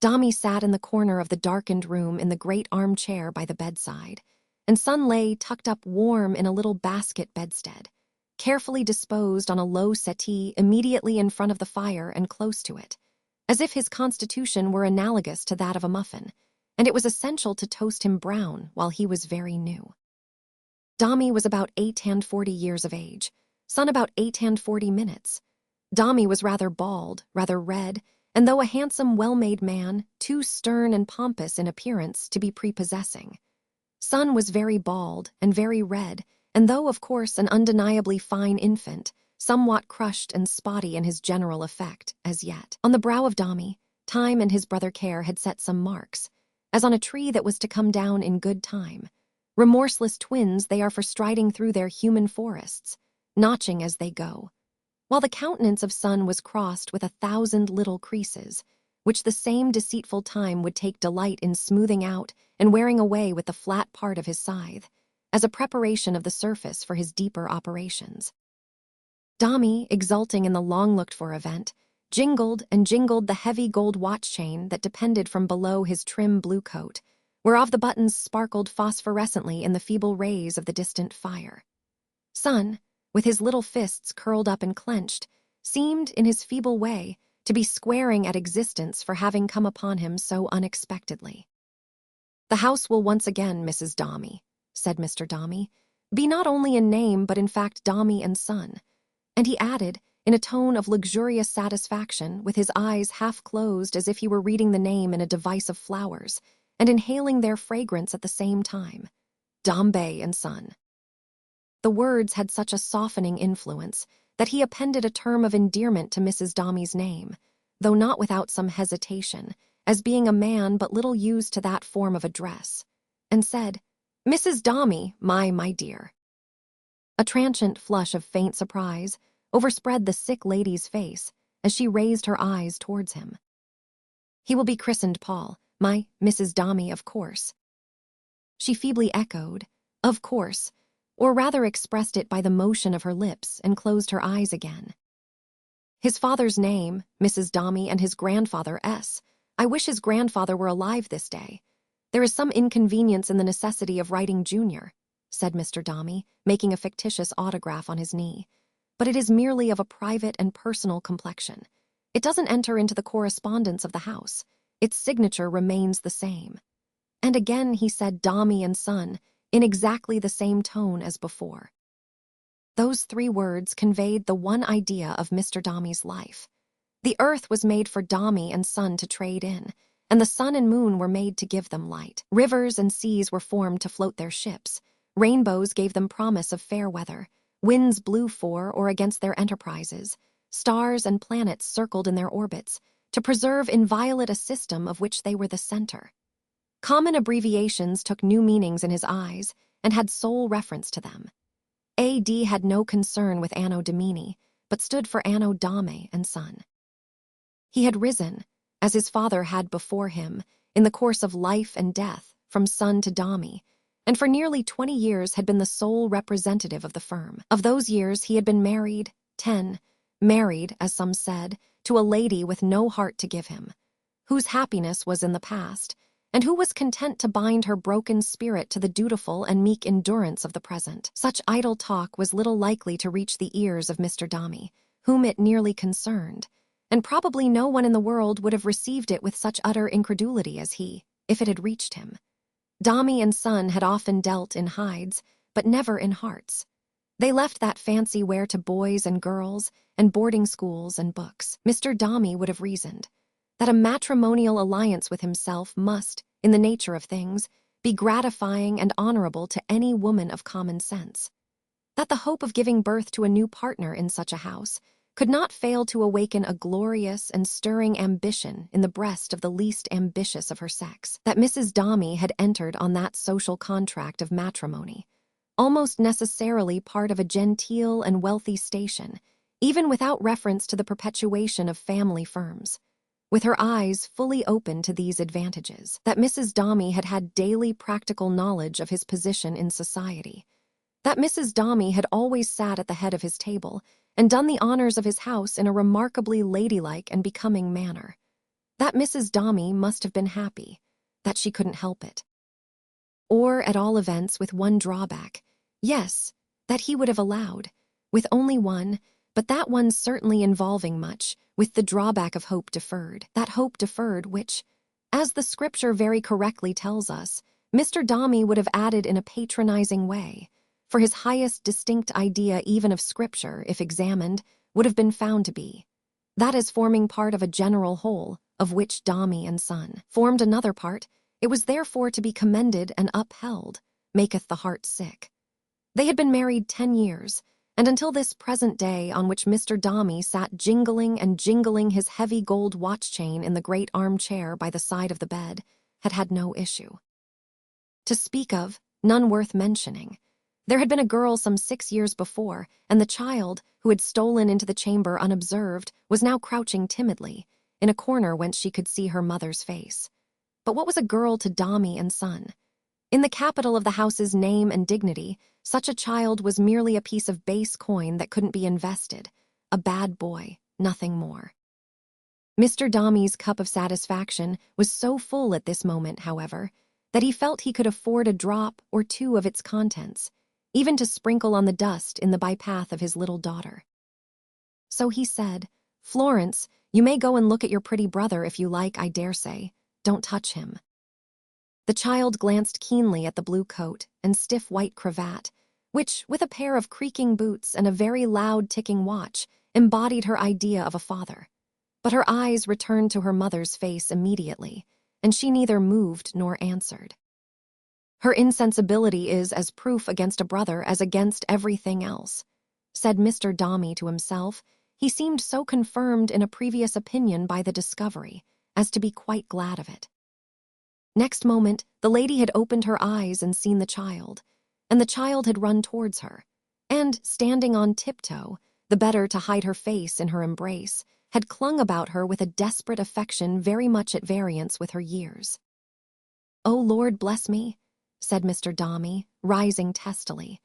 Dombey sat in the corner of the darkened room in the great armchair by the bedside, and Son lay tucked up warm in a little basket bedstead, carefully disposed on a low settee immediately in front of the fire and close to it, as if his constitution were analogous to that of a muffin, and it was essential to toast him brown while he was very new. Dombey was about 8 and 40 years of age, Son about 8 and 40 minutes. Dombey was rather bald, rather red, and though a handsome, well-made man, too stern and pompous in appearance to be prepossessing. Son was very bald and very red, and though, of course, an undeniably fine infant, somewhat crushed and spotty in his general effect, as yet. On the brow of Dombey, time and his brother Care had set some marks, as on a tree that was to come down in good time. Remorseless twins they are for striding through their human forests, notching as they go, while the countenance of Son was crossed with 1,000 little creases, which the same deceitful time would take delight in smoothing out and wearing away with the flat part of his scythe, as a preparation of the surface for his deeper operations. Dombey, exulting in the long-looked-for event, jingled and jingled the heavy gold watch chain that depended from below his trim blue coat, whereof the buttons sparkled phosphorescently in the feeble rays of the distant fire. Son, with his little fists curled up and clenched, seemed, in his feeble way, to be squaring at existence for having come upon him so unexpectedly. "The house will once again, Mrs. Dombey," said Mr. Dombey, "be not only in name but in fact Dombey and Son," and he added, in a tone of luxurious satisfaction, with his eyes half closed as if he were reading the name in a device of flowers, and inhaling their fragrance at the same time, "Dombey and Son." The words had such a softening influence that he appended a term of endearment to Mrs. Dombey's name, though not without some hesitation, as being a man but little used to that form of address, and said, "Mrs. Dombey, my dear." A transient flush of faint surprise overspread the sick lady's face as she raised her eyes towards him. "He will be christened Paul, my Mrs. Dombey, of course." She feebly echoed, "Of course," or rather expressed it by the motion of her lips and closed her eyes again. "His father's name, Mrs. Dombey, and his grandfather, S. I wish his grandfather were alive this day. There is some inconvenience in the necessity of writing Junior," said Mr. Dombey, making a fictitious autograph on his knee, "but it is merely of a private and personal complexion. It doesn't enter into the correspondence of the house. Its signature remains the same." And again he said Dombey and Son, in exactly the same tone as before. Those 3 words conveyed the one idea of Mr. Dombey's life. The earth was made for Dombey and Son to trade in, and the sun and moon were made to give them light. Rivers and seas were formed to float their ships. Rainbows gave them promise of fair weather. Winds blew for or against their enterprises. Stars and planets circled in their orbits, to preserve inviolate a system of which they were the center. Common abbreviations took new meanings in his eyes and had sole reference to them. A.D. had no concern with Anno Domini, but stood for Anno Dombey and Son. He had risen, as his father had before him, in the course of life and death, from Son to Dombey, and for nearly 20 years had been the sole representative of the firm. Of those years he had been married, 10, married, as some said, to a lady with no heart to give him, whose happiness was in the past, and who was content to bind her broken spirit to the dutiful and meek endurance of the present. Such idle talk was little likely to reach the ears of Mr. Dombey, whom it nearly concerned, and probably no one in the world would have received it with such utter incredulity as he, if it had reached him. Dombey and Son had often dealt in hides, but never in hearts. They left that fancy wear to boys and girls, and boarding schools and books. Mr. Dombey would have reasoned that a matrimonial alliance with himself must, in the nature of things, be gratifying and honorable to any woman of common sense. That the hope of giving birth to a new partner in such a house could not fail to awaken a glorious and stirring ambition in the breast of the least ambitious of her sex. That Mrs. Dombey had entered on that social contract of matrimony, almost necessarily part of a genteel and wealthy station, even without reference to the perpetuation of family firms, with her eyes fully open to these advantages. That Mrs. Dombey had had daily practical knowledge of his position in society. That Mrs. Dombey had always sat at the head of his table and done the honors of his house in a remarkably ladylike and becoming manner. That Mrs. Dombey must have been happy, that she couldn't help it. Or, at all events, with one drawback. Yes, that he would have allowed, with only one, but that one certainly involving much, with the drawback of hope deferred. That hope deferred which, as the scripture very correctly tells us, Mr. Dombey would have added in a patronizing way, for his highest distinct idea even of scripture, if examined, would have been found to be that as forming part of a general whole, of which Dombey and Son formed another part, it was therefore to be commended and upheld, maketh the heart sick. They had been married 10 years, and until this present day on which Mr. Dombey sat jingling and jingling his heavy gold watch chain in the great armchair by the side of the bed, had had no issue. To speak of, none worth mentioning. There had been a girl some 6 years before, and the child, who had stolen into the chamber unobserved, was now crouching timidly, in a corner whence she could see her mother's face. But what was a girl to Dombey and Son? In the capital of the house's name and dignity, such a child was merely a piece of base coin that couldn't be invested, a bad boy, nothing more. Mr. Dombey's cup of satisfaction was so full at this moment, however, that he felt he could afford a drop or two of its contents, even to sprinkle on the dust in the bypath of his little daughter. So he said, "Florence, you may go and look at your pretty brother if you like, I dare say. Don't touch him." The child glanced keenly at the blue coat and stiff white cravat, which, with a pair of creaking boots and a very loud ticking watch, embodied her idea of a father. But her eyes returned to her mother's face immediately, and she neither moved nor answered. "Her insensibility is as proof against a brother as against everything else," said Mr. Dombey to himself. He seemed so confirmed in a previous opinion by the discovery as to be quite glad of it. Next moment, the lady had opened her eyes and seen the child, and the child had run towards her, and, standing on tiptoe, the better to hide her face in her embrace, had clung about her with a desperate affection very much at variance with her years. "Oh, Lord bless me," said Mr. Dombey, rising testily.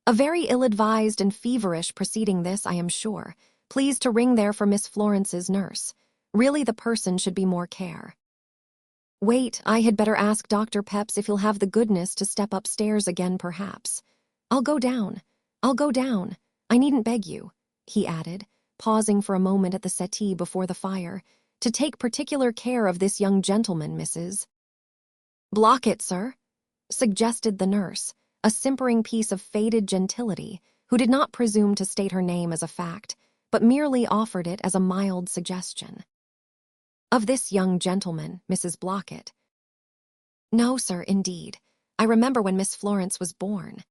"A very ill-advised and feverish proceeding this, I am sure. Please to ring there for Miss Florence's nurse. Really the person should be more care. Wait, I had better ask Dr. Peps if he'll have the goodness to step upstairs again perhaps. I'll go down. I needn't beg you," he added, pausing for a moment at the settee before the fire, "to take particular care of this young gentleman, Mrs. Blockett, sir," suggested the nurse, a simpering piece of faded gentility, who did not presume to state her name as a fact, but merely offered it as a mild suggestion. "Of this young gentleman, Mrs. Blockett." "No, sir, indeed. I remember when Miss Florence was born."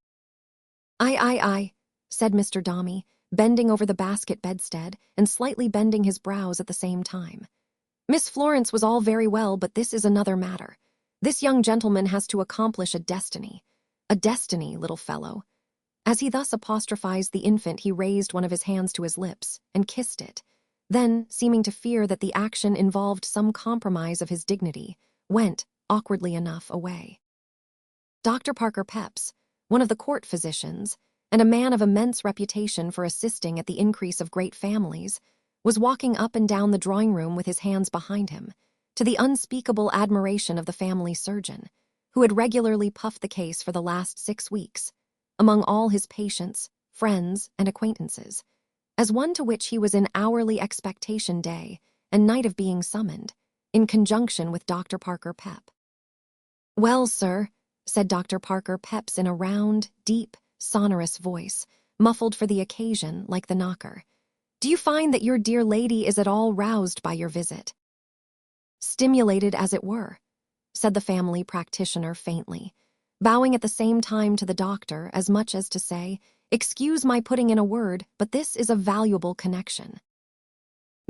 I, said Mr. Dombey, bending over the basket bedstead and slightly bending his brows at the same time. "Miss Florence was all very well, but this is another matter. This young gentleman has to accomplish a destiny. A destiny, little fellow." As he thus apostrophized the infant, he raised one of his hands to his lips and kissed it. Then, seeming to fear that the action involved some compromise of his dignity, went, awkwardly enough, away. Dr. Parker Peps, one of the court physicians, and a man of immense reputation for assisting at the increase of great families, was walking up and down the drawing-room with his hands behind him, to the unspeakable admiration of the family surgeon, who had regularly puffed the case for the last 6 weeks, among all his patients, friends, and acquaintances, as one to which he was in hourly expectation day and night of being summoned, in conjunction with Dr. Parker Pep. "Well, sir," said Dr. Parker Peps in a round, deep, sonorous voice, muffled for the occasion like the knocker, "do you find that your dear lady is at all roused by your visit?" "Stimulated, as it were," said the family practitioner faintly, bowing at the same time to the doctor as much as to say, "Excuse my putting in a word, but this is a valuable connection."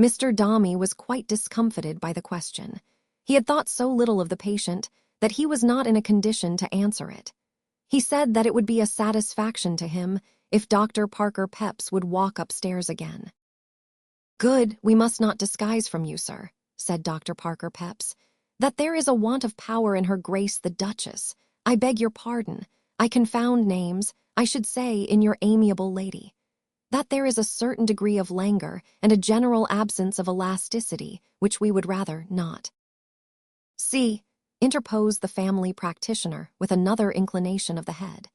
Mr. Dombey was quite discomfited by the question. He had thought so little of the patient that he was not in a condition to answer it. He said that it would be a satisfaction to him if Dr. Parker Peps would walk upstairs again. "Good, we must not disguise from you, sir," said Dr. Parker Peps, "that there is a want of power in her Grace the Duchess. I beg your pardon. I confound names, I should say, in your amiable lady. that there is a certain degree of languor and a general absence of elasticity, which we would rather not see, interposed the family practitioner with another inclination of the head.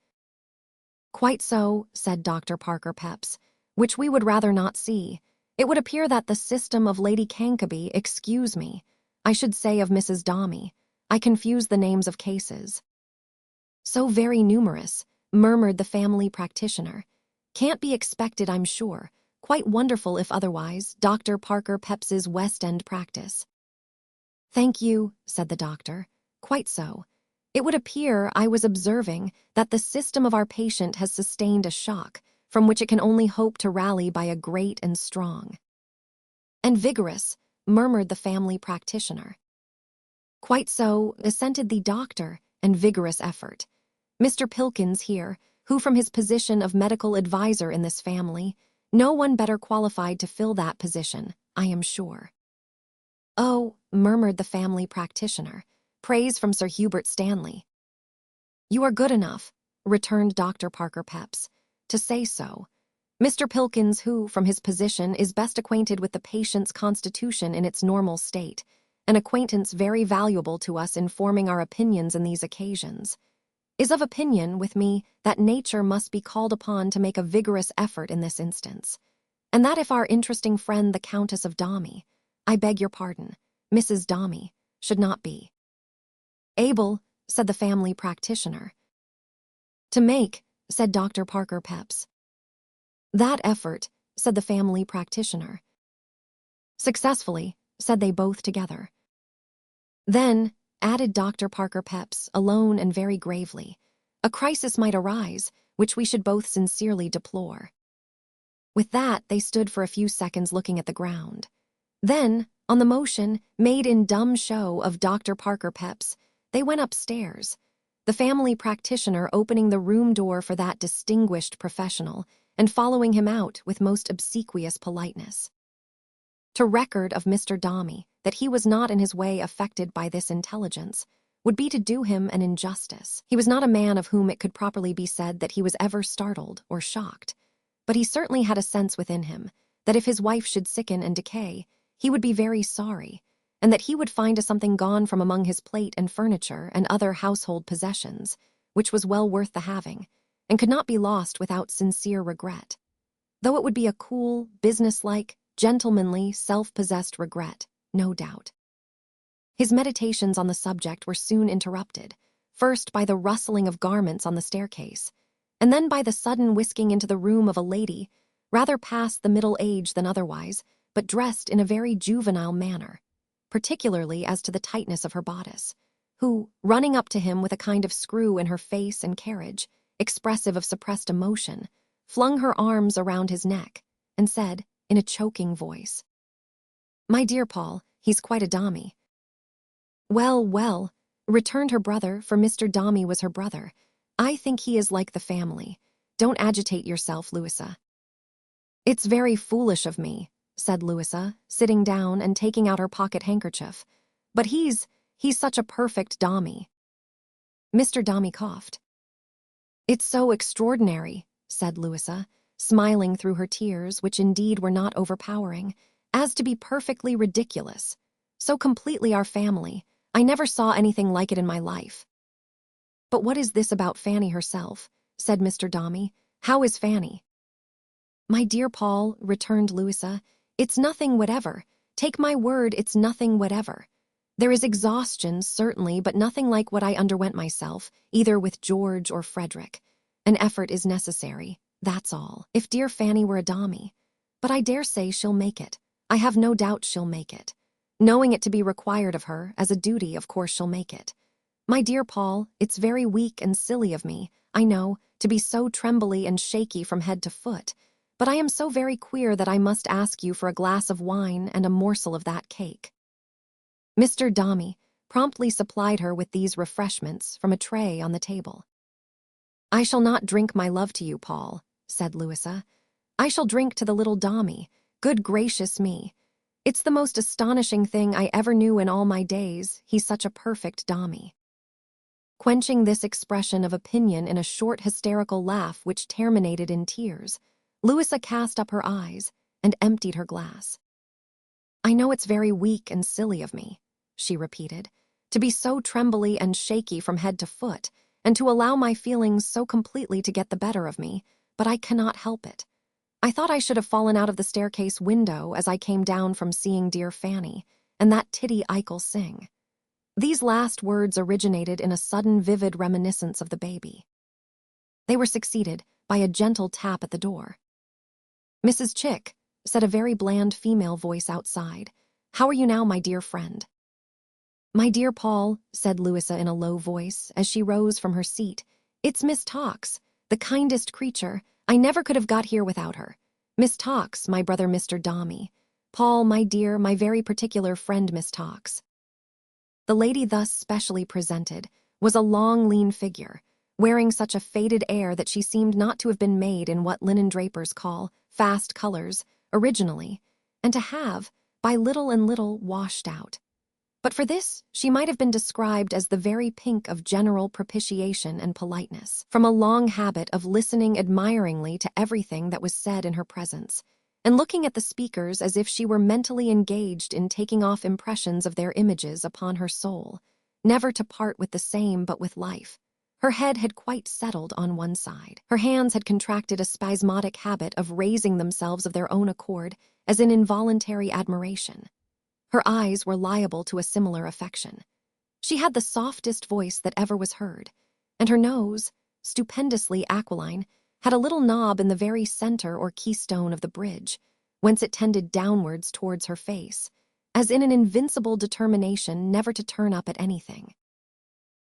Quite so, said Dr. Parker Peps, which we would rather not see. It would appear that the system of Lady Cankaby, excuse me, I should say of Mrs. Dombey, I confuse the names of cases. So very numerous, murmured the family practitioner. Can't be expected, I'm sure. Quite wonderful if otherwise, Dr. Parker Peps's West End practice. Thank you, said the doctor. Quite so. It would appear, I was observing, that the system of our patient has sustained a shock, from which it can only hope to rally by a great and strong and vigorous, murmured the family practitioner. Quite so, assented the doctor, and vigorous effort. Mr. Pilkins here, who from his position of medical adviser in this family, no one better qualified to fill that position, I am sure. Oh, murmured the family practitioner, praise from Sir Hubert Stanley. You are good enough, returned Dr. Parker Peps, to say so. Mr. Pilkins, who, from his position, is best acquainted with the patient's constitution in its normal state, an acquaintance very valuable to us in forming our opinions in these occasions, is of opinion with me that nature must be called upon to make a vigorous effort in this instance, and that if our interesting friend the Countess of Dombey, I beg your pardon, Mrs. Dombey, should not be able, said the family practitioner. To make, said Dr. Parker Peps. That effort, said the family practitioner. Successfully, said they both together. Then, added Dr. Parker Peps, alone and very gravely, a crisis might arise, which we should both sincerely deplore. With that, they stood for a few seconds looking at the ground. Then, on the motion, made in dumb show of Dr. Parker Peps, they went upstairs, the family practitioner opening the room door for that distinguished professional and following him out with most obsequious politeness. To record of Mr. Dombey that he was not in his way affected by this intelligence would be to do him an injustice. He was not a man of whom it could properly be said that he was ever startled or shocked, but he certainly had a sense within him that if his wife should sicken and decay, he would be very sorry, and that he would find a something gone from among his plate and furniture and other household possessions, which was well worth the having, and could not be lost without sincere regret, though it would be a cool, businesslike, gentlemanly, self-possessed regret, no doubt. His meditations on the subject were soon interrupted, first by the rustling of garments on the staircase, and then by the sudden whisking into the room of a lady, rather past the middle age than otherwise, but dressed in a very juvenile manner, particularly as to the tightness of her bodice, who, running up to him with a kind of screw in her face and carriage, expressive of suppressed emotion, flung her arms around his neck, and said, in a choking voice, "My dear Paul, he's quite a Dombey." "Well, well," returned her brother, for Mr. Dombey was her brother, "I think he is like the family. Don't agitate yourself, Louisa." "It's very foolish of me," said Louisa, sitting down and taking out her pocket handkerchief, "but he's such a perfect Dombey." Mr. Dombey coughed. "It's so extraordinary," said Louisa, smiling through her tears, which indeed were not overpowering, "as to be perfectly ridiculous. So completely our family. I never saw anything like it in my life." "But what is this about Fanny herself?" said Mr. Dombey. "How is Fanny?" "My dear Paul," returned Louisa, "it's nothing whatever. Take my word, it's nothing whatever. There is exhaustion, certainly, but nothing like what I underwent myself, either with George or Frederick. An effort is necessary, that's all. If dear Fanny were a Dombey. But I dare say she'll make it. I have no doubt she'll make it. Knowing it to be required of her, as a duty, of course she'll make it. My dear Paul, it's very weak and silly of me, I know, to be so trembly and shaky from head to foot, but I am so very queer that I must ask you for a glass of wine and a morsel of that cake." Mr. Dombey promptly supplied her with these refreshments from a tray on the table. "I shall not drink my love to you, Paul," said Louisa. "I shall drink to the little Dombey. Good gracious me. It's the most astonishing thing I ever knew in all my days, he's such a perfect Dombey." Quenching this expression of opinion in a short hysterical laugh which terminated in tears, Louisa cast up her eyes and emptied her glass. "I know it's very weak and silly of me," she repeated, "to be so trembly and shaky from head to foot, and to allow my feelings so completely to get the better of me, but I cannot help it. I thought I should have fallen out of the staircase window as I came down from seeing dear Fanny, and that Titty Eichel sing." These last words originated in a sudden vivid reminiscence of the baby. They were succeeded by a gentle tap at the door. "Mrs. Chick," said a very bland female voice outside. "How are you now, my dear friend?" "My dear Paul," said Louisa in a low voice as she rose from her seat, "it's Miss Tox, the kindest creature. I never could have got here without her. Miss Tox, my brother Mr. Dombey. Paul, my dear, my very particular friend Miss Tox." The lady thus specially presented was a long, lean figure, wearing such a faded air that she seemed not to have been made in what linen drapers call fast colors originally, and to have, by little and little, washed out. But for this, she might have been described as the very pink of general propitiation and politeness, from a long habit of listening admiringly to everything that was said in her presence, and looking at the speakers as if she were mentally engaged in taking off impressions of their images upon her soul, never to part with the same but with life. Her head had quite settled on one side. Her hands had contracted a spasmodic habit of raising themselves of their own accord, as in involuntary admiration. Her eyes were liable to a similar affection. She had the softest voice that ever was heard, and her nose, stupendously aquiline, had a little knob in the very center or keystone of the bridge, whence it tended downwards towards her face, as in an invincible determination never to turn up at anything.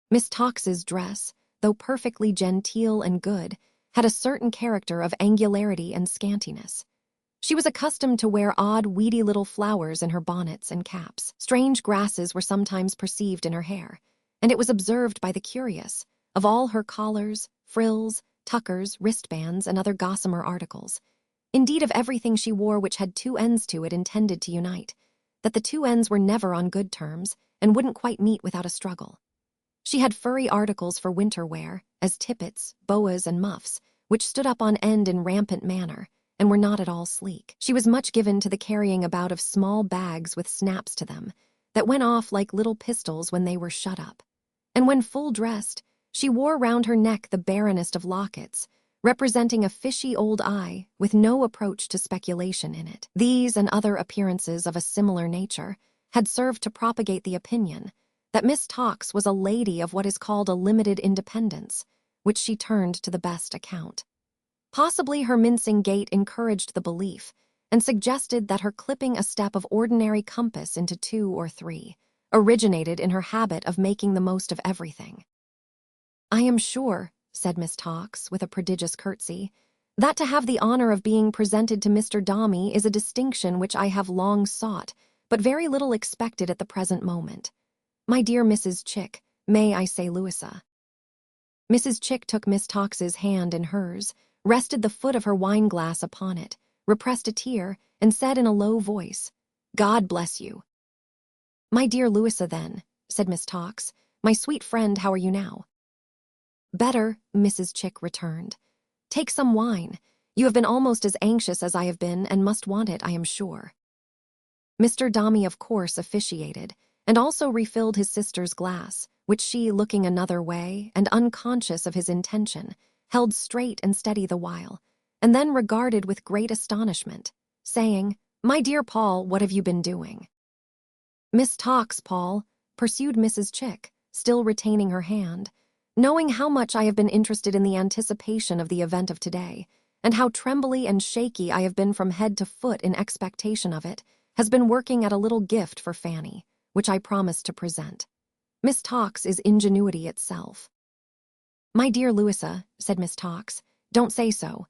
Miss Tox's dress, though perfectly genteel and good, had a certain character of angularity and scantiness. She was accustomed to wear odd, weedy little flowers in her bonnets and caps. Strange grasses were sometimes perceived in her hair, and it was observed by the curious, of all her collars, frills, tuckers, wristbands, and other gossamer articles, indeed of everything she wore which had two ends to it intended to unite, that the two ends were never on good terms and wouldn't quite meet without a struggle. She had furry articles for winter wear, as tippets, boas, and muffs, which stood up on end in rampant manner, and were not at all sleek. She was much given to the carrying about of small bags with snaps to them, that went off like little pistols when they were shut up. And when full dressed, she wore round her neck the barrenest of lockets, representing a fishy old eye with no approach to speculation in it. These and other appearances of a similar nature had served to propagate the opinion that Miss Tox was a lady of what is called a limited independence, which she turned to the best account. Possibly her mincing gait encouraged the belief, and suggested that her clipping a step of ordinary compass into 2 or 3 originated in her habit of making the most of everything. "I am sure," said Miss Tox, with a prodigious curtsy, "that to have the honor of being presented to Mr. Dombey is a distinction which I have long sought, but very little expected at the present moment. My dear Mrs. Chick, may I say Louisa?" Mrs. Chick took Miss Tox's hand in hers, rested the foot of her wine-glass upon it, repressed a tear, and said in a low voice, "God bless you." "My dear Louisa, then," said Miss Tox, "my sweet friend, how are you now?" "Better," Mrs. Chick returned. "Take some wine. You have been almost as anxious as I have been, and must want it, I am sure." Mr. Dombey of course officiated, and also refilled his sister's glass, which she, looking another way, and unconscious of his intention, held straight and steady the while, and then regarded with great astonishment, saying, "My dear Paul, what have you been doing?" "Miss Tox, Paul," pursued Mrs. Chick, still retaining her hand, "knowing how much I have been interested in the anticipation of the event of today, and how trembly and shaky I have been from head to foot in expectation of it, has been working at a little gift for Fanny, which I promised to present. Miss Tox is ingenuity itself." "My dear Louisa," said Miss Tox, "don't say so."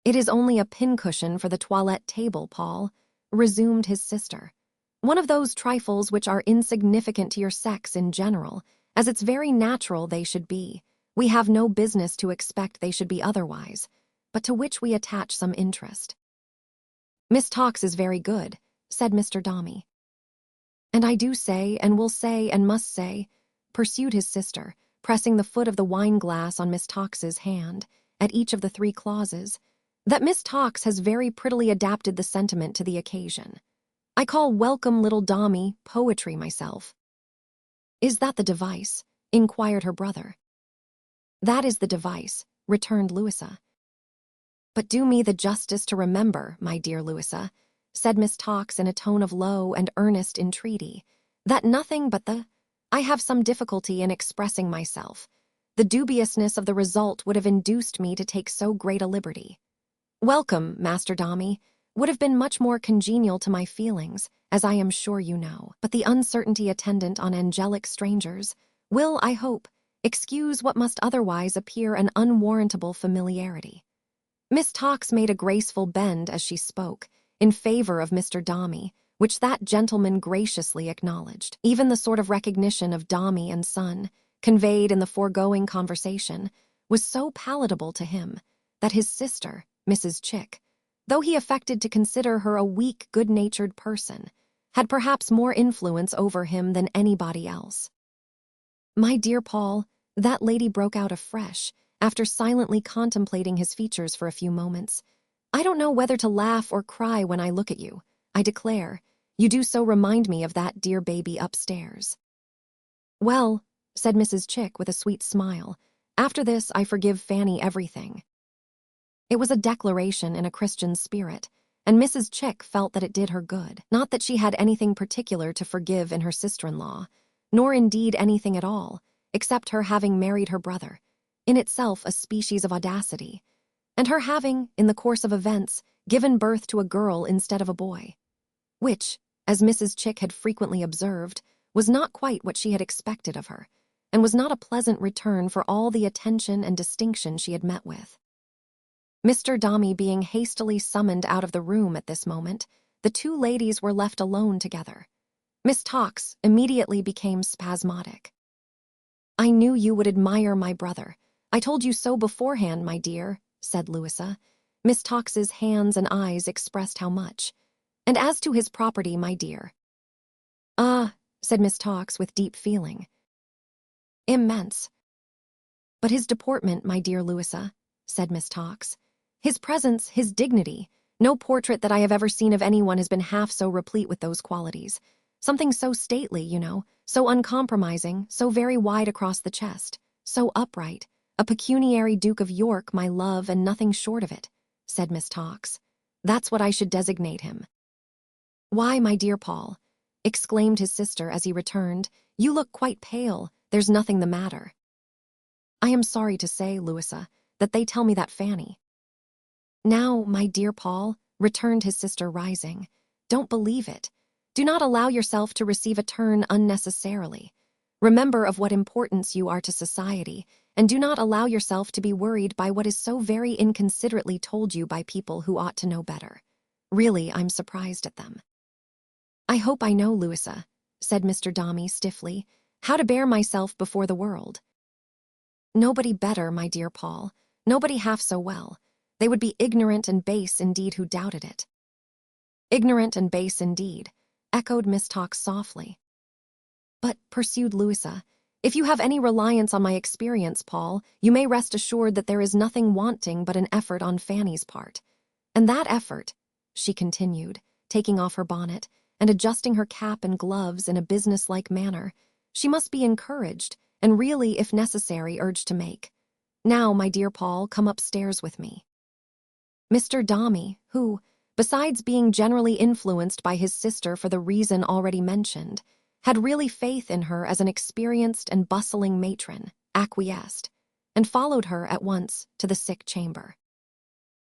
"It is only a pincushion for the toilette table, Paul," resumed his sister. "One of those trifles which are insignificant to your sex in general, as it's very natural they should be. We have no business to expect they should be otherwise, but to which we attach some interest." "Miss Tox is very good," said Mr. Dombey. "And I do say, and will say, and must say," pursued his sister, pressing the foot of the wine-glass on Miss Tox's hand, at each of the 3 clauses, that Miss Tox has very prettily adapted the sentiment to the occasion. I call welcome little Dombey poetry myself. Is that the device? Inquired her brother. That is the device, returned Louisa. But do me the justice to remember, my dear Louisa, said Miss Tox in a tone of low and earnest entreaty, that nothing but I have some difficulty in expressing myself. The dubiousness of the result would have induced me to take so great a liberty. Welcome, Master Dombey, would have been much more congenial to my feelings, as I am sure you know, but the uncertainty attendant on angelic strangers will, I hope, excuse what must otherwise appear an unwarrantable familiarity. Miss Tox made a graceful bend as she spoke, in favor of Mr. Dombey, which that gentleman graciously acknowledged. Even the sort of recognition of Dombey and Son, conveyed in the foregoing conversation, was so palatable to him that his sister, Mrs. Chick, though he affected to consider her a weak, good-natured person, had perhaps more influence over him than anybody else. My dear Paul, that lady broke out afresh, after silently contemplating his features for a few moments. I don't know whether to laugh or cry when I look at you. I declare, you do so remind me of that dear baby upstairs. Well, said Mrs. Chick with a sweet smile, after this I forgive Fanny everything. It was a declaration in a Christian spirit, and Mrs. Chick felt that it did her good. Not that she had anything particular to forgive in her sister-in-law, nor indeed anything at all, except her having married her brother, in itself a species of audacity, and her having, in the course of events, given birth to a girl instead of a boy, which, as Mrs. Chick had frequently observed, was not quite what she had expected of her, and was not a pleasant return for all the attention and distinction she had met with. Mr. Dombey being hastily summoned out of the room at this moment, the two ladies were left alone together. Miss Tox immediately became spasmodic. I knew you would admire my brother. I told you so beforehand, my dear, said Louisa. Miss Tox's hands and eyes expressed how much. And as to his property, my dear. Ah, said Miss Tox with deep feeling. Immense. But his deportment, my dear Louisa, said Miss Tox. His presence, his dignity. No portrait that I have ever seen of anyone has been half so replete with those qualities. Something so stately, you know, so uncompromising, so very wide across the chest, so upright. A pecuniary Duke of York, my love, and nothing short of it, said Miss Tox. That's what I should designate him. Why, my dear Paul, exclaimed his sister as he returned, you look quite pale. There's nothing the matter. I am sorry to say, Louisa, that they tell me that Fanny. Now, my dear Paul, returned his sister, rising, don't believe it. Do not allow yourself to receive a turn unnecessarily. Remember of what importance you are to society, and do not allow yourself to be worried by what is so very inconsiderately told you by people who ought to know better. Really, I'm surprised at them. I hope I know, Louisa, said Mr. Dombey stiffly, how to bear myself before the world. Nobody better, my dear Paul, nobody half so well. They would be ignorant and base indeed who doubted it. Ignorant and base indeed, echoed Miss Tox softly. But, pursued Louisa, if you have any reliance on my experience, Paul, you may rest assured that there is nothing wanting but an effort on Fanny's part. And that effort, she continued, taking off her bonnet and adjusting her cap and gloves in a businesslike manner, she must be encouraged and really, if necessary, urged to make. Now, my dear Paul, come upstairs with me. Mr. Dombey, who, besides being generally influenced by his sister for the reason already mentioned, had really faith in her as an experienced and bustling matron, acquiesced, and followed her at once to the sick chamber.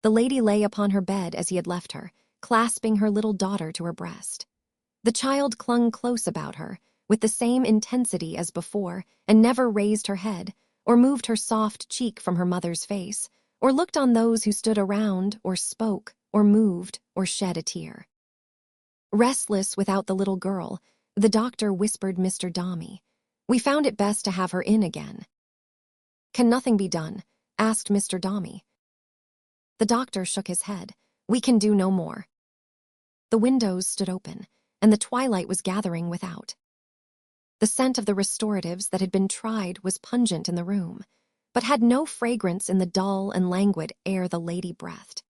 The lady lay upon her bed as he had left her, clasping her little daughter to her breast. The child clung close about her, with the same intensity as before, and never raised her head, or moved her soft cheek from her mother's face, or looked on those who stood around, or spoke, or moved, or shed a tear. Restless without the little girl, the doctor whispered Mr. Dombey, "We found it best to have her in again." "Can nothing be done?" asked Mr. Dombey. The doctor shook his head. "We can do no more." The windows stood open, and the twilight was gathering without. The scent of the restoratives that had been tried was pungent in the room, but had no fragrance in the dull and languid air the lady breathed.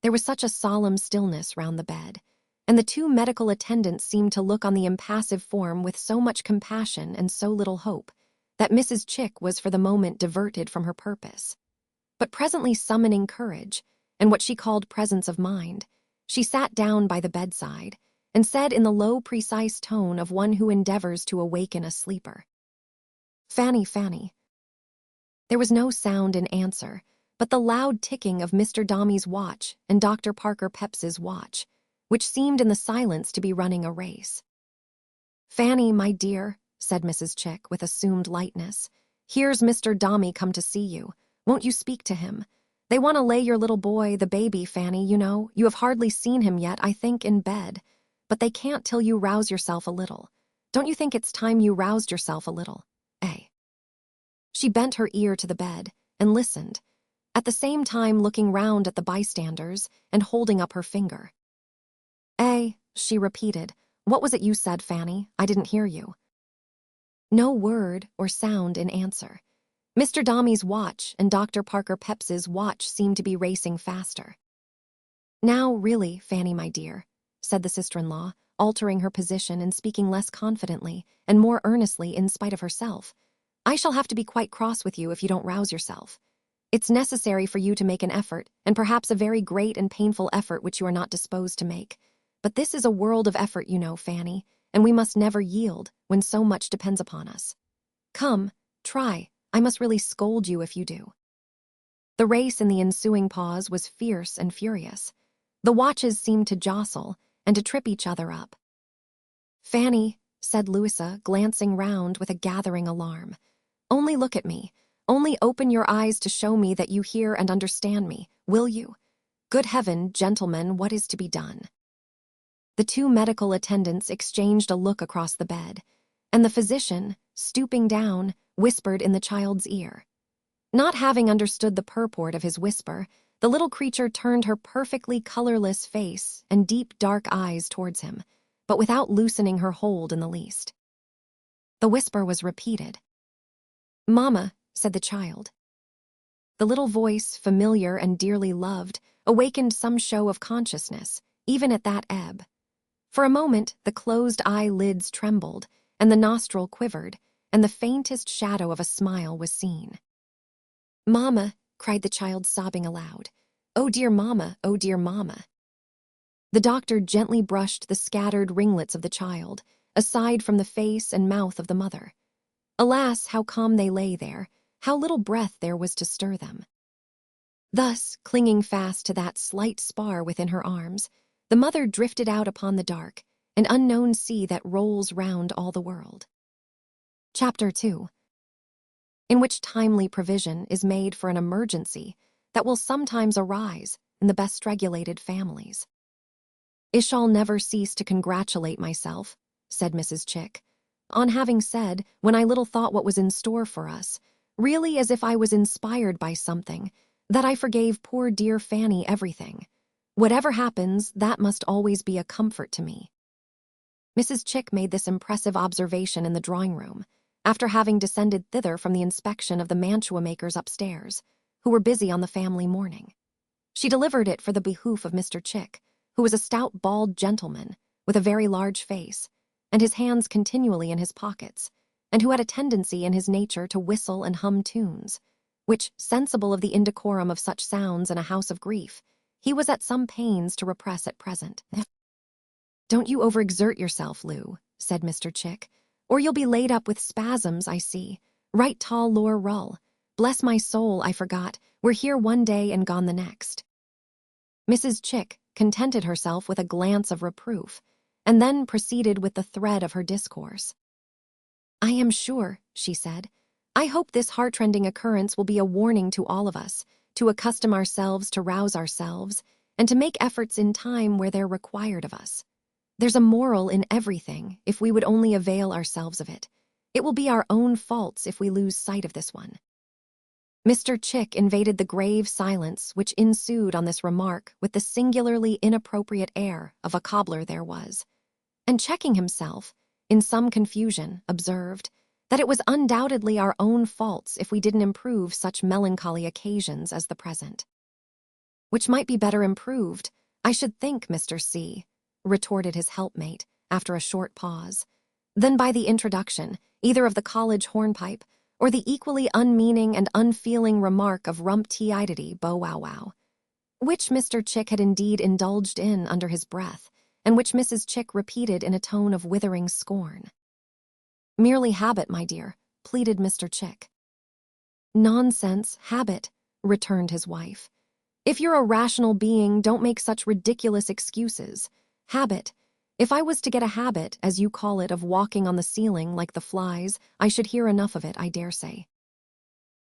There was such a solemn stillness round the bed, and the two medical attendants seemed to look on the impassive form with so much compassion and so little hope that Mrs. Chick was for the moment diverted from her purpose. But presently summoning courage, and what she called presence of mind, she sat down by the bedside and said in the low, precise tone of one who endeavors to awaken a sleeper, "Fanny, Fanny." There was no sound in answer, but the loud ticking of Mr. Dombey's watch and Dr. Parker Peps's watch, which seemed in the silence to be running a race. "Fanny, my dear," said Mrs. Chick with assumed lightness, "here's Mr. Dombey come to see you. Won't you speak to him? They want to lay your little boy, the baby, Fanny, you know. You have hardly seen him yet, I think, in bed. But they can't till you rouse yourself a little. Don't you think it's time you roused yourself a little, eh?" She bent her ear to the bed and listened, at the same time looking round at the bystanders and holding up her finger. "Eh," she repeated. "What was it you said, Fanny? I didn't hear you." No word or sound in answer. Mr. Dombey's watch and Dr. Parker Peps's watch seemed to be racing faster. "Now, really, Fanny, my dear," said the sister-in-law, altering her position and speaking less confidently and more earnestly in spite of herself, "I shall have to be quite cross with you if you don't rouse yourself. It's necessary for you to make an effort, and perhaps a very great and painful effort which you are not disposed to make. But this is a world of effort, you know, Fanny, and we must never yield when so much depends upon us. Come, try. I must really scold you if you do." The race in the ensuing pause was fierce and furious. The watches seemed to jostle and to trip each other up. "Fanny," said Louisa, glancing round with a gathering alarm, "only look at me. Only open your eyes to show me that you hear and understand me, will you? Good heaven, gentlemen, what is to be done?" The two medical attendants exchanged a look across the bed, and the physician, stooping down, whispered in the child's ear. Not having understood the purport of his whisper, the little creature turned her perfectly colorless face and deep dark eyes towards him, but without loosening her hold in the least. The whisper was repeated. "Mamma," said the child. The little voice, familiar and dearly loved, awakened some show of consciousness, even at that ebb. For a moment, the closed eyelids trembled, and the nostril quivered, and the faintest shadow of a smile was seen. "Mamma," cried the child, sobbing aloud. "Oh dear mamma, oh dear mamma." The doctor gently brushed the scattered ringlets of the child, aside from the face and mouth of the mother. Alas, how calm they lay there, how little breath there was to stir them. Thus, clinging fast to that slight spar within her arms, the mother drifted out upon the dark and unknown sea that rolls round all the world. Chapter 2. In which timely provision is made for an emergency that will sometimes arise in the best regulated families. "I shall never cease to congratulate myself," said Mrs. Chick, "on having said, when I little thought what was in store for us, really as if I was inspired by something, that I forgave poor dear Fanny everything. Whatever happens, that must always be a comfort to me." Mrs. Chick made this impressive observation in the drawing-room, after having descended thither from the inspection of the mantua-makers upstairs, who were busy on the family mourning. She delivered it for the behoof of Mr. Chick, who was a stout, bald gentleman, with a very large face, and his hands continually in his pockets, and who had a tendency in his nature to whistle and hum tunes, which, sensible of the indecorum of such sounds in a house of grief, he was at some pains to repress at present. "Don't you overexert yourself, Lou," said Mr. Chick, "or you'll be laid up with spasms, I see. Right tall lor rull. Bless my soul, I forgot. We're here one day and gone the next." Mrs. Chick contented herself with a glance of reproof, and then proceeded with the thread of her discourse. "I am sure," she said, "I hope this heart-rending occurrence will be a warning to all of us, to accustom ourselves to rouse ourselves, and to make efforts in time where they're required of us. There's a moral in everything if we would only avail ourselves of it. It will be our own faults if we lose sight of this one." Mr. Chick invaded the grave silence which ensued on this remark with the singularly inappropriate air of a cobbler there was, and checking himself, in some confusion, observed that it was undoubtedly our own faults if we didn't improve such melancholy occasions as the present. Which might be better improved, I should think, Mr. C., retorted his helpmate after a short pause, than by the introduction, either of the college hornpipe or the equally unmeaning and unfeeling remark of rump-tee-idity bow-wow-wow, which Mr. Chick had indeed indulged in under his breath, and which Mrs. Chick repeated in a tone of withering scorn. "Merely habit, my dear," pleaded Mr. Chick. "Nonsense, habit," returned his wife. "If you're a rational being, don't make such ridiculous excuses. Habit. If I was to get a habit, as you call it, of walking on the ceiling like the flies, I should hear enough of it, I dare say."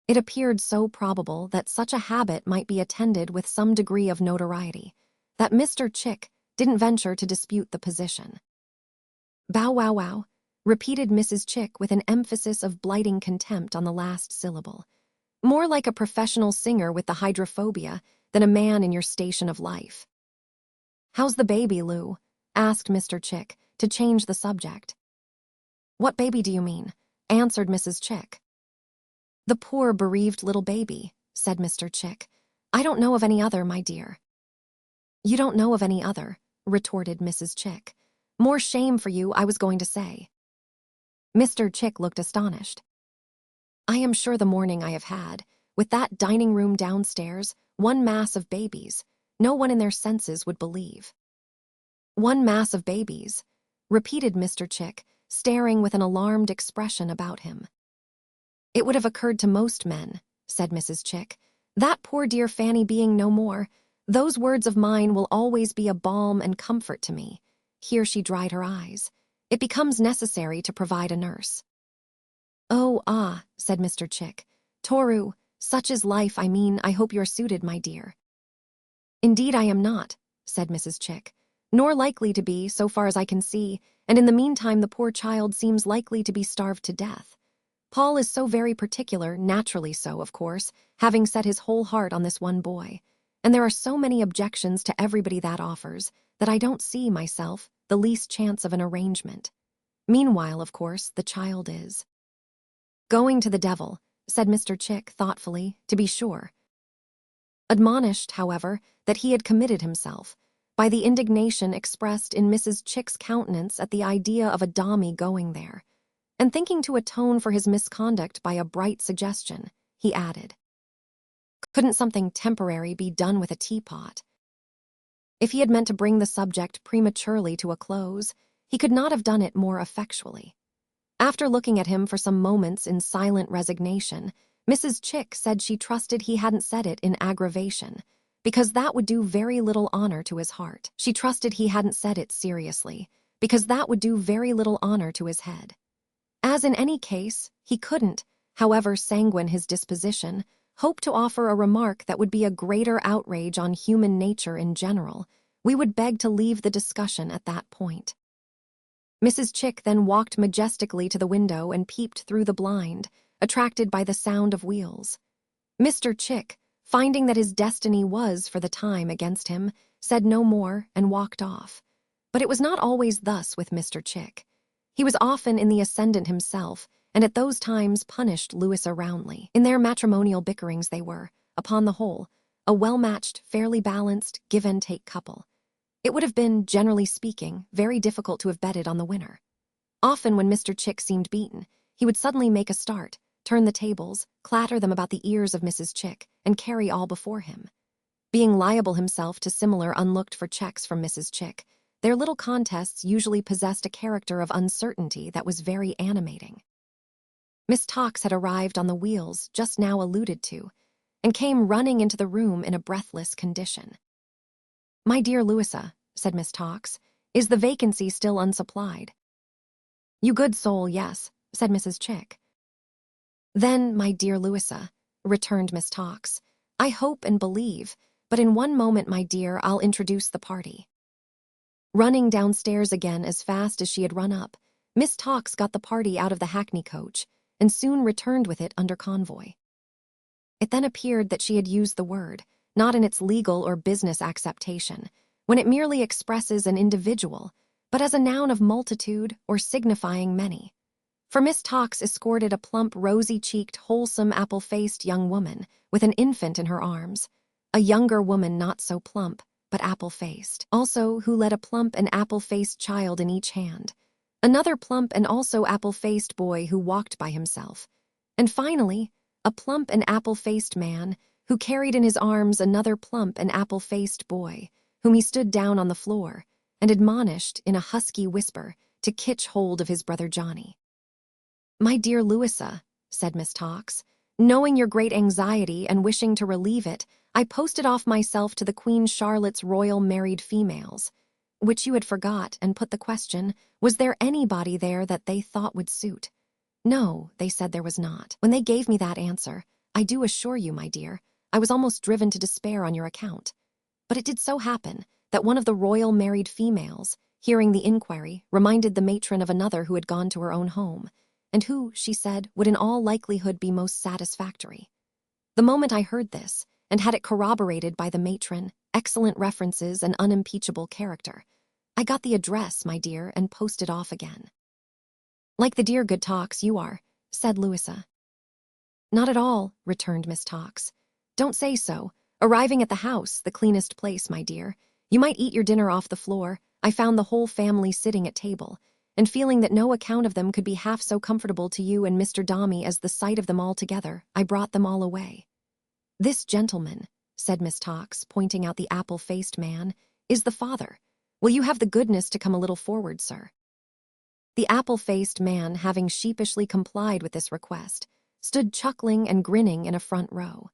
It appeared so probable that such a habit might be attended with some degree of notoriety, that Mr. Chick didn't venture to dispute the position. "Bow-wow-wow," repeated Mrs. Chick with an emphasis of blighting contempt on the last syllable. "More like a professional singer with the hydrophobia than a man in your station of life." "How's the baby, Lou?" asked Mr. Chick, to change the subject. "What baby do you mean?" answered Mrs. Chick. "The poor bereaved little baby," said Mr. Chick. "I don't know of any other, my dear." "You don't know of any other," retorted Mrs. Chick. "More shame for you, I was going to say." Mr. Chick looked astonished. "I am sure the morning I have had, with that dining room downstairs, one mass of babies, no one in their senses would believe." "One mass of babies," repeated Mr. Chick, staring with an alarmed expression about him. "It would have occurred to most men," said Mrs. Chick. "That poor dear Fanny being no more, those words of mine will always be a balm and comfort to me." Here she dried her eyes. "It becomes necessary to provide a nurse." "Oh, ah," said Mr. Chick. "Toru, such is life, I mean, I hope you're suited, my dear." "Indeed I am not," said Mrs. Chick, "nor likely to be, so far as I can see, and in the meantime the poor child seems likely to be starved to death. Paul is so very particular, naturally so, of course, having set his whole heart on this one boy, and there are so many objections to everybody that offers, that I don't see, myself, the least chance of an arrangement. Meanwhile, of course, the child is going to the devil," said Mr. Chick thoughtfully, "to be sure." Admonished, however, that he had committed himself, by the indignation expressed in Mrs. Chick's countenance at the idea of a Dombey going there, and thinking to atone for his misconduct by a bright suggestion, he added, "Couldn't something temporary be done with a teapot?" If he had meant to bring the subject prematurely to a close, he could not have done it more effectually. After looking at him for some moments in silent resignation, Mrs. Chick said she trusted he hadn't said it in aggravation, because that would do very little honor to his heart. She trusted he hadn't said it seriously, because that would do very little honor to his head. As in any case, he couldn't, however sanguine his disposition, hope to offer a remark that would be a greater outrage on human nature in general. We would beg to leave the discussion at that point. Mrs. Chick then walked majestically to the window and peeped through the blind, attracted by the sound of wheels. Mr. Chick, finding that his destiny was, for the time, against him, said no more and walked off. But it was not always thus with Mr. Chick. He was often in the ascendant himself, and at those times punished Louisa roundly. In their matrimonial bickerings they were, upon the whole, a well-matched, fairly balanced, give-and-take couple. It would have been, generally speaking, very difficult to have betted on the winner. Often when Mr. Chick seemed beaten, he would suddenly make a start, turn the tables, clatter them about the ears of Mrs. Chick, and carry all before him. Being liable himself to similar unlooked-for checks from Mrs. Chick, their little contests usually possessed a character of uncertainty that was very animating. Miss Tox had arrived on the wheels just now alluded to, and came running into the room in a breathless condition. "My dear Louisa," said Miss Tox, "is the vacancy still unsupplied?" "You good soul, yes," said Mrs. Chick. "Then, my dear Louisa," returned Miss Tox, "I hope and believe, but in one moment, my dear, I'll introduce the party." Running downstairs again as fast as she had run up, Miss Tox got the party out of the hackney coach, and soon returned with it under convoy. It then appeared that she had used the word, not in its legal or business acceptation, when it merely expresses an individual, but as a noun of multitude or signifying many. For Miss Tox escorted a plump, rosy-cheeked, wholesome, apple-faced young woman with an infant in her arms, a younger woman not so plump, but apple-faced, also who led a plump and apple-faced child in each hand, another plump and also apple-faced boy who walked by himself, and finally, a plump and apple-faced man who carried in his arms another plump and apple-faced boy, whom he stood down on the floor and admonished in a husky whisper to kitch hold of his brother Johnny. "My dear Louisa," said Miss Tawkes, "knowing your great anxiety and wishing to relieve it, I posted off myself to the Queen Charlotte's Royal Married Females, which you had forgot, and put the question, was there anybody there that they thought would suit? No, they said there was not. When they gave me that answer, I do assure you, my dear, I was almost driven to despair on your account. But it did so happen that one of the Royal Married Females, hearing the inquiry, reminded the matron of another who had gone to her own home, and who, she said, would in all likelihood be most satisfactory. The moment I heard this, and had it corroborated by the matron, excellent references and unimpeachable character, I got the address, my dear, and posted off again." "Like the dear good Tawkes you are," said Louisa. "Not at all," returned Miss Tawkes. "Don't say so. Arriving at the house, the cleanest place, my dear. You might eat your dinner off the floor. I found the whole family sitting at table, and feeling that no account of them could be half so comfortable to you and Mr. Dombey as the sight of them all together, I brought them all away. This gentleman," said Miss Tawkes, pointing out the apple-faced man, "is the father. Will you have the goodness to come a little forward, sir?" The apple-faced man, having sheepishly complied with this request, stood chuckling and grinning in a front row.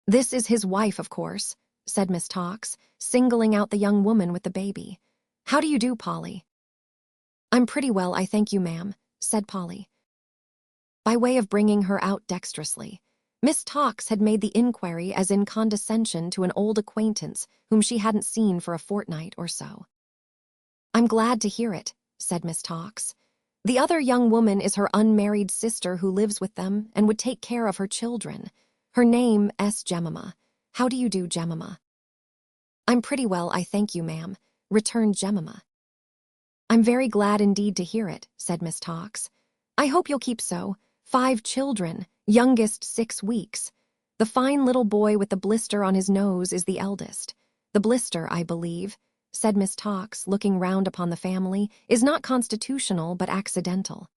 "This is his wife, of course," said Miss Tawkes, singling out the young woman with the baby. "How do you do, Polly?" "I'm pretty well, I thank you, ma'am," said Polly. By way of bringing her out dexterously, Miss Tawkes had made the inquiry as in condescension to an old acquaintance whom she hadn't seen for a fortnight or so. "I'm glad to hear it," said Miss Tawkes. "The other young woman is her unmarried sister who lives with them and would take care of her children. Her name is Jemima. How do you do, Jemima?" "I'm pretty well, I thank you, ma'am," returned Jemima. "I'm very glad indeed to hear it," said Miss Tawkes. "I hope you'll keep so. 5 children, youngest 6 weeks. The fine little boy with the blister on his nose is the eldest. The blister, I believe," said Miss Tawkes, looking round upon the family, "is not constitutional but accidental."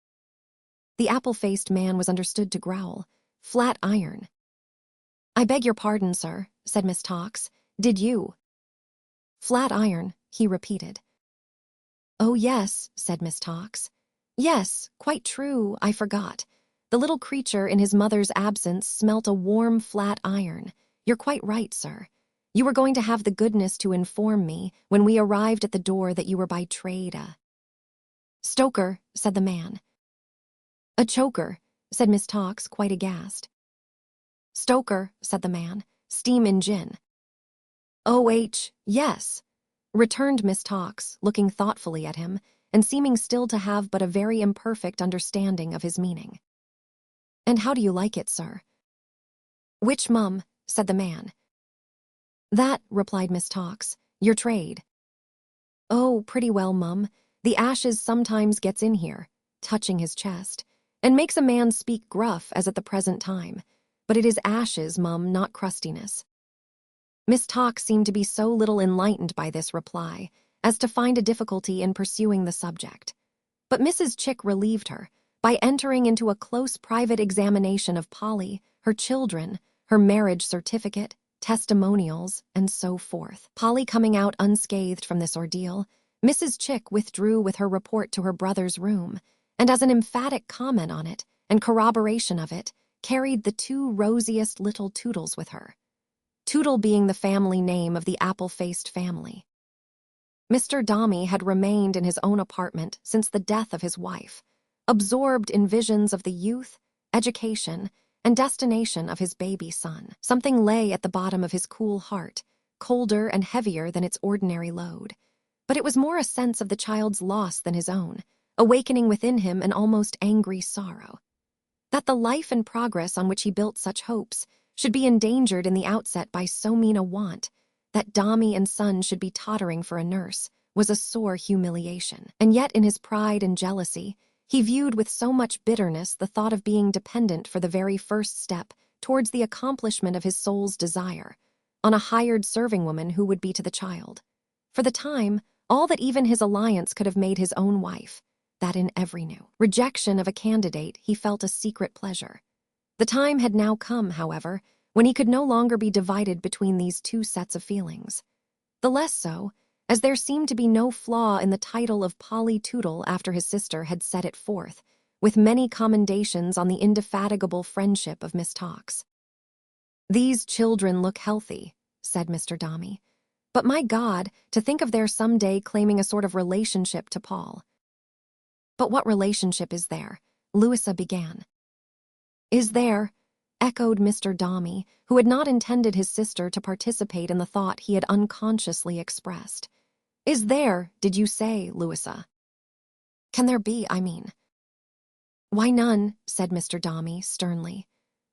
The apple-faced man was understood to growl, "Flat iron." "I beg your pardon, sir," said Miss Tawkes. "Did you?" "Flat iron," he repeated. "Oh, yes," said Miss Tawkes. "Yes, quite true, I forgot. The little creature in his mother's absence smelt a warm flat iron. You're quite right, sir. You were going to have the goodness to inform me when we arrived at the door that you were by trade a—" "Stoker," said the man. "A choker," said Miss Tawkes, quite aghast. "Stoker," said the man. "Steam engine." "O.H., yes," returned Miss Tawkes, looking thoughtfully at him, and seeming still to have but a very imperfect understanding of his meaning. "And how do you like it, sir?" "Which, mum?" said the man. "That," replied Miss Tawkes, "your trade." "Oh, pretty well, mum. The ashes sometimes gets in here," touching his chest, "and makes a man speak gruff as at the present time. But it is ashes, mum, not crustiness." Miss Tawkes seemed to be so little enlightened by this reply as to find a difficulty in pursuing the subject. But Mrs. Chick relieved her by entering into a close private examination of Polly, her children, her marriage certificate, testimonials, and so forth. Polly coming out unscathed from this ordeal, Mrs. Chick withdrew with her report to her brother's room, and as an emphatic comment on it and corroboration of it, carried the 2 rosiest little Toodles with her. Tootle being the family name of the apple-faced family. Mr. Dombey had remained in his own apartment since the death of his wife, absorbed in visions of the youth, education, and destination of his baby son. Something lay at the bottom of his cool heart, colder and heavier than its ordinary load. But it was more a sense of the child's loss than his own, awakening within him an almost angry sorrow. That the life and progress on which he built such hopes should be endangered in the outset by so mean a want, that Dombey and Son should be tottering for a nurse, was a sore humiliation. And yet in his pride and jealousy, he viewed with so much bitterness the thought of being dependent for the very first step towards the accomplishment of his soul's desire, on a hired serving woman who would be to the child. For the time, all that even his alliance could have made his own wife, that in every new rejection of a candidate he felt a secret pleasure. The time had now come, however, when he could no longer be divided between these two sets of feelings. The less so, as there seemed to be no flaw in the title of Polly Tootle after his sister had set it forth, with many commendations on the indefatigable friendship of Miss Tawkes. "These children look healthy," said Mr. Dombey. "But my God, to think of their some day claiming a sort of relationship to Paul." "But what relationship is there?" Louisa began. "Is there?" echoed Mr. Dombey, who had not intended his sister to participate in the thought he had unconsciously expressed. "Is there, did you say, Louisa? Can there be, I mean?" "Why, none," said Mr. Dombey sternly.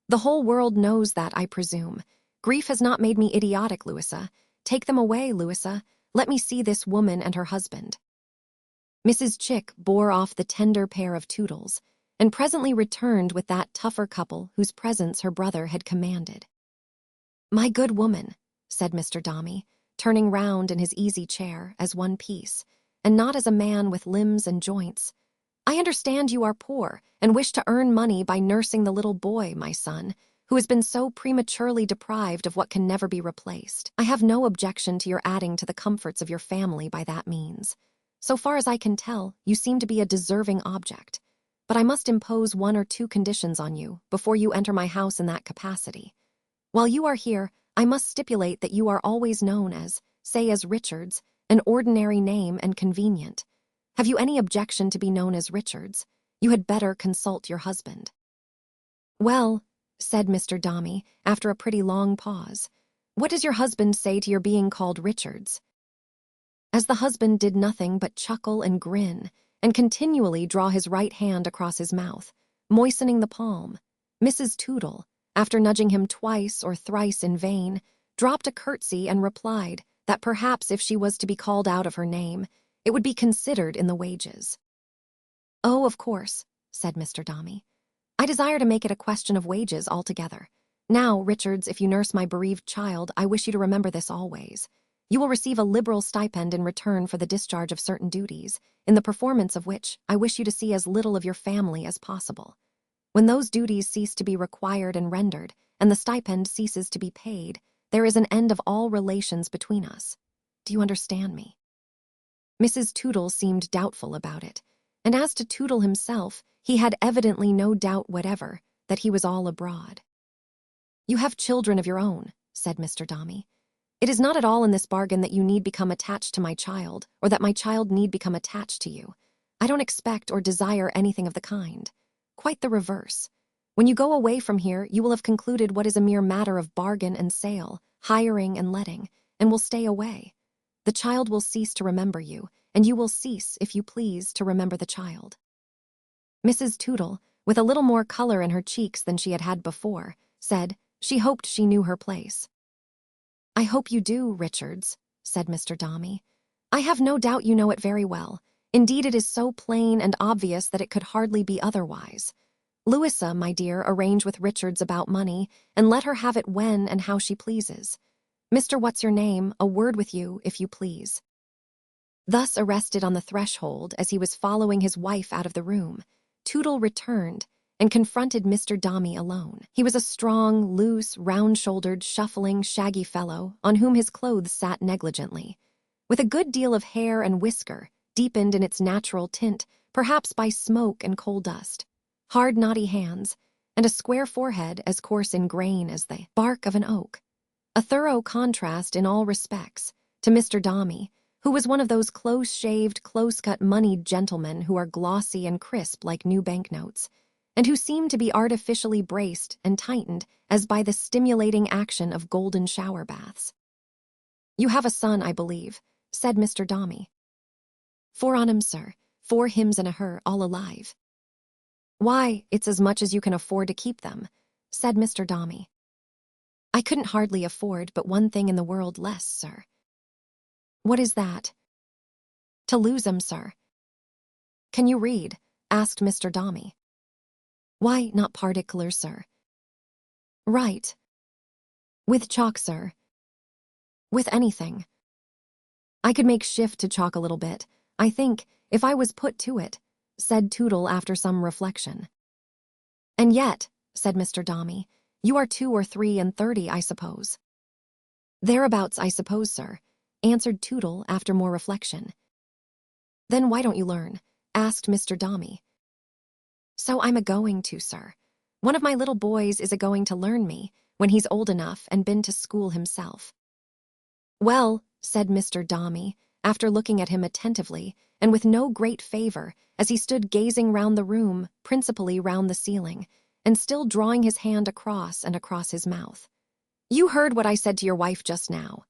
"The whole world knows that, I presume. Grief has not made me idiotic, Louisa. Take them away, Louisa. Let me see this woman and her husband." Mrs. Chick bore off the tender pair of Tootles, and presently returned with that tougher couple whose presence her brother had commanded. "My good woman," said Mr. Dombey, turning round in his easy chair as one piece, and not as a man with limbs and joints, "I understand you are poor and wish to earn money by nursing the little boy, my son, who has been so prematurely deprived of what can never be replaced. I have no objection to your adding to the comforts of your family by that means. So far as I can tell, you seem to be a deserving object. But I must impose one or two conditions on you before you enter my house in that capacity. While you are here, I must stipulate that you are always known as, say as Richards, an ordinary name and convenient. Have you any objection to be known as Richards? You had better consult your husband." "Well," said Mr. Dombey, after a pretty long pause, "what does your husband say to your being called Richards?" As the husband did nothing but chuckle and grin, and continually draw his right hand across his mouth, moistening the palm, Mrs. Tootle, after nudging him twice or thrice in vain, dropped a curtsy and replied that perhaps if she was to be called out of her name, it would be considered in the wages. "Oh, of course," said Mr. Dombey. "I desire to make it a question of wages altogether. Now, Richards, if you nurse my bereaved child, I wish you to remember this always. You will receive a liberal stipend in return for the discharge of certain duties, in the performance of which I wish you to see as little of your family as possible. When those duties cease to be required and rendered, and the stipend ceases to be paid, there is an end of all relations between us. Do you understand me?" Mrs. Tootle seemed doubtful about it, and as to Tootle himself, he had evidently no doubt whatever that he was all abroad. "You have children of your own," said Mr. Dombey. "It is not at all in this bargain that you need become attached to my child, or that my child need become attached to you. I don't expect or desire anything of the kind. Quite the reverse. When you go away from here, you will have concluded what is a mere matter of bargain and sale, hiring and letting, and will stay away. The child will cease to remember you, and you will cease, if you please, to remember the child." Mrs. Tootle, with a little more color in her cheeks than she had had before, said she hoped she knew her place. "I hope you do, Richards," said Mr. Dombey. "I have no doubt you know it very well. Indeed, it is so plain and obvious that it could hardly be otherwise. Louisa, my dear, arrange with Richards about money, and let her have it when and how she pleases. Mr. What's-your-name, a word with you, if you please." Thus arrested on the threshold as he was following his wife out of the room, Tootle returned and confronted Mr. Dombey alone. He was a strong, loose, round-shouldered, shuffling, shaggy fellow on whom his clothes sat negligently, with a good deal of hair and whisker, deepened in its natural tint, perhaps by smoke and coal dust, hard, knotty hands, and a square forehead as coarse in grain as the bark of an oak. A thorough contrast in all respects to Mr. Dombey, who was one of those close-shaved, close-cut moneyed gentlemen who are glossy and crisp like new banknotes, and who seem to be artificially braced and tightened as by the stimulating action of golden shower baths. "You have a son, I believe," said Mr. Dombey. "4 on 'em, sir. 4 hims and a her, all alive." "Why, it's as much as you can afford to keep them," said Mr. Dombey. "I couldn't hardly afford but one thing in the world less, sir." "What is that?" "To lose 'em, sir." "Can you read?" asked Mr. Dombey. "Why, not particular, sir." "Right." "With chalk, sir." With anything. I could make shift to chalk a little bit, I think, if I was put to it, said Tootle after some reflection. And yet, said Mr. Dombey, you are 2 or 3 and 30, I suppose. Thereabouts, I suppose, sir, answered Tootle after more reflection. Then why don't you learn? Asked Mr. Dombey. So I'm a-going to, sir. One of my little boys is a-going to learn me, when he's old enough and been to school himself. Well, said Mr. Dombey, after looking at him attentively, and with no great favor, as he stood gazing round the room, principally round the ceiling, and still drawing his hand across and across his mouth. You heard what I said to your wife just now.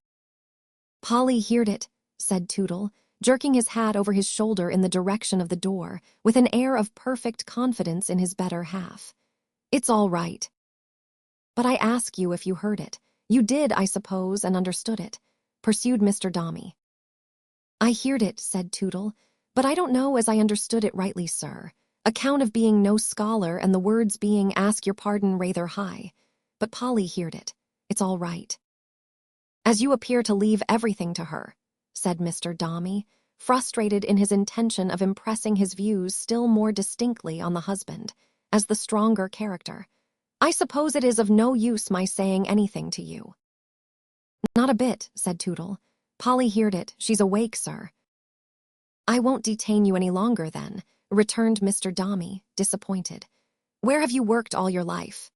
Polly heard it, said Tootle, jerking his hat over his shoulder in the direction of the door, with an air of perfect confidence in his better half. It's all right. But I ask you if you heard it. You did, I suppose, and understood it, pursued Mr. Dombey. I heard it, said Tootle, but I don't know as I understood it rightly, sir. Account of being no scholar and the words being ask your pardon rather high. But Polly heard it. It's all right. As you appear to leave everything to her, said Mr. Dombey, frustrated in his intention of impressing his views still more distinctly on the husband, as the stronger character, I suppose it is of no use my saying anything to you. Not a bit, said Tootle. Polly heard it. She's awake, sir. I won't detain you any longer, then, returned Mr. Dombey, disappointed. Where have you worked all your life?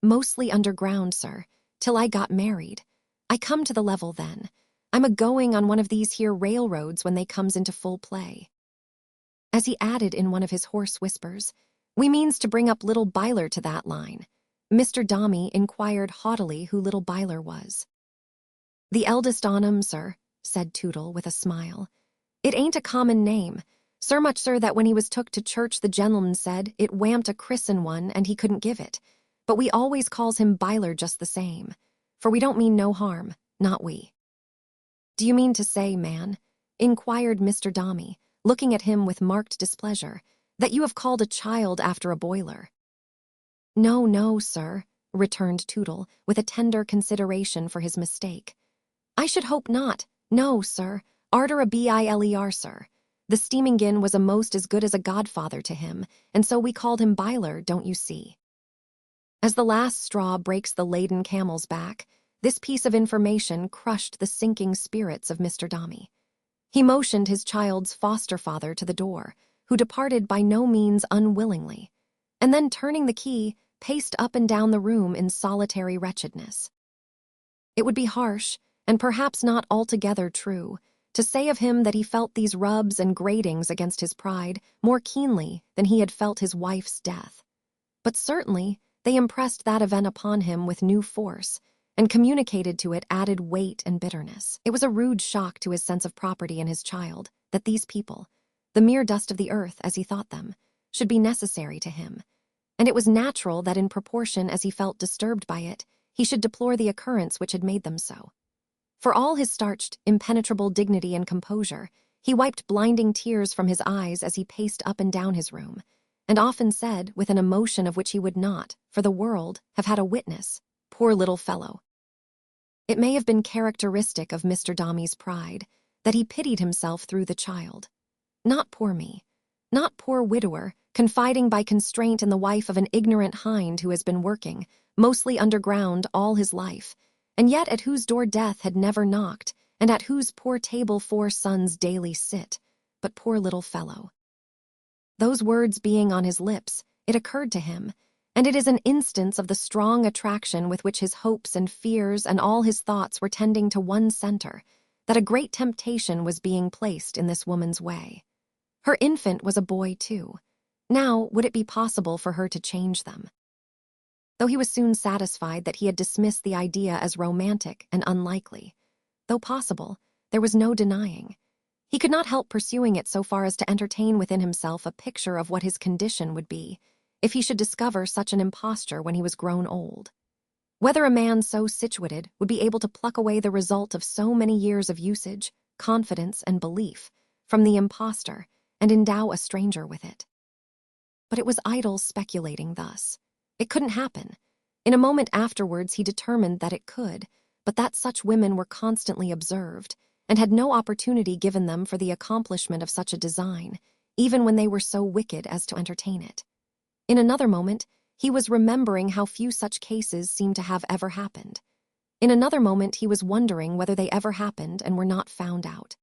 Mostly underground, sir, till I got married. I come to the level then. I'm a-going on one of these here railroads when they comes into full play. As he added in one of his hoarse whispers, we means to bring up little Byler to that line. Mr. Dombey inquired haughtily who little Byler was. The eldest on 'em, sir, said Tootle with a smile. It ain't a common name. So much, sir, that when he was took to church the gentleman said it wam't a christen one and he couldn't give it. But we always calls him Byler just the same. For we don't mean no harm, not we. Do you mean to say, man, inquired Mr. Dombey, looking at him with marked displeasure, that you have called a child after a boiler? No, no, sir, returned Tootle, with a tender consideration for his mistake. I should hope not. No, sir, arter a Biler, sir. The steaming-in was a most as good as a godfather to him, and so we called him Byler, don't you see? As the last straw breaks the laden camel's back, this piece of information crushed the sinking spirits of Mr. Dombey. He motioned his child's foster father to the door, who departed by no means unwillingly, and then turning the key, paced up and down the room in solitary wretchedness. It would be harsh, and perhaps not altogether true, to say of him that he felt these rubs and gratings against his pride more keenly than he had felt his wife's death. But certainly they impressed that event upon him with new force, and communicated to it added weight and bitterness. It was a rude shock to his sense of property in his child that these people, the mere dust of the earth as he thought them, should be necessary to him, and it was natural that in proportion as he felt disturbed by it, he should deplore the occurrence which had made them so. For all his starched, impenetrable dignity and composure, he wiped blinding tears from his eyes as he paced up and down his room, and often said, with an emotion of which he would not, for the world, have had a witness, poor little fellow. It may have been characteristic of Mr. Dombey's pride that he pitied himself through the child. Not poor me, not poor widower, confiding by constraint in the wife of an ignorant hind who has been working, mostly underground, all his life, and yet at whose door death had never knocked, and at whose poor table 4 sons daily sit, but poor little fellow. Those words being on his lips, it occurred to him, and it is an instance of the strong attraction with which his hopes and fears and all his thoughts were tending to one center, that a great temptation was being placed in this woman's way. Her infant was a boy, too. Now, would it be possible for her to change them? Though he was soon satisfied that he had dismissed the idea as romantic and unlikely. Though possible, there was no denying. He could not help pursuing it so far as to entertain within himself a picture of what his condition would be if he should discover such an imposture when he was grown old. Whether a man so situated would be able to pluck away the result of so many years of usage, confidence, and belief from the impostor and endow a stranger with it. But it was idle speculating thus. It couldn't happen. In a moment afterwards he determined that it could, but that such women were constantly observed, and had no opportunity given them for the accomplishment of such a design, even when they were so wicked as to entertain it. In another moment, he was remembering how few such cases seemed to have ever happened. In another moment, he was wondering whether they ever happened and were not found out.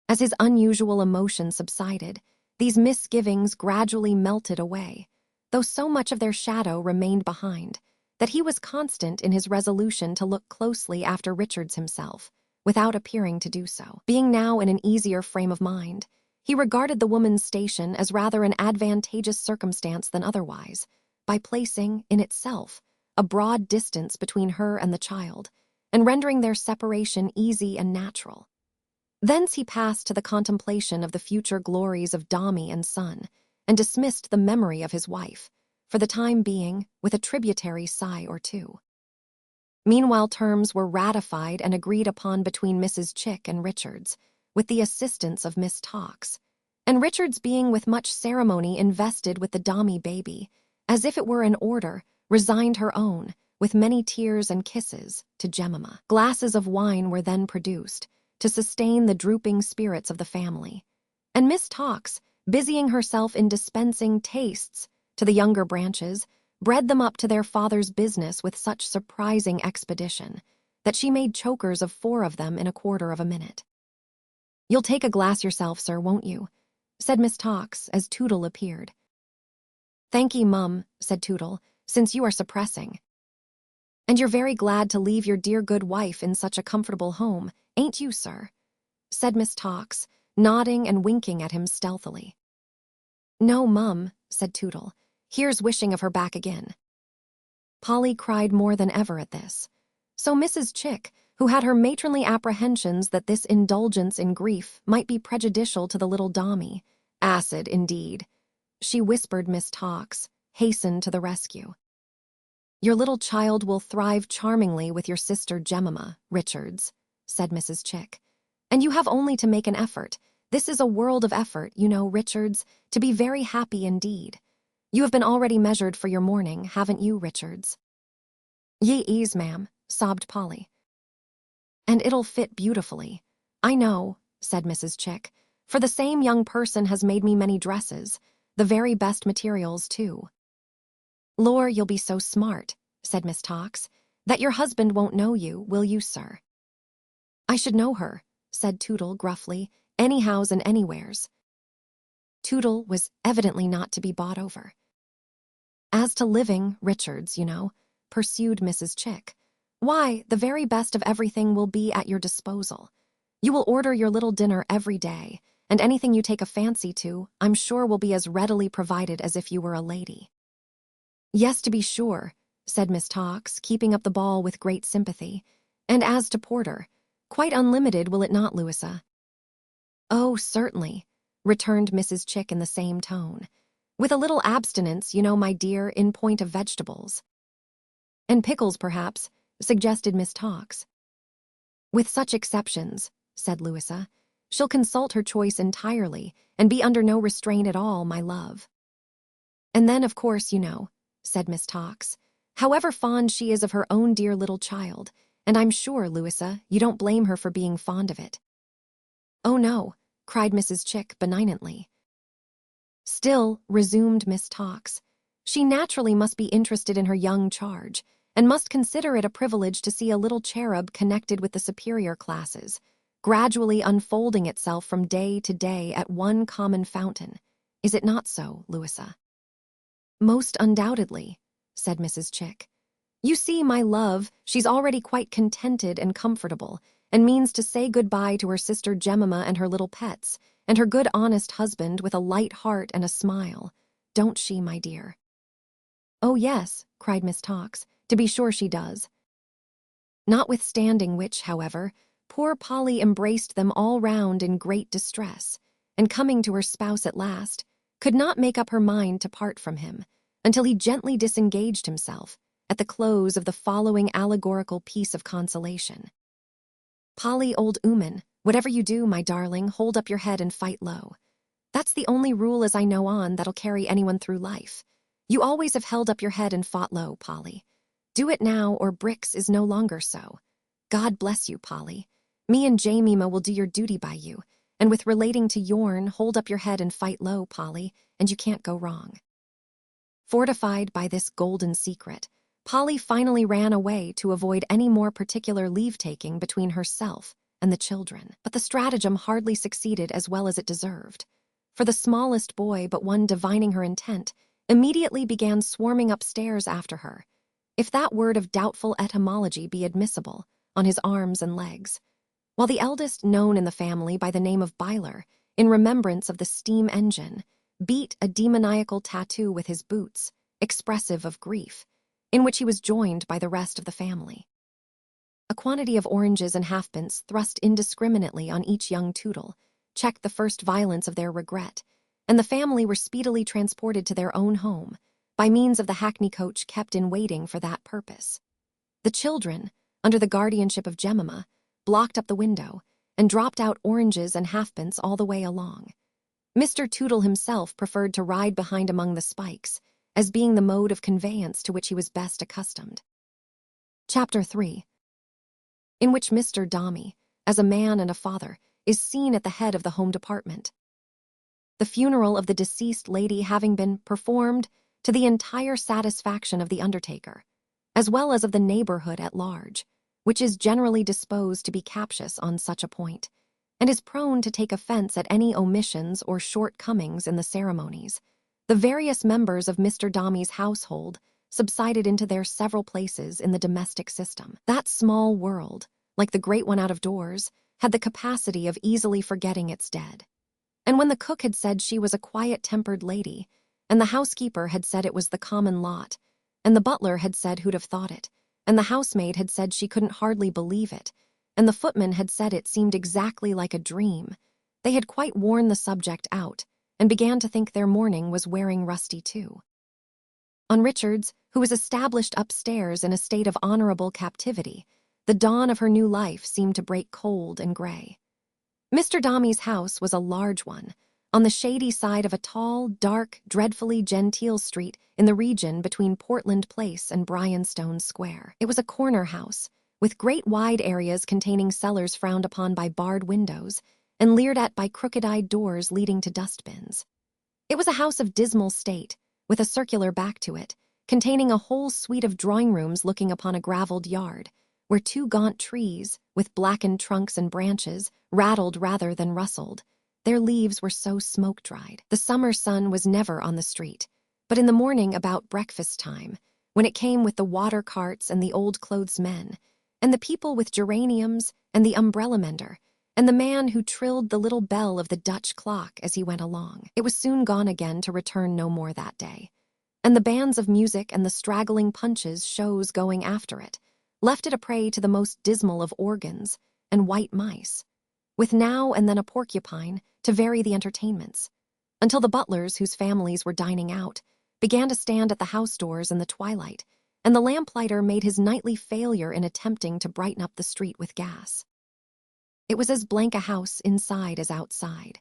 As his unusual emotion subsided, these misgivings gradually melted away, though so much of their shadow remained behind, that he was constant in his resolution to look closely after Richards himself, without appearing to do so. Being now in an easier frame of mind, he regarded the woman's station as rather an advantageous circumstance than otherwise, by placing, in itself, a broad distance between her and the child, and rendering their separation easy and natural. Thence he passed to the contemplation of the future glories of Dombey and Son, and dismissed the memory of his wife, for the time being, with a tributary sigh or two. Meanwhile, terms were ratified and agreed upon between Mrs. Chick and Richards, with the assistance of Miss Tawkes, and Richards being with much ceremony invested with the Dombey baby, as if it were in order, resigned her own, with many tears and kisses, to Jemima. Glasses of wine were then produced, to sustain the drooping spirits of the family, and Miss Tawkes, busying herself in dispensing tastes to the younger branches, bred them up to their father's business with such surprising expedition that she made chokers of 4 of them in a quarter of a minute. "You'll take a glass yourself, sir, won't you?" said Miss Tawkes as Tootle appeared. "Thank ye, mum," said Tootle, "since you are suppressing. And you're very glad to leave your dear good wife in such a comfortable home, ain't you, sir?" said Miss Tawkes, nodding and winking at him stealthily. "No, mum," said Tootle. "Here's wishing of her back again." Polly cried more than ever at this. So Mrs. Chick, who had her matronly apprehensions that this indulgence in grief might be prejudicial to the little Dombey, acid indeed, she whispered Miss Tawkes, hastened to the rescue. "Your little child will thrive charmingly with your sister Jemima, Richards," said Mrs. Chick. "And you have only to make an effort. This is a world of effort, you know, Richards, to be very happy indeed. You have been already measured for your mourning, haven't you, Richards?" "Ye is, ma'am," sobbed Polly. "And it'll fit beautifully. I know," said Mrs. Chick, "for the same young person has made me many dresses, the very best materials, too." "Lor, you'll be so smart," said Miss Tawkes, "that your husband won't know you, will you, sir?" "I should know her," said Tootle gruffly, "anyhows and anywheres." Tootle was evidently not to be bought over. "As to living, Richards, you know," pursued Mrs. Chick, "why, the very best of everything will be at your disposal. You will order your little dinner every day, and anything you take a fancy to, I'm sure will be as readily provided as if you were a lady." "Yes, to be sure," said Miss Tawkes, keeping up the ball with great sympathy. "And as to porter, quite unlimited, will it not, Louisa?" "Oh, certainly," returned Mrs. Chick in the same tone. "With a little abstinence, you know, my dear, in point of vegetables." "And pickles, perhaps," suggested Miss Tawkes. "With such exceptions," said Louisa, "she'll consult her choice entirely, and be under no restraint at all, my love." "And then, of course, you know," said Miss Tawkes, "however fond she is of her own dear little child, and I'm sure, Louisa, you don't blame her for being fond of it." "Oh, no," cried Mrs. Chick benignantly. "Still," resumed Miss Tawkes, "she naturally must be interested in her young charge, and must consider it a privilege to see a little cherub connected with the superior classes, gradually unfolding itself from day to day at one common fountain. Is it not so, Louisa?" "Most undoubtedly," said Mrs. Chick. "You see, my love, she's already quite contented and comfortable, and means to say good-bye to her sister Jemima and her little pets, and her good honest husband with a light heart and a smile. Don't she, my dear?" "Oh, yes," cried Miss Tawkes, "to be sure she does." Notwithstanding which, however, poor Polly embraced them all round in great distress, and coming to her spouse at last, could not make up her mind to part from him, until he gently disengaged himself, at the close of the following allegorical piece of consolation. "Polly, old 'ooman, whatever you do, my darling, hold up your head and fight low. That's the only rule as I know on that'll carry anyone through life. You always have held up your head and fought low, Polly. Do it now, or bricks is no longer so. God bless you, Polly. Me and Jemima will do your duty by you, and with relating to Yorn, hold up your head and fight low, Polly, and you can't go wrong. Fortified by this golden secret, Polly finally ran away to avoid any more particular leave-taking between herself and the children. But the stratagem hardly succeeded as well as it deserved, for the smallest boy, but one divining her intent, immediately began swarming upstairs after her, if that word of doubtful etymology be admissible, on his arms and legs, while the eldest, known in the family by the name of Byler, in remembrance of the steam engine, beat a demoniacal tattoo with his boots, expressive of grief, in which he was joined by the rest of the family. A quantity of oranges and halfpence thrust indiscriminately on each young Tootle checked the first violence of their regret, and the family were speedily transported to their own home, by means of the hackney coach kept in waiting for that purpose. The children, under the guardianship of Jemima, blocked up the window and dropped out oranges and halfpence all the way along. Mr. Tootle himself preferred to ride behind among the spikes, as being the mode of conveyance to which he was best accustomed. Chapter 3, in which Mr. Dombey, as a man and a father, is seen at the head of the home department. The funeral of the deceased lady having been performed to the entire satisfaction of the undertaker, as well as of the neighborhood at large, which is generally disposed to be captious on such a point, and is prone to take offense at any omissions or shortcomings in the ceremonies, the various members of Mr. Dombey's household subsided into their several places in the domestic system. That small world, like the great one out of doors, had the capacity of easily forgetting its dead. And when the cook had said she was a quiet-tempered lady, and the housekeeper had said it was the common lot, and the butler had said who'd have thought it, and the housemaid had said she couldn't hardly believe it, and the footman had said it seemed exactly like a dream, they had quite worn the subject out, and began to think their mourning was wearing rusty too. On Richards, who was established upstairs in a state of honorable captivity, the dawn of her new life seemed to break cold and gray. Mr. Dombey's house was a large one, on the shady side of a tall, dark, dreadfully genteel street in the region between Portland Place and Bryanstone Square. It was a corner house, with great wide areas containing cellars frowned upon by barred windows and leered at by crooked-eyed doors leading to dustbins. It was a house of dismal state, with a circular back to it, containing a whole suite of drawing rooms looking upon a gravelled yard, where two gaunt trees, with blackened trunks and branches, rattled rather than rustled. Their leaves were so smoke-dried. The summer sun was never on the street, but in the morning about breakfast time, when it came with the water carts and the old clothes men, and the people with geraniums and the umbrella mender, and the man who trilled the little bell of the Dutch clock as he went along. It was soon gone again to return no more that day, and the bands of music and the straggling punches shows going after it left it a prey to the most dismal of organs and white mice, with now and then a porcupine to vary the entertainments, until the butlers, whose families were dining out, began to stand at the house doors in the twilight, and the lamplighter made his nightly failure in attempting to brighten up the street with gas. It was as blank a house inside as outside.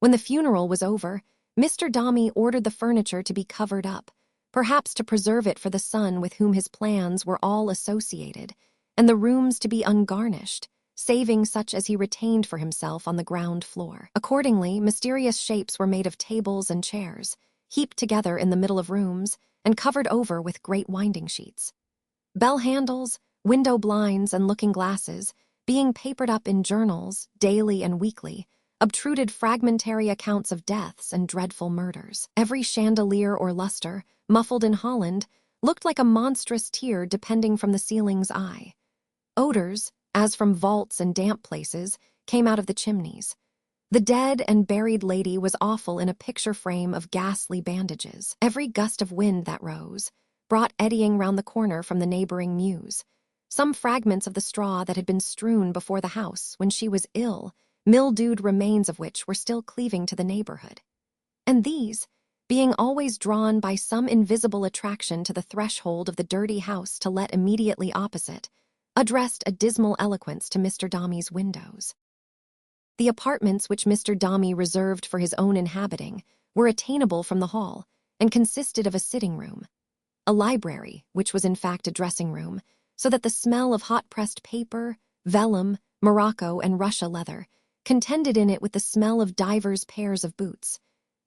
When the funeral was over, Mr. Dombey ordered the furniture to be covered up, perhaps to preserve it for the son with whom his plans were all associated, and the rooms to be ungarnished, saving such as he retained for himself on the ground floor. Accordingly, mysterious shapes were made of tables and chairs, heaped together in the middle of rooms, and covered over with great winding sheets. Bell handles, window blinds, and looking-glasses, being papered up in journals, daily and weekly, obtruded fragmentary accounts of deaths and dreadful murders. Every chandelier or luster, muffled in Holland, looked like a monstrous tear depending from the ceiling's eye. Odors, as from vaults and damp places, came out of the chimneys. The dead and buried lady was awful in a picture frame of ghastly bandages. Every gust of wind that rose brought eddying round the corner from the neighboring mews some fragments of the straw that had been strewn before the house when she was ill, mildewed remains of which were still cleaving to the neighborhood. And these, being always drawn by some invisible attraction to the threshold of the dirty house to let immediately opposite, addressed a dismal eloquence to Mr. Dombey's windows. The apartments which Mr. Dombey reserved for his own inhabiting were attainable from the hall, and consisted of a sitting-room, a library, which was in fact a dressing-room, so that the smell of hot-pressed paper, vellum, Morocco, and Russia leather contended in it with the smell of divers pairs of boots,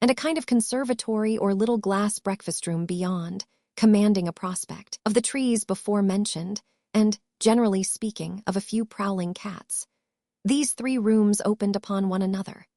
and a kind of conservatory or little glass breakfast room beyond, commanding a prospect of the trees before mentioned, and, generally speaking, of a few prowling cats. These 3 rooms opened upon one another.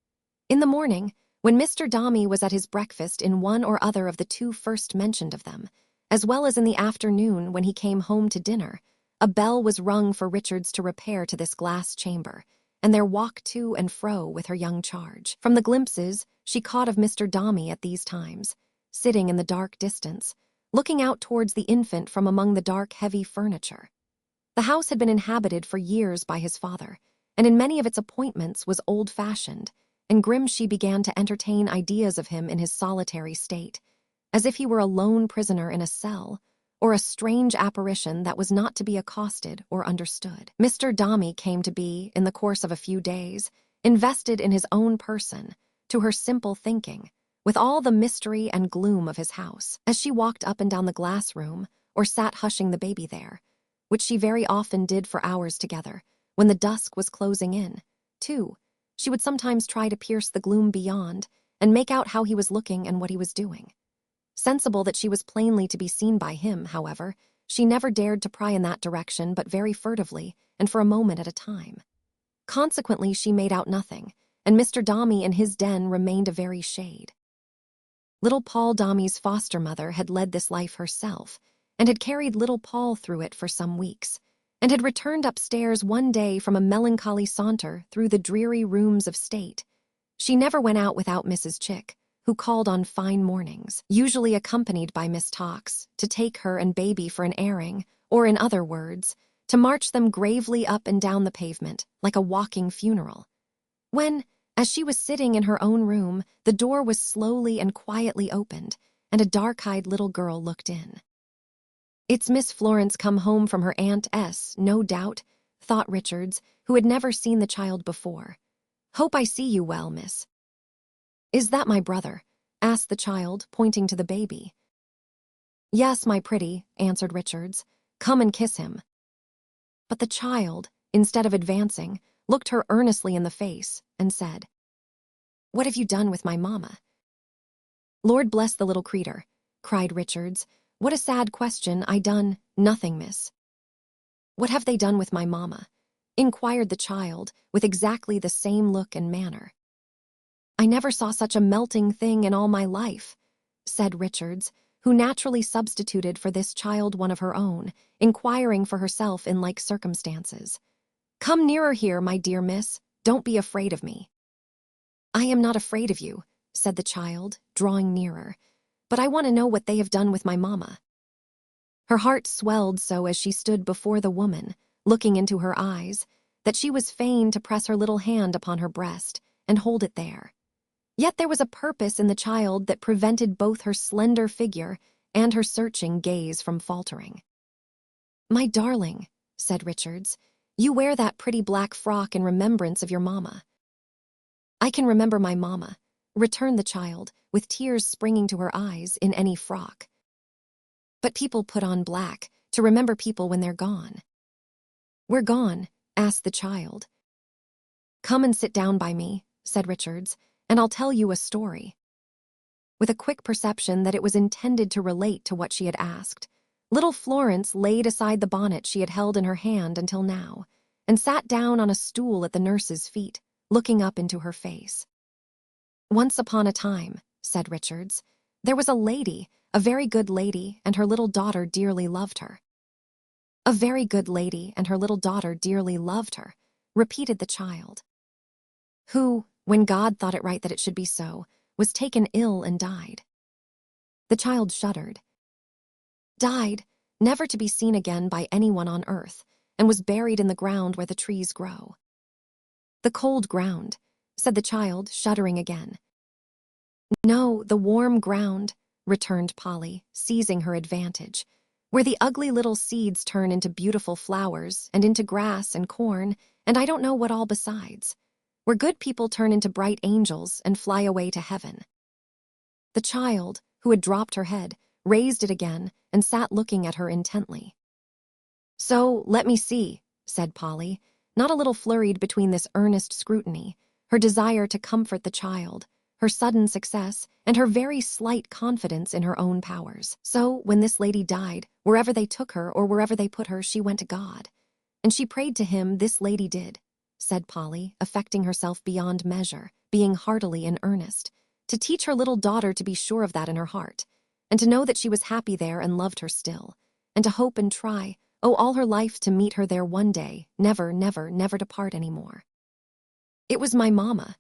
In the morning, when Mr. Dombey was at his breakfast in one or other of the 2 first mentioned of them, as well as in the afternoon when he came home to dinner, a bell was rung for Richards to repair to this glass chamber, and there walk to and fro with her young charge. From the glimpses she caught of Mr. Dombey at these times, sitting in the dark distance, looking out towards the infant from among the dark, heavy furniture. The house had been inhabited for years by his father, and in many of its appointments was old-fashioned, and grim she began to entertain ideas of him in his solitary state, as if he were a lone prisoner in a cell, or a strange apparition that was not to be accosted or understood. Mr. Dombey came to be, in the course of a few days, invested in his own person, to her simple thinking, with all the mystery and gloom of his house. As she walked up and down the glass room, or sat hushing the baby there, which she very often did for hours together, when the dusk was closing in, too, she would sometimes try to pierce the gloom beyond, and make out how he was looking and what he was doing. Sensible that she was plainly to be seen by him, however, she never dared to pry in that direction but very furtively, and for a moment at a time. Consequently, she made out nothing, and Mr. Dombey in his den remained a very shade. Little Paul Dombey's foster mother had led this life herself, and had carried little Paul through it for some weeks, and had returned upstairs one day from a melancholy saunter through the dreary rooms of state. She never went out without Mrs. Chick, who called on fine mornings, usually accompanied by Miss Tox, to take her and baby for an airing, or in other words, to march them gravely up and down the pavement, like a walking funeral. When, as she was sitting in her own room, the door was slowly and quietly opened, and a dark-eyed little girl looked in. "It's Miss Florence come home from her Aunt S., no doubt," thought Richards, who had never seen the child before. "Hope I see you well, miss." "Is that my brother?" asked the child, pointing to the baby. "Yes, my pretty," answered Richards. "Come and kiss him." But the child, instead of advancing, looked her earnestly in the face, and said, "What have you done with my mamma?" "Lord bless the little creetur," cried Richards. "What a sad question. I done nothing, miss." "What have they done with my mamma?" inquired the child, with exactly the same look and manner. "I never saw such a melting thing in all my life," said Richards, who naturally substituted for this child one of her own, inquiring for herself in like circumstances. "Come nearer here, my dear miss. Don't be afraid of me." "I am not afraid of you," said the child, drawing nearer, "but I want to know what they have done with my mamma." Her heart swelled so as she stood before the woman, looking into her eyes, that she was fain to press her little hand upon her breast and hold it there. Yet there was a purpose in the child that prevented both her slender figure and her searching gaze from faltering. "My darling," said Richards, "you wear that pretty black frock in remembrance of your mamma." "I can remember my mamma," returned the child, with tears springing to her eyes, "in any frock. But people put on black to remember people when they're gone." "We're gone?" asked the child. "Come and sit down by me," said Richards, "and I'll tell you a story." With a quick perception that it was intended to relate to what she had asked, little Florence laid aside the bonnet she had held in her hand until now, and sat down on a stool at the nurse's feet, looking up into her face. "Once upon a time," said Richards, "there was a lady, a very good lady, and her little daughter dearly loved her." "A very good lady and her little daughter dearly loved her," repeated the child. "Who, when God thought it right that it should be so, was taken ill and died." The child shuddered. "Died, never to be seen again by anyone on earth, and was buried in the ground where the trees grow." "The cold ground," said the child, shuddering again. "No, the warm ground," returned Polly, seizing her advantage, "where the ugly little seeds turn into beautiful flowers, and into grass and corn, and I don't know what all besides. Where good people turn into bright angels and fly away to heaven." The child, who had dropped her head, raised it again and sat looking at her intently. "So, let me see," said Polly, not a little flurried between this earnest scrutiny, her desire to comfort the child, her sudden success, and her very slight confidence in her own powers. "So, when this lady died, wherever they took her or wherever they put her, she went to God. And she prayed to him, this lady did," said Polly, affecting herself beyond measure, being heartily in earnest, to teach her little daughter to be sure of that in her heart, and to know that she was happy there and loved her still, and to hope and try, oh, all her life to meet her there one day, never, never, never to part any more. "It was my mamma,"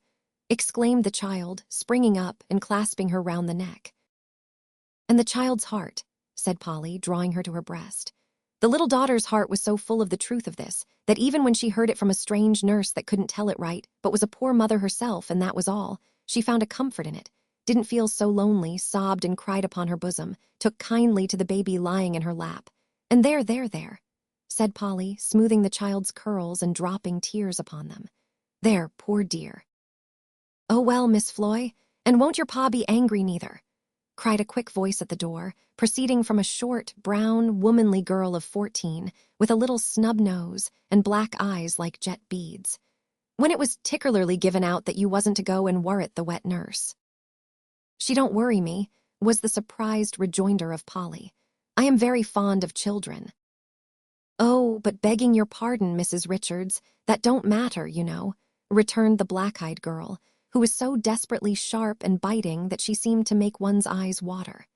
exclaimed the child, springing up and clasping her round the neck. "And the child's heart," said Polly, drawing her to her breast. The little daughter's heart was so full of the truth of this, that even when she heard it from a strange nurse that couldn't tell it right, but was a poor mother herself, and that was all, she found a comfort in it, didn't feel so lonely, sobbed and cried upon her bosom, took kindly to the baby lying in her lap. "And there," said Polly, smoothing the child's curls and dropping tears upon them. "There, poor dear." "Oh, well, Miss Floy, and won't your pa be angry neither?" cried a quick voice at the door, proceeding from a short, brown, womanly girl of 14, with a little snub nose and black eyes like jet beads. "When it was particularly given out that you wasn't to go and worrit the wet nurse." "She don't worry me," was the surprised rejoinder of Polly. "I am very fond of children." "Oh, but begging your pardon, Mrs. Richards, that don't matter, you know," returned the black-eyed girl, who was so desperately sharp and biting that she seemed to make one's eyes water.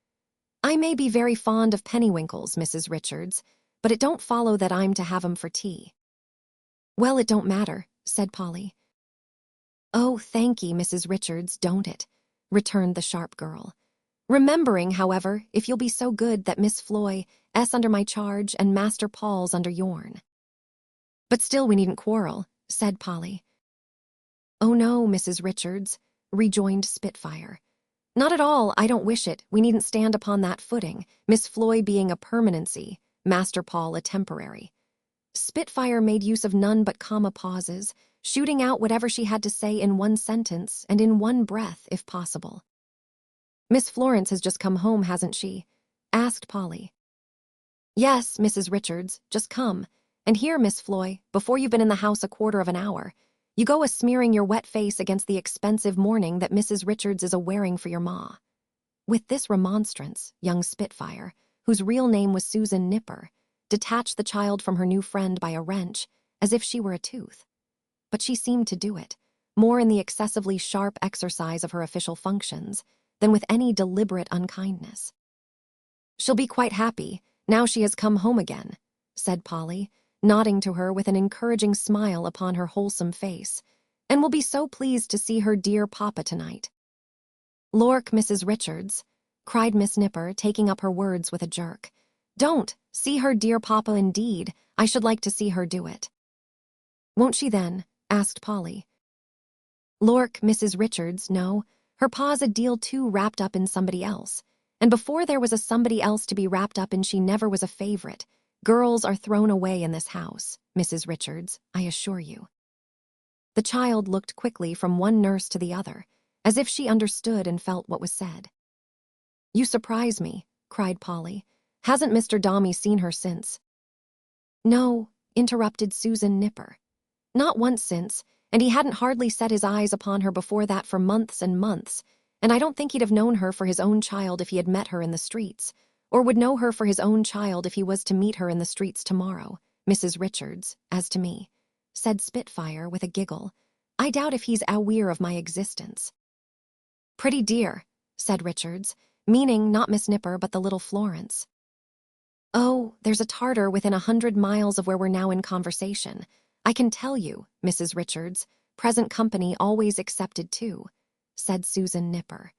"I may be very fond of pennywinkles, Mrs. Richards, but it don't follow that I'm to have 'em for tea." "Well, it don't matter," said Polly. "Oh, thanky, Mrs. Richards, don't it?" returned the sharp girl. "Remembering, however, if you'll be so good, that Miss Floy S under my charge and Master Paul's under yourn." "But still we needn't quarrel," said Polly. "Oh no, Mrs. Richards," rejoined Spitfire. "Not at all, I don't wish it. We needn't stand upon that footing, Miss Floy being a permanency, Master Paul a temporary." Spitfire made use of none but comma pauses, shooting out whatever she had to say in one sentence and in one breath, if possible. "Miss Florence has just come home, hasn't she?" asked Polly. "Yes, Mrs. Richards, just come. And here, Miss Floy, before you've been in the house a quarter of an hour, you go a-smearing your wet face against the expensive mourning that Mrs. Richards is a-wearing for your ma." With this remonstrance, young Spitfire, whose real name was Susan Nipper, detached the child from her new friend by a wrench, as if she were a tooth. But she seemed to do it, more in the excessively sharp exercise of her official functions than with any deliberate unkindness. "She'll be quite happy, now she has come home again," said Polly, nodding to her with an encouraging smile upon her wholesome face, "and will be so pleased to see her dear papa tonight." "Lork, Mrs. Richards," cried Miss Nipper, taking up her words with a jerk. "Don't see her dear papa indeed. I should like to see her do it." "Won't she then?" asked Polly. "Lork, Mrs. Richards, no. Her pa's a deal too wrapped up in somebody else. And before there was a somebody else to be wrapped up in, she never was a favorite. Girls are thrown away in this house, Mrs. Richards, I assure you." The child looked quickly from one nurse to the other, as if she understood and felt what was said. "You surprise me," cried Polly. "Hasn't Mr. Dombey seen her since?" "No," interrupted Susan Nipper. "Not once since, and he hadn't hardly set his eyes upon her before that for months and months, and I don't think he'd have known her for his own child if he had met her in the streets, or would know her for his own child if he was to meet her in the streets tomorrow, Mrs. Richards, as to me," said Spitfire with a giggle. "I doubt if he's aware of my existence." "Pretty dear," said Richards, meaning not Miss Nipper but the little Florence. "Oh, there's a Tartar within 100 miles of where we're now in conversation. I can tell you, Mrs. Richards, present company always accepted too," said Susan Nipper.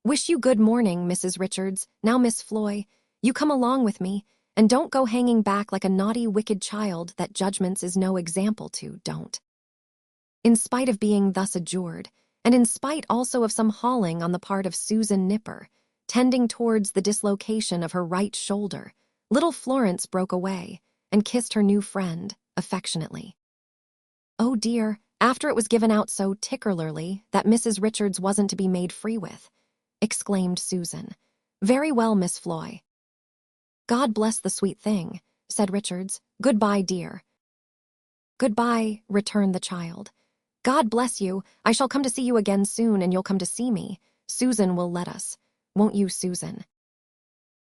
"Wish you good morning, Mrs. Richards. Now, Miss Floy, you come along with me, and don't go hanging back like a naughty, wicked child that judgments is no example to, don't." In spite of being thus adjured, and in spite also of some hauling on the part of Susan Nipper, tending towards the dislocation of her right shoulder, little Florence broke away and kissed her new friend affectionately. "Oh dear, after it was given out so tickerlerly that Mrs. Richards wasn't to be made free with," exclaimed Susan. "Very well, Miss Floy." "God bless the sweet thing," said Richards. "Goodbye, dear." "Goodbye," returned the child. "God bless you. I shall come to see you again soon, and you'll come to see me. Susan will let us. Won't you, Susan?"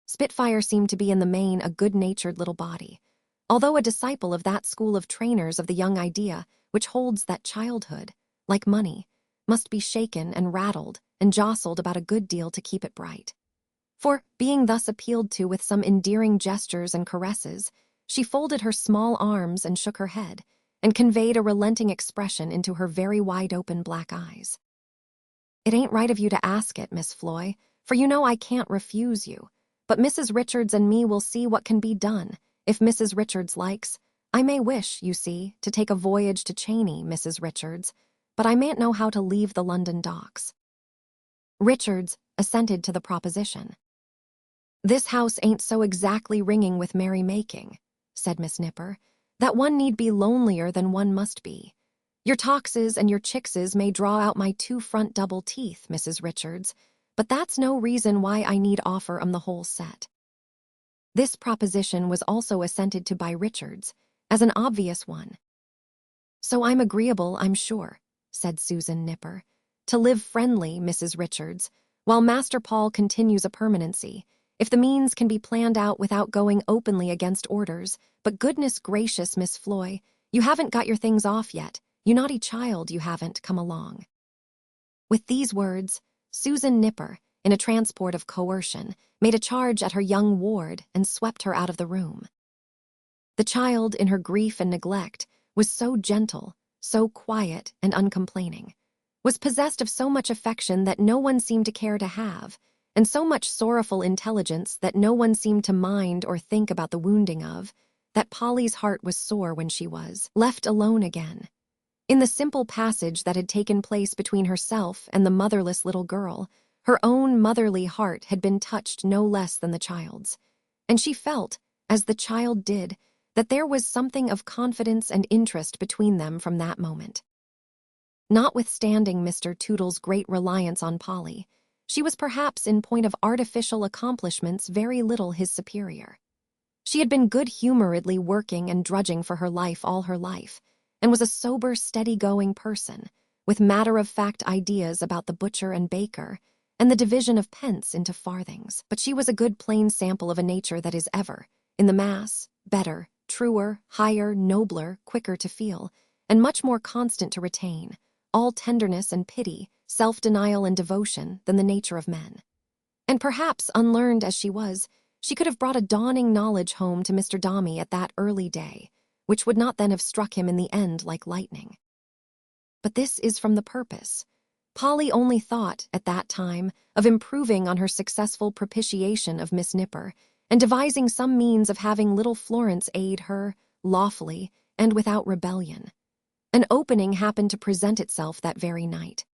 Spitfire seemed to be in the main a good-natured little body. Although a disciple of that school of trainers of the young idea which holds that childhood, like money, must be shaken and rattled and jostled about a good deal to keep it bright. For, being thus appealed to with some endearing gestures and caresses, she folded her small arms and shook her head, and conveyed a relenting expression into her very wide-open black eyes. "It ain't right of you to ask it, Miss Floy, for you know I can't refuse you. But Mrs. Richards and me will see what can be done. If Mrs. Richards likes, I may wish, you see, to take a voyage to Cheney, Mrs. Richards, but I mayn't know how to leave the London docks." Richards assented to the proposition. "This house ain't so exactly ringing with merry-making," said Miss Nipper, "that one need be lonelier than one must be. Your Toxes and your Chickses may draw out my 2 front double teeth, Mrs. Richards, but that's no reason why I need offer 'em the whole set." This proposition was also assented to by Richards, as an obvious one. "So I'm agreeable, I'm sure," said Susan Nipper, "to live friendly, Mrs. Richards, while Master Paul continues a permanency, if the means can be planned out without going openly against orders. But goodness gracious, Miss Floy, you haven't got your things off yet. You naughty child, you haven't come along." With these words, Susan Nipper, in a transport of coercion, made a charge at her young ward and swept her out of the room. The child, in her grief and neglect, was so gentle, so quiet and uncomplaining, was possessed of so much affection that no one seemed to care to have, and so much sorrowful intelligence that no one seemed to mind or think about the wounding of, that Polly's heart was sore when she was left alone again. In the simple passage that had taken place between herself and the motherless little girl, her own motherly heart had been touched no less than the child's, and she felt, as the child did, that there was something of confidence and interest between them from that moment. Notwithstanding Mr. Tootle's great reliance on Polly, she was perhaps in point of artificial accomplishments very little his superior. She had been good-humoredly working and drudging for her life all her life, and was a sober, steady-going person, with matter-of-fact ideas about the butcher and baker, and the division of pence into farthings. But she was a good plain sample of a nature that is ever, in the mass, better, truer, higher, nobler, quicker to feel, and much more constant to retain, all tenderness and pity, self-denial and devotion, than the nature of men. And perhaps, unlearned as she was, she could have brought a dawning knowledge home to Mr. Dombey at that early day, which would not then have struck him in the end like lightning. But this is from the purpose. Polly only thought, at that time, of improving on her successful propitiation of Miss Nipper, and devising some means of having little Florence aid her, lawfully, and without rebellion. An opening happened to present itself that very night.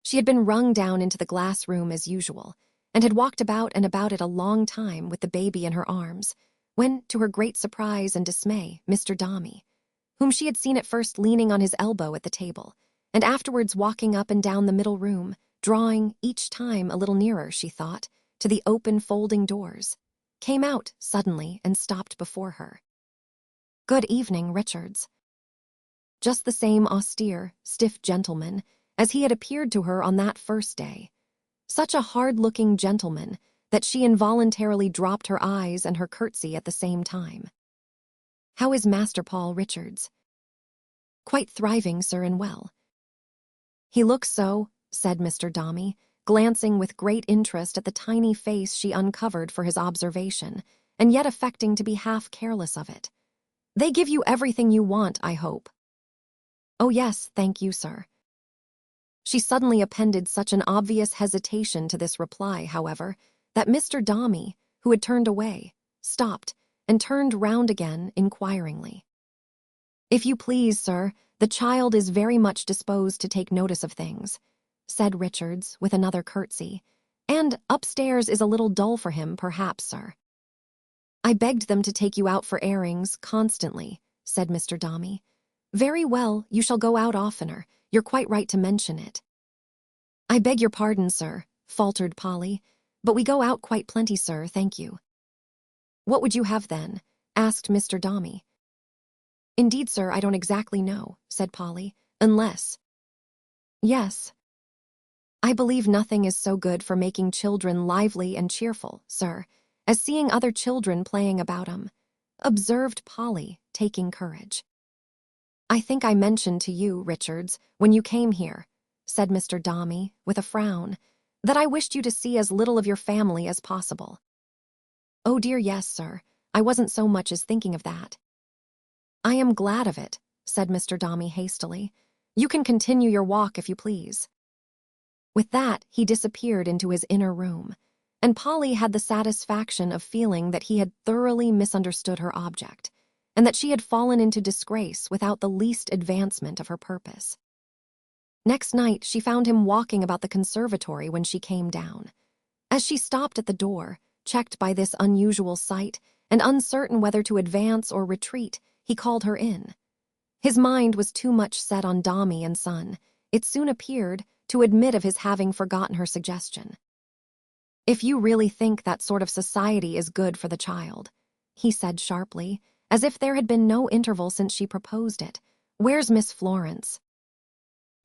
She had been rung down into the glass room as usual, and had walked about and about it a long time with the baby in her arms, when, to her great surprise and dismay, Mr. Dombey, whom she had seen at first leaning on his elbow at the table, and afterwards walking up and down the middle room, drawing, each time a little nearer, she thought, to the open folding doors, came out suddenly and stopped before her. "Good evening, Richards." Just the same austere, stiff gentleman as he had appeared to her on that first day. Such a hard-looking gentleman that she involuntarily dropped her eyes and her curtsy at the same time. "How is Master Paul, Richards?" "Quite thriving, sir, and well." "He looks so," said Mr. Dombey, glancing with great interest at the tiny face she uncovered for his observation, and yet affecting to be half careless of it. "They give you everything you want, I hope." "Oh yes, thank you, sir." She suddenly appended such an obvious hesitation to this reply, however, that Mr. Dombey, who had turned away, stopped, and turned round again inquiringly. "If you please, sir, the child is very much disposed to take notice of things," said Richards, with another curtsy, "and upstairs is a little dull for him, perhaps, sir." "I begged them to take you out for airings, constantly," said Mr. Dombey. "Very well, you shall go out oftener. You're quite right to mention it." "I beg your pardon, sir," faltered Polly, "but we go out quite plenty, sir, thank you." "What would you have then? asked Mr. Dombey. "Indeed, sir, I don't exactly know," said Polly, "unless—" "Yes. I believe nothing is so good for making children lively and cheerful, sir, as seeing other children playing about 'em," observed Polly, taking courage. "I think I mentioned to you, Richards, when you came here," said Mr. Dombey, with a frown, "that I wished you to see as little of your family as possible." "Oh dear, yes, sir. I wasn't so much as thinking of that." "I am glad of it," said Mr. Dombey hastily. "You can continue your walk if you please." With that, he disappeared into his inner room, and Polly had the satisfaction of feeling that he had thoroughly misunderstood her object, and that she had fallen into disgrace without the least advancement of her purpose. Next night, she found him walking about the conservatory when she came down. As she stopped at the door, checked by this unusual sight, and uncertain whether to advance or retreat, he called her in. His mind was too much set on Dombey and Son, it soon appeared, to admit of his having forgotten her suggestion. "If you really think that sort of society is good for the child," he said sharply, as if there had been no interval since she proposed it, "where's Miss Florence?"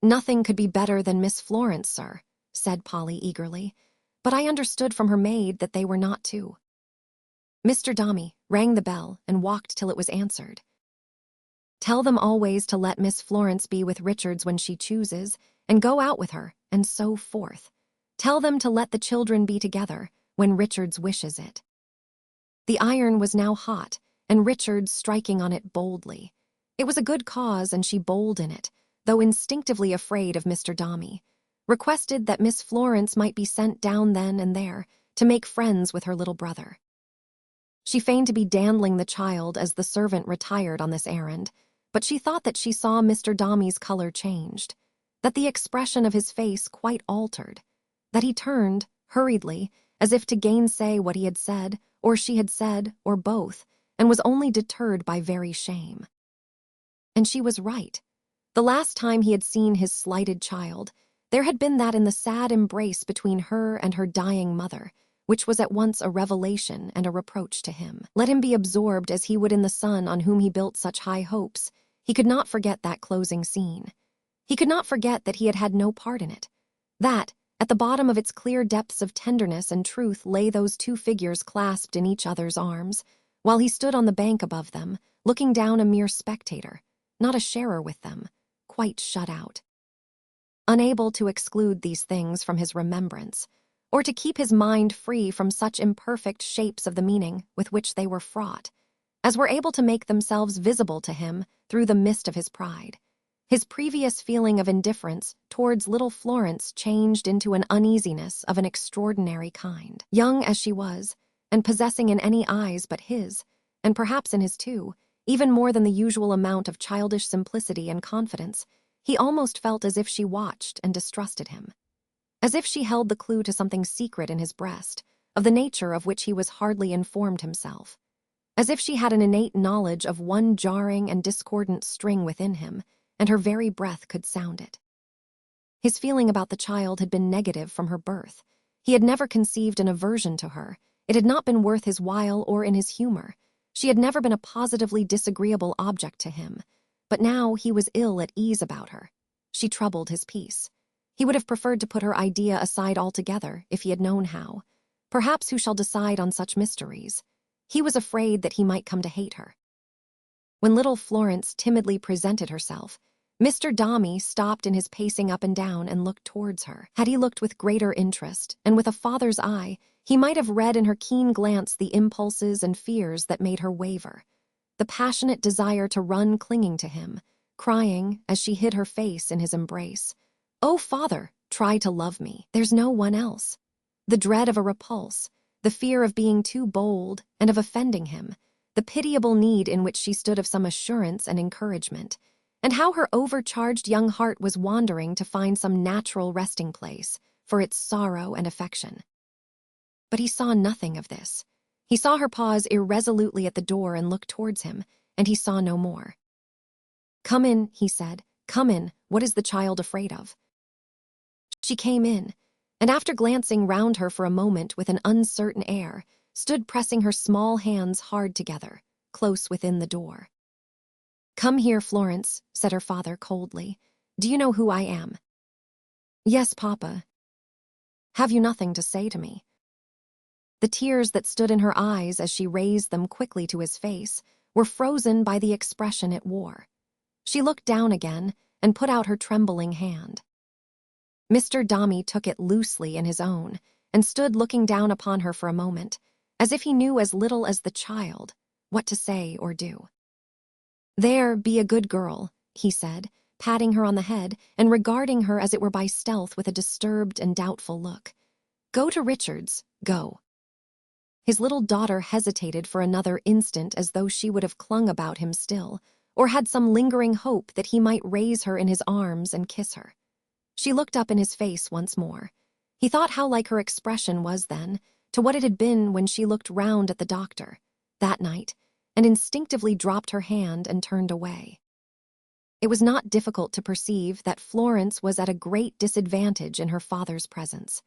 "Nothing could be better than Miss Florence, sir," said Polly eagerly, "but I understood from her maid that they were not to." Mr. Dombey rang the bell and walked till it was answered. "Tell them always to let Miss Florence be with Richards when she chooses, and go out with her, and so forth. Tell them to let the children be together, when Richards wishes it." The iron was now hot, and Richards striking on it boldly. It was a good cause, and she bowled in it, though instinctively afraid of Mr. Dombey, requested that Miss Florence might be sent down then and there to make friends with her little brother. She feigned to be dandling the child as the servant retired on this errand, but she thought that she saw Mr. Dombey's color changed, that the expression of his face quite altered, that he turned, hurriedly, as if to gainsay what he had said, or she had said, or both, and was only deterred by very shame. And she was right. The last time he had seen his slighted child, there had been that in the sad embrace between her and her dying mother, which was at once a revelation and a reproach to him. Let him be absorbed as he would in the son on whom he built such high hopes, he could not forget that closing scene. He could not forget that he had had no part in it, that, at the bottom of its clear depths of tenderness and truth lay those two figures clasped in each other's arms, while he stood on the bank above them, looking down a mere spectator, not a sharer with them, quite shut out. Unable to exclude these things from his remembrance, or to keep his mind free from such imperfect shapes of the meaning with which they were fraught, as were able to make themselves visible to him through the mist of his pride, his previous feeling of indifference towards little Florence changed into an uneasiness of an extraordinary kind. Young as she was, and possessing in any eyes but his, and perhaps in his too, even more than the usual amount of childish simplicity and confidence, he almost felt as if she watched and distrusted him, as if she held the clue to something secret in his breast, of the nature of which he was hardly informed himself, as if she had an innate knowledge of one jarring and discordant string within him, and her very breath could sound it. His feeling about the child had been negative from her birth. He had never conceived an aversion to her. It had not been worth his while or in his humor. She had never been a positively disagreeable object to him. But now he was ill at ease about her. She troubled his peace. He would have preferred to put her idea aside altogether if he had known how. Perhaps who shall decide on such mysteries? He was afraid that he might come to hate her. When little Florence timidly presented herself, Mr. Dombey stopped in his pacing up and down and looked towards her. Had he looked with greater interest, and with a father's eye, he might have read in her keen glance the impulses and fears that made her waver, the passionate desire to run clinging to him, crying, as she hid her face in his embrace, "Oh, father, try to love me. There's no one else." The dread of a repulse, the fear of being too bold and of offending him, the pitiable need in which she stood of some assurance and encouragement, and how her overcharged young heart was wandering to find some natural resting place for its sorrow and affection. But he saw nothing of this. He saw her pause irresolutely at the door and look towards him, and he saw no more. "Come in," he said. "Come in. What is the child afraid of?" She came in, and after glancing round her for a moment with an uncertain air, stood pressing her small hands hard together, close within the door. "Come here, Florence," said her father coldly. "Do you know who I am?" "Yes, Papa." "Have you nothing to say to me?" The tears that stood in her eyes as she raised them quickly to his face were frozen by the expression it wore. She looked down again and put out her trembling hand. Mr. Dombey took it loosely in his own and stood looking down upon her for a moment, as if he knew as little as the child what to say or do. "There, be a good girl," he said, patting her on the head and regarding her as it were by stealth with a disturbed and doubtful look. "Go to Richard's, go." His little daughter hesitated for another instant as though she would have clung about him still, or had some lingering hope that he might raise her in his arms and kiss her. She looked up in his face once more. He thought how like her expression was then to what it had been when she looked round at the doctor, that night, and instinctively dropped her hand and turned away. It was not difficult to perceive that Florence was at a great disadvantage in her father's presence.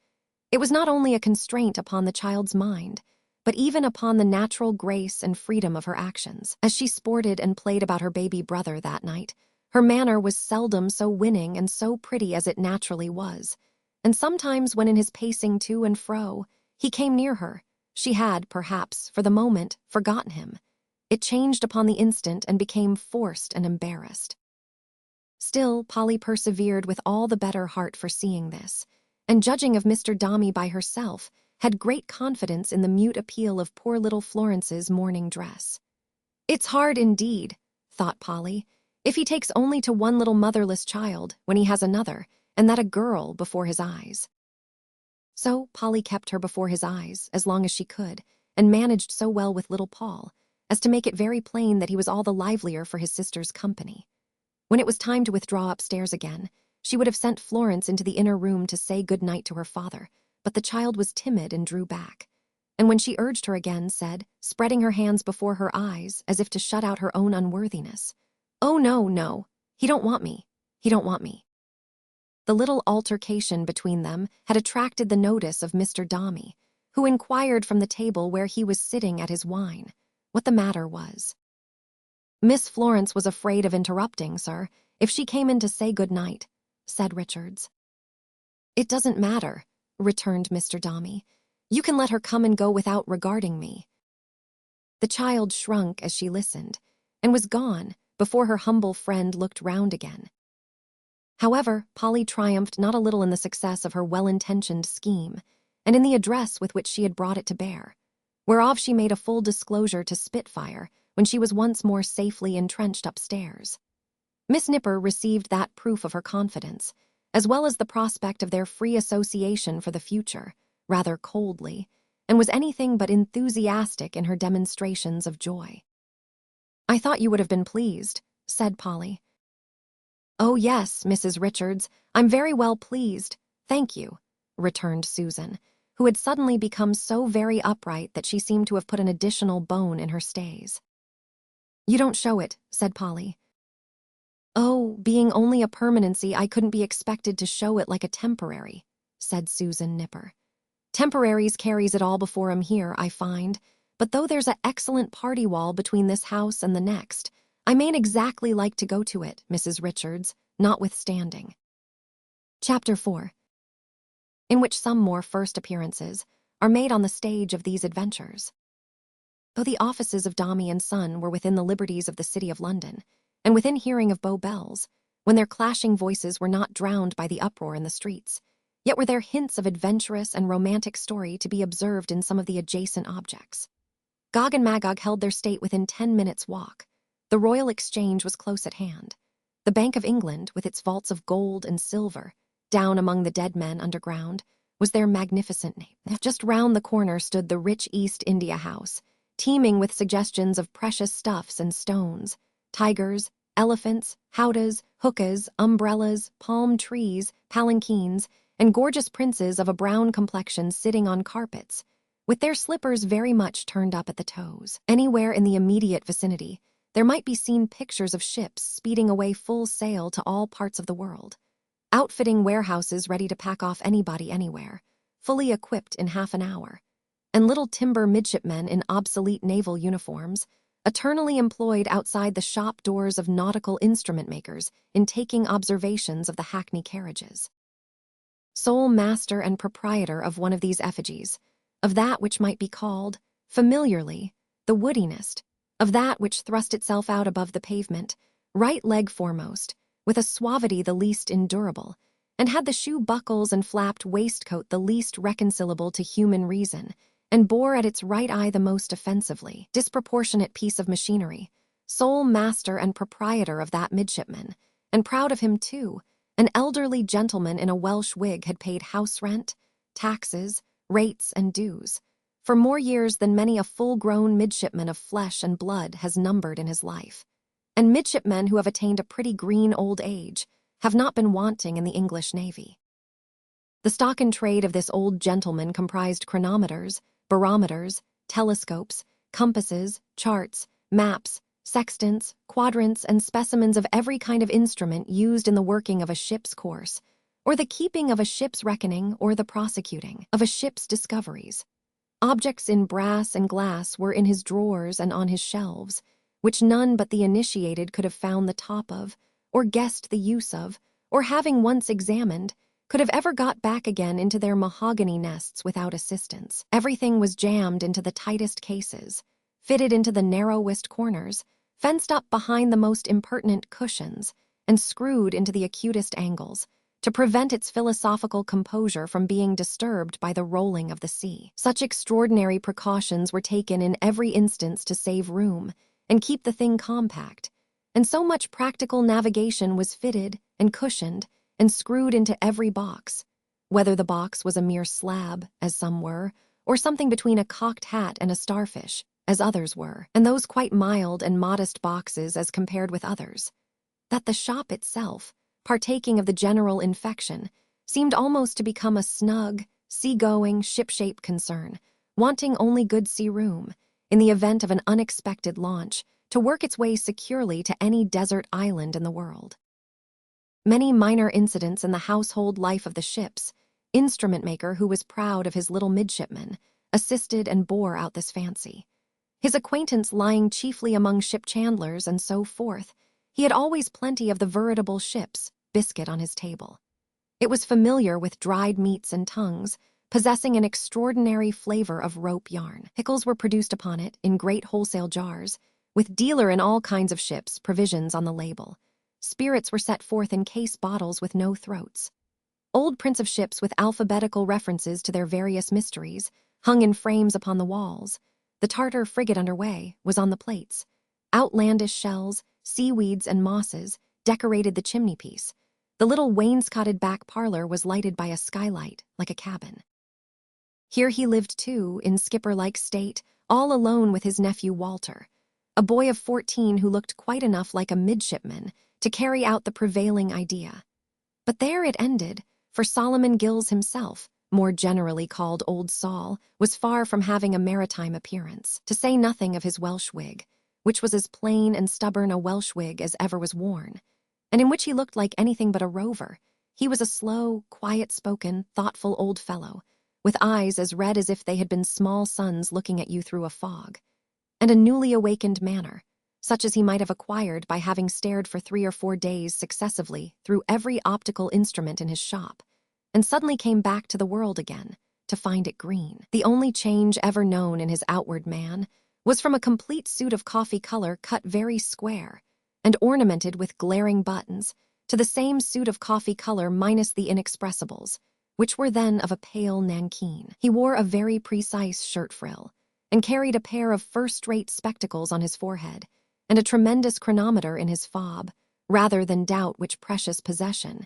It was not only a constraint upon the child's mind, but even upon the natural grace and freedom of her actions. As she sported and played about her baby brother that night, her manner was seldom so winning and so pretty as it naturally was, and sometimes when in his pacing to and fro, he came near her, she had, perhaps, for the moment, forgotten him. It changed upon the instant and became forced and embarrassed. Still, Polly persevered with all the better heart for seeing this, and judging of Mr. Dombey by herself, had great confidence in the mute appeal of poor little Florence's morning dress. "It's hard indeed," thought Polly, "if he takes only to one little motherless child when he has another, and that a girl, before his eyes." So Polly kept her before his eyes as long as she could, and managed so well with little Paul as to make it very plain that he was all the livelier for his sister's company. When it was time to withdraw upstairs again, she would have sent Florence into the inner room to say good night to her father, but the child was timid and drew back. And when she urged her again, said, spreading her hands before her eyes as if to shut out her own unworthiness, "Oh, no, no, he don't want me, he don't want me." The little altercation between them had attracted the notice of Mr. Dombey, who inquired from the table where he was sitting at his wine what the matter was. "Miss Florence was afraid of interrupting, sir, if she came in to say good night," said Richards. "It doesn't matter," returned Mr. Dombey. "You can let her come and go without regarding me." The child shrunk as she listened, and was gone before her humble friend looked round again. However, Polly triumphed not a little in the success of her well-intentioned scheme, and in the address with which she had brought it to bear, whereof she made a full disclosure to Spitfire when she was once more safely entrenched upstairs. Miss Nipper received that proof of her confidence, as well as the prospect of their free association for the future, rather coldly, and was anything but enthusiastic in her demonstrations of joy. "I thought you would have been pleased," said Polly. "Oh, yes, Mrs. Richards, I'm very well pleased, thank you," returned Susan, who had suddenly become so very upright that she seemed to have put an additional bone in her stays. "You don't show it," said Polly. "Oh, being only a permanency, I couldn't be expected to show it like a temporary," said Susan Nipper. "Temporaries carries it all before 'em here, I find, but though there's a excellent party wall between this house and the next, I mayn't exactly like to go to it, Mrs. Richards, notwithstanding." Chapter 4, in which some more first appearances are made on the stage of these adventures. Though the offices of Dombey and Son were within the liberties of the city of London, and within hearing of Bow Bells, when their clashing voices were not drowned by the uproar in the streets, yet were there hints of adventurous and romantic story to be observed in some of the adjacent objects. Gog and Magog held their state within 10 minutes' walk. The Royal Exchange was close at hand. The Bank of England, with its vaults of gold and silver, down among the dead men underground, was their magnificent name. Just round the corner stood the rich East India House, teeming with suggestions of precious stuffs and stones, tigers, elephants, howdahs, hookahs, umbrellas, palm trees, palanquins, and gorgeous princes of a brown complexion sitting on carpets, with their slippers very much turned up at the toes. Anywhere in the immediate vicinity, there might be seen pictures of ships speeding away full sail to all parts of the world, outfitting warehouses ready to pack off anybody anywhere, fully equipped in half an hour, and little timber midshipmen in obsolete naval uniforms, eternally employed outside the shop doors of nautical instrument makers in taking observations of the hackney carriages. Sole master and proprietor of one of these effigies, of that which might be called, familiarly, the woodinest, of that which thrust itself out above the pavement, right leg foremost, with a suavity the least endurable, and had the shoe buckles and flapped waistcoat the least reconcilable to human reason, and bore at its right eye the most offensively disproportionate piece of machinery, sole master and proprietor of that midshipman, and proud of him too, an elderly gentleman in a Welsh wig had paid house rent, taxes, rates, and dues, for more years than many a full-grown midshipman of flesh and blood has numbered in his life. And midshipmen who have attained a pretty green old age have not been wanting in the English Navy. The stock in trade of this old gentleman comprised chronometers, barometers, telescopes, compasses, charts, maps, sextants, quadrants, and specimens of every kind of instrument used in the working of a ship's course, or the keeping of a ship's reckoning, or the prosecuting of a ship's discoveries. Objects in brass and glass were in his drawers and on his shelves, which none but the initiated could have found the top of, or guessed the use of, or having once examined, could have ever got back again into their mahogany nests without assistance. Everything was jammed into the tightest cases, fitted into the narrowest corners, fenced up behind the most impertinent cushions, and screwed into the acutest angles, to prevent its philosophical composure from being disturbed by the rolling of the sea. Such extraordinary precautions were taken in every instance to save room and keep the thing compact, and so much practical navigation was fitted and cushioned and screwed into every box, whether the box was a mere slab, as some were, or something between a cocked hat and a starfish, as others were, and those quite mild and modest boxes as compared with others, that the shop itself, partaking of the general infection, seemed almost to become a snug, sea-going, ship-shape concern, wanting only good sea-room, in the event of an unexpected launch, to work its way securely to any desert island in the world. Many minor incidents in the household life of the ship's instrument-maker, who was proud of his little midshipman, assisted and bore out this fancy. His acquaintance lying chiefly among ship-chandlers and so forth, he had always plenty of the veritable ship's biscuit on his table. It was familiar with dried meats and tongues, possessing an extraordinary flavor of rope yarn. Pickles were produced upon it in great wholesale jars, with dealer in all kinds of ships provisions on the label. Spirits were set forth in case bottles with no throats. Old prints of ships with alphabetical references to their various mysteries hung in frames upon the walls. The Tartar frigate under way was on the plates. Outlandish shells, seaweeds, and mosses decorated the chimney-piece. The little wainscoted back parlor was lighted by a skylight, like a cabin. Here he lived, too, in skipper-like state, all alone with his nephew Walter, a boy of 14 who looked quite enough like a midshipman to carry out the prevailing idea. But there it ended, for Solomon Gills himself, more generally called Old Sol, was far from having a maritime appearance, to say nothing of his Welsh wig, which was as plain and stubborn a Welsh wig as ever was worn, and in which he looked like anything but a rover. He was a slow, quiet-spoken, thoughtful old fellow, with eyes as red as if they had been small suns looking at you through a fog, and a newly awakened manner, such as he might have acquired by having stared for 3 or 4 days successively through every optical instrument in his shop, and suddenly came back to the world again, to find it green. The only change ever known in his outward man was from a complete suit of coffee color cut very square, and ornamented with glaring buttons, to the same suit of coffee color minus the inexpressibles, which were then of a pale nankeen. He wore a very precise shirt frill, and carried a pair of first-rate spectacles on his forehead, and a tremendous chronometer in his fob, rather than doubt which precious possession.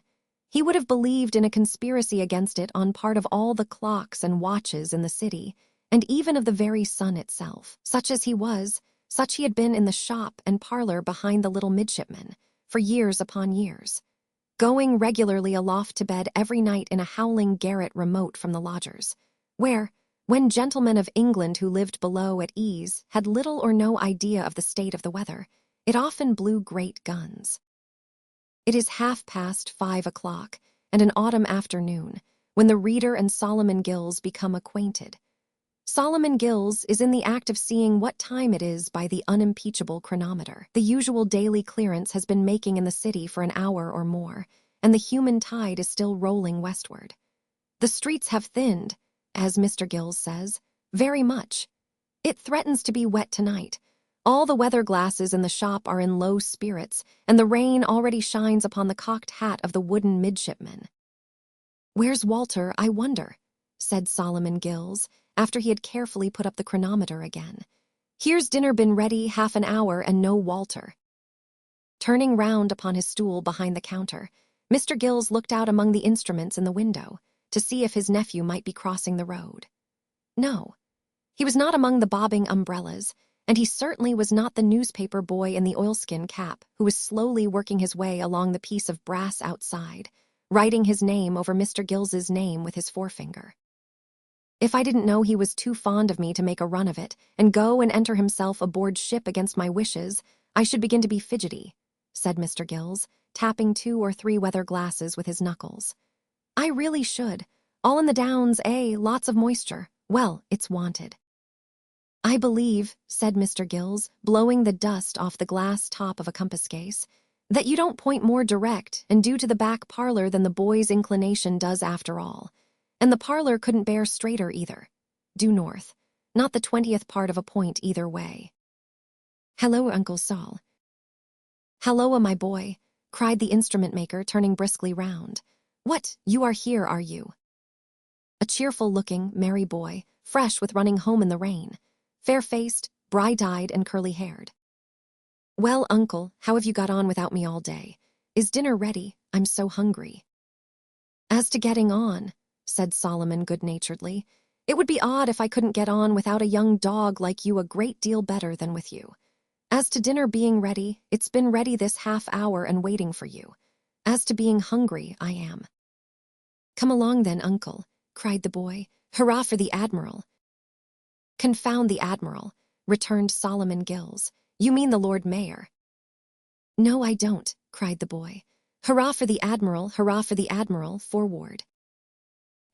He would have believed in a conspiracy against it on part of all the clocks and watches in the city, and even of the very sun itself. Such as he was, such he had been in the shop and parlor behind the little midshipman, for years upon years, going regularly aloft to bed every night in a howling garret remote from the lodgers, where, when gentlemen of England who lived below at ease had little or no idea of the state of the weather, it often blew great guns. It is 5:30 o'clock, and an autumn afternoon, when the reader and Solomon Gills become acquainted. Solomon Gills is in the act of seeing what time it is by the unimpeachable chronometer. The usual daily clearance has been making in the city for an hour or more, and the human tide is still rolling westward. The streets have thinned, as Mr. Gills says, very much. It threatens to be wet tonight. All the weather glasses in the shop are in low spirits, and the rain already shines upon the cocked hat of the wooden midshipman. "Where's Walter, I wonder?" said Solomon Gills, after he had carefully put up the chronometer again. "Here's dinner been ready half an hour and no Walter." Turning round upon his stool behind the counter, Mr. Gills looked out among the instruments in the window to see if his nephew might be crossing the road. No, he was not among the bobbing umbrellas, and he certainly was not the newspaper boy in the oilskin cap who was slowly working his way along the piece of brass outside, writing his name over Mr. Gills's name with his forefinger. "If I didn't know he was too fond of me to make a run of it and go and enter himself aboard ship against my wishes, I should begin to be fidgety," said Mr. Gills, tapping 2 or 3 weather glasses with his knuckles. "I really should. All in the Downs, lots of moisture. Well, it's wanted." "I believe," said Mr. Gills, blowing the dust off the glass top of a compass case, "that you don't point more direct and due to the back parlor than the boy's inclination does after all. And the parlor couldn't bear straighter either. Due north. Not the 20th part of a point either way." "Hello, Uncle Sol." "Halloa, my boy," cried the instrument-maker, turning briskly round. "What, you are here, are you?" A cheerful-looking, merry boy, fresh with running home in the rain, fair-faced, bright-eyed, and curly-haired. "Well, Uncle, how have you got on without me all day? Is dinner ready? I'm so hungry." "As to getting on," said Solomon good-naturedly, "it would be odd if I couldn't get on without a young dog like you a great deal better than with you. As to dinner being ready, it's been ready this half hour and waiting for you. As to being hungry, I am." "Come along then, Uncle," cried the boy. "Hurrah for the Admiral." "Confound the Admiral," returned Solomon Gills. "You mean the Lord Mayor." "No, I don't," cried the boy. "Hurrah for the Admiral, forward."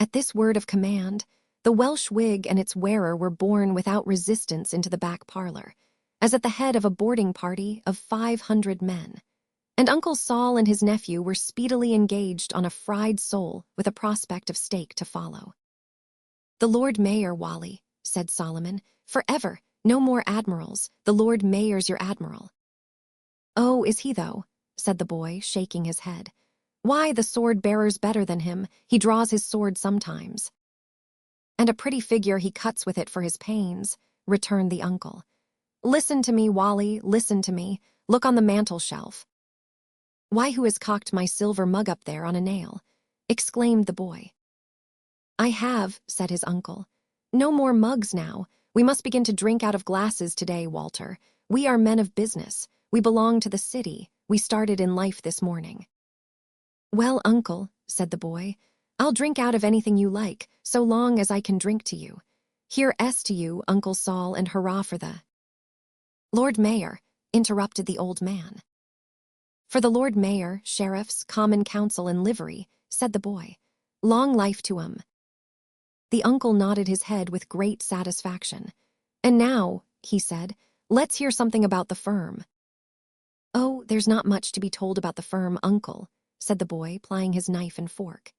At this word of command, the Welsh wig and its wearer were borne without resistance into the back parlor, as at the head of a boarding party of 500 men, and Uncle Sol and his nephew were speedily engaged on a fried sole with a prospect of steak to follow. "The Lord Mayor, Wally," said Solomon. "Forever, no more admirals. The Lord Mayor's your admiral." "Oh, is he though?" said the boy, shaking his head. "Why, the sword-bearer's better than him. He draws his sword sometimes." "And a pretty figure he cuts with it for his pains," returned the uncle. "Listen to me, Wally, listen to me. Look on the mantel-shelf." "Why, who has cocked my silver mug up there on a nail?" exclaimed the boy. "I have," said his uncle. "No more mugs now. We must begin to drink out of glasses today, Walter. We are men of business. We belong to the city. We started in life this morning." "Well, Uncle," said the boy, "I'll drink out of anything you like, so long as I can drink to you. Here's to you, Uncle Sol, and hurrah for the—" "Lord Mayor," interrupted the old man. "For the Lord Mayor, sheriffs, common council, and livery," said the boy. "Long life to 'em." The uncle nodded his head with great satisfaction. "And now," he said, "let's hear something about the firm." "Oh, there's not much to be told about the firm, Uncle," said the boy, plying his knife and fork.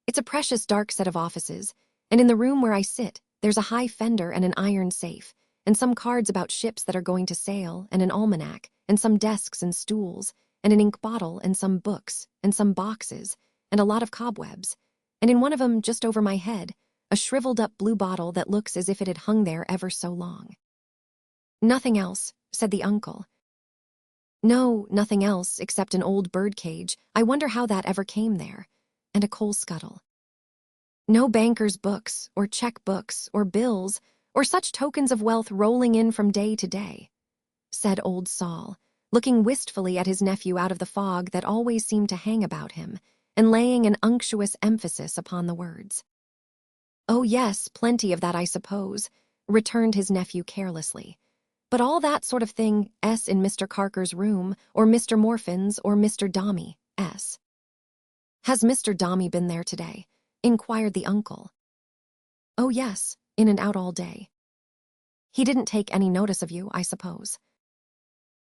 "It's a precious dark set of offices, and in the room where I sit, there's a high fender and an iron safe, and some cards about ships that are going to sail, and an almanac, and some desks and stools, and an ink bottle, and some books, and some boxes, and a lot of cobwebs, and in one of 'em, just over my head, a shriveled-up blue bottle that looks as if it had hung there ever so long." "Nothing else," said the uncle. "No, nothing else, except an old bird-cage. I wonder how that ever came there. And a coal scuttle." "No banker's books, or check-books, or bills, or such tokens of wealth rolling in from day to day," said old Sol, looking wistfully at his nephew out of the fog that always seemed to hang about him, and laying an unctuous emphasis upon the words. "Oh, yes, plenty of that, I suppose," returned his nephew carelessly. "But all that sort of thing in Mr. Carker's room, or Mr. Morfin's, or Mr. Dombey's." "Has Mr. Dombey been there today?" inquired the uncle. "Oh, yes," in and out all day. He didn't take any notice of you, I suppose.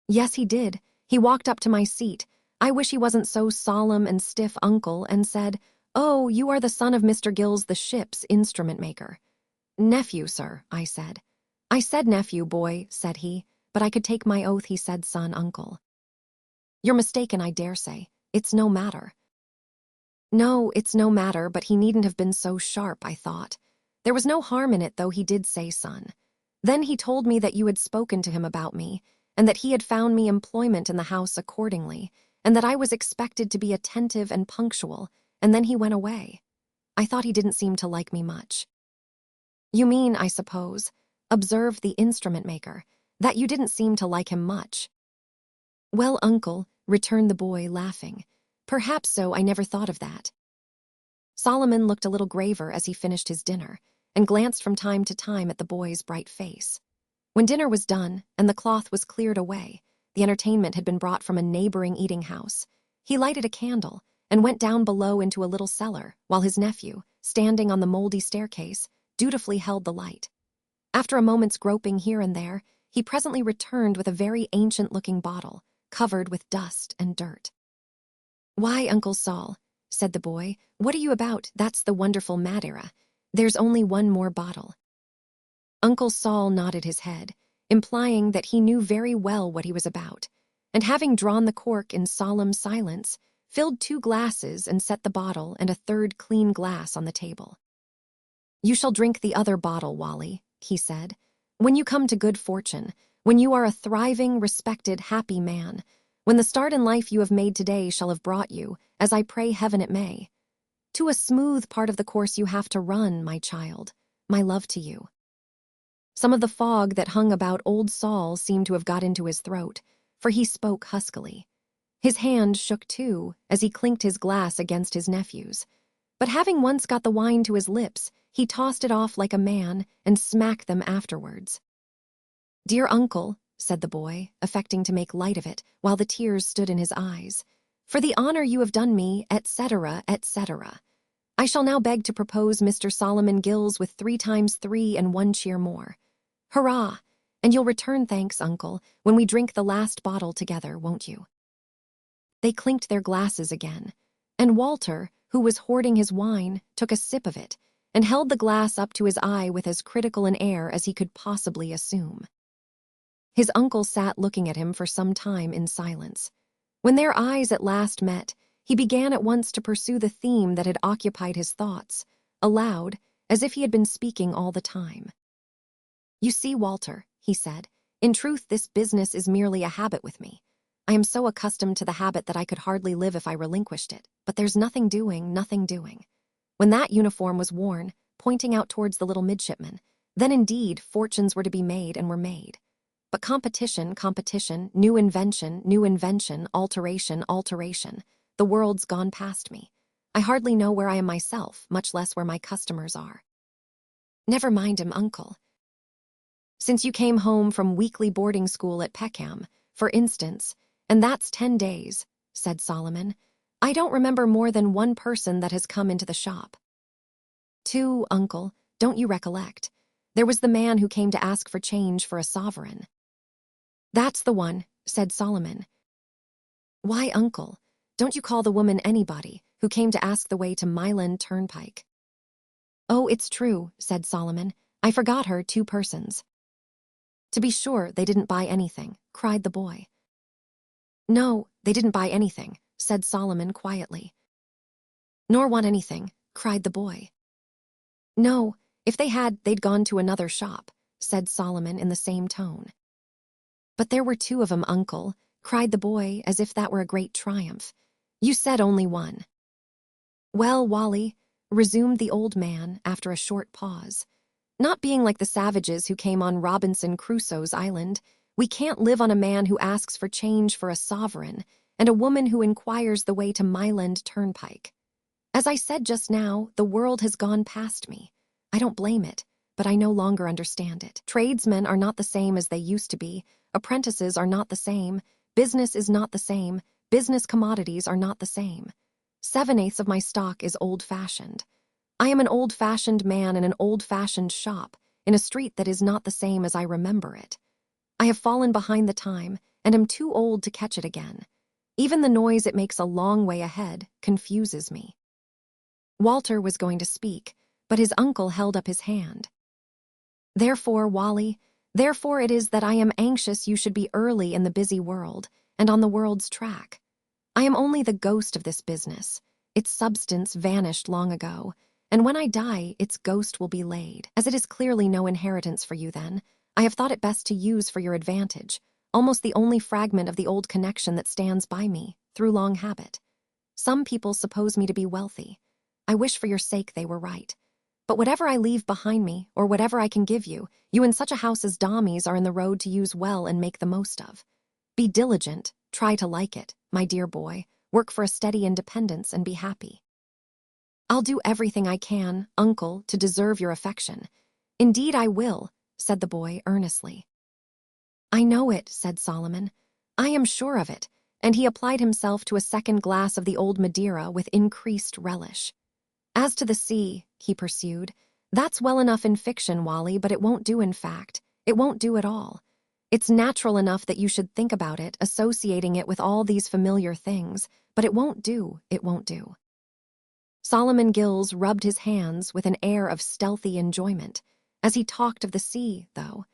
Yes, he did. He walked up to my seat. I wish he wasn't so solemn and stiff, uncle, and said, "Oh, you are the son of Mr. Gills, the ship's instrument maker." "Nephew, sir," I said. "I said nephew, boy," said he, but I could take my oath he said son, uncle. "You're mistaken, I dare say. It's no matter." No, it's no matter, but he needn't have been so sharp, I thought. There was no harm in it, though he did say son. Then he told me that you had spoken to him about me, and that he had found me employment in the house accordingly, and that I was expected to be attentive and punctual, and then he went away. I thought he didn't seem to like me much. You mean, I suppose, observed the instrument maker, that you didn't seem to like him much. Well, uncle, returned the boy, laughing. Perhaps so, I never thought of that. Solomon looked a little graver as he finished his dinner, and glanced from time to time at the boy's bright face. When dinner was done, and the cloth was cleared away, the entertainment had been brought from a neighboring eating house. He lighted a candle, and went down below into a little cellar, while his nephew, standing on the moldy staircase, dutifully held the light. After a moment's groping here and there, he presently returned with a very ancient-looking bottle, covered with dust and dirt. "Why, Uncle Sol," said the boy, "what are you about? That's the wonderful Madeira. There's only one more bottle." Uncle Sol nodded his head, implying that he knew very well what he was about, and having drawn the cork in solemn silence, filled 2 glasses and set the bottle and a third clean glass on the table. "You shall drink the other bottle, Wally," he said, "when you come to good fortune, when you are a thriving, respected, happy man, when the start in life you have made today shall have brought you, as I pray heaven it may, to a smooth part of the course you have to run, my child. My love to you." Some of the fog that hung about old Sol seemed to have got into his throat, for he spoke huskily. His hand shook too, as he clinked his glass against his nephew's. But having once got the wine to his lips, he tossed it off like a man and smacked them afterwards. "Dear uncle," said the boy, affecting to make light of it, while the tears stood in his eyes, "for the honor you have done me, etc., etc. I shall now beg to propose Mr. Solomon Gills with 3 times 3 and 1 cheer more. Hurrah! And you'll return thanks, uncle, when we drink the last bottle together, won't you?" They clinked their glasses again, and Walter, who was hoarding his wine, took a sip of it, and held the glass up to his eye with as critical an air as he could possibly assume. His uncle sat looking at him for some time in silence. When their eyes at last met, he began at once to pursue the theme that had occupied his thoughts, aloud, as if he had been speaking all the time. "You see, Walter," he said, "in truth this business is merely a habit with me. I am so accustomed to the habit that I could hardly live if I relinquished it, but there's nothing doing, nothing doing. When that uniform was worn," pointing out towards the little midshipman, "then indeed fortunes were to be made and were made. But competition, competition, new invention, alteration, alteration. The world's gone past me. I hardly know where I am myself, much less where my customers are." "Never mind him, uncle. Since you came home from weekly boarding school at Peckham, for instance, and that's 10 days, said Solomon, "I don't remember more than 1 person that has come into the shop." "2, uncle, don't you recollect? There was the man who came to ask for change for a sovereign." "That's the one," said Solomon. "Why, uncle, don't you call the woman anybody who came to ask the way to Milan Turnpike?" "Oh, it's true," said Solomon. "I forgot her, 2 persons." "To be sure, they didn't buy anything," cried the boy. "No, they didn't buy anything," said Solomon quietly. "Nor want anything," cried the boy. "No, if they had, they'd gone to another shop," said Solomon in the same tone. "But there were 2 of 'em, uncle," cried the boy as if that were a great triumph. "You said only 1. "Well, Wally," resumed the old man after a short pause, "not being like the savages who came on Robinson Crusoe's island, we can't live on a man who asks for change for a sovereign and a woman who inquires the way to Milan Turnpike. As I said just now, the world has gone past me. I don't blame it, but I no longer understand it. Tradesmen are not the same as they used to be, apprentices are not the same, business is not the same, business commodities are not the same. 7/8 of my stock is old-fashioned. I am an old-fashioned man in an old-fashioned shop, in a street that is not the same as I remember it. I have fallen behind the time, and am too old to catch it again. Even the noise it makes a long way ahead confuses me." Walter was going to speak, but his uncle held up his hand. "Therefore, Wally, therefore it is that I am anxious you should be early in the busy world, and on the world's track. I am only the ghost of this business. Its substance vanished long ago, and when I die, its ghost will be laid. As it is clearly no inheritance for you then, I have thought it best to use for your advantage, almost the only fragment of the old connection that stands by me, through long habit. Some people suppose me to be wealthy. I wish for your sake they were right. But whatever I leave behind me, or whatever I can give you, you in such a house as Dombey's are in the road to use well and make the most of. Be diligent, try to like it, my dear boy, work for a steady independence and be happy." "I'll do everything I can, uncle, to deserve your affection. Indeed I will," said the boy earnestly. "I know it," said Solomon. "I am sure of it," and he applied himself to a second glass of the old Madeira with increased relish. "As to the sea," he pursued, "that's well enough in fiction, Wally, but it won't do in fact. It won't do at all. It's natural enough that you should think about it, associating it with all these familiar things, but it won't do, it won't do." Solomon Gills rubbed his hands with an air of stealthy enjoyment, as he talked of the sea, though,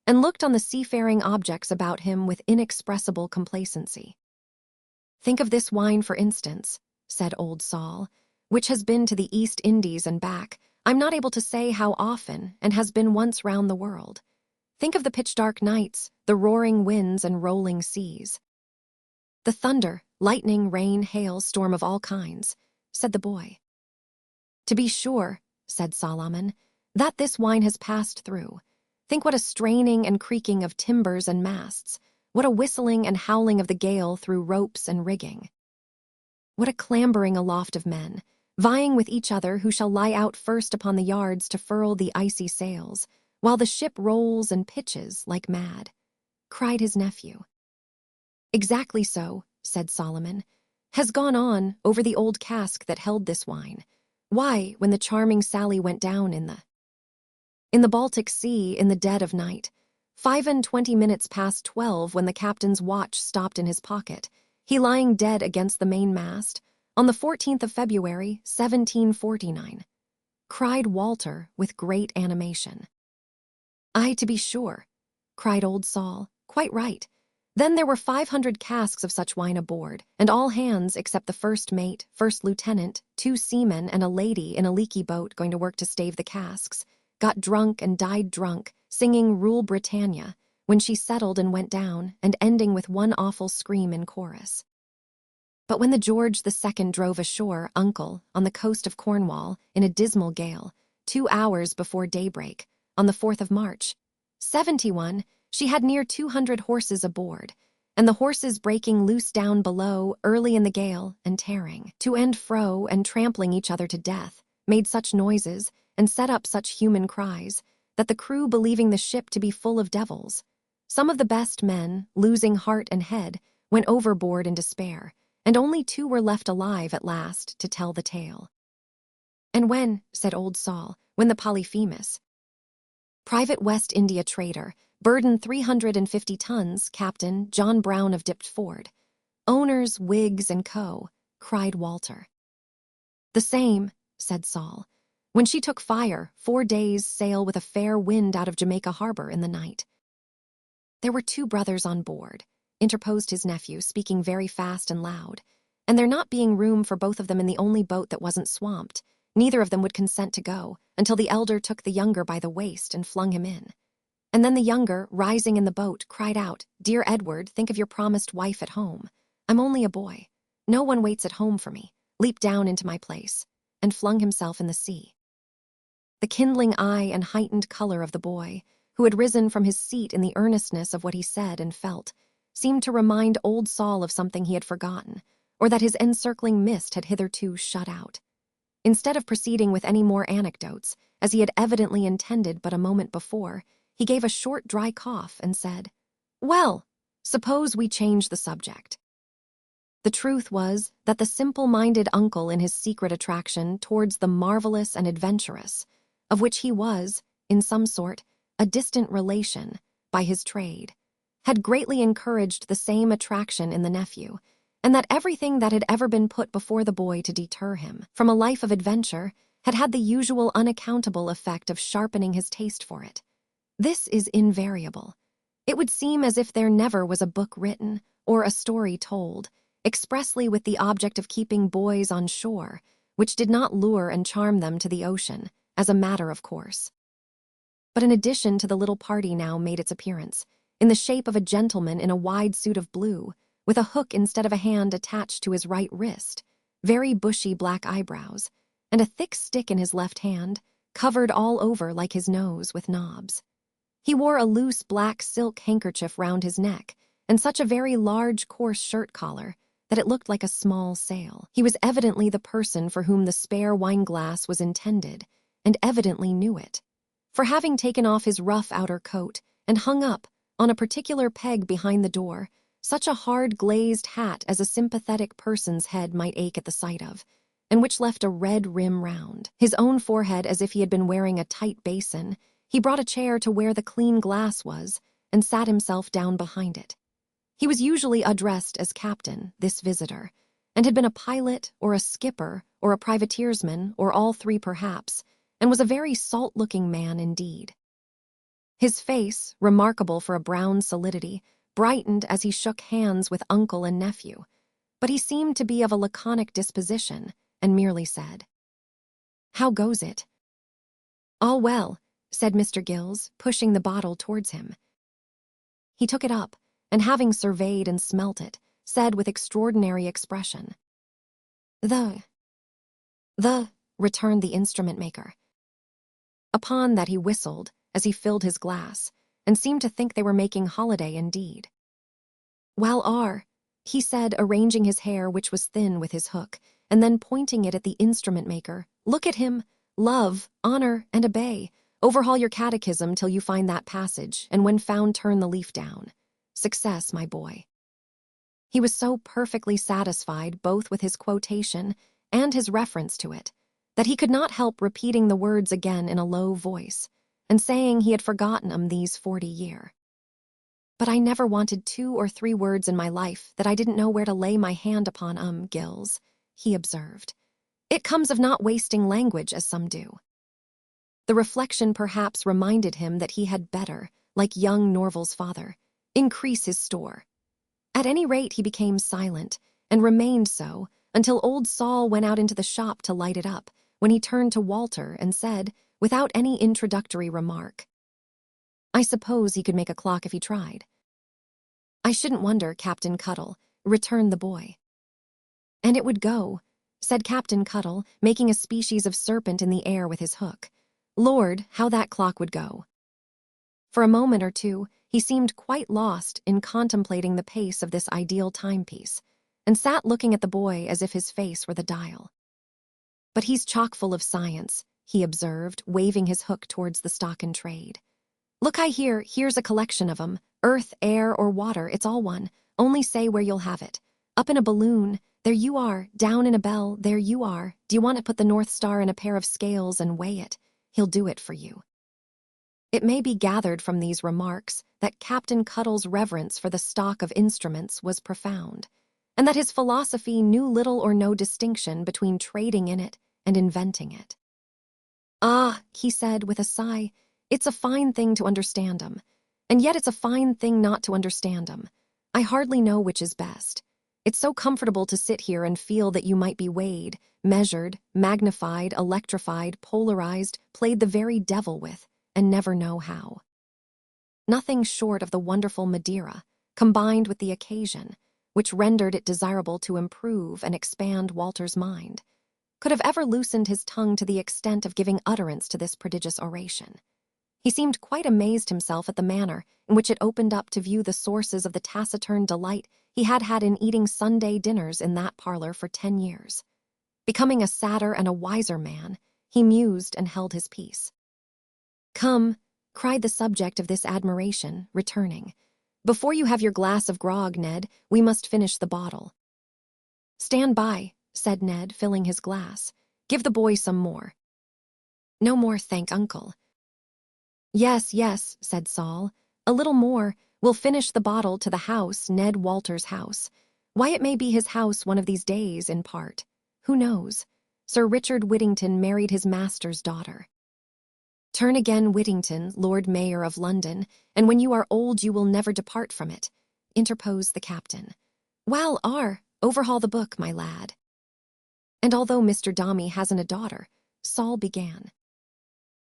and looked on the seafaring objects about him with inexpressible complacency. "Think of this wine, for instance," said old Sol, "which has been to the East Indies and back, I'm not able to say how often, and has been once round the world. Think of the pitch-dark nights, the roaring winds and rolling seas. The thunder, lightning, rain, hail, storm of all kinds," said the boy. "To be sure," said Solomon, "that this wine has passed through. Think what a straining and creaking of timbers and masts, what a whistling and howling of the gale through ropes and rigging. What a clambering aloft of men, vying with each other who shall lie out first upon the yards to furl the icy sails, while the ship rolls and pitches like mad," cried his nephew. "Exactly so," said Solomon, "has gone on over the old cask that held this wine. Why, when the charming Sally went down in the Baltic Sea in the dead of night, 25 minutes past 12 when the captain's watch stopped in his pocket, he lying dead against the mainmast, on the 14th of February, 1749, cried Walter with great animation. "Aye, to be sure," cried old Sol, "quite right. Then there were 500 casks of such wine aboard, and all hands except the first mate, first lieutenant, 2 seamen, and a lady in a leaky boat going to work to stave the casks, got drunk and died drunk, singing Rule Britannia, when she settled and went down, and ending with one awful scream in chorus. But when the George II drove ashore, uncle, on the coast of Cornwall, in a dismal gale, 2 hours before daybreak, on the 4th of March, 71, she had near 200 horses aboard, and the horses breaking loose down below early in the gale and tearing to and fro and trampling each other to death, made such noises and set up such human cries that the crew, believing the ship to be full of devils, some of the best men, losing heart and head, went overboard in despair, and only 2 were left alive at last to tell the tale. "And when," said old Sol, "when the Polyphemus, private West India trader, burden 350 tons, Captain John Brown of Deptford, owners, Whigs and Co., cried Walter. "The same," said Sol, "when she took fire, 4 days' sail with a fair wind out of Jamaica harbor in the night." "There were 2 brothers on board," interposed his nephew, speaking very fast and loud, "and there not being room for both of them in the only boat that wasn't swamped, neither of them would consent to go, until the elder took the younger by the waist and flung him in. And then the younger, rising in the boat, cried out, 'Dear Edward, think of your promised wife at home. I'm only a boy. No one waits at home for me. Leap down into my place,' and flung himself in the sea." The kindling eye and heightened color of the boy, who had risen from his seat in the earnestness of what he said and felt, seemed to remind old Sol of something he had forgotten, or that his encircling mist had hitherto shut out. Instead of proceeding with any more anecdotes, as he had evidently intended but a moment before, he gave a short dry cough and said, "Well, suppose we change the subject." The truth was that the simple-minded uncle in his secret attraction towards the marvelous and adventurous, of which he was, in some sort, a distant relation, by his trade, had greatly encouraged the same attraction in the nephew, and that everything that had ever been put before the boy to deter him from a life of adventure had had the usual unaccountable effect of sharpening his taste for it. This is invariable. It would seem as if there never was a book written, or a story told, expressly with the object of keeping boys on shore, which did not lure and charm them to the ocean, as a matter of course. But an addition to the little party now made its appearance, in the shape of a gentleman in a wide suit of blue, with a hook instead of a hand attached to his right wrist, very bushy black eyebrows, and a thick stick in his left hand, covered all over like his nose with knobs. He wore a loose black silk handkerchief round his neck, and such a very large coarse shirt collar that it looked like a small sail. He was evidently the person for whom the spare wine-glass was intended, and evidently knew it. For having taken off his rough outer coat and hung up, on a particular peg behind the door, such a hard glazed hat as a sympathetic person's head might ache at the sight of, and which left a red rim round his own forehead as if he had been wearing a tight basin, he brought a chair to where the clean glass was and sat himself down behind it. He was usually addressed as Captain, this visitor, and had been a pilot or a skipper or a privateersman or all three perhaps, and was a very salt-looking man indeed. His face, remarkable for a brown solidity, brightened as he shook hands with uncle and nephew, but he seemed to be of a laconic disposition and merely said, "How goes it?" "All well," said Mr. Gills, pushing the bottle towards him. He took it up, and having surveyed and smelt it, said with extraordinary expression, The, returned the instrument-maker. Upon that he whistled, as he filled his glass, and seemed to think they were making holiday indeed. "Well, he said, arranging his hair, which was thin, with his hook, and then pointing it at the instrument-maker, "Look at him. Love, honor, and obey. Overhaul your catechism till you find that passage, and when found turn the leaf down. Success, my boy." He was so perfectly satisfied both with his quotation and his reference to it, that he could not help repeating the words again in a low voice, and saying he had forgotten 'em these 40 year. "But I never wanted 2 or 3 words in my life that I didn't know where to lay my hand upon, Gills," he observed. "It comes of not wasting language as some do." The reflection perhaps reminded him that he had better, like young Norval's father, increase his store. At any rate he became silent, and remained so until old Saul went out into the shop to light it up, when he turned to Walter and said, without any introductory remark, "I suppose he could make a clock if he tried." "I shouldn't wonder, Captain Cuttle," returned the boy. "And it would go," said Captain Cuttle, making a species of serpent in the air with his hook. "Lord, how that clock would go." For a moment or two, he seemed quite lost in contemplating the pace of this ideal timepiece, and sat looking at the boy as if his face were the dial. "But he's chock full of science," he observed, waving his hook towards the stock in trade. "Look, here's a collection of 'em. Earth, air, or water, it's all one. Only say where you'll have it. Up in a balloon, there you are. Down in a bell, there you are. Do you want to put the North Star in a pair of scales and weigh it? He'll do it for you." It may be gathered from these remarks that Captain Cuttle's reverence for the stock of instruments was profound, and that his philosophy knew little or no distinction between trading in it and inventing it. "Ah," he said with a sigh, "it's a fine thing to understand 'em, and yet it's a fine thing not to understand 'em. I hardly know which is best. It's so comfortable to sit here and feel that you might be weighed, measured, magnified, electrified, polarized, played the very devil with, and never know how." Nothing short of the wonderful Madeira, combined with the occasion, which rendered it desirable to improve and expand Walter's mind, could have ever loosened his tongue to the extent of giving utterance to this prodigious oration. He seemed quite amazed himself at the manner in which it opened up to view the sources of the taciturn delight he had had in eating Sunday dinners in that parlor for 10 years. Becoming a sadder and a wiser man, he mused and held his peace. "Come," cried the subject of this admiration, returning. "Before you have your glass of grog, Ned, we must finish the bottle." "Stand by," said Ned, filling his glass. "Give the boy some more." "No more, thank Uncle." "Yes, yes," said Saul. "A little more. We'll finish the bottle to the house, Ned Walter's house. Why, it may be his house one of these days, in part. Who knows? Sir Richard Whittington married his master's daughter." "Turn again, Whittington, Lord Mayor of London, and when you are old you will never depart from it," interposed the captain. "Well, overhaul the book, my lad." "And although Mr. Dombey hasn't a daughter," Saul began.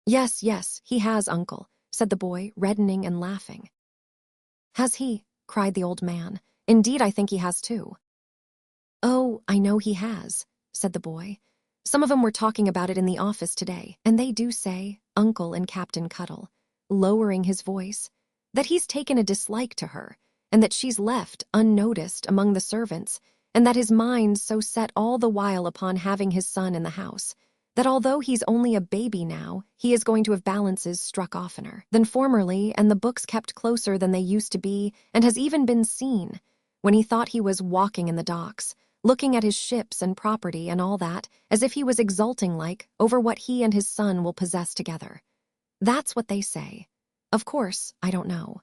"Yes, yes, he has, Uncle," said the boy, reddening and laughing. "Has he?" cried the old man. "Indeed, I think he has too." "Oh, I know he has," said the boy. "Some of 'em were talking about it in the office today, and they do say, Uncle and Captain Cuttle," lowering his voice, "that he's taken a dislike to her, and that she's left unnoticed among the servants, and that his mind's so set all the while upon having his son in the house, that although he's only a baby now, he is going to have balances struck oftener than formerly, and the books kept closer than they used to be, and has even been seen, when he thought he was walking in the docks, looking at his ships and property and all that, as if he was exulting like over what he and his son will possess together. That's what they say. Of course, I don't know."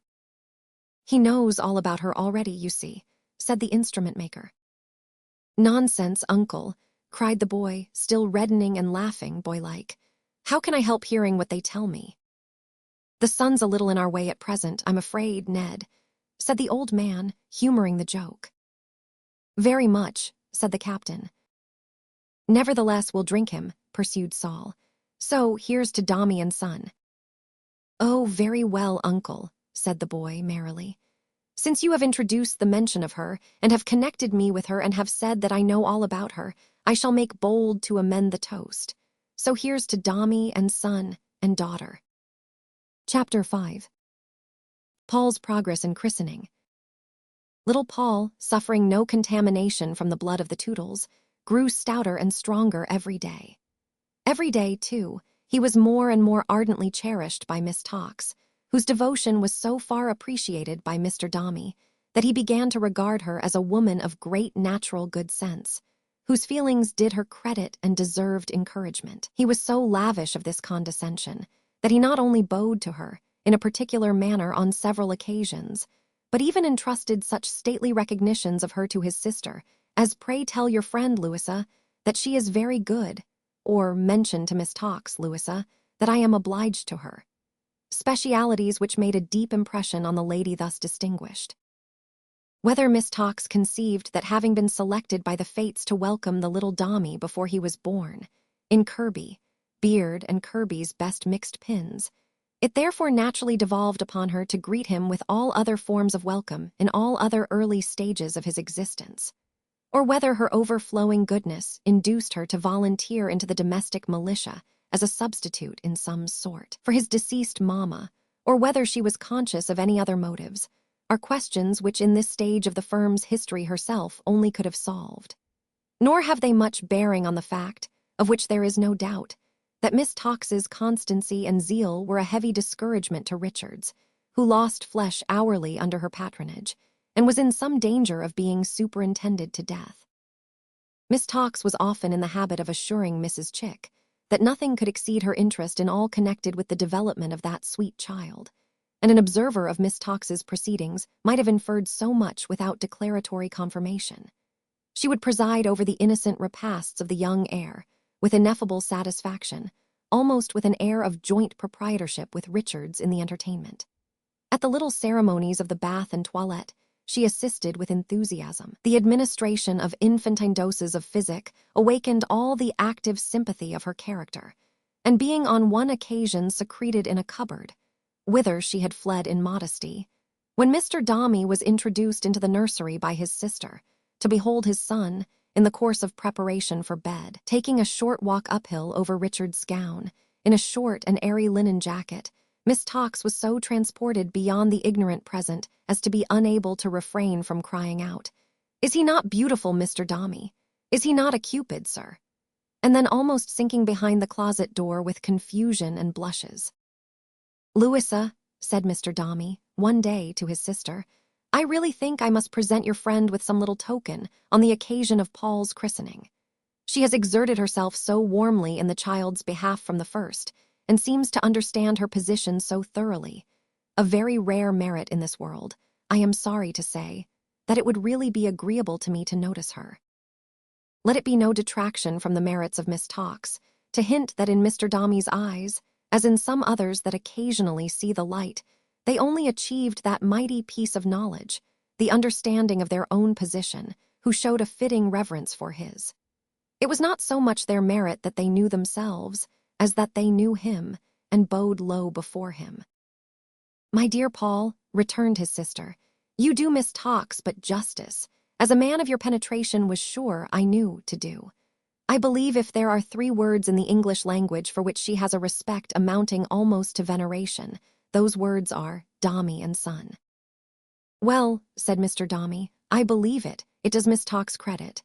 "He knows all about her already, you see," said the instrument maker. "Nonsense, Uncle," cried the boy, still reddening and laughing, boy-like. "How can I help hearing what they tell me?" "The sun's a little in our way at present, I'm afraid, Ned," said the old man, humoring the joke. "Very much," said the captain. "Nevertheless, we'll drink him," pursued Saul. "So, here's to Dombey and Son." "Oh, very well, Uncle," said the boy merrily. "Since you have introduced the mention of her, and have connected me with her and have said that I know all about her, I shall make bold to amend the toast. So here's to Dombey and son and daughter." Chapter 5. Paul's progress in christening. Little Paul, suffering no contamination from the blood of the Toodles, grew stouter and stronger every day. Every day, too, he was more and more ardently cherished by Miss Tox, whose devotion was so far appreciated by Mr. Dombey that he began to regard her as a woman of great natural good sense, whose feelings did her credit and deserved encouragement. He was so lavish of this condescension that he not only bowed to her in a particular manner on several occasions, but even entrusted such stately recognitions of her to his sister as, "Pray tell your friend, Louisa, that she is very good," or "Mention to Miss Tox, Louisa, that I am obliged to her." Specialities which made a deep impression on the lady thus distinguished. Whether Miss Tox conceived that having been selected by the fates to welcome the little Dombey before he was born, in Kirby, Beard and Kirby's best mixed pins, it therefore naturally devolved upon her to greet him with all other forms of welcome in all other early stages of his existence, or whether her overflowing goodness induced her to volunteer into the domestic militia as a substitute in some sort for his deceased mamma, or whether she was conscious of any other motives, are questions which in this stage of the firm's history herself only could have solved. Nor have they much bearing on the fact, of which there is no doubt, that Miss Tox's constancy and zeal were a heavy discouragement to Richards, who lost flesh hourly under her patronage, and was in some danger of being superintended to death. Miss Tox was often in the habit of assuring Mrs. Chick that nothing could exceed her interest in all connected with the development of that sweet child, and an observer of Miss Tox's proceedings might have inferred so much without declaratory confirmation. She would preside over the innocent repasts of the young heir, with ineffable satisfaction, almost with an air of joint proprietorship with Richards in the entertainment. At the little ceremonies of the bath and toilette, she assisted with enthusiasm. The administration of infantine doses of physic awakened all the active sympathy of her character, and being on one occasion secreted in a cupboard, whither she had fled in modesty, when Mr. Dombey was introduced into the nursery by his sister, to behold his son, in the course of preparation for bed, taking a short walk uphill over Richard's gown, in a short and airy linen jacket, Miss Tox was so transported beyond the ignorant present as to be unable to refrain from crying out, "Is he not beautiful, Mr. Dombey? Is he not a Cupid, sir?" And then almost sinking behind the closet door with confusion and blushes. "Louisa," said Mr. Dombey, one day to his sister, I really think I must present your friend with some little token on the occasion of Paul's christening. She has exerted herself so warmly in the child's behalf from the first, and seems to understand her position so thoroughly. A very rare merit in this world, I am sorry to say, that it would really be agreeable to me to notice her. Let it be no detraction from the merits of Miss Tawkes to hint that in Mr. Dombey's eyes, as in some others that occasionally see the light, they only achieved that mighty piece of knowledge, the understanding of their own position, who showed a fitting reverence for his. It was not so much their merit that they knew themselves, as that they knew him, and bowed low before him. "My dear Paul," returned his sister, "you do Miss Tawkes but justice, as a man of your penetration was sure I knew to do. I believe if there are 3 words in the English language for which she has a respect amounting almost to veneration, those words are Dombey and Son." "Well," said Mr. Dombey, "I believe it. It does Miss Tawkes credit."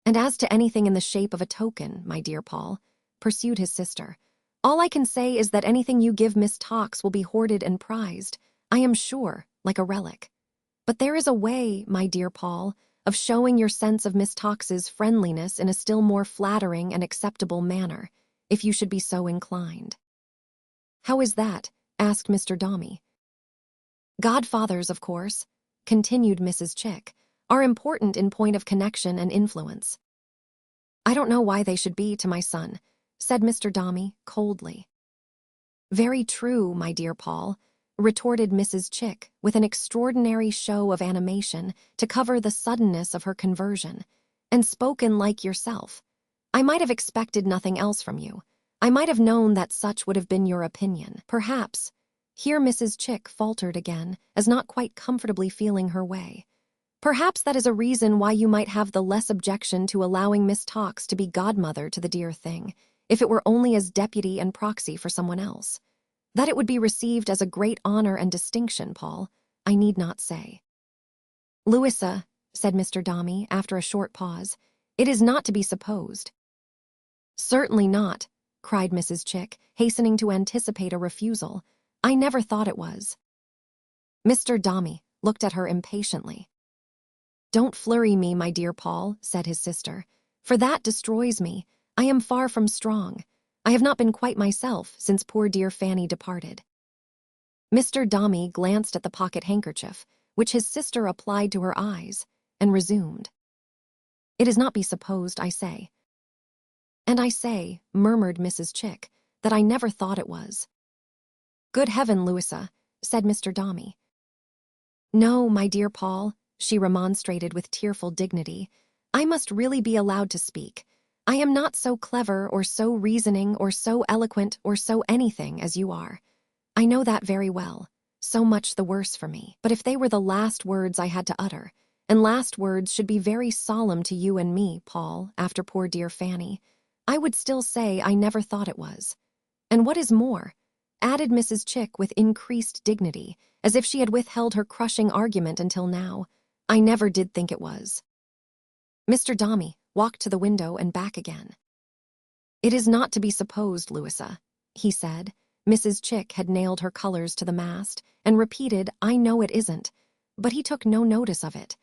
"And as to anything in the shape of a token, my dear Paul," pursued his sister, "all I can say is that anything you give Miss Tawkes will be hoarded and prized, I am sure, like a relic. But there is a way, my dear Paul, of showing your sense of Miss Tawkes's friendliness in a still more flattering and acceptable manner, if you should be so inclined." "How is that?" asked Mr. Dombey. "Godfathers, of course," continued Mrs. Chick, "are important in point of connection and influence." "I don't know why they should be to my son," said Mr. Dombey coldly. "Very true, my dear Paul," retorted Mrs. Chick with an extraordinary show of animation to cover the suddenness of her conversion, "and spoken like yourself. I might have expected nothing else from you. I might have known that such would have been your opinion. Perhaps—" Here Mrs. Chick faltered again, as not quite comfortably feeling her way. "Perhaps that is a reason why you might have the less objection to allowing Miss Tawkes to be godmother to the dear thing, if it were only as deputy and proxy for someone else. That it would be received as a great honor and distinction, Paul, I need not say." "Louisa," said Mr. Dombey after a short pause, "it is not to be supposed." "Certainly not," cried Mrs. Chick, hastening to anticipate a refusal. "I never thought it was." Mr. Dombey looked at her impatiently. "Don't flurry me, my dear Paul," said his sister, "for that destroys me. I am far from strong. I have not been quite myself since poor dear Fanny departed." Mr. Dombey glanced at the pocket handkerchief, which his sister applied to her eyes, and resumed. "It is not be supposed, I say." "And I say," murmured Mrs. Chick, "that I never thought it was." "Good heaven, Louisa," said Mr. Dombey. "No, my dear Paul," she remonstrated with tearful dignity, "I must really be allowed to speak. I am not so clever or so reasoning or so eloquent or so anything as you are. I know that very well, so much the worse for me. But if they were the last words I had to utter, and last words should be very solemn to you and me, Paul, after poor dear Fanny, I would still say I never thought it was. And what is more," added Mrs. Chick with increased dignity, as if she had withheld her crushing argument until now, "I never did think it was." Mr. Dombey walked to the window and back again. "It is not to be supposed, Louisa," he said. Mrs. Chick had nailed her colors to the mast and repeated, "I know it isn't," but he took no notice of it.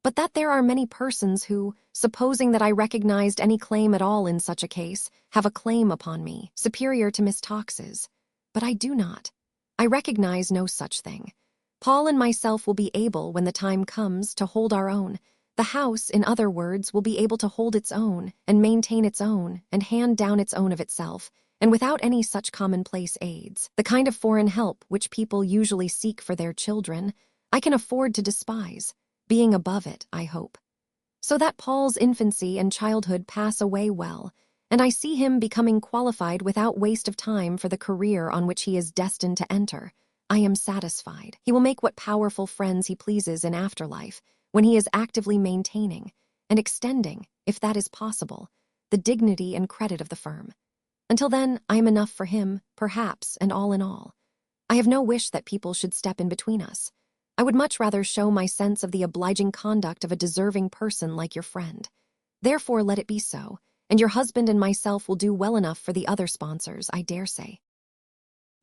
"But that there are many persons who, supposing that I recognized any claim at all in such a case, have a claim upon me, superior to Miss Tawkes's. But I do not. I recognize no such thing. Paul and myself will be able, when the time comes, to hold our own. The house, in other words, will be able to hold its own, and maintain its own, and hand down its own of itself, and without any such commonplace aids, the kind of foreign help which people usually seek for their children, I can afford to despise, being above it, I hope. So that Paul's infancy and childhood pass away well, and I see him becoming qualified without waste of time for the career on which he is destined to enter. I am satisfied. He will make what powerful friends he pleases in after life, when he is actively maintaining and extending, if that is possible, the dignity and credit of the firm. Until then, I am enough for him, perhaps, and all in all. I have no wish that people should step in between us. I would much rather show my sense of the obliging conduct of a deserving person like your friend. Therefore let it be so, and your husband and myself will do well enough for the other sponsors, I dare say."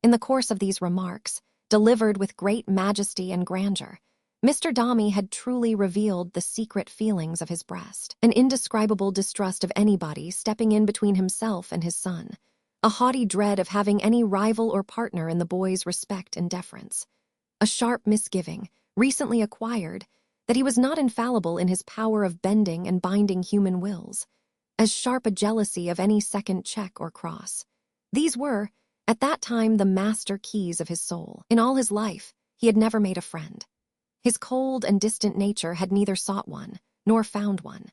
In the course of these remarks, delivered with great majesty and grandeur, Mr. Dombey had truly revealed the secret feelings of his breast, an indescribable distrust of anybody stepping in between himself and his son, a haughty dread of having any rival or partner in the boy's respect and deference, a sharp misgiving, recently acquired, that he was not infallible in his power of bending and binding human wills, as sharp a jealousy of any second check or cross. These were, at that time, the master keys of his soul. In all his life, he had never made a friend. His cold and distant nature had neither sought one, nor found one.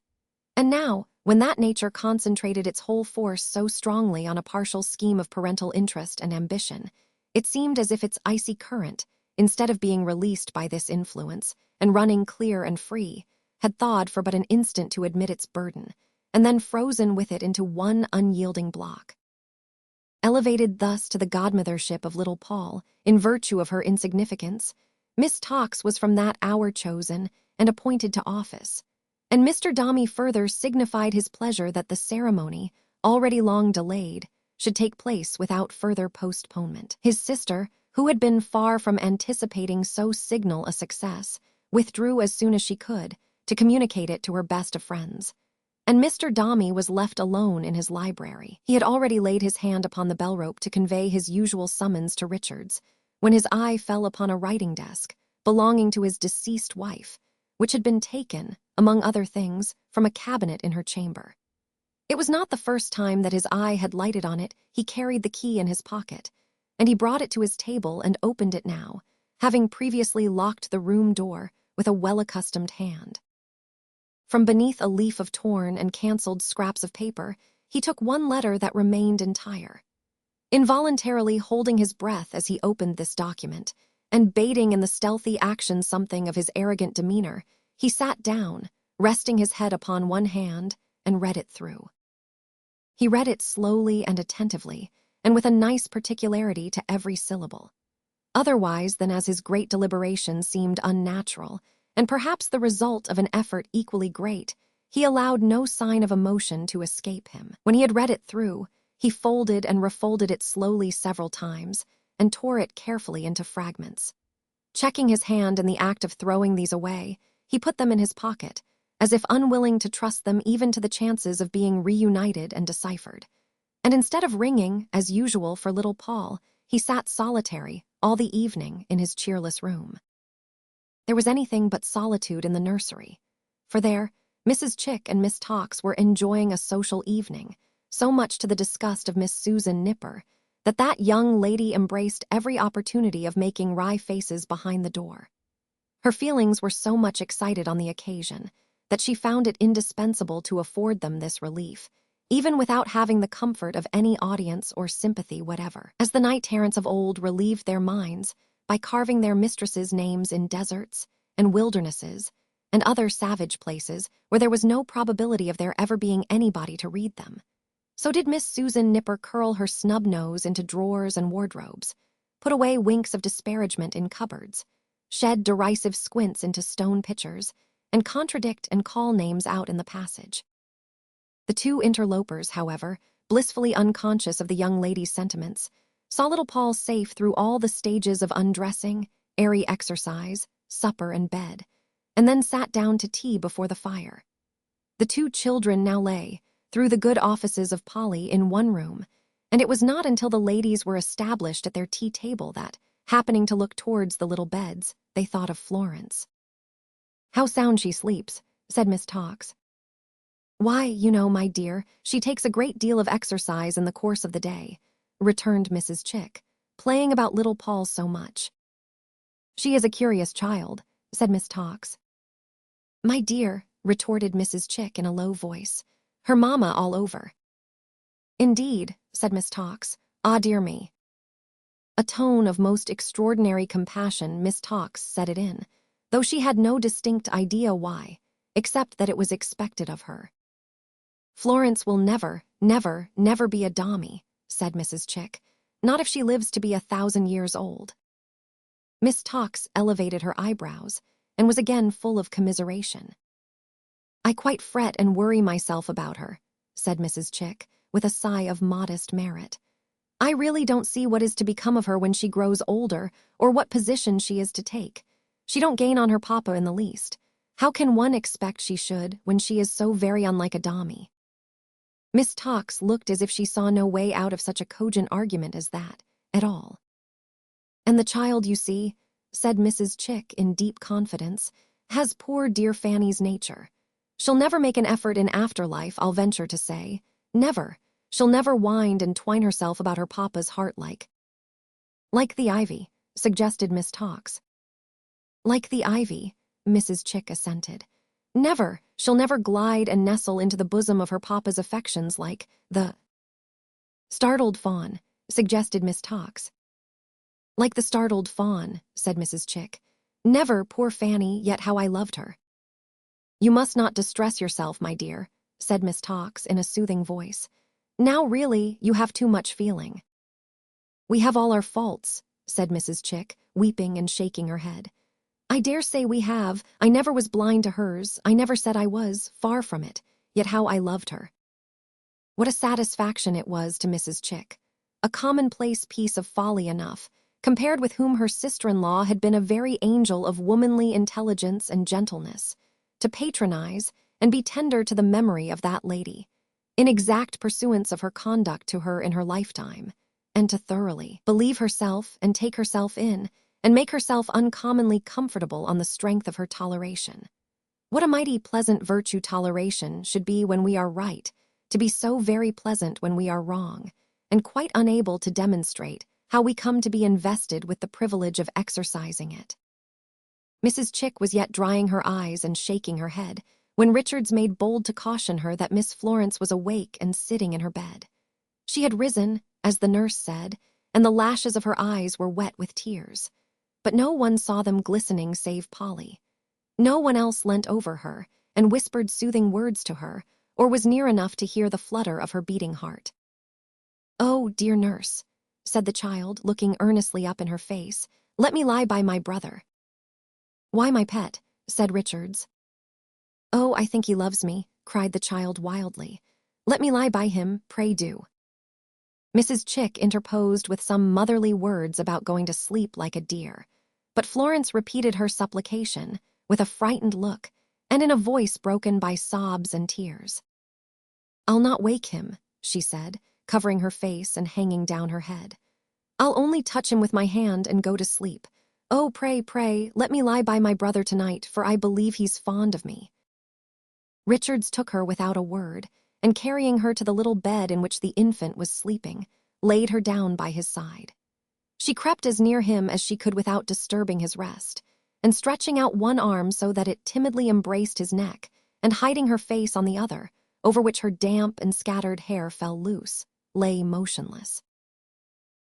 And now, when that nature concentrated its whole force so strongly on a partial scheme of parental interest and ambition, it seemed as if its icy current, instead of being released by this influence and running clear and free, had thawed for but an instant to admit its burden, and then frozen with it into one unyielding block. Elevated thus to the godmothership of little Paul, in virtue of her insignificance, Miss Tawkes was from that hour chosen and appointed to office, and Mr. Dombey further signified his pleasure that the ceremony, already long delayed, should take place without further postponement. His sister, who had been far from anticipating so signal a success, withdrew as soon as she could, to communicate it to her best of friends. And Mr. Dombey was left alone in his library. He had already laid his hand upon the bell-rope to convey his usual summons to Richards, when his eye fell upon a writing desk belonging to his deceased wife, which had been taken, among other things, from a cabinet in her chamber. It was not the first time that his eye had lighted on it. He carried the key in his pocket, and he brought it to his table and opened it now, having previously locked the room door with a well-accustomed hand. From beneath a leaf of torn and cancelled scraps of paper, he took one letter that remained entire. Involuntarily holding his breath as he opened this document, and bating in the stealthy action something of his arrogant demeanor, he sat down, resting his head upon one hand, and read it through. He read it slowly and attentively, and with a nice particularity to every syllable. Otherwise than as his great deliberation seemed unnatural, and perhaps the result of an effort equally great, he allowed no sign of emotion to escape him. When he had read it through, he folded and refolded it slowly several times, and tore it carefully into fragments. Checking his hand in the act of throwing these away, he put them in his pocket, as if unwilling to trust them even to the chances of being reunited and deciphered. And instead of ringing, as usual for little Paul, he sat solitary all the evening in his cheerless room. There was anything but solitude in the nursery, for there, Mrs. Chick and Miss Tawkes were enjoying a social evening, so much to the disgust of Miss Susan Nipper, that young lady embraced every opportunity of making wry faces behind the door. Her feelings were so much excited on the occasion that she found it indispensable to afford them this relief, even without having the comfort of any audience or sympathy whatever, as the knight-errants of old relieved their minds by carving their mistresses' names in deserts and wildernesses and other savage places where there was no probability of there ever being anybody to read them. So did Miss Susan Nipper curl her snub nose into drawers and wardrobes, put away winks of disparagement in cupboards, shed derisive squints into stone pitchers, and contradict and call names out in the passage. The two interlopers, however, blissfully unconscious of the young lady's sentiments, saw little Paul safe through all the stages of undressing, airy exercise, supper, and bed, and then sat down to tea before the fire. The two children now lay, through the good offices of Polly, in one room, and it was not until the ladies were established at their tea table that, happening to look towards the little beds, they thought of Florence. "How sound she sleeps," said Miss Tawkes. "Why, you know, my dear, she takes a great deal of exercise in the course of the day," returned Mrs. Chick, playing about little Paul so much. "She is a curious child," said Miss Tawkes. "My dear," retorted Mrs. Chick in a low voice, "her mamma all over." "Indeed," said Miss Tawkes, "ah, dear me." A tone of most extraordinary compassion Miss Tawkes set it in, though she had no distinct idea why, except that it was expected of her. "Florence will never, never, never be a Dombey," said Mrs. Chick, "not if she lives to be 1,000 years old." Miss Tawkes elevated her eyebrows, and was again full of commiseration. "I quite fret and worry myself about her," said Mrs. Chick, with a sigh of modest merit. "I really don't see what is to become of her when she grows older, or what position she is to take. She don't gain on her papa in the least. How can one expect she should when she is so very unlike a Dombey? Miss Tox looked as if she saw no way out of such a cogent argument as that, at all. And the child, you see, said Mrs. Chick in deep confidence, has poor dear Fanny's nature. She'll never make an effort in afterlife, I'll venture to say. Never. She'll never wind and twine herself about her papa's heart like the ivy, suggested Miss Tox. Like the ivy, Mrs. Chick assented. Never. She'll never glide and nestle into the bosom of her papa's affections like the startled fawn, suggested Miss Tox. Like the startled fawn, said Mrs. Chick. Never, poor Fanny, yet how I loved her. You must not distress yourself, my dear, said Miss Tox in a soothing voice. Now really, you have too much feeling. We have all our faults, said Mrs. Chick, weeping and shaking her head. I dare say we have. I never was blind to hers. I never said I was, far from it, yet how I loved her. What a satisfaction it was to Mrs. Chick. A commonplace piece of folly enough, compared with whom her sister-in-law had been a very angel of womanly intelligence and gentleness, to patronize and be tender to the memory of that lady, in exact pursuance of her conduct to her in her lifetime, and to thoroughly believe herself and take herself in, and make herself uncommonly comfortable on the strength of her toleration. What a mighty pleasant virtue toleration should be when we are right, to be so very pleasant when we are wrong, and quite unable to demonstrate how we come to be invested with the privilege of exercising it. Mrs. Chick was yet drying her eyes and shaking her head, when Richards made bold to caution her that Miss Florence was awake and sitting in her bed. She had risen, as the nurse said, and the lashes of her eyes were wet with tears. But no one saw them glistening save Polly. No one else leant over her and whispered soothing words to her, or was near enough to hear the flutter of her beating heart. "Oh, dear nurse," said the child, looking earnestly up in her face, "let me lie by my brother." "Why, my pet?" said Richards. "Oh, I think he loves me," cried the child wildly. "Let me lie by him, pray do." Mrs. Chick interposed with some motherly words about going to sleep like a dear, but Florence repeated her supplication with a frightened look and in a voice broken by sobs and tears. "I'll not wake him," she said, covering her face and hanging down her head. "I'll only touch him with my hand and go to sleep. Oh, pray, pray, let me lie by my brother tonight, for I believe he's fond of me." Richards took her without a word, and carrying her to the little bed in which the infant was sleeping, laid her down by his side. She crept as near him as she could without disturbing his rest, and stretching out one arm so that it timidly embraced his neck, and hiding her face on the other, over which her damp and scattered hair fell loose, lay motionless.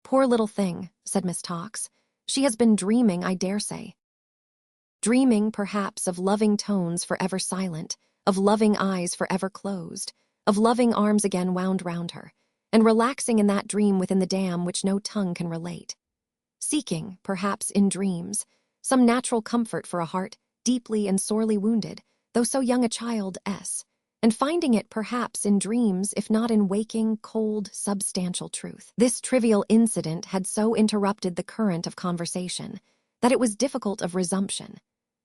"Poor little thing," said Miss Tox. "She has been dreaming, I dare say. Dreaming, perhaps, of loving tones forever silent, of loving eyes forever closed, of loving arms again wound round her, and relaxing in that dream within the dam which no tongue can relate. Seeking, perhaps in dreams, some natural comfort for a heart deeply and sorely wounded, though so young a child, and finding it perhaps in dreams, if not in waking, cold, substantial truth. This trivial incident had so interrupted the current of conversation that it was difficult of resumption,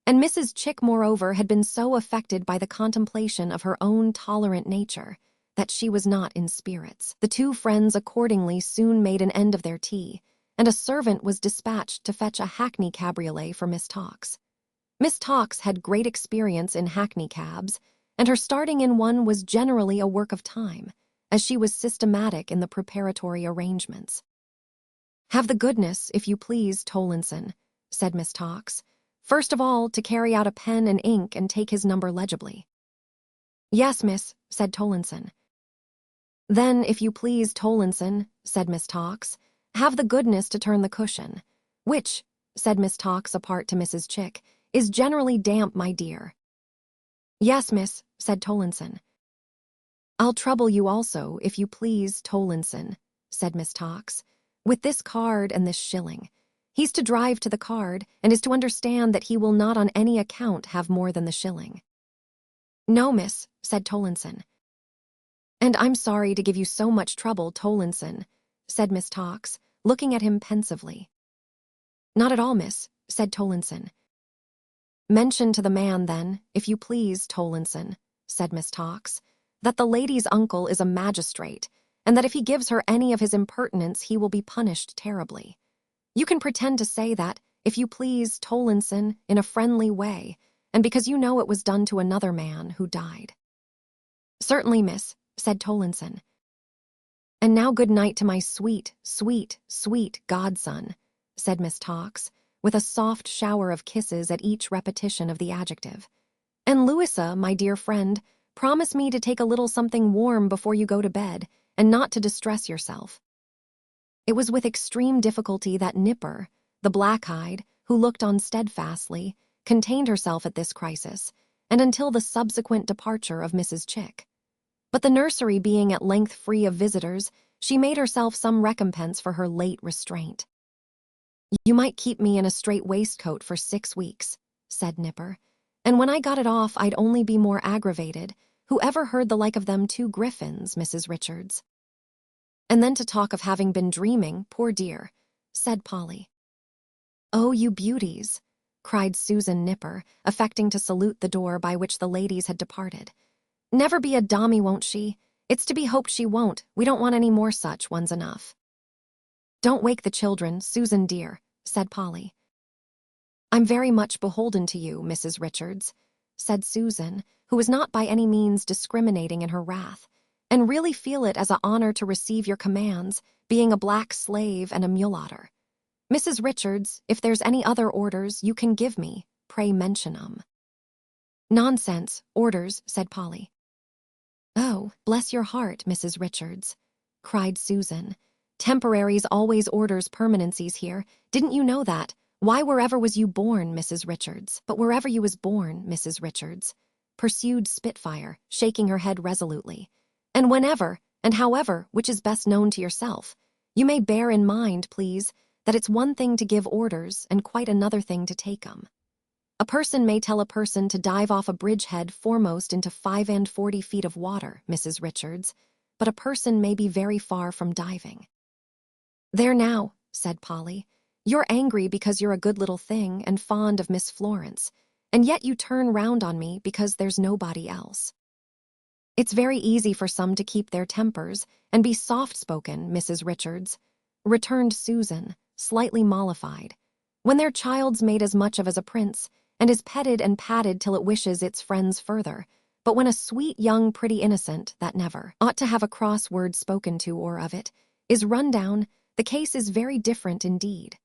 and Mrs. Chick, moreover, had been so affected by the contemplation of her own tolerant nature that she was not in spirits. The two friends accordingly soon made an end of their tea, and a servant was dispatched to fetch a hackney cabriolet for Miss Tox. Miss Tox had great experience in hackney cabs, and her starting in one was generally a work of time, as she was systematic in the preparatory arrangements. "Have the goodness, if you please, Tollinson," said Miss Tox, "first of all to carry out a pen and ink and take his number legibly." "Yes, miss," said Tollinson. "Then, if you please, Tollinson," said Miss Tox, "have the goodness to turn the cushion, which," said Miss Tox apart to Mrs. Chick, "is generally damp, my dear." "Yes, miss," said Tollinson. "I'll trouble you also, if you please, Tollinson," said Miss Tox, "with this card and this shilling. He's to drive to the card, and is to understand that he will not on any account have more than the shilling." "No, miss," said Tollinson. "And I'm sorry to give you so much trouble, Tollinson," said Miss Tox, looking at him pensively. "Not at all, miss," said Tollinson. "Mention to the man, then, if you please, Tollinson," said Miss Tawkes, "that the lady's uncle is a magistrate, and that if he gives her any of his impertinence he will be punished terribly. You can pretend to say that, if you please, Tollinson, in a friendly way, and because you know it was done to another man who died." "Certainly, miss," said Tollinson. "And now good night to my sweet, sweet, sweet godson," said Miss Tawkes, with a soft shower of kisses at each repetition of the adjective. "And Louisa, my dear friend, promise me to take a little something warm before you go to bed, and not to distress yourself." It was with extreme difficulty that Nipper, the black-eyed, who looked on steadfastly, contained herself at this crisis, and until the subsequent departure of Mrs. Chick. But the nursery being at length free of visitors, she made herself some recompense for her late restraint. "You might keep me in a strait waistcoat for 6 weeks," said Nipper, "and when I got it off I'd only be more aggravated. Who ever heard the like of them 2 griffins, Mrs. Richards?" "And then to talk of having been dreaming, poor dear," said Polly. "Oh, you beauties," cried Susan Nipper, affecting to salute the door by which the ladies had departed. "Never be a Dombey, won't she? It's to be hoped she won't. We don't want any more such ones enough." "Don't wake the children, Susan dear," said Polly. "I'm very much beholden to you, Mrs. Richards," said Susan, who was not by any means discriminating in her wrath, "and really feel it as an honor to receive your commands, being a black slave and a mulotter. Mrs. Richards, if there's any other orders you can give me, pray mention 'em." "Nonsense, orders," said Polly. "Oh, bless your heart, Mrs. Richards," cried Susan. "Temporaries always orders permanencies here. Didn't you know that? Why, wherever was you born, Mrs. Richards? But wherever you was born, Mrs. Richards," pursued Spitfire, shaking her head resolutely, "and whenever, and however, which is best known to yourself, you may bear in mind, please, that it's one thing to give orders and quite another thing to take 'em. A person may tell a person to dive off a bridgehead foremost into 45 feet of water, Mrs. Richards, but a person may be very far from diving." "There now," said Polly, "you're angry because you're a good little thing and fond of Miss Florence, and yet you turn round on me because there's nobody else." "It's very easy for some to keep their tempers and be soft-spoken, Mrs. Richards," returned Susan, slightly mollified, "when their child's made as much of as a prince, and is petted and patted till it wishes its friends further. But when a sweet young pretty innocent that never ought to have a cross word spoken to or of it is run down, the case is very different indeed.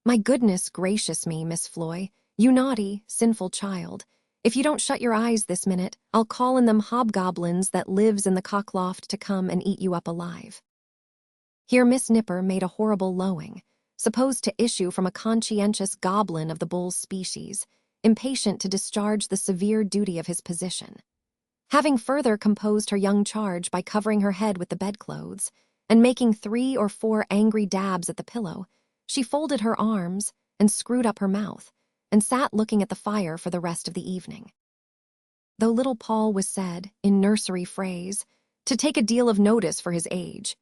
My goodness gracious me, Miss Floy, you naughty, sinful child. If you don't shut your eyes this minute, I'll call in them hobgoblins that lives in the cockloft to come and eat you up alive." Here Miss Nipper made a horrible lowing, supposed to issue from a conscientious goblin of the bull's species, impatient to discharge the severe duty of his position. Having further composed her young charge by covering her head with the bedclothes, and making 3 or 4 angry dabs at the pillow, she folded her arms and screwed up her mouth, and sat looking at the fire for the rest of the evening. Though little Paul was said, in nursery phrase, to take a deal of notice for his age,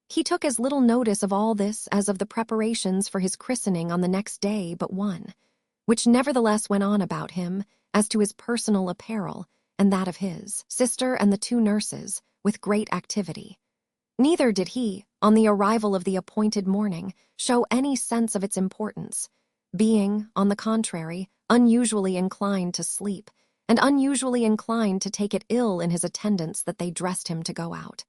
he took as little notice of all this as of the preparations for his christening on the next day but one, which nevertheless went on about him as to his personal apparel and that of his sister and the 2 nurses, with great activity. Neither did he, on the arrival of the appointed morning, show any sense of its importance, being, on the contrary, unusually inclined to sleep, and unusually inclined to take it ill in his attendants that they dressed him to go out.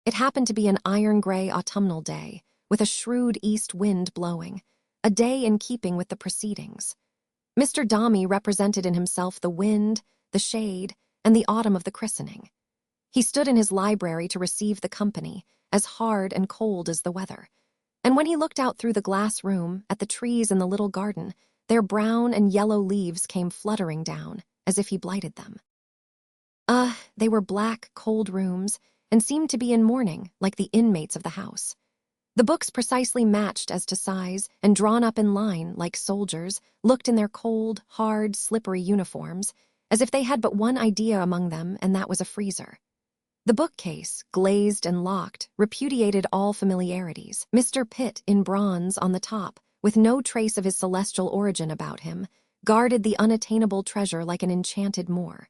It happened to be an iron-gray autumnal day, with a shrewd east wind blowing, a day in keeping with the proceedings. Mr. Dombey represented in himself the wind, the shade, and the autumn of the christening. He stood in his library to receive the company, as hard and cold as the weather, and when he looked out through the glass room at the trees in the little garden, their brown and yellow leaves came fluttering down, as if he blighted them. They were black, cold rooms, and seemed to be in mourning, like the inmates of the house. The books precisely matched as to size, and drawn up in line, like soldiers, looked in their cold, hard, slippery uniforms, as if they had but one idea among them, and that was a freezer. The bookcase, glazed and locked, repudiated all familiarities. Mr. Pitt, in bronze, on the top, with no trace of his celestial origin about him, guarded the unattainable treasure like an enchanted moor.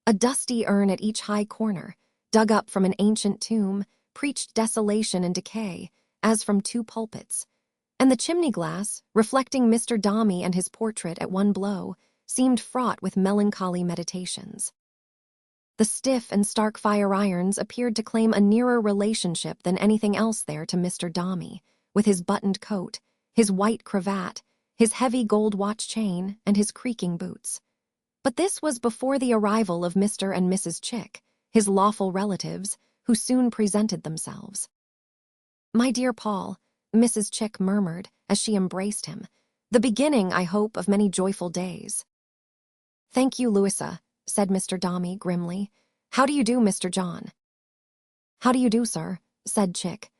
A dusty urn at each high corner, dug up from an ancient tomb, preached desolation and decay, as from two pulpits, and the chimney-glass, reflecting Mr. Dombey and his portrait at one blow, seemed fraught with melancholy meditations. The stiff and stark fire-irons appeared to claim a nearer relationship than anything else there to Mr. Dombey, with his buttoned coat, his white cravat, his heavy gold watch chain, and his creaking boots. But this was before the arrival of Mr. and Mrs. Chick, his lawful relatives, who soon presented themselves. "My dear Paul," Mrs. Chick murmured as she embraced him, "the beginning, I hope, of many joyful days." "Thank you, Louisa," said Mr. Dombey grimly. "How do you do, Mr. John?" "How do you do, sir?" said Chick.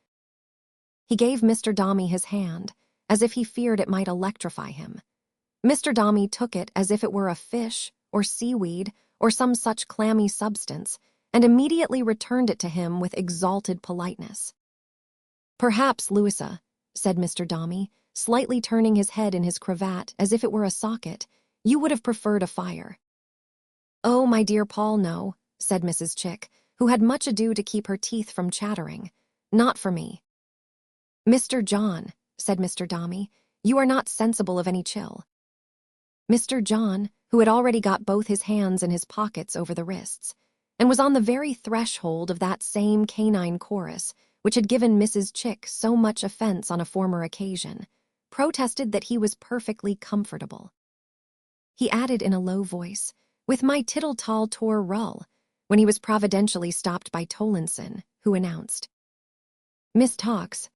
He gave Mr. Dombey his hand, as if he feared it might electrify him. Mr. Dombey took it as if it were a fish or seaweed or some such clammy substance, and immediately returned it to him with exalted politeness. "Perhaps, Louisa," said Mr. Dombey, slightly turning his head in his cravat as if it were a socket, "you would have preferred a fire." "Oh, my dear Paul, no," said Mrs. Chick, who had much ado to keep her teeth from chattering. "Not for me." "Mr. John," said Mr. Dombey, "you are not sensible of any chill." Mr. John, who had already got both his hands in his pockets over the wrists, and was on the very threshold of that same canine chorus which had given Mrs. Chick so much offense on a former occasion, protested that he was perfectly comfortable. He added in a low voice, "With my tittle-tall tor rull," when he was providentially stopped by Tollinson, who announced, "Miss Tox,"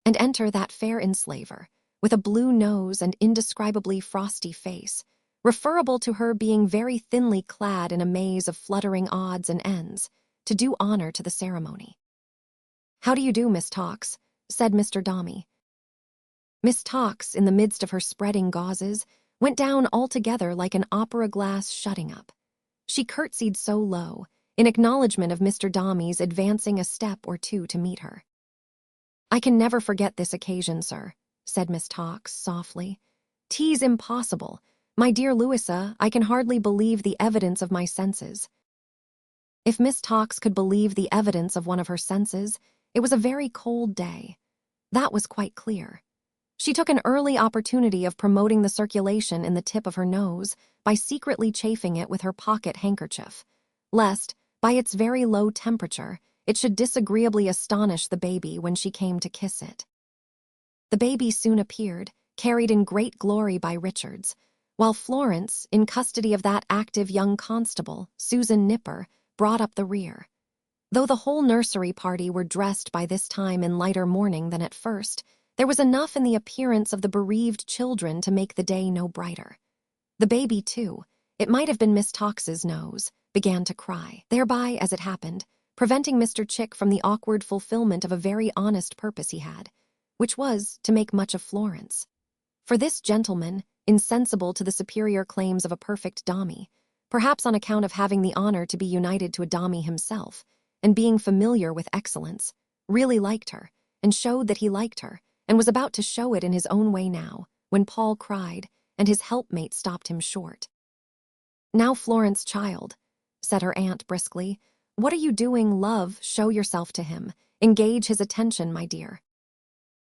and enter that fair enslaver, with a blue nose and indescribably frosty face, referable to her being very thinly clad in a maze of fluttering odds and ends, to do honor to the ceremony. "How do you do, Miss Tox?" said Mr. Dombey. Miss Tox, in the midst of her spreading gauzes, went down altogether like an opera glass shutting up. She curtsied so low, in acknowledgment of Mr. Dombey's advancing a step or two to meet her. "I can never forget this occasion, sir," said Miss Tox softly. "'Tis impossible. My dear Louisa, I can hardly believe the evidence of my senses." If Miss Tox could believe the evidence of one of her senses, it was a very cold day. That was quite clear. She took an early opportunity of promoting the circulation in the tip of her nose by secretly chafing it with her pocket handkerchief, lest, by its very low temperature, it should disagreeably astonish the baby when she came to kiss it. The baby soon appeared, carried in great glory by Richards, while Florence, in custody of that active young constable, Susan Nipper, brought up the rear. Though the whole nursery party were dressed by this time in lighter mourning than at first, there was enough in the appearance of the bereaved children to make the day no brighter. The baby, too, it might have been Miss Tox's nose, began to cry, thereby, as it happened, preventing Mr. Chick from the awkward fulfillment of a very honest purpose he had, which was to make much of Florence. For this gentleman, insensible to the superior claims of a perfect Dombey, perhaps on account of having the honor to be united to a Dombey himself, and being familiar with excellence, really liked her, and showed that he liked her, and was about to show it in his own way now, when Paul cried, and his helpmate stopped him short. "Now, Florence, child," said her aunt briskly, "what are you doing, love? Show yourself to him. Engage his attention, my dear."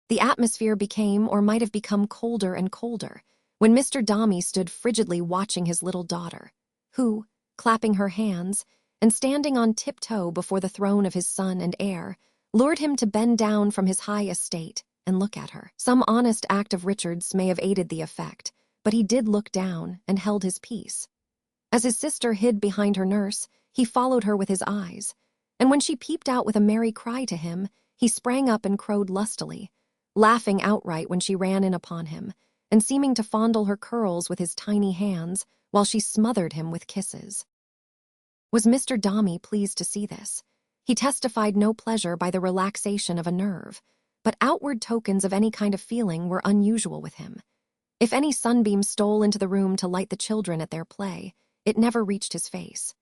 The atmosphere became, or might have become, colder and colder, when Mr. Dombey stood frigidly watching his little daughter, who, clapping her hands, and standing on tiptoe before the throne of his son and heir, lured him to bend down from his high estate and look at her. Some honest act of Richard's may have aided the effect, but he did look down and held his peace. As his sister hid behind her nurse, he followed her with his eyes, and when she peeped out with a merry cry to him, he sprang up and crowed lustily, laughing outright when she ran in upon him, and seeming to fondle her curls with his tiny hands while she smothered him with kisses. Was Mr. Dombey pleased to see this? He testified no pleasure by the relaxation of a nerve, but outward tokens of any kind of feeling were unusual with him. If any sunbeam stole into the room to light the children at their play, it never reached his face.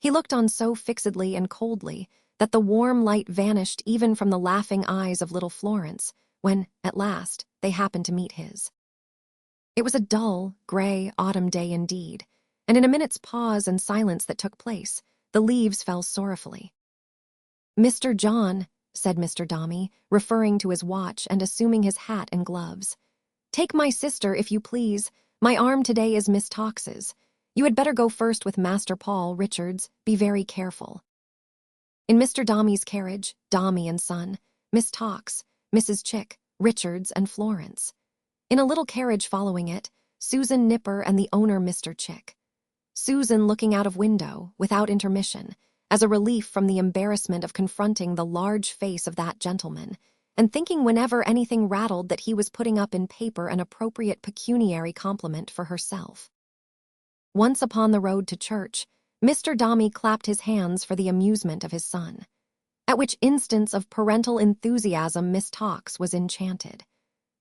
He looked on so fixedly and coldly that the warm light vanished even from the laughing eyes of little Florence, when, at last, they happened to meet his. It was a dull, gray autumn day indeed, and in a minute's pause and silence that took place, the leaves fell sorrowfully. "Mr. John," said Mr. Dombey, referring to his watch and assuming his hat and gloves. "Take my sister, if you please. My arm today is Miss Tox's. You had better go first with Master Paul, Richards. Be very careful." In Mr. Dombey's carriage, Dombey and Son, Miss Tox, Mrs. Chick, Richards, and Florence. In a little carriage following it, Susan Nipper and the owner, Mr. Chick. Susan looking out of window, without intermission, as a relief from the embarrassment of confronting the large face of that gentleman, and thinking whenever anything rattled that he was putting up in paper an appropriate pecuniary compliment for herself. Once upon the road to church, Mr. Dombey clapped his hands for the amusement of his son, at which instance of parental enthusiasm Miss Tox was enchanted.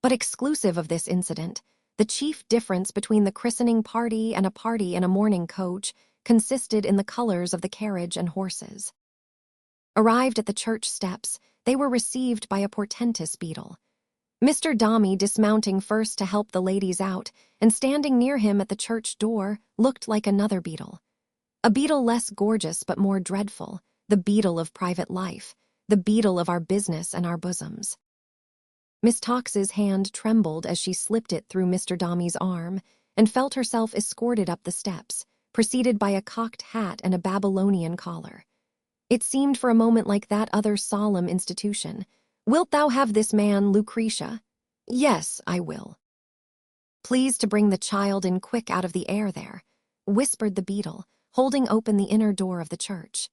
But exclusive of this incident, the chief difference between the christening party and a party in a mourning coach consisted in the colors of the carriage and horses. Arrived at the church steps, they were received by a portentous beadle. Mr. Dombey dismounting first to help the ladies out, and standing near him at the church door, looked like another beadle. A beadle less gorgeous but more dreadful, the beadle of private life, the beadle of our business and our bosoms. Miss Tox's hand trembled as she slipped it through Mr. Dombey's arm, and felt herself escorted up the steps, preceded by a cocked hat and a Babylonian collar. It seemed for a moment like that other solemn institution. "Wilt thou have this man, Lucretia?" "Yes, I will." "Please to bring the child in quick out of the air there," whispered the beadle, holding open the inner door of the church.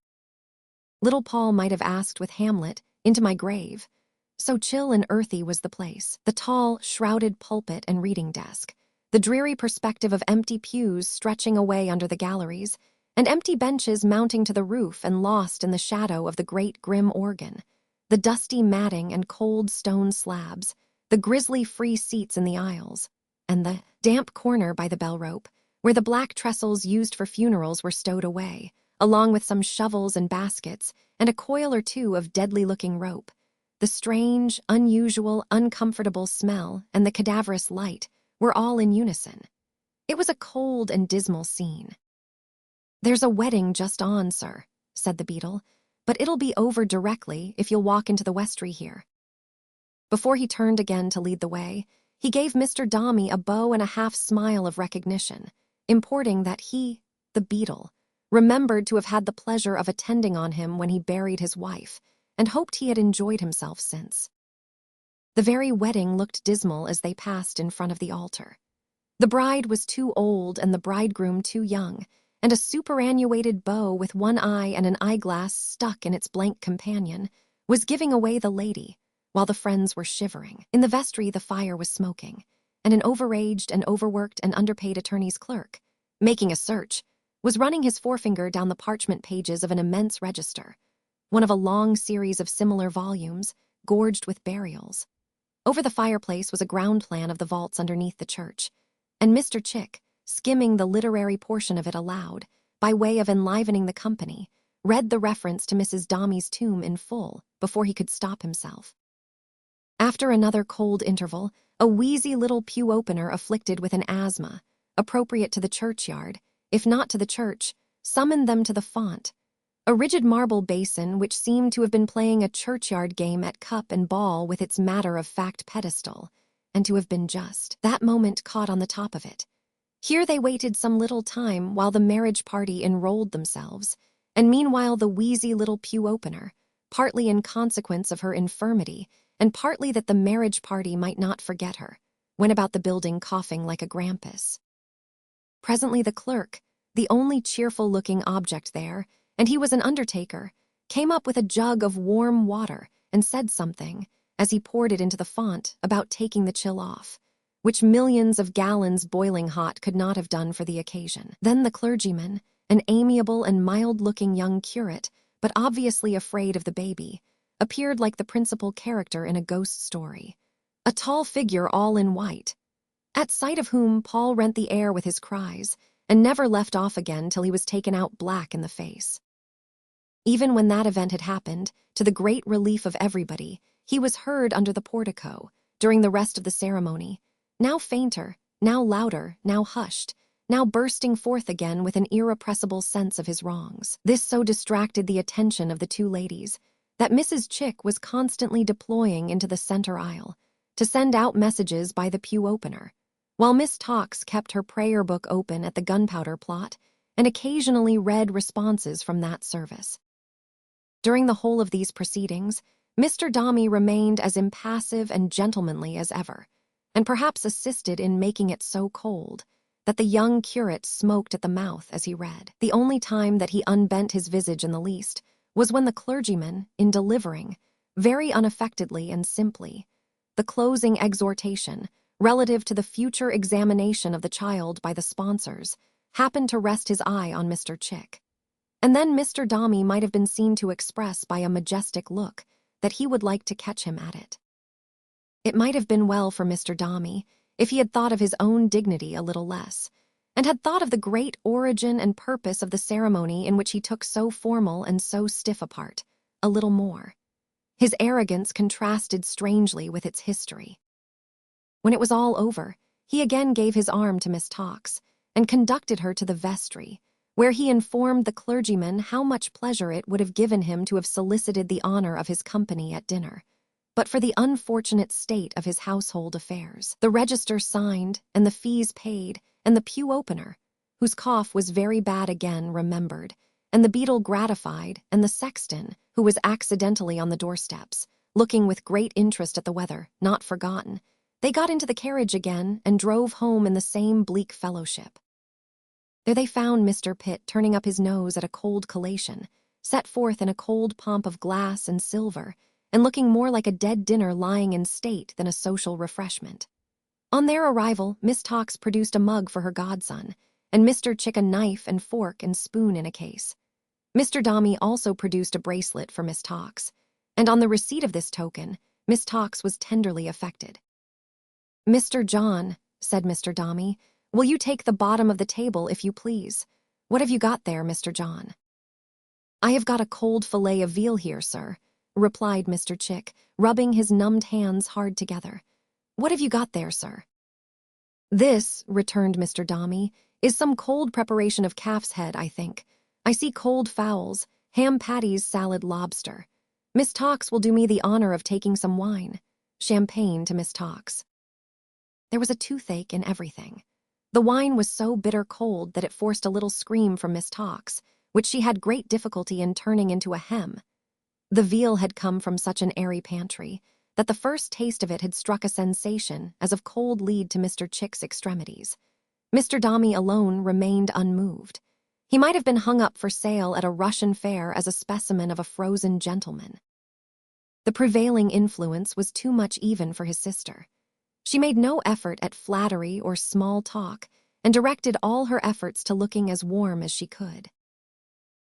Little Paul might have asked with Hamlet, "Into my grave." So chill and earthy was the place, the tall, shrouded pulpit and reading desk, the dreary perspective of empty pews stretching away under the galleries, and empty benches mounting to the roof and lost in the shadow of the great grim organ, the dusty matting and cold stone slabs, the grisly free seats in the aisles, and the damp corner by the bell rope, where the black trestles used for funerals were stowed away, along with some shovels and baskets, and a coil or two of deadly-looking rope. The strange, unusual, uncomfortable smell and the cadaverous light were all in unison. It was a cold and dismal scene. "There's a wedding just on, sir," said the beadle, "but it'll be over directly if you'll walk into the vestry here." Before he turned again to lead the way, he gave Mr. Dombey a bow and a half smile of recognition, importing that he, the beadle, remembered to have had the pleasure of attending on him when he buried his wife, and hoped he had enjoyed himself since. The very wedding looked dismal as they passed in front of the altar. The bride was too old and the bridegroom too young, and a superannuated beau with one eye and an eyeglass stuck in its blank companion was giving away the lady, while the friends were shivering. In the vestry the fire was smoking, and an overaged and overworked and underpaid attorney's clerk, making a search, was running his forefinger down the parchment pages of an immense register, one of a long series of similar volumes, gorged with burials. Over the fireplace was a ground plan of the vaults underneath the church, and Mr. Chick, skimming the literary portion of it aloud, by way of enlivening the company, read the reference to Mrs. Dombey's tomb in full before he could stop himself. After another cold interval, a wheezy little pew-opener afflicted with an asthma, appropriate to the churchyard, if not to the church, summoned them to the font, a rigid marble basin which seemed to have been playing a churchyard game at cup and ball with its matter-of-fact pedestal, and to have been just that moment caught on the top of it. Here they waited some little time while the marriage party enrolled themselves, and meanwhile the wheezy little pew-opener, partly in consequence of her infirmity, and partly that the marriage party might not forget her, went about the building coughing like a grampus. Presently the clerk, the only cheerful-looking object there, and he was an undertaker, came up with a jug of warm water and said something, as he poured it into the font, about taking the chill off, which millions of gallons boiling hot could not have done for the occasion. Then the clergyman, an amiable and mild-looking young curate, but obviously afraid of the baby, appeared like the principal character in a ghost story, a tall figure all in white, at sight of whom Paul rent the air with his cries, and never left off again till he was taken out black in the face. Even when that event had happened, to the great relief of everybody, he was heard under the portico, during the rest of the ceremony, now fainter, now louder, now hushed, now bursting forth again with an irrepressible sense of his wrongs. This so distracted the attention of the two ladies that Mrs. Chick was constantly deploying into the center aisle to send out messages by the pew opener, while Miss Tox kept her prayer book open at the gunpowder plot and occasionally read responses from that service. During the whole of these proceedings, Mr. Dombey remained as impassive and gentlemanly as ever, and perhaps assisted in making it so cold that the young curate smoked at the mouth as he read. The only time that he unbent his visage in the least was when the clergyman, in delivering, very unaffectedly and simply, the closing exhortation relative to the future examination of the child by the sponsors, happened to rest his eye on Mr. Chick. And then Mr. Dombey might have been seen to express by a majestic look that he would like to catch him at it. It might have been well for Mr. Dombey if he had thought of his own dignity a little less, and had thought of the great origin and purpose of the ceremony in which he took so formal and so stiff a part a little more. His arrogance contrasted strangely with its history. When it was all over, he again gave his arm to Miss Tox and conducted her to the vestry, where he informed the clergyman how much pleasure it would have given him to have solicited the honor of his company at dinner, but for the unfortunate state of his household affairs. The register signed, and the fees paid, and the pew opener, whose cough was very bad again, remembered, and the beadle gratified, and the sexton, who was accidentally on the doorsteps, looking with great interest at the weather, not forgotten, they got into the carriage again and drove home in the same bleak fellowship. There they found Mr. Pitt turning up his nose at a cold collation, set forth in a cold pomp of glass and silver, and looking more like a dead dinner lying in state than a social refreshment. On their arrival, Miss Tox produced a mug for her godson, and Mr. Chick a knife and fork and spoon in a case. Mr. Dombey also produced a bracelet for Miss Tox, and on the receipt of this token, Miss Tox was tenderly affected. "Mr. John," said Mr. Dombey, "will you take the bottom of the table, if you please? What have you got there, Mr. John?" "I have got a cold fillet of veal here, sir," replied Mr. Chick, rubbing his numbed hands hard together. "What have you got there, sir?" "This," returned Mr. Dombey, "is some cold preparation of calf's head, I think. I see cold fowls, ham patties, salad, lobster. Miss Tox will do me the honor of taking some wine. Champagne to Miss Tox." There was a toothache in everything. The wine was so bitter cold that it forced a little scream from Miss Tox, which she had great difficulty in turning into a hem. The veal had come from such an airy pantry that the first taste of it had struck a sensation as of cold lead to Mr. Chick's extremities. Mr. Dombey alone remained unmoved. He might have been hung up for sale at a Russian fair as a specimen of a frozen gentleman. The prevailing influence was too much even for his sister. She made no effort at flattery or small talk, and directed all her efforts to looking as warm as she could.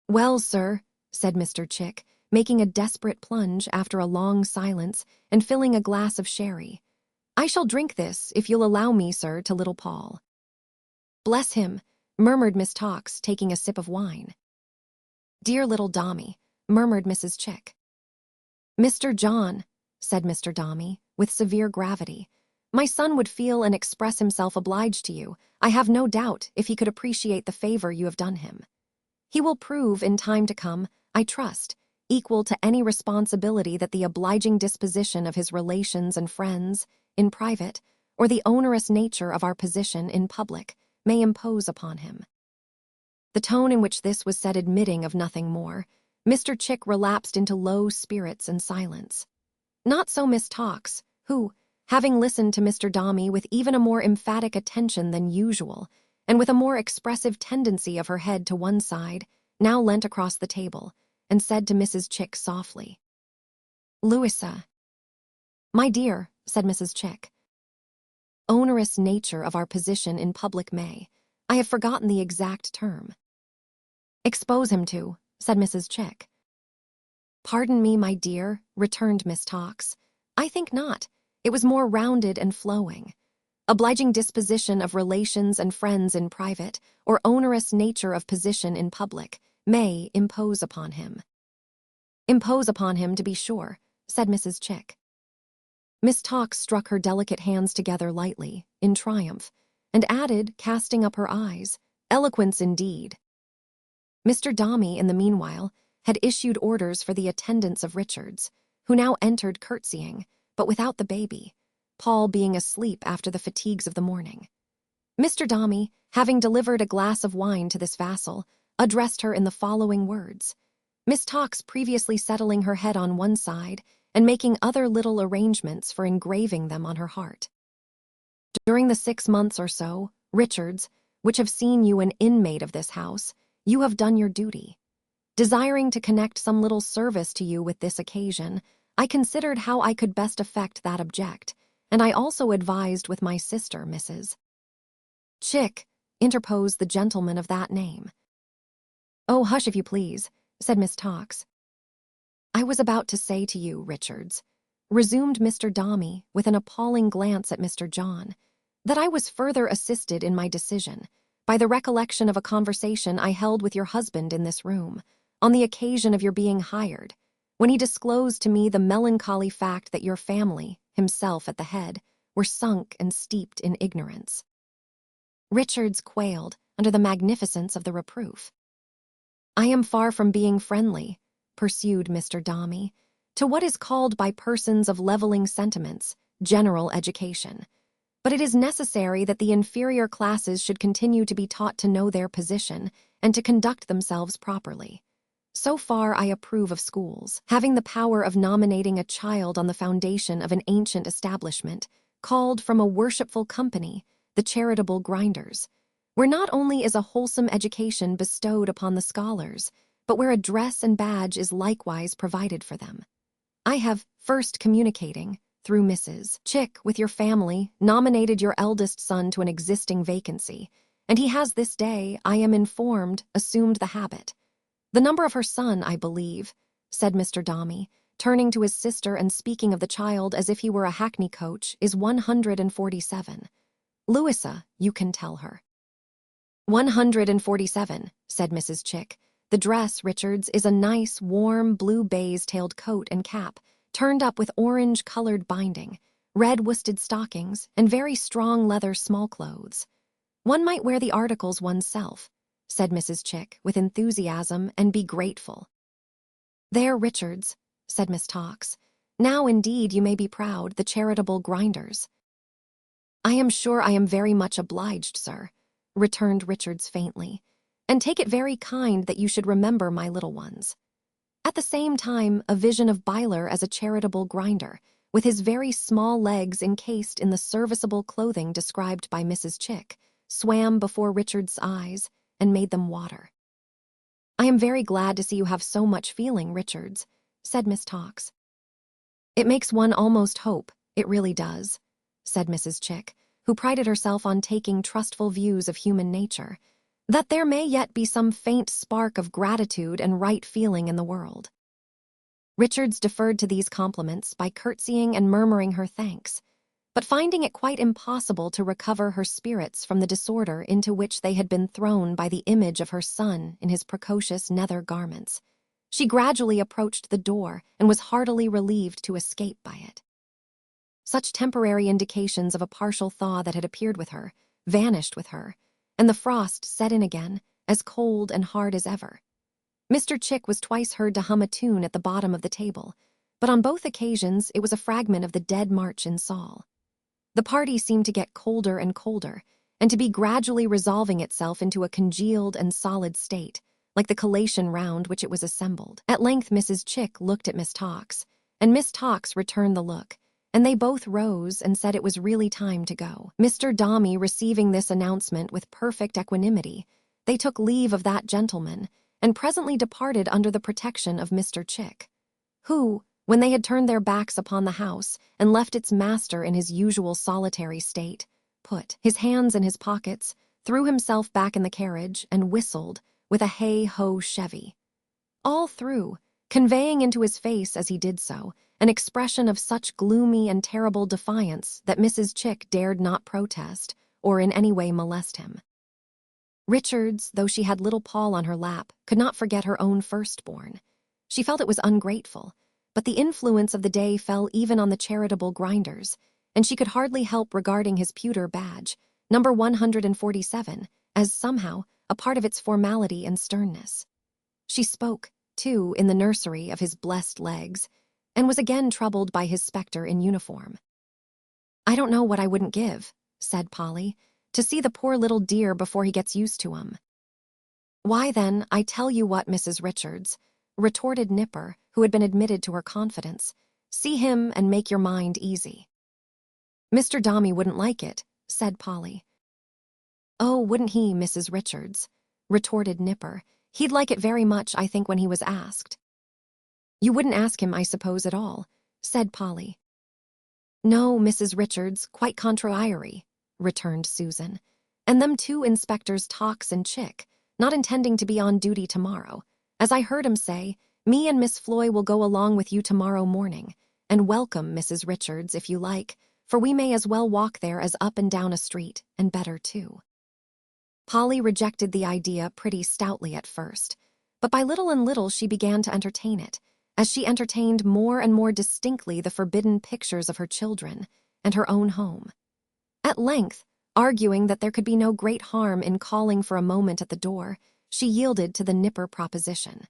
"Well, sir," said Mr. Chick, making a desperate plunge after a long silence and filling a glass of sherry, "I shall drink this, if you'll allow me, sir, to little Paul." "Bless him," murmured Miss Tox, taking a sip of wine. "Dear little Dombey," murmured Mrs. Chick. "Mr. John," said Mr. Dombey, with severe gravity, "my son would feel and express himself obliged to you, I have no doubt, if he could appreciate the favor you have done him. He will prove, in time to come, I trust, equal to any responsibility that the obliging disposition of his relations and friends, in private, or the onerous nature of our position in public, may impose upon him." The tone in which this was said admitting of nothing more, Mr. Chick relapsed into low spirits and silence. Not so Miss Tox, who, having listened to Mr. Dombey with even a more emphatic attention than usual, and with a more expressive tendency of her head to one side, now leant across the table, and said to Mrs. Chick softly, "Louisa." "My dear," said Mrs. Chick. "Onerous nature of our position in public may, I have forgotten the exact term." "Expose him to," said Mrs. Chick. "Pardon me, my dear," returned Miss Tox. "I think not. It was more rounded and flowing. Obliging disposition of relations and friends in private, or onerous nature of position in public, may impose upon him." "Impose upon him, to be sure," said Mrs. Chick. Miss Tox struck her delicate hands together lightly, in triumph, and added, casting up her eyes, "Eloquence indeed." Mr. Dombey, in the meanwhile, had issued orders for the attendance of Richards, who now entered curtsying, but without the baby, Paul being asleep after the fatigues of the morning. Mr. Dombey, having delivered a glass of wine to this vassal, addressed her in the following words, Miss Tox previously settling her head on one side and making other little arrangements for engraving them on her heart. During the 6 months or so, Richards, which have seen you an inmate of this house, you have done your duty. Desiring to connect some little service to you with this occasion, I considered how I could best effect that object, and I also advised with my sister, Mrs. Chick, interposed the gentleman of that name. "Oh, hush, if you please," said Miss Tox. "I was about to say to you, Richards," resumed Mr. Dombey with an appalling glance at Mr. John, "that I was further assisted in my decision by the recollection of a conversation I held with your husband in this room, on the occasion of your being hired, when he disclosed to me the melancholy fact that your family, himself at the head, were sunk and steeped in ignorance." Richards quailed under the magnificence of the reproof. "I am far from being friendly," pursued Mr. Dombey, "to what is called by persons of leveling sentiments, general education. But it is necessary that the inferior classes should continue to be taught to know their position and to conduct themselves properly. So far I approve of schools, having the power of nominating a child on the foundation of an ancient establishment, called from a worshipful company, the charitable grinders, where not only is a wholesome education bestowed upon the scholars, but where a dress and badge is likewise provided for them. I have, first communicating, through Mrs. Chick, with your family, nominated your eldest son to an existing vacancy, and he has this day, I am informed, assumed the habit. The number of her son, I believe," said Mr. Dombey, turning to his sister and speaking of the child as if he were a hackney coach, "is 147. Louisa, you can tell her." 147, said Mrs. Chick. "The dress, Richards, is a nice, warm, blue baize-tailed coat and cap, turned up with orange-colored binding, red worsted stockings, and very strong leather small-clothes. One might wear the articles oneself," said Mrs. Chick with enthusiasm, "and be grateful." "There, Richards," said Miss Tox. "Now, indeed, you may be proud, the charitable grinders." "I am sure I am very much obliged, sir," returned Richards faintly, "and take it very kind that you should remember my little ones." At the same time, a vision of Byler as a charitable grinder, with his very small legs encased in the serviceable clothing described by Mrs. Chick, swam before Richard's eyes and made them water. "I am very glad to see you have so much feeling, Richards," said Miss Tox. "It makes one almost hope, it really does," said Mrs. Chick, who prided herself on taking trustful views of human nature, "that there may yet be some faint spark of gratitude and right feeling in the world." Richards deferred to these compliments by curtsying and murmuring her thanks, but finding it quite impossible to recover her spirits from the disorder into which they had been thrown by the image of her son in his precocious nether garments, she gradually approached the door and was heartily relieved to escape by it. Such temporary indications of a partial thaw that had appeared with her, vanished with her, and the frost set in again, as cold and hard as ever. Mr. Chick was twice heard to hum a tune at the bottom of the table, but on both occasions it was a fragment of the Dead March in Saul. The party seemed to get colder and colder, and to be gradually resolving itself into a congealed and solid state, like the collation round which it was assembled. At length Mrs. Chick looked at Miss Tox, and Miss Tox returned the look, and they both rose and said it was really time to go. Mr. Dombey receiving this announcement with perfect equanimity, they took leave of that gentleman, and presently departed under the protection of Mr. Chick, who, when they had turned their backs upon the house and left its master in his usual solitary state, put his hands in his pockets, threw himself back in the carriage, and whistled with a hey-ho Chevy. All through, conveying into his face as he did so an expression of such gloomy and terrible defiance that Mrs. Chick dared not protest or in any way molest him. Richards, though she had little Paul on her lap, could not forget her own firstborn. She felt it was ungrateful, but the influence of the day fell even on the charitable grinders, and she could hardly help regarding his pewter badge, number 147, as somehow a part of its formality and sternness. She spoke, too, in the nursery of his blessed legs, and was again troubled by his spectre in uniform. "I don't know what I wouldn't give," said Polly, "to see the poor little dear before he gets used to 'em." "Why, then, I tell you what, Mrs. Richards," retorted Nipper, who had been admitted to her confidence, "see him and make your mind easy." "Mr. Dombey wouldn't like it," said Polly. "Oh, wouldn't he, Mrs. Richards?" retorted Nipper. "He'd like it very much, I think, when he was asked." "You wouldn't ask him, I suppose, at all," said Polly. "No, Mrs. Richards, quite contrary," returned Susan. "And them two inspectors Tox and Chick, not intending to be on duty tomorrow. As I heard him say, me and Miss Floy will go along with you tomorrow morning, and welcome, Mrs. Richards, if you like, for we may as well walk there as up and down a street, and better too." Polly rejected the idea pretty stoutly at first, but by little and little she began to entertain it, as she entertained more and more distinctly the forbidden pictures of her children and her own home. At length, arguing that there could be no great harm in calling for a moment at the door, she yielded to the Nipper proposition.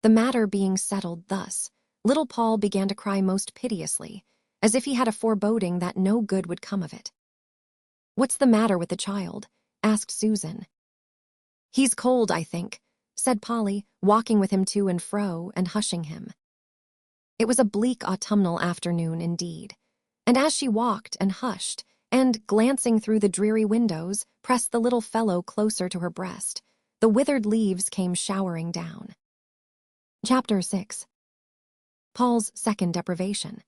The matter being settled thus, little Paul began to cry most piteously, as if he had a foreboding that no good would come of it. "What's the matter with the child?" asked Susan. "He's cold, I think," said Polly, walking with him to and fro and hushing him. It was a bleak autumnal afternoon indeed, and as she walked and hushed, and, glancing through the dreary windows, pressed the little fellow closer to her breast, the withered leaves came showering down. Chapter 6. Paul's second deprivation.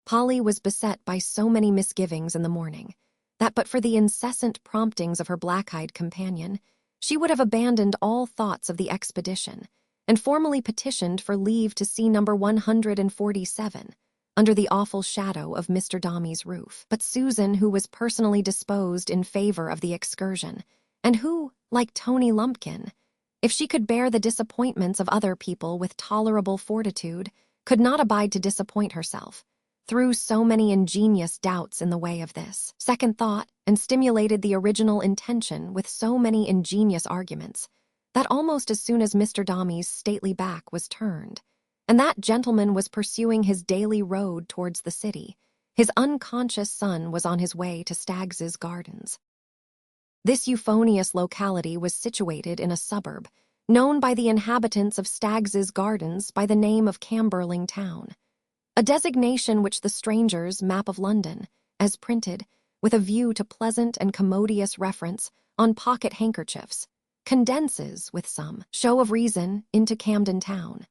Polly was beset by so many misgivings in the morning that but for the incessant promptings of her black-eyed companion, she would have abandoned all thoughts of the expedition and formally petitioned for leave to see number 147 under the awful shadow of Mr. Dombey's roof. But Susan, who was personally disposed in favor of the excursion, and who, like Tony Lumpkin, if she could bear the disappointments of other people with tolerable fortitude, could not abide to disappoint herself, threw so many ingenious doubts in the way of this second thought and stimulated the original intention with so many ingenious arguments that almost as soon as Mr. Dombey's stately back was turned, and that gentleman was pursuing his daily road towards the city, his unconscious son was on his way to Staggs's Gardens. This euphonious locality was situated in a suburb, known by the inhabitants of Staggs's Gardens by the name of Camberling Town, a designation which the stranger's Map of London, as printed, with a view to pleasant and commodious reference on pocket handkerchiefs, condenses, with some show of reason, into Camden Town.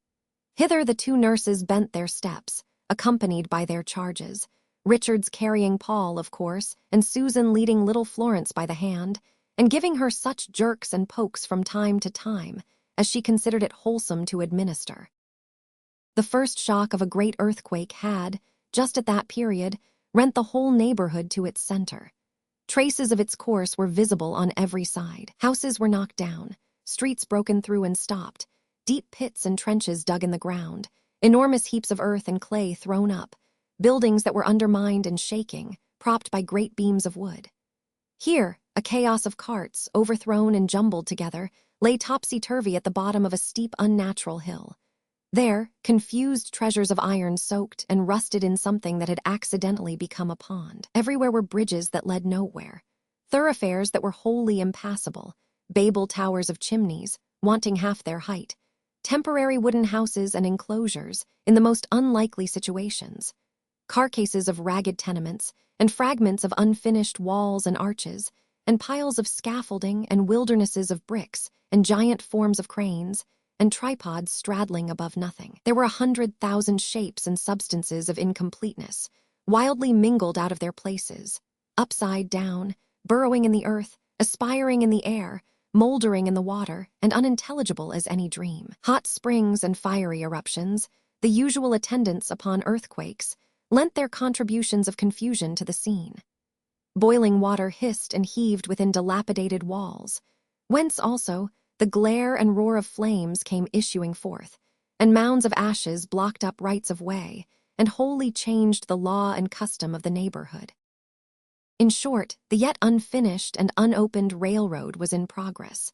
Hither the two nurses bent their steps, accompanied by their charges, Richards carrying Paul, of course, and Susan leading little Florence by the hand, and giving her such jerks and pokes from time to time as she considered it wholesome to administer. The first shock of a great earthquake had, just at that period, rent the whole neighborhood to its center. Traces of its course were visible on every side. Houses were knocked down, streets broken through and stopped, deep pits and trenches dug in the ground, enormous heaps of earth and clay thrown up, buildings that were undermined and shaking, propped by great beams of wood. Here, a chaos of carts, overthrown and jumbled together, lay topsy-turvy at the bottom of a steep, unnatural hill. There, confused treasures of iron soaked and rusted in something that had accidentally become a pond. Everywhere were bridges that led nowhere, thoroughfares that were wholly impassable, Babel towers of chimneys, wanting half their height, temporary wooden houses and enclosures in the most unlikely situations, carcasses of ragged tenements, and fragments of unfinished walls and arches, and piles of scaffolding and wildernesses of bricks and giant forms of cranes, and tripods straddling above nothing. There were 100,000 shapes and substances of incompleteness, wildly mingled out of their places, upside down, burrowing in the earth, aspiring in the air, moldering in the water, and unintelligible as any dream. Hot springs and fiery eruptions, the usual attendants upon earthquakes, lent their contributions of confusion to the scene. Boiling water hissed and heaved within dilapidated walls, whence also the glare and roar of flames came issuing forth, and mounds of ashes blocked up rights of way and wholly changed the law and custom of the neighborhood. In short, the yet unfinished and unopened railroad was in progress,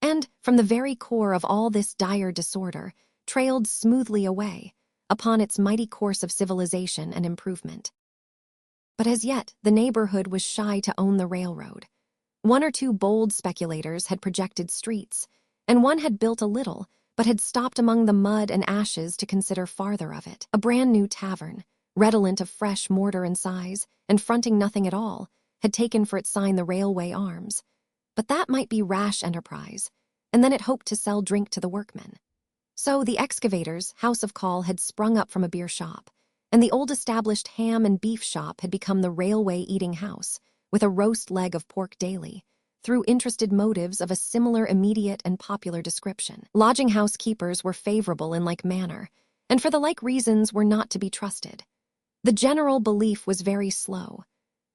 and, from the very core of all this dire disorder, trailed smoothly away, upon its mighty course of civilization and improvement. But as yet, the neighborhood was shy to own the railroad. One or two bold speculators had projected streets, and one had built a little, but had stopped among the mud and ashes to consider farther of it. A brand-new tavern, redolent of fresh mortar and size, and fronting nothing at all, had taken for its sign the railway arms. But that might be rash enterprise, and then it hoped to sell drink to the workmen. So the excavators' house of call had sprung up from a beer shop, and the old established ham and beef shop had become the railway eating house, with a roast leg of pork daily, through interested motives of a similar immediate and popular description. Lodging-house keepers were favorable in like manner, and for the like reasons were not to be trusted. The general belief was very slow.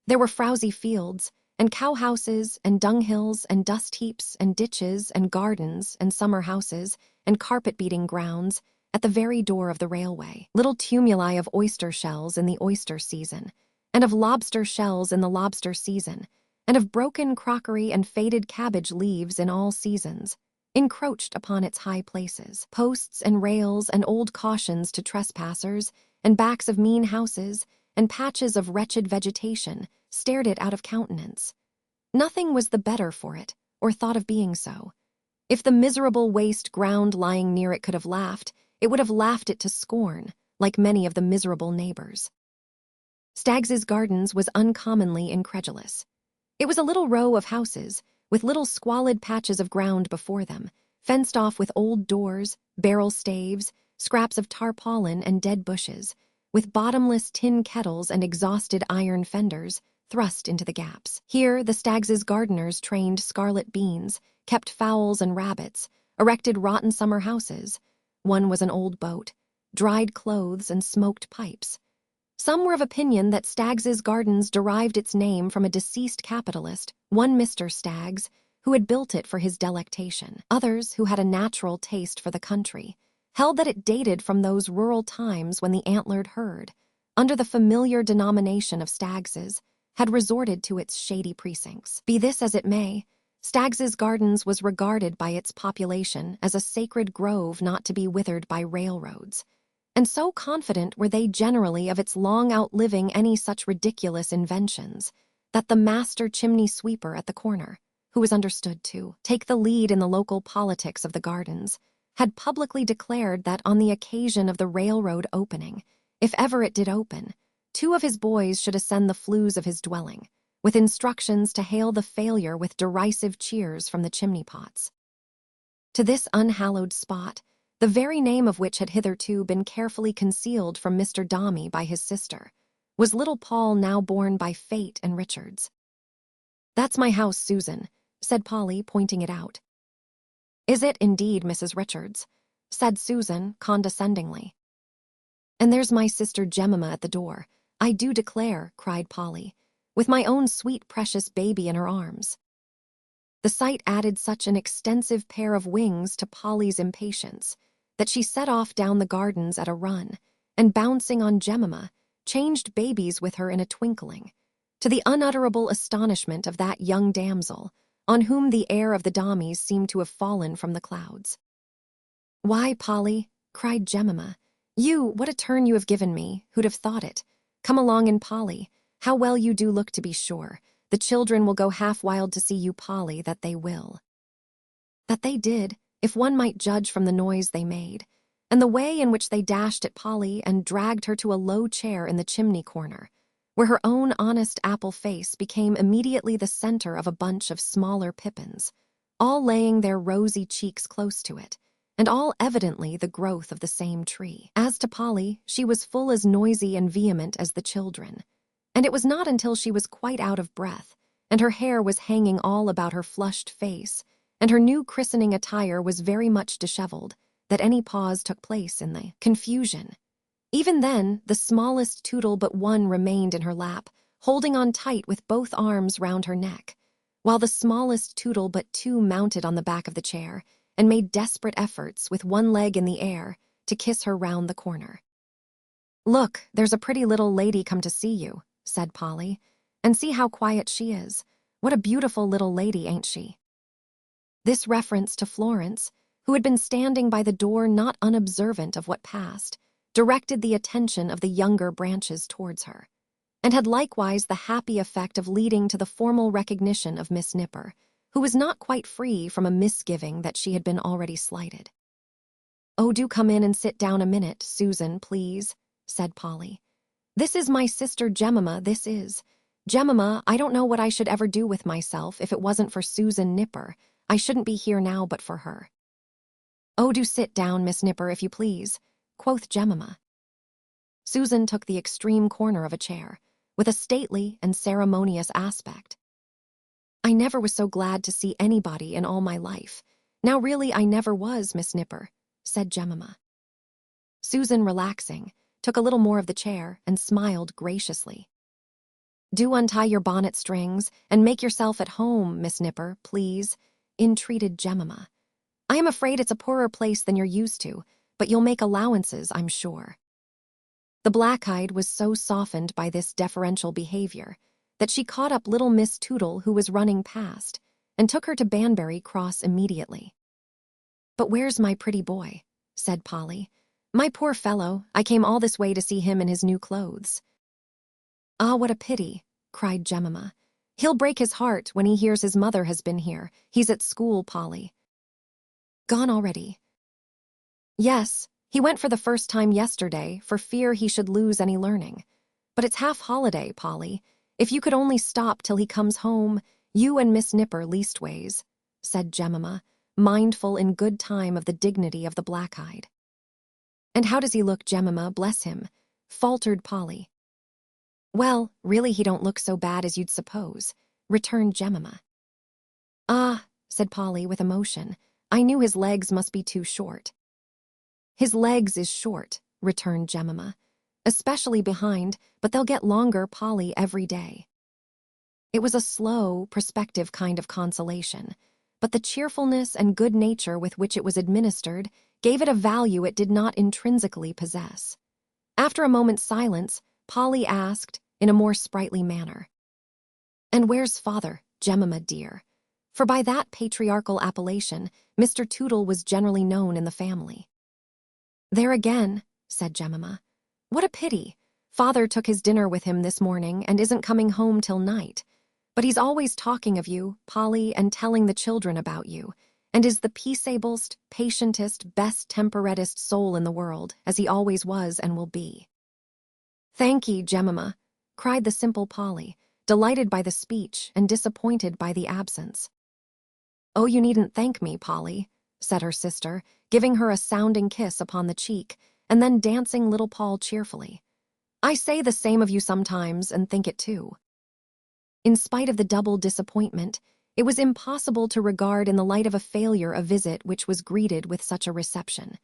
There were frowsy fields, and cow-houses, and dung-hills, and dust-heaps, and ditches, and gardens, and summer-houses, and carpet-beating grounds at the very door of the railway. Little tumuli of oyster shells in the oyster season, and of lobster shells in the lobster season, and of broken crockery and faded cabbage leaves in all seasons, encroached upon its high places. Posts and rails and old cautions to trespassers, and backs of mean houses, and patches of wretched vegetation stared it out of countenance. Nothing was the better for it, or thought of being so. If the miserable waste ground lying near it could have laughed, it would have laughed it to scorn, like many of the miserable neighbors. Staggs's Gardens was uncommonly incredulous. It was a little row of houses, with little squalid patches of ground before them, fenced off with old doors, barrel staves, scraps of tarpaulin and dead bushes, with bottomless tin kettles and exhausted iron fenders thrust into the gaps. Here the Staggs's gardeners trained scarlet beans, kept fowls and rabbits, erected rotten summer houses. One was an old boat, dried clothes and smoked pipes. Some were of opinion that Staggs's Gardens derived its name from a deceased capitalist, one Mr. Staggs, who had built it for his delectation. Others, who had a natural taste for the country, held that it dated from those rural times when the antlered herd, under the familiar denomination of Staggs's, had resorted to its shady precincts. Be this as it may, Staggs's Gardens was regarded by its population as a sacred grove not to be withered by railroads, and so confident were they generally of its long outliving any such ridiculous inventions, that the master chimney-sweeper at the corner, who was understood to take the lead in the local politics of the gardens, had publicly declared that on the occasion of the railroad opening, if ever it did open, 2 of his boys should ascend the flues of his dwelling, with instructions to hail the failure with derisive cheers from the chimney-pots. To this unhallowed spot, the very name of which had hitherto been carefully concealed from Mr. Dombey by his sister, was little Paul now borne by fate and Richards. "That's my house, Susan," said Polly, pointing it out. "Is it indeed, Mrs. Richards?" said Susan, condescendingly. "And there's my sister Jemima at the door, I do declare," cried Polly, "with my own sweet precious baby in her arms." The sight added such an extensive pair of wings to Polly's impatience that she set off down the gardens at a run, and bouncing on Jemima, changed babies with her in a twinkling, to the unutterable astonishment of that young damsel, on whom the heir of the Dombeys seemed to have fallen from the clouds. "Why, Polly," cried Jemima, what a turn you have given me, who'd have thought it? Come along in, Polly. How well you do look, to be sure. The children will go half wild to see you, Polly, that they will." That they did, if one might judge from the noise they made, and the way in which they dashed at Polly and dragged her to a low chair in the chimney corner, where her own honest apple face became immediately the center of a bunch of smaller pippins, all laying their rosy cheeks close to it, and all evidently the growth of the same tree. As to Polly, she was full as noisy and vehement as the children, and it was not until she was quite out of breath, and her hair was hanging all about her flushed face, and her new christening attire was very much disheveled, that any pause took place in the confusion. Even then, the smallest Tootle but one remained in her lap, holding on tight with both arms round her neck, while the smallest Tootle but 2 mounted on the back of the chair, and made desperate efforts, with one leg in the air, to kiss her round the corner. "Look, there's a pretty little lady come to see you," said Polly, And see how quiet she is. What a beautiful little lady, ain't she?" This reference to Florence, who had been standing by the door not unobservant of what passed, directed the attention of the younger branches towards her, and had likewise the happy effect of leading to the formal recognition of Miss Nipper, who was not quite free from a misgiving that she had been already slighted. "Oh, do come in and sit down a minute, Susan, please," said Polly. "This is my sister Jemima, this is. Jemima, I don't know what I should ever do with myself if it wasn't for Susan Nipper. I shouldn't be here now but for her." "Oh, do sit down, Miss Nipper, if you please," quoth Jemima. Susan took the extreme corner of a chair, with a stately and ceremonious aspect. "I never was so glad to see anybody in all my life. Now really I never was, Miss Nipper," said Jemima. Susan, relaxing, took a little more of the chair and smiled graciously. "Do untie your bonnet strings and make yourself at home, Miss Nipper, please," entreated Jemima. "I am afraid it's a poorer place than you're used to, but you'll make allowances, I'm sure." The black-eyed was so softened by this deferential behavior that she caught up little Miss Tootle, who was running past, and took her to Banbury Cross immediately. "But where's my pretty boy?" said Polly. "My poor fellow, I came all this way to see him in his new clothes." "Ah, what a pity," cried Jemima. "He'll break his heart when he hears his mother has been here. He's at school, Polly." "Gone already?" "Yes, he went for the first time yesterday for fear he should lose any learning. But it's half-holiday, Polly. If you could only stop till he comes home, you and Miss Nipper leastways," said Jemima, mindful in good time of the dignity of the black-eyed. "And how does he look, Jemima, bless him?" faltered Polly. "Well, really he don't look so bad as you'd suppose," returned Jemima. "Ah," said Polly with emotion, "I knew his legs must be too short." "His legs is short," returned Jemima, "especially behind, but they'll get longer, Polly, every day." It was a slow, prospective kind of consolation, but the cheerfulness and good nature with which it was administered gave it a value it did not intrinsically possess. After a moment's silence, Polly asked, in a more sprightly manner, "And where's father, Jemima dear?" For by that patriarchal appellation, Mr. Tootle was generally known in the family. "There again," said Jemima. "What a pity. Father took his dinner with him this morning and isn't coming home till night. But he's always talking of you, Polly, and telling the children about you, and is the peaceablest, patientest, best-temperedest soul in the world, as he always was and will be." "Thank ye, Jemima," cried the simple Polly, delighted by the speech and disappointed by the absence. "Oh, you needn't thank me, Polly," said her sister, giving her a sounding kiss upon the cheek, and then dancing little Paul cheerfully. "I say the same of you sometimes and think it too." In spite of the double disappointment, it was impossible to regard in the light of a failure a visit which was greeted with such a reception.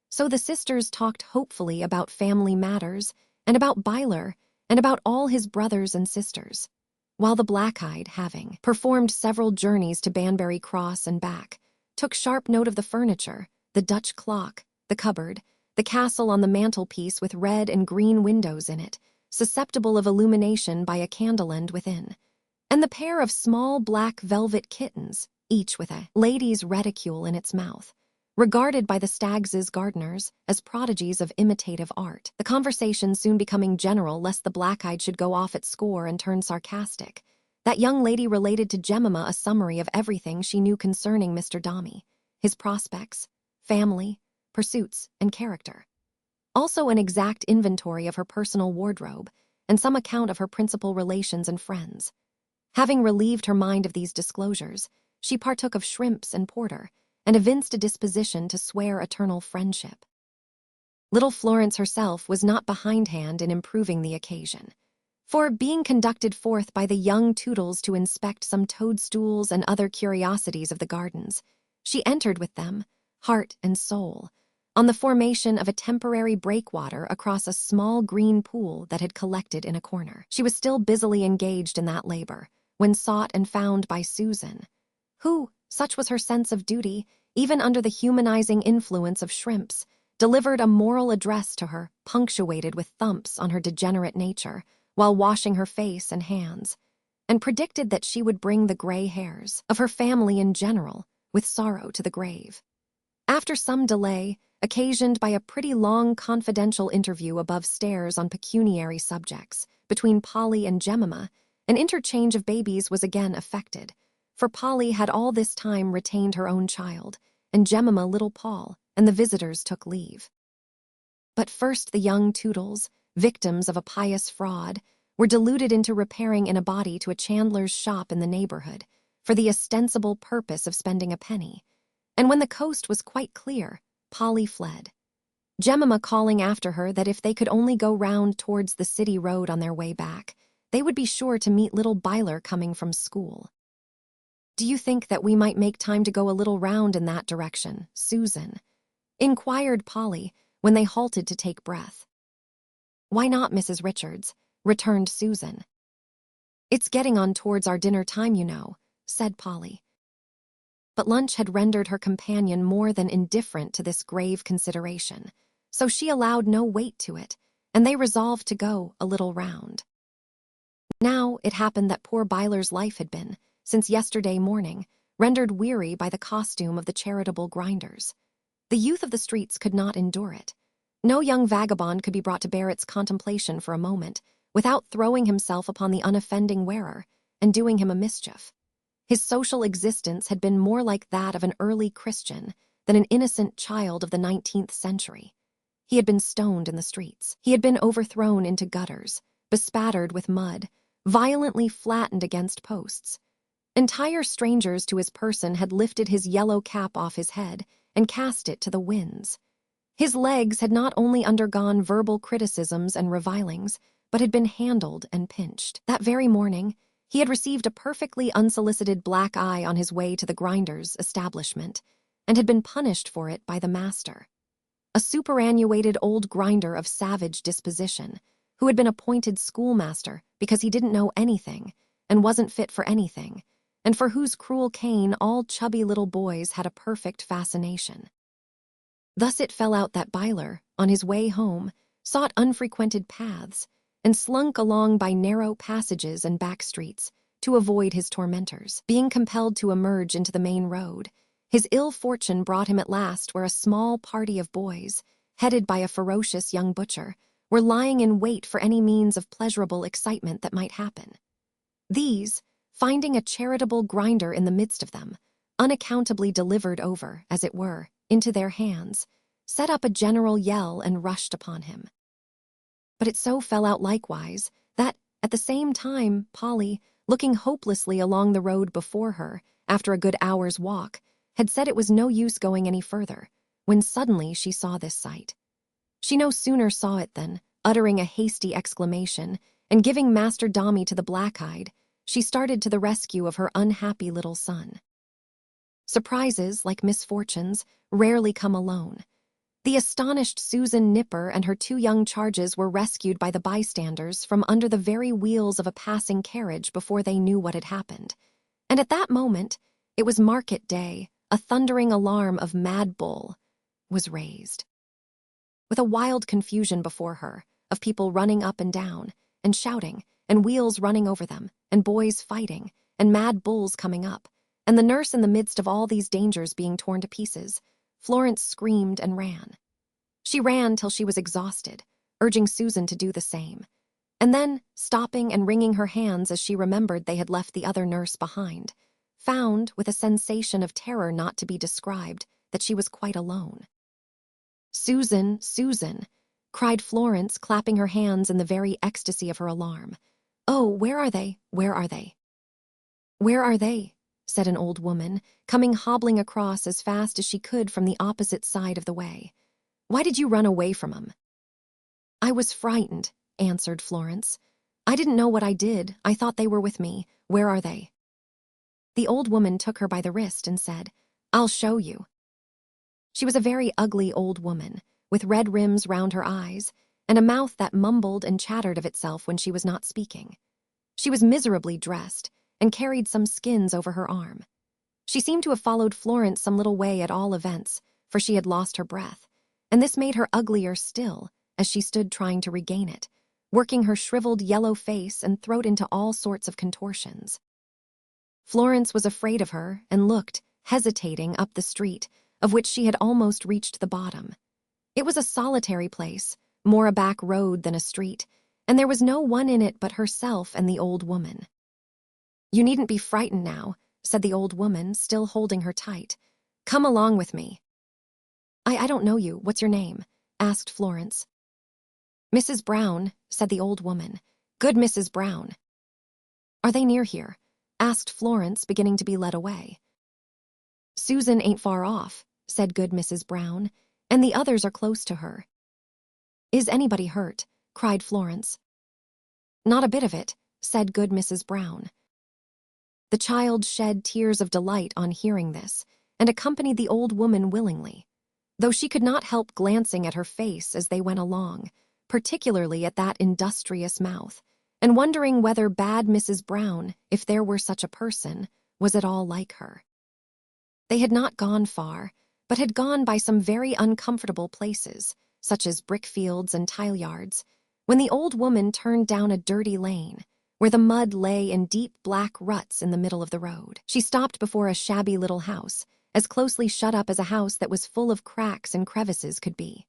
So the sisters talked hopefully about family matters, and about Byler, and about all his brothers and sisters, while the black-eyed, having performed several journeys to Banbury Cross and back, took sharp note of the furniture, the Dutch clock, the cupboard, the castle on the mantelpiece with red and green windows in it, susceptible of illumination by a candle end within, and the pair of small black velvet kittens, each with a lady's reticule in its mouth, regarded by the Staggs's gardeners as prodigies of imitative art, the conversation soon becoming general lest the black-eyed should go off at score and turn sarcastic. That young lady related to Jemima a summary of everything she knew concerning Mr. Dombey, his prospects, family, pursuits, and character. Also an exact inventory of her personal wardrobe, and some account of her principal relations and friends. Having relieved her mind of these disclosures, she partook of shrimps and porter, and evinced a disposition to swear eternal friendship. Little Florence herself was not behindhand in improving the occasion, for, being conducted forth by the young Tootles to inspect some toadstools and other curiosities of the gardens, she entered with them, heart and soul, on the formation of a temporary breakwater across a small green pool that had collected in a corner. She was still busily engaged in that labor, when sought and found by Susan, who, such was her sense of duty, even under the humanizing influence of shrimps, delivered a moral address to her, punctuated with thumps on her degenerate nature, while washing her face and hands. and predicted that she would bring the gray hairs of her family in general with sorrow to the grave. After some delay, occasioned by a pretty long confidential interview above stairs on pecuniary subjects between Polly and Jemima, an interchange of babies was again effected, for Polly had all this time retained her own child, and Jemima little Paul, and the visitors took leave. But first the young Toodles, victims of a pious fraud, were deluded into repairing in a body to a chandler's shop in the neighborhood for the ostensible purpose of spending a penny, and when the coast was quite clear, Polly fled, Jemima calling after her that if they could only go round towards the city road on their way back, they would be sure to meet little Byler coming from school. "Do you think that we might make time to go a little round in that direction, Susan?" inquired Polly when they halted to take breath. "Why not, Mrs. Richards?" returned Susan. "It's getting on towards our dinner time, you know," said Polly. But lunch had rendered her companion more than indifferent to this grave consideration, so she allowed no weight to it, and they resolved to go a little round. Now it happened that poor Byler's life had been, since yesterday morning, rendered weary by the costume of the charitable grinders. The youth of the streets could not endure it. No young vagabond could be brought to bear its contemplation for a moment without throwing himself upon the unoffending wearer and doing him a mischief. His social existence had been more like that of an early Christian than an innocent child of the 19th century. He had been stoned in the streets. He had been overthrown into gutters, bespattered with mud, violently flattened against posts. Entire strangers to his person had lifted his yellow cap off his head and cast it to the winds. His legs had not only undergone verbal criticisms and revilings, but had been handled and pinched. That very morning, he had received a perfectly unsolicited black eye on his way to the grinder's establishment, and had been punished for it by the master, a superannuated old grinder of savage disposition, who had been appointed schoolmaster because he didn't know anything and wasn't fit for anything, and for whose cruel cane all chubby little boys had a perfect fascination. Thus it fell out that Byler, on his way home, sought unfrequented paths and slunk along by narrow passages and back streets to avoid his tormentors. Being compelled to emerge into the main road, his ill fortune brought him at last where a small party of boys, headed by a ferocious young butcher, were lying in wait for any means of pleasurable excitement that might happen. These, finding a charitable grinder in the midst of them, unaccountably delivered over, as it were, into their hands, set up a general yell and rushed upon him. But it so fell out likewise that, at the same time, Polly, looking hopelessly along the road before her, after a good hour's walk, had said it was no use going any further, when suddenly she saw this sight. She no sooner saw it than, uttering a hasty exclamation, and giving Master Dombey to the black-eyed, she started to the rescue of her unhappy little son. Surprises, like misfortunes, rarely come alone. The astonished Susan Nipper and her two young charges were rescued by the bystanders from under the very wheels of a passing carriage before they knew what had happened. And at that moment, it was market day, a thundering alarm of Mad Bull was raised. With a wild confusion before her, of people running up and down, and shouting, and wheels running over them, and boys fighting, and mad bulls coming up, and the nurse in the midst of all these dangers being torn to pieces, Florence screamed and ran. She ran till she was exhausted, urging Susan to do the same, and then, stopping and wringing her hands as she remembered they had left the other nurse behind, found, with a sensation of terror not to be described, that she was quite alone. "Susan, Susan," cried Florence, clapping her hands in the very ecstasy of her alarm. "Oh, where are they? Where are they?" "Where are they?" said an old woman, coming hobbling across as fast as she could from the opposite side of the way. "Why did you run away from 'em?" "I was frightened," answered Florence. "I didn't know what I did. I thought they were with me. Where are they?" The old woman took her by the wrist and said, "I'll show you." She was a very ugly old woman, with red rims round her eyes, and a mouth that mumbled and chattered of itself when she was not speaking. She was miserably dressed, and carried some skins over her arm. She seemed to have followed Florence some little way at all events, for she had lost her breath, and this made her uglier still, as she stood trying to regain it, working her shriveled yellow face and throat into all sorts of contortions. Florence was afraid of her and looked, hesitating, up the street, of which she had almost reached the bottom. It was a solitary place, more a back road than a street, and there was no one in it but herself and the old woman. "You needn't be frightened now," said the old woman, still holding her tight. "Come along with me." I don't know you. What's your name?" asked Florence. "Mrs. Brown," said the old woman. "Good Mrs. Brown." "Are they near here?" asked Florence, beginning to be led away. "Susan ain't far off," said good Mrs. Brown, "and the others are close to her." "Is anybody hurt?" cried Florence. "Not a bit of it," said good Mrs. Brown. The child shed tears of delight on hearing this, and accompanied the old woman willingly, though she could not help glancing at her face as they went along, particularly at that industrious mouth, and wondering whether bad Mrs. Brown, if there were such a person, was at all like her. They had not gone far, but had gone by some very uncomfortable places, such as brickfields and tile yards, when the old woman turned down a dirty lane, where the mud lay in deep black ruts in the middle of the road. She stopped before a shabby little house, as closely shut up as a house that was full of cracks and crevices could be.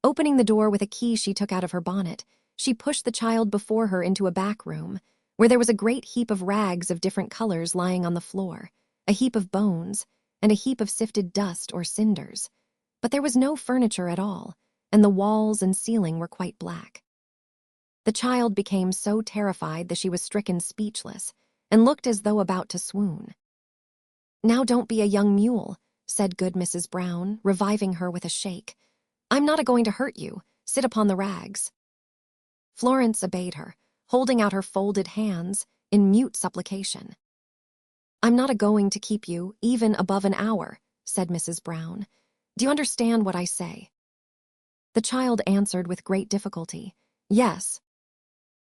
Opening the door with a key she took out of her bonnet, she pushed the child before her into a back room, where there was a great heap of rags of different colors lying on the floor, a heap of bones, and a heap of sifted dust or cinders. But there was no furniture at all, and the walls and ceiling were quite black. The child became so terrified that she was stricken speechless, and looked as though about to swoon. "Now don't be a young mule," said good Mrs. Brown, reviving her with a shake. "I'm not a-going to hurt you. Sit upon the rags." Florence obeyed her, holding out her folded hands in mute supplication. "I'm not a-going to keep you, even above an hour," said Mrs. Brown. "Do you understand what I say?" The child answered with great difficulty, "Yes."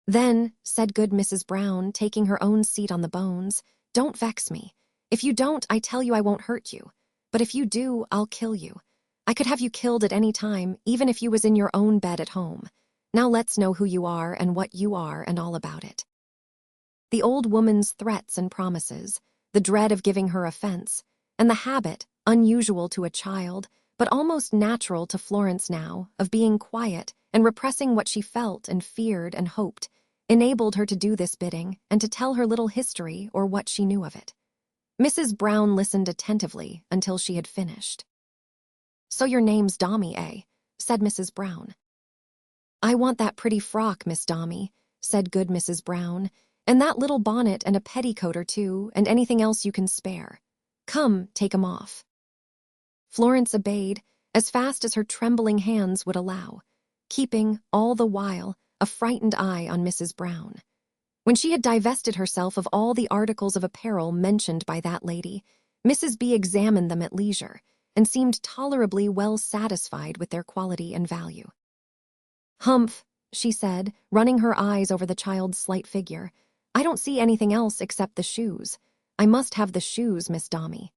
"Then," said good Mrs. Brown, taking her own seat on the bones, "don't vex me. If you don't, I tell you I won't hurt you. But if you do, I'll kill you. I could have you killed at any time, even if you was in your own bed at home. Now let's know who you are and what you are and all about it." The old woman's threats and promises, the dread of giving her offense, and the habit, unusual to a child, but almost natural to Florence now, of being quiet and repressing what she felt and feared and hoped, enabled her to do this bidding and to tell her little history or what she knew of it. Mrs. Brown listened attentively until she had finished. "So your name's Dombey, eh?" said Mrs. Brown. "I want that pretty frock, Miss Dombey," said good Mrs. Brown, "and that little bonnet and a petticoat or two, and anything else you can spare. Come, take 'em off." Florence obeyed as fast as her trembling hands would allow, keeping, all the while, a frightened eye on Mrs. Brown. When she had divested herself of all the articles of apparel mentioned by that lady, Mrs. B examined them at leisure, and seemed tolerably well satisfied with their quality and value. "Humph," she said, running her eyes over the child's slight figure. "I don't see anything else except the shoes. I must have the shoes, Miss Dombey."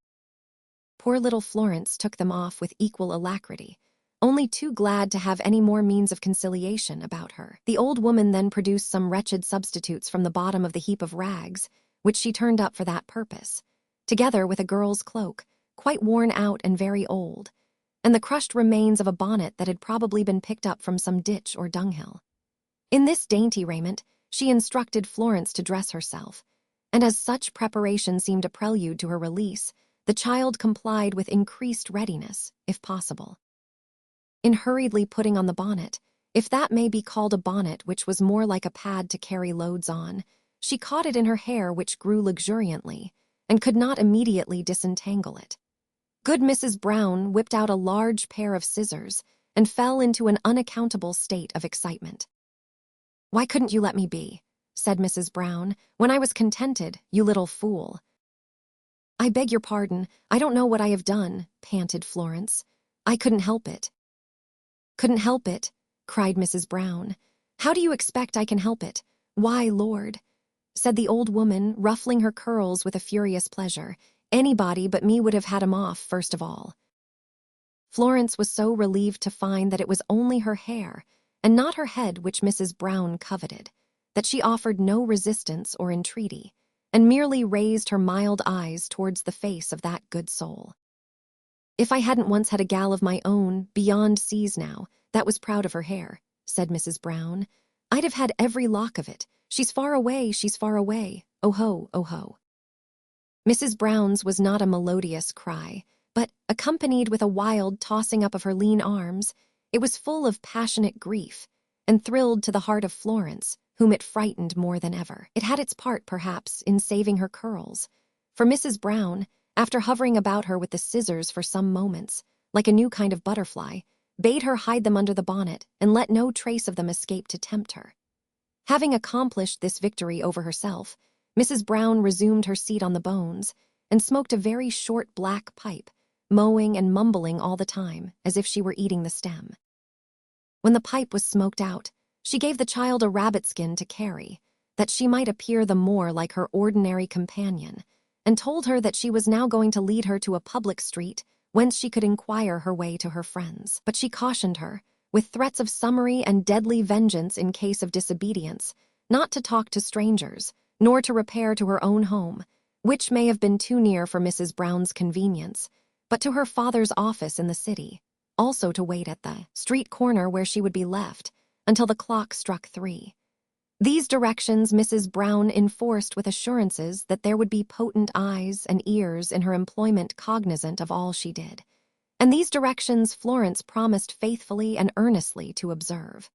Poor little Florence took them off with equal alacrity, only too glad to have any more means of conciliation about her. The old woman then produced some wretched substitutes from the bottom of the heap of rags, which she turned up for that purpose, together with a girl's cloak, quite worn out and very old, and the crushed remains of a bonnet that had probably been picked up from some ditch or dunghill. In this dainty raiment, she instructed Florence to dress herself, and as such preparation seemed a prelude to her release, the child complied with increased readiness, if possible. In hurriedly putting on the bonnet, if that may be called a bonnet which was more like a pad to carry loads on, she caught it in her hair which grew luxuriantly, and could not immediately disentangle it. Good Mrs. Brown whipped out a large pair of scissors and fell into an unaccountable state of excitement. "Why couldn't you let me be?" said Mrs. Brown. "When I was contented, you little fool." "I beg your pardon, I don't know what I have done," panted Florence. "I couldn't help it." "Couldn't help it?" cried Mrs. Brown. "How do you expect I can help it? Why, Lord," said the old woman, ruffling her curls with a furious pleasure, "anybody but me would have had 'em off first of all." Florence was so relieved to find that it was only her hair, and not her head which Mrs. Brown coveted, that she offered no resistance or entreaty, and merely raised her mild eyes towards the face of that good soul. "If I hadn't once had a gal of my own, beyond seas now, that was proud of her hair," said Mrs. Brown, "I'd have had every lock of it. She's far away, oh ho, oh ho." Mrs. Brown's was not a melodious cry, but, accompanied with a wild tossing up of her lean arms, it was full of passionate grief, and thrilled to the heart of Florence, whom it frightened more than ever. It had its part, perhaps, in saving her curls, for Mrs. Brown, after hovering about her with the scissors for some moments, like a new kind of butterfly, bade her hide them under the bonnet and let no trace of them escape to tempt her. Having accomplished this victory over herself, Mrs. Brown resumed her seat on the bones and smoked a very short black pipe, mowing and mumbling all the time, as if she were eating the stem. When the pipe was smoked out, she gave the child a rabbit skin to carry, that she might appear the more like her ordinary companion, and told her that she was now going to lead her to a public street whence she could inquire her way to her friends. But she cautioned her, with threats of summary and deadly vengeance in case of disobedience, not to talk to strangers, nor to repair to her own home, which may have been too near for Mrs. Brown's convenience, but to her father's office in the city, also to wait at the street corner where she would be left until the clock struck 3. These directions Mrs. Brown enforced with assurances that there would be potent eyes and ears in her employment cognizant of all she did, and these directions Florence promised faithfully and earnestly to observe.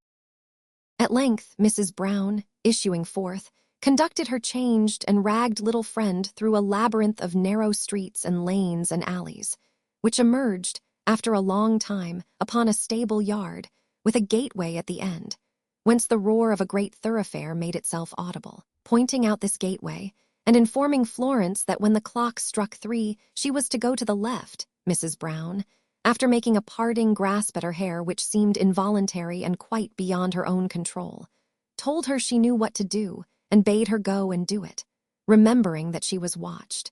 At length, Mrs. Brown, issuing forth, conducted her changed and ragged little friend through a labyrinth of narrow streets and lanes and alleys, which emerged, after a long time, upon a stable yard, with a gateway at the end, whence the roar of a great thoroughfare made itself audible. Pointing out this gateway, and informing Florence that when the clock struck 3 she was to go to the left, Mrs. Brown, after making a parting grasp at her hair which seemed involuntary and quite beyond her own control, told her she knew what to do, and bade her go and do it, remembering that she was watched.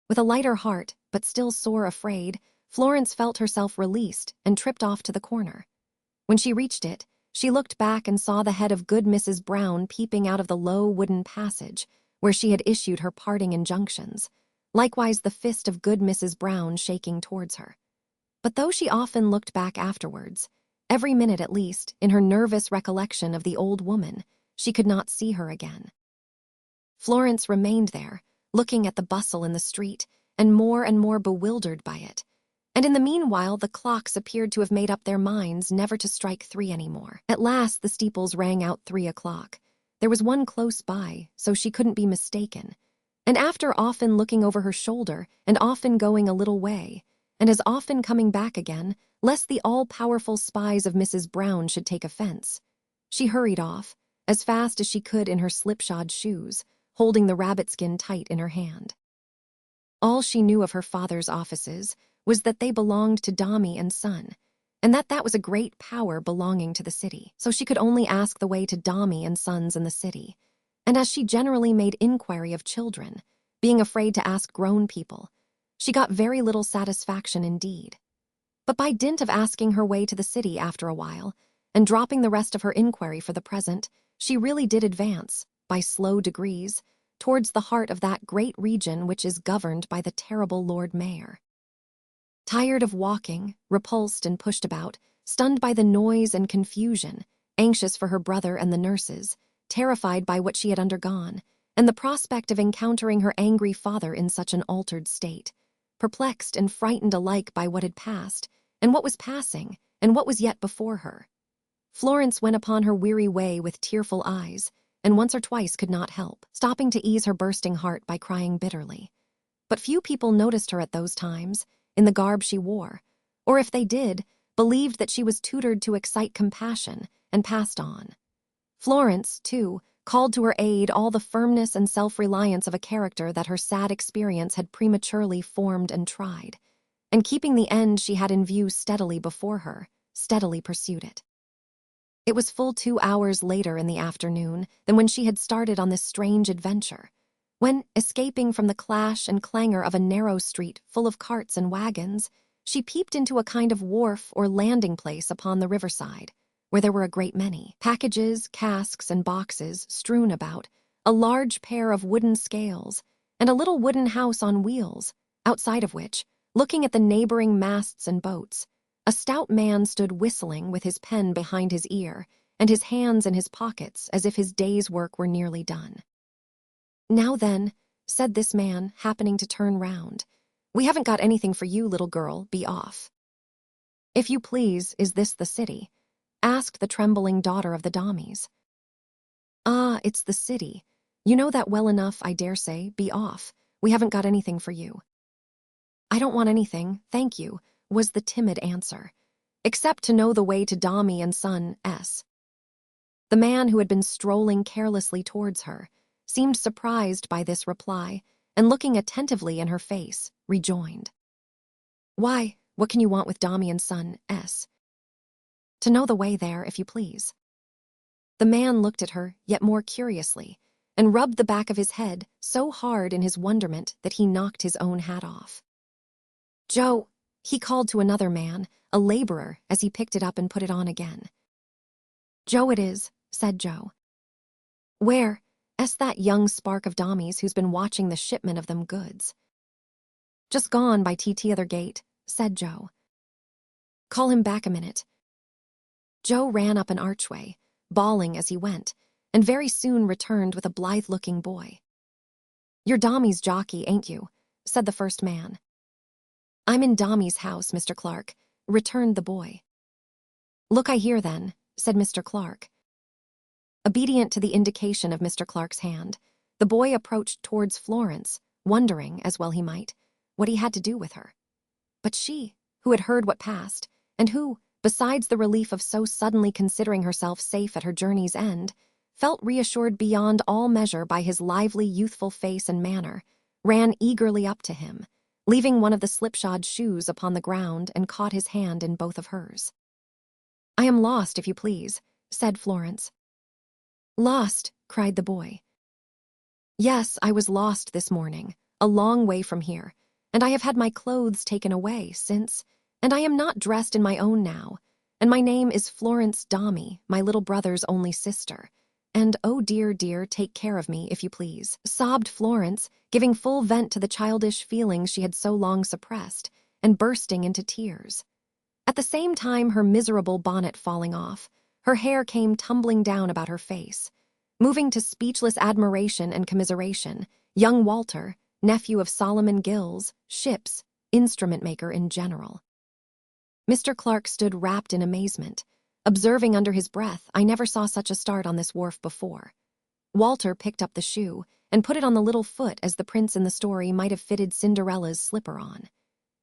With a lighter heart, but still sore afraid, Florence felt herself released and tripped off to the corner. When she reached it, she looked back and saw the head of good Mrs. Brown peeping out of the low wooden passage where she had issued her parting injunctions, likewise the fist of good Mrs. Brown shaking towards her. But though she often looked back afterwards, every minute at least, in her nervous recollection of the old woman, she could not see her again. Florence remained there, looking at the bustle in the street, and more bewildered by it. And in the meanwhile the clocks appeared to have made up their minds never to strike 3 anymore. At last the steeples rang out 3 o'clock. There was one close by, so she couldn't be mistaken. And after often looking over her shoulder, and often going a little way, and as often coming back again, lest the all-powerful spies of Mrs. Brown should take offense, she hurried off, as fast as she could in her slipshod shoes, holding the rabbit skin tight in her hand. All she knew of her father's offices was that they belonged to Dombey and Son, and that was a great power belonging to the city. So she could only ask the way to Dombey and Sons in the city, and as she generally made inquiry of children, being afraid to ask grown people, she got very little satisfaction indeed. But by dint of asking her way to the city after a while, and dropping the rest of her inquiry for the present, she really did advance, by slow degrees, towards the heart of that great region which is governed by the terrible Lord Mayor. Tired of walking, repulsed and pushed about, stunned by the noise and confusion, anxious for her brother and the nurses, terrified by what she had undergone, and the prospect of encountering her angry father in such an altered state, perplexed and frightened alike by what had passed, and what was passing, and what was yet before her, Florence went upon her weary way with tearful eyes, and once or twice could not help stopping to ease her bursting heart by crying bitterly. But few people noticed her at those times, in the garb she wore, or if they did, believed that she was tutored to excite compassion, and passed on. Florence, too, called to her aid all the firmness and self-reliance of a character that her sad experience had prematurely formed and tried, and keeping the end she had in view steadily before her, steadily pursued it. It was full 2 hours later in the afternoon than when she had started on this strange adventure, when, escaping from the clash and clangor of a narrow street full of carts and wagons, she peeped into a kind of wharf or landing place upon the riverside, where there were a great many packages, casks, and boxes strewn about, a large pair of wooden scales, and a little wooden house on wheels, outside of which, looking at the neighboring masts and boats, a stout man stood whistling with his pen behind his ear and his hands in his pockets as if his day's work were nearly done. "Now then," said this man, happening to turn round, "we haven't got anything for you, little girl, be off." "If you please, is this the city?" asked the trembling daughter of the Dombeys. "Ah, it's the city. You know that well enough, I dare say, be off. We haven't got anything for you." "I don't want anything, thank you," was the timid answer, "except to know the way to Dombey and Son, S." The man, who had been strolling carelessly towards her, seemed surprised by this reply, and looking attentively in her face, rejoined, "Why, what can you want with Dombey and Son, S?" "To know the way there, if you please." The man looked at her yet more curiously, and rubbed the back of his head so hard in his wonderment that he knocked his own hat off. "Joe," he called to another man, a laborer, as he picked it up and put it on again. "Joe it is," said Joe. "Where?" asked that young spark of Dombeys who's been watching the shipment of them goods. "Just gone by t'other gate," said Joe. "Call him back a minute." Joe ran up an archway, bawling as he went, and very soon returned with a blithe-looking boy. "You're Dombey's jockey, ain't you?" said the first man. "I'm in Dombey's house, Mr. Clark," returned the boy. "Look I here, then," said Mr. Clark. Obedient to the indication of Mr. Clark's hand, the boy approached towards Florence, wondering, as well he might, what he had to do with her. But she, who had heard what passed, and who, besides the relief of so suddenly considering herself safe at her journey's end, felt reassured beyond all measure by his lively, youthful face and manner, ran eagerly up to him, leaving one of the slipshod shoes upon the ground, and caught his hand in both of hers. "I am lost, if you please," said Florence. "Lost?" cried the boy. "Yes, I was lost this morning, a long way from here, and I have had my clothes taken away since, and I am not dressed in my own now, and my name is Florence Dombey, my little brother's only sister, and oh dear, dear, take care of me, if you please," sobbed Florence, giving full vent to the childish feelings she had so long suppressed, and bursting into tears. At the same time, her miserable bonnet falling off, her hair came tumbling down about her face. Moving to speechless admiration and commiseration, young Walter, nephew of Solomon Gills, ship's instrument maker in general. Mr. Clark stood wrapped in amazement, observing under his breath, "I never saw such a start on this wharf before." Walter picked up the shoe and put it on the little foot as the prince in the story might have fitted Cinderella's slipper on.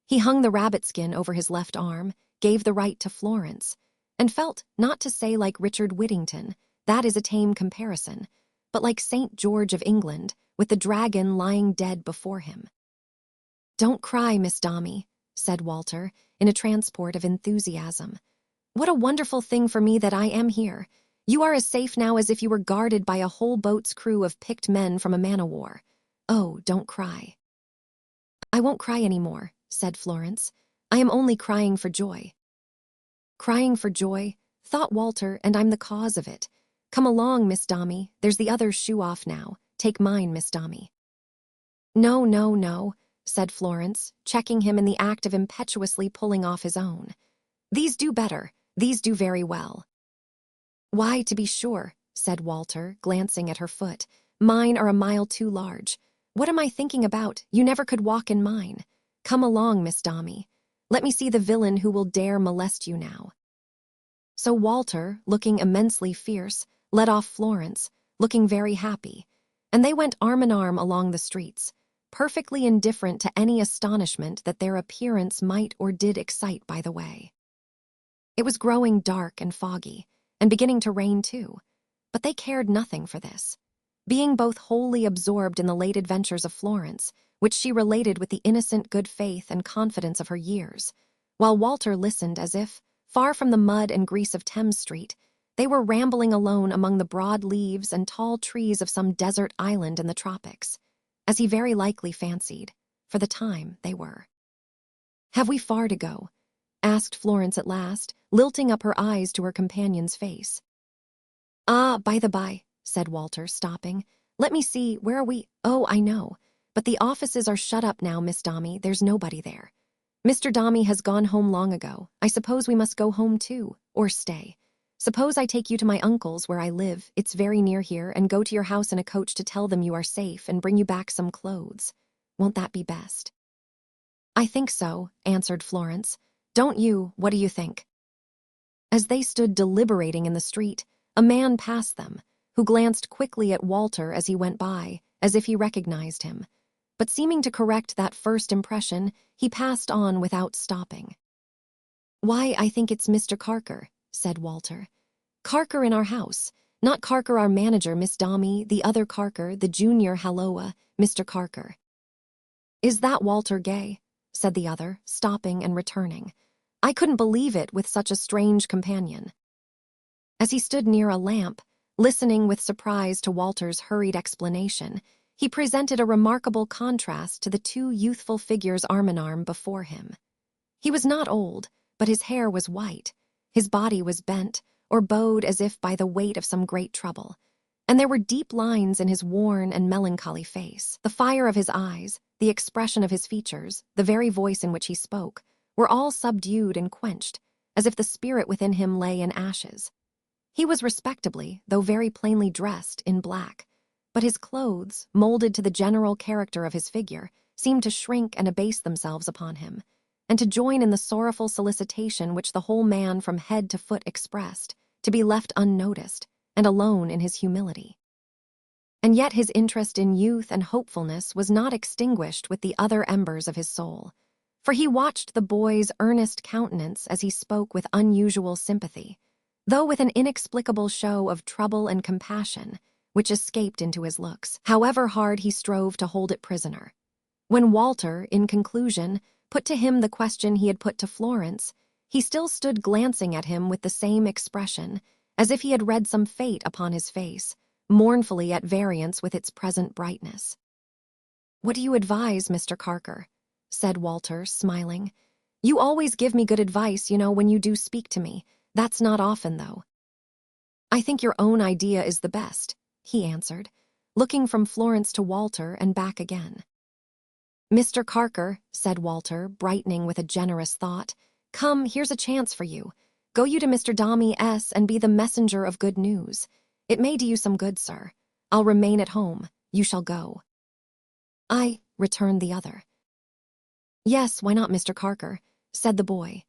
He hung the rabbit skin over his left arm, gave the right to Florence, and felt, not to say like Richard Whittington, that is a tame comparison, but like St. George of England, with the dragon lying dead before him. "Don't cry, Miss Dombey," said Walter, in a transport of enthusiasm. "What a wonderful thing for me that I am here. You are as safe now as if you were guarded by a whole boat's crew of picked men from a man-o'-war. Oh, don't cry." "I won't cry any more," said Florence. "I am only crying for joy." "Crying for joy," thought Walter, "and I'm the cause of it. Come along, Miss Dombey, there's the other shoe off now. Take mine, Miss Dombey." "No, no, no," said Florence, checking him in the act of impetuously pulling off his own. "These do better, these do very well." "Why, to be sure," said Walter, glancing at her foot, "mine are a mile too large. What am I thinking about? You never could walk in mine. Come along, Miss Dombey. Let me see the villain who will dare molest you now." So Walter, looking immensely fierce, led off Florence, looking very happy, and they went arm in arm along the streets, perfectly indifferent to any astonishment that their appearance might or did excite by the way. It was growing dark and foggy, and beginning to rain too, but they cared nothing for this, being both wholly absorbed in the late adventures of Florence, which she related with the innocent good faith and confidence of her years, while Walter listened as if, far from the mud and grease of Thames Street, they were rambling alone among the broad leaves and tall trees of some desert island in the tropics, as he very likely fancied, for the time, they were. "Have we far to go?" asked Florence at last, lilting up her eyes to her companion's face. "Ah, by the by," said Walter, stopping. "Let me see, where are we? Oh, I know. But the offices are shut up now, Miss Dombey. There's nobody there. Mr. Dombey has gone home long ago. I suppose we must go home too, or stay. Suppose I take you to my uncle's where I live, it's very near here, and go to your house in a coach to tell them you are safe and bring you back some clothes. Won't that be best?" "I think so," answered Florence. "Don't you? What do you think?" As they stood deliberating in the street, a man passed them, who glanced quickly at Walter as he went by, as if he recognized him. But seeming to correct that first impression, he passed on without stopping. "Why, I think it's Mr. Carker," said Walter. "Carker in our house. Not Carker our manager, Miss Dombey, the other Carker, the junior Halloa, Mr. Carker." "Is that Walter Gay?" said the other, stopping and returning. "I couldn't believe it with such a strange companion." As he stood near a lamp, listening with surprise to Walter's hurried explanation, he presented a remarkable contrast to the two youthful figures arm-in-arm before him. He was not old, but his hair was white, his body was bent, or bowed as if by the weight of some great trouble, and there were deep lines in his worn and melancholy face. The fire of his eyes, the expression of his features, the very voice in which he spoke, were all subdued and quenched, as if the spirit within him lay in ashes. He was respectably, though very plainly dressed, in black, but his clothes, molded to the general character of his figure, seemed to shrink and abase themselves upon him, and to join in the sorrowful solicitation which the whole man from head to foot expressed, to be left unnoticed, and alone in his humility. And yet his interest in youth and hopefulness was not extinguished with the other embers of his soul, for he watched the boy's earnest countenance as he spoke with unusual sympathy, though with an inexplicable show of trouble and compassion which escaped into his looks, however hard he strove to hold it prisoner. When Walter, in conclusion, put to him the question he had put to Florence, he still stood glancing at him with the same expression, as if he had read some fate upon his face, mournfully at variance with its present brightness. "What do you advise, Mr. Carker?" said Walter, smiling. "You always give me good advice, when you do speak to me. That's not often, though." "I think your own idea is the best," he answered, looking from Florence to Walter and back again. "Mr. Carker," said Walter, brightening with a generous thought, "come, here's a chance for you. Go you to Mr. Dombey S. and be the messenger of good news. It may do you some good, sir. I'll remain at home. You shall go." "I," returned the other. "Yes, why not, Mr. Carker?" said the boy.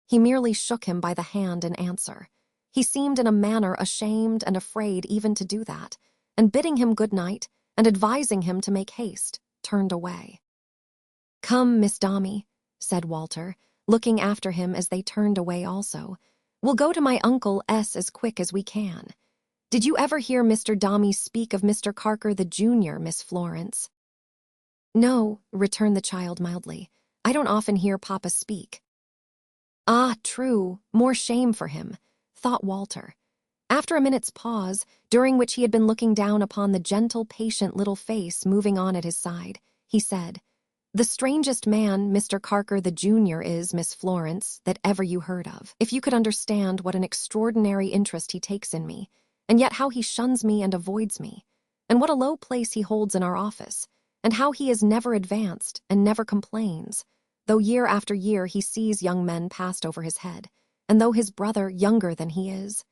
He merely shook him by the hand in answer. He seemed in a manner ashamed and afraid even to do that, and bidding him good night and advising him to make haste, turned away. "Come, Miss Dombey," said Walter, looking after him as they turned away also. "We'll go to my Uncle S. as quick as we can. Did you ever hear Mr. Dombey speak of Mr. Carker the Junior, Miss Florence?" "No," returned the child mildly. "I don't often hear Papa speak." "Ah, true, more shame for him," thought Walter. After a minute's pause, during which he had been looking down upon the gentle, patient little face moving on at his side, he said, "The strangest man Mr. Carker the Junior is, Miss Florence, that ever you heard of. If you could understand what an extraordinary interest he takes in me, and yet how he shuns me and avoids me, and what a low place he holds in our office, and how he is never advanced and never complains, though year after year he sees young men passed over his head, and though his brother, younger than he is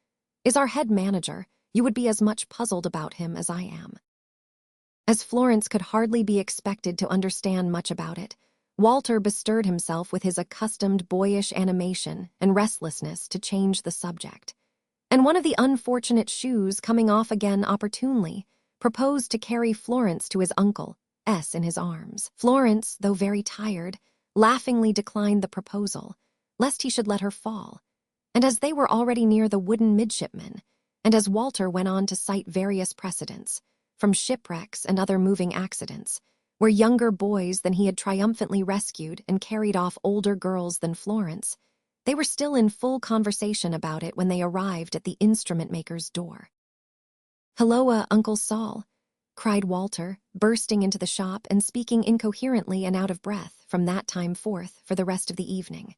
our head manager, you would be as much puzzled about him as I am." As Florence could hardly be expected to understand much about it, Walter bestirred himself with his accustomed boyish animation and restlessness to change the subject, and one of the unfortunate shoes coming off again opportunely, proposed to carry Florence to his uncle S. in his arms. Florence, though very tired, laughingly declined the proposal, lest he should let her fall, and as they were already near the wooden midshipman, and as Walter went on to cite various precedents, from shipwrecks and other moving accidents, where younger boys than he had triumphantly rescued and carried off older girls than Florence, they were still in full conversation about it when they arrived at the instrument-maker's door. "Halloa, Uncle Saul," cried Walter, bursting into the shop and speaking incoherently and out of breath from that time forth for the rest of the evening.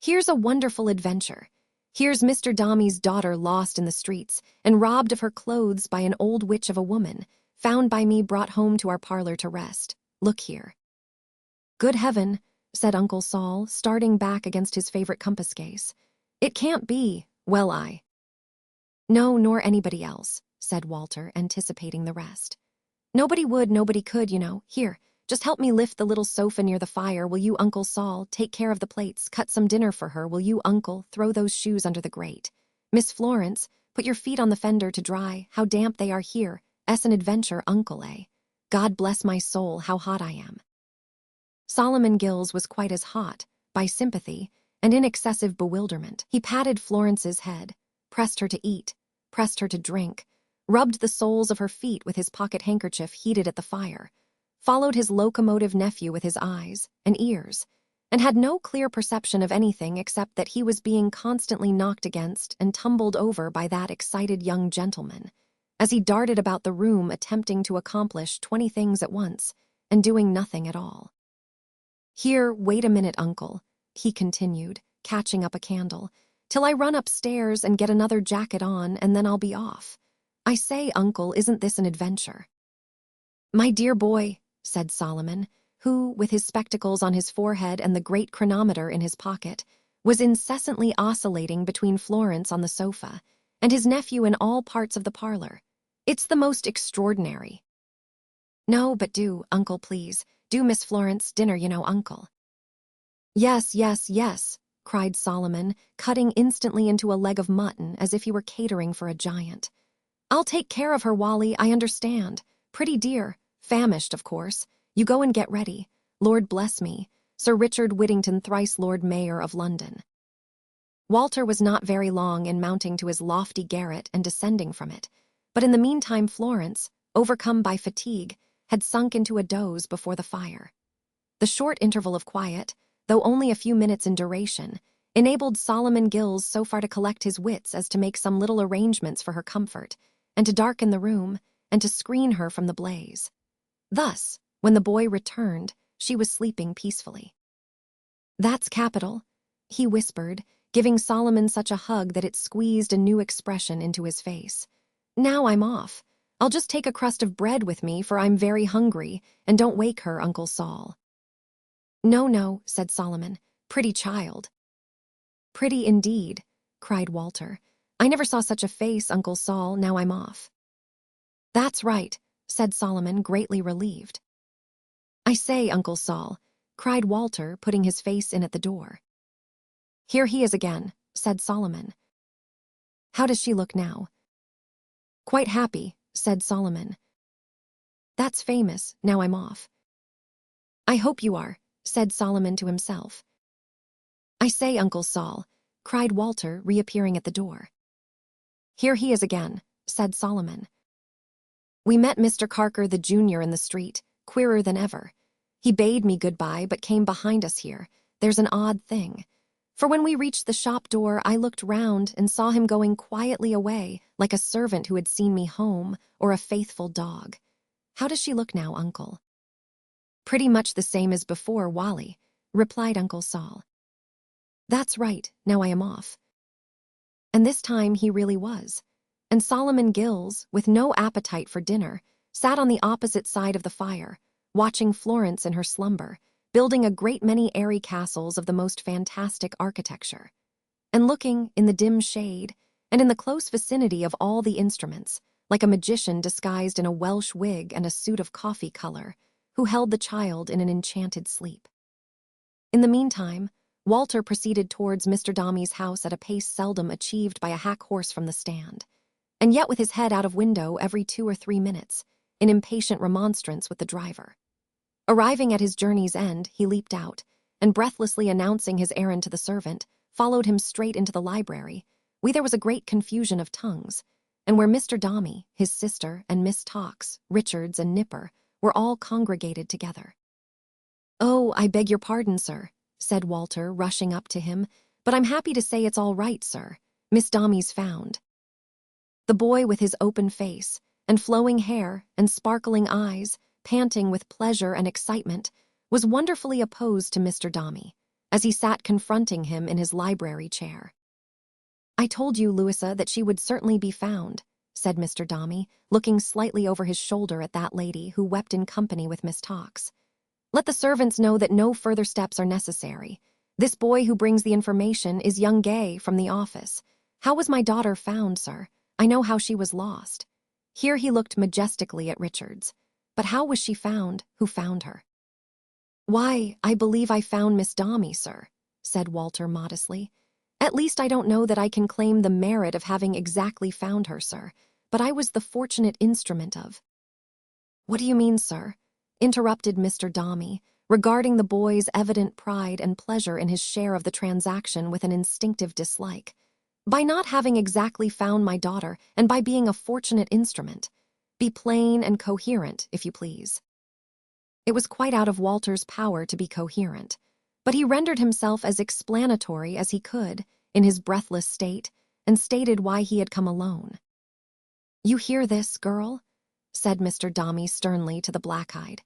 Here's a wonderful adventure. Here's Mr. Dombey's daughter lost in the streets and robbed of her clothes by an old witch of a woman, found by me brought home to our parlor to rest. Look here." "Good heaven," said Uncle Sol, starting back against his favorite compass case. "It can't be. Well, No, nor anybody else," said Walter, anticipating the rest. "Nobody would, nobody could, you know. Here, just help me lift the little sofa near the fire, will you, Uncle Sol? Take care of the plates, cut some dinner for her, will you, Uncle? Throw those shoes under the grate. Miss Florence, put your feet on the fender to dry. How damp they are here. An adventure, Uncle, eh? God bless my soul, how hot I am." Solomon Gills was quite as hot, by sympathy, and in excessive bewilderment. He patted Florence's head, pressed her to eat, pressed her to drink, rubbed the soles of her feet with his pocket handkerchief heated at the fire, followed his locomotive nephew with his eyes and ears, and had no clear perception of anything except that he was being constantly knocked against and tumbled over by that excited young gentleman, as he darted about the room attempting to accomplish 20 things at once and doing nothing at all. "Here, wait a minute, Uncle," he continued, catching up a candle, "till I run upstairs and get another jacket on, and then I'll be off. I say, Uncle, isn't this an adventure?" "My dear boy," said Solomon, who, with his spectacles on his forehead and the great chronometer in his pocket, was incessantly oscillating between Florence on the sofa and his nephew in all parts of the parlor. "It's the most extraordinary." "No, but do, Uncle, please. Do, Miss Florence, dinner, you know, Uncle." "Yes, yes, yes," cried Solomon, cutting instantly into a leg of mutton as if he were catering for a giant. "I'll take care of her, Wally, I understand. Pretty dear. Famished, of course. You go and get ready. Lord bless me. Sir Richard Whittington, thrice Lord Mayor of London." Walter was not very long in mounting to his lofty garret and descending from it, but in the meantime Florence, overcome by fatigue, had sunk into a doze before the fire. The short interval of quiet, though only a few minutes in duration, enabled Solomon Gills so far to collect his wits as to make some little arrangements for her comfort, and to darken the room, and to screen her from the blaze. Thus, when the boy returned, she was sleeping peacefully. "That's capital," he whispered, giving Solomon such a hug that it squeezed a new expression into his face. "Now I'm off. I'll just take a crust of bread with me, for I'm very hungry, and don't wake her, Uncle Sol." "No, no," said Solomon. "Pretty child." "Pretty indeed," cried Walter. "I never saw such a face, Uncle Sol. Now I'm off." "That's right," said Solomon, greatly relieved. "I say, Uncle Sol," cried Walter, putting his face in at the door. "Here he is again," said Solomon. "How does she look now?" "Quite happy," said Solomon. "That's famous. Now I'm off." "I hope you are," said Solomon to himself. "I say, Uncle Sol," cried Walter, reappearing at the door. "Here he is again," said Solomon. "We met Mr. Carker the Junior in the street, queerer than ever. He bade me goodbye, but came behind us here. There's an odd thing. For when we reached the shop door, I looked round and saw him going quietly away, like a servant who had seen me home, or a faithful dog. How does she look now, Uncle?" "Pretty much the same as before, Wally," replied Uncle Sol. "That's right, now I am off." And this time he really was. And Solomon Gills, with no appetite for dinner, sat on the opposite side of the fire, watching Florence in her slumber, building a great many airy castles of the most fantastic architecture, and looking, in the dim shade, and in the close vicinity of all the instruments, like a magician disguised in a Welsh wig and a suit of coffee color, who held the child in an enchanted sleep. In the meantime, Walter proceeded towards Mr. Dombey's house at a pace seldom achieved by a hack horse from the stand, and yet with his head out of window every 2 or 3 minutes, in impatient remonstrance with the driver. Arriving at his journey's end, he leaped out, and breathlessly announcing his errand to the servant, followed him straight into the library, where there was a great confusion of tongues, and where Mr. Dombey, his sister, and Miss Tox, Richards, and Nipper were all congregated together. "Oh, I beg your pardon, sir," said Walter, rushing up to him, "but I'm happy to say it's all right, sir. Miss Dombey's found." The boy, with his open face, and flowing hair, and sparkling eyes, panting with pleasure and excitement, was wonderfully opposed to Mr. Dombey, as he sat confronting him in his library chair. "I told you, Louisa, that she would certainly be found," said Mr. Dombey, looking slightly over his shoulder at that lady who wept in company with Miss Tawkes. "Let the servants know that no further steps are necessary. This boy who brings the information is young Gay from the office. How was my daughter found, sir? I know how she was lost." Here he looked majestically at Richards. "But how was she found? Who found her?" "Why, I believe I found Miss Dombey, sir," said Walter modestly. "At least I don't know that I can claim the merit of having exactly found her, sir, but I was the fortunate instrument of—" "What do you mean, sir?" interrupted Mr. Dombey, regarding the boy's evident pride and pleasure in his share of the transaction with an instinctive dislike. "By not having exactly found my daughter, and by being a fortunate instrument. Be plain and coherent, if you please." It was quite out of Walter's power to be coherent, but he rendered himself as explanatory as he could, in his breathless state, and stated why he had come alone. "You hear this, girl?" said Mr. Dombey sternly to the black-eyed.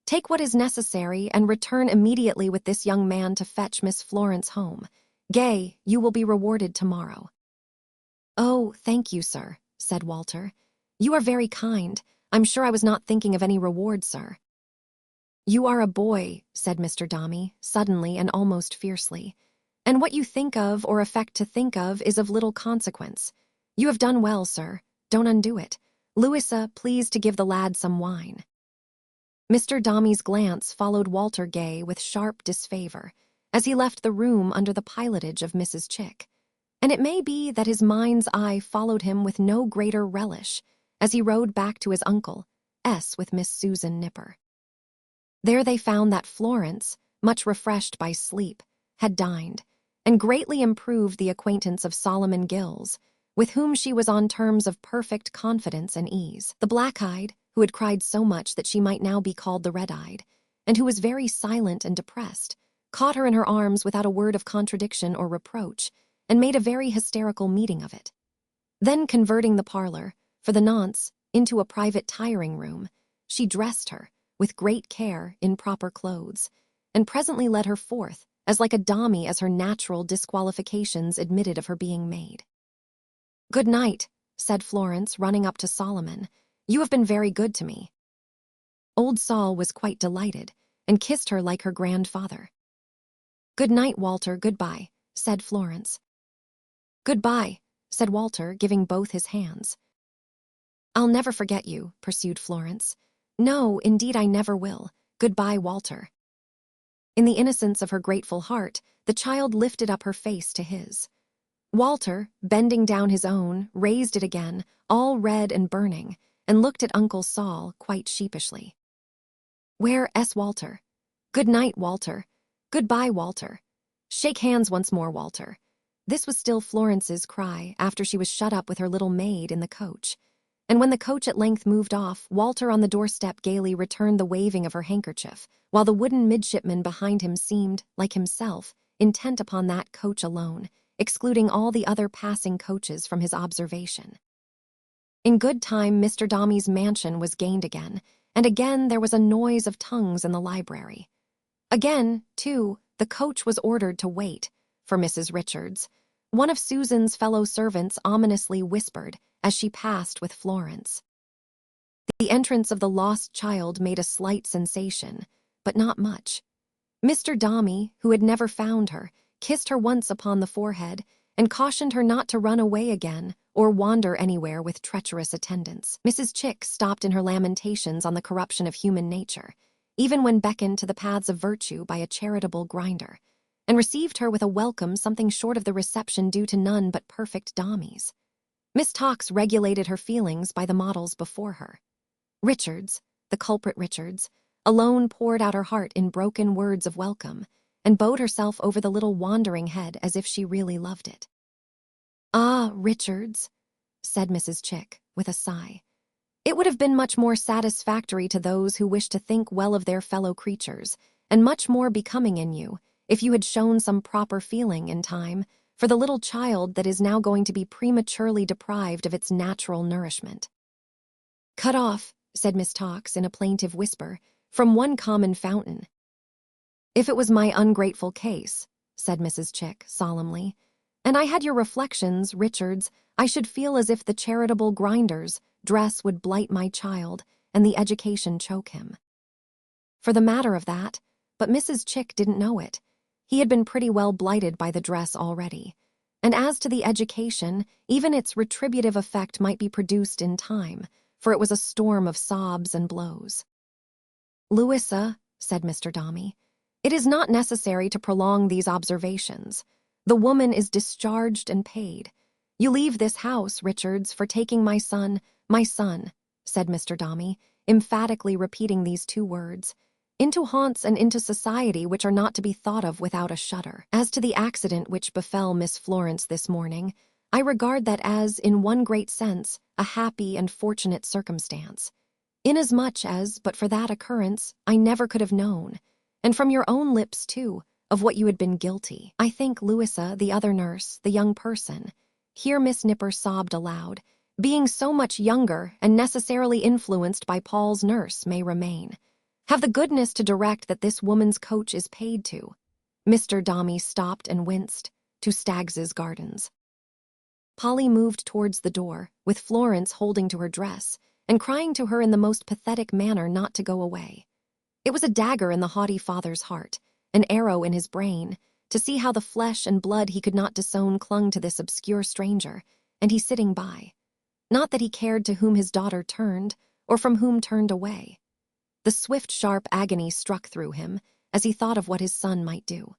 "Take what is necessary and return immediately with this young man to fetch Miss Florence home. Gay, you will be rewarded tomorrow." "Oh, thank you, sir," said Walter. "You are very kind. I'm sure I was not thinking of any reward, sir." "You are a boy," said Mr. Dombey, suddenly and almost fiercely. "And what you think of or affect to think of is of little consequence. You have done well, sir. Don't undo it. Louisa, please to give the lad some wine." Mr. Dombey's glance followed Walter Gay with sharp disfavor as he left the room under the pilotage of Mrs. Chick, and it may be that his mind's eye followed him with no greater relish as he rode back to his uncle, with Miss Susan Nipper. There they found that Florence, much refreshed by sleep, had dined, and greatly improved the acquaintance of Solomon Gills, with whom she was on terms of perfect confidence and ease. The black-eyed, who had cried so much that she might now be called the red-eyed, and who was very silent and depressed, caught her in her arms without a word of contradiction or reproach, and made a very hysterical meeting of it. Then converting the parlor, for the nonce, into a private tiring room, she dressed her, with great care, in proper clothes, and presently led her forth, as like a Dombey as her natural disqualifications admitted of her being made. "Good night," said Florence, running up to Solomon. "You have been very good to me." Old Sol was quite delighted, and kissed her like her grandfather. "Good night, Walter, goodbye," said Florence. "Goodbye," said Walter, giving both his hands. "I'll never forget you," pursued Florence. "No, indeed I never will. Goodbye, Walter." In the innocence of her grateful heart, the child lifted up her face to his. Walter, bending down his own, raised it again, all red and burning, and looked at Uncle Sol quite sheepishly. "Where—S. Walter? Good night, Walter. Goodbye, Walter. Shake hands once more, Walter." This was still Florence's cry after she was shut up with her little maid in the coach. And when the coach at length moved off, Walter on the doorstep gaily returned the waving of her handkerchief, while the wooden midshipman behind him seemed, like himself, intent upon that coach alone, excluding all the other passing coaches from his observation. In good time Mr. Dombey's mansion was gained again, and again there was a noise of tongues in the library. Again, too, the coach was ordered to wait for Mrs. Richards. One of Susan's fellow servants ominously whispered as she passed with Florence. The entrance of the lost child made a slight sensation, but not much. Mr. Dombey, who had never found her, kissed her once upon the forehead and cautioned her not to run away again or wander anywhere with treacherous attendants. Mrs. Chick stopped in her lamentations on the corruption of human nature, even when beckoned to the paths of virtue by a charitable grinder, and received her with a welcome something short of the reception due to none but perfect Dombeys. Miss Tawkes regulated her feelings by the models before her. Richards, the culprit Richards, alone poured out her heart in broken words of welcome, and bowed herself over the little wandering head as if she really loved it. "Ah, Richards," said Mrs. Chick, with a sigh. "It would have been much more satisfactory to those who wish to think well of their fellow creatures, and much more becoming in you, if you had shown some proper feeling in time for the little child that is now going to be prematurely deprived of its natural nourishment." "Cut off," said Miss Tawkes in a plaintive whisper, "from one common fountain." "If it was my ungrateful case," said Mrs. Chick solemnly. "And I had your reflections, Richards. I should feel as if the charitable grinder's dress would blight my child and the education choke him." For the matter of that, but Mrs. Chick didn't know it. He had been pretty well blighted by the dress already. And as to the education, even its retributive effect might be produced in time, for it was a storm of sobs and blows. "Louisa," said Mr. Dombey, "it is not necessary to prolong these observations. The woman is discharged and paid. You leave this house, Richards, for taking my son, said Mr. Dombey, emphatically repeating these two words, into haunts and into society which are not to be thought of without a shudder. As to the accident which befell Miss Florence this morning, I regard that as, in one great sense, a happy and fortunate circumstance, inasmuch as, but for that occurrence, I never could have known, and from your own lips, too, of what you had been guilty. I think Louisa, the other nurse, the young person," here Miss Nipper sobbed aloud, "being so much younger and necessarily influenced by Paul's nurse, may remain. Have the goodness to direct that this woman's coach is paid to." Mr. Dombey stopped and winced, "to Staggs's Gardens." Polly moved towards the door, with Florence holding to her dress, and crying to her in the most pathetic manner not to go away. It was a dagger in the haughty father's heart, an arrow in his brain, to see how the flesh and blood he could not disown clung to this obscure stranger, and he sitting by. Not that he cared to whom his daughter turned, or from whom turned away. The swift, sharp agony struck through him as he thought of what his son might do.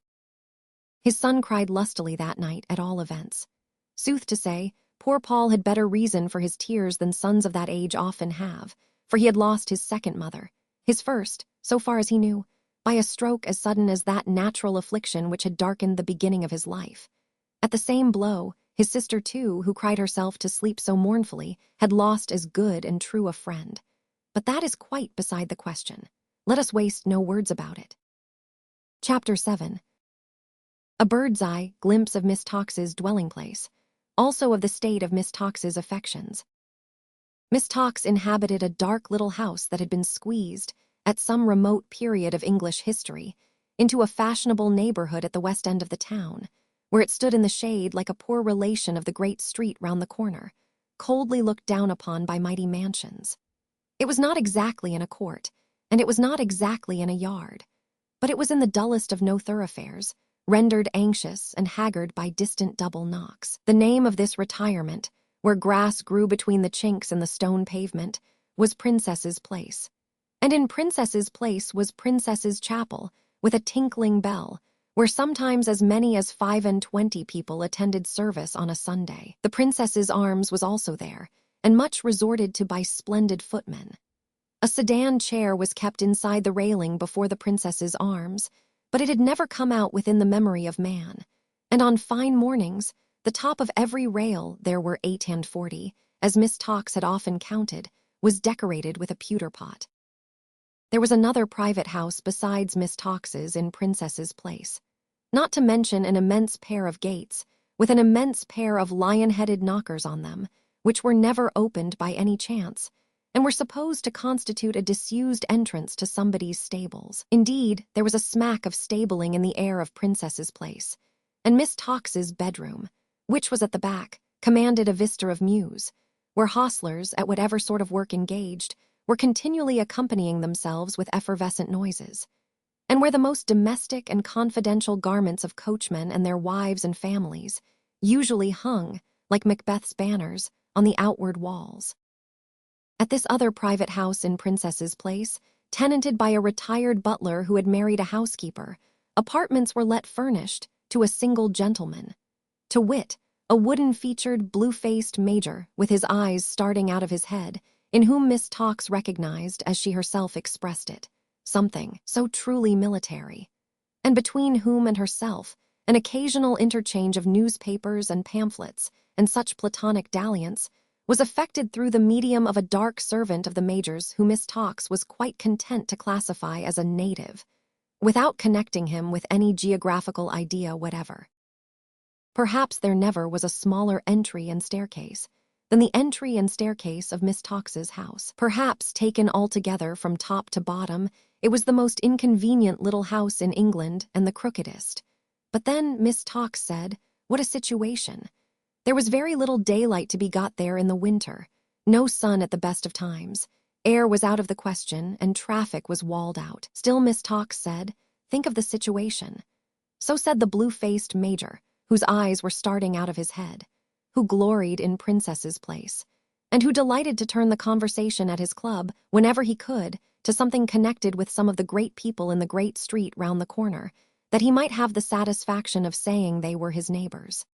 His son cried lustily that night, at all events. Sooth to say, poor Paul had better reason for his tears than sons of that age often have, for he had lost his second mother, his first, so far as he knew, by a stroke as sudden as that natural affliction which had darkened the beginning of his life. At the same blow, his sister too, who cried herself to sleep so mournfully, had lost as good and true a friend. But that is quite beside the question. Let us waste no words about it. Chapter 7. A bird's-eye glimpse of Miss Tox's dwelling-place, also of the state of Miss Tox's affections. Miss Tox inhabited a dark little house that had been squeezed, at some remote period of English history, into a fashionable neighborhood at the west end of the town, where it stood in the shade like a poor relation of the great street round the corner, coldly looked down upon by mighty mansions. It was not exactly in a court, and it was not exactly in a yard, but it was in the dullest of no thoroughfares, rendered anxious and haggard by distant double knocks. The name of this retirement, where grass grew between the chinks in the stone pavement, was Princess's Place. And in Princess's Place was Princess's Chapel, with a tinkling bell, where sometimes as many as 25 people attended service on a Sunday. The Princess's Arms was also there, and much resorted to by splendid footmen. A sedan chair was kept inside the railing before the Princess's Arms, but it had never come out within the memory of man, and on fine mornings, the top of every rail, there were 48, as Miss Tox had often counted, was decorated with a pewter pot. There was another private house besides Miss Tox's in Princess's Place, not to mention an immense pair of gates, with an immense pair of lion-headed knockers on them, which were never opened by any chance, and were supposed to constitute a disused entrance to somebody's stables. Indeed, there was a smack of stabling in the air of Princess's Place, and Miss Tox's bedroom, which was at the back, commanded a vista of mews, where hostlers, at whatever sort of work engaged, were continually accompanying themselves with effervescent noises, and where the most domestic and confidential garments of coachmen and their wives and families usually hung, like Macbeth's banners, on the outward walls. At this other private house in Princess's Place, tenanted by a retired butler who had married a housekeeper, apartments were let furnished to a single gentleman, to wit, a wooden-featured, blue-faced major with his eyes starting out of his head, in whom Miss Tox recognized, as she herself expressed it, something so truly military, and between whom and herself an occasional interchange of newspapers and pamphlets and such platonic dalliance was effected through the medium of a dark servant of the major's who Miss Tox was quite content to classify as a native, without connecting him with any geographical idea whatever. Perhaps there never was a smaller entry and staircase than the entry and staircase of Miss Tox's house. Perhaps, taken altogether from top to bottom, it was the most inconvenient little house in England and the crookedest. But then Miss Tox said, "What a situation." There was very little daylight to be got there in the winter, no sun at the best of times. Air was out of the question, and traffic was walled out. Still Miss Tox said, "Think of the situation." So said the blue-faced major, whose eyes were starting out of his head, who gloried in Princess's Place, and who delighted to turn the conversation at his club, whenever he could, to something connected with some of the great people in the great street round the corner, that he might have the satisfaction of saying they were his neighbors.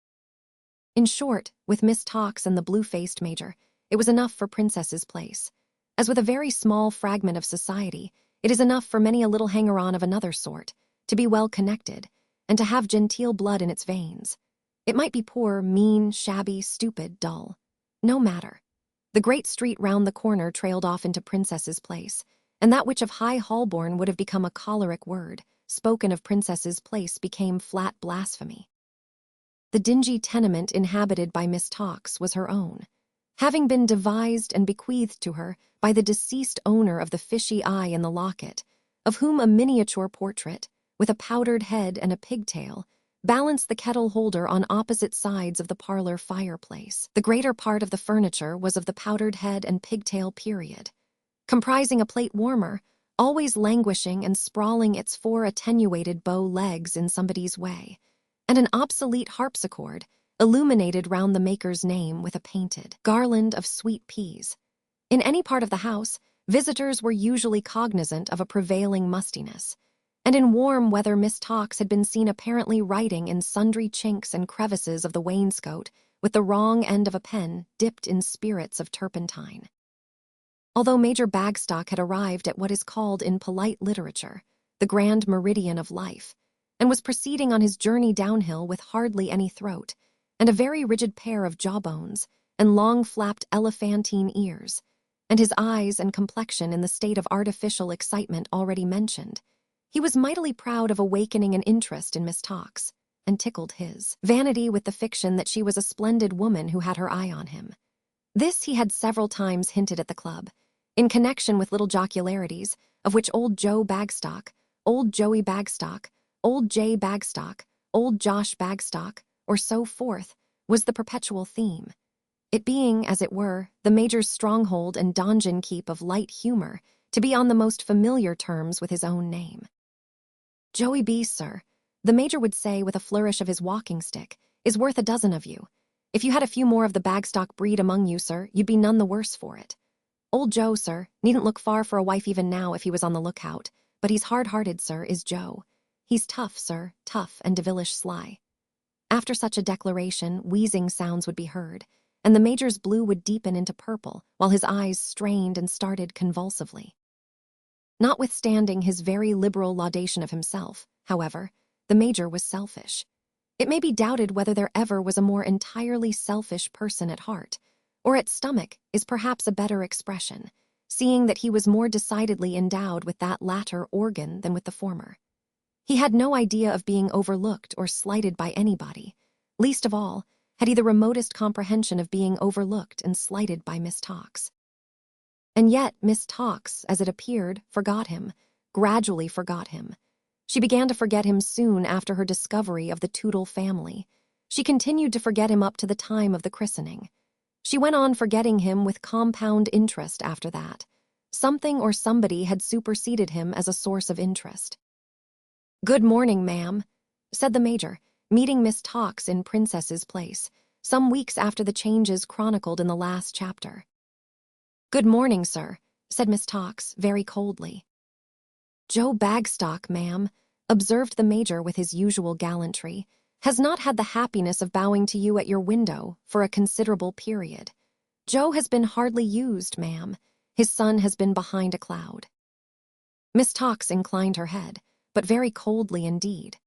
In short, with Miss Tox and the blue-faced major, it was enough for Princess's Place. As with a very small fragment of society, it is enough for many a little hanger-on of another sort, to be well connected, and to have genteel blood in its veins. It might be poor, mean, shabby, stupid, dull. No matter. The great street round the corner trailed off into Princess's Place, and that which of High Holborn would have become a choleric word, spoken of Princess's Place became flat blasphemy. The dingy tenement inhabited by Miss Tox was her own, having been devised and bequeathed to her by the deceased owner of the fishy eye in the locket, of whom a miniature portrait, with a powdered head and a pigtail, balanced the kettle holder on opposite sides of the parlor fireplace. The greater part of the furniture was of the powdered head and pigtail period, comprising a plate warmer, always languishing and sprawling its 4 attenuated bow legs in somebody's way, and an obsolete harpsichord, illuminated round the maker's name with a painted garland of sweet peas. In any part of the house, visitors were usually cognizant of a prevailing mustiness, and in warm weather Miss Tox had been seen apparently writing in sundry chinks and crevices of the wainscot with the wrong end of a pen dipped in spirits of turpentine. Although Major Bagstock had arrived at what is called in polite literature the grand meridian of life, and was proceeding on his journey downhill with hardly any throat, and a very rigid pair of jawbones, and long-flapped elephantine ears, and his eyes and complexion in the state of artificial excitement already mentioned, he was mightily proud of awakening an interest in Miss Tox, and tickled his vanity with the fiction that she was a splendid woman who had her eye on him. This he had several times hinted at the club, in connection with little jocularities, of which old Joe Bagstock, old Joey Bagstock, old Jay Bagstock, old Josh Bagstock, or so forth, was the perpetual theme, it being, as it were, the major's stronghold and donjon keep of light humor, to be on the most familiar terms with his own name. "Joey B, sir," the major would say with a flourish of his walking stick, "is worth a dozen of you. If you had a few more of the Bagstock breed among you, sir, you'd be none the worse for it. Old Joe, sir, needn't look far for a wife even now if he was on the lookout, but he's hard-hearted, sir, is Joe. He's tough, sir, tough and devilish sly." After such a declaration, wheezing sounds would be heard, and the major's blue would deepen into purple, while his eyes strained and started convulsively. Notwithstanding his very liberal laudation of himself, however, the major was selfish. It may be doubted whether there ever was a more entirely selfish person at heart, or at stomach is perhaps a better expression, seeing that he was more decidedly endowed with that latter organ than with the former. He had no idea of being overlooked or slighted by anybody. Least of all, had he the remotest comprehension of being overlooked and slighted by Miss Tox. And yet Miss Tox, as it appeared, forgot him, gradually forgot him. She began to forget him soon after her discovery of the Tootle family. She continued to forget him up to the time of the christening. She went on forgetting him with compound interest after that. Something or somebody had superseded him as a source of interest. "Good morning, ma'am," said the major, meeting Miss Tox in Princess's Place, some weeks after the changes chronicled in the last chapter. "Good morning, sir," said Miss Tox, very coldly. "Joe Bagstock, ma'am," observed the major with his usual gallantry, "has not had the happiness of bowing to you at your window for a considerable period. Joe has been hardly used, ma'am. His son has been behind a cloud." Miss Tox inclined her head, but very coldly indeed.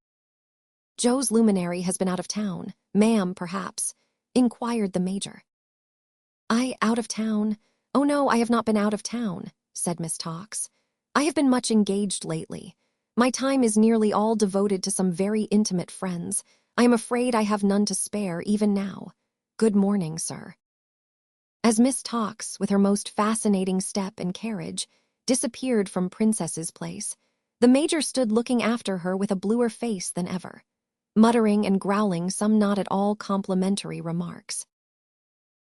"Joe's luminary has been out of town, ma'am, perhaps?" inquired the major. "I out of town? Oh no, I have not been out of town," said Miss Tox. "I have been much engaged lately. My time is nearly all devoted to some very intimate friends. I am afraid I have none to spare even now. Good morning, sir." As Miss Tox, with her most fascinating step and carriage, disappeared from Princess's Place, the major stood looking after her with a bluer face than ever. muttering and growling some not at all complimentary remarks.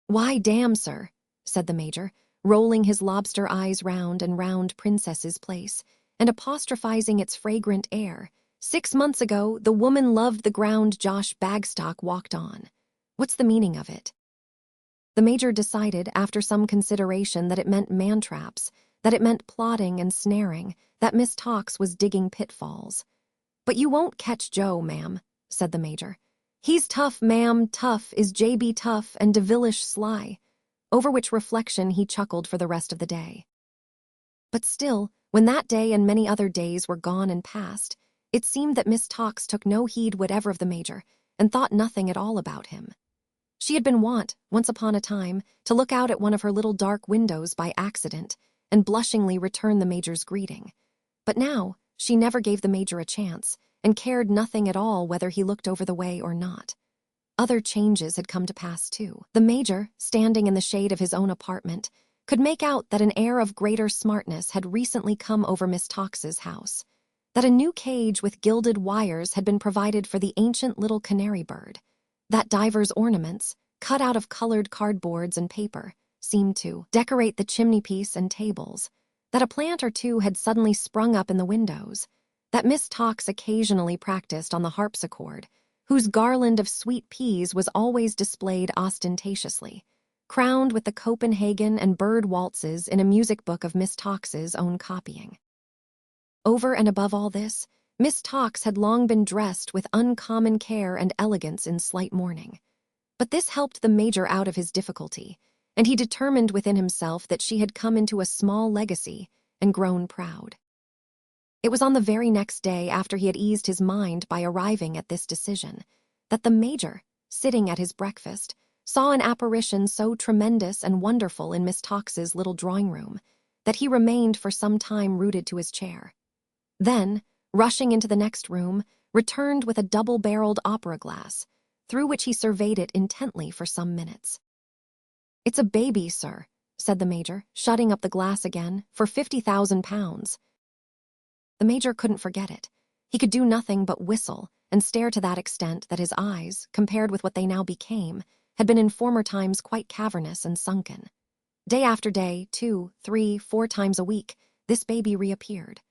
"Why, damn, sir," said the Major, rolling his lobster eyes round and round Princess's Place, and apostrophizing its fragrant air. "6 months ago, the woman loved the ground Josh Bagstock walked on. What's the meaning of it?" The Major decided, after some consideration, that it meant man-traps, that it meant plotting and snaring, that Miss Tox was digging pitfalls. "But you won't catch Joe, ma'am," said the Major. "He's tough, ma'am, tough is J.B. Tough and devilish sly," over which reflection he chuckled for the rest of the day. But still, when that day and many other days were gone and past, it seemed that Miss Tox took no heed whatever of the Major, and thought nothing at all about him. She had been wont, once upon a time, to look out at one of her little dark windows by accident, and blushingly return the Major's greeting. But now, she never gave the Major a chance, and cared nothing at all whether he looked over the way or not. Other changes had come to pass, too. The Major, standing in the shade of his own apartment, could make out that an air of greater smartness had recently come over Miss Tox's house, that a new cage with gilded wires had been provided for the ancient little canary bird, that divers ornaments, cut out of colored cardboards and paper, seemed to decorate the chimney-piece and tables, that a plant or two had suddenly sprung up in the windows, that Miss Tox occasionally practiced on the harpsichord, whose garland of sweet peas was always displayed ostentatiously, crowned with the Copenhagen and bird waltzes in a music book of Miss Tox's own copying. Over and above all this, Miss Tox had long been dressed with uncommon care and elegance in slight mourning. But this helped the Major out of his difficulty, and he determined within himself that she had come into a small legacy and grown proud. It was on the very next day after he had eased his mind by arriving at this decision that the Major, sitting at his breakfast, saw an apparition so tremendous and wonderful in Miss Tox's little drawing-room that he remained for some time rooted to his chair. Then, rushing into the next room, returned with a double-barreled opera glass, through which he surveyed it intently for some minutes. "It's a baby, sir," said the Major, shutting up the glass again, "for £50,000. The Major couldn't forget it. He could do nothing but whistle and stare to that extent that his eyes, compared with what they now became, had been in former times quite cavernous and sunken. Day after day, 2, 3, 4 times a week, this baby reappeared.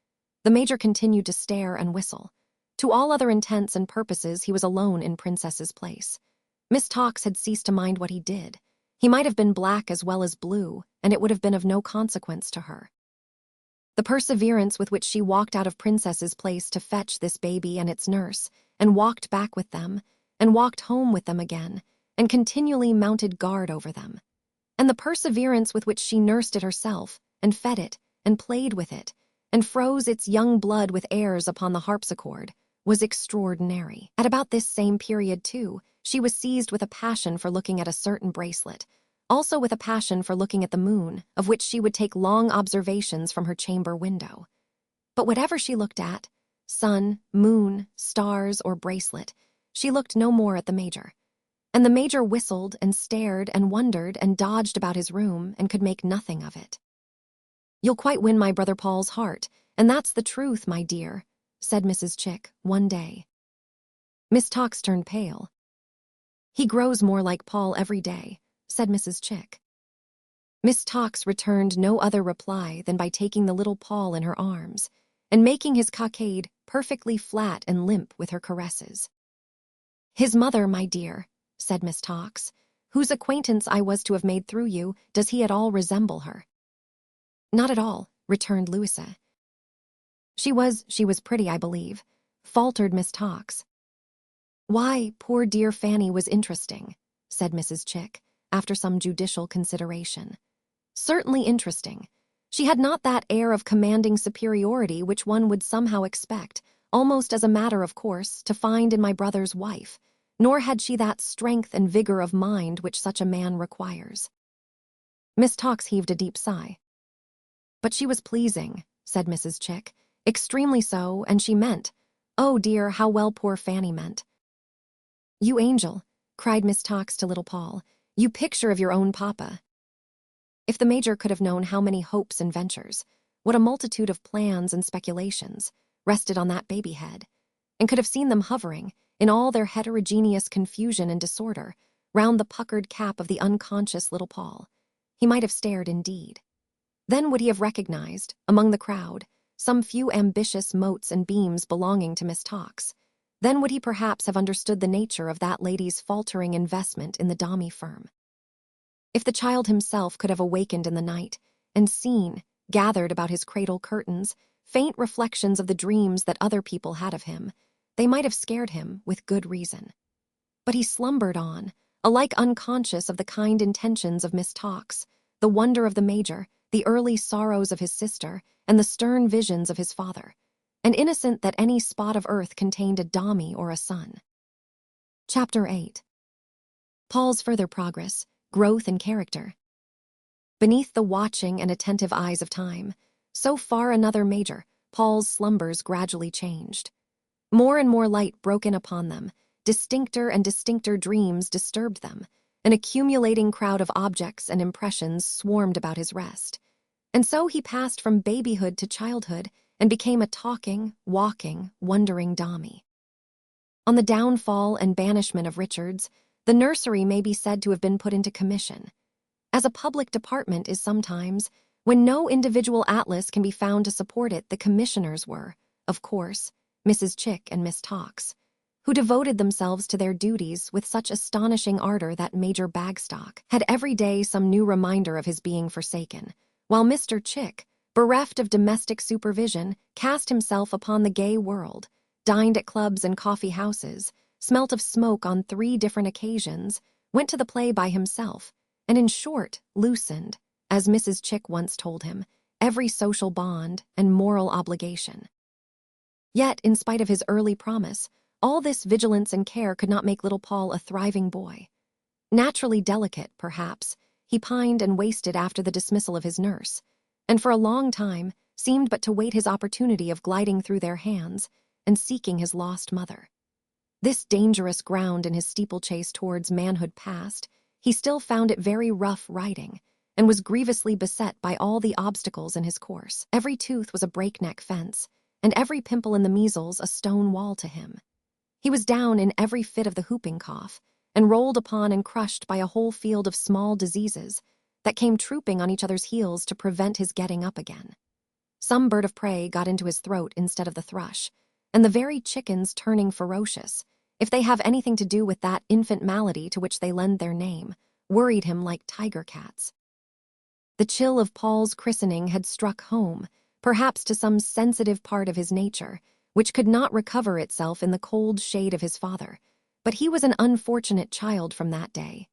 The Major continued to stare and whistle. To all other intents and purposes, he was alone in Princess's Place. Miss Tox had ceased to mind what he did. He might have been black as well as blue, and it would have been of no consequence to her. The perseverance with which she walked out of Princess's Place to fetch this baby and its nurse, and walked back with them, and walked home with them again, and continually mounted guard over them. And the perseverance with which she nursed it herself, and fed it, and played with it, and froze its young blood with airs upon the harpsichord, was extraordinary. At about this same period, too, she was seized with a passion for looking at a certain bracelet, also with a passion for looking at the moon, of which she would take long observations from her chamber window. But whatever she looked at, sun, moon, stars, or bracelet, she looked no more at the Major. And the Major whistled and stared and wondered and dodged about his room and could make nothing of it. "You'll quite win my brother Paul's heart, and that's the truth, my dear," said Mrs. Chick one day. Miss Tox turned pale. "He grows more like Paul every day," said Mrs. Chick. Miss Tox returned no other reply than by taking the little Paul in her arms and making his cockade perfectly flat and limp with her caresses. "His mother, my dear," said Miss Tox, "whose acquaintance I was to have made through you, does he at all resemble her?" "Not at all," returned Louisa. She was pretty, I believe," faltered Miss Tox. "Why, poor dear Fanny was interesting," said Mrs. Chick, after some judicial consideration. "Certainly interesting. She had not that air of commanding superiority which one would somehow expect, almost as a matter of course, to find in my brother's wife, nor had she that strength and vigor of mind which such a man requires." Miss Tox heaved a deep sigh. "But she was pleasing," said Mrs. Chick, "extremely so, and she meant. Oh dear, how well poor Fanny meant." "You angel," cried Miss Tox to little Paul, "you picture of your own papa." If the Major could have known how many hopes and ventures, what a multitude of plans and speculations, rested on that baby head, and could have seen them hovering, in all their heterogeneous confusion and disorder, round the puckered cap of the unconscious little Paul. He might have stared indeed. Then would he have recognized, among the crowd, some few ambitious motes and beams belonging to Miss Tox. Then would he perhaps have understood the nature of that lady's faltering investment in the Dombey firm. If the child himself could have awakened in the night and seen, gathered about his cradle curtains, faint reflections of the dreams that other people had of him, they might have scared him with good reason. But he slumbered on, alike unconscious of the kind intentions of Miss Tox, the wonder of the Major, the early sorrows of his sister, and the stern visions of his father, and innocent that any spot of earth contained a Dombey or a son. Chapter 8. Paul's further progress, growth and character. Beneath the watching and attentive eyes of time, so far another Major, Paul's slumbers gradually changed. More and more light broke in upon them, distincter and distincter dreams disturbed them, an accumulating crowd of objects and impressions swarmed about his rest. And so he passed from babyhood to childhood and became a talking, walking, wondering Dombey. On the downfall and banishment of Richards, the nursery may be said to have been put into commission, as a public department is sometimes. When no individual atlas can be found to support it, the commissioners were, of course, Mrs. Chick and Miss Tox, who devoted themselves to their duties with such astonishing ardor that Major Bagstock had every day some new reminder of his being forsaken, while Mr. Chick, bereft of domestic supervision, cast himself upon the gay world, dined at clubs and coffee houses, smelt of smoke on 3 different occasions, went to the play by himself, and in short, loosened, as Mrs. Chick once told him, every social bond and moral obligation. Yet, in spite of his early promise, all this vigilance and care could not make little Paul a thriving boy. Naturally delicate, perhaps, he pined and wasted after the dismissal of his nurse, and for a long time seemed but to wait his opportunity of gliding through their hands and seeking his lost mother. This dangerous ground in his steeplechase towards manhood past, he still found it very rough riding, and was grievously beset by all the obstacles in his course. Every tooth was a breakneck fence, and every pimple in the measles a stone wall to him. He was down in every fit of the whooping cough, and rolled upon and crushed by a whole field of small diseases that came trooping on each other's heels to prevent his getting up again. Some bird of prey got into his throat instead of the thrush, and the very chickens turning ferocious, if they have anything to do with that infant malady to which they lend their name, worried him like tiger cats. The chill of Paul's christening had struck home, perhaps to some sensitive part of his nature, which could not recover itself in the cold shade of his father, but he was an unfortunate child from that day.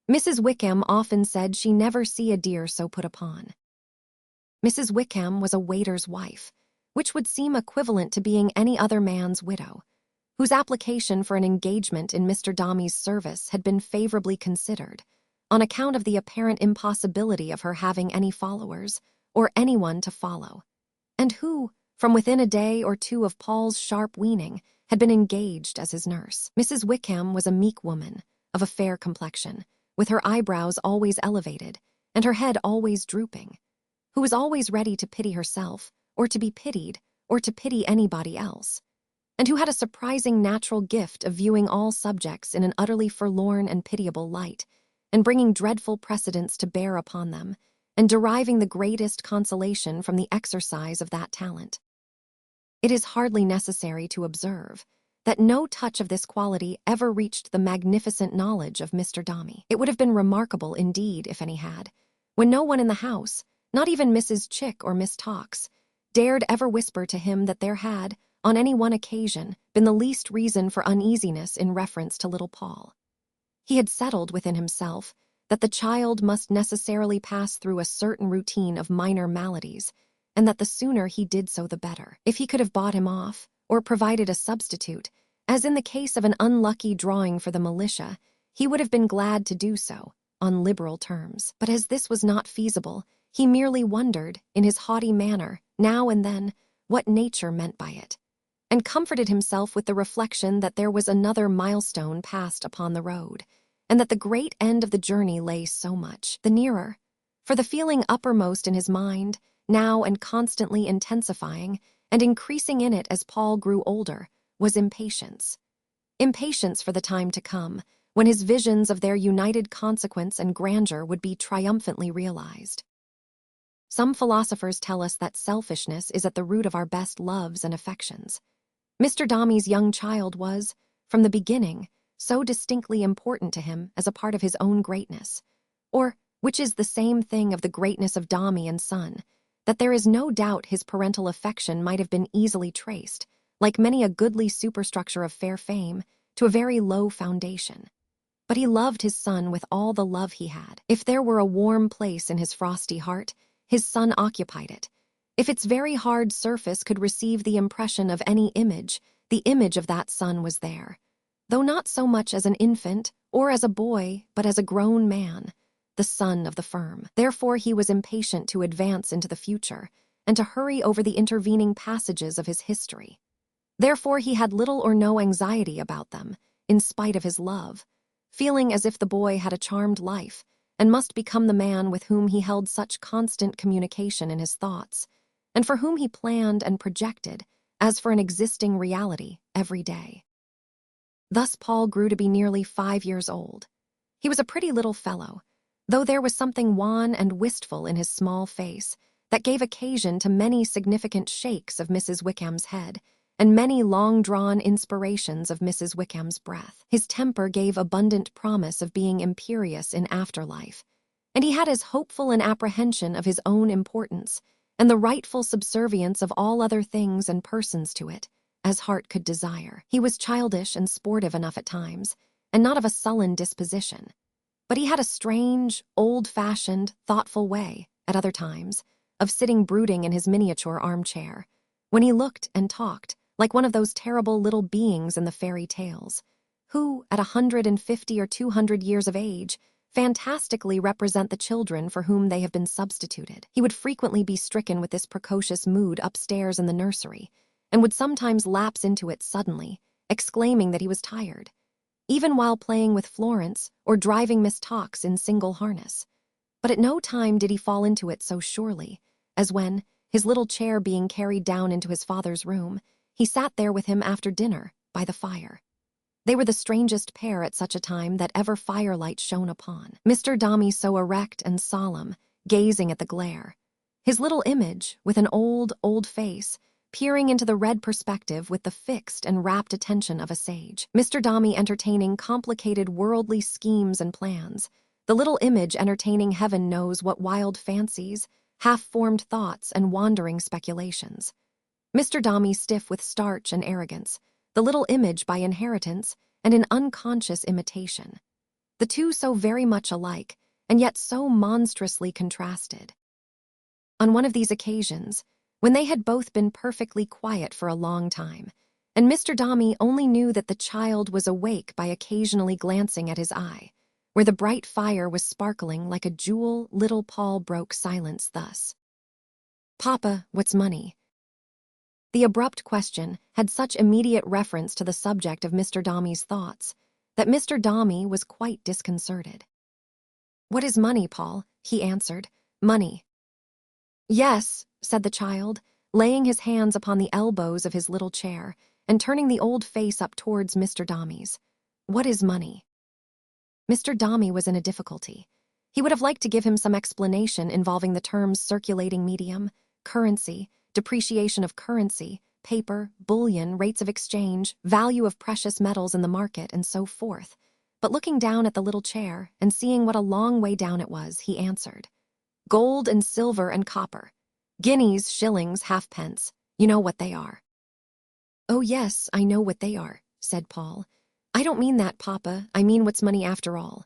Mrs. Wickham often said she never see a dear so put upon. Mrs. Wickham was a waiter's wife, which would seem equivalent to being any other man's widow, whose application for an engagement in Mr. Dombey's service had been favorably considered, on account of the apparent impossibility of her having any followers, or anyone to follow, and who, from within a day or 2 of Paul's sharp weaning, had been engaged as his nurse. Mrs. Wickham was a meek woman, of a fair complexion, with her eyebrows always elevated, and her head always drooping, who was always ready to pity herself, or to be pitied, or to pity anybody else, and who had a surprising natural gift of viewing all subjects in an utterly forlorn and pitiable light, and bringing dreadful precedents to bear upon them, and deriving the greatest consolation from the exercise of that talent. It is hardly necessary to observe that no touch of this quality ever reached the magnificent knowledge of Mr. Dombey. It would have been remarkable, indeed, if any had, when no one in the house, not even Mrs. Chick or Miss Tox, dared ever whisper to him that there had, on any one occasion, been the least reason for uneasiness in reference to little Paul. He had settled within himself that the child must necessarily pass through a certain routine of minor maladies, and that the sooner he did so the better. If he could have bought him off, or provided a substitute, as in the case of an unlucky drawing for the militia, he would have been glad to do so, on liberal terms. But as this was not feasible, he merely wondered, in his haughty manner, now and then, what nature meant by it, and comforted himself with the reflection that there was another milestone passed upon the road, and that the great end of the journey lay so much the nearer. For the feeling uppermost in his mind, now and constantly intensifying, and increasing in it as Paul grew older, was impatience. impatience for the time to come, when his visions of their united consequence and grandeur would be triumphantly realized. Some philosophers tell us that selfishness is at the root of our best loves and affections. Mr. Dombey's young child was, from the beginning, so distinctly important to him as a part of his own greatness, or, which is the same thing of the greatness of Dombey and Son, that there is no doubt his parental affection might have been easily traced, like many a goodly superstructure of fair fame, to a very low foundation. But he loved his son with all the love he had. If there were a warm place in his frosty heart, his son occupied it. If its very hard surface could receive the impression of any image, the image of that son was there. Though not so much as an infant or as a boy, but as a grown man, the son of the firm. Therefore he was impatient to advance into the future, and to hurry over the intervening passages of his history. Therefore he had little or no anxiety about them, in spite of his love, feeling as if the boy had a charmed life, and must become the man with whom he held such constant communication in his thoughts, and for whom he planned and projected, as for an existing reality, every day. Thus Paul grew to be nearly 5 years old. He was a pretty little fellow, though there was something wan and wistful in his small face that gave occasion to many significant shakes of Mrs. Wickham's head, and many long-drawn inspirations of Mrs. Wickham's breath. His temper gave abundant promise of being imperious in afterlife, and he had as hopeful an apprehension of his own importance, and the rightful subservience of all other things and persons to it, as heart could desire. He was childish and sportive enough at times, and not of a sullen disposition. But he had a strange, old-fashioned, thoughtful way, at other times, of sitting brooding in his miniature armchair, when he looked and talked, like one of those terrible little beings in the fairy tales, who, at 150 or 200 years of age, fantastically represent the children for whom they have been substituted. He would frequently be stricken with this precocious mood upstairs in the nursery, and would sometimes lapse into it suddenly, exclaiming that he was tired, even while playing with Florence or driving Miss Tox in single harness. But at no time did he fall into it so surely, as when, his little chair being carried down into his father's room, he sat there with him after dinner, by the fire. They were the strangest pair at such a time that ever firelight shone upon. Mr. Dombey so erect and solemn, gazing at the glare. His little image, with an old, old face, peering into the red perspective with the fixed and rapt attention of a sage. Mr. Dombey entertaining complicated worldly schemes and plans, the little image entertaining heaven knows what wild fancies, half-formed thoughts, and wandering speculations. Mr. Dombey stiff with starch and arrogance, the little image by inheritance and in unconscious imitation. The two so very much alike, and yet so monstrously contrasted. On one of these occasions, when they had both been perfectly quiet for a long time, and Mr. Dombey only knew that the child was awake by occasionally glancing at his eye, where the bright fire was sparkling like a jewel, little Paul broke silence thus. "Papa, what's money?" The abrupt question had such immediate reference to the subject of Mr. Dombey's thoughts that Mr. Dombey was quite disconcerted. "What is money, Paul?" he answered. "Money." "Yes," said the child, laying his hands upon the elbows of his little chair and turning the old face up towards Mr. Dombey's. "What is money?" Mr. Dombey was in a difficulty. He would have liked to give him some explanation involving the terms circulating medium, currency, depreciation of currency, paper, bullion, rates of exchange, value of precious metals in the market, and so forth. But looking down at the little chair and seeing what a long way down it was, he answered, "Gold and silver and copper. Guineas, shillings, halfpence. You know what they are." "Oh yes, I know what they are," said Paul. "I don't mean that, Papa. I mean what's money after all."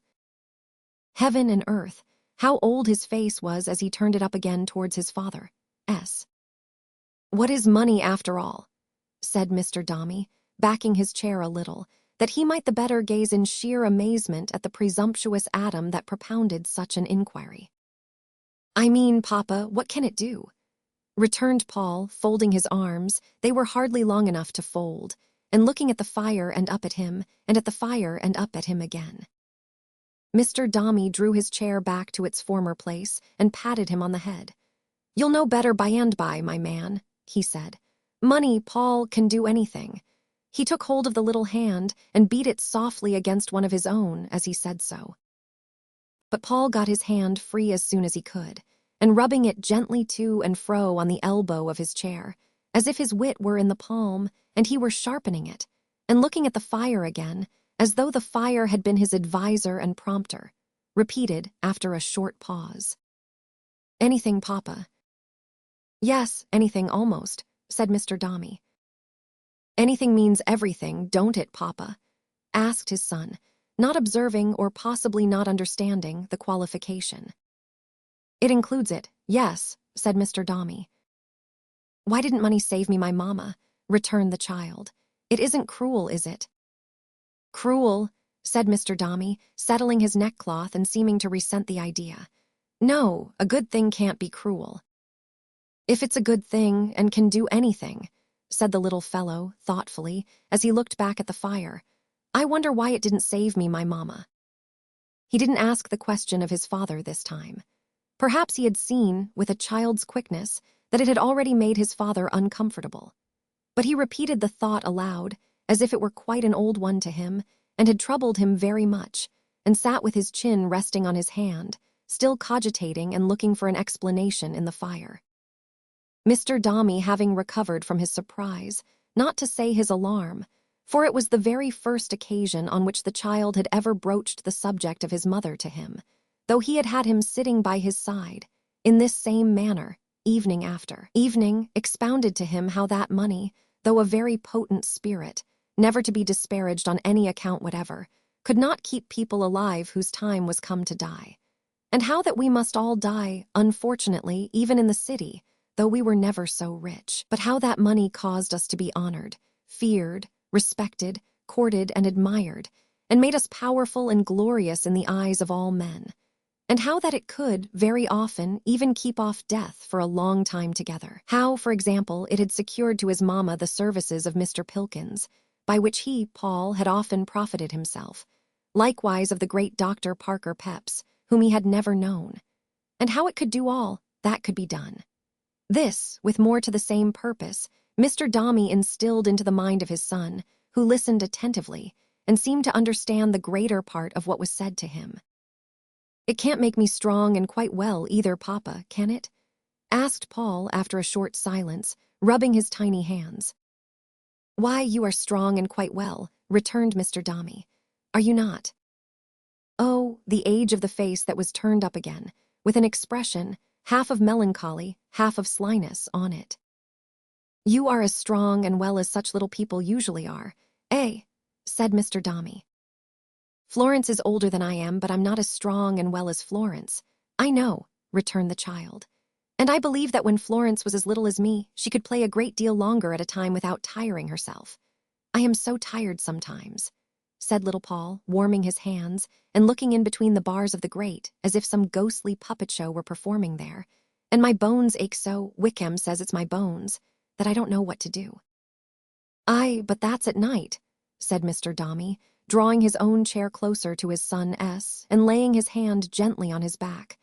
Heaven and earth, how old his face was as he turned it up again towards his father. "What is money after all?" said Mr. Dombey, backing his chair a little, that he might the better gaze in sheer amazement at the presumptuous atom that propounded such an inquiry. "I mean, Papa, what can it do?" returned Paul, folding his arms, they were hardly long enough to fold, and looking at the fire and up at him, and at the fire and up at him again. Mr. Dombey drew his chair back to its former place and patted him on the head. "You'll know better by and by, my man," he said. "Money, Paul, can do anything. He took hold of the little hand and beat it softly against one of his own as he said so. But Paul got his hand free as soon as he could, and rubbing it gently to and fro on the elbow of his chair, as if his wit were in the palm and he were sharpening it, and looking at the fire again, as though the fire had been his adviser and prompter, repeated after a short pause. "Anything, Papa?" "Yes, anything almost," said Mr. Dombey. "Anything means everything, don't it, Papa?" asked his son, not observing or possibly not understanding the qualification. "It includes it, yes," said Mr. Dombey. "Why didn't money save me my mama?" returned the child. "It isn't cruel, is it?" "Cruel," said Mr. Dombey, settling his neckcloth and seeming to resent the idea. "No, a good thing can't be cruel." "If it's a good thing and can do anything," said the little fellow thoughtfully as he looked back at the fire, "I wonder why it didn't save me my mama." He didn't ask the question of his father this time. Perhaps he had seen, with a child's quickness, that it had already made his father uncomfortable. But he repeated the thought aloud, as if it were quite an old one to him, and had troubled him very much, and sat with his chin resting on his hand, still cogitating and looking for an explanation in the fire. Mr. Dombey having recovered from his surprise, not to say his alarm, for it was the very first occasion on which the child had ever broached the subject of his mother to him, though he had had him sitting by his side, in this same manner, evening after evening, expounded to him how that money, though a very potent spirit, never to be disparaged on any account whatever, could not keep people alive whose time was come to die, and how that we must all die, unfortunately, even in the city, though we were never so rich, but how that money caused us to be honored, feared, respected, courted, and admired, and made us powerful and glorious in the eyes of all men, and how that it could, very often, even keep off death for a long time together. How, for example, it had secured to his mamma the services of Mr. Pilkins, by which he, Paul, had often profited himself, likewise of the great Dr. Parker Peps, whom he had never known, and how it could do all that could be done. This, with more to the same purpose, Mr. Dombey instilled into the mind of his son, who listened attentively, and seemed to understand the greater part of what was said to him. "It can't make me strong and quite well either, Papa, can it?" asked Paul after a short silence, rubbing his tiny hands. "Why, you are strong and quite well," returned Mr. Dombey. "Are you not?" Oh, the age of the face that was turned up again, with an expression, half of melancholy, half of slyness, on it. "You are as strong and well as such little people usually are, eh?" said Mr. Dombey. "Florence is older than I am, but I'm not as strong and well as Florence." "I know," returned the child. "And I believe that when Florence was as little as me, she could play a great deal longer at a time without tiring herself. I am so tired sometimes," said little Paul, warming his hands and looking in between the bars of the grate as if some ghostly puppet show were performing there. "And my bones ache so, Wickham says it's my bones, that I don't know what to do." "Aye, but that's at night," said Mr. Dombey, drawing his own chair closer to his son S. and laying his hand gently on his back.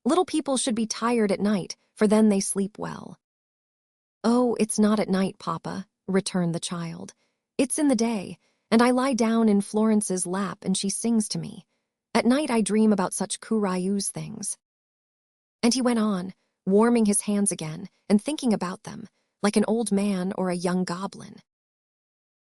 "Little people should be tired at night, for then they sleep well." "Oh, it's not at night, Papa," returned the child. "It's in the day, and I lie down in Florence's lap and she sings to me. At night I dream about such Curious things." And he went on, warming his hands again and thinking about them, like an old man or a young goblin.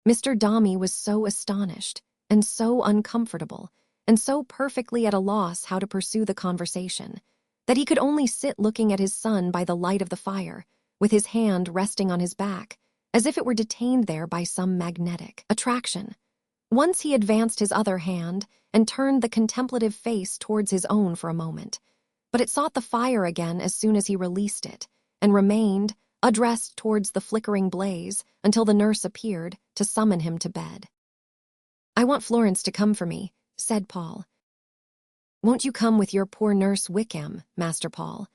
Mr. Dombey was so astonished, and so uncomfortable, and so perfectly at a loss how to pursue the conversation, that he could only sit looking at his son by the light of the fire, with his hand resting on his back, as if it were detained there by some magnetic attraction. Once he advanced his other hand and turned the contemplative face towards his own for a moment, but it sought the fire again as soon as he released it, and remained, addressed towards the flickering blaze, until the nurse appeared to summon him to bed. "I want Florence to come for me," said Paul. "Won't you come with your poor nurse Wickham, Master Paul?"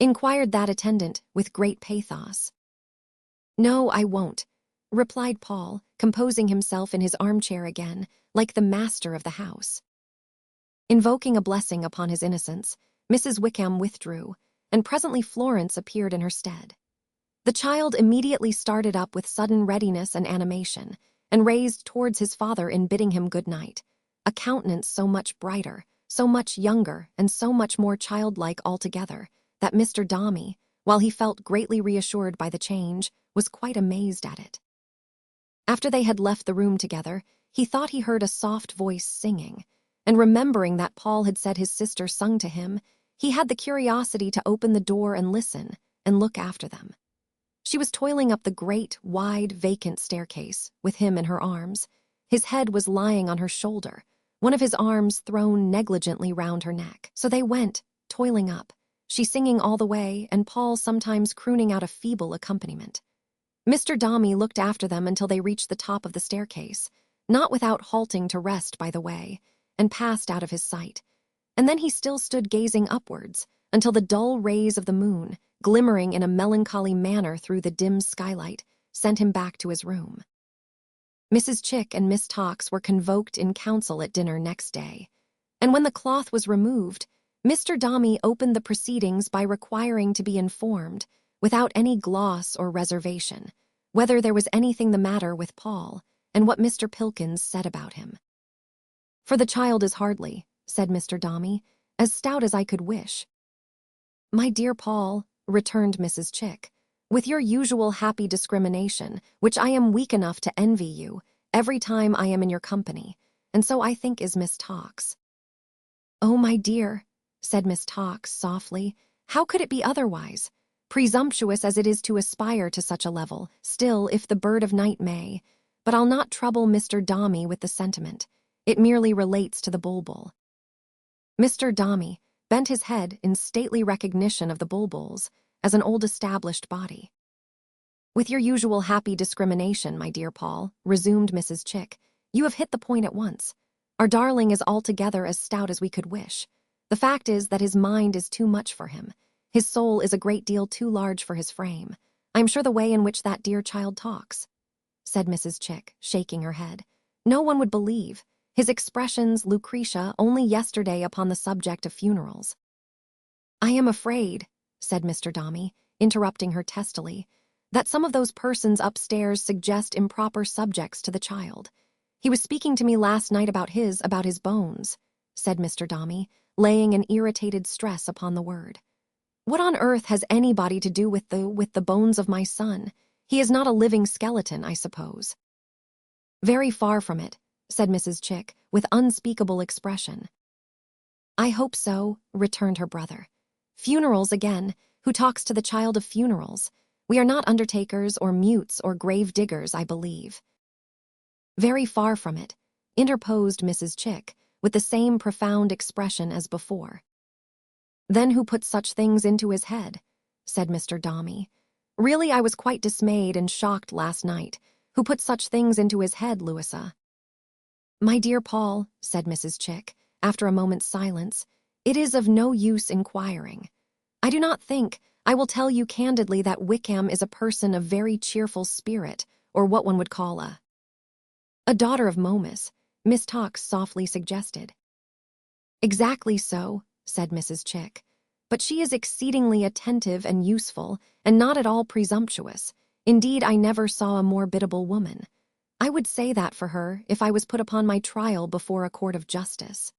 inquired that attendant with great pathos. "No, I won't," replied Paul, composing himself in his armchair again, like the master of the house. Invoking a blessing upon his innocence, Mrs. Wickham withdrew, and presently Florence appeared in her stead. The child immediately started up with sudden readiness and animation, and raised towards his father in bidding him good night, a countenance so much brighter, so much younger, and so much more childlike altogether, that Mr. Dombey, while he felt greatly reassured by the change, was quite amazed at it. After they had left the room together, he thought he heard a soft voice singing, and remembering that Paul had said his sister sung to him, he had the curiosity to open the door and listen, and look after them. She was toiling up the great, wide, vacant staircase, with him in her arms. His head was lying on her shoulder, one of his arms thrown negligently round her neck. So they went, toiling up, she singing all the way, and Paul sometimes crooning out a feeble accompaniment. Mr. Dombey looked after them until they reached the top of the staircase, not without halting to rest by the way, and passed out of his sight. And then he still stood gazing upwards, until the dull rays of the moon, glimmering in a melancholy manner through the dim skylight, sent him back to his room. Mrs. Chick and Miss Tox were convoked in council at dinner next day, and when the cloth was removed, Mr. Dombey opened the proceedings by requiring to be informed, without any gloss or reservation, whether there was anything the matter with Paul, and what Mr. Pilkins said about him. "For the child is hardly," said Mr. Dombey, "as stout as I could wish." "My dear Paul," returned Mrs. Chick, "with your usual happy discrimination, which I am weak enough to envy you every time I am in your company, and so I think is Miss Tox." "Oh, my dear," said Miss Tox softly, "how could it be otherwise? Presumptuous as it is to aspire to such a level, still, if the bird of night may. But I'll not trouble Mr. Dombey with the sentiment. It merely relates to the bulbul." Mr. Dombey bent his head in stately recognition of the bulbuls as an old established body. "With your usual happy discrimination, my dear Paul," resumed Mrs. Chick, "you have hit the point at once. Our darling is altogether as stout as we could wish. The fact is that his mind is too much for him. His soul is a great deal too large for his frame. I am sure the way in which that dear child talks," said Mrs. Chick, shaking her head, "no one would believe. His expressions, Lucretia, only yesterday upon the subject of funerals." "I am afraid," said Mr. Dombey, interrupting her testily, "that some of those persons upstairs suggest improper subjects to the child. He was speaking to me last night about his bones," said Mr. Dombey, laying an irritated stress upon the word. "What on earth has anybody to do with the bones of my son? He is not a living skeleton, I suppose." "Very far from it," said Mrs. Chick, with unspeakable expression. "I hope so," returned her brother. "Funerals again. Who talks to the child of funerals? We are not undertakers or mutes or grave diggers, I believe." "Very far from it," interposed Mrs. Chick, with the same profound expression as before. "Then who put such things into his head?" said Mr. Dombey. "Really, I was quite dismayed and shocked last night. Who put such things into his head, Louisa?" "My dear Paul," said Mrs. Chick, after a moment's silence, "it is of no use inquiring. I do not think, I will tell you candidly, that Wickham is a person of very cheerful spirit, or what one would call a daughter of Momus," Miss Tox softly suggested. "Exactly so," said Mrs. Chick, "but she is exceedingly attentive and useful, and not at all presumptuous. Indeed, I never saw a more biddable woman. I would say that for her if I was put upon my trial before a court of justice."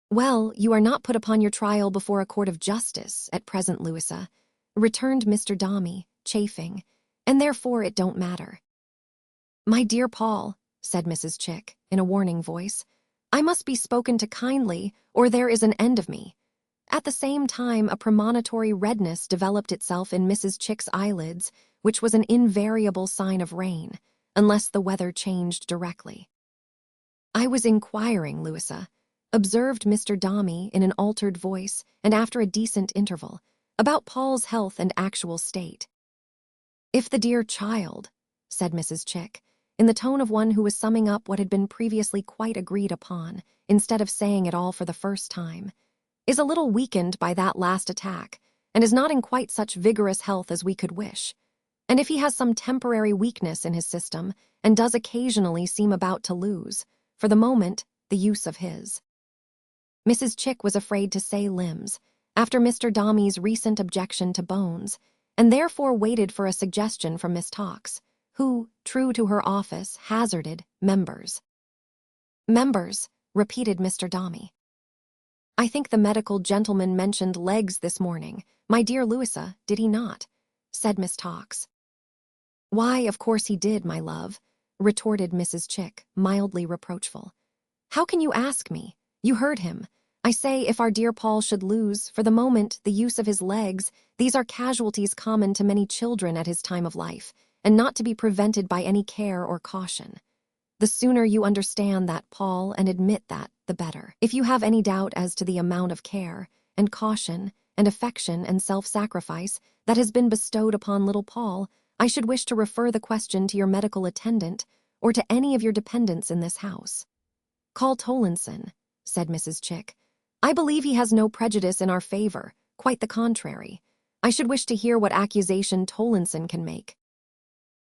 "Well, you are not put upon your trial before a court of justice at present, Louisa," returned Mr. Dombey, chafing, "and therefore it don't matter." "My dear Paul," said Mrs. Chick, in a warning voice, "I must be spoken to kindly, or there is an end of me." At the same time, a premonitory redness developed itself in Mrs. Chick's eyelids, which was an invariable sign of rain, unless the weather changed directly. "I was inquiring, Louisa," observed Mr. Dombey in an altered voice and after a decent interval, "about Paul's health and actual state." "If the dear child," said Mrs. Chick, in the tone of one who was summing up what had been previously quite agreed upon, instead of saying it all for the first time, "is a little weakened by that last attack, and is not in quite such vigorous health as we could wish, and if he has some temporary weakness in his system, and does occasionally seem about to lose, for the moment, the use of his—" Mrs. Chick was afraid to say limbs, after Mr. Dombey's recent objection to bones, and therefore waited for a suggestion from Miss Tox, who, true to her office, hazarded members. Members, repeated Mr. Dombey. I think the medical gentleman mentioned legs this morning, my dear Louisa, did he not? Said Miss Tawkes. Why, of course he did, my love, retorted Mrs. Chick, mildly reproachful. How can you ask me? You heard him. I say if our dear Paul should lose, for the moment, the use of his legs, these are casualties common to many children at his time of life, and not to be prevented by any care or caution. The sooner you understand that, Paul, and admit that, the better. If you have any doubt as to the amount of care, and caution, and affection and self-sacrifice that has been bestowed upon little Paul, I should wish to refer the question to your medical attendant, or to any of your dependents in this house. Call Tollinson, said Mrs. Chick. I believe he has no prejudice in our favor, quite the contrary. I should wish to hear what accusation Tollinson can make.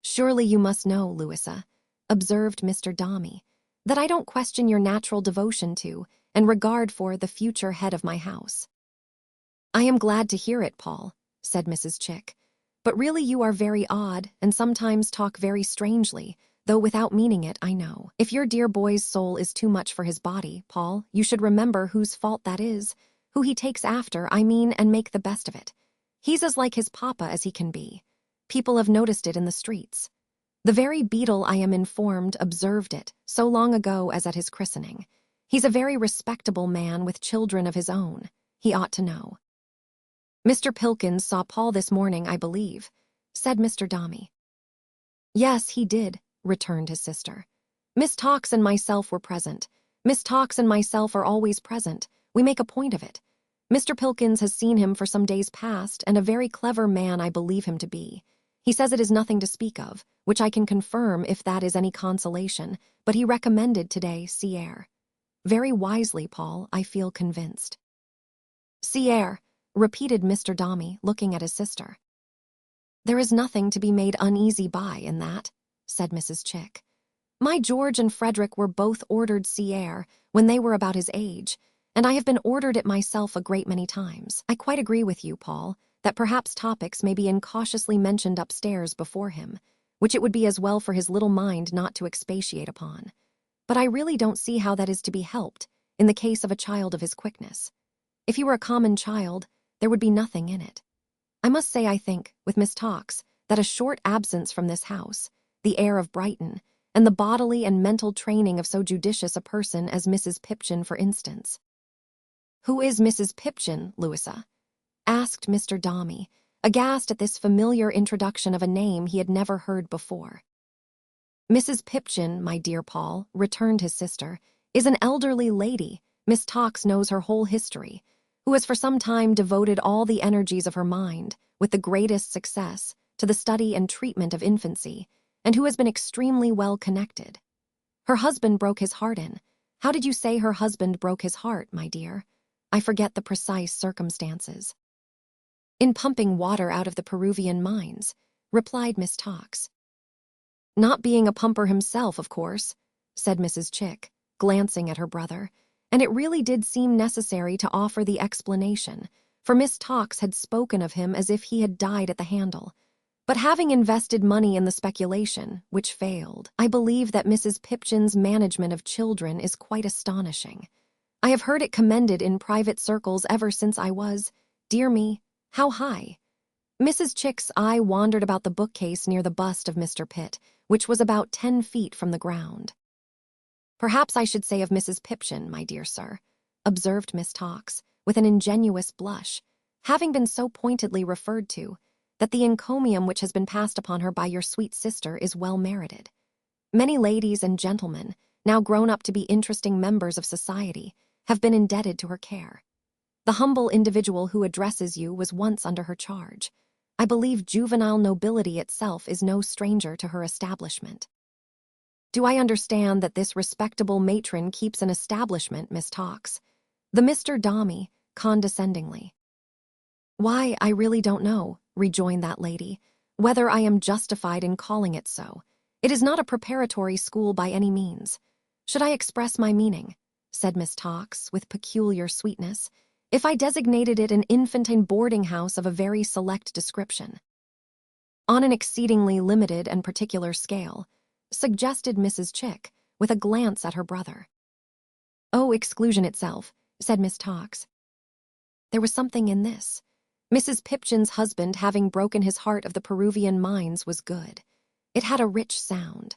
Surely you must know, Louisa, observed Mr. Dombey, that I don't question your natural devotion to and regard for the future head of my house. I am glad to hear it, Paul, said Mrs. Chick, but really you are very odd and sometimes talk very strangely, though without meaning it, I know. If your dear boy's soul is too much for his body, Paul, you should remember whose fault that is, who he takes after, I mean, and make the best of it. He's as like his papa as he can be. People have noticed it in the streets. The very beadle, I am informed, observed it, so long ago as at his christening. He's a very respectable man with children of his own. He ought to know. Mr. Pilkins saw Paul this morning, I believe, said Mr. Dombey. Yes, he did, returned his sister. Miss Tawkes and myself were present. Miss Tawkes and myself are always present. We make a point of it. Mr. Pilkins has seen him for some days past, and a very clever man I believe him to be. He says it is nothing to speak of, which I can confirm if that is any consolation, but he recommended today heir. Very wisely, Paul, I feel convinced. Heir, repeated Mr. Dombey, looking at his sister. There is nothing to be made uneasy by in that, said Mrs. Chick. My George and Frederick were both ordered heir when they were about his age, and I have been ordered it myself a great many times. I quite agree with you, Paul, that perhaps topics may be incautiously mentioned upstairs before him, which it would be as well for his little mind not to expatiate upon. But I really don't see how that is to be helped in the case of a child of his quickness. If he were a common child, there would be nothing in it. I must say I think, with Miss Tawkes, that a short absence from this house, the air of Brighton, and the bodily and mental training of so judicious a person as Mrs. Pipchin, for instance. Who is Mrs. Pipchin, Louisa? Asked Mr. Dombey, aghast at this familiar introduction of a name he had never heard before. Mrs. Pipchin, my dear Paul, returned his sister, is an elderly lady, Miss Tawkes knows her whole history, who has for some time devoted all the energies of her mind, with the greatest success, to the study and treatment of infancy, and who has been extremely well connected. Her husband broke his heart in. How did you say her husband broke his heart, my dear? I forget the precise circumstances. In pumping water out of the Peruvian mines, replied Miss Tawkes. Not being a pumper himself, of course, said Mrs. Chick, glancing at her brother, and it really did seem necessary to offer the explanation, for Miss Tawkes had spoken of him as if he had died at the handle. But having invested money in the speculation, which failed, I believe that Mrs. Pipchin's management of children is quite astonishing. I have heard it commended in private circles ever since I was, dear me, how high? Mrs. Chick's eye wandered about the bookcase near the bust of Mr. Pitt, which was about 10 feet from the ground. Perhaps I should say of Mrs. Pipchin, my dear sir, observed Miss Tawkes, with an ingenuous blush, having been so pointedly referred to, that the encomium which has been passed upon her by your sweet sister is well merited. Many ladies and gentlemen, now grown up to be interesting members of society, have been indebted to her care. The humble individual who addresses you was once under her charge. I believe juvenile nobility itself is no stranger to her establishment. Do I understand that this respectable matron keeps an establishment, Miss Tawkes? The Mr. Dombey, condescendingly. Why, I really don't know, rejoined that lady, whether I am justified in calling it so. It is not a preparatory school by any means. Should I express my meaning, said Miss Tawkes, with peculiar sweetness, if I designated it an infantine boarding house of a very select description? on an exceedingly limited and particular scale, suggested Mrs. Chick, with a glance at her brother. "Oh, exclusion itself," said Miss Tox. There was something in this. Mrs. Pipchin's husband having broken his heart of the Peruvian mines was good. It had a rich sound.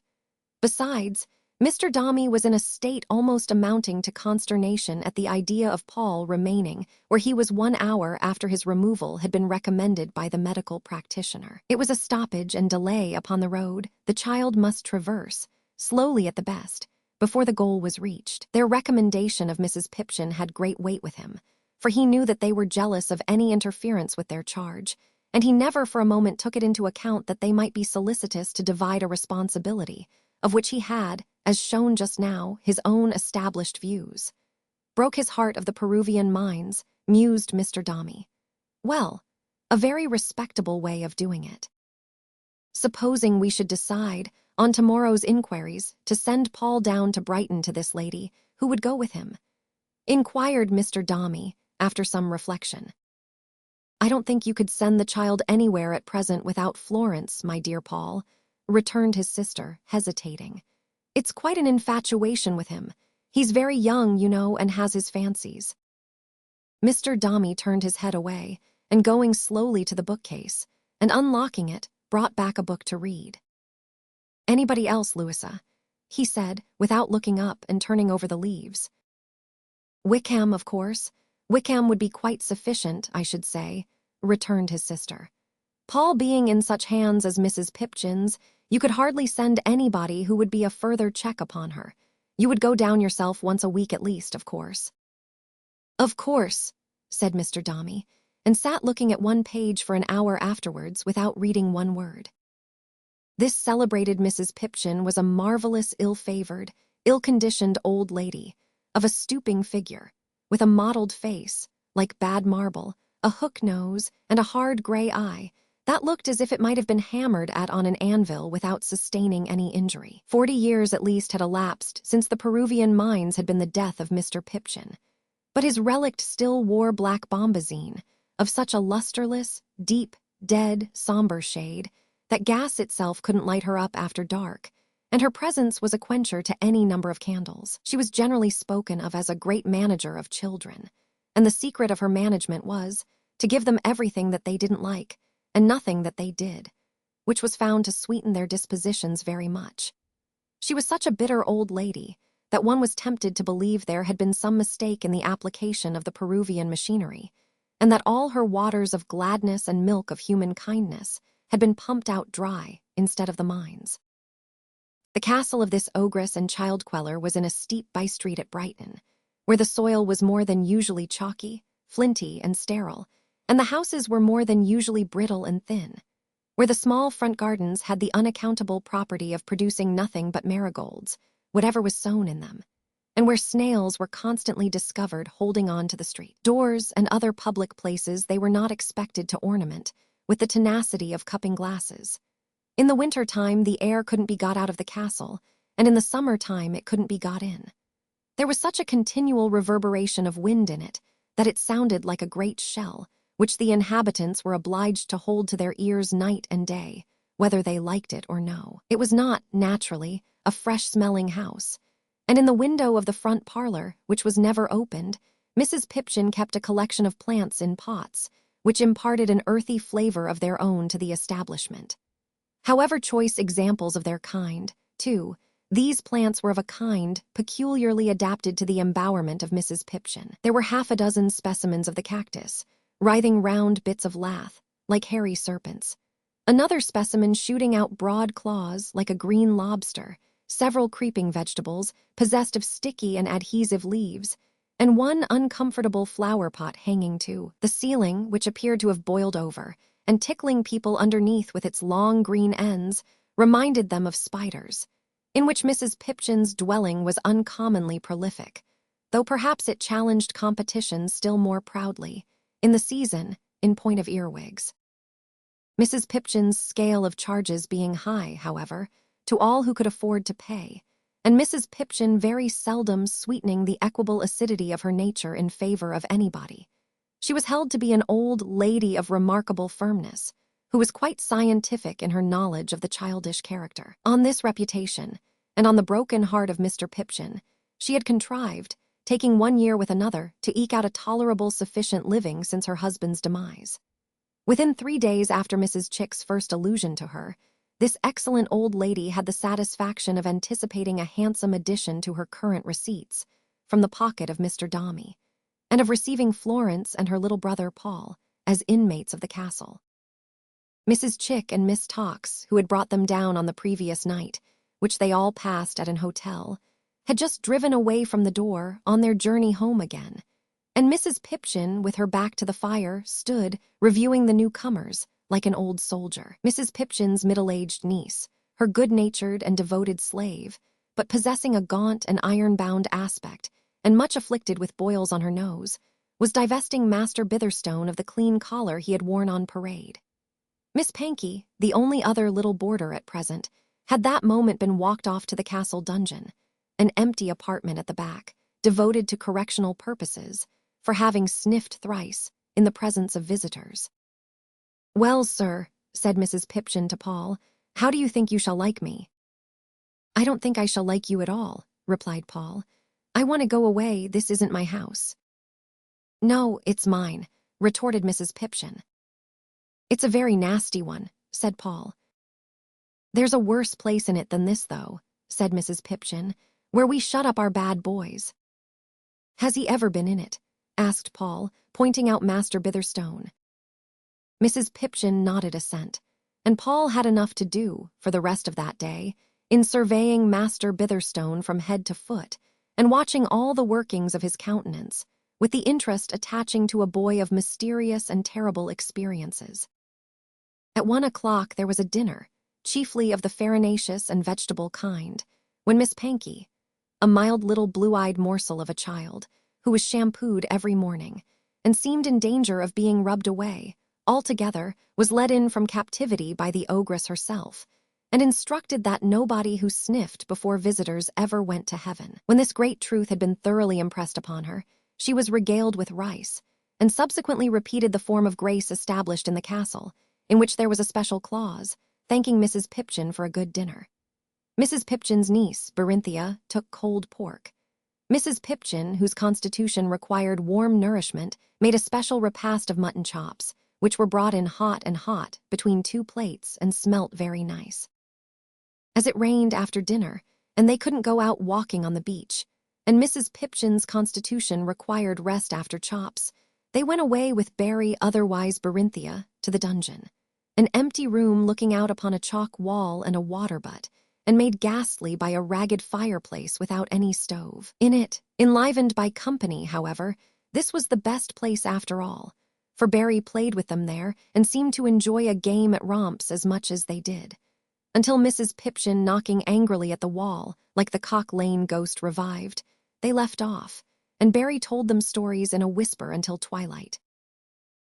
Besides, Mr. Dombey was in a state almost amounting to consternation at the idea of Paul remaining where he was 1 hour after his removal had been recommended by the medical practitioner. It was a stoppage and delay upon the road the child must traverse, slowly at the best, before the goal was reached. Their recommendation of Mrs. Pipchin had great weight with him, for he knew that they were jealous of any interference with their charge, and he never for a moment took it into account that they might be solicitous to divide a responsibility, of which he had, as shown just now, his own established views. Broke his heart of the Peruvian mines, mused Mr. Dombey. Well, a very respectable way of doing it. Supposing we should decide, on tomorrow's inquiries, to send Paul down to Brighton to this lady, who would go with him? Inquired Mr. Dombey, after some reflection. "I don't think you could send the child anywhere at present without Florence, my dear Paul," returned his sister, hesitating. "It's quite an infatuation with him. He's very young, you know, and has his fancies." Mr. Dombey turned his head away, and going slowly to the bookcase, and unlocking it, brought back a book to read. "Anybody else, Louisa?" he said, without looking up and turning over the leaves. "Wickham, of course. Wickham would be quite sufficient, I should say," returned his sister. "Paul being in such hands as Mrs. Pipchin's, you could hardly send anybody who would be a further check upon her. You would go down yourself once a week at least, of course." "Of course," said Mr. Dombey, and sat looking at one page for an hour afterwards without reading one word. This celebrated Mrs. Pipchin was a marvelous ill-favored, ill-conditioned old lady, of a stooping figure, with a mottled face, like bad marble, a hook nose, and a hard gray eye, that looked as if it might have been hammered at on an anvil without sustaining any injury. 40 years at least had elapsed since the Peruvian mines had been the death of Mr. Pipchin, but his relict still wore black bombazine, of such a lusterless, deep, dead, somber shade, that gas itself couldn't light her up after dark, and her presence was a quencher to any number of candles. She was generally spoken of as a great manager of children, and the secret of her management was to give them everything that they didn't like, and nothing that they did, which was found to sweeten their dispositions very much. She was such a bitter old lady that one was tempted to believe there had been some mistake in the application of the Peruvian machinery, and that all her waters of gladness and milk of human kindness had been pumped out dry instead of the mines. The castle of this ogress and child-queller was in a steep by-street at Brighton, where the soil was more than usually chalky, flinty, and sterile, and the houses were more than usually brittle and thin, where the small front gardens had the unaccountable property of producing nothing but marigolds, whatever was sown in them, and where snails were constantly discovered holding on to the street. Doors and other public places they were not expected to ornament, with the tenacity of cupping glasses. In the winter time, the air couldn't be got out of the castle, and in the summer time it couldn't be got in. There was such a continual reverberation of wind in it that it sounded like a great shell, which the inhabitants were obliged to hold to their ears night and day, whether they liked it or no. It was not, naturally, a fresh-smelling house, and in the window of the front parlor, which was never opened, Mrs. Pipchin kept a collection of plants in pots, which imparted an earthy flavor of their own to the establishment. However choice examples of their kind, too, these plants were of a kind peculiarly adapted to the embowerment of Mrs. Pipchin. There were half a dozen specimens of the cactus, writhing round bits of lath, like hairy serpents. Another specimen shooting out broad claws like a green lobster, several creeping vegetables possessed of sticky and adhesive leaves, and one uncomfortable flower pot hanging to the ceiling, which appeared to have boiled over, and tickling people underneath with its long green ends, reminded them of spiders, in which Mrs. Pipchin's dwelling was uncommonly prolific, though perhaps it challenged competition still more proudly, in the season, in point of earwigs. Mrs. Pipchin's scale of charges being high, however, to all who could afford to pay, and Mrs. Pipchin very seldom sweetening the equable acidity of her nature in favor of anybody. She was held to be an old lady of remarkable firmness, who was quite scientific in her knowledge of the childish character. On this reputation, and on the broken heart of Mr. Pipchin, she had contrived, taking 1 year with another, to eke out a tolerable sufficient living since her husband's demise. Within 3 days after Mrs. Chick's first allusion to her, this excellent old lady had the satisfaction of anticipating a handsome addition to her current receipts from the pocket of Mr. Dombey, and of receiving Florence and her little brother Paul as inmates of the castle. Mrs. Chick and Miss Tox, who had brought them down on the previous night, which they all passed at an hotel, had just driven away from the door on their journey home again, and Mrs. Pipchin, with her back to the fire, stood reviewing the newcomers like an old soldier. Mrs. Pipchin's middle-aged niece, her good-natured and devoted slave, but possessing a gaunt and iron-bound aspect, and much afflicted with boils on her nose, was divesting Master Bitherstone of the clean collar he had worn on parade. Miss Pankey, the only other little boarder at present, had that moment been walked off to the castle dungeon, an empty apartment at the back, devoted to correctional purposes, for having sniffed thrice in the presence of visitors. "Well, sir," said Mrs. Pipchin to Paul, "how do you think you shall like me?" "I don't think I shall like you at all," replied Paul. "I want to go away, this isn't my house." "No, it's mine," retorted Mrs. Pipchin. "It's a very nasty one," said Paul. "There's a worse place in it than this, though," said Mrs. Pipchin, "where we shut up our bad boys." "Has he ever been in it?" asked Paul, pointing out Master Bitherstone. Mrs. Pipchin nodded assent, and Paul had enough to do, for the rest of that day, in surveying Master Bitherstone from head to foot, and watching all the workings of his countenance, with the interest attaching to a boy of mysterious and terrible experiences. At 1 o'clock there was a dinner, chiefly of the farinaceous and vegetable kind, when Miss Pankey, a mild little blue-eyed morsel of a child, who was shampooed every morning, and seemed in danger of being rubbed away, altogether was led in from captivity by the ogress herself, and instructed that nobody who sniffed before visitors ever went to heaven. When this great truth had been thoroughly impressed upon her, she was regaled with rice, and subsequently repeated the form of grace established in the castle, in which there was a special clause, thanking Mrs. Pipchin for a good dinner. Mrs. Pipchin's niece, Berinthia, took cold pork. Mrs. Pipchin, whose constitution required warm nourishment, made a special repast of mutton chops, which were brought in hot between 2 plates and smelt very nice. As it rained after dinner, and they couldn't go out walking on the beach, and Mrs. Pipchin's constitution required rest after chops, they went away with Barry, otherwise Berinthia, to the dungeon, an empty room looking out upon a chalk wall and a water butt, and made ghastly by a ragged fireplace without any stove. In it, enlivened by company, however, this was the best place after all, for Barry played with them there and seemed to enjoy a game at romps as much as they did, until Mrs. Pipchin, knocking angrily at the wall, like the Cock Lane ghost, revived. They left off, and Barry told them stories in a whisper until twilight.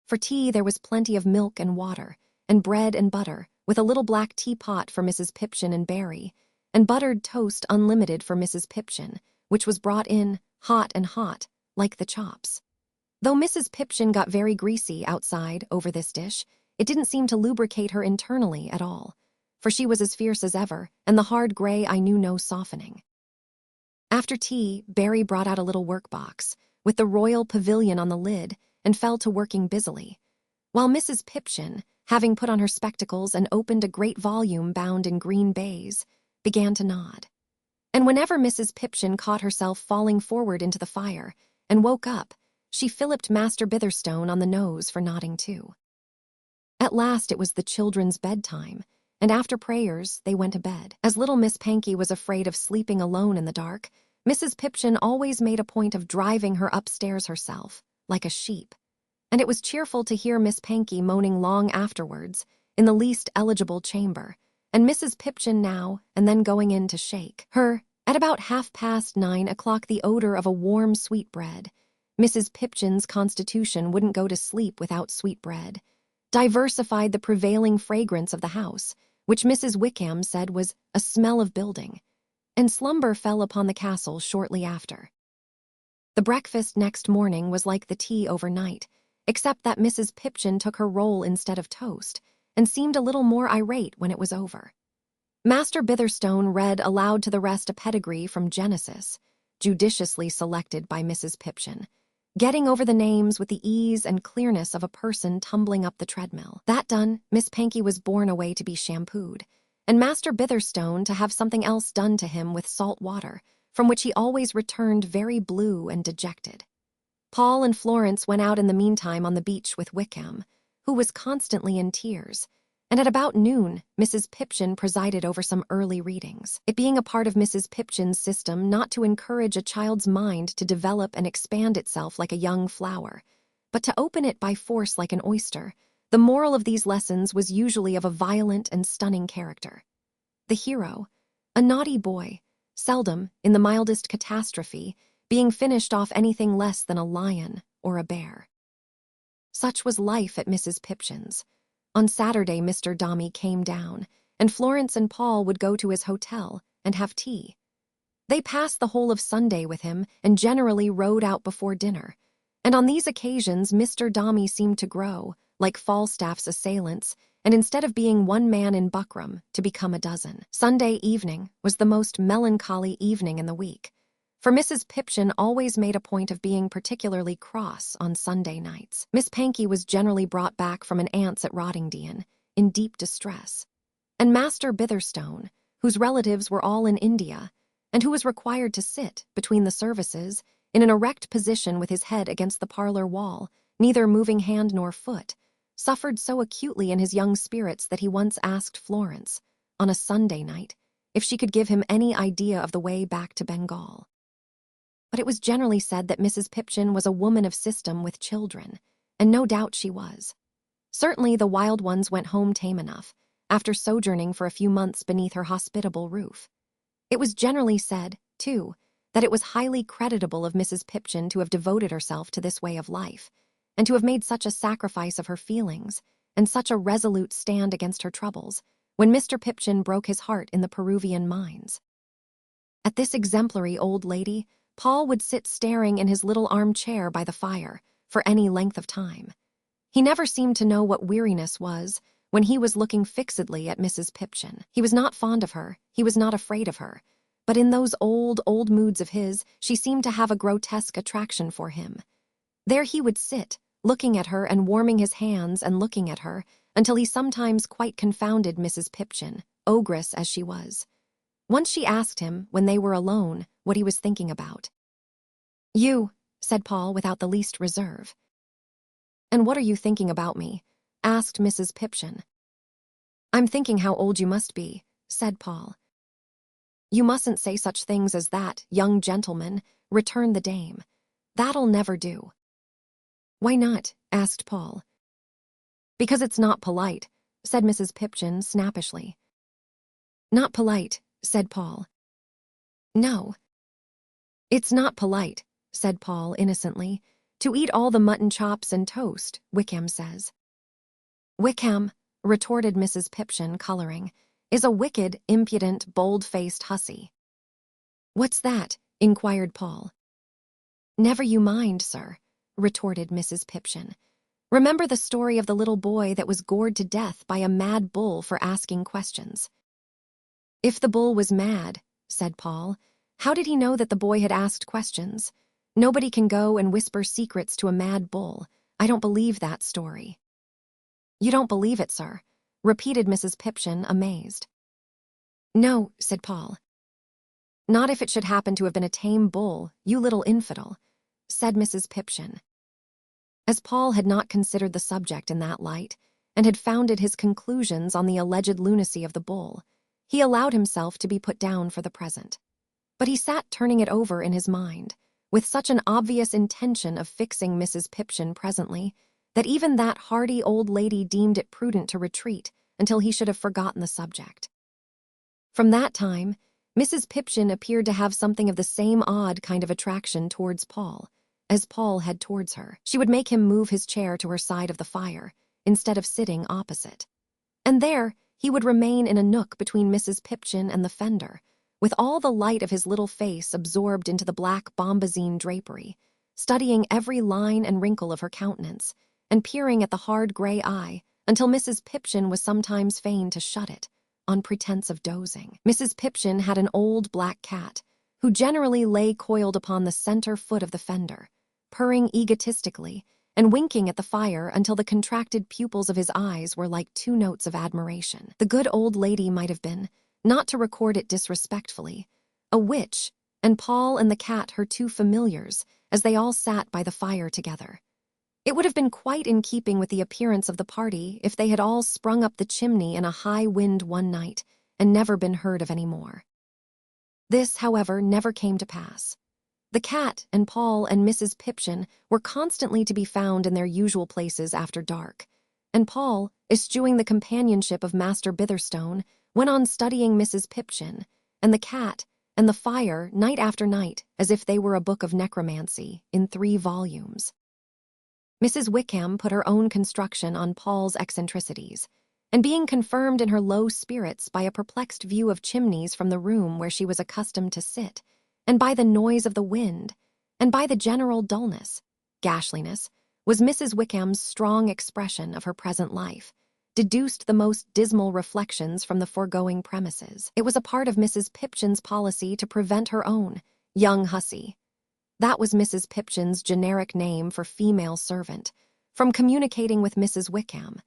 For tea there was plenty of milk and water, and bread and butter, with a little black teapot for Mrs. Pipchin and Barry, and buttered toast unlimited for Mrs. Pipchin, which was brought in, hot, like the chops. Though Mrs. Pipchin got very greasy outside over this dish, it didn't seem to lubricate her internally at all, for she was as fierce as ever, and the hard gray I knew no softening. After tea, Barry brought out a little work-box, with the Royal Pavilion on the lid, and fell to working busily, while Mrs. Pipchin, having put on her spectacles and opened a great volume bound in green baize, began to nod. And whenever Mrs. Pipchin caught herself falling forward into the fire and woke up, she filliped Master Bitherstone on the nose for nodding too. At last it was the children's bedtime, and after prayers they went to bed. As little Miss Pankey was afraid of sleeping alone in the dark, Mrs. Pipchin always made a point of driving her upstairs herself, like a sheep, and it was cheerful to hear Miss Pankey moaning long afterwards in the least eligible chamber, and Mrs. Pipchin now and then going in to shake her. At about 9:30 the odor of a warm sweetbread, Mrs. Pipchin's constitution wouldn't go to sleep without sweetbread, diversified the prevailing fragrance of the house, which Mrs. Wickham said was a smell of building, and slumber fell upon the castle shortly after. The breakfast next morning was like the tea overnight, except that Mrs. Pipchin took her roll instead of toast, and seemed a little more irate when it was over. Master Bitherstone read aloud to the rest a pedigree from Genesis, judiciously selected by Mrs. Pipchin, getting over the names with the ease and clearness of a person tumbling up the treadmill. That done, Miss Panky was borne away to be shampooed, and Master Bitherstone to have something else done to him with salt water, from which he always returned very blue and dejected. Paul and Florence went out in the meantime on the beach with Wickham, who was constantly in tears, and at about noon, Mrs. Pipchin presided over some early readings, it being a part of Mrs. Pipchin's system not to encourage a child's mind to develop and expand itself like a young flower, but to open it by force like an oyster. The moral of these lessons was usually of a violent and stunning character. The hero, a naughty boy, seldom, in the mildest catastrophe, being finished off anything less than a lion or a bear. Such was life at Mrs. Pipchin's. On Saturday, Mr. Dombey came down, and Florence and Paul would go to his hotel and have tea. They passed the whole of Sunday with him and generally rode out before dinner, and on these occasions Mr. Dombey seemed to grow, like Falstaff's assailants, and instead of being one man in buckram, to become a dozen. Sunday evening was the most melancholy evening in the week, for Mrs. Pipchin always made a point of being particularly cross on Sunday nights. Miss Panky was generally brought back from an aunt's at Rottingdean, in deep distress, and Master Bitherstone, whose relatives were all in India, and who was required to sit, between the services, in an erect position with his head against the parlor wall, neither moving hand nor foot, suffered so acutely in his young spirits that he once asked Florence, on a Sunday night, if she could give him any idea of the way back to Bengal. But it was generally said that Mrs. Pipchin was a woman of system with children, and no doubt she was. Certainly the wild ones went home tame enough, after sojourning for a few months beneath her hospitable roof. It was generally said, too, that it was highly creditable of Mrs. Pipchin to have devoted herself to this way of life, and to have made such a sacrifice of her feelings, and such a resolute stand against her troubles, when Mr. Pipchin broke his heart in the Peruvian mines. At this exemplary old lady, Paul would sit staring in his little armchair by the fire for any length of time. He never seemed to know what weariness was when he was looking fixedly at Mrs. Pipchin. He was not fond of her, he was not afraid of her, but in those old moods of his, she seemed to have a grotesque attraction for him. There he would sit, looking at her and warming his hands and looking at her, until he sometimes quite confounded Mrs. Pipchin, ogress as she was. Once she asked him, when they were alone, what he was thinking about. "You," said Paul without the least reserve. "And what are you thinking about me?" asked Mrs. Pipchin. "I'm thinking how old you must be," said Paul. "You mustn't say such things as that, young gentleman," returned the dame. "That'll never do." "Why not?" asked Paul. "Because it's not polite," said Mrs. Pipchin snappishly. "Not polite," said Paul. "No. It's not polite," said Paul innocently, "to eat all the mutton chops and toast, Wickham says." "Wickham," retorted Mrs. Pipchin, coloring, "is a wicked, impudent, bold-faced hussy." "What's that?" inquired Paul. "Never you mind, sir," retorted Mrs. Pipchin. "Remember the story of the little boy that was gored to death by a mad bull for asking questions." "If the bull was mad," said Paul, "how did he know that the boy had asked questions? Nobody can go and whisper secrets to a mad bull. I don't believe that story." "You don't believe it, sir?" repeated Mrs. Pipchin, amazed. "No," said Paul. "Not if it should happen to have been a tame bull, you little infidel," said Mrs. Pipchin. As Paul had not considered the subject in that light, and had founded his conclusions on the alleged lunacy of the bull, he allowed himself to be put down for the present. But he sat turning it over in his mind, with such an obvious intention of fixing Mrs. Pipchin presently, that even that hardy old lady deemed it prudent to retreat until he should have forgotten the subject. From that time, Mrs. Pipchin appeared to have something of the same odd kind of attraction towards Paul, as Paul had towards her. She would make him move his chair to her side of the fire, instead of sitting opposite. And there he would remain in a nook between Mrs. Pipchin and the fender, with all the light of his little face absorbed into the black bombazine drapery, studying every line and wrinkle of her countenance, and peering at the hard gray eye, until Mrs. Pipchin was sometimes fain to shut it, on pretense of dozing. Mrs. Pipchin had an old black cat, who generally lay coiled upon the center foot of the fender, purring egotistically and winking at the fire until the contracted pupils of his eyes were like two notes of admiration. The good old lady might have been, not to record it disrespectfully, a witch, and Paul and the cat her two familiars, as they all sat by the fire together. It would have been quite in keeping with the appearance of the party if they had all sprung up the chimney in a high wind one night and never been heard of any more. This, however, never came to pass. The cat and Paul and Mrs. Pipchin were constantly to be found in their usual places after dark, and Paul, eschewing the companionship of Master Bitherstone, went on studying Mrs. Pipchin, and the cat, and the fire night after night as if they were a book of necromancy in 3 volumes. Mrs. Wickham put her own construction on Paul's eccentricities, and being confirmed in her low spirits by a perplexed view of chimneys from the room where she was accustomed to sit, and by the noise of the wind, and by the general dullness, gashliness, was Mrs. Wickham's strong expression of her present life, deduced the most dismal reflections from the foregoing premises. It was a part of Mrs. Pipchin's policy to prevent her own, young hussy, that was Mrs. Pipchin's generic name for female servant, from communicating with Mrs. Wickham,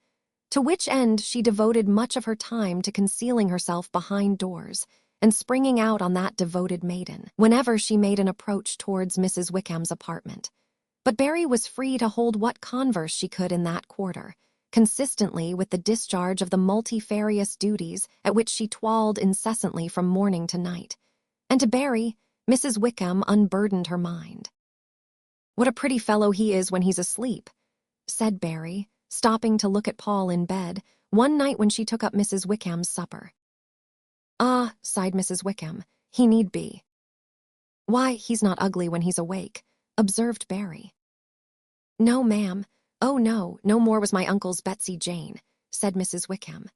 to which end she devoted much of her time to concealing herself behind doors and springing out on that devoted maiden whenever she made an approach towards Mrs. Wickham's apartment. But Barry was free to hold what converse she could in that quarter, consistently with the discharge of the multifarious duties at which she toiled incessantly from morning to night. And to Barry, Mrs. Wickham unburdened her mind. "What a pretty fellow he is when he's asleep," said Barry, stopping to look at Paul in bed, one night when she took up Mrs. Wickham's supper. "Ah," sighed Mrs. Wickham, "he need be." "Why, he's not ugly when he's awake," observed Barry. "No, ma'am. Oh, no, no more was my uncle's Betsy Jane," said Mrs. Wickham.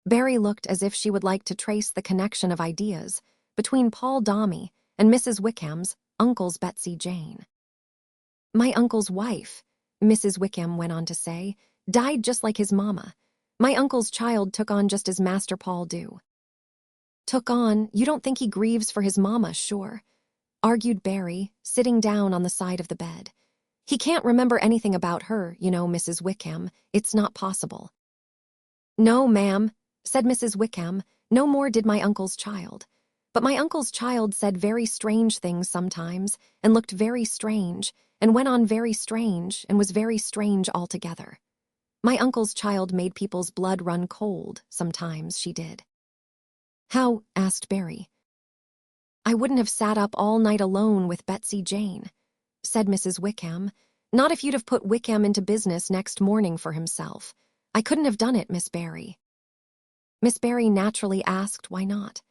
Barry looked as if she would like to trace the connection of ideas between Paul Dombey and Mrs. Wickham's uncle's Betsy Jane. "My uncle's wife," Mrs. Wickham went on to say, "died just like his mamma. My uncle's child took on just as Master Paul do." "Took on? You don't think he grieves for his mamma, sure?" argued Barry, sitting down on the side of the bed. "He can't remember anything about her, you know, Mrs. Wickham. It's not possible." "No, ma'am," said Mrs. Wickham, "no more did my uncle's child. But my uncle's child said very strange things sometimes, and looked very strange, and went on very strange, and was very strange altogether. My uncle's child made people's blood run cold, sometimes, she did." "How?" asked Barry. "I wouldn't have sat up all night alone with Betsy Jane," said Mrs. Wickham, "not if you'd have put Wickham into business next morning for himself. I couldn't have done it, Miss Barry." Miss Barry naturally asked why not.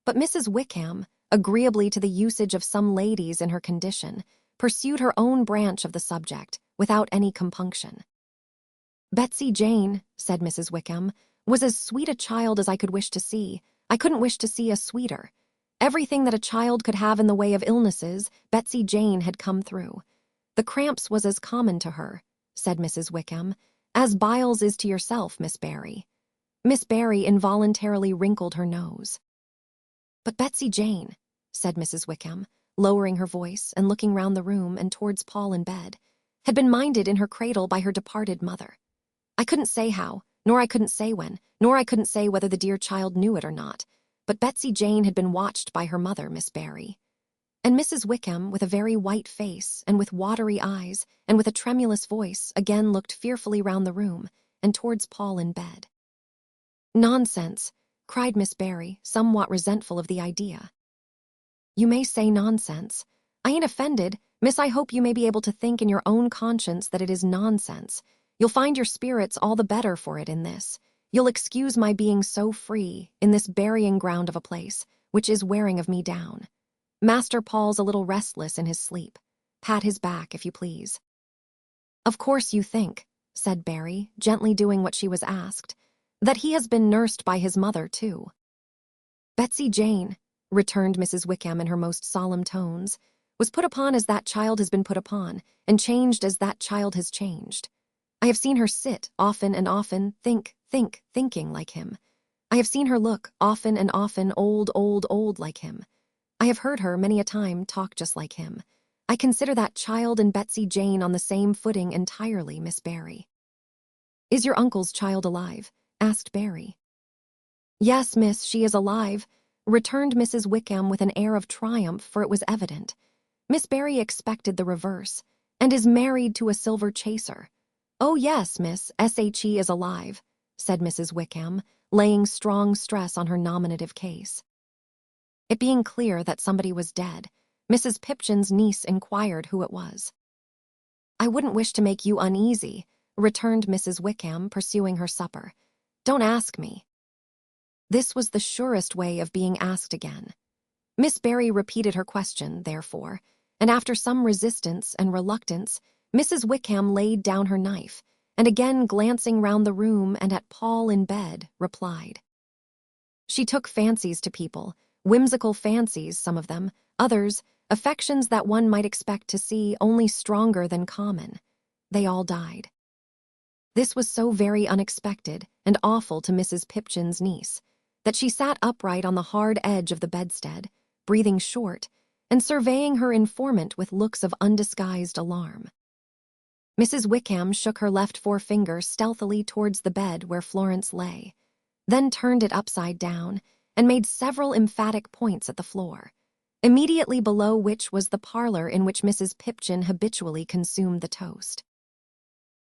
But Mrs. Wickham, agreeably to the usage of some ladies in her condition, pursued her own branch of the subject without any compunction. "Betsy Jane," said Mrs. Wickham, "was as sweet a child as I could wish to see. I couldn't wish to see a sweeter. Everything that a child could have in the way of illnesses, Betsy Jane had come through. The cramps was as common to her," said Mrs. Wickham, "as biles is to yourself, Miss Barry." Miss Barry involuntarily wrinkled her nose. "But Betsy Jane," said Mrs. Wickham, lowering her voice and looking round the room and towards Paul in bed, "had been minded in her cradle by her departed mother. I couldn't say how, nor I couldn't say when, nor I couldn't say whether the dear child knew it or not, but Betsy Jane had been watched by her mother, Miss Barry." And Mrs. Wickham, with a very white face and with watery eyes and with a tremulous voice, again looked fearfully round the room and towards Paul in bed. "Nonsense," cried Miss Barry, somewhat resentful of the idea. "You may say nonsense. I ain't offended, miss. I hope you may be able to think in your own conscience that it is nonsense. You'll find your spirits all the better for it in this. You'll excuse my being so free in this burying ground of a place, which is wearing of me down. Master Paul's a little restless in his sleep. Pat his back, if you please." "Of course you think," said Barry, gently doing what she was asked, "that he has been nursed by his mother, too." "Betsy Jane," returned Mrs. Wickham in her most solemn tones, "was put upon as that child has been put upon, and changed as that child has changed. I have seen her sit often and often, thinking like him. I have seen her look often and often, old like him. I have heard her many a time talk just like him. I consider that child and Betsy Jane on the same footing entirely, Miss Barry." "Is your uncle's child alive?" asked Barry. "Yes, miss, she is alive," returned Mrs. Wickham with an air of triumph, for it was evident Miss Barry expected the reverse, "and is married to a silver chaser." "Oh, yes, Miss S.H.E. is alive," said Mrs. Wickham, laying strong stress on her nominative case. It being clear that somebody was dead, Mrs. Pipchin's niece inquired who it was. "I wouldn't wish to make you uneasy," returned Mrs. Wickham, pursuing her supper. "Don't ask me." This was the surest way of being asked again. Miss Barry repeated her question, therefore, and after some resistance and reluctance, Mrs. Wickham laid down her knife, and again glancing round the room and at Paul in bed, replied. She took fancies to people, whimsical fancies, some of them, others, affections that one might expect to see only stronger than common. They all died. This was so very unexpected and awful to Mrs. Pipchin's niece, that she sat upright on the hard edge of the bedstead, breathing short, and surveying her informant with looks of undisguised alarm. Mrs. Wickham shook her left forefinger stealthily towards the bed where Florence lay, then turned it upside down and made several emphatic points at the floor, immediately below which was the parlor in which Mrs. Pipchin habitually consumed the toast.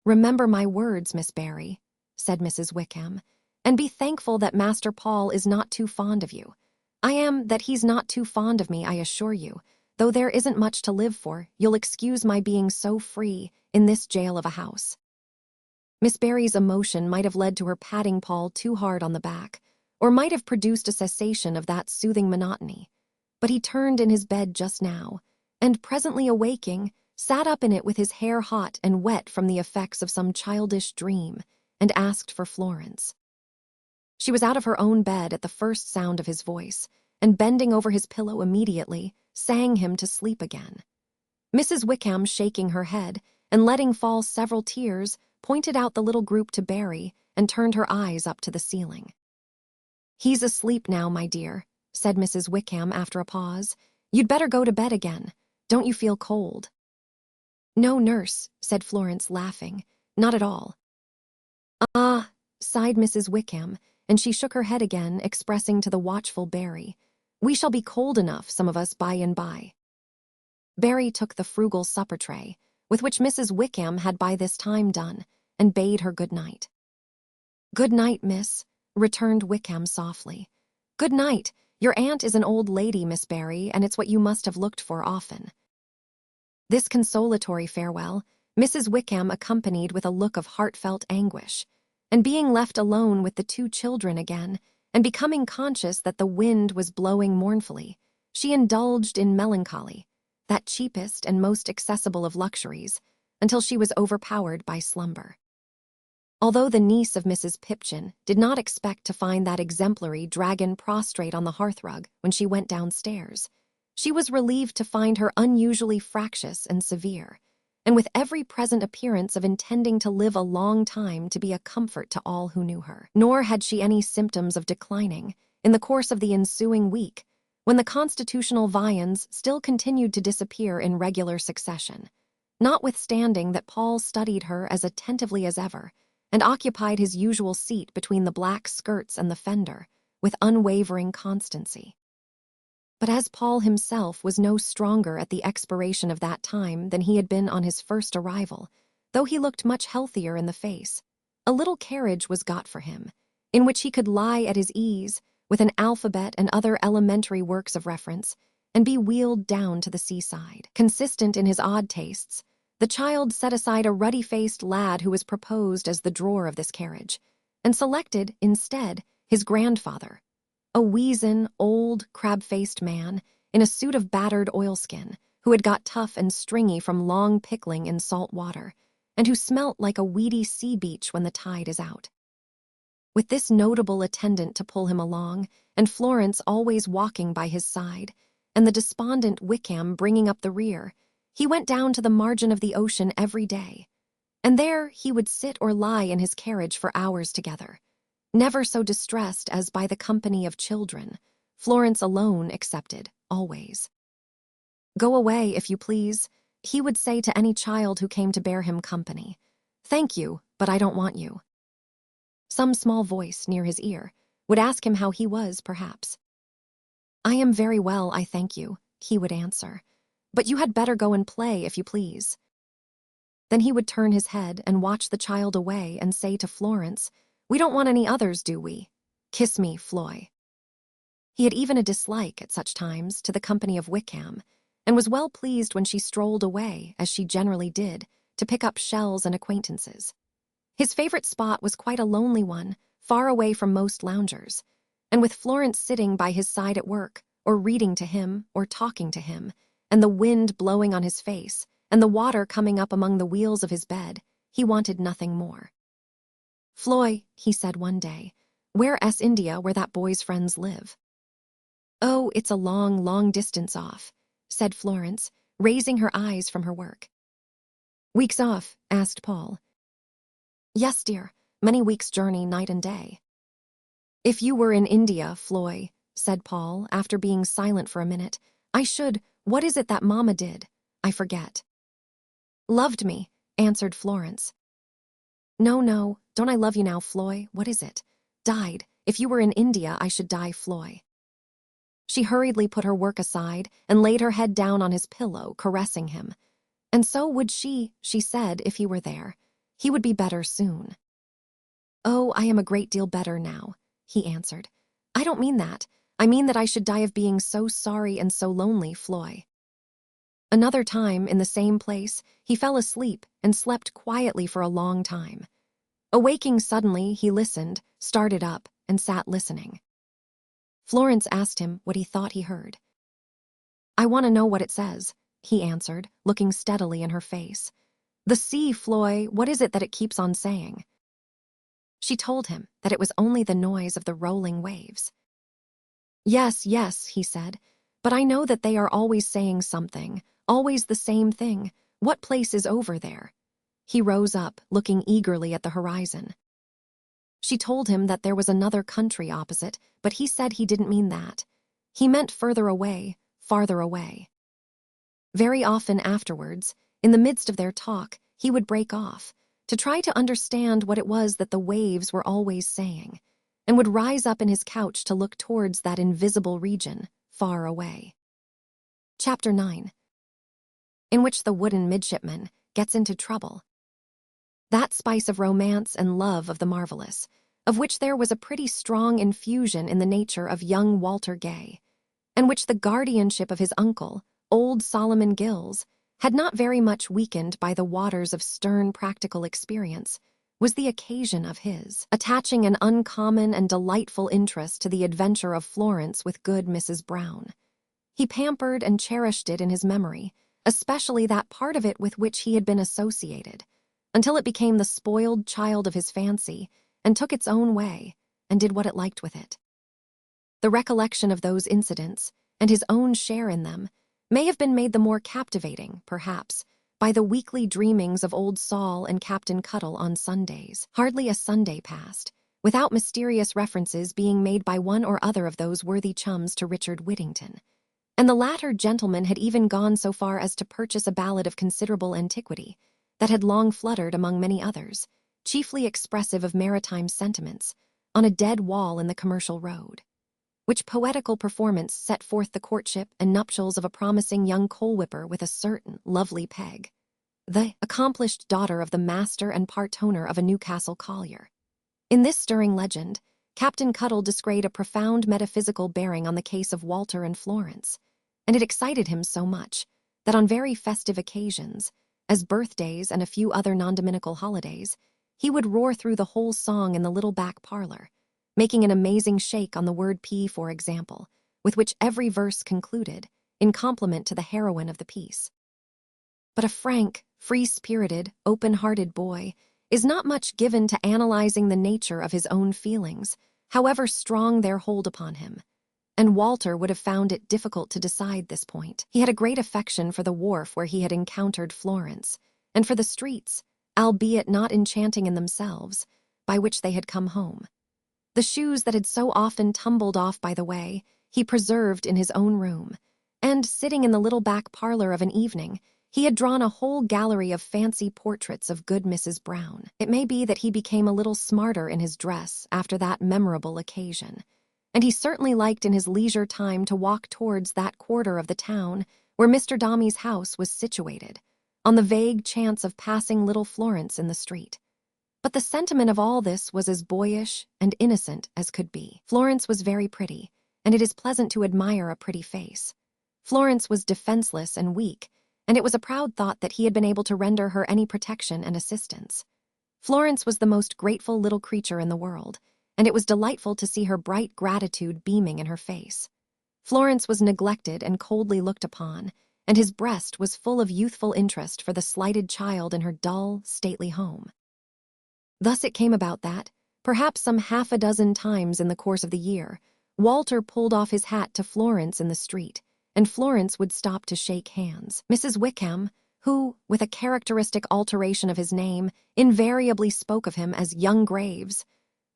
"Remember my words, Miss Barry," said Mrs. Wickham, "and be thankful that Master Paul is not too fond of you. I am that he's not too fond of me, I assure you. Though there isn't much to live for, you'll excuse my being so free in this jail of a house." Miss Barry's emotion might have led to her patting Paul too hard on the back, or might have produced a cessation of that soothing monotony. But he turned in his bed just now, and presently awaking, sat up in it with his hair hot and wet from the effects of some childish dream, and asked for Florence. She was out of her own bed at the first sound of his voice, and bending over his pillow immediately, sang him to sleep again. Mrs. Wickham, shaking her head and letting fall several tears, pointed out the little group to Barry and turned her eyes up to the ceiling. "He's asleep now, my dear," said Mrs. Wickham after a pause. "You'd better go to bed again. Don't you feel cold?" "No, nurse," said Florence, laughing. "Not at all." "Ah," sighed Mrs. Wickham, and she shook her head again, expressing to the watchful Barry, "We shall be cold enough, some of us, by and by." Barry took the frugal supper tray, with which Mrs. Wickham had by this time done, and bade her good night. "Good night, miss," returned Wickham softly. "Good night. Your aunt is an old lady, Miss Barry, and it's what you must have looked for often." This consolatory farewell Mrs. Wickham accompanied with a look of heartfelt anguish, and being left alone with the two children again, and becoming conscious that the wind was blowing mournfully, she indulged in melancholy, that cheapest and most accessible of luxuries, until she was overpowered by slumber. Although the niece of Mrs. Pipchin did not expect to find that exemplary dragon prostrate on the hearthrug when she went downstairs, she was relieved to find her unusually fractious and severe, and with every present appearance of intending to live a long time to be a comfort to all who knew her. Nor had she any symptoms of declining in the course of the ensuing week, when the constitutional viands still continued to disappear in regular succession, notwithstanding that Paul studied her as attentively as ever, and occupied his usual seat between the black skirts and the fender, with unwavering constancy. But as Paul himself was no stronger at the expiration of that time than he had been on his first arrival, though he looked much healthier in the face, a little carriage was got for him, in which he could lie at his ease, with an alphabet and other elementary works of reference, and be wheeled down to the seaside. Consistent in his odd tastes, the child set aside a ruddy-faced lad who was proposed as the drawer of this carriage, and selected, instead, his grandfather, a weazen, old, crab-faced man in a suit of battered oilskin, who had got tough and stringy from long pickling in salt water, and who smelt like a weedy sea beach when the tide is out. With this notable attendant to pull him along, and Florence always walking by his side, and the despondent Wickham bringing up the rear, he went down to the margin of the ocean every day, And there he would sit or lie in his carriage for hours together, never so distressed as by the company of children, Florence alone excepted, always. "Go away, if you please," he would say to any child who came to bear him company. "Thank you, but I don't want you." Some small voice near his ear would ask him how he was, perhaps. "I am very well, I thank you," he would answer. "But you had better go and play, if you please." Then he would turn his head and watch the child away and say to Florence, "We don't want any others, do we? Kiss me, Floy." He had even a dislike, at such times, to the company of Wickham, and was well pleased when she strolled away, as she generally did, to pick up shells and acquaintances. His favorite spot was quite a lonely one, far away from most loungers, and with Florence sitting by his side at work, or reading to him, or talking to him, and the wind blowing on his face, and the water coming up among the wheels of his bed, he wanted nothing more. "Floy," he said one day, "where's India, where that boy's friends live?" "Oh, it's a long, long distance off," said Florence, raising her eyes from her work. "Weeks off?" asked Paul. "Yes, dear, many weeks' journey night and day." "If you were in India, Floy," said Paul, after being silent for a minute, "I should— what is it that Mamma did? I forget." "Loved me," answered Florence. "No, no, don't I love you now, Floy? What is it? Died. If you were in India, I should die, Floy." She hurriedly put her work aside and laid her head down on his pillow, caressing him. And so would she said, if he were there. He would be better soon. "Oh, I am a great deal better now," he answered. "I don't mean that. I mean that I should die of being so sorry and so lonely, Floy." Another time, in the same place, he fell asleep and slept quietly for a long time. Awaking suddenly, he listened, started up, and sat listening. Florence asked him what he thought he heard. "I want to know what it says," he answered, looking steadily in her face. "The sea, Floy, what is it that it keeps on saying?" She told him that it was only the noise of the rolling waves. "Yes, yes," he said, "but I know that they are always saying something, always the same thing. What place is over there?" He rose up, looking eagerly at the horizon. She told him that there was another country opposite, but he said he didn't mean that. He meant further away, farther away. Very often afterwards, in the midst of their talk, he would break off, to try to understand what it was that the waves were always saying, and would rise up in his couch to look towards that invisible region, far away. Chapter 9. In which the wooden midshipman gets into trouble. That spice of romance and love of the marvelous, of which there was a pretty strong infusion in the nature of young Walter Gay, and which the guardianship of his uncle, old Solomon Gills, had not very much weakened by the waters of stern practical experience, was the occasion of his attaching an uncommon and delightful interest to the adventure of Florence with good Mrs. Brown. He pampered and cherished it in his memory, especially that part of it with which he had been associated, until it became the spoiled child of his fancy and took its own way and did what it liked with it. The recollection of those incidents, and his own share in them, may have been made the more captivating, perhaps, by the weekly dreamings of old Sol and Captain Cuttle on Sundays. Hardly a Sunday passed, without mysterious references being made by one or other of those worthy chums to Richard Whittington, and the latter gentleman had even gone so far as to purchase a ballad of considerable antiquity, that had long fluttered among many others, chiefly expressive of maritime sentiments, on a dead wall in the Commercial Road, which poetical performance set forth the courtship and nuptials of a promising young coal-whipper with a certain lovely Peg, the accomplished daughter of the master and part-owner of a Newcastle collier. In this stirring legend, Captain Cuttle displayed a profound metaphysical bearing on the case of Walter and Florence, and it excited him so much that on very festive occasions, as birthdays and a few other non-dominical holidays, he would roar through the whole song in the little back parlor, making an amazing shake on the word P, for example, with which every verse concluded, in compliment to the heroine of the piece. But a frank, free-spirited, open-hearted boy is not much given to analyzing the nature of his own feelings, however strong their hold upon him, and Walter would have found it difficult to decide this point. He had a great affection for the wharf where he had encountered Florence, and for the streets, albeit not enchanting in themselves, by which they had come home. The shoes that had so often tumbled off by the way, he preserved in his own room, and, sitting in the little back parlor of an evening, he had drawn a whole gallery of fancy portraits of good Mrs. Brown. It may be that he became a little smarter in his dress after that memorable occasion, and he certainly liked in his leisure time to walk towards that quarter of the town where Mr. Dombey's house was situated, on the vague chance of passing little Florence in the street. But the sentiment of all this was as boyish and innocent as could be. Florence was very pretty, and it is pleasant to admire a pretty face. Florence was defenseless and weak, and it was a proud thought that he had been able to render her any protection and assistance. Florence was the most grateful little creature in the world, and it was delightful to see her bright gratitude beaming in her face. Florence was neglected and coldly looked upon, and his breast was full of youthful interest for the slighted child in her dull, stately home. Thus it came about that, perhaps some half a dozen times in the course of the year, Walter pulled off his hat to Florence in the street, and Florence would stop to shake hands. Mrs. Wickham, who, with a characteristic alteration of his name, invariably spoke of him as young Graves,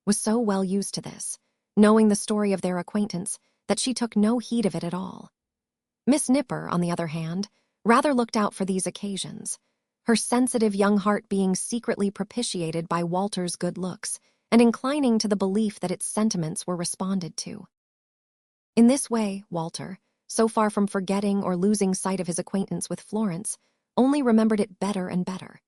was so well used to this, knowing the story of their acquaintance, that she took no heed of it at all. Miss Nipper, on the other hand, rather looked out for these occasions, her sensitive young heart being secretly propitiated by Walter's good looks, and inclining to the belief that its sentiments were responded to. In this way, Walter, so far from forgetting or losing sight of his acquaintance with Florence, only remembered it better and better.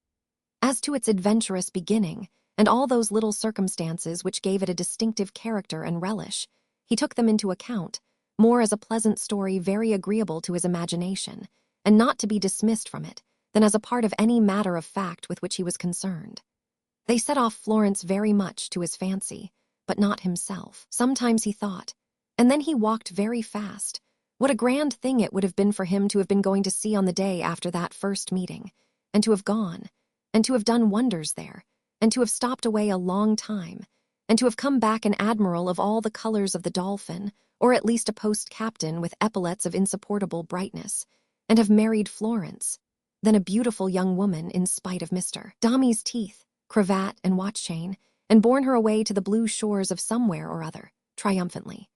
As to its adventurous beginning, and all those little circumstances which gave it a distinctive character and relish, he took them into account, more as a pleasant story very agreeable to his imagination, and not to be dismissed from it, than as a part of any matter of fact with which he was concerned. They set off Florence very much to his fancy, but not himself. Sometimes he thought, and then he walked very fast, what a grand thing it would have been for him to have been going to sea on the day after that first meeting, and to have gone, and to have done wonders there, and to have stopped away a long time, and to have come back an admiral of all the colors of the Dolphin, or at least a post-captain with epaulets of insupportable brightness, and have married Florence, then a beautiful young woman in spite of Mr. Dombey's teeth, cravat, and watch-chain, and borne her away to the blue shores of somewhere or other, triumphantly.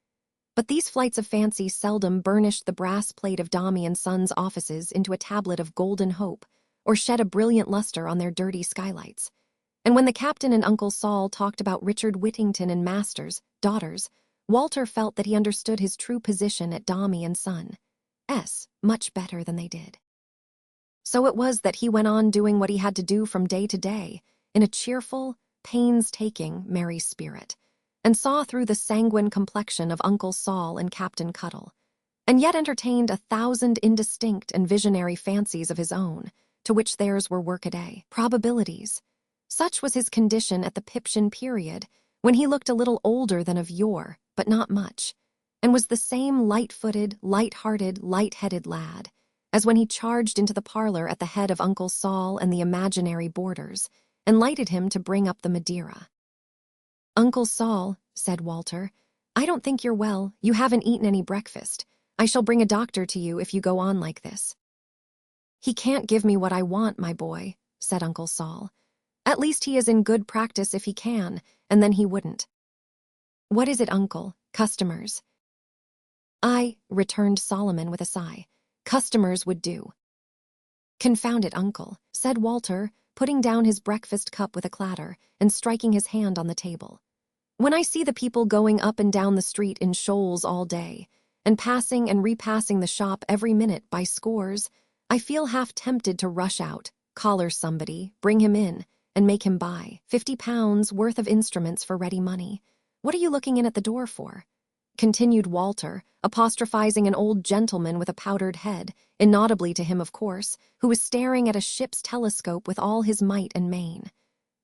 But these flights of fancy seldom burnished the brass plate of Dombey and Son's offices into a tablet of golden hope, or shed a brilliant luster on their dirty skylights. And when the captain and Uncle Sol talked about Richard Whittington and Masters, daughters, Walter felt that he understood his true position at Dombey and Son, much better than they did. So it was that he went on doing what he had to do from day to day, in a cheerful, painstaking, merry spirit, and saw through the sanguine complexion of Uncle Sol and Captain Cuttle, and yet entertained 1,000 indistinct and visionary fancies of his own, to which theirs were workaday probabilities. Such was his condition at the Piptian period, when he looked a little older than of yore, but not much, and was the same light-footed, light-hearted, light-headed lad, as when he charged into the parlor at the head of Uncle Sol and the imaginary boarders, and lighted him to bring up the Madeira. "Uncle Sol," said Walter, "I don't think you're well. You haven't eaten any breakfast. I shall bring a doctor to you if you go on like this." "He can't give me what I want, my boy," said Uncle Sol. "At least he is in good practice if he can, and then he wouldn't." "What is it, uncle? Customers?" Returned Solomon with a sigh. "Customers would do." "Confound it, uncle," said Walter, putting down his breakfast cup with a clatter and striking his hand on the table. "When I see the people going up and down the street in shoals all day, and passing and repassing the shop every minute by scores, I feel half tempted to rush out, collar somebody, bring him in, and make him buy £50 worth of instruments for ready money. What are you looking in at the door for?" continued Walter, apostrophizing an old gentleman with a powdered head, inaudibly to him of course, who was staring at a ship's telescope with all his might and main.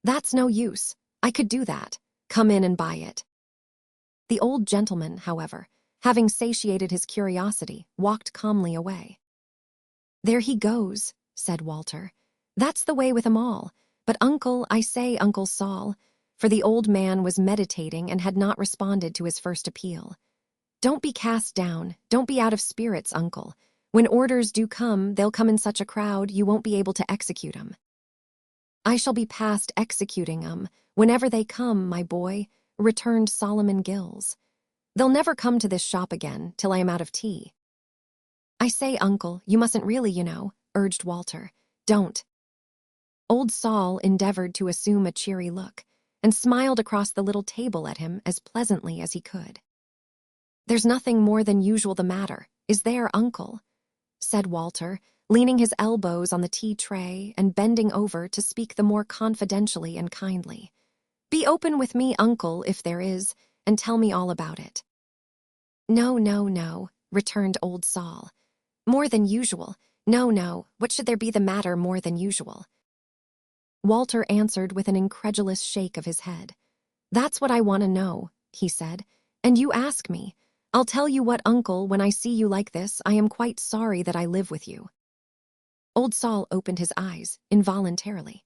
"That's no use. I could do that. Come in and buy it." The old gentleman, however, having satiated his curiosity, walked calmly away. "There he goes," said Walter. "That's the way with 'em all. But I say, Uncle Sol," for the old man was meditating and had not responded to his first appeal. "Don't be cast down, don't be out of spirits, uncle. When orders do come, they'll come in such a crowd you won't be able to execute 'em." I shall be past executing 'em, whenever they come, my boy, returned Solomon Gills. They'll never come to this shop again, till I am out of tea. I say, uncle, you mustn't really, you know, urged Walter. Don't. Old Sol endeavored to assume a cheery look, and smiled across the little table at him as pleasantly as he could. There's nothing more than usual the matter, is there, uncle? Said Walter, leaning his elbows on the tea tray and bending over to speak the more confidentially and kindly. Be open with me, uncle, if there is, and tell me all about it. No, no, no, returned old Sol. More than usual. No, no, what should there be the matter more than usual? Walter answered with an incredulous shake of his head. That's what I want to know, he said, and you ask me. I'll tell you what, uncle, when I see you like this, I am quite sorry that I live with you. Old Sol opened his eyes, involuntarily.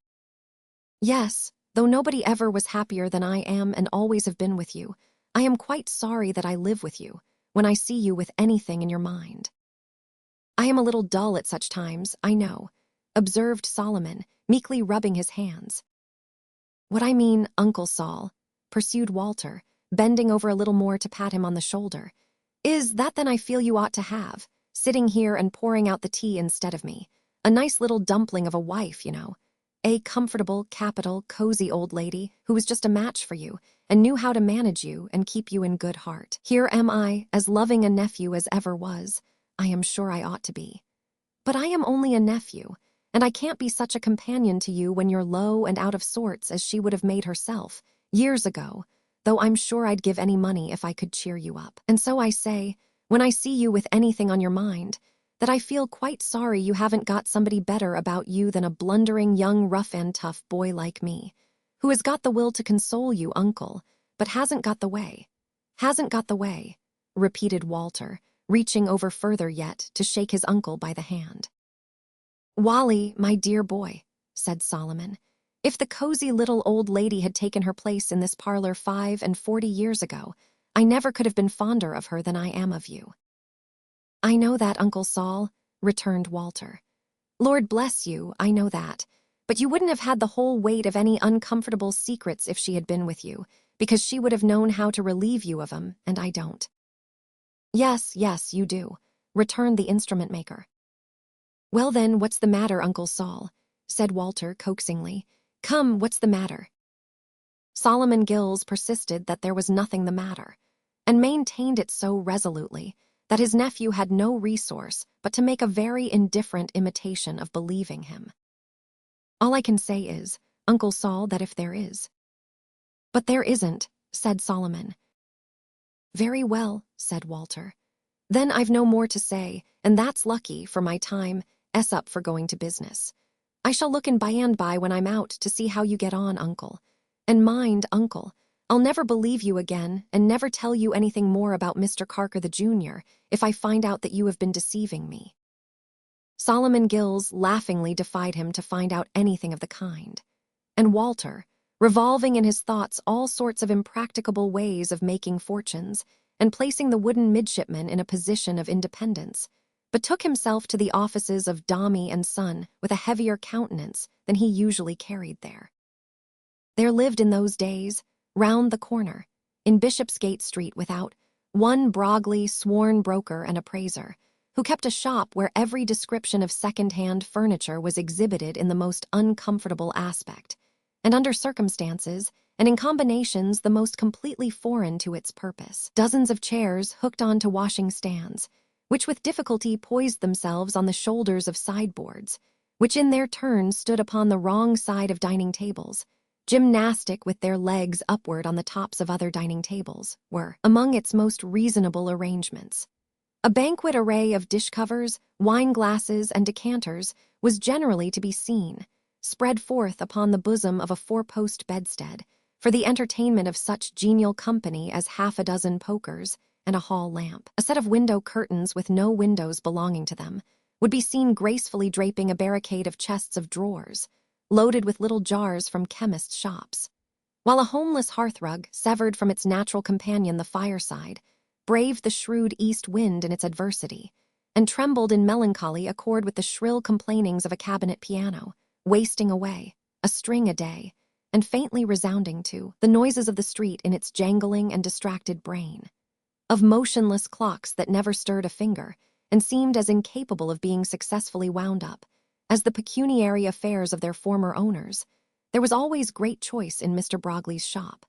Yes, though nobody ever was happier than I am and always have been with you, I am quite sorry that I live with you, when I see you with anything in your mind. I am a little dull at such times, I know, observed Solomon, meekly rubbing his hands. What I mean, Uncle Sol, pursued Walter, bending over a little more to pat him on the shoulder, is that then I feel you ought to have, sitting here and pouring out the tea instead of me, a nice little dumpling of a wife, you know, a comfortable, capital, cozy old lady who was just a match for you and knew how to manage you and keep you in good heart. Here am I, as loving a nephew as ever was. I am sure I ought to be. But I am only a nephew, and I can't be such a companion to you when you're low and out of sorts as she would have made herself, years ago, though I'm sure I'd give any money if I could cheer you up. And so I say, when I see you with anything on your mind, that I feel quite sorry you haven't got somebody better about you than a blundering young rough-and-tough boy like me, who has got the will to console you, uncle, but hasn't got the way. Hasn't got the way, repeated Walter, reaching over further yet to shake his uncle by the hand. Wally, my dear boy, said Solomon, if the cozy little old lady had taken her place in this parlor 45 years ago, I never could have been fonder of her than I am of you. I know that, Uncle Sol, returned Walter. Lord bless you, I know that. But you wouldn't have had the whole weight of any uncomfortable secrets if she had been with you, because she would have known how to relieve you of 'em, and I don't. Yes, yes, you do, returned the instrument maker. Well then, what's the matter, Uncle Sol? Said Walter coaxingly. Come, what's the matter? Solomon Gills persisted that there was nothing the matter, and maintained it so resolutely that his nephew had no resource but to make a very indifferent imitation of believing him. All I can say is, Uncle Sol, that if there is. But there isn't, said Solomon. Very well, said Walter. Then I've no more to say, and that's lucky, for my time up for going to business. I shall look in by and by when I'm out to see how you get on, uncle. And mind, uncle, I'll never believe you again and never tell you anything more about Mr. Carker the Jr. if I find out that you have been deceiving me. Solomon Gills laughingly defied him to find out anything of the kind. And Walter, revolving in his thoughts all sorts of impracticable ways of making fortunes and placing the wooden midshipman in a position of independence, betook himself to the offices of Dombey and Son with a heavier countenance than he usually carried there. There lived in those days, round the corner, in Bishopsgate Street without, one Brogley sworn broker and appraiser, who kept a shop where every description of second-hand furniture was exhibited in the most uncomfortable aspect, and under circumstances and in combinations the most completely foreign to its purpose. Dozens of chairs hooked onto washing stands, which with difficulty poised themselves on the shoulders of sideboards, which in their turn stood upon the wrong side of dining tables, gymnastic with their legs upward on the tops of other dining tables, were among its most reasonable arrangements. A banquet array of dish covers, wine glasses, and decanters was generally to be seen, spread forth upon the bosom of a four-post bedstead, for the entertainment of such genial company as half a dozen pokers and a hall lamp. A set of window curtains with no windows belonging to them would be seen gracefully draping a barricade of chests of drawers, loaded with little jars from chemists' shops, while a homeless hearthrug, severed from its natural companion the fireside, braved the shrewd east wind in its adversity, and trembled in melancholy accord with the shrill complainings of a cabinet piano, wasting away, a string a day, and faintly resounding to the noises of the street in its jangling and distracted brain. Of motionless clocks that never stirred a finger and seemed as incapable of being successfully wound up as the pecuniary affairs of their former owners, there was always great choice in Mr. Broglie's shop.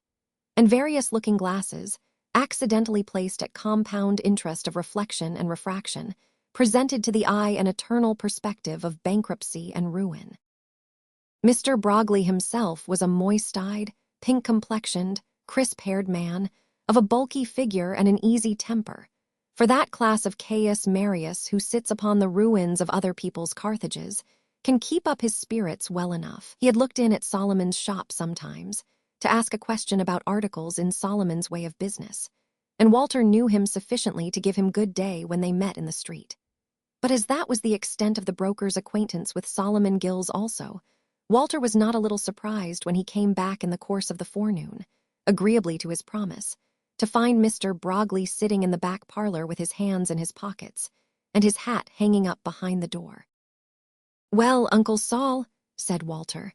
And various looking glasses, accidentally placed at compound interest of reflection and refraction, presented to the eye an eternal perspective of bankruptcy and ruin. Mr. Broglie himself was a moist-eyed, pink-complexioned, crisp-haired man, of a bulky figure and an easy temper, for that class of Caius Marius who sits upon the ruins of other people's Carthages can keep up his spirits well enough. He had looked in at Solomon's shop sometimes to ask a question about articles in Solomon's way of business, and Walter knew him sufficiently to give him good day when they met in the street. But as that was the extent of the broker's acquaintance with Solomon Gills also, Walter was not a little surprised when he came back in the course of the forenoon, agreeably to his promise, to find Mr. Broglie sitting in the back parlor with his hands in his pockets and his hat hanging up behind the door. "Well, Uncle Sol," said Walter.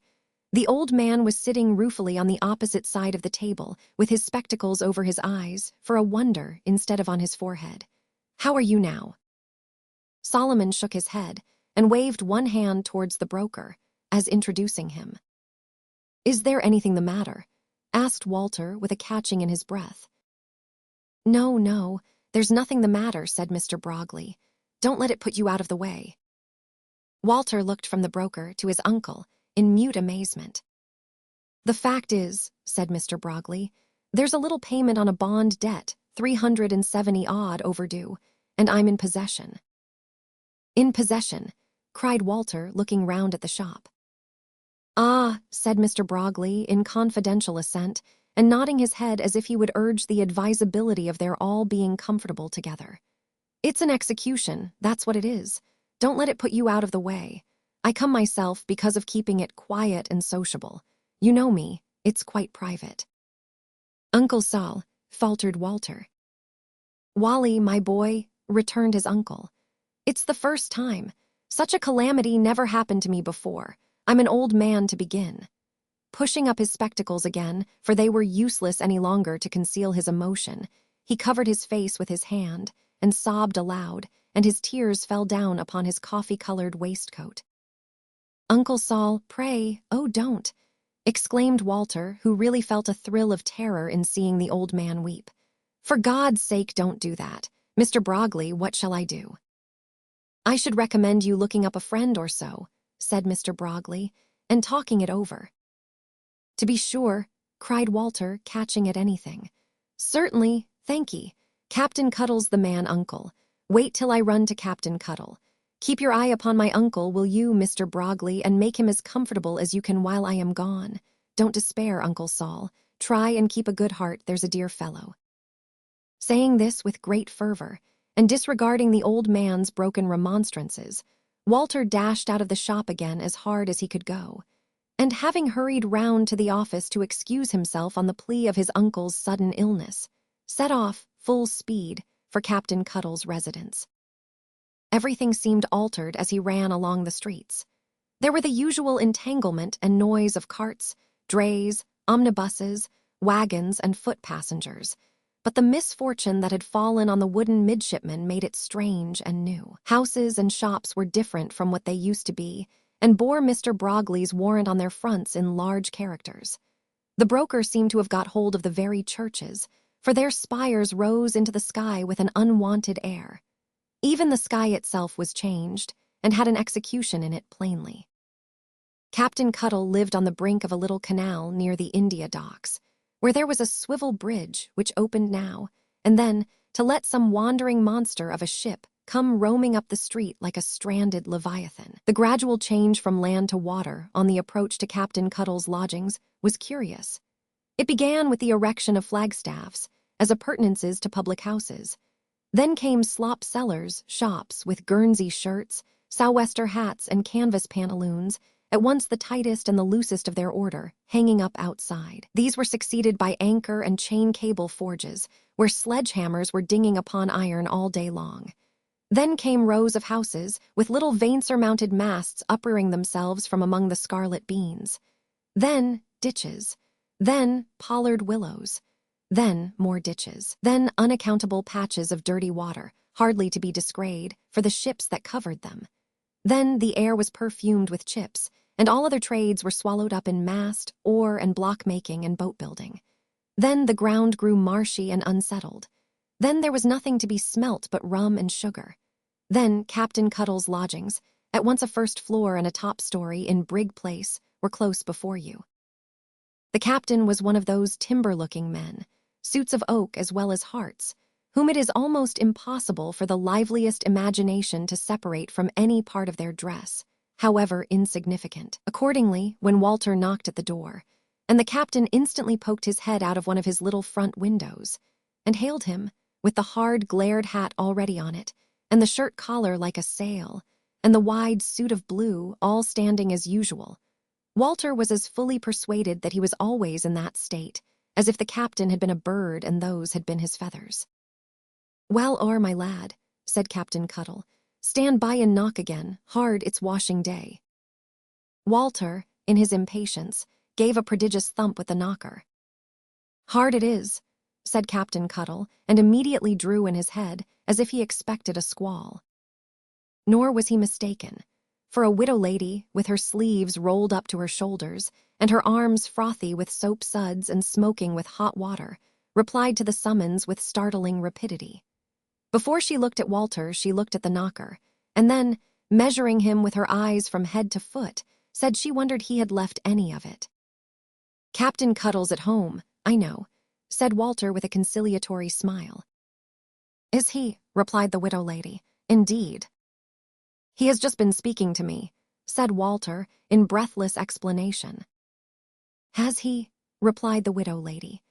The old man was sitting ruefully on the opposite side of the table, with his spectacles over his eyes, for a wonder, instead of on his forehead. "How are you now?" Solomon shook his head and waved one hand towards the broker, as introducing him. "Is there anything the matter?" asked Walter with a catching in his breath. No, there's nothing the matter," said Mr. Broglie. "Don't let it put you out of the way." Walter looked from the broker to his uncle in mute amazement. "The fact is," said Mr. Broglie, "there's a little payment on a bond debt, 370 odd overdue, and I'm in possession." "In possession," cried Walter, looking round at the shop. "Ah," said Mr. Broglie in confidential assent, and nodding his head as if he would urge the advisability of their all being comfortable together. "It's an execution, that's what it is. Don't let it put you out of the way. I come myself because of keeping it quiet and sociable. You know me, it's quite private." "Uncle Sol," faltered Walter. "Wally, my boy," returned his uncle. "It's the first time. Such a calamity never happened to me before. I'm an old man to begin." Pushing up his spectacles again, for they were useless any longer to conceal his emotion, he covered his face with his hand and sobbed aloud, and his tears fell down upon his coffee-colored waistcoat. "Uncle Sol, pray, oh don't," exclaimed Walter, who really felt a thrill of terror in seeing the old man weep. "For God's sake, don't do that. Mr. Broglie, what shall I do?" "I should recommend you looking up a friend or so," said Mr. Broglie, "and talking it over." "To be sure," cried Walter, catching at anything. "Certainly, thank ye. Captain Cuttle's the man, uncle. Wait till I run to Captain Cuttle. Keep your eye upon my uncle, will you, Mr. Broglie, and make him as comfortable as you can while I am gone. Don't despair, Uncle Sol. Try and keep a good heart, there's a dear fellow." Saying this with great fervor, and disregarding the old man's broken remonstrances, Walter dashed out of the shop again as hard as he could go, and having hurried round to the office to excuse himself on the plea of his uncle's sudden illness, set off, full speed, for Captain Cuttle's residence. Everything seemed altered as he ran along the streets. There were the usual entanglement and noise of carts, drays, omnibuses, wagons, and foot passengers, but the misfortune that had fallen on the wooden midshipman made it strange and new. Houses and shops were different from what they used to be, and bore Mr. Broglie's warrant on their fronts in large characters. The broker seemed to have got hold of the very churches, for their spires rose into the sky with an unwonted air. Even the sky itself was changed, and had an execution in it plainly. Captain Cuttle lived on the brink of a little canal near the India docks, where there was a swivel bridge which opened now, and then, to let some wandering monster of a ship come roaming up the street like a stranded leviathan. The gradual change from land to water on the approach to Captain Cuttle's lodgings was curious. It began with the erection of flagstaffs as appurtenances to public houses. Then came slop sellers' shops with Guernsey shirts, sou'wester hats, and canvas pantaloons, at once the tightest and the loosest of their order, hanging up outside. These were succeeded by anchor and chain cable forges, where sledgehammers were dinging upon iron all day long. Then came rows of houses, with little vane-surmounted masts uprearing themselves from among the scarlet beans. Then ditches. Then pollard willows. Then more ditches. Then unaccountable patches of dirty water, hardly to be disgrayed, for the ships that covered them. Then the air was perfumed with chips, and all other trades were swallowed up in mast, oar, and block-making and boat-building. Then the ground grew marshy and unsettled. Then there was nothing to be smelt but rum and sugar. Then Captain Cuttle's lodgings, at once a first floor and a top story in Brig Place, were close before you. The captain was one of those timber-looking men, suits of oak as well as hearts, whom it is almost impossible for the liveliest imagination to separate from any part of their dress, however insignificant. Accordingly, when Walter knocked at the door, and the captain instantly poked his head out of one of his little front windows, and hailed him, with the hard glared hat already on it, and the shirt collar like a sail, and the wide suit of blue all standing as usual, Walter was as fully persuaded that he was always in that state, as if the captain had been a bird and those had been his feathers. "Well, my lad," said Captain Cuttle, "stand by and knock again, hard it's washing day." Walter, in his impatience, gave a prodigious thump with the knocker. "Hard it is," said Captain Cuttle, and immediately drew in his head, as if he expected a squall. Nor was he mistaken, for a widow lady, with her sleeves rolled up to her shoulders, and her arms frothy with soap suds and smoking with hot water, replied to the summons with startling rapidity. Before she looked at Walter, she looked at the knocker, and then, measuring him with her eyes from head to foot, said she wondered he had left any of it. "Captain Cuttle's at home, I know," said Walter with a conciliatory smile. "Is he?" replied the widow lady. "Indeed." "He has just been speaking to me," said Walter, in breathless explanation. "Has he?" replied the widow lady.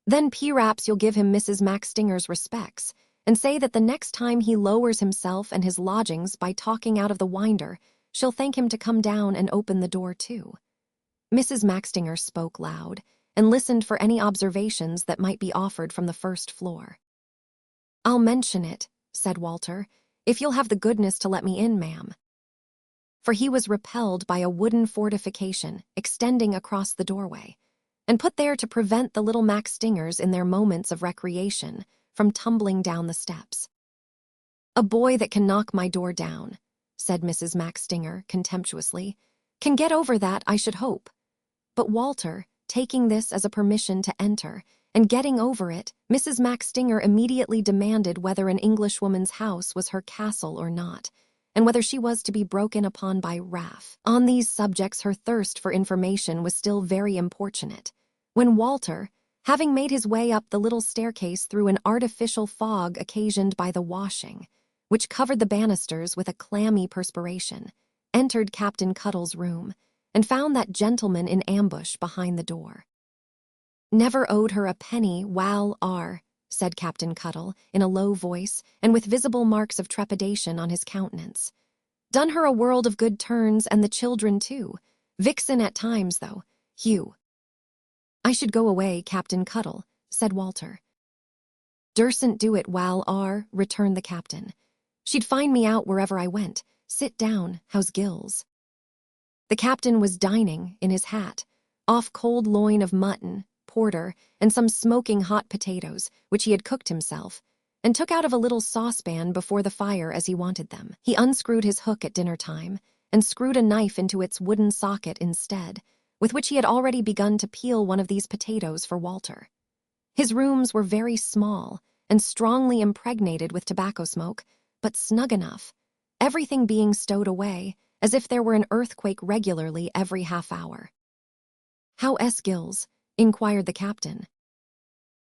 "Then p'raps you'll give him Mrs. Maxtinger's respects, and say that the next time he lowers himself and his lodgings by talking out of the winder, she'll thank him to come down and open the door too." Mrs. Maxtinger spoke loud, and listened for any observations that might be offered from the first floor. "I'll mention it," said Walter, "if you'll have the goodness to let me in, ma'am." For he was repelled by a wooden fortification extending across the doorway, and put there to prevent the little Maxtingers in their moments of recreation from tumbling down the steps. "A boy that can knock my door down," said Mrs. Maxtinger contemptuously, "can get over that, I should hope." But Walter, taking this as a permission to enter, and getting over it, Mrs. Maxtinger immediately demanded whether an Englishwoman's house was her castle or not, and whether she was to be broken upon by wrath. On these subjects her thirst for information was still very importunate, when Walter, having made his way up the little staircase through an artificial fog occasioned by the washing, which covered the banisters with a clammy perspiration, entered Captain Cuttle's room, and found that gentleman in ambush behind the door. "Never owed her a penny, said Captain Cuttle, in a low voice and with visible marks of trepidation on his countenance. "Done her a world of good turns, and the children too. Vixen at times, though. Hugh." "I should go away, Captain Cuttle," said Walter. "Dursn't do it, returned the captain. "She'd find me out wherever I went. Sit down, how's Gills?" The captain was dining, in his hat, off cold loin of mutton, porter, and some smoking hot potatoes, which he had cooked himself, and took out of a little saucepan before the fire as he wanted them. He unscrewed his hook at dinner time, and screwed a knife into its wooden socket instead, with which he had already begun to peel one of these potatoes for Walter. His rooms were very small, and strongly impregnated with tobacco smoke, but snug enough, everything being stowed away, as if there were an earthquake regularly every half-hour. "How Gills?" inquired the captain.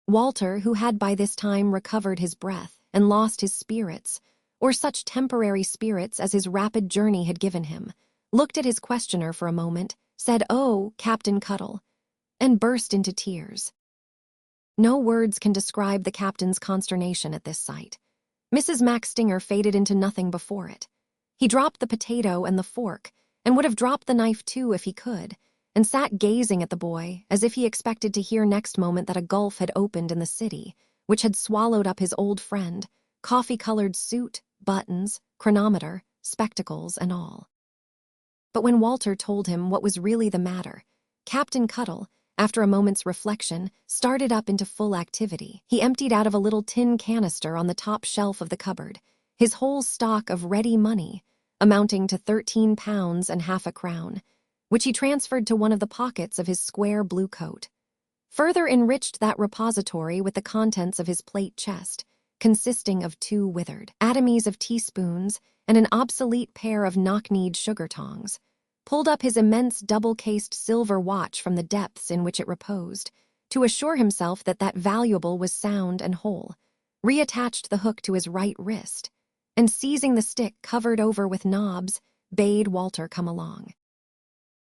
Walter, who had by this time recovered his breath and lost his spirits, or such temporary spirits as his rapid journey had given him, looked at his questioner for a moment, said, "Oh, Captain Cuttle," and burst into tears. No words can describe the captain's consternation at this sight. Mrs. Maxtinger faded into nothing before it. He dropped the potato and the fork, and would have dropped the knife too if he could, and sat gazing at the boy as if he expected to hear next moment that a gulf had opened in the city, which had swallowed up his old friend, coffee-colored suit, buttons, chronometer, spectacles, and all. But when Walter told him what was really the matter, Captain Cuttle, after a moment's reflection, started up into full activity. He emptied out of a little tin canister on the top shelf of the cupboard his whole stock of ready money, amounting to 13 pounds and half a crown, which he transferred to one of the pockets of his square blue coat. Further enriched that repository with the contents of his plate chest, consisting of 2 withered atomies of teaspoons and an obsolete pair of knock-kneed sugar tongs, pulled up his immense double-cased silver watch from the depths in which it reposed, to assure himself that that valuable was sound and whole, reattached the hook to his right wrist, and seizing the stick covered over with knobs, bade Walter come along.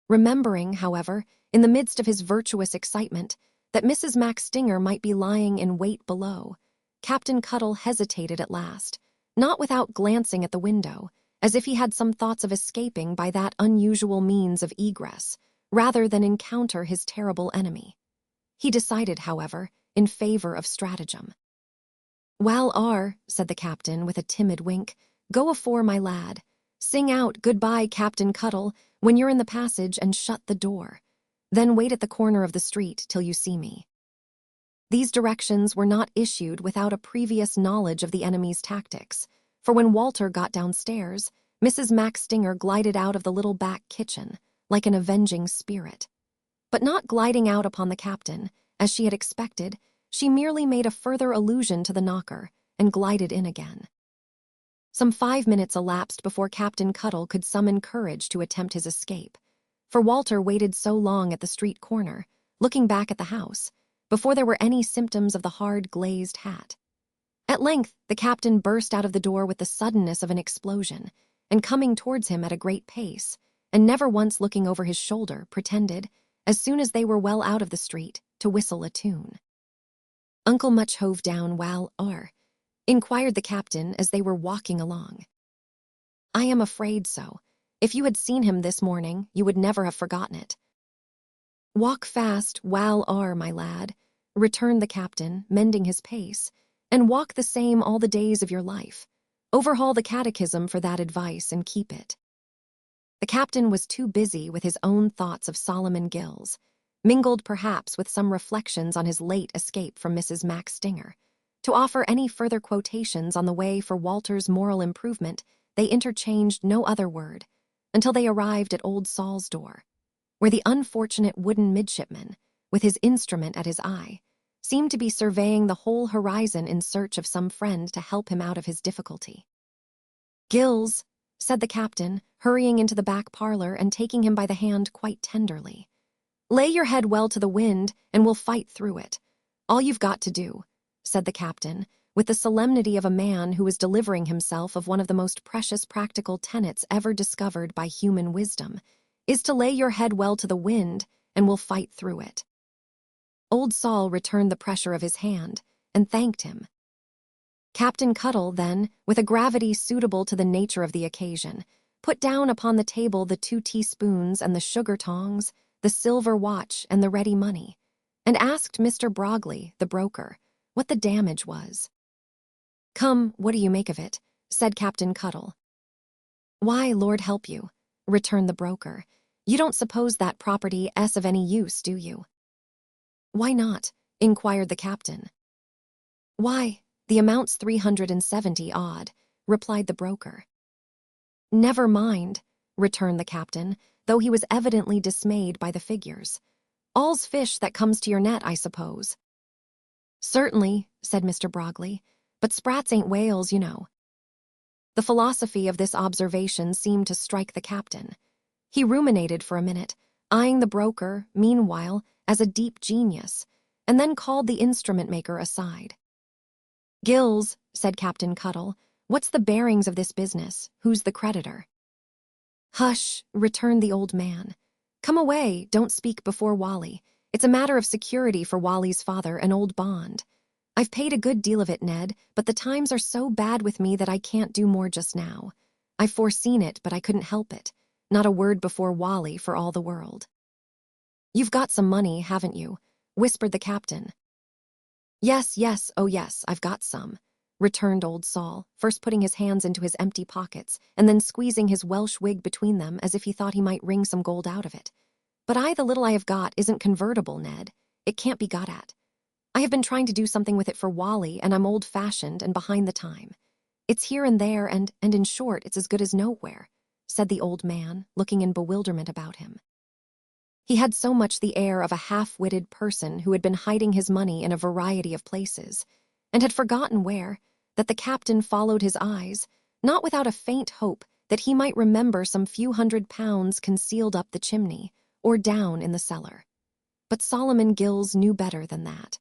Remembering, however, in the midst of his virtuous excitement, that Mrs. Maxtinger might be lying in wait below, Captain Cuttle hesitated at last, not without glancing at the window, as if he had some thoughts of escaping by that unusual means of egress, rather than encounter his terrible enemy. He decided, however, in favor of stratagem. "Well, said the captain with a timid wink, "go afore, my lad. Sing out, 'Goodbye, Captain Cuttle,' when you're in the passage, and shut the door. Then wait at the corner of the street till you see me." These directions were not issued without a previous knowledge of the enemy's tactics, for when Walter got downstairs, Mrs. Maxtinger glided out of the little back kitchen, like an avenging spirit. But not gliding out upon the captain, as she had expected, she merely made a further allusion to the knocker, and glided in again. Some 5 minutes elapsed before Captain Cuttle could summon courage to attempt his escape, for Walter waited so long at the street corner, looking back at the house, before there were any symptoms of the hard glazed hat. At length, the captain burst out of the door with the suddenness of an explosion, and coming towards him at a great pace, and never once looking over his shoulder, pretended, as soon as they were well out of the street, to whistle a tune. "Uncle much hove down while inquired the captain as they were walking along. "I am afraid so. If you had seen him this morning, you would never have forgotten it." "Walk fast while my lad," returned the captain, mending his pace, "and walk the same all the days of your life. Overhaul the catechism for that advice and keep it." The captain was too busy with his own thoughts of Solomon Gills, mingled perhaps with some reflections on his late escape from Mrs. Maxtinger, to offer any further quotations on the way for Walter's moral improvement. They interchanged no other word, until they arrived at old Saul's door, where the unfortunate wooden midshipman, with his instrument at his eye, seemed to be surveying the whole horizon in search of some friend to help him out of his difficulty. "Gills," said the captain, hurrying into the back parlor and taking him by the hand quite tenderly, "lay your head well to the wind, and we'll fight through it. All you've got to do," said the captain, with the solemnity of a man who was delivering himself of one of the most precious practical tenets ever discovered by human wisdom, "is to lay your head well to the wind, and we'll fight through it." Old Saul returned the pressure of his hand, and thanked him. Captain Cuttle, then, with a gravity suitable to the nature of the occasion, put down upon the table the 2 teaspoons and the sugar tongs, the silver watch and the ready money, and asked Mr. Brogley, the broker, what the damage was. "Come, what do you make of it?" said Captain Cuttle. "Why, Lord help you," returned the broker, "you don't suppose that property is of any use, do you?" "Why not?" inquired the captain. "Why, the amount's 370 odd," replied the broker. "Never mind," returned the captain, though he was evidently dismayed by the figures. "All's fish that comes to your net, I suppose." "Certainly," said Mr. Brogley, "but sprats ain't whales, you know." The philosophy of this observation seemed to strike the captain. He ruminated for a minute, eyeing the broker, meanwhile, as a deep genius, and then called the instrument-maker aside. "Gills," said Captain Cuttle, "what's the bearings of this business? Who's the creditor?" "Hush," returned the old man. "Come away, don't speak before Wally. It's a matter of security for Wally's father, an old bond. I've paid a good deal of it, Ned, but the times are so bad with me that I can't do more just now. I've foreseen it, but I couldn't help it. Not a word before Wally for all the world." "You've got some money, haven't you?" whispered the captain. Yes, oh yes, I've got some," returned old Saul, first putting his hands into his empty pockets and then squeezing his Welsh wig between them as if he thought he might wring some gold out of it. But the little I have got isn't convertible, Ned. It can't be got at. I have been trying to do something with it for Wally, and I'm old-fashioned and behind the time. It's here and there, and in short, it's as good as nowhere," said the old man, looking in bewilderment about him. He had so much the air of a half-witted person who had been hiding his money in a variety of places, and had forgotten where, that the captain followed his eyes, not without a faint hope that he might remember some few £100 concealed up the chimney, or down in the cellar. But Solomon Gills knew better than that.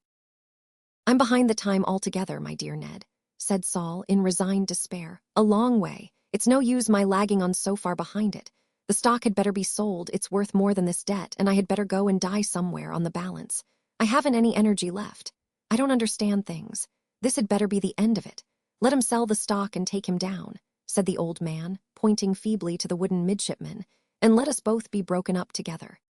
"I'm behind the time altogether, my dear Ned," said Sol in resigned despair. "A long way. It's no use my lagging on so far behind it. The stock had better be sold, it's worth more than this debt, and I had better go and die somewhere on the balance. I haven't any energy left. I don't understand things. This had better be the end of it. Let him sell the stock and take him down," said the old man, pointing feebly to the wooden midshipman, "and let us both be broken up together."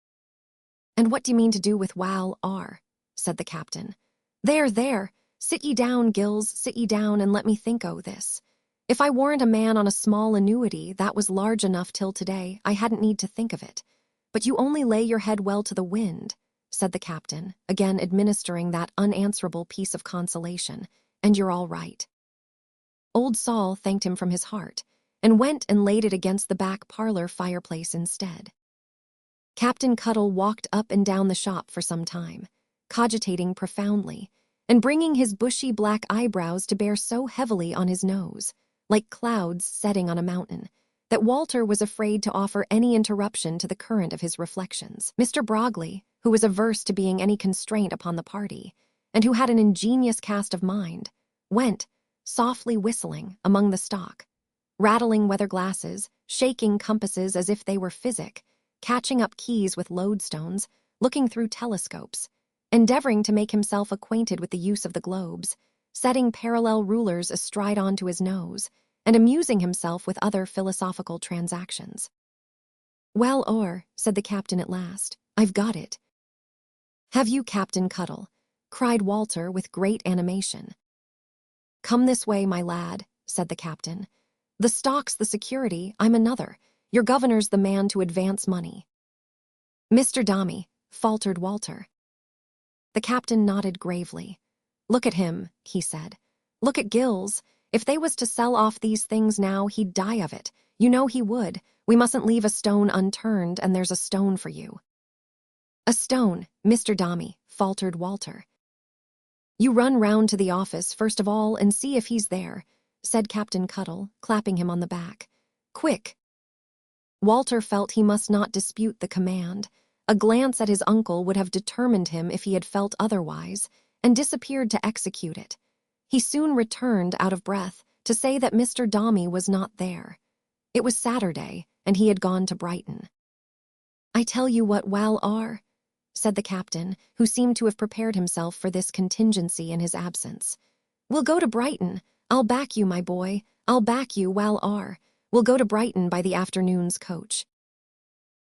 "And what do you mean to do with Wal R?" said the captain. There, sit ye down, Gills, sit ye down, and let me think o' this. If I warn't a man on a small annuity that was large enough till today, I hadn't need to think of it. But you only lay your head well to the wind," said the captain, again administering that unanswerable piece of consolation, "and you're all right." Old Sol thanked him from his heart, and went and laid it against the back parlor fireplace instead. Captain Cuttle walked up and down the shop for some time, cogitating profoundly, and bringing his bushy black eyebrows to bear so heavily on his nose, like clouds setting on a mountain, that Walter was afraid to offer any interruption to the current of his reflections. Mr. Brogley, who was averse to being any constraint upon the party, and who had an ingenious cast of mind, went, softly whistling, among the stock, rattling weather glasses, shaking compasses as if they were physic, catching up keys with lodestones, looking through telescopes, endeavoring to make himself acquainted with the use of the globes, setting parallel rulers astride onto his nose, and amusing himself with other philosophical transactions. "Well, said the captain at last, "I've got it." "Have you, Captain Cuttle?" cried Walter with great animation. "Come this way, my lad," said the captain. "The stock's the security, I'm another. Your governor's the man to advance money." "Mr. Dombey," faltered Walter. The captain nodded gravely. "Look at him," he said. "Look at Gills. If they was to sell off these things now, he'd die of it. You know he would. We mustn't leave a stone unturned, and there's a stone for you." "A stone, Mr. Dombey," faltered Walter. "You run round to the office first of all and see if he's there," said Captain Cuttle, clapping him on the back. "Quick!" Walter felt he must not dispute the command. A glance at his uncle would have determined him if he had felt otherwise, and disappeared to execute it. He soon returned, out of breath, to say that Mr. Dombey was not there. It was Saturday, and he had gone to Brighton. "I tell you what, Wal R," said the captain, who seemed to have prepared himself for this contingency in his absence. "We'll go to Brighton. I'll back you, my boy. I'll back you, Wal R. We'll go to Brighton by the afternoon's coach."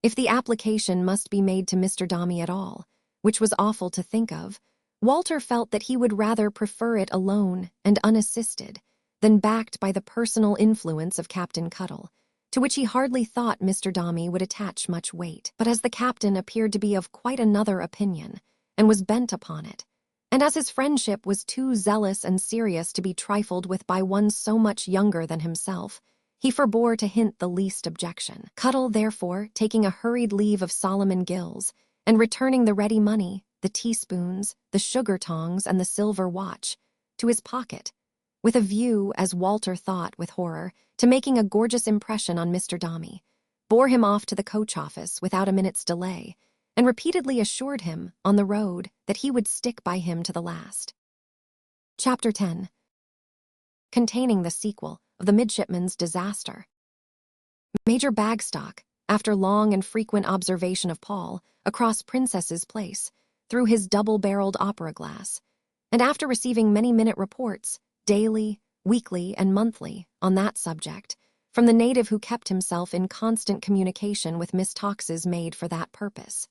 If the application must be made to Mr. Dombey at all, which was awful to think of, Walter felt that he would rather prefer it alone and unassisted than backed by the personal influence of Captain Cuttle, to which he hardly thought Mr. Dombey would attach much weight. But as the captain appeared to be of quite another opinion, and was bent upon it, and as his friendship was too zealous and serious to be trifled with by one so much younger than himself, he forbore to hint the least objection. Cuttle, therefore, taking a hurried leave of Solomon Gills, and returning the ready money, the teaspoons, the sugar tongs, and the silver watch, to his pocket, with a view, as Walter thought with horror, to making a gorgeous impression on Mr. Dombey, bore him off to the coach office without a minute's delay, and repeatedly assured him, on the road, that he would stick by him to the last. Chapter 10. Containing the sequel of the midshipman's disaster. Major Bagstock, after long and frequent observation of Paul, across Princess's Place, through his double-barreled opera glass, and after receiving many minute reports, daily, weekly, and monthly, on that subject, from the native who kept himself in constant communication with Miss Tox's maid for that purpose,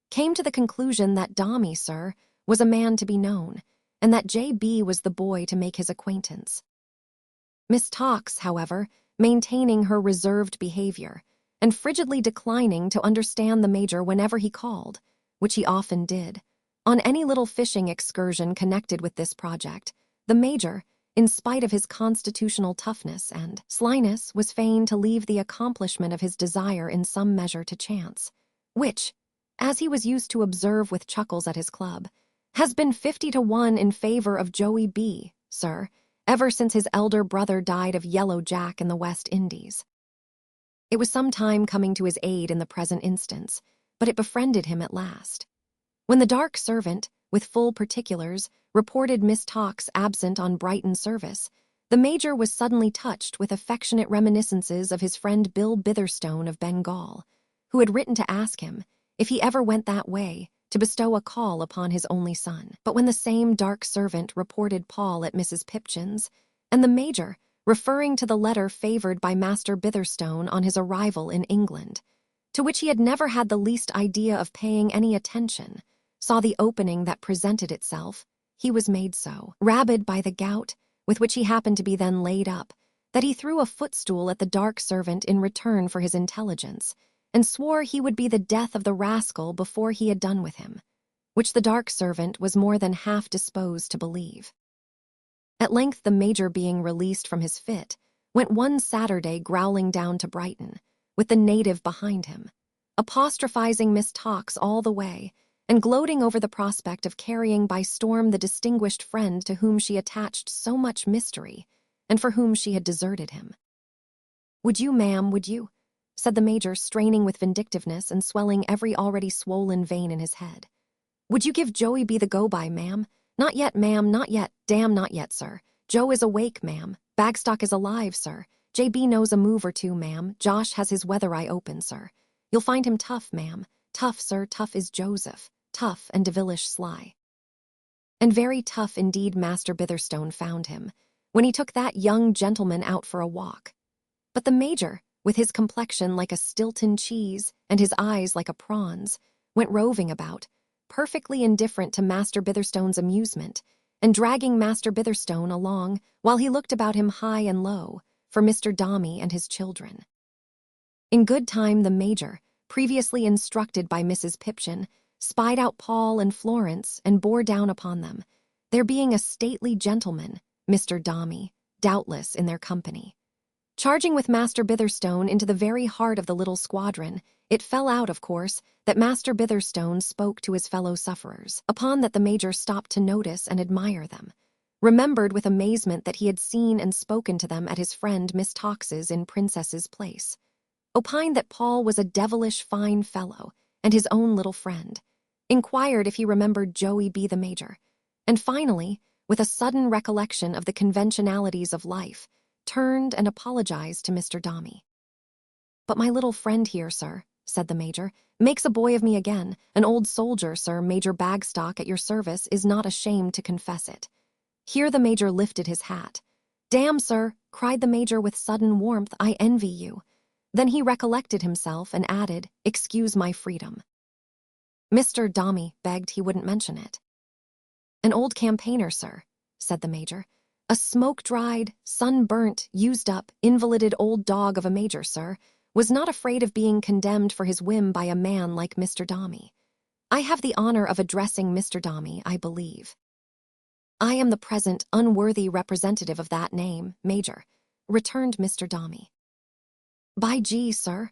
came to the conclusion that Dombey, sir, was a man to be known, and that J.B. was the boy to make his acquaintance. Miss Tox, however, maintaining her reserved behavior, and frigidly declining to understand the Major whenever he called, which he often did. On any little fishing excursion connected with this project, the Major, in spite of his constitutional toughness and slyness, was fain to leave the accomplishment of his desire in some measure to chance, which, as he was used to observe with chuckles at his club, has been 50-1 in favor of Joey B., sir, ever since his elder brother died of Yellow Jack in the West Indies. It was some time coming to his aid in the present instance, but it befriended him at last. When the dark servant, with full particulars, reported Miss Tox absent on Brighton service, the Major was suddenly touched with affectionate reminiscences of his friend Bill Bitherstone of Bengal, who had written to ask him, if he ever went that way, to bestow a call upon his only son. But when the same dark servant reported Paul at Mrs. Pipchin's, and the Major, referring to the letter favored by Master Bitherstone on his arrival in England, to which he had never had the least idea of paying any attention, saw the opening that presented itself, he was made so rabid by the gout, with which he happened to be then laid up, that he threw a footstool at the dark servant in return for his intelligence, and swore he would be the death of the rascal before he had done with him, which the dark servant was more than half disposed to believe. At length the Major, being released from his fit, went one Saturday growling down to Brighton, with the native behind him, apostrophizing Miss Tox all the way, and gloating over the prospect of carrying by storm the distinguished friend to whom she attached so much mystery, and for whom she had deserted him. "Would you, ma'am, would you?" said the Major, straining with vindictiveness and swelling every already swollen vein in his head. "Would you give Joey B the go-by, ma'am? Not yet, ma'am, not yet, damn not yet, sir. Joe is awake, ma'am. Bagstock is alive, sir. J.B. knows a move or two, ma'am. Josh has his weather eye open, sir. You'll find him tough, ma'am. Tough, sir, tough is Joseph. Tough and devilish sly." And very tough indeed Master Bitherstone found him, when he took that young gentleman out for a walk. But the Major, with his complexion like a Stilton cheese and his eyes like a prawn's, went roving about, perfectly indifferent to Master Bitherstone's amusement, and dragging Master Bitherstone along while he looked about him high and low for Mr. Dombey and his children. In good time the Major, previously instructed by Mrs. Pipchin, spied out Paul and Florence and bore down upon them, there being a stately gentleman, Mr. Dombey, doubtless in their company. Charging with Master Bitherstone into the very heart of the little squadron, it fell out, of course, that Master Bitherstone spoke to his fellow sufferers. Upon that the Major stopped to notice and admire them, remembered with amazement that he had seen and spoken to them at his friend Miss Tox's in Princess's Place, opined that Paul was a devilish fine fellow and his own little friend, inquired if he remembered Joey B. the Major, and finally, with a sudden recollection of the conventionalities of life, turned and apologized to Mr. Dombey. "But my little friend here, sir," said the Major, "makes a boy of me again. An old soldier, sir, Major Bagstock, at your service, is not ashamed to confess it." Here the Major lifted his hat. "Damn, sir," cried the Major with sudden warmth, "I envy you." Then he recollected himself and added, "Excuse my freedom." Mr. Dombey begged he wouldn't mention it. "An old campaigner, sir," said the Major. "A smoke-dried, sun-burnt, used-up, invalided old dog of a Major, sir, was not afraid of being condemned for his whim by a man like Mr. Dombey. I have the honor of addressing Mr. Dombey, I believe." "I am the present unworthy representative of that name, Major," returned Mr. Dombey. "By G, sir,"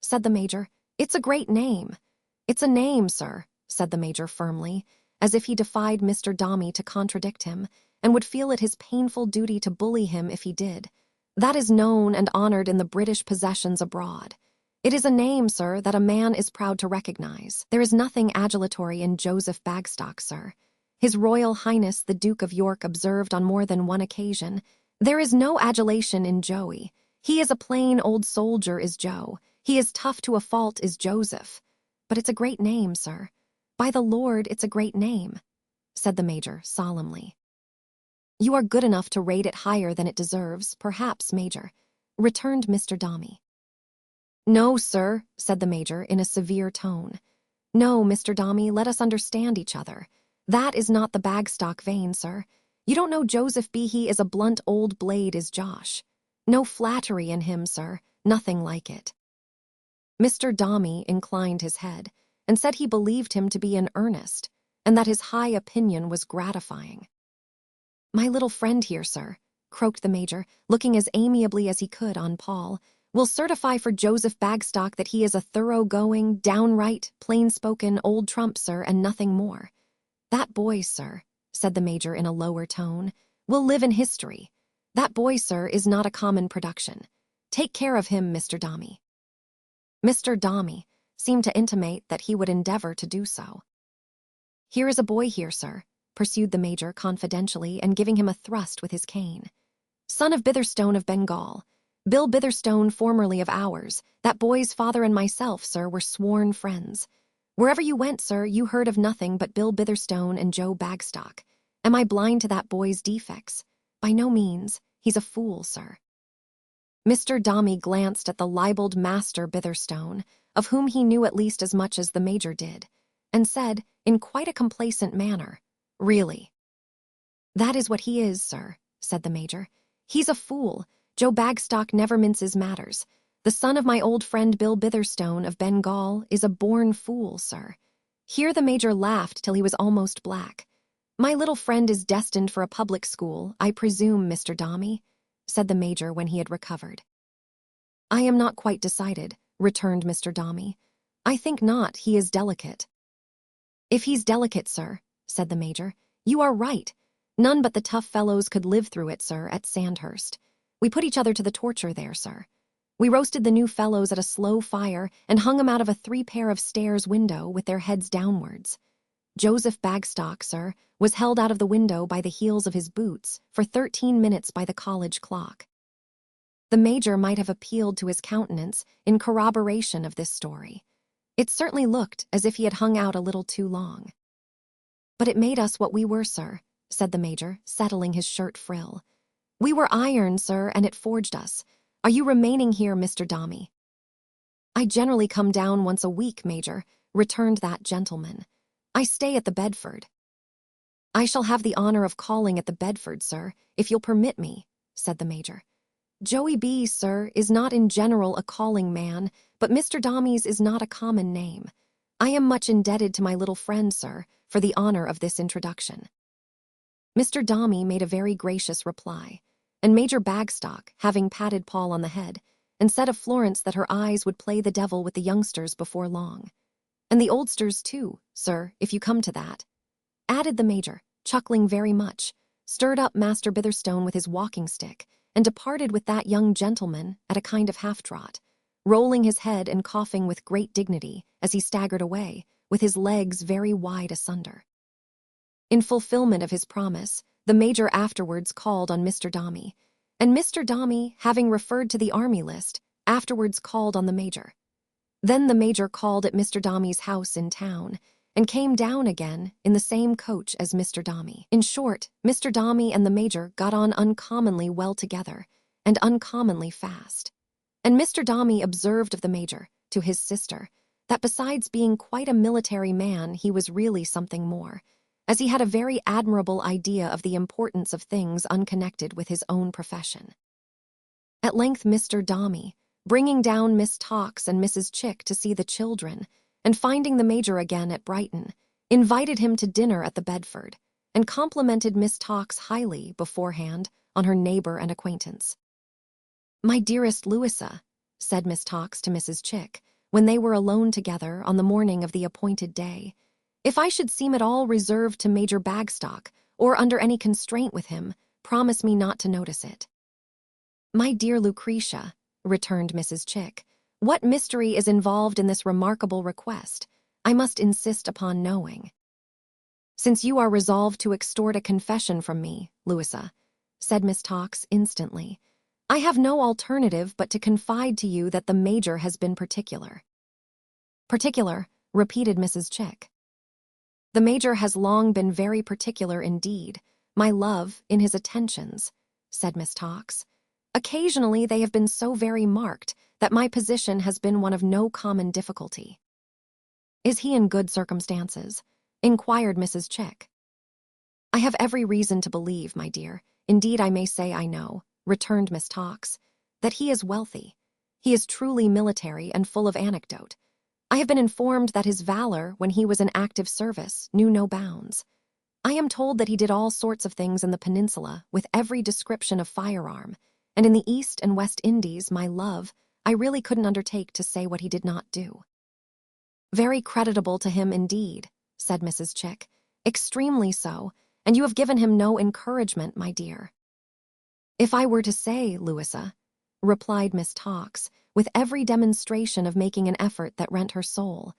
said the Major, "it's a great name." "It's a name, sir," said the Major firmly, as if he defied Mr. Dombey to contradict him, and would feel it his painful duty to bully him if he did. "That is known and honored in the British possessions abroad. It is a name, sir, that a man is proud to recognize. There is nothing adulatory in Joseph Bagstock, sir. His Royal Highness the Duke of York observed on more than one occasion, 'There is no adulation in Joey. He is a plain old soldier is Joe. He is tough to a fault is Joseph.' But it's a great name, sir. By the Lord, it's a great name," said the Major solemnly. "You are good enough to rate it higher than it deserves, perhaps, Major," returned Mr. Dombey. "No, sir," said the Major in a severe tone. "No, Mr. Dombey, let us understand each other. That is not the Bagstock vein, sir. You don't know Joseph B. He is a blunt old blade is Josh. No flattery in him, sir, nothing like it." Mr. Dombey inclined his head and said he believed him to be in earnest and that his high opinion was gratifying. "My little friend here, sir," croaked the Major, looking as amiably as he could on Paul, "will certify for Joseph Bagstock that he is a thoroughgoing, downright, plain-spoken old trump, sir, and nothing more. That boy, sir," said the Major in a lower tone, "will live in history. That boy, sir, is not a common production. Take care of him, Mr. Dombey." Mr. Dombey seemed to intimate that he would endeavor to do so. "Here is a boy here, sir," pursued the Major confidentially and giving him a thrust with his cane. "Son of Bitherstone of Bengal. Bill Bitherstone, formerly of ours. That boy's father and myself, sir, were sworn friends. Wherever you went, sir, you heard of nothing but Bill Bitherstone and Joe Bagstock. Am I blind to that boy's defects? By no means. He's a fool, sir." Mr. Dombey glanced at the libeled Master Bitherstone, of whom he knew at least as much as the Major did, and said, in quite a complacent manner, "Really?" "That is what he is, sir," said the Major. "He's a fool. Joe Bagstock never minces matters. The son of my old friend Bill Bitherstone of Bengal is a born fool, sir." Here the Major laughed till he was almost black. "My little friend is destined for a public school, I presume, Mr. Dombey," said the Major when he had recovered. "I am not quite decided," returned Mr. Dombey. "I think not. He is delicate." "If he's delicate, sir," said the Major, "you are right. None but the tough fellows could live through it, sir, at Sandhurst. We put each other to the torture there, sir. We roasted the new fellows at a slow fire and hung 'em out of a 3-pair of stairs window with their heads downwards. Joseph Bagstock, sir, was held out of the window by the heels of his boots for 13 minutes by the college clock." The Major might have appealed to his countenance in corroboration of this story. It certainly looked as if he had hung out a little too long. "But it made us what we were, sir," said the Major, settling his shirt frill. "We were iron, sir, and it forged us. Are you remaining here, Mr. Dombey?" "I generally come down once a week, Major," returned that gentleman. "I stay at the Bedford." "I shall have the honor of calling at the Bedford, sir, if you'll permit me," said the Major. "Joey B., sir, is not in general a calling man, but Mr. Dombey's is not a common name. I am much indebted to my little friend, sir, for the honor of this introduction." Mr. Dombey made a very gracious reply, and Major Bagstock, having patted Paul on the head, and said of Florence that her eyes would play the devil with the youngsters before long. "And the oldsters too, sir, if you come to that," added the Major, chuckling very much, stirred up Master Bitherstone with his walking-stick, and departed with that young gentleman at a kind of half-trot, rolling his head and coughing with great dignity as he staggered away, with his legs very wide asunder. In fulfillment of his promise, the Major afterwards called on Mr. Dombey, and Mr. Dombey, having referred to the army list, afterwards called on the Major. Then the Major called at Mr. Dombey's house in town, and came down again in the same coach as Mr. Dombey. In short, Mr. Dombey and the Major got on uncommonly well together, and uncommonly fast. And Mr. Dombey observed of the Major, to his sister, that besides being quite a military man, he was really something more, as he had a very admirable idea of the importance of things unconnected with his own profession. At length Mr. Dombey, bringing down Miss Tawkes and Mrs. Chick to see the children, and finding the Major again at Brighton, invited him to dinner at the Bedford, and complimented Miss Tawkes highly beforehand on her neighbor and acquaintance. "My dearest Louisa," said Miss Tawkes to Mrs. Chick, when they were alone together on the morning of the appointed day, "if I should seem at all reserved to Major Bagstock, or under any constraint with him, promise me not to notice it." "My dear Lucretia," returned Mrs. Chick, "what mystery is involved in this remarkable request? I must insist upon knowing." "Since you are resolved to extort a confession from me, Louisa," said Miss Tawkes instantly, "I have no alternative but to confide to you that the Major has been particular." "Particular," repeated Mrs. Chick. "The Major has long been very particular indeed, my love, in his attentions," said Miss Tawkes. "Occasionally they have been so very marked that my position has been one of no common difficulty." "Is he in good circumstances?" inquired Mrs. Chick. "I have every reason to believe, my dear, indeed I may say I know," returned Miss Tawkes, "that he is wealthy. He is truly military and full of anecdote. I have been informed that his valor, when he was in active service, knew no bounds. I am told that he did all sorts of things in the peninsula, with every description of firearm, and in the East and West Indies, my love, I really couldn't undertake to say what he did not do." "Very creditable to him indeed," said Mrs. Chick. "Extremely so, and you have given him no encouragement, my dear." "If I were to say, Louisa," replied Miss Tawkes, with every demonstration of making an effort that rent her soul,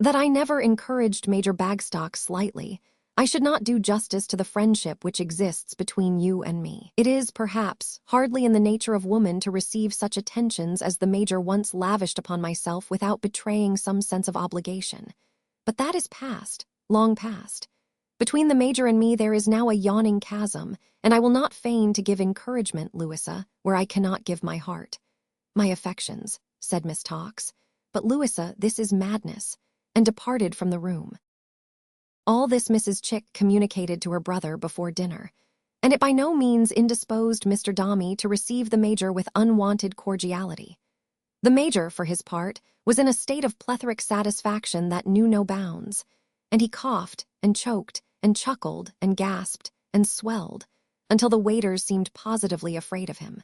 "that I never encouraged Major Bagstock slightly, I should not do justice to the friendship which exists between you and me. It is, perhaps, hardly in the nature of woman to receive such attentions as the Major once lavished upon myself without betraying some sense of obligation. But that is past, long past. Between the Major and me there is now a yawning chasm, and I will not feign to give encouragement, Louisa, where I cannot give my heart. My affections," said Miss Tawkes. "But, Louisa, this is madness," and departed from the room. All this Mrs. Chick communicated to her brother before dinner, and it by no means indisposed Mr. Dombey to receive the Major with unwonted cordiality. The Major, for his part, was in a state of plethoric satisfaction that knew no bounds, and he coughed and choked and chuckled and gasped and swelled until the waiters seemed positively afraid of him.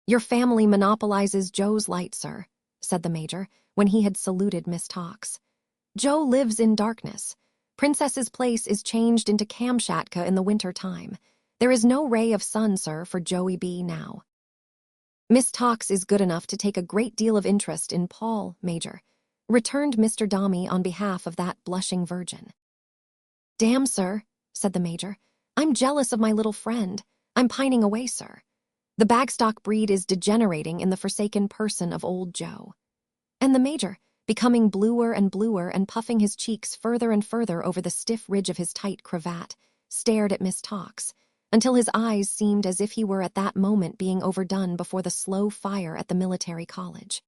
"Your family monopolizes Joe's light, sir," said the Major, when he had saluted Miss Tawkes. "Joe lives in darkness. Princess's Place is changed into Kamschatka in the winter time. There is no ray of sun, sir, for Joey B. now." "Miss Tawkes is good enough to take a great deal of interest in Paul, Major," returned Mr. Dombey on behalf of that blushing virgin. "Damn, sir," said the Major, "I'm jealous of my little friend. I'm pining away, sir. The Bagstock breed is degenerating in the forsaken person of old Joe." And the Major, becoming bluer and puffing his cheeks further and further over the stiff ridge of his tight cravat, stared at Miss Tawkes, until his eyes seemed as if he were at that moment being overdone before the slow fire at the military college.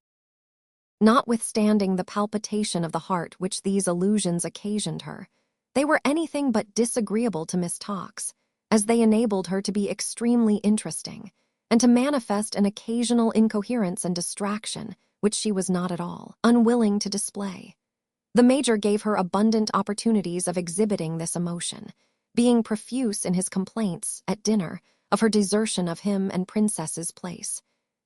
Notwithstanding the palpitation of the heart which these allusions occasioned her, they were anything but disagreeable to Miss Tawkes, as they enabled her to be extremely interesting, and to manifest an occasional incoherence and distraction which she was not at all unwilling to display. The Major gave her abundant opportunities of exhibiting this emotion, being profuse in his complaints, at dinner, of her desertion of him and Princess's Place.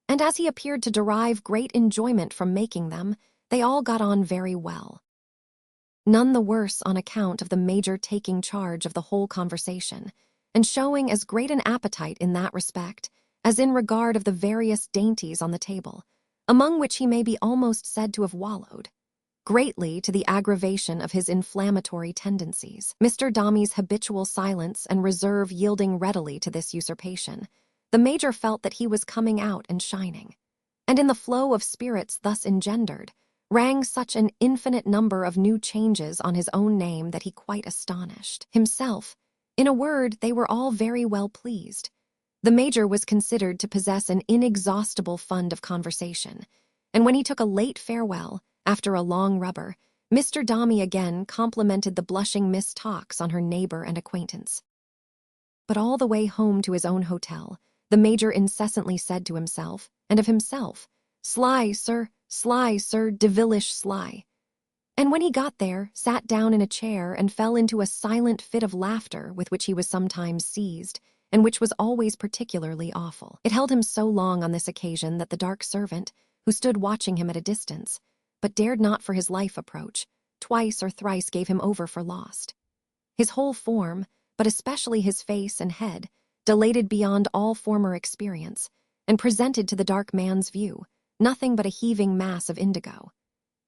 And as he appeared to derive great enjoyment from making them, they all got on very well. None the worse on account of the Major taking charge of the whole conversation, and showing as great an appetite in that respect as in regard of the various dainties on the table, among which he may be almost said to have wallowed, greatly to the aggravation of his inflammatory tendencies. Mr. Dombey's habitual silence and reserve yielding readily to this usurpation, the Major felt that he was coming out and shining, and in the flow of spirits thus engendered, rang such an infinite number of new changes on his own name that he quite astonished himself. In a word, they were all very well pleased. The Major was considered to possess an inexhaustible fund of conversation, and when he took a late farewell, after a long rubber, Mr. Dombey again complimented the blushing Miss Tawkes on her neighbor and acquaintance. But all the way home to his own hotel, the Major incessantly said to himself, and of himself, sly, sir, devilish sly." And when he got there, sat down in a chair and fell into a silent fit of laughter with which he was sometimes seized, and which was always particularly awful. It held him so long on this occasion that the dark servant, who stood watching him at a distance, but dared not for his life approach, twice or thrice gave him over for lost. His whole form, but especially his face and head, dilated beyond all former experience, and presented to the dark man's view nothing but a heaving mass of indigo.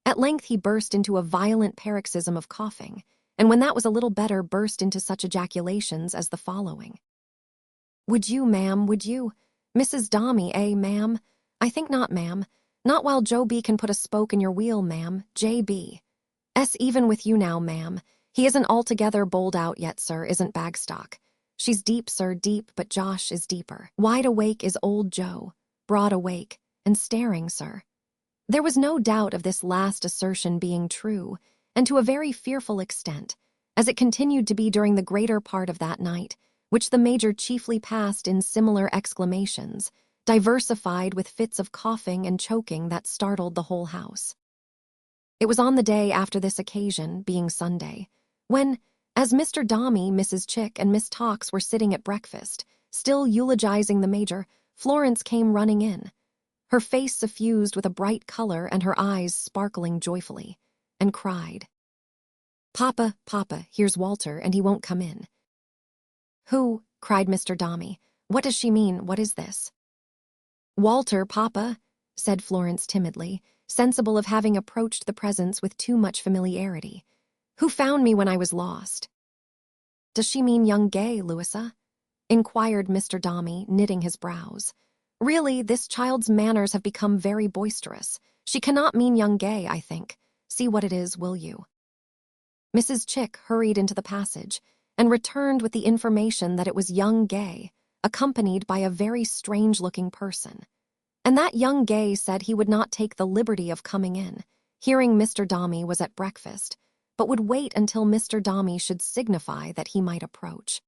At length he burst into a violent paroxysm of coughing, and when that was a little better burst into such ejaculations as the following. "Would you, ma'am, would you? Mrs. Dombey, ma'am? I think not, ma'am. Not while Joe B. can put a spoke in your wheel, ma'am. J.B. S. even with you now, ma'am. He isn't altogether bowled out yet, sir, isn't Bagstock. She's deep, sir, deep, but Josh is deeper. Wide awake is old Joe, broad awake, and staring, sir." There was no doubt of this last assertion being true, and to a very fearful extent, as it continued to be during the greater part of that night, which the Major chiefly passed in similar exclamations, diversified with fits of coughing and choking that startled the whole house. It was on the day after this occasion, being Sunday, when, as Mr. Dombey, Mrs. Chick, and Miss Tox were sitting at breakfast, still eulogizing the Major, Florence came running in, her face suffused with a bright color and her eyes sparkling joyfully, and cried, "Papa, Papa, here's Walter, and he won't come in." "Who?" cried Mr. Dombey. "What does she mean? What is this?" "Walter, Papa," said Florence timidly, sensible of having approached the presence with too much familiarity. "Who found me when I was lost?" "Does she mean young Gay, Louisa?" inquired Mr. Dombey, knitting his brows. "Really, this child's manners have become very boisterous. She cannot mean young Gay, I think. See what it is, will you?" Mrs. Chick hurried into the passage and returned with the information that it was young Gay, accompanied by a very strange-looking person. And that young Gay said he would not take the liberty of coming in, hearing Mr. Dombey was at breakfast, but would wait until Mr. Dombey should signify that he might approach.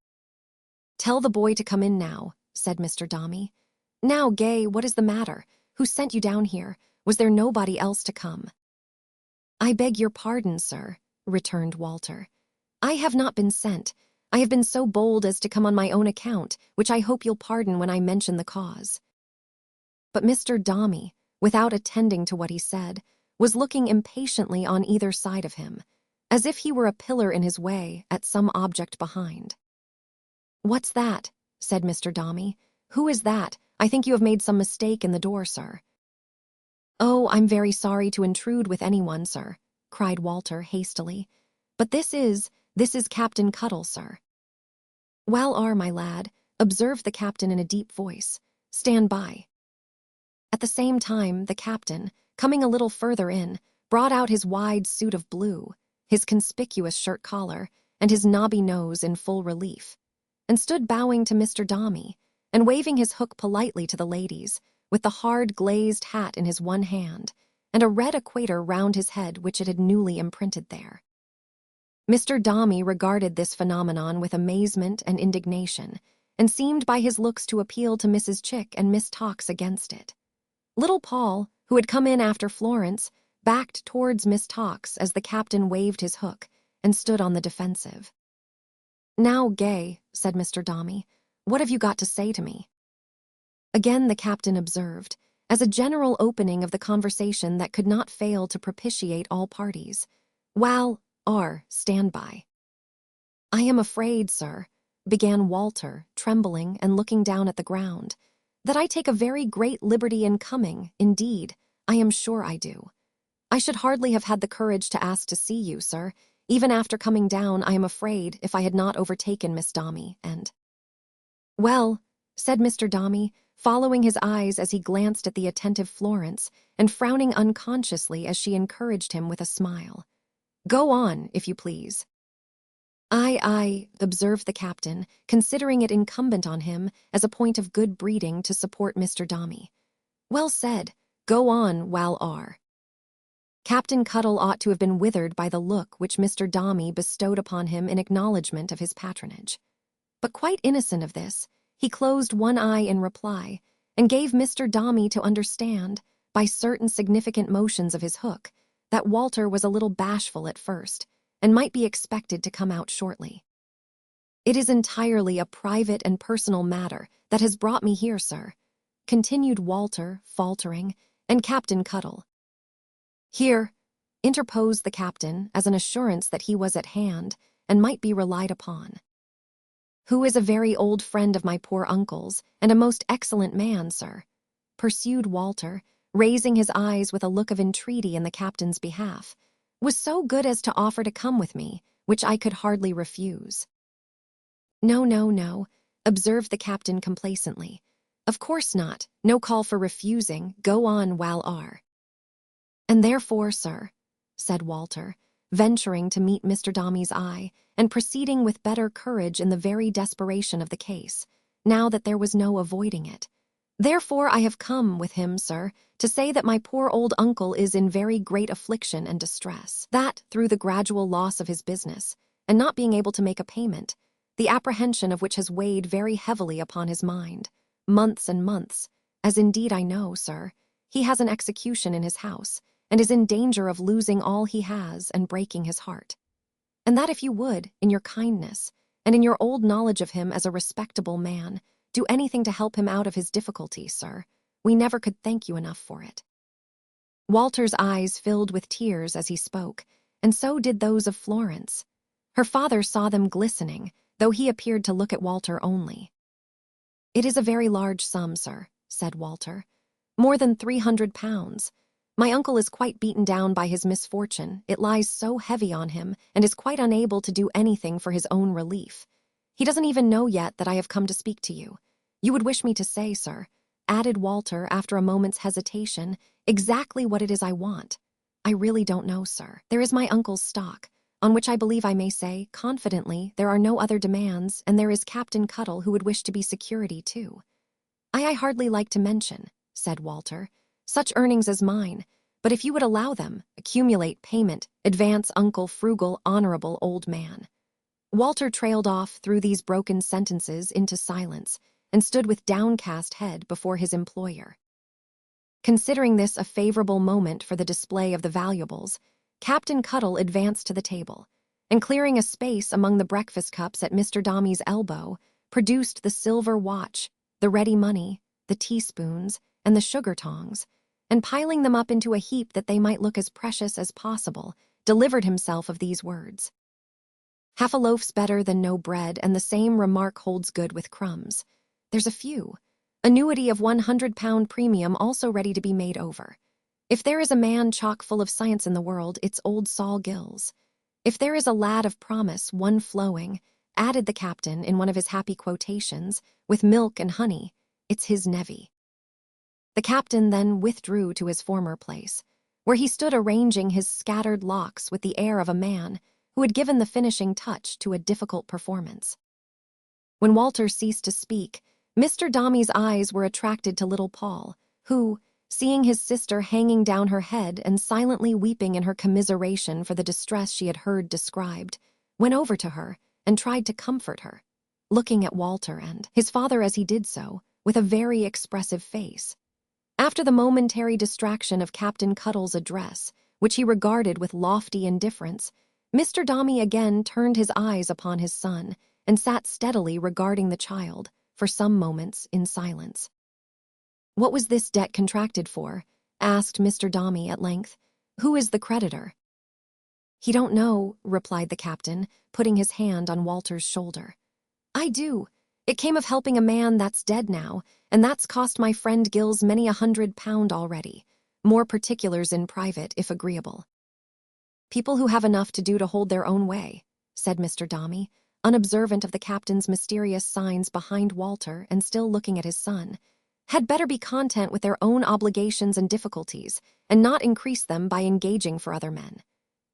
"Tell the boy to come in now," said Mr. Dombey. "Now, Gay, what is the matter? Who sent you down here? Was there nobody else to come?" "I beg your pardon, sir," returned Walter. "I have not been sent. I have been so bold as to come on my own account, which I hope you'll pardon when I mention the cause." But Mr. Dombey, without attending to what he said, was looking impatiently on either side of him, as if he were a pillar in his way at some object behind. "What's that?" said Mr. Dombey. "Who is that? I think you have made some mistake in the door, sir." "Oh, I'm very sorry to intrude with anyone, sir," cried Walter hastily. "But this is Captain Cuttle, sir." "Well, my lad," observed the captain in a deep voice. "Stand by." At the same time, the captain, coming a little further in, brought out his wide suit of blue, his conspicuous shirt collar, and his knobby nose in full relief, and stood bowing to Mr. Dombey, and waving his hook politely to the ladies, with the hard glazed hat in his one hand, and a red equator round his head which it had newly imprinted there. Mr. Dombey regarded this phenomenon with amazement and indignation, and seemed by his looks to appeal to Mrs. Chick and Miss Tox against it. Little Paul, who had come in after Florence, backed towards Miss Tox as the captain waved his hook, and stood on the defensive. "Now, Gay," said Mr. Dombey, "what have you got to say to me?" Again the captain observed, as a general opening of the conversation that could not fail to propitiate all parties, "Well, stand by." "I am afraid, sir," began Walter, trembling and looking down at the ground, "that I take a very great liberty in coming, indeed, I am sure I do. I should hardly have had the courage to ask to see you, sir. Even after coming down, I am afraid, if I had not overtaken Miss Dombey, and—" "Well," said Mr. Dombey, following his eyes as he glanced at the attentive Florence, and frowning unconsciously as she encouraged him with a smile. "Go on, if you please." I observed the captain, considering it incumbent on him, as a point of good breeding, to support Mr. Dombey. "Well said. Go on, Captain Cuttle ought to have been withered by the look which Mr. Dombey bestowed upon him in acknowledgment of his patronage. But quite innocent of this, he closed one eye in reply, and gave Mr. Dombey to understand, by certain significant motions of his hook, that Walter was a little bashful at first, and might be expected to come out shortly. "It is entirely a private and personal matter that has brought me here, sir," continued Walter, faltering, "and Captain Cuttle—" "Here," interposed the captain as an assurance that he was at hand and might be relied upon. "Who is a very old friend of my poor uncle's, and a most excellent man, sir," pursued Walter, raising his eyes with a look of entreaty in the captain's behalf, "was so good as to offer to come with me, which I could hardly refuse." No, observed the captain complacently. "Of course not. No call for refusing. Go on, "And therefore, sir," said Walter, venturing to meet Mr. Dombey's eye, and proceeding with better courage in the very desperation of the case, now that there was no avoiding it, "therefore I have come with him, sir, to say that my poor old uncle is in very great affliction and distress, that, through the gradual loss of his business, and not being able to make a payment, the apprehension of which has weighed very heavily upon his mind, months and months, As indeed I know, sir. He has an execution in his house, and is in danger of losing all he has and breaking his heart. And that if you would, in your kindness, and in your old knowledge of him as a respectable man, do anything to help him out of his difficulty, sir, we never could thank you enough for it." Walter's eyes filled with tears as he spoke, and so did those of Florence. Her father saw them glistening, though he appeared to look at Walter only. "It is a very large sum, sir," said Walter. "More than £300. My uncle is quite beaten down by his misfortune. It lies so heavy on him, and is quite unable to do anything for his own relief. He doesn't even know yet that I have come to speak to you. You would wish me to say, sir," added Walter after a moment's hesitation, "exactly what it is I want. I really don't know, sir. There is my uncle's stock, on which I believe I may say, confidently, there are no other demands, and there is Captain Cuttle who would wish to be security too. I hardly like to mention," said Walter, "such earnings as mine, but if you would allow them, accumulate payment, advance uncle frugal, honorable old man." Walter trailed off through these broken sentences into silence, and stood with downcast head before his employer. Considering this a favorable moment for the display of the valuables, Captain Cuttle advanced to the table, and clearing a space among the breakfast cups at Mr. Dombey's elbow, produced the silver watch, the ready money, the teaspoons, and the sugar tongs, and piling them up into a heap that they might look as precious as possible, delivered himself of these words: "Half a loaf's better than no bread, and the same remark holds good with crumbs. There's a few. Annuity of £100 premium also ready to be made over. If there is a man chock full of science in the world, it's old Sol Gills. If there is a lad of promise, one flowing," added the captain in one of his happy quotations, "with milk and honey, it's his nevy." The captain then withdrew to his former place, where he stood arranging his scattered locks with the air of a man who had given the finishing touch to a difficult performance. When Walter ceased to speak, Mr. Dombey's eyes were attracted to little Paul, who, seeing his sister hanging down her head and silently weeping in her commiseration for the distress she had heard described, went over to her and tried to comfort her, looking at Walter and his father as he did so, with a very expressive face. After the momentary distraction of Captain Cuttle's address, which he regarded with lofty indifference, Mr. Dombey again turned his eyes upon his son and sat steadily regarding the child for some moments in silence. "What was this debt contracted for?" asked Mr. Dombey at length. "Who is the creditor?" "He don't know," replied the captain, putting his hand on Walter's shoulder. "I do. It came of helping a man that's dead now, and that's cost my friend Gills many £100 already. More particulars in private, if agreeable." "People who have enough to do to hold their own way," said Mr. Dombey, unobservant of the captain's mysterious signs behind Walter and still looking at his son, "had better be content with their own obligations and difficulties, and not increase them by engaging for other men.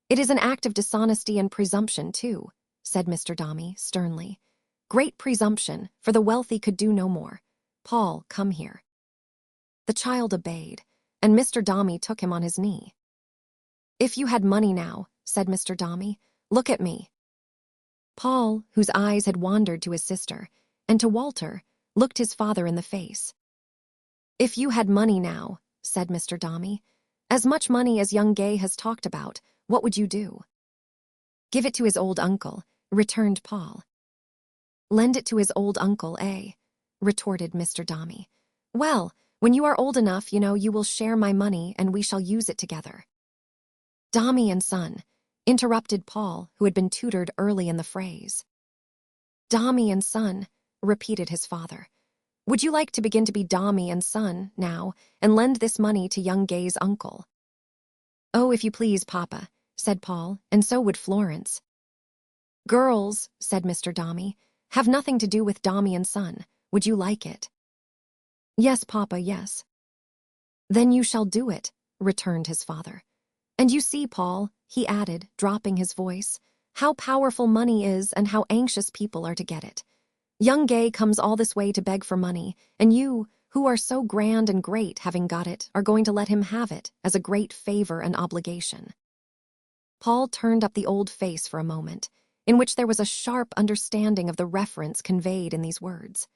It is an act of dishonesty and presumption, too," said Mr. Dombey sternly. "Great presumption, for the wealthy could do no more. Paul, come here." The child obeyed, and Mr. Dombey took him on his knee. "If you had money now," said Mr. Dombey, "look at me." Paul, whose eyes had wandered to his sister, and to Walter, looked his father in the face. "If you had money now," said Mr. Dombey, "as much money as young Gay has talked about, what would you do?" "Give it to his old uncle," returned Paul. "Lend it to his old uncle, eh?" retorted Mr. Dombey. "Well, when you are old enough, you know, you will share my money and we shall use it together." "Dombey and Son," interrupted Paul, who had been tutored early in the phrase. "Dombey and Son," repeated his father. "Would you like to begin to be Dombey and Son, now, and lend this money to young Gay's uncle?" "Oh, if you please, Papa," said Paul, "and so would Florence." "Girls," said Mr. Dombey, "have nothing to do with Dombey and Son. Would you like it?" "Yes, Papa, yes." "Then you shall do it," returned his father. "And you see, Paul," he added, dropping his voice, "how powerful money is and how anxious people are to get it. Young Gay comes all this way to beg for money, and you, who are so grand and great having got it, are going to let him have it as a great favor and obligation." Paul turned up the old face for a moment, in which there was a sharp understanding of the reference conveyed in these words.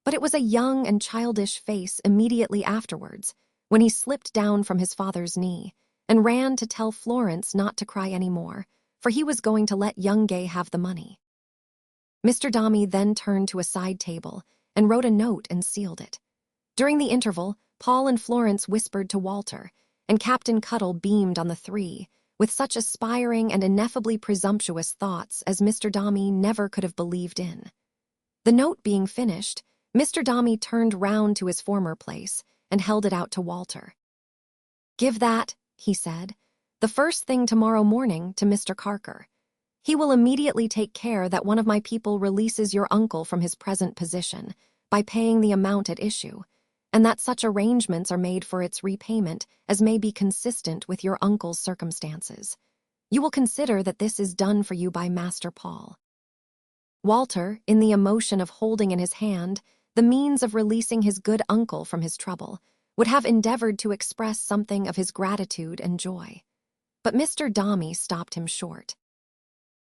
But it was a young and childish face immediately afterwards, when he slipped down from his father's knee and ran to tell Florence not to cry any more, for he was going to let young Gay have the money. Mr. Dombey then turned to a side table and wrote a note and sealed it. During the interval, Paul and Florence whispered to Walter, and Captain Cuttle beamed on the three, with such aspiring and ineffably presumptuous thoughts as Mr. Dombey never could have believed in. The note being finished, Mr. Dombey turned round to his former place and held it out to Walter. "Give that," he said, "the first thing tomorrow morning to Mr. Carker. He will immediately take care that one of my people releases your uncle from his present position by paying the amount at issue, and that such arrangements are made for its repayment as may be consistent with your uncle's circumstances. You will consider that this is done for you by Master Paul." Walter, in the emotion of holding in his hand the means of releasing his good uncle from his trouble, would have endeavored to express something of his gratitude and joy. But Mr. Dombey stopped him short.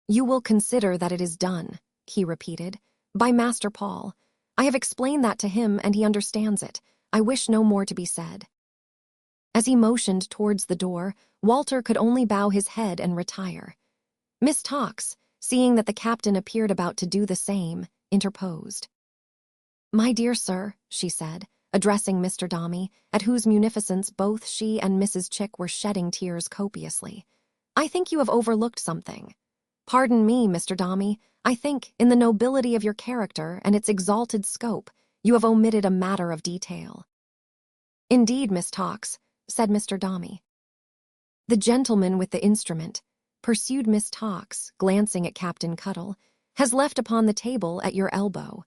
"You will consider that it is done," he repeated, "by Master Paul. I have explained that to him and he understands it. I wish no more to be said." As he motioned towards the door, Walter could only bow his head and retire. Miss Tawkes, seeing that the captain appeared about to do the same, interposed. "My dear sir," she said, addressing Mr. Dombey, at whose munificence both she and Mrs. Chick were shedding tears copiously, "I think you have overlooked something. Pardon me, Mr. Dombey, I think, in the nobility of your character and its exalted scope, you have omitted a matter of detail." "Indeed, Miss Tawkes," said Mr. Dombey. "The gentleman with the instrument," pursued Miss Tawkes, glancing at Captain Cuttle, "has left upon the table at your elbow."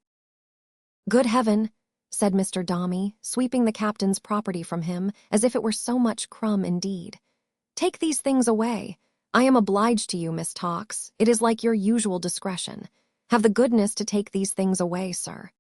"Good heaven," said Mr. Dombey, sweeping the captain's property from him as if it were so much crumb indeed. "Take these things away. I am obliged to you, Miss Tawkes. It is like your usual discretion. Have the goodness to take these things away, sir."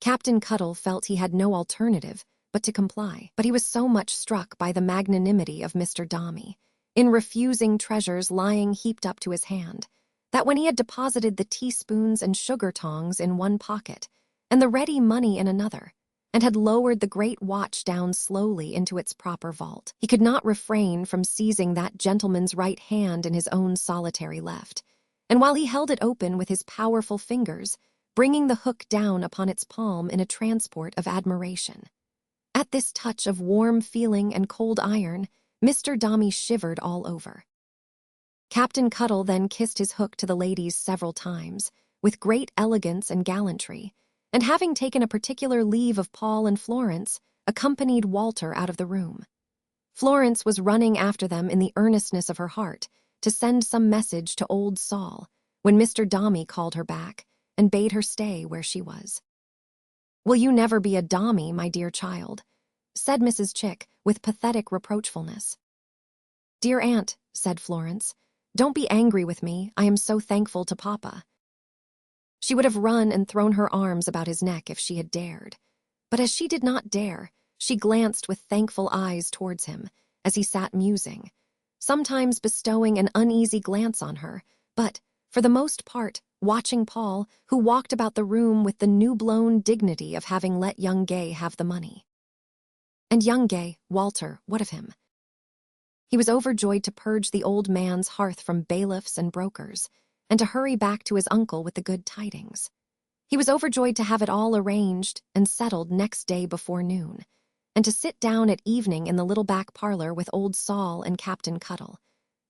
Captain Cuttle felt he had no alternative but to comply, but he was so much struck by the magnanimity of Mr. Dombey, in refusing treasures lying heaped up to his hand, that when he had deposited the teaspoons and sugar tongs in one pocket, and the ready money in another, and had lowered the great watch down slowly into its proper vault, he could not refrain from seizing that gentleman's right hand in his own solitary left, and while he held it open with his powerful fingers, bringing the hook down upon its palm in a transport of admiration. At this touch of warm feeling and cold iron, Mr. Dombey shivered all over. Captain Cuttle then kissed his hook to the ladies several times, with great elegance and gallantry, and having taken a particular leave of Paul and Florence, accompanied Walter out of the room. Florence was running after them in the earnestness of her heart to send some message to old Saul, when Mr. Dombey called her back and bade her stay where she was. "Will you never be a Dombey, my dear child?" said Mrs. Chick with pathetic reproachfulness. "Dear aunt," said Florence, "don't be angry with me, I am so thankful to Papa." She would have run and thrown her arms about his neck if she had dared. But as she did not dare, she glanced with thankful eyes towards him, as he sat musing, sometimes bestowing an uneasy glance on her, but, for the most part, watching Paul, who walked about the room with the new-blown dignity of having let young Gay have the money. And young Gay, Walter, what of him? He was overjoyed to purge the old man's hearth from bailiffs and brokers, and to hurry back to his uncle with the good tidings. He was overjoyed to have it all arranged and settled next day before noon, and to sit down at evening in the little back parlor with old Saul and Captain Cuttle,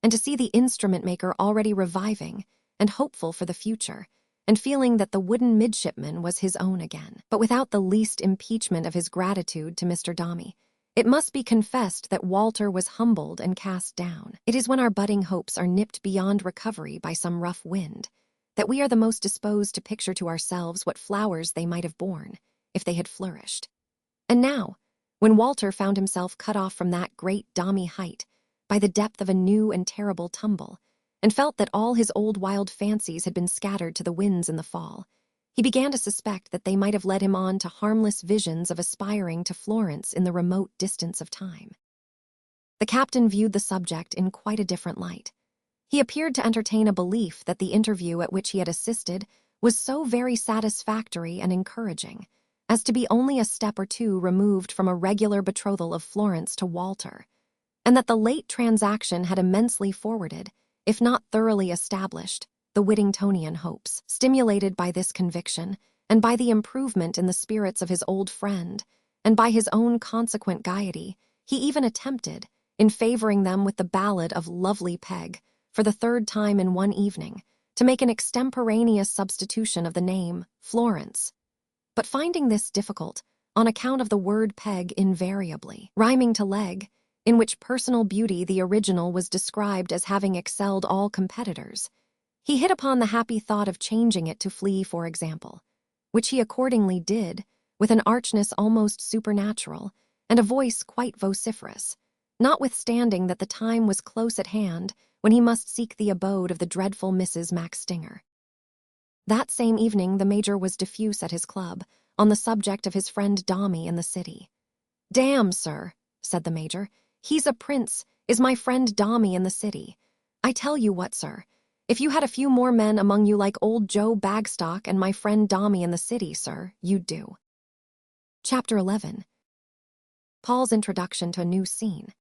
and to see the instrument-maker already reviving and hopeful for the future, and feeling that the wooden midshipman was his own again, but without the least impeachment of his gratitude to Mr. Dombey. It must be confessed that Walter was humbled and cast down. It is when our budding hopes are nipped beyond recovery by some rough wind that we are the most disposed to picture to ourselves what flowers they might have borne if they had flourished. And now, when Walter found himself cut off from that great Dombey height by the depth of a new and terrible tumble, and felt that all his old wild fancies had been scattered to the winds in the fall, he began to suspect that they might have led him on to harmless visions of aspiring to Florence in the remote distance of time. The captain viewed the subject in quite a different light. He appeared to entertain a belief that the interview at which he had assisted was so very satisfactory and encouraging, as to be only a step or two removed from a regular betrothal of Florence to Walter, and that the late transaction had immensely forwarded, if not thoroughly established, the Whittingtonian hopes. Stimulated by this conviction, and by the improvement in the spirits of his old friend, and by his own consequent gaiety, he even attempted, in favoring them with the ballad of Lovely Peg, for the third time in one evening, to make an extemporaneous substitution of the name Florence. But finding this difficult, on account of the word peg invariably rhyming to leg, in which personal beauty the original was described as having excelled all competitors, he hit upon the happy thought of changing it to flee, for example, which he accordingly did, with an archness almost supernatural, and a voice quite vociferous, notwithstanding that the time was close at hand when he must seek the abode of the dreadful Mrs. Maxtinger. That same evening the Major was diffuse at his club, on the subject of his friend Dombey in the city. "Damn, sir," said the Major, "he's a prince, is my friend Dombey in the city. I tell you what, sir, if you had a few more men among you like old Joe Bagstock and my friend Dombey in the city, sir, you'd do." Chapter 11. Paul's introduction to a new scene.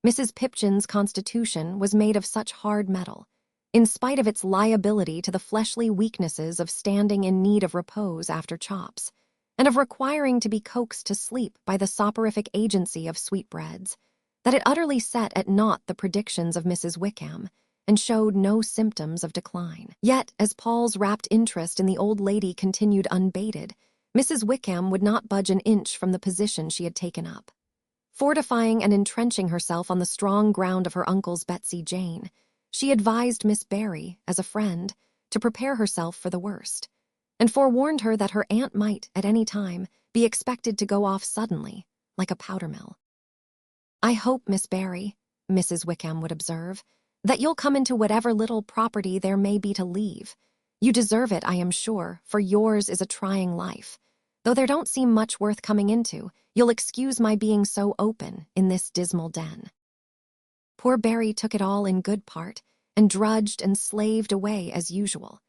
Mrs. Pipchin's constitution was made of such hard metal, in spite of its liability to the fleshly weaknesses of standing in need of repose after chops, and of requiring to be coaxed to sleep by the soporific agency of sweetbreads, that it utterly set at naught the predictions of Mrs. Wickham, and showed no symptoms of decline. Yet, as Paul's rapt interest in the old lady continued unabated, Mrs. Wickham would not budge an inch from the position she had taken up. Fortifying and entrenching herself on the strong ground of her uncle's Betsy Jane, she advised Miss Barry, as a friend, to prepare herself for the worst, and forewarned her that her aunt might, at any time, be expected to go off suddenly, like a powder mill. "I hope, Miss Barry," Mrs. Wickham would observe, "that you'll come into whatever little property there may be to leave. You deserve it, I am sure, for yours is a trying life. Though there don't seem much worth coming into, you'll excuse my being so open in this dismal den." Poor Barry took it all in good part, and drudged and slaved away as usual,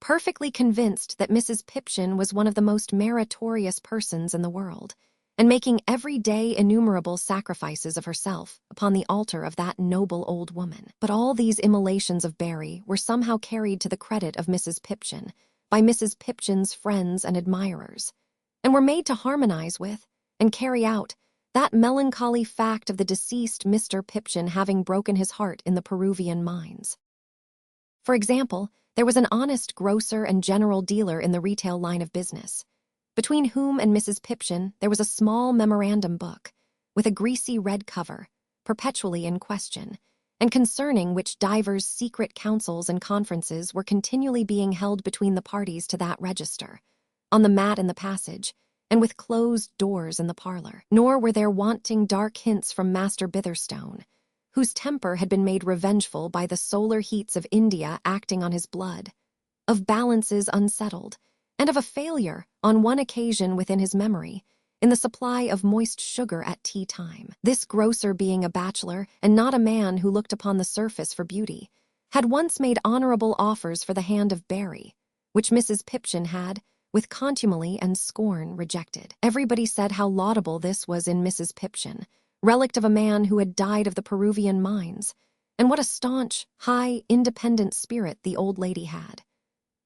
perfectly convinced that Mrs. Pipchin was one of the most meritorious persons in the world, and making every day innumerable sacrifices of herself upon the altar of that noble old woman. But all these immolations of Barry were somehow carried to the credit of Mrs. Pipchin by Mrs. Pipchin's friends and admirers, and were made to harmonize with, and carry out, that melancholy fact of the deceased Mr. Pipchin having broken his heart in the Peruvian mines. For example, there was an honest grocer and general dealer in the retail line of business, between whom and Mrs. Pipchin there was a small memorandum book, with a greasy red cover, perpetually in question, and concerning which divers secret councils and conferences were continually being held between the parties to that register, on the mat in the passage, and with closed doors in the parlor. Nor were there wanting dark hints from Master Bitherstone, whose temper had been made revengeful by the solar heats of India acting on his blood, of balances unsettled, and of a failure, on one occasion within his memory, in the supply of moist sugar at tea time. This grocer, being a bachelor, and not a man who looked upon the surface for beauty, had once made honorable offers for the hand of Barry, which Mrs. Pipchin had, with contumely and scorn, rejected. Everybody said how laudable this was in Mrs. Pipchin, relict of a man who had died of the Peruvian mines, and what a staunch, high, independent spirit the old lady had.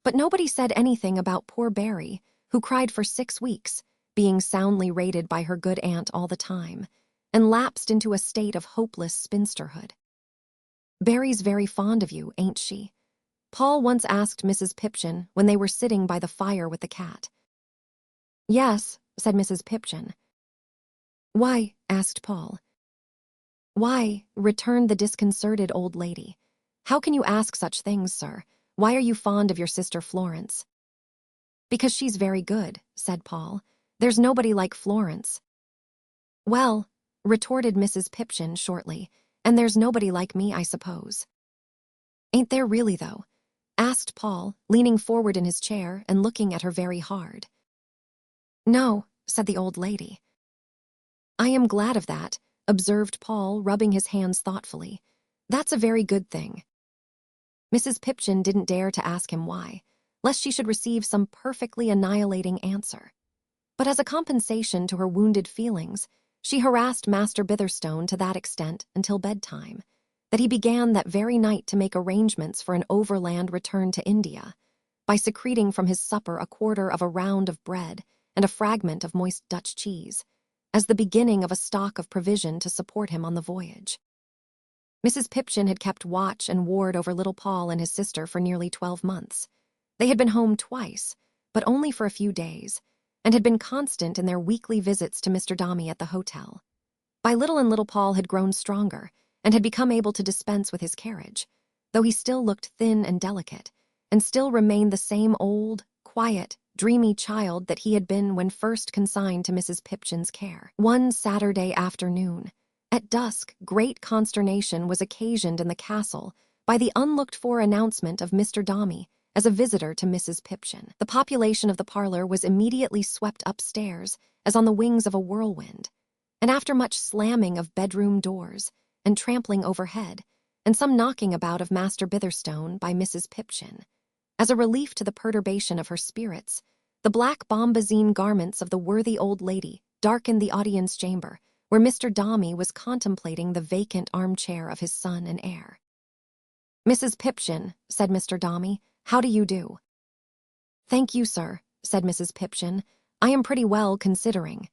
But nobody said anything about poor Barry, who cried for 6 weeks, being soundly rated by her good aunt all the time, and lapsed into a state of hopeless spinsterhood. "Barry's very fond of you, ain't she?" Paul once asked Mrs. Pipchin when they were sitting by the fire with the cat. "Yes," said Mrs. Pipchin. "Why?" asked Paul. "Why," returned the disconcerted old lady. "How can you ask such things, sir? Why are you fond of your sister Florence?" "Because she's very good," said Paul. "There's nobody like Florence." "Well," retorted Mrs. Pipchin shortly, "and there's nobody like me, I suppose." "Ain't there really, though?" asked Paul, leaning forward in his chair and looking at her very hard. "No," said the old lady. "I am glad of that," observed Paul, rubbing his hands thoughtfully. "That's a very good thing." Mrs. Pipchin didn't dare to ask him why, lest she should receive some perfectly annihilating answer. But as a compensation to her wounded feelings, she harassed Master Bitherstone to that extent until bedtime, that he began that very night to make arrangements for an overland return to India, by secreting from his supper a quarter of a round of bread and a fragment of moist Dutch cheese, as the beginning of a stock of provision to support him on the voyage. Mrs. Pipchin had kept watch and ward over little Paul and his sister for nearly 12 months. They had been home twice, but only for a few days, and had been constant in their weekly visits to Mr. Dombey at the hotel. By little Paul had grown stronger, and had become able to dispense with his carriage, though he still looked thin and delicate, and still remained the same old, quiet, dreamy child that he had been when first consigned to Mrs. Pipchin's care. One Saturday afternoon, at dusk, great consternation was occasioned in the castle by the unlooked-for announcement of Mr. Dombey as a visitor to Mrs. Pipchin. The population of the parlor was immediately swept upstairs as on the wings of a whirlwind, and after much slamming of bedroom doors and trampling overhead, and some knocking about of Master Bitherstone by Mrs. Pipchin, as a relief to the perturbation of her spirits, the black bombazine garments of the worthy old lady darkened the audience chamber, where Mr. Dombey was contemplating the vacant armchair of his son and heir. "Mrs. Pipchin," said Mr. Dombey, "how do you do?" "Thank you, sir," said Mrs. Pipchin. "I am pretty well, considering."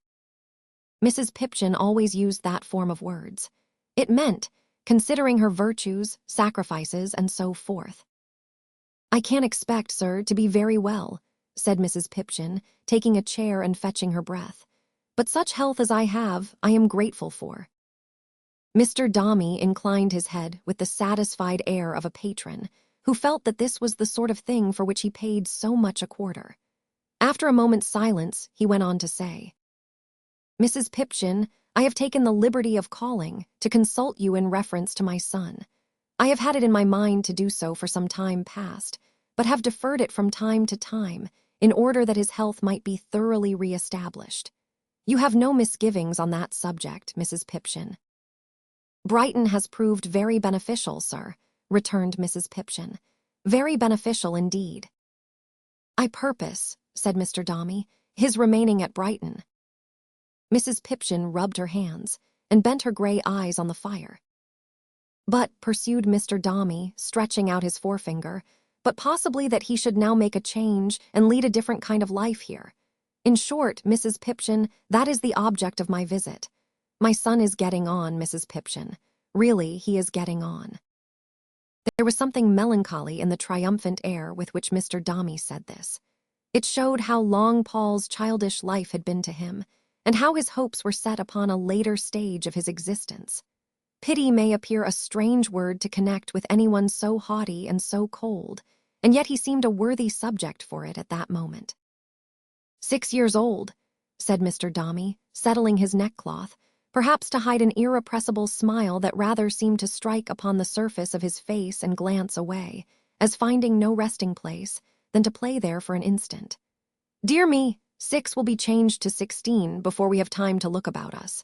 Mrs. Pipchin always used that form of words. It meant, considering her virtues, sacrifices, and so forth. "I can't expect, sir, to be very well," said Mrs. Pipchin, taking a chair and fetching her breath. "But such health as I have, I am grateful for." Mr. Dombey inclined his head with the satisfied air of a patron, who felt that this was the sort of thing for which he paid so much a quarter. After a moment's silence, he went on to say, "Mrs. Pipchin, I have taken the liberty of calling to consult you in reference to my son. I have had it in my mind to do so for some time past, but have deferred it from time to time in order that his health might be thoroughly re-established. You have no misgivings on that subject, Mrs. Pipchin." "Brighton has proved very beneficial, sir," returned Mrs. Pipchin. "Very beneficial indeed." "I purpose," said Mr. Dombey, "his remaining at Brighton." Mrs. Pipchin rubbed her hands and bent her gray eyes on the fire. "But," pursued Mr. Dombey, stretching out his forefinger, "but possibly that he should now make a change and lead a different kind of life here. In short, Mrs. Pipchin, that is the object of my visit. My son is getting on, Mrs. Pipchin. Really, he is getting on." There was something melancholy in the triumphant air with which Mr. Dombey said this. It showed how long Paul's childish life had been to him, and how his hopes were set upon a later stage of his existence. Pity may appear a strange word to connect with anyone so haughty and so cold, and yet he seemed a worthy subject for it at that moment. 6 years old, said Mr. Dombey, settling his neckcloth, perhaps to hide an irrepressible smile that rather seemed to strike upon the surface of his face and glance away, as finding no resting place, than to play there for an instant. "Dear me, 6 will be changed to 16 before we have time to look about us."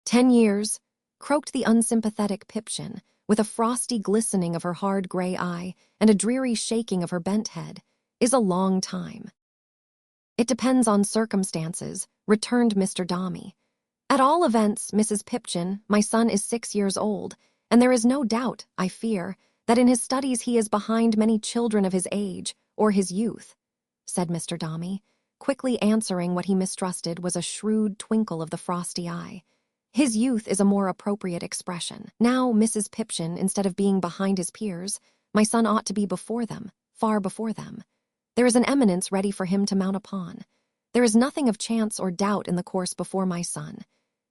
10 years, croaked the unsympathetic Pipchin, with a frosty glistening of her hard gray eye and a dreary shaking of her bent head, "is a long time." "It depends on circumstances," returned Mr. Dombey. "At all events, Mrs. Pipchin, my son is 6 years old, and there is no doubt, I fear, that in his studies he is behind many children of his age, or his youth," said Mr. Dombey, quickly answering what he mistrusted was a shrewd twinkle of the frosty eye. "His youth is a more appropriate expression. Now, Mrs. Pipchin, instead of being behind his peers, my son ought to be before them, far before them. There is an eminence ready for him to mount upon. There is nothing of chance or doubt in the course before my son.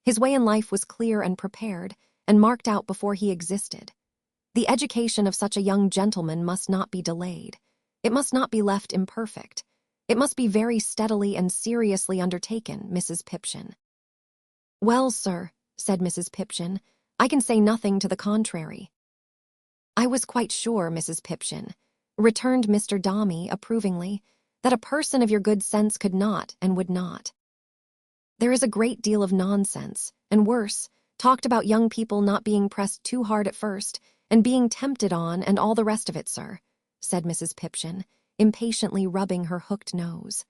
His way in life was clear and prepared, and marked out before he existed. The education of such a young gentleman must not be delayed. It must not be left imperfect. It must be very steadily and seriously undertaken, Mrs. Pipchin." "Well, sir," said Mrs. Pipchin, "I can say nothing to the contrary." "I was quite sure, Mrs. Pipchin," returned Mr. Dombey approvingly, "that a person of your good sense could not and would not. There is a great deal of nonsense, and worse, talked about young people not being pressed too hard at first, and being tempted on, and all the rest of it, sir," said Mrs. Pipchin, impatiently rubbing her hooked nose.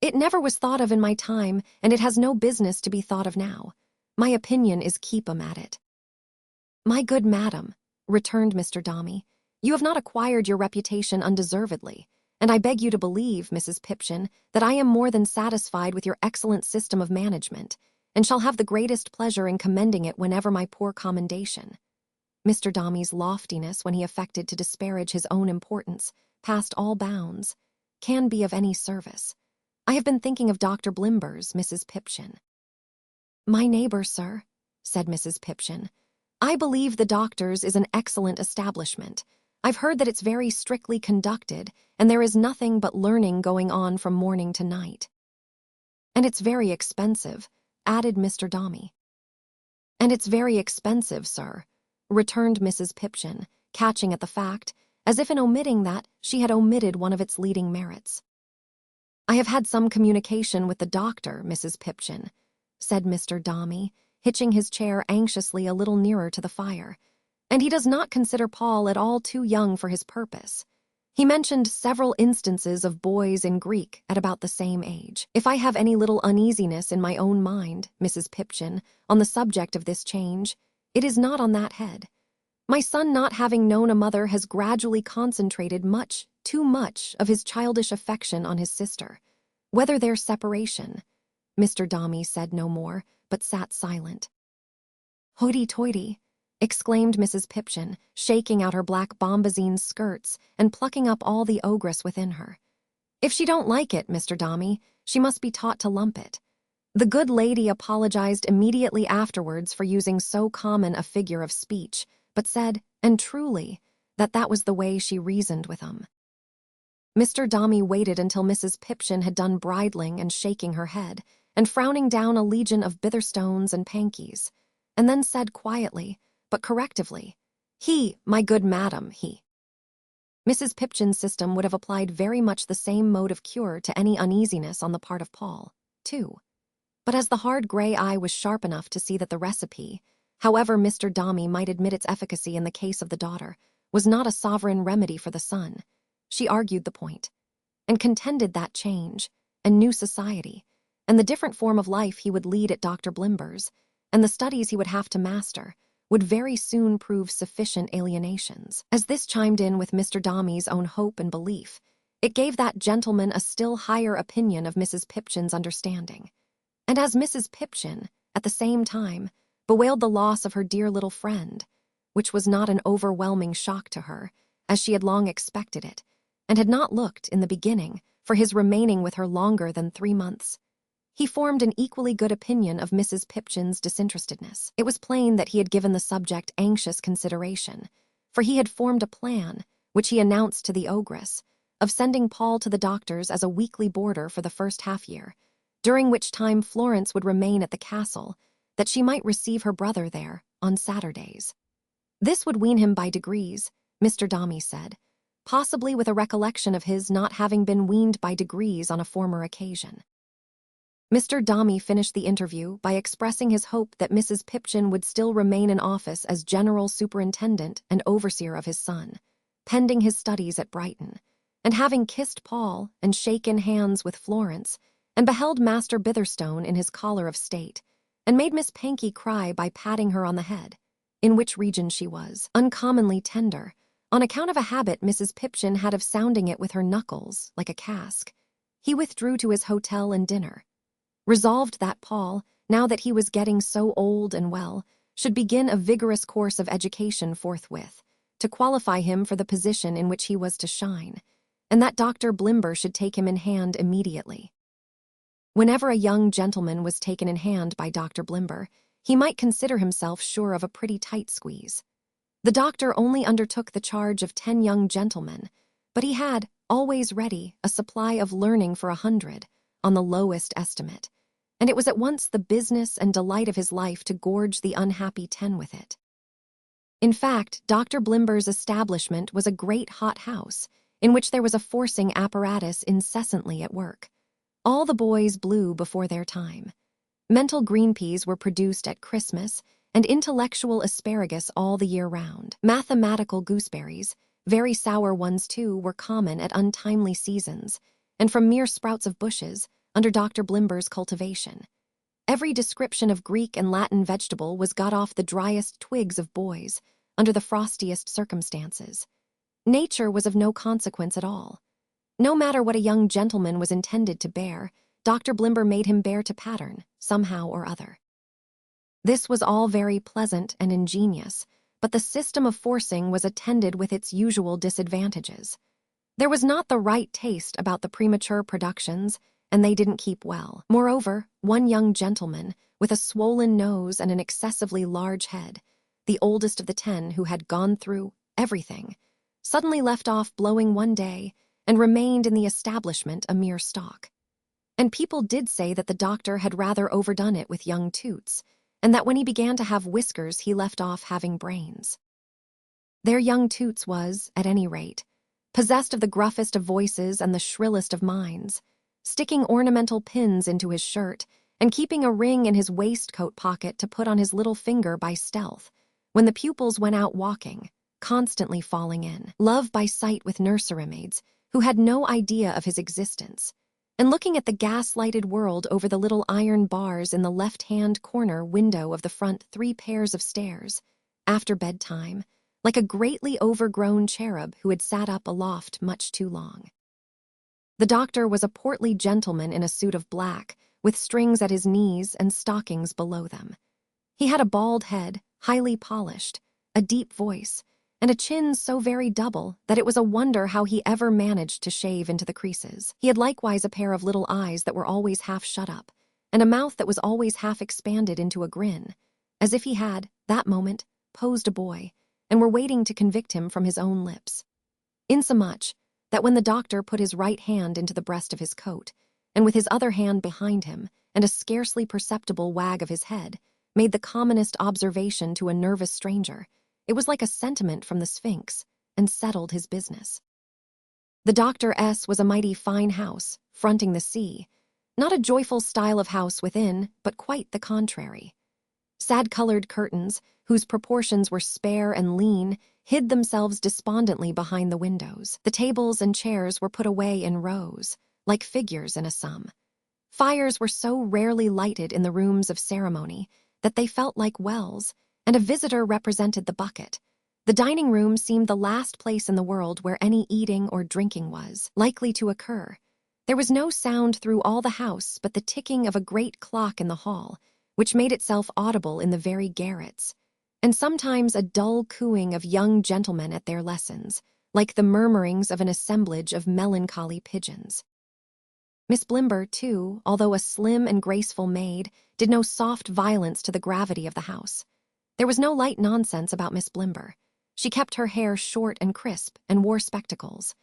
"It never was thought of in my time, and it has no business to be thought of now. My opinion is keep 'em at it." "My good madam," returned Mr. Dombey, "you have not acquired your reputation undeservedly, and I beg you to believe, Mrs. Pipchin, that I am more than satisfied with your excellent system of management, and shall have the greatest pleasure in commending it whenever my poor commendation." Mr. Dombey's loftiness, when he affected to disparage his own importance, past all bounds, "can be of any service. I have been thinking of Dr. Blimber's, Mrs. Pipchin." "My neighbor, sir," said Mrs. Pipchin. "I believe the doctor's is an excellent establishment. I've heard that it's very strictly conducted, and there is nothing but learning going on from morning to night." "And it's very expensive," added Mr. Dombey. "And it's very expensive, sir," returned Mrs. Pipchin, catching at the fact, as if in omitting that she had omitted one of its leading merits. "I have had some communication with the doctor, Mrs. Pipchin," said Mr. Dombey, hitching his chair anxiously a little nearer to the fire, "and he does not consider Paul at all too young for his purpose. He mentioned several instances of boys in Greek at about the same age. If I have any little uneasiness in my own mind, Mrs. Pipchin, on the subject of this change, it is not on that head. My son, not having known a mother, has gradually concentrated much, too much, of his childish affection on his sister. Whether their separation—" Mr. Dombey said no more, but sat silent. "Hoity-toity!" exclaimed Mrs. Pipchin, shaking out her black bombazine skirts and plucking up all the ogress within her. "If she don't like it, Mr. Dombey, she must be taught to lump it." The good lady apologized immediately afterwards for using so common a figure of speech, but said, and truly, that was the way she reasoned with 'em. Mr. Dombey waited until Mrs. Pipchin had done bridling and shaking her head, and frowning down a legion of bitherstones and pankies, and then said quietly, but correctively, "My good madam, he." Mrs. Pipchin's system would have applied very much the same mode of cure to any uneasiness on the part of Paul, too. But as the hard gray eye was sharp enough to see that the recipe, however Mr. Dombey might admit its efficacy in the case of the daughter, was not a sovereign remedy for the son, she argued the point, and contended that change, and new society, and the different form of life he would lead at Dr. Blimber's, and the studies he would have to master, would very soon prove sufficient alienations. As this chimed in with Mr. Dombey's own hope and belief, it gave that gentleman a still higher opinion of Mrs. Pipchin's understanding. And as Mrs. Pipchin, at the same time, bewailed the loss of her dear little friend, which was not an overwhelming shock to her, as she had long expected it, and had not looked, in the beginning, for his remaining with her longer than 3 months, he formed an equally good opinion of Mrs. Pipchin's disinterestedness. It was plain that he had given the subject anxious consideration, for he had formed a plan, which he announced to the ogress, of sending Paul to the doctor's as a weekly boarder for the first half-year, during which time Florence would remain at the castle, that she might receive her brother there on Saturdays. This would wean him by degrees, Mr. Dombey said, possibly with a recollection of his not having been weaned by degrees on a former occasion. Mr. Dombey finished the interview by expressing his hope that Mrs. Pipchin would still remain in office as general superintendent and overseer of his son, pending his studies at Brighton, and having kissed Paul and shaken hands with Florence, and beheld Master Bitherstone in his collar of state, and made Miss Panky cry by patting her on the head, in which region she was uncommonly tender, on account of a habit Mrs. Pipchin had of sounding it with her knuckles, like a cask. He withdrew to his hotel and dinner, resolved that Paul, now that he was getting so old and well, should begin a vigorous course of education forthwith, to qualify him for the position in which he was to shine, and that Dr. Blimber should take him in hand immediately. Whenever a young gentleman was taken in hand by Dr. Blimber, he might consider himself sure of a pretty tight squeeze. The doctor only undertook the charge of 10 young gentlemen, but he had, always ready, a supply of learning for 100, on the lowest estimate, and it was at once the business and delight of his life to gorge the unhappy 10 with it. In fact, Dr. Blimber's establishment was a great hot house, in which there was a forcing apparatus incessantly at work. All the boys blew before their time. Mental green peas were produced at Christmas, and intellectual asparagus all the year round. Mathematical gooseberries, Very sour ones, too, were common at untimely seasons, and from mere sprouts of bushes, under Dr. Blimber's cultivation. Every description of Greek and Latin vegetable was got off the driest twigs of boys, under the frostiest circumstances. Nature was of no consequence at all. No matter what a young gentleman was intended to bear, Dr. Blimber made him bear to pattern, somehow or other. This was all very pleasant and ingenious, but the system of forcing was attended with its usual disadvantages. There was not the right taste about the premature productions, and they didn't keep well. Moreover, one young gentleman, with a swollen nose and an excessively large head, the oldest of the 10 who had gone through everything, suddenly left off blowing one day and remained in the establishment a mere stock. And people did say that the doctor had rather overdone it with young Toots, and that when he began to have whiskers he left off having brains. Their young Toots was, at any rate, possessed of the gruffest of voices and the shrillest of minds, sticking ornamental pins into his shirt and keeping a ring in his waistcoat pocket to put on his little finger by stealth when the pupils went out walking, constantly falling in love by sight with nursery maids who had no idea of his existence, and looking at the gas-lighted world over the little iron bars in the left-hand corner window of the front 3 pairs of stairs, after bedtime, like a greatly overgrown cherub who had sat up aloft much too long. The doctor was a portly gentleman in a suit of black, with strings at his knees and stockings below them. He had a bald head, highly polished, a deep voice, and a chin so very double that it was a wonder how he ever managed to shave into the creases. He had likewise a pair of little eyes that were always half shut up, and a mouth that was always half expanded into a grin, as if he had, that moment, posed a boy, and were waiting to convict him from his own lips. Insomuch that when the doctor put his right hand into the breast of his coat, and with his other hand behind him, and a scarcely perceptible wag of his head, made the commonest observation to a nervous stranger, it was like a sentiment from the Sphinx, and settled his business. The Dr. S. was a mighty fine house, fronting the sea, not a joyful style of house within, but quite the contrary. Sad-colored curtains, whose proportions were spare and lean, hid themselves despondently behind the windows. The tables and chairs were put away in rows, like figures in a sum. Fires were so rarely lighted in the rooms of ceremony that they felt like wells, and a visitor represented the bucket. The dining room seemed the last place in the world where any eating or drinking was likely to occur. There was no sound through all the house but the ticking of a great clock in the hall, which made itself audible in the very garrets, and sometimes a dull cooing of young gentlemen at their lessons, like the murmurings of an assemblage of melancholy pigeons. Miss Blimber, too, although a slim and graceful maid, did no soft violence to the gravity of the house. There was no light nonsense about Miss Blimber. She kept her hair short and crisp and wore spectacles.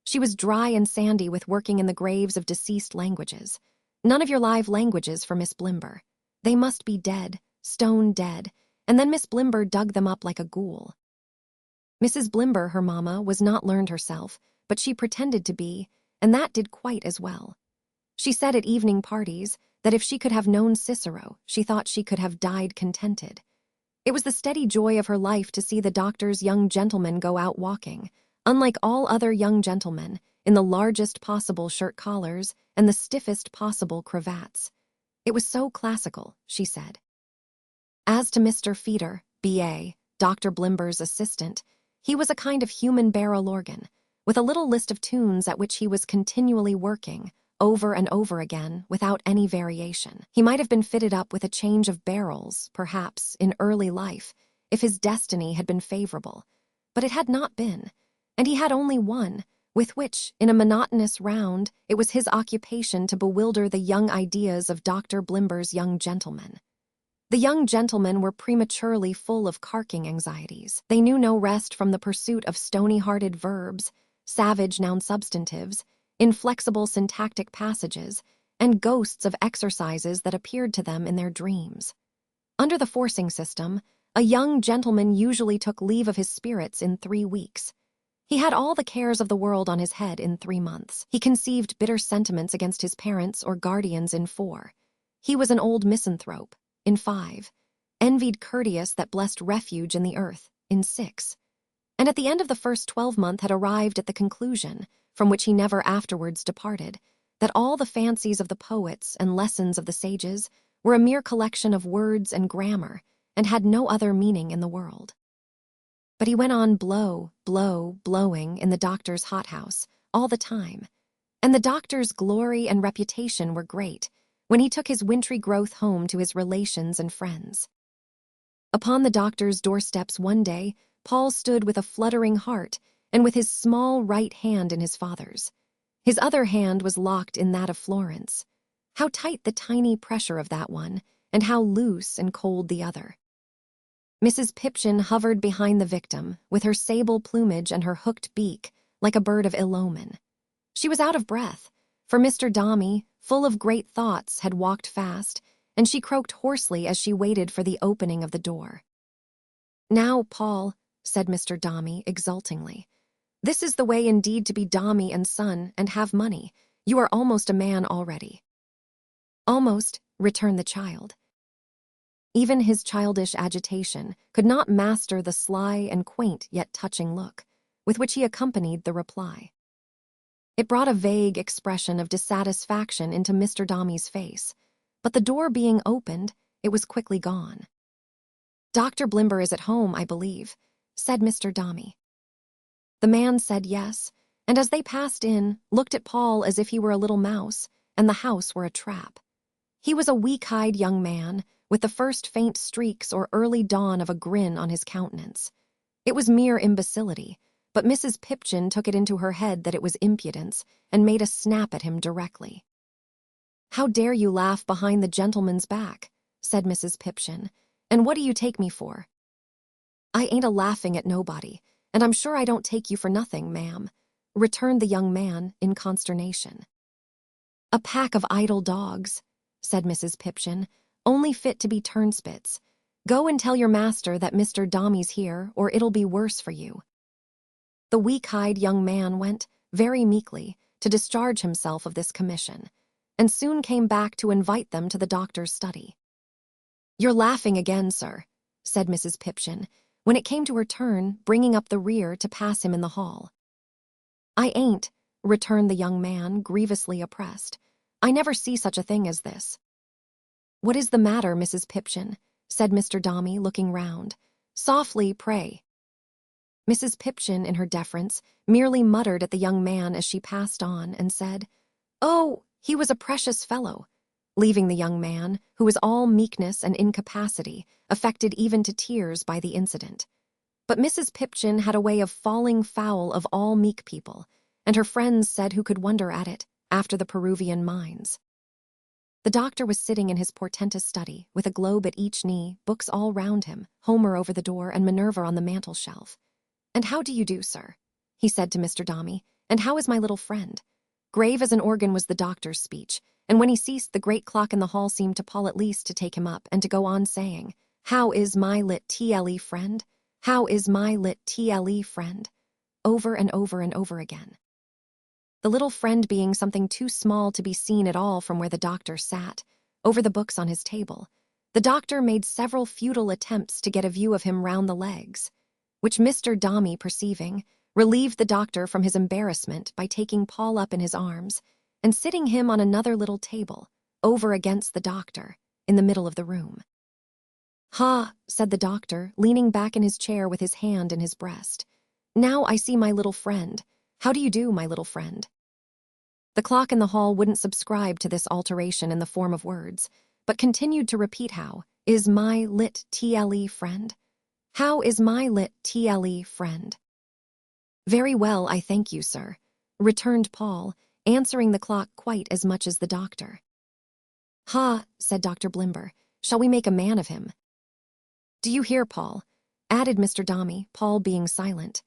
She was dry and sandy with working in the graves of deceased languages. None of your live languages for Miss Blimber. They must be dead, stone dead, and then Miss Blimber dug them up like a ghoul. Mrs. Blimber, her mamma, was not learned herself, but she pretended to be, and that did quite as well. She said at evening parties that if she could have known Cicero, she thought she could have died contented. It was the steady joy of her life to see the doctor's young gentlemen go out walking, unlike all other young gentlemen, in the largest possible shirt collars and the stiffest possible cravats. It was so classical, she said. As to Mr. Feeder, B.A., Dr. Blimber's assistant, he was a kind of human barrel organ, with a little list of tunes at which he was continually working, over and over again, without any variation. He might have been fitted up with a change of barrels, perhaps, in early life, if his destiny had been favorable, but it had not been, and he had only one, with which, in a monotonous round, it was his occupation to bewilder the young ideas of Dr. Blimber's young gentlemen. The young gentlemen were prematurely full of carking anxieties. They knew no rest from the pursuit of stony-hearted verbs, savage noun substantives, inflexible syntactic passages, and ghosts of exercises that appeared to them in their dreams. Under the forcing system, a young gentleman usually took leave of his spirits in 3 weeks. He had all the cares of the world on his head in 3 months. He conceived bitter sentiments against his parents or guardians in 4. He was an old misanthrope in 5. Envied courteous that blessed refuge in the earth in 6. and at the end of the first 12-month had arrived at the conclusion, from which he never afterwards departed, that all the fancies of the poets and lessons of the sages were a mere collection of words and grammar, and had no other meaning in the world. But he went on blowing in the doctor's hothouse all the time, and the doctor's glory and reputation were great when he took his wintry growth home to his relations and friends. Upon the doctor's doorsteps one day, Paul stood with a fluttering heart and with his small right hand in his father's. His other hand was locked in that of Florence. How tight the tiny pressure of that one, and how loose and cold the other. Mrs. Pipchin hovered behind the victim, with her sable plumage and her hooked beak, like a bird of ill omen. She was out of breath, for Mr. Dombey, full of great thoughts, had walked fast, and she croaked hoarsely as she waited for the opening of the door. "Now, Paul," said Mr. Dombey exultingly, "this is the way indeed to be Dombey and Son and have money. You are almost a man already." "Almost," returned the child. Even his childish agitation could not master the sly and quaint yet touching look with which he accompanied the reply. It brought a vague expression of dissatisfaction into Mr. Dombey's face, but the door being opened, it was quickly gone. "Dr. Blimber is at home, I believe," said Mr. Dombey. The man said yes, and as they passed in, looked at Paul as if he were a little mouse and the house were a trap. He was a weak-eyed young man, with the first faint streaks or early dawn of a grin on his countenance. It was mere imbecility, but Mrs. Pipchin took it into her head that it was impudence, and made a snap at him directly. "How dare you laugh behind the gentleman's back?" said Mrs. Pipchin. "And what do you take me for?" "I ain't a-laughing at nobody, and I'm sure I don't take you for nothing, ma'am," returned the young man in consternation. "A pack of idle dogs," said Mrs. Pipchin, "only fit to be turnspits. Go and tell your master that Mr. Dombey's here, or it'll be worse for you." The weak-eyed young man went, very meekly, to discharge himself of this commission, and soon came back to invite them to the doctor's study. "You're laughing again, sir," said Mrs. Pipchin, when it came to her turn, bringing up the rear to pass him in the hall. "I ain't," returned the young man, grievously oppressed. "I never see such a thing as this." "What is the matter, Mrs. Pipchin?" said Mr. Dombey, looking round. "Softly, pray." Mrs. Pipchin, in her deference, merely muttered at the young man as she passed on, and said, "Oh, he was a precious fellow," leaving the young man, who was all meekness and incapacity, affected even to tears by the incident. But Mrs. Pipchin had a way of falling foul of all meek people, and her friends said who could wonder at it, after the Peruvian mines. The doctor was sitting in his portentous study, with a globe at each knee, books all round him, Homer over the door, and Minerva on the mantel-shelf. "And how do you do, sir?" he said to Mr. Dombey. "And how is my little friend?" Grave as an organ was the doctor's speech, and when he ceased, the great clock in the hall seemed to Paul at least to take him up, and to go on saying, "How is my lit friend? How is my lit friend?" over and over and over again. The little friend being something too small to be seen at all from where the doctor sat, over the books on his table, the doctor made several futile attempts to get a view of him round the legs, which Mr. Dombey, perceiving, relieved the doctor from his embarrassment by taking Paul up in his arms and sitting him on another little table, over against the doctor, in the middle of the room. "Ha," said the doctor, leaning back in his chair with his hand in his breast. "Now I see my little friend. How do you do, my little friend?" The clock in the hall wouldn't subscribe to this alteration in the form of words, but continued to repeat how is my friend? How is my friend? "Very well, I thank you, sir," returned Paul, answering the clock quite as much as the doctor. "Ha," said Dr. Blimber, "shall we make a man of him?" "Do you hear, Paul?" added Mr. Dombey, Paul being silent.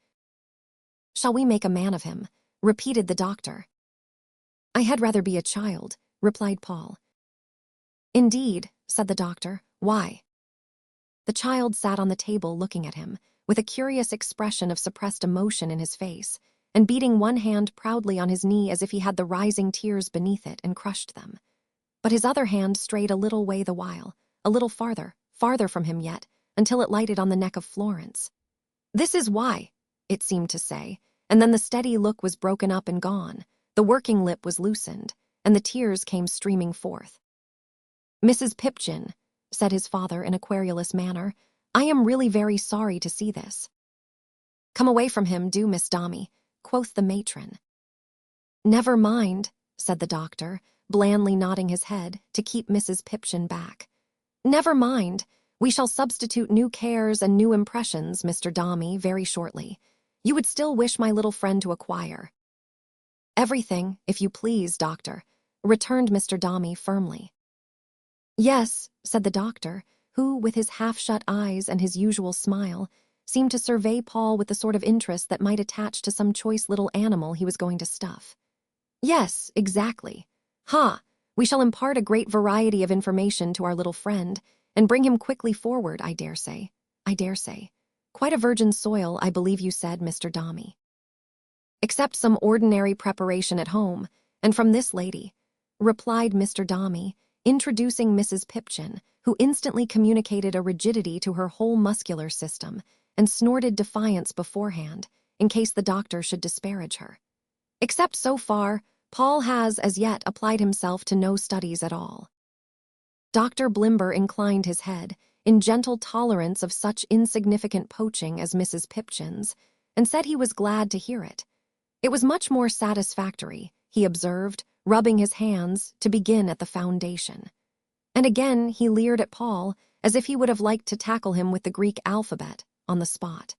"Shall we make a man of him?" repeated the doctor. "I had rather be a child," replied Paul. "Indeed," said the doctor. "Why?" The child sat on the table looking at him, with a curious expression of suppressed emotion in his face, and beating one hand proudly on his knee as if he had the rising tears beneath it and crushed them. But his other hand strayed a little way the while, a little farther from him yet, until it lighted on the neck of Florence. "This is why," it seemed to say, and then the steady look was broken up and gone, the working lip was loosened, and the tears came streaming forth. "Mrs. Pipchin," said his father in a querulous manner, "I am really very sorry to see this." "Come away from him, do, Miss Dombey," quoth the matron. "Never mind," said the doctor, blandly nodding his head to keep Mrs. Pipchin back. "Never mind. We shall substitute new cares and new impressions, Mr. Dombey, very shortly. You would still wish my little friend to acquire." "Everything, if you please, doctor," returned Mr. Dombey firmly. "Yes," said the doctor, who, with his half-shut eyes and his usual smile, seemed to survey Paul with the sort of interest that might attach to some choice little animal he was going to stuff. "Yes, exactly. Ha! We shall impart a great variety of information to our little friend, and bring him quickly forward, I dare say. Quite a virgin soil, I believe you said, Mr. Dombey. Except some ordinary preparation at home, and from this lady," replied Mr. Dombey, introducing Mrs. Pipchin, who instantly communicated a rigidity to her whole muscular system and snorted defiance beforehand, in case the doctor should disparage her. "Except so far, Paul has as yet applied himself to no studies at all." Dr. Blimber inclined his head, in gentle tolerance of such insignificant poaching as Mrs. Pipchin's, and said he was glad to hear it. It was much more satisfactory, he observed, rubbing his hands, to begin at the foundation. And again he leered at Paul, as if he would have liked to tackle him with the Greek alphabet on the spot.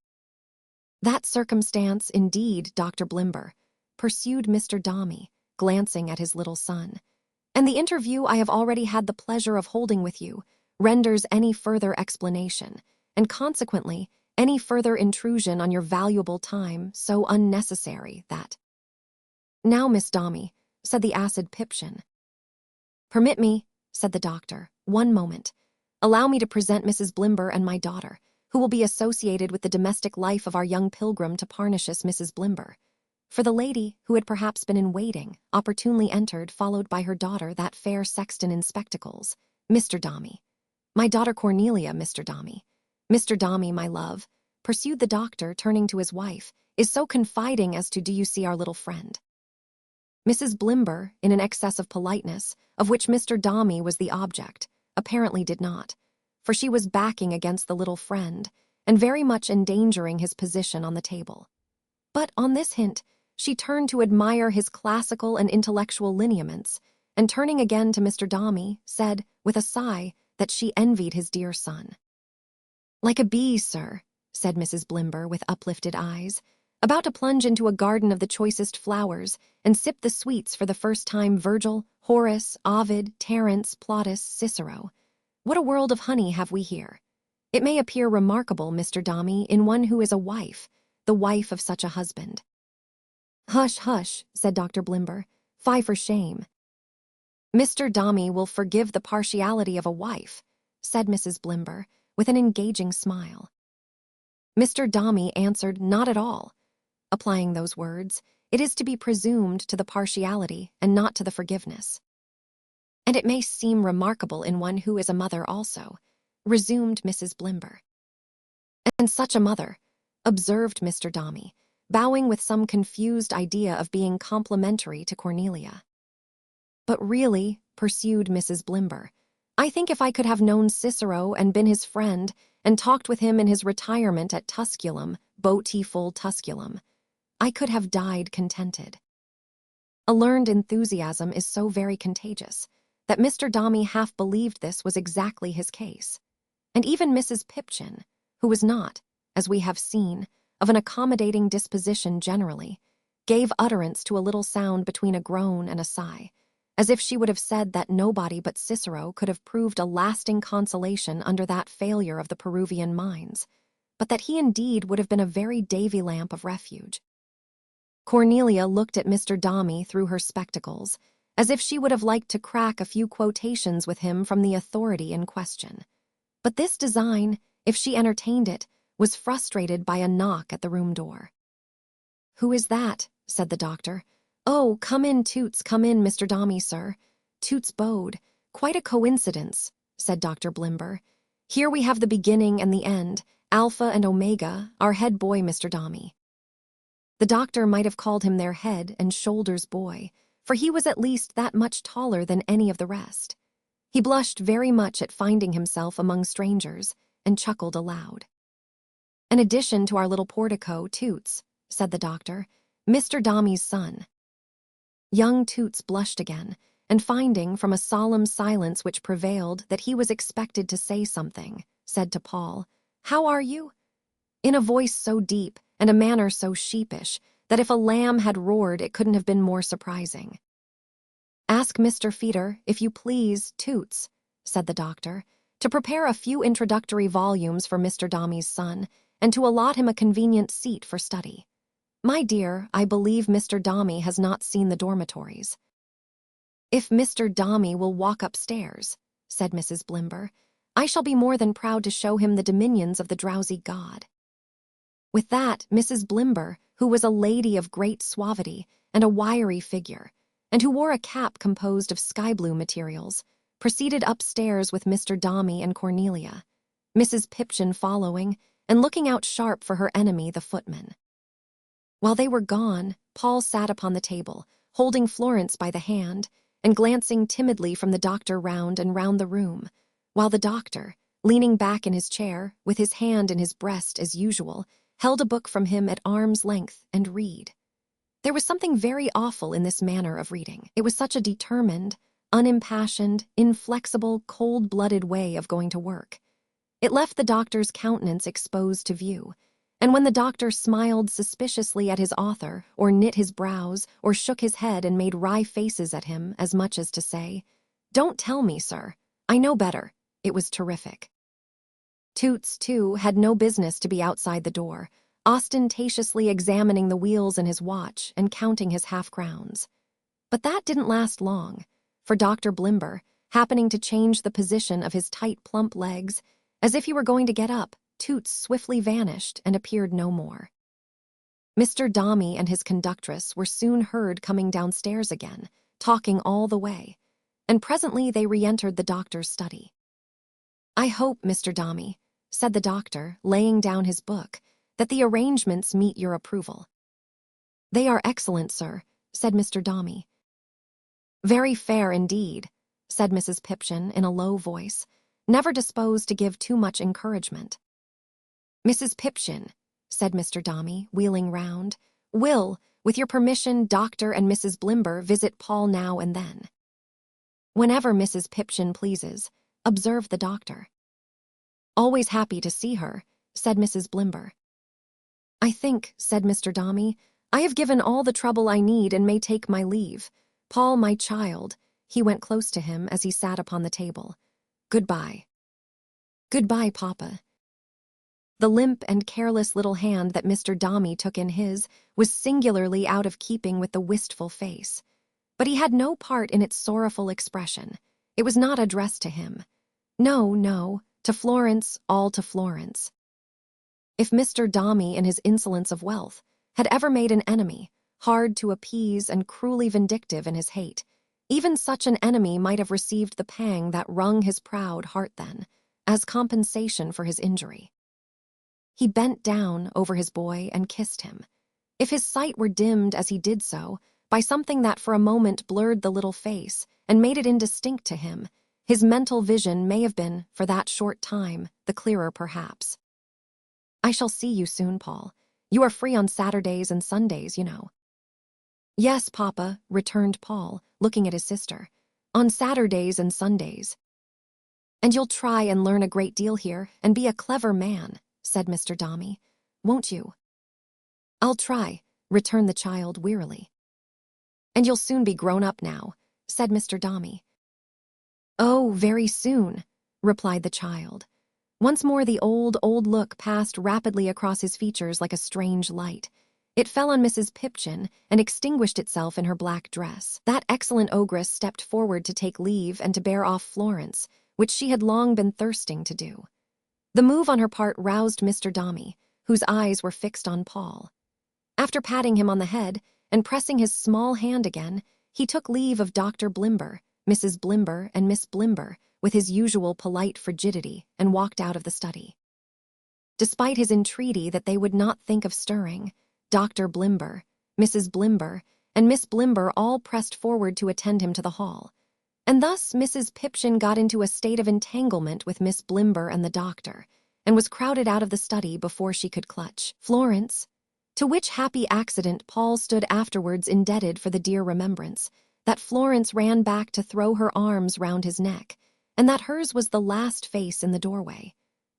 "That circumstance, indeed, Dr. Blimber," pursued Mr. Dombey, glancing at his little son, "and the interview I have already had the pleasure of holding with you, renders any further explanation, and consequently any further intrusion on your valuable time, so unnecessary that—" "Now, Miss Dombey," said the acid Pipchin. "Permit me," said the doctor, "one moment. Allow me to present Mrs. Blimber and my daughter, who will be associated with the domestic life of our young pilgrim to Parnassus, Mrs. Blimber." For the lady, who had perhaps been in waiting, opportunely entered, followed by her daughter, that fair sexton in spectacles, "Mr. Dombey. My daughter Cornelia, Mr. Dombey. Mr. Dombey, my love," pursued the doctor, turning to his wife, "is so confiding as to do you see our little friend." Mrs. Blimber, in an excess of politeness, of which Mr. Dombey was the object, apparently did not, for she was backing against the little friend, and very much endangering his position on the table. But on this hint, she turned to admire his classical and intellectual lineaments, and turning again to Mr. Dombey, said, with a sigh, that she envied his dear son. "Like a bee, sir," said Mrs. Blimber with uplifted eyes, "about to plunge into a garden of the choicest flowers, and sip the sweets for the first time Virgil, Horace, Ovid, Terence, Plautus, Cicero. What a world of honey have we here! It may appear remarkable, Mr. Dombey, in one who is a wife, the wife of such a husband." "Hush, hush," said Dr. Blimber. "Fie for shame." "Mr. Dombey will forgive the partiality of a wife," said Mrs. Blimber, with an engaging smile. Mr. Dombey answered, "Not at all." Applying those words, it is to be presumed to the partiality and not to the forgiveness. "And it may seem remarkable in one who is a mother also," resumed Mrs. Blimber. "And such a mother," observed Mr. Dombey, bowing with some confused idea of being complimentary to Cornelia. "But really," pursued Mrs. Blimber, "I think if I could have known Cicero and been his friend, and talked with him in his retirement at Tusculum, beautiful Tusculum, I could have died contented." A learned enthusiasm is so very contagious that Mr. Dombey half believed this was exactly his case. And even Mrs. Pipchin, who was not, as we have seen, of an accommodating disposition generally, gave utterance to a little sound between a groan and a sigh, as if she would have said that nobody but Cicero could have proved a lasting consolation under that failure of the Peruvian mines, but that he indeed would have been a very Davy lamp of refuge. Cornelia looked at Mr. Dombey through her spectacles, as if she would have liked to crack a few quotations with him from the authority in question. But this design, if she entertained it, was frustrated by a knock at the room door. "Who is that?" said the doctor. "Oh, come in, Toots, come in, Mr. Dombey, sir." Toots bowed. "Quite a coincidence," said Dr. Blimber. "Here we have the beginning and the end, Alpha and Omega, our head boy, Mr. Dombey." The doctor might have called him their head and shoulders boy, for he was at least that much taller than any of the rest. He blushed very much at finding himself among strangers, and chuckled aloud. "An addition to our little portico, Toots," said the doctor, "Mr. Dombey's son." Young Toots blushed again, and finding from a solemn silence which prevailed that he was expected to say something, said to Paul, "How are you?" in a voice so deep and a manner so sheepish that if a lamb had roared it couldn't have been more surprising. "Ask Mr. Feeder, if you please, Toots," said the doctor, "to prepare a few introductory volumes for Mr. Dombey's son, and to allot him a convenient seat for study. My dear, I believe Mr. Dombey has not seen the dormitories." "If Mr. Dombey will walk upstairs," said Mrs. Blimber, "I shall be more than proud to show him the dominions of the drowsy god." With that, Mrs. Blimber, who was a lady of great suavity and a wiry figure, and who wore a cap composed of sky-blue materials, proceeded upstairs with Mr. Dombey and Cornelia, Mrs. Pipchin following and looking out sharp for her enemy, the footman. While they were gone, Paul sat upon the table, holding Florence by the hand, and glancing timidly from the doctor round and round the room, while the doctor, leaning back in his chair, with his hand in his breast as usual, held a book from him at arm's length and read. There was something very awful in this manner of reading. It was such a determined, unimpassioned, inflexible, cold-blooded way of going to work. It left the doctor's countenance exposed to view, and when the doctor smiled suspiciously at his author, or knit his brows, or shook his head and made wry faces at him, as much as to say, "Don't tell me, sir, I know better," it was terrific. Toots, too, had no business to be outside the door, ostentatiously examining the wheels in his watch and counting his half-crowns. But that didn't last long, for Dr. Blimber, happening to change the position of his tight, plump legs, as if he were going to get up, Toots swiftly vanished and appeared no more. Mr. Dombey and his conductress were soon heard coming downstairs again, talking all the way, and presently they re-entered the doctor's study. "I hope, Mr. Dombey," said the doctor, laying down his book, "that the arrangements meet your approval." "They are excellent, sir," said Mr. Dombey. "Very fair indeed," said Mrs. Pipchin in a low voice, never disposed to give too much encouragement. "Mrs. Pipchin," said Mr. Dombey, wheeling round, "will, with your permission, Doctor and Mrs. Blimber visit Paul now and then." "Whenever Mrs. Pipchin pleases," observed the doctor. "Always happy to see her," said Mrs. Blimber. "I think," said Mr. Dombey, "I have given all the trouble I need and may take my leave. Paul, my child," he went close to him as he sat upon the table. "Goodbye." "Goodbye, Papa." The limp and careless little hand that Mr. Dombey took in his was singularly out of keeping with the wistful face. But he had no part in its sorrowful expression. It was not addressed to him. No, no, to Florence, all to Florence. If Mr. Dombey, in his insolence of wealth, had ever made an enemy, hard to appease and cruelly vindictive in his hate, even such an enemy might have received the pang that wrung his proud heart then, as compensation for his injury. He bent down over his boy and kissed him. If his sight were dimmed as he did so, by something that for a moment blurred the little face and made it indistinct to him, his mental vision may have been, for that short time, the clearer perhaps. "I shall see you soon, Paul. You are free on Saturdays and Sundays, you know." "Yes, Papa," returned Paul, looking at his sister. "On Saturdays and Sundays." "And you'll try and learn a great deal here and be a clever man," said Mr. Dombey. "Won't you?" "I'll try," returned the child wearily. "And you'll soon be grown up now," said Mr. Dombey. "Oh, very soon," replied the child. Once more the old look passed rapidly across his features like a strange light. It fell on Mrs. Pipchin and extinguished itself in her black dress. That excellent ogress stepped forward to take leave and to bear off Florence, which she had long been thirsting to do. The move on her part roused Mr. Dombey, whose eyes were fixed on Paul. After patting him on the head and pressing his small hand again, he took leave of Dr. Blimber, Mrs. Blimber, and Miss Blimber with his usual polite frigidity and walked out of the study. Despite his entreaty that they would not think of stirring, Dr. Blimber, Mrs. Blimber, and Miss Blimber all pressed forward to attend him to the hall. And thus Mrs. Pipchin got into a state of entanglement with Miss Blimber and the doctor, and was crowded out of the study before she could clutch Florence, to which happy accident Paul stood afterwards indebted for the dear remembrance, that Florence ran back to throw her arms round his neck, and that hers was the last face in the doorway,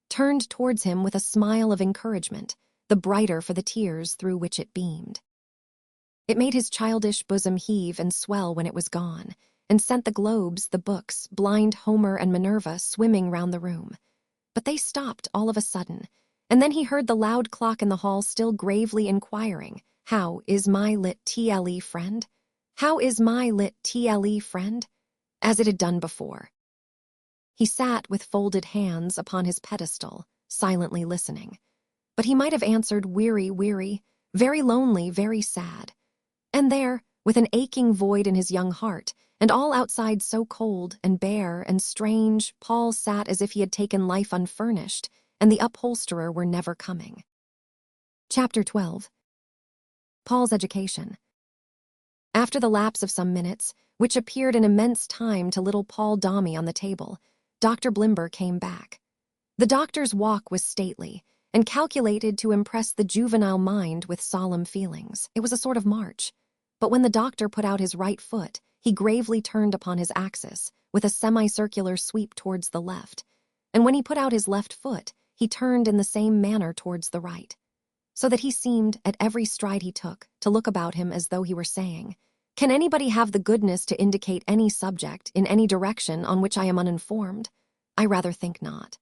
turned towards him with a smile of encouragement, the brighter for the tears through which it beamed. It made his childish bosom heave and swell when it was gone, and sent the globes, the books, blind Homer and Minerva swimming round the room. But they stopped all of a sudden, and then he heard the loud clock in the hall still gravely inquiring, "How is my lit TLE friend? How is my lit TLE friend?" as it had done before. He sat with folded hands upon his pedestal, silently listening. But he might have answered, "Weary, weary, very lonely, very sad." And there, with an aching void in his young heart, and all outside so cold and bare and strange, Paul sat as if he had taken life unfurnished, and the upholsterer were never coming. Chapter 12. Paul's education. After the lapse of some minutes, which appeared an immense time to little Paul Dombey on the table, Dr. Blimber came back. The doctor's walk was stately, and calculated to impress the juvenile mind with solemn feelings. It was a sort of march. But when the doctor put out his right foot, he gravely turned upon his axis, with a semicircular sweep towards the left, and when he put out his left foot, he turned in the same manner towards the right, so that he seemed, at every stride he took, to look about him as though he were saying, "Can anybody have the goodness to indicate any subject in any direction on which I am uninformed? I rather think not."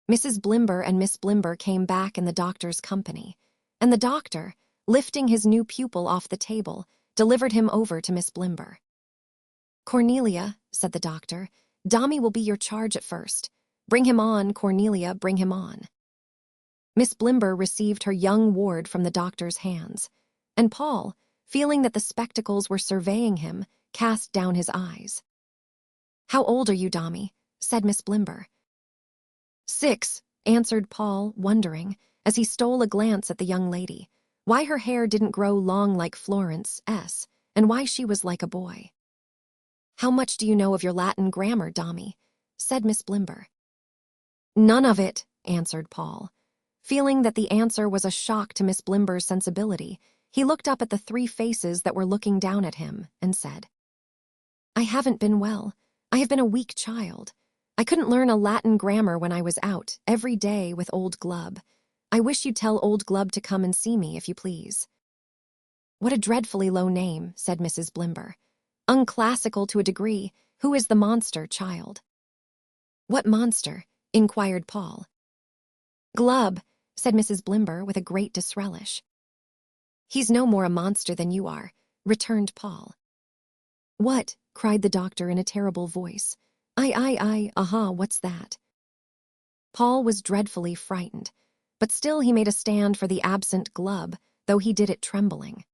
Mrs. Blimber and Miss Blimber came back in the doctor's company, and the doctor, lifting his new pupil off the table, delivered him over to Miss Blimber. "Cornelia," said the doctor, "Dombey will be your charge at first. Bring him on, Cornelia, bring him on." Miss Blimber received her young ward from the doctor's hands, and Paul, feeling that the spectacles were surveying him, cast down his eyes. "How old are you, Dombey?" said Miss Blimber. "6," answered Paul, wondering, as he stole a glance at the young lady, why her hair didn't grow long like Florence's, and why she was like a boy. "How much do you know of your Latin grammar, Dombey?" said Miss Blimber. "None of it," answered Paul. Feeling that the answer was a shock to Miss Blimber's sensibility, he looked up at the three faces that were looking down at him, and said, "I haven't been well. I have been a weak child. I couldn't learn a Latin grammar when I was out, every day with old Glubb. I wish you'd tell old Glubb to come and see me, if you please." "What a dreadfully low name," said Mrs. Blimber. "Unclassical to a degree. Who is the monster, child?" "What monster?" inquired Paul. "Glubb," said Mrs. Blimber with a great disrelish. "He's no more a monster than you are," returned Paul. "What?" cried the doctor in a terrible voice. Aha, what's that?" Paul was dreadfully frightened, but still he made a stand for the absent Glubb, though he did it trembling.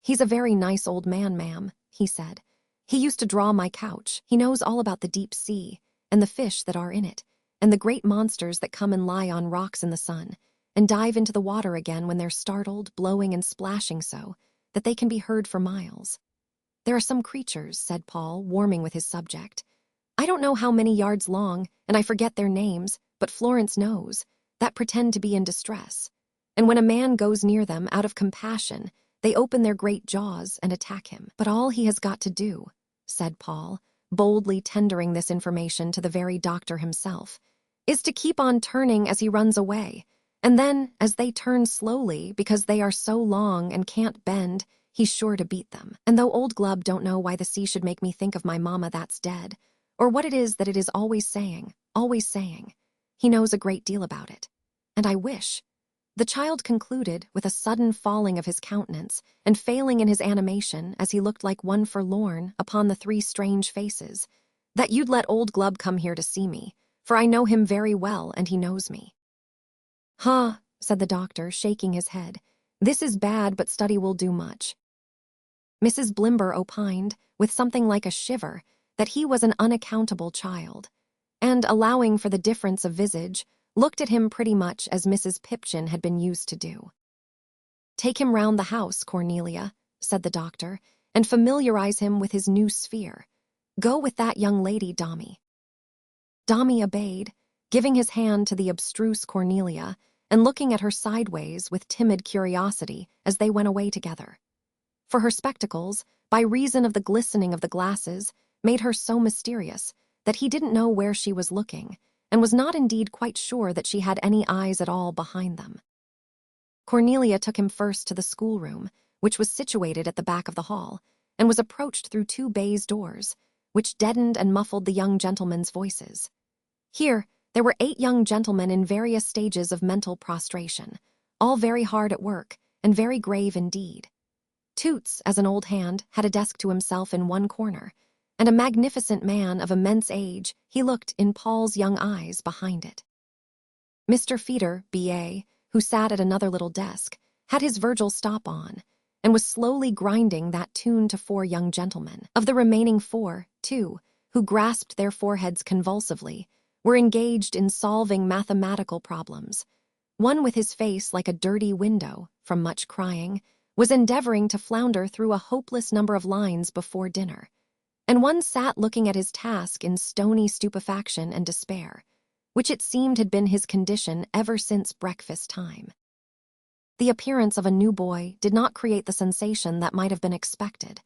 "He's a very nice old man, ma'am," he said. "He used to draw my couch. He knows all about the deep sea, and the fish that are in it, and the great monsters that come and lie on rocks in the sun, and dive into the water again when they're startled, blowing and splashing so that they can be heard for miles. There are some creatures," said Paul, warming with his subject, "I don't know how many yards long, and I forget their names, but Florence knows, that pretend to be in distress. And when a man goes near them out of compassion, they open their great jaws and attack him. But all he has got to do," said Paul, boldly tendering this information to the very doctor himself, "is to keep on turning as he runs away, and then, as they turn slowly because they are so long and can't bend, he's sure to beat them. And though old Glubb don't know why the sea should make me think of my mamma that's dead, or what it is that it is always saying, he knows a great deal about it. And I wish," the child concluded with a sudden falling of his countenance and failing in his animation as he looked like one forlorn upon the three strange faces, "that you'd let old Glubb come here to see me, for I know him very well and he knows me." "Huh," said the doctor, shaking his head. "This is bad, but study will do much." Mrs. Blimber opined, with something like a shiver, that he was an unaccountable child, and, allowing for the difference of visage, looked at him pretty much as Mrs. Pipchin had been used to do. "Take him round the house, Cornelia," said the doctor, "and familiarize him with his new sphere. Go with that young lady, Dombey." Dombey obeyed, giving his hand to the abstruse Cornelia and looking at her sideways with timid curiosity as they went away together. For her spectacles, by reason of the glistening of the glasses, made her so mysterious that he didn't know where she was looking, and was not indeed quite sure that she had any eyes at all behind them. Cornelia took him first to the schoolroom, which was situated at the back of the hall, and was approached through two baize doors, which deadened and muffled the young gentlemen's voices. Here, there were 8 young gentlemen in various stages of mental prostration, all very hard at work, and very grave indeed. Toots, as an old hand, had a desk to himself in one corner, and a magnificent man of immense age, he looked in Paul's young eyes behind it. Mr. Feeder, B.A., who sat at another little desk, had his Virgil stop on, and was slowly grinding that tune to 4 young gentlemen. Of the remaining 4, 2, who grasped their foreheads convulsively, were engaged in solving mathematical problems. One, with his face like a dirty window, from much crying, was endeavoring to flounder through a hopeless number of lines before dinner, and one sat looking at his task in stony stupefaction and despair, which it seemed had been his condition ever since breakfast time. The appearance of a new boy did not create the sensation that might have been expected.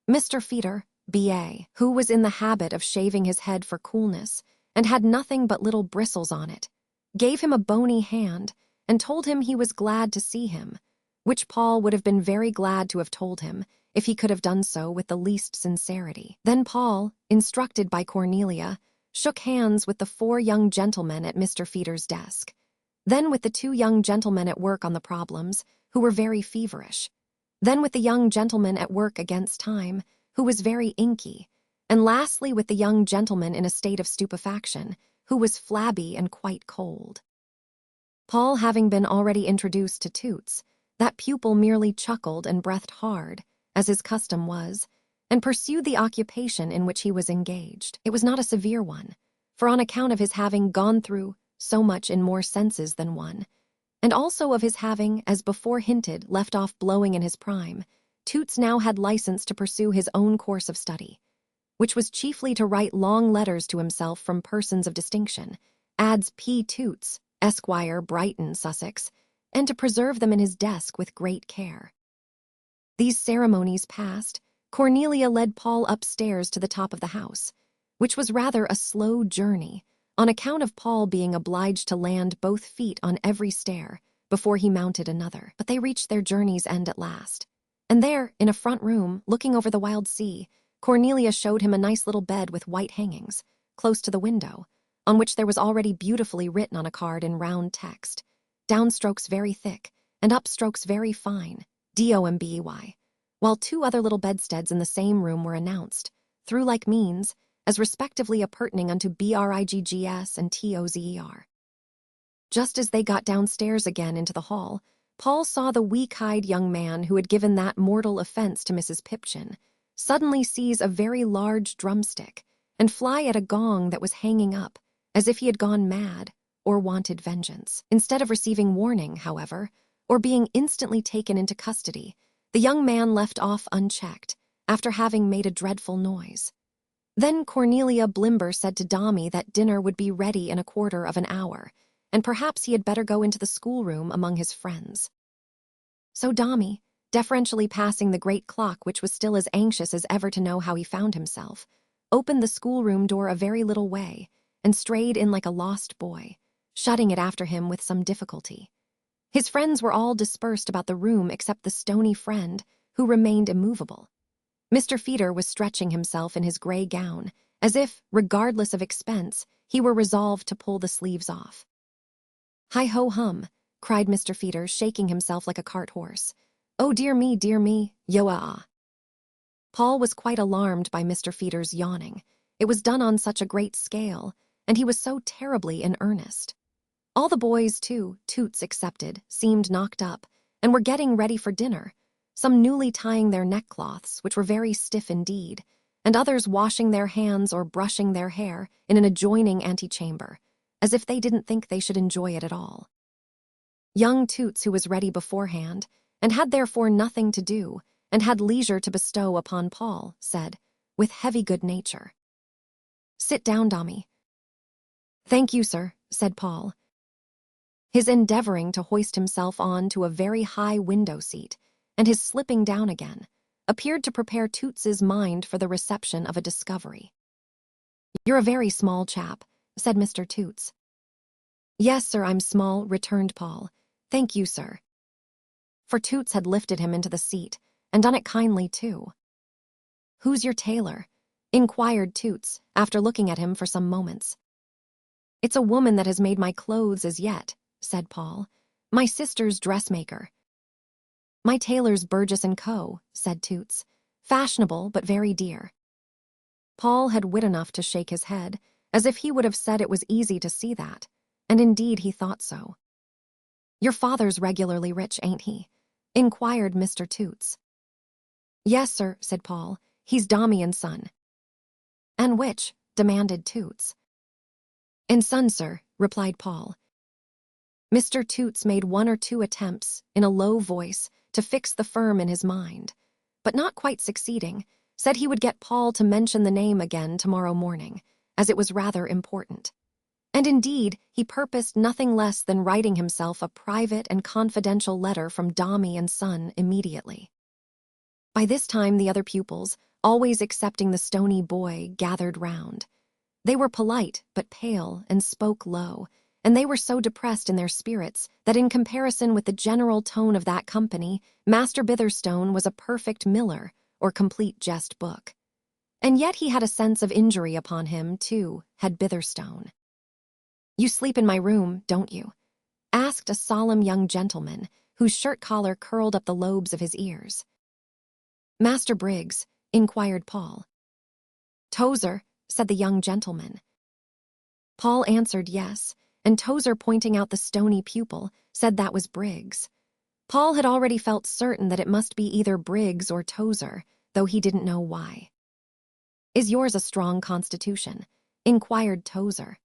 Mr. Feeder, B.A., who was in the habit of shaving his head for coolness, and had nothing but little bristles on it, gave him a bony hand and told him he was glad to see him, which Paul would have been very glad to have told him if he could have done so with the least sincerity. Then Paul, instructed by Cornelia, shook hands with the 4 young gentlemen at Mr. Feeder's desk, then with the 2 young gentlemen at work on the problems, who were very feverish, then with the young gentleman at work against time, who was very inky, and lastly with the young gentleman in a state of stupefaction, who was flabby and quite cold. Paul having been already introduced to Toots, that pupil merely chuckled and breathed hard, as his custom was, and pursued the occupation in which he was engaged. It was not a severe one, for on account of his having gone through so much in more senses than one, and also of his having, as before hinted, left off blowing in his prime, Toots now had license to pursue his own course of study, which was chiefly to write long letters to himself from persons of distinction, adds P. Toots, Esquire, Brighton, Sussex, and to preserve them in his desk with great care. These ceremonies past, Cornelia led Paul upstairs to the top of the house, which was rather a slow journey, on account of Paul being obliged to land both feet on every stair before he mounted another. But they reached their journey's end at last, and there, in a front room, looking over the wild sea, Cornelia showed him a nice little bed with white hangings, close to the window, on which there was already beautifully written on a card in round text, downstrokes very thick, and upstrokes very fine, Dombey, while 2 other little bedsteads in the same room were announced, through like means, as respectively appurtening unto Briggs and Tozer. Just as they got downstairs again into the hall, Paul saw the weak-eyed young man who had given that mortal offense to Mrs. Pipchin suddenly seize a very large drumstick and fly at a gong that was hanging up, as if he had gone mad or wanted vengeance. Instead of receiving warning, however, or being instantly taken into custody, the young man left off unchecked, after having made a dreadful noise. Then Cornelia Blimber said to Dombey that dinner would be ready in a quarter of an hour, and perhaps he had better go into the schoolroom among his friends. So Dombey, deferentially passing the great clock which was still as anxious as ever to know how he found himself, opened the schoolroom door a very little way, and strayed in like a lost boy, shutting it after him with some difficulty. His friends were all dispersed about the room except the stony friend, who remained immovable. Mr. Feeder was stretching himself in his gray gown, as if, regardless of expense, he were resolved to pull the sleeves off. "Hi-ho-hum," cried Mr. Feeder, shaking himself like a cart-horse. "Oh, dear me, yo-ah." Paul was quite alarmed by Mr. Feeder's yawning. It was done on such a great scale, and he was so terribly in earnest. All the boys, too, Toots excepted, seemed knocked up, and were getting ready for dinner, some newly tying their neckcloths, which were very stiff indeed, and others washing their hands or brushing their hair in an adjoining antechamber, as if they didn't think they should enjoy it at all. Young Toots, who was ready beforehand, and had therefore nothing to do, and had leisure to bestow upon Paul, said, with heavy good nature, "Sit down, Dombey." "Thank you, sir," said Paul. His endeavoring to hoist himself on to a very high window seat, and his slipping down again, appeared to prepare Toots's mind for the reception of a discovery. "You're a very small chap," said Mr. Toots. "Yes, sir, I'm small," returned Paul. "Thank you, sir." For Toots had lifted him into the seat, and done it kindly, too. "Who's your tailor?" inquired Toots, after looking at him for some moments. "It's a woman that has made my clothes as yet," said Paul. "My sister's dressmaker." "My tailor's Burgess & Co., said Toots. "Fashionable, but very dear." Paul had wit enough to shake his head, as if he would have said it was easy to see that, and indeed he thought so. "Your father's regularly rich, ain't he?" inquired Mr. Toots. "Yes, sir," said Paul. "He's Dombey and Son." "And which?" demanded Toots. "And Son, sir," replied Paul. Mr. Toots made one or two attempts, in a low voice, to fix the firm in his mind, but not quite succeeding, said he would get Paul to mention the name again tomorrow morning, as it was rather important. And indeed, he purposed nothing less than writing himself a private and confidential letter from Dombey and Son immediately. By this time the other pupils, always excepting the stony boy, gathered round. They were polite but pale and spoke low, and they were so depressed in their spirits that in comparison with the general tone of that company, Master Bitherstone was a perfect Miller or complete jest book. And yet he had a sense of injury upon him, too, had Bitherstone. "You sleep in my room, don't you?" asked a solemn young gentleman, whose shirt collar curled up the lobes of his ears. "Master Briggs?" inquired Paul. "Tozer," said the young gentleman. Paul answered yes, and Tozer, pointing out the stony pupil, said that was Briggs. Paul had already felt certain that it must be either Briggs or Tozer, though he didn't know why. "Is yours a strong constitution?" inquired Tozer.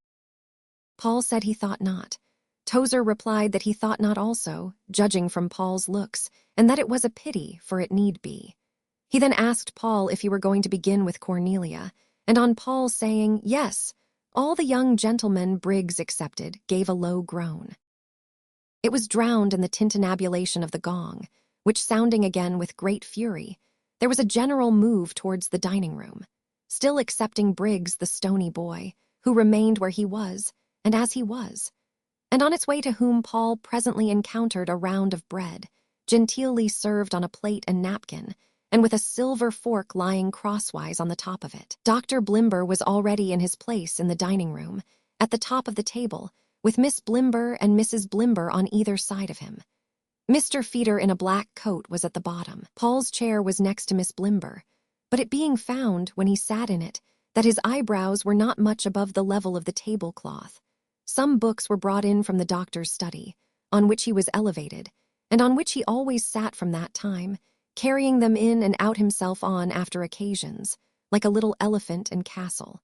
Paul said he thought not. Tozer replied that he thought not also, judging from Paul's looks, and that it was a pity, for it need be. He then asked Paul if he were going to begin with Cornelia, and on Paul saying yes, all the young gentlemen, Briggs excepted, gave a low groan. It was drowned in the tintinnabulation of the gong, which, sounding again with great fury, there was a general move towards the dining-room, still excepting Briggs the stony boy, who remained where he was, and as he was, and on its way to whom Paul presently encountered a round of bread, genteelly served on a plate and napkin, and with a silver fork lying crosswise on the top of it. Dr. Blimber was already in his place in the dining-room, at the top of the table, with Miss Blimber and Mrs. Blimber on either side of him. Mr. Feeder in a black coat was at the bottom. Paul's chair was next to Miss Blimber, but it being found, when he sat in it, that his eyebrows were not much above the level of the tablecloth, some books were brought in from the doctor's study, on which he was elevated, and on which he always sat from that time, carrying them in and out himself on after occasions, like a little elephant in castle.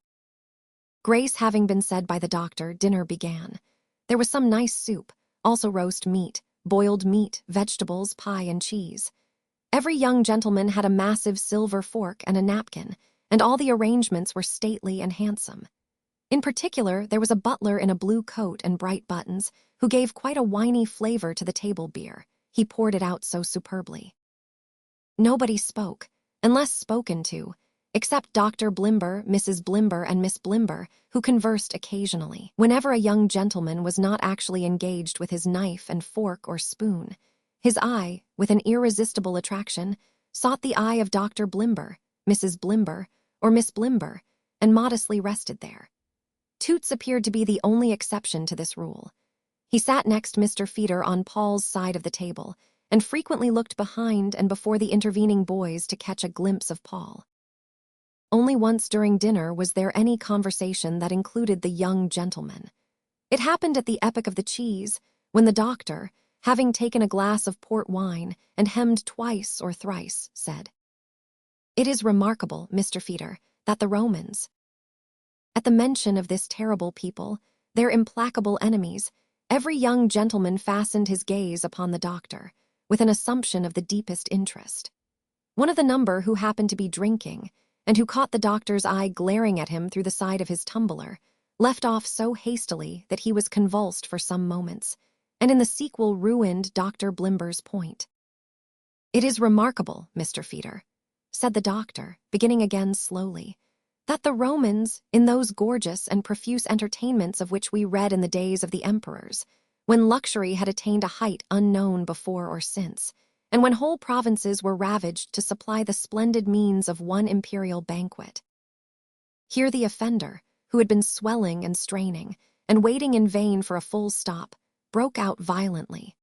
Grace having been said by the doctor, dinner began. There was some nice soup, also roast meat, boiled meat, vegetables, pie, and cheese. Every young gentleman had a massive silver fork and a napkin, and all the arrangements were stately and handsome. In particular, there was a butler in a blue coat and bright buttons, who gave quite a winey flavor to the table beer. He poured it out so superbly. Nobody spoke, unless spoken to, except Dr. Blimber, Mrs. Blimber, and Miss Blimber, who conversed occasionally. Whenever a young gentleman was not actually engaged with his knife and fork or spoon, his eye, with an irresistible attraction, sought the eye of Dr. Blimber, Mrs. Blimber, or Miss Blimber, and modestly rested there. Toots appeared to be the only exception to this rule. He sat next Mr. Feeder on Paul's side of the table, and frequently looked behind and before the intervening boys to catch a glimpse of Paul. Only once during dinner was there any conversation that included the young gentleman. It happened at the epoch of the cheese, when the doctor, having taken a glass of port wine and hemmed twice or thrice, said, "It is remarkable, Mr. Feeder, that the Romans—" At the mention of this terrible people, their implacable enemies, every young gentleman fastened his gaze upon the doctor, with an assumption of the deepest interest. One of the number who happened to be drinking, and who caught the doctor's eye glaring at him through the side of his tumbler, left off so hastily that he was convulsed for some moments, and in the sequel ruined Dr. Blimber's point. "It is remarkable, Mr. Feeder," said the doctor, beginning again slowly, "that the Romans, in those gorgeous and profuse entertainments of which we read in the days of the emperors, when luxury had attained a height unknown before or since, and when whole provinces were ravaged to supply the splendid means of one imperial banquet." Here the offender, who had been swelling and straining, and waiting in vain for a full stop, broke out violently.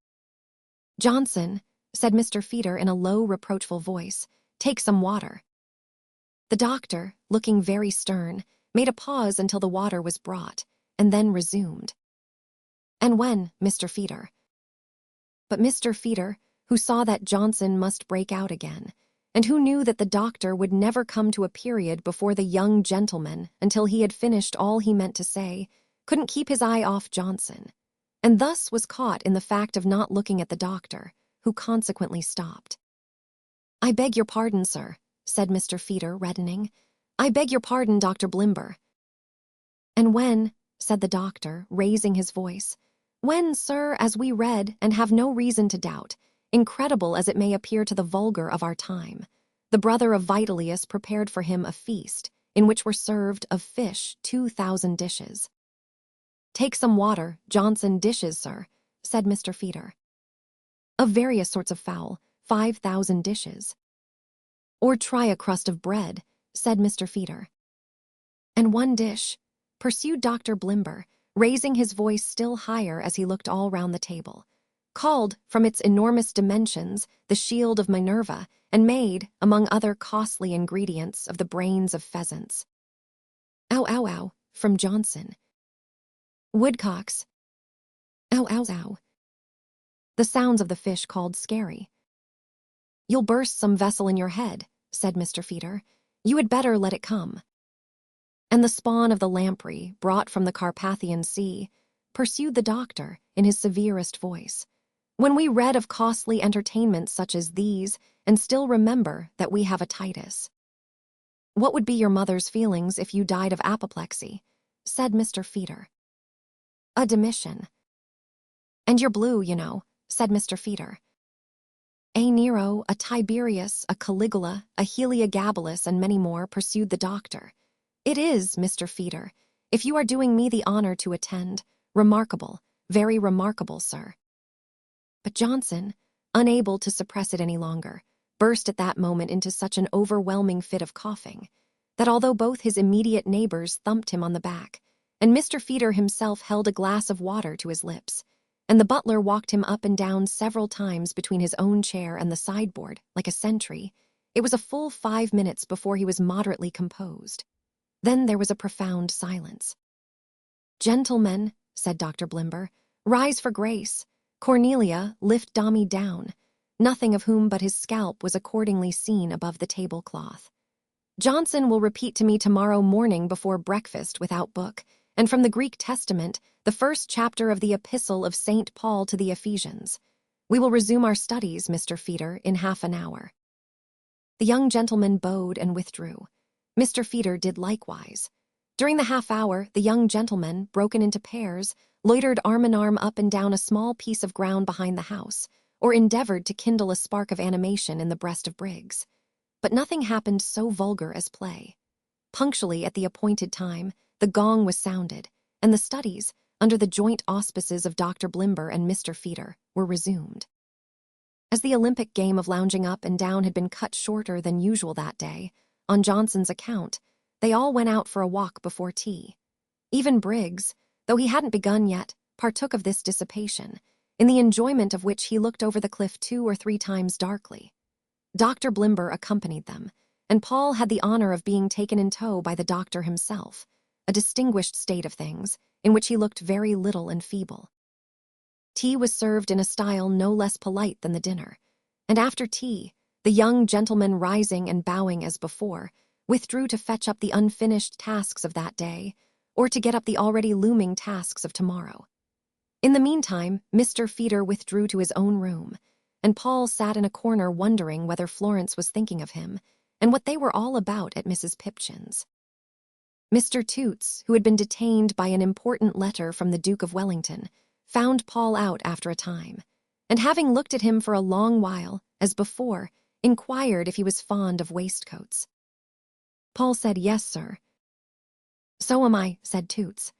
"Johnson," said Mr. Feeder in a low, reproachful voice, "take some water." The doctor, looking very stern, made a pause until the water was brought, and then resumed. "And when, Mr. Feeder?" But Mr. Feeder, who saw that Johnson must break out again, and who knew that the doctor would never come to a period before the young gentleman until he had finished all he meant to say, couldn't keep his eye off Johnson, and thus was caught in the fact of not looking at the doctor, who consequently stopped. "I beg your pardon, sir," said Mr. Feeder, reddening. "I beg your pardon, Dr. Blimber." "And when," said the doctor, raising his voice, "when, sir, as we read, and have no reason to doubt, incredible as it may appear to the vulgar of our time, the brother of Vitellius prepared for him a feast, in which were served of fish 2,000 dishes." "Take some water, Johnson, dishes, sir," said Mr. Feeder. "Of various sorts of fowl, 5,000 dishes." "Or try a crust of bread," said Mr. Feeder. "And one dish," pursued Dr. Blimber, raising his voice still higher as he looked all round the table, "called, from its enormous dimensions, the shield of Minerva, and made, among other costly ingredients, of the brains of pheasants." "Ow, ow, ow," from Johnson. "Woodcocks." "Ow, ow, ow." The sounds of the fish called scary. "You'll burst some vessel in your head," said Mr. Feeder. "You had better let it come." "And the spawn of the lamprey, brought from the Carpathian Sea," pursued the doctor in his severest voice. "When we read of costly entertainments such as these, and still remember that we have a Titus." "What would be your mother's feelings if you died of apoplexy?" said Mr. Feeder. "A Domitian." "And you're blue, you know," said Mr. Feeder. "A Nero, a Tiberius, a Caligula, a Heliogabalus, and many more," pursued the doctor. "It is, Mr. Feeder, if you are doing me the honor to attend, remarkable, very remarkable, sir." But Johnson, unable to suppress it any longer, burst at that moment into such an overwhelming fit of coughing, that although both his immediate neighbors thumped him on the back, and Mr. Feeder himself held a glass of water to his lips, and the butler walked him up and down several times between his own chair and the sideboard, like a sentry, it was a full 5 minutes before he was moderately composed. Then there was a profound silence. "Gentlemen," said Dr. Blimber, "rise for grace. Cornelia, lift Dombey down," nothing of whom but his scalp was accordingly seen above the tablecloth. "Johnson will repeat to me tomorrow morning before breakfast without book, and from the Greek Testament, the first chapter of the Epistle of St. Paul to the Ephesians. We will resume our studies, Mr. Feeder, in half an hour." The young gentleman bowed and withdrew. Mr. Feeder did likewise. During the half-hour, the young gentleman, broken into pairs, loitered arm-in-arm up and down a small piece of ground behind the house, or endeavored to kindle a spark of animation in the breast of Briggs. But nothing happened so vulgar as play. Punctually at the appointed time, the gong was sounded, and the studies, under the joint auspices of Dr. Blimber and Mr. Feeder, were resumed. As the Olympic game of lounging up and down had been cut shorter than usual that day, on Johnson's account, they all went out for a walk before tea. Even Briggs, though he hadn't begun yet, partook of this dissipation, in the enjoyment of which he looked over the cliff 2 or 3 times darkly. Dr. Blimber accompanied them, and Paul had the honor of being taken in tow by the doctor himself, a distinguished state of things, in which he looked very little and feeble. Tea was served in a style no less polite than the dinner, and after tea, the young gentleman, rising and bowing as before, withdrew to fetch up the unfinished tasks of that day, or to get up the already looming tasks of tomorrow. In the meantime, Mr. Feeder withdrew to his own room, and Paul sat in a corner wondering whether Florence was thinking of him and what they were all about at Mrs. Pipchin's. Mr. Toots, who had been detained by an important letter from the Duke of Wellington, found Paul out after a time, and having looked at him for a long while, as before, inquired if he was fond of waistcoats. Paul said, "Yes, sir." "So am I," said Toots.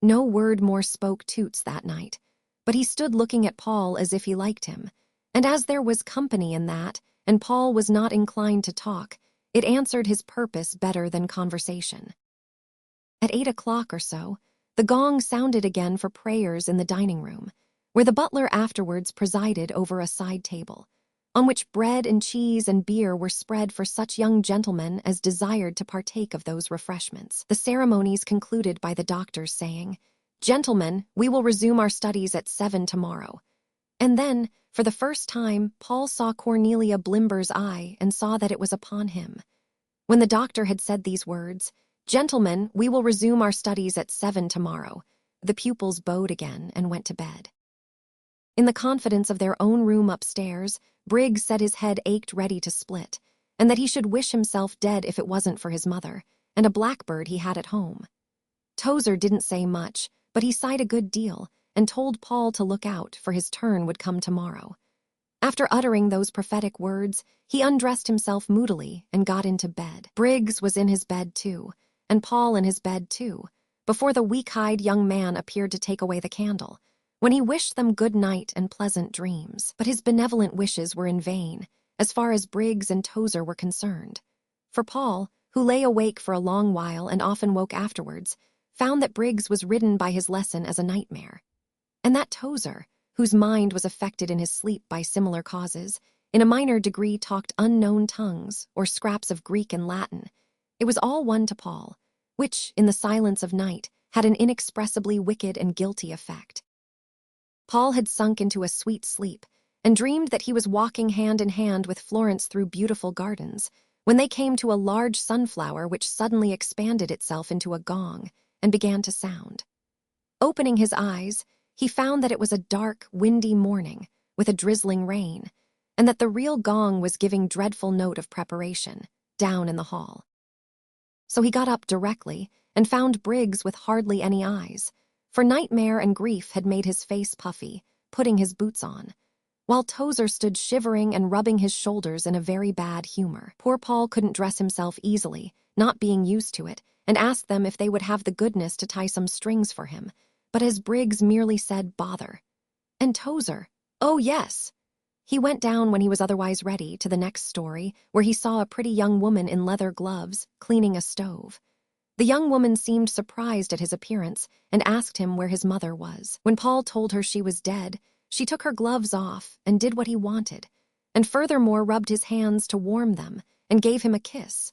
No word more spoke Toots that night, but he stood looking at Paul as if he liked him, and as there was company in that, and Paul was not inclined to talk, it answered his purpose better than conversation. At 8 o'clock or so, the gong sounded again for prayers in the dining room, where the butler afterwards presided over a side table, on which bread and cheese and beer were spread for such young gentlemen as desired to partake of those refreshments. The ceremonies concluded by the doctor's saying, "Gentlemen, we will resume our studies at 7 tomorrow." And then, for the first time, Paul saw Cornelia Blimber's eye and saw that it was upon him. When the doctor had said these words, "Gentlemen, we will resume our studies at 7 tomorrow," the pupils bowed again and went to bed. In the confidence of their own room upstairs, Briggs said his head ached ready to split, and that he should wish himself dead if it wasn't for his mother, and a blackbird he had at home. Tozer didn't say much, but he sighed a good deal, and told Paul to look out, for his turn would come tomorrow. After uttering those prophetic words, he undressed himself moodily and got into bed. Briggs was in his bed too, and Paul in his bed too, before the weak-eyed young man appeared to take away the candle, when he wished them good night and pleasant dreams. But his benevolent wishes were in vain, as far as Briggs and Tozer were concerned. For Paul, who lay awake for a long while and often woke afterwards, found that Briggs was ridden by his lesson as a nightmare, and that Tozer, whose mind was affected in his sleep by similar causes, in a minor degree talked unknown tongues or scraps of Greek and Latin. It was all one to Paul, which, in the silence of night, had an inexpressibly wicked and guilty effect. Paul had sunk into a sweet sleep, and dreamed that he was walking hand in hand with Florence through beautiful gardens, when they came to a large sunflower which suddenly expanded itself into a gong and began to sound. Opening his eyes, he found that it was a dark, windy morning, with a drizzling rain, and that the real gong was giving dreadful note of preparation, down in the hall. So he got up directly, and found Briggs with hardly any eyes, for nightmare and grief had made his face puffy, putting his boots on, while Tozer stood shivering and rubbing his shoulders in a very bad humor. Poor Paul couldn't dress himself easily, not being used to it, and asked them if they would have the goodness to tie some strings for him, but as Briggs merely said, "Bother." And Tozer, "Oh, yes." He went down when he was otherwise ready to the next story, where he saw a pretty young woman in leather gloves cleaning a stove. The young woman seemed surprised at his appearance and asked him where his mother was. When Paul told her she was dead, she took her gloves off and did what he wanted, and furthermore rubbed his hands to warm them and gave him a kiss,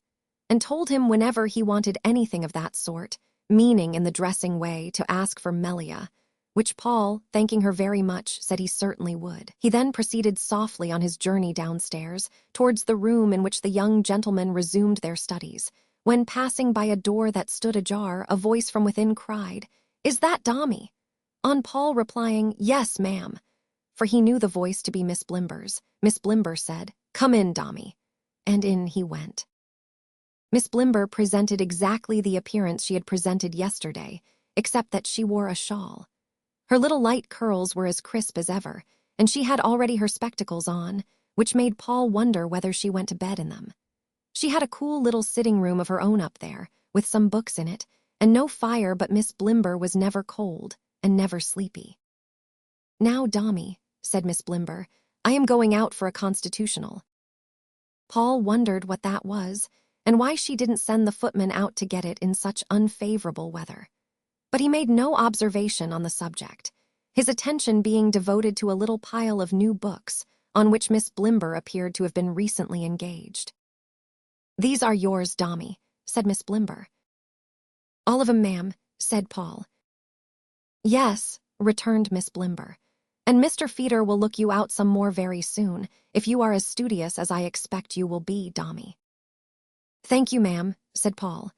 and told him whenever he wanted anything of that sort, meaning in the dressing way, to ask for Melia, which Paul, thanking her very much, said he certainly would. He then proceeded softly on his journey downstairs, towards the room in which the young gentlemen resumed their studies, when, passing by a door that stood ajar, a voice from within cried, "Is that Dombey?" On Paul replying, "Yes, ma'am," for he knew the voice to be Miss Blimber's, Miss Blimber said, "Come in, Dombey," and in he went. Miss Blimber presented exactly the appearance she had presented yesterday, except that she wore a shawl. Her little light curls were as crisp as ever, and she had already her spectacles on, which made Paul wonder whether she went to bed in them. She had a cool little sitting room of her own up there, with some books in it, and no fire, but Miss Blimber was never cold and never sleepy. "Now, Dombey," said Miss Blimber, "I am going out for a constitutional." Paul wondered what that was, and why she didn't send the footman out to get it in such unfavorable weather. But he made no observation on the subject, his attention being devoted to a little pile of new books, on which Miss Blimber appeared to have been recently engaged. "These are yours, Dombey," said Miss Blimber. "All of 'em, ma'am," said Paul. "Yes," returned Miss Blimber, "and Mr. Feeder will look you out some more very soon, if you are as studious as I expect you will be, Dombey." "Thank you, ma'am," said Paul.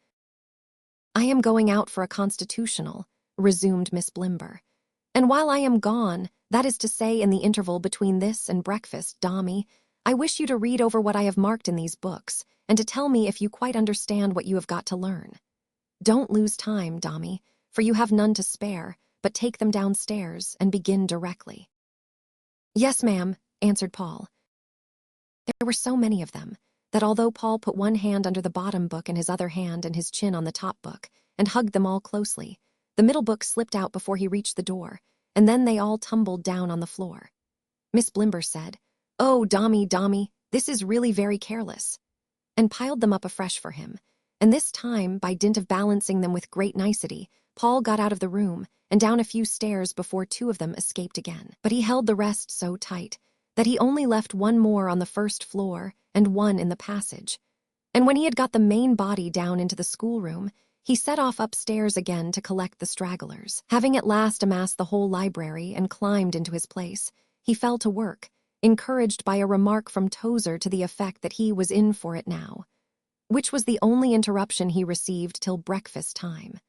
"I am going out for a constitutional," resumed Miss Blimber, And while I am gone, that is to say in the interval between this and breakfast, Dombey, I wish you to read over what I have marked in these books, and to tell me if you quite understand what you have got to learn. Don't lose time, Dombey, for you have none to spare, but take them downstairs and begin directly." "Yes, ma'am," answered Paul. There were so many of them that although Paul put one hand under the bottom book and his other hand and his chin on the top book and hugged them all closely, the middle book slipped out before he reached the door, and then they all tumbled down on the floor. Miss Blimber said, "Oh, Dombey, this is really very careless," and piled them up afresh for him. And this time, by dint of balancing them with great nicety, Paul got out of the room and down a few stairs before two of them escaped again. But he held the rest so tight that he only left one more on the first floor and one in the passage. And when he had got the main body down into the schoolroom, he set off upstairs again to collect the stragglers. Having at last amassed the whole library and climbed into his place, he fell to work, encouraged by a remark from Tozer to the effect that he was in for it now, which was the only interruption he received till breakfast time.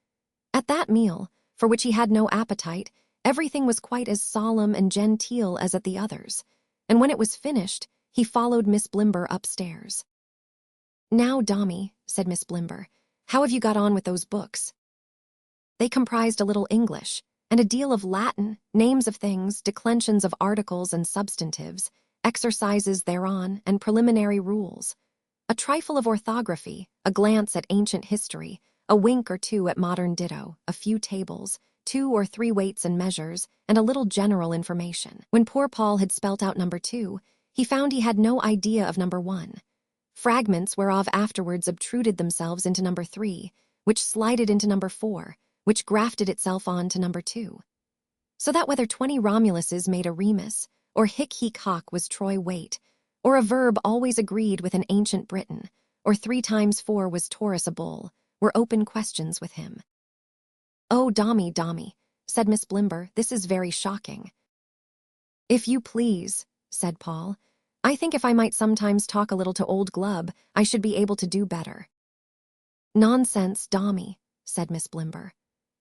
At that meal, for which he had no appetite, everything was quite as solemn and genteel as at the others, and when it was finished, he followed Miss Blimber upstairs. "Now, Dombey," said Miss Blimber, "how have you got on with those books?" They comprised a little English, and a deal of Latin, names of things, declensions of articles and substantives, exercises thereon, and preliminary rules. A trifle of orthography, a glance at ancient history, a wink or two at modern ditto, a few tables, 2 or 3 weights and measures, and a little general information. When poor Paul had spelt out number 2, he found he had no idea of number 1. Fragments whereof afterwards obtruded themselves into number 3, which slided into number 4, which grafted itself on to number 2. So that whether 20 Romuluses made a Remus, or hic hic hoc was Troy weight, or a verb always agreed with an ancient Briton, or 3 times 4 was Taurus a bull, were open questions with him. "Oh, Dombey, said Miss Blimber, "this is very shocking." "If you please," said Paul, "I think if I might sometimes talk a little to old Glubb, I should be able to do better." "Nonsense, Dombey," said Miss Blimber.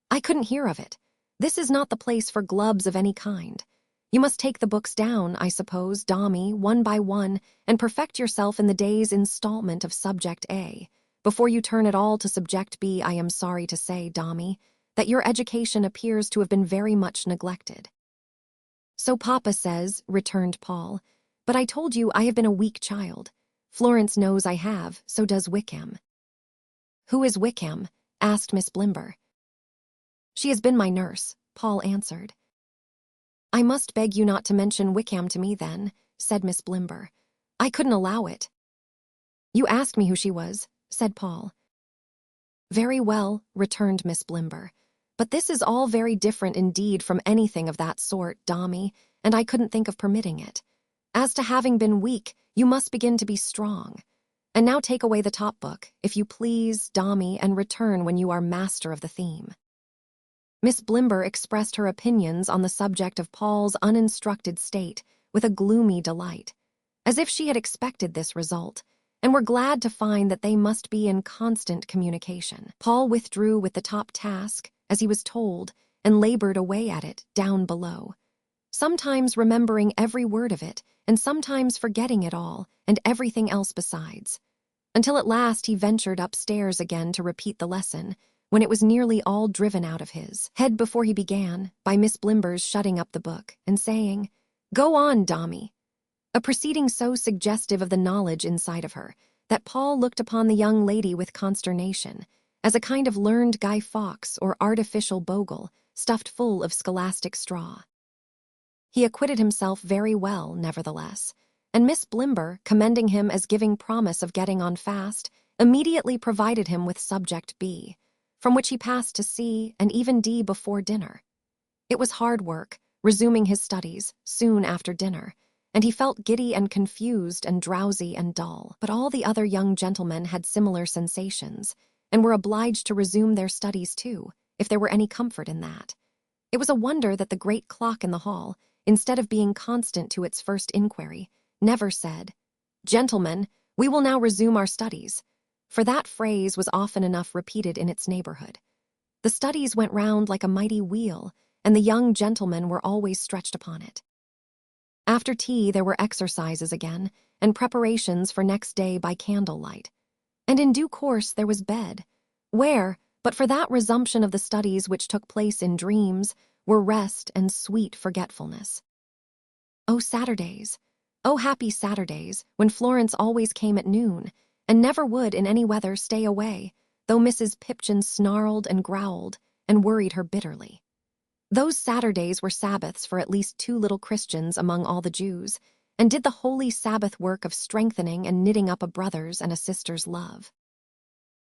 "I couldn't hear of it. This is not the place for Glubbs of any kind. You must take the books down, I suppose, Dombey, one by one, and perfect yourself in the day's installment of Subject A, before you turn at all to Subject B. I am sorry to say, Dombey, that your education appears to have been very much neglected." "So Papa says," returned Paul, "but I told you I have been a weak child. Florence knows I have, so does Wickham." "Who is Wickham?" asked Miss Blimber. "She has been my nurse," Paul answered. "I must beg you not to mention Wickham to me then," said Miss Blimber. "I couldn't allow it." "You asked me who she was," said Paul. "Very well," returned Miss Blimber, "but this is all very different indeed from anything of that sort, Dombey, and I couldn't think of permitting it. As to having been weak, you must begin to be strong. And now take away the top book, if you please, Dombey, and return when you are master of the theme." Miss Blimber expressed her opinions on the subject of Paul's uninstructed state with a gloomy delight, as if she had expected this result, and were glad to find that they must be in constant communication. Paul withdrew with the top task, as he was told, and labored away at it down below, sometimes remembering every word of it, and sometimes forgetting it all and everything else besides, until at last he ventured upstairs again to repeat the lesson, when it was nearly all driven out of his head before he began, by Miss Blimber's shutting up the book and saying, "Go on, Dombey," a proceeding so suggestive of the knowledge inside of her that Paul looked upon the young lady with consternation, as a kind of learned Guy Fawkes or artificial Bogle stuffed full of scholastic straw. He acquitted himself very well, nevertheless, and Miss Blimber, commending him as giving promise of getting on fast, immediately provided him with Subject B, from which he passed to C and even D before dinner. It was hard work, resuming his studies soon after dinner, and he felt giddy and confused and drowsy and dull. But all the other young gentlemen had similar sensations, and were obliged to resume their studies too, if there were any comfort in that. It was a wonder that the great clock in the hall, instead of being constant to its first inquiry, never said, "Gentlemen, we will now resume our studies," for that phrase was often enough repeated in its neighborhood. The studies went round like a mighty wheel, and the young gentlemen were always stretched upon it. After tea there were exercises again, and preparations for next day by candlelight. And in due course there was bed, where, but for that resumption of the studies which took place in dreams, were rest and sweet forgetfulness. Oh, Saturdays! Oh, happy Saturdays, when Florence always came at noon, and never would in any weather stay away, though Mrs. Pipchin snarled and growled and worried her bitterly. Those Saturdays were Sabbaths for at least 2 little Christians among all the Jews, and did the holy Sabbath work of strengthening and knitting up a brother's and a sister's love.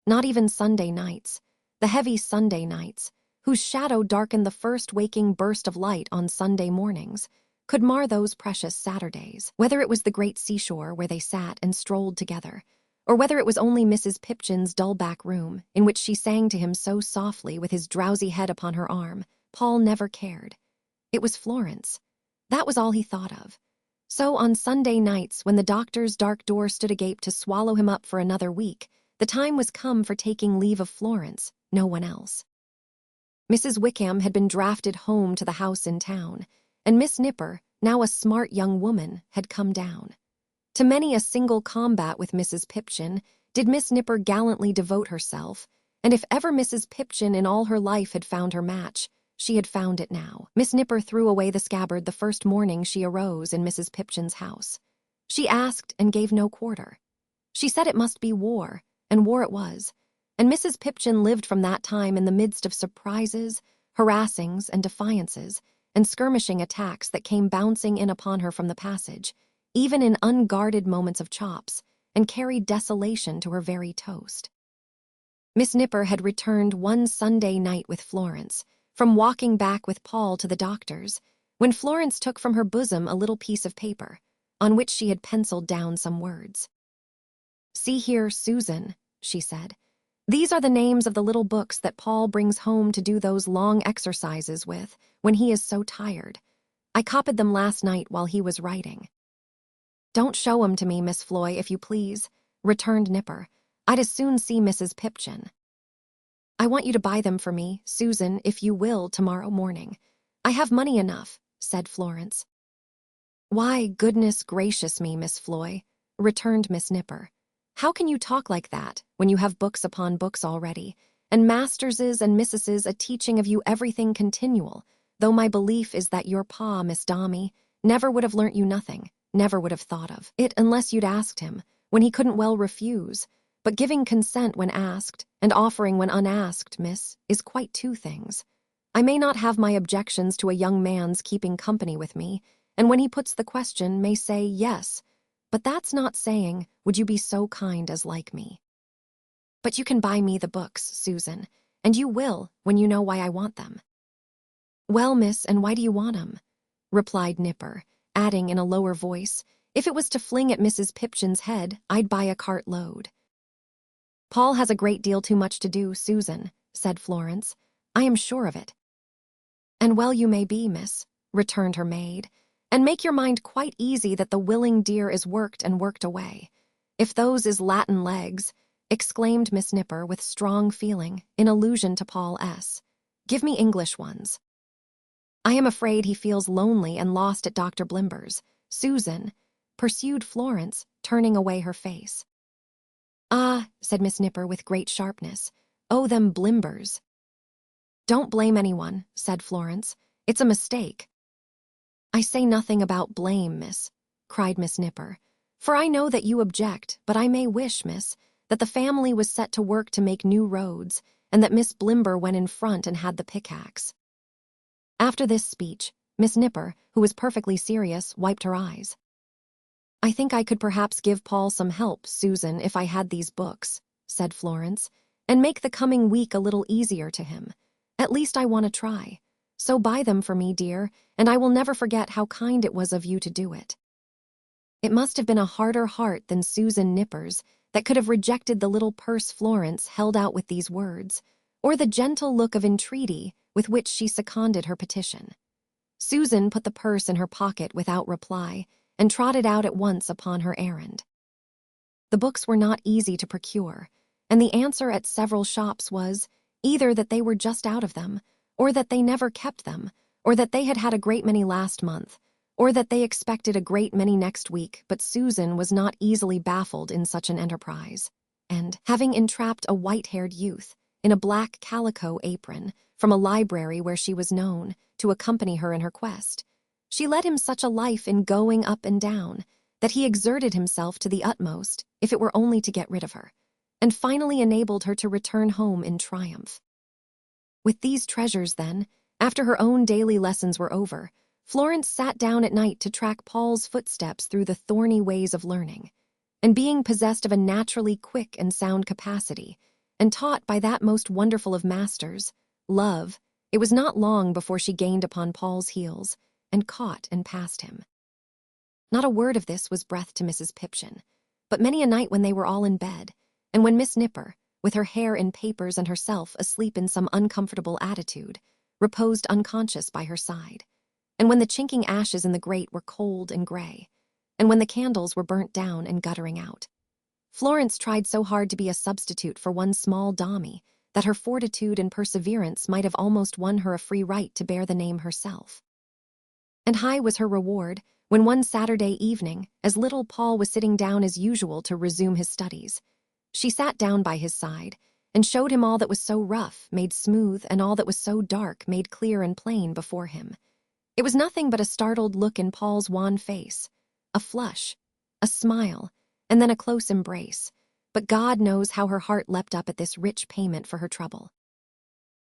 Not even Sunday nights, the heavy Sunday nights, whose shadow darkened the first waking burst of light on Sunday mornings, could mar those precious Saturdays, whether it was the great seashore where they sat and strolled together, or whether it was only Mrs. Pipchin's dull back room, in which she sang to him so softly with his drowsy head upon her arm. Paul never cared. It was Florence. That was all he thought of. So on Sunday nights, when the doctor's dark door stood agape to swallow him up for another week, the time was come for taking leave of Florence, no one else. Mrs. Wickham had been drafted home to the house in town, and Miss Nipper, now a smart young woman, had come down. To many a single combat with Mrs. Pipchin did Miss Nipper gallantly devote herself, and if ever Mrs. Pipchin in all her life had found her match, she had found it now. Miss Nipper threw away the scabbard the first morning she arose in Mrs. Pipchin's house. She asked and gave no quarter. She said it must be war, and war it was, and Mrs. Pipchin lived from that time in the midst of surprises, harassings, and defiances, and skirmishing attacks that came bouncing in upon her from the passage, even in unguarded moments of chops, and carried desolation to her very toast. Miss Nipper had returned one Sunday night with Florence, from walking back with Paul to the doctor's, when Florence took from her bosom a little piece of paper, on which she had penciled down some words. "See here, Susan," she said. "These are the names of the little books that Paul brings home to do those long exercises with when he is so tired. I copied them last night while he was writing." "Don't show 'em to me, Miss Floy, if you please," returned Nipper. "I'd as soon see Mrs. Pipchin." "I want you to buy them for me, Susan, if you will, tomorrow morning. I have money enough," said Florence. "Why, goodness gracious me, Miss Floy," returned Miss Nipper. "How can you talk like that when you have books upon books already, and masterses and missuses a teaching of you everything continual, though my belief is that your pa, Miss Dombey, never would have learnt you nothing, never would have thought of it unless you'd asked him, when he couldn't well refuse. But giving consent when asked, and offering when unasked, miss, is quite 2 things. I may not have my objections to a young man's keeping company with me, and when he puts the question may say yes, but that's not saying, would you be so kind as like me? But you can buy me the books, Susan, and you will, when you know why I want them." "Well, miss, and why do you want 'em?" replied Nipper, adding in a lower voice, "If it was to fling at Mrs. Pipchin's head, I'd buy a cart load." "Paul has a great deal too much to do, Susan," said Florence. "I am sure of it." "And well you may be, miss," returned her maid, "and make your mind quite easy that the willing deer is worked and worked away. If those is Latin legs," exclaimed Miss Nipper with strong feeling, in allusion to Paul S., "give me English ones." "I am afraid he feels lonely and lost at Dr. Blimber's, Susan," pursued Florence, turning away her face. "Ah," said Miss Nipper with great sharpness, "oh, them Blimbers." "Don't blame anyone," said Florence. "It's a mistake." "I say nothing about blame, miss," cried Miss Nipper, "for I know that you object, but I may wish, miss, that the family was set to work to make new roads, and that Miss Blimber went in front and had the pickaxe." After this speech, Miss Nipper, who was perfectly serious, wiped her eyes. "I think I could perhaps give Paul some help, Susan, if I had these books," said Florence, "and make the coming week a little easier to him. At least I want to try. So buy them for me, dear, and I will never forget how kind it was of you to do it." It must have been a harder heart than Susan Nipper's that could have rejected the little purse Florence held out with these words, or the gentle look of entreaty with which she seconded her petition. Susan put the purse in her pocket without reply, and trotted out at once upon her errand. The books were not easy to procure, and the answer at several shops was either that they were just out of them, or that they never kept them, or that they had had a great many last month, or that they expected a great many next week, but Susan was not easily baffled in such an enterprise. And, having entrapped a white-haired youth, in a black calico apron, from a library where she was known, to accompany her in her quest, she led him such a life in going up and down, that he exerted himself to the utmost, if it were only to get rid of her, and finally enabled her to return home in triumph. With these treasures, then, after her own daily lessons were over, Florence sat down at night to track Paul's footsteps through the thorny ways of learning, and being possessed of a naturally quick and sound capacity, and taught by that most wonderful of masters, love, it was not long before she gained upon Paul's heels, and caught and passed him. Not a word of this was breath to Mrs. Pipchin, but many a night when they were all in bed, and when Miss Nipper, with her hair in papers and herself asleep in some uncomfortable attitude, reposed unconscious by her side, and when the chinking ashes in the grate were cold and gray, and when the candles were burnt down and guttering out, Florence tried so hard to be a substitute for one small Dombey that her fortitude and perseverance might have almost won her a free right to bear the name herself. And high was her reward when one Saturday evening, as little Paul was sitting down as usual to resume his studies, she sat down by his side and showed him all that was so rough made smooth and all that was so dark made clear and plain before him. It was nothing but a startled look in Paul's wan face, a flush, a smile, and then a close embrace, but God knows how her heart leapt up at this rich payment for her trouble.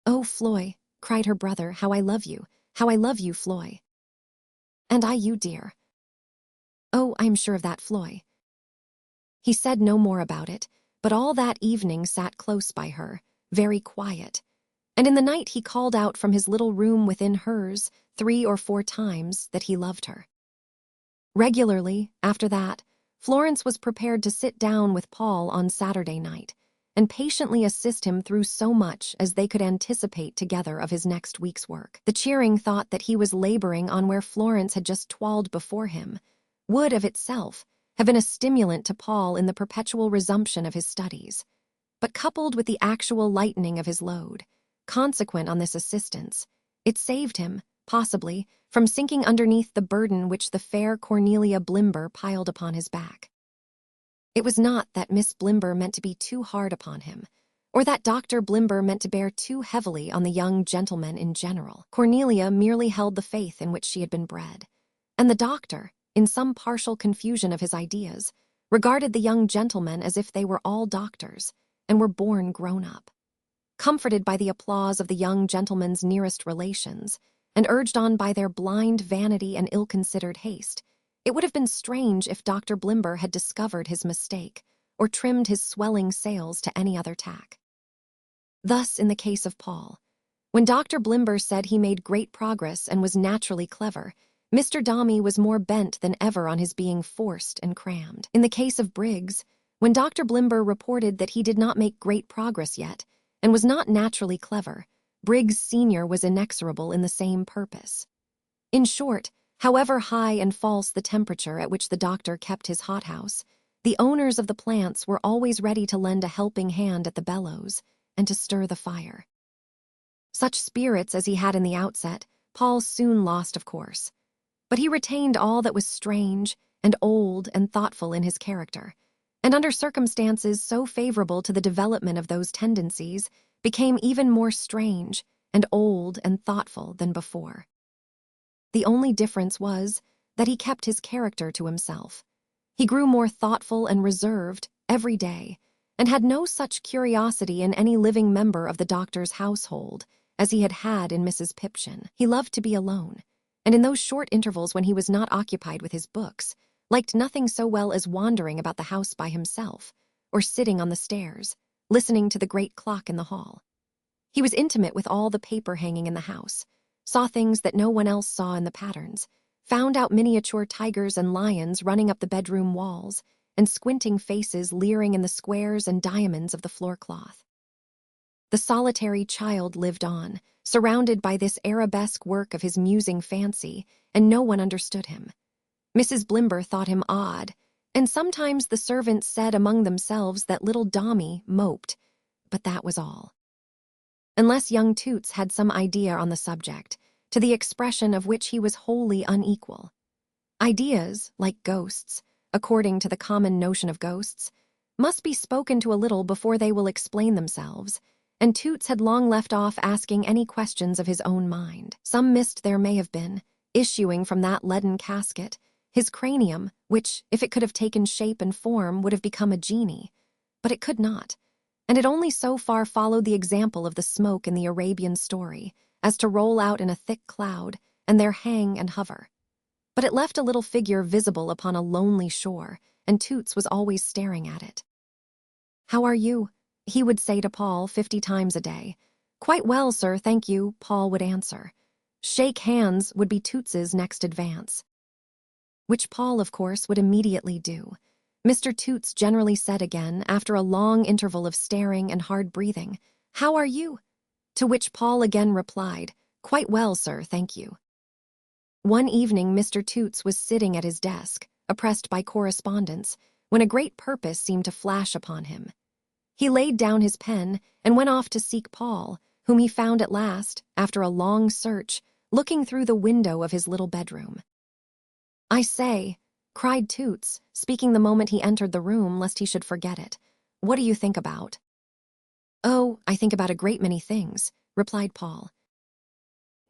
"Oh, Floy," cried her brother, how I love you, Floy." "And I you, dear." "Oh, I'm sure of that, Floy." He said no more about it, but all that evening sat close by her, very quiet, and in the night he called out from his little room within hers 3 or 4 times that he loved her. Regularly, after that, Florence was prepared to sit down with Paul on Saturday night and patiently assist him through so much as they could anticipate together of his next week's work. The cheering thought that he was laboring on where Florence had just twalled before him would, of itself, have been a stimulant to Paul in the perpetual resumption of his studies, but coupled with the actual lightening of his load, consequent on this assistance, it saved him, possibly, from sinking underneath the burden which the fair Cornelia Blimber piled upon his back. It was not that Miss Blimber meant to be too hard upon him, or that Dr. Blimber meant to bear too heavily on the young gentleman in general. Cornelia merely held the faith in which she had been bred, and the doctor, in some partial confusion of his ideas, regarded the young gentlemen as if they were all doctors, and were born grown up. Comforted by the applause of the young gentleman's nearest relations, and urged on by their blind vanity and ill-considered haste, it would have been strange if Dr. Blimber had discovered his mistake, or trimmed his swelling sails to any other tack. Thus in the case of Paul. When Dr. Blimber said he made great progress and was naturally clever, Mr. Dombey was more bent than ever on his being forced and crammed. In the case of Briggs, when Dr. Blimber reported that he did not make great progress yet, and was not naturally clever, Briggs Sr. was inexorable in the same purpose. In short, however high and false the temperature at which the doctor kept his hothouse, the owners of the plants were always ready to lend a helping hand at the bellows and to stir the fire. Such spirits as he had in the outset, Paul soon lost, of course, but he retained all that was strange and old and thoughtful in his character, and under circumstances so favorable to the development of those tendencies, became even more strange and old and thoughtful than before. The only difference was that he kept his character to himself. He grew more thoughtful and reserved every day, and had no such curiosity in any living member of the doctor's household as he had had in Mrs. Pipchin. He loved to be alone, and in those short intervals when he was not occupied with his books, liked nothing so well as wandering about the house by himself, or sitting on the stairs, listening to the great clock in the hall. He was intimate with all the paper hanging in the house, saw things that no one else saw in the patterns, found out miniature tigers and lions running up the bedroom walls, and squinting faces leering in the squares and diamonds of the floor-cloth. The solitary child lived on, surrounded by this arabesque work of his musing fancy, and no one understood him. Mrs. Blimber thought him odd, and sometimes the servants said among themselves that little Dombey moped, but that was all. unless young Toots had some idea on the subject, to the expression of which he was wholly unequal. Ideas, like ghosts, according to the common notion of ghosts, must be spoken to a little before they will explain themselves, and Toots had long left off asking any questions of his own mind. Some mist there may have been, issuing from that leaden casket, his cranium, which, if it could have taken shape and form, would have become a genie. But it could not, and it only so far followed the example of the smoke in the Arabian story, as to roll out in a thick cloud, and there hang and hover. But it left a little figure visible upon a lonely shore, and Toots was always staring at it. "How are you?" he would say to Paul 50 times a day. "Quite well, sir, thank you," Paul would answer. "Shake hands" would be Toots's next advance, which Paul, of course, would immediately do. Mr. Toots generally said again, after a long interval of staring and hard breathing, "How are you?" To which Paul again replied, "Quite well, sir, thank you." One evening Mr. Toots was sitting at his desk, oppressed by correspondence, when a great purpose seemed to flash upon him. He laid down his pen and went off to seek Paul, whom he found at last, after a long search, looking through the window of his little bedroom. "I say," cried Toots, speaking the moment he entered the room lest he should forget it, "what do you think about?" "Oh, I think about a great many things," replied Paul.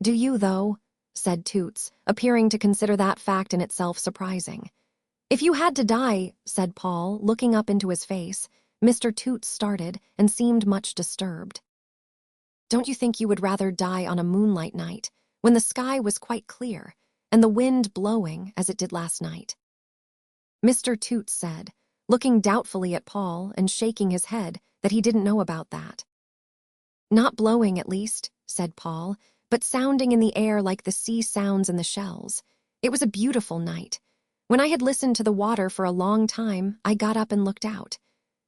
"Do you, though?" said Toots, appearing to consider that fact in itself surprising. "If you had to die," said Paul, looking up into his face. Mr. Toots started and seemed much disturbed. "Don't you think you would rather die on a moonlight night, when the sky was quite clear, and the wind blowing as it did last night?" Mr. Toots said, looking doubtfully at Paul and shaking his head, that he didn't know about that. "Not blowing, at least," said Paul, "but sounding in the air like the sea sounds in the shells. It was a beautiful night. When I had listened to the water for a long time, I got up and looked out.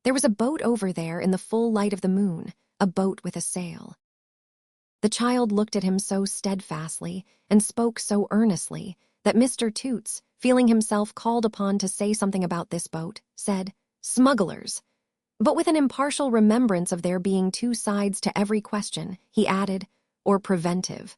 There was a boat over there in the full light of the moon, a boat with a sail." The child looked at him so steadfastly and spoke so earnestly that Mr. Toots, feeling himself called upon to say something about this boat, said, "Smugglers." But with an impartial remembrance of there being two sides to every question, he added, "or preventive."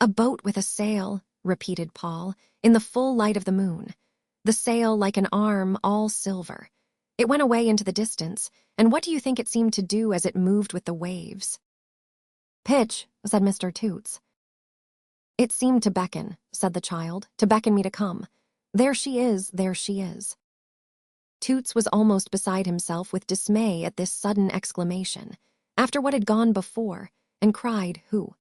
"A boat with a sail," repeated Paul, "in the full light of the moon. The sail like an arm, all silver. It went away into the distance, and what do you think it seemed to do as it moved with the waves?" "Pitch," said Mr. Toots. "It seemed to beckon," said the child, "to beckon me to come. There she is, there she is." Toots was almost beside himself with dismay at this sudden exclamation, after what had gone before, and cried, "Who?"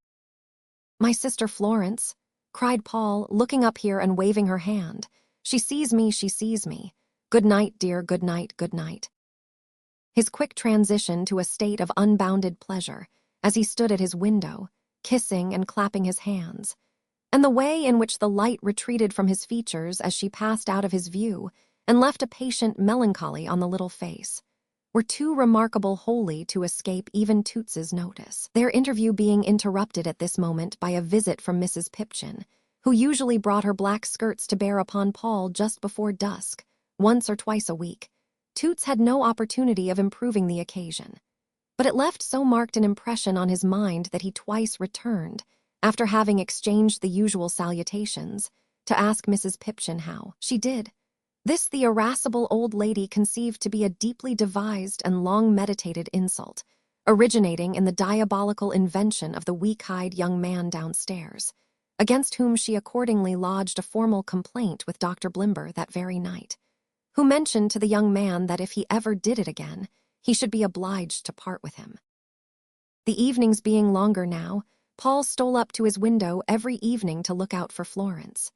"My sister Florence," cried Paul, looking up here and waving her hand. "She sees me, she sees me. Good night, dear, good night, good night." His quick transition to a state of unbounded pleasure, as he stood at his window, kissing and clapping his hands, and the way in which the light retreated from his features as she passed out of his view and left a patient melancholy on the little face, were too remarkable wholly to escape even Toots's notice, their interview being interrupted at this moment by a visit from Mrs. Pipchin, who usually brought her black skirts to bear upon Paul just before dusk, once or twice a week. Toots had no opportunity of improving the occasion, but it left so marked an impression on his mind that he twice returned, after having exchanged the usual salutations, to ask Mrs. Pipchin how she did. This the irascible old lady conceived to be a deeply devised and long-meditated insult, originating in the diabolical invention of the weak-eyed young man downstairs, against whom she accordingly lodged a formal complaint with Dr. Blimber that very night, who mentioned to the young man that if he ever did it again, he should be obliged to part with him. The evenings being longer now, Paul stole up to his window every evening to look out for Florence.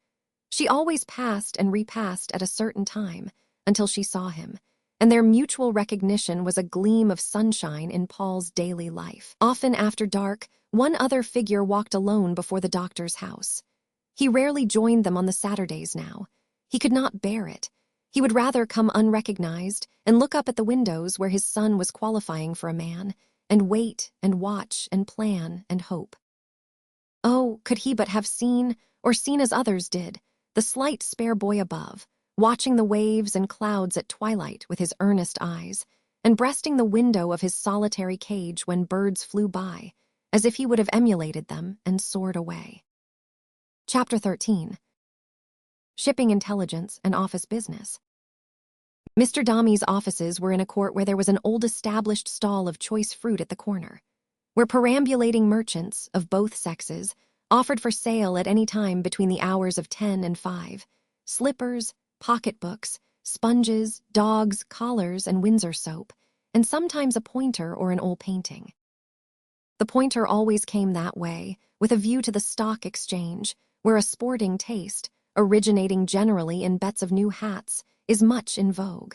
She always passed and repassed at a certain time, until she saw him, and their mutual recognition was a gleam of sunshine in Paul's daily life. Often after dark, one other figure walked alone before the doctor's house. He rarely joined them on the Saturdays now. He could not bear it. He would rather come unrecognized and look up at the windows where his son was qualifying for a man, and wait and watch and plan and hope. Oh, could he but have seen, or seen as others did, the slight spare boy above, watching the waves and clouds at twilight with his earnest eyes, and breasting the window of his solitary cage when birds flew by, as if he would have emulated them and soared away. Chapter 13. Shipping intelligence and office business. Mr. Dombey's offices were in a court where there was an old established stall of choice fruit at the corner, where perambulating merchants of both sexes offered for sale at any time between the hours of 10 and 5, slippers, pocketbooks, sponges, dogs, collars, and Windsor soap, and sometimes a pointer or an old painting. The pointer always came that way, with a view to the stock exchange, where a sporting taste, originating generally in bets of new hats, is much in vogue.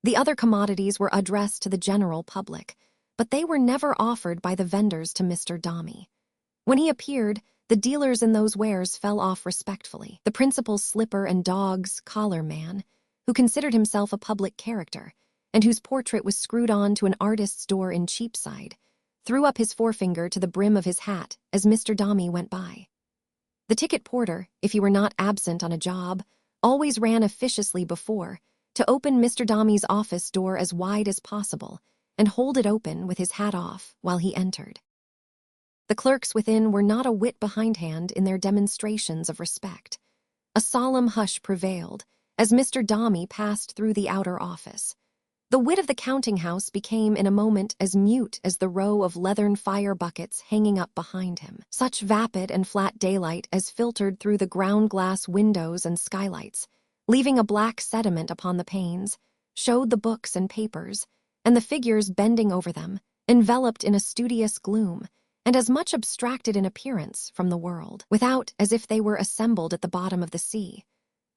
The other commodities were addressed to the general public, but they were never offered by the vendors to Mr. Dombey. When he appeared, the dealers in those wares fell off respectfully. The principal slipper and dogs collar man, who considered himself a public character, and whose portrait was screwed on to an artist's door in Cheapside, threw up his forefinger to the brim of his hat as Mr. Dombey went by. The ticket porter, if he were not absent on a job, always ran officiously before to open Mr. Dombey's office door as wide as possible and hold it open with his hat off while he entered. The clerks within were not a whit behindhand in their demonstrations of respect. A solemn hush prevailed as Mr. Dombey passed through the outer office. The wit of the counting-house became in a moment as mute as the row of leathern fire buckets hanging up behind him. Such vapid and flat daylight as filtered through the ground-glass windows and skylights, leaving a black sediment upon the panes, showed the books and papers, and the figures bending over them, enveloped in a studious gloom, and as much abstracted in appearance from the world, without as if they were assembled at the bottom of the sea,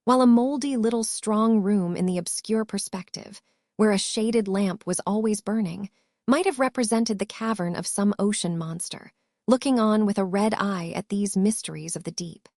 while a mouldy little strong room in the obscure perspective, where a shaded lamp was always burning, might have represented the cavern of some ocean monster, looking on with a red eye at these mysteries of the deep.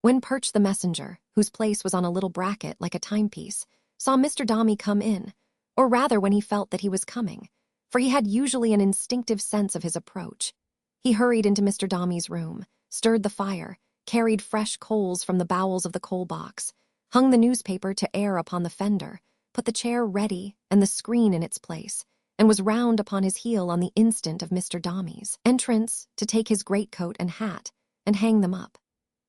When Perch the messenger, whose place was on a little bracket like a timepiece, saw Mr. Dombey come in, or rather when he felt that he was coming, for he had usually an instinctive sense of his approach, he hurried into Mr. Dombey's room, stirred the fire, carried fresh coals from the bowels of the coal box, hung the newspaper to air upon the fender, put the chair ready and the screen in its place, and was round upon his heel on the instant of Mr. Dombey's entrance to take his greatcoat and hat and hang them up.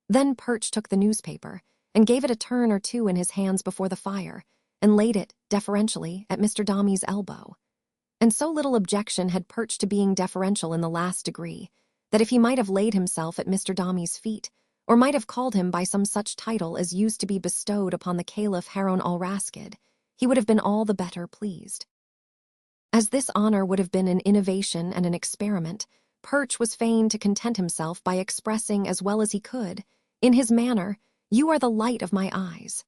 Then Perch took the newspaper and gave it a turn or two in his hands before the fire and laid it, deferentially, at Mr. Dombey's elbow. And so little objection had Perch to being deferential in the last degree, that if he might have laid himself at Mr. Dombey's feet, or might have called him by some such title as used to be bestowed upon the Caliph Harun al-Rashid, he would have been all the better pleased. As this honor would have been an innovation and an experiment, Perch was fain to content himself by expressing as well as he could, in his manner, "You are the light of my eyes.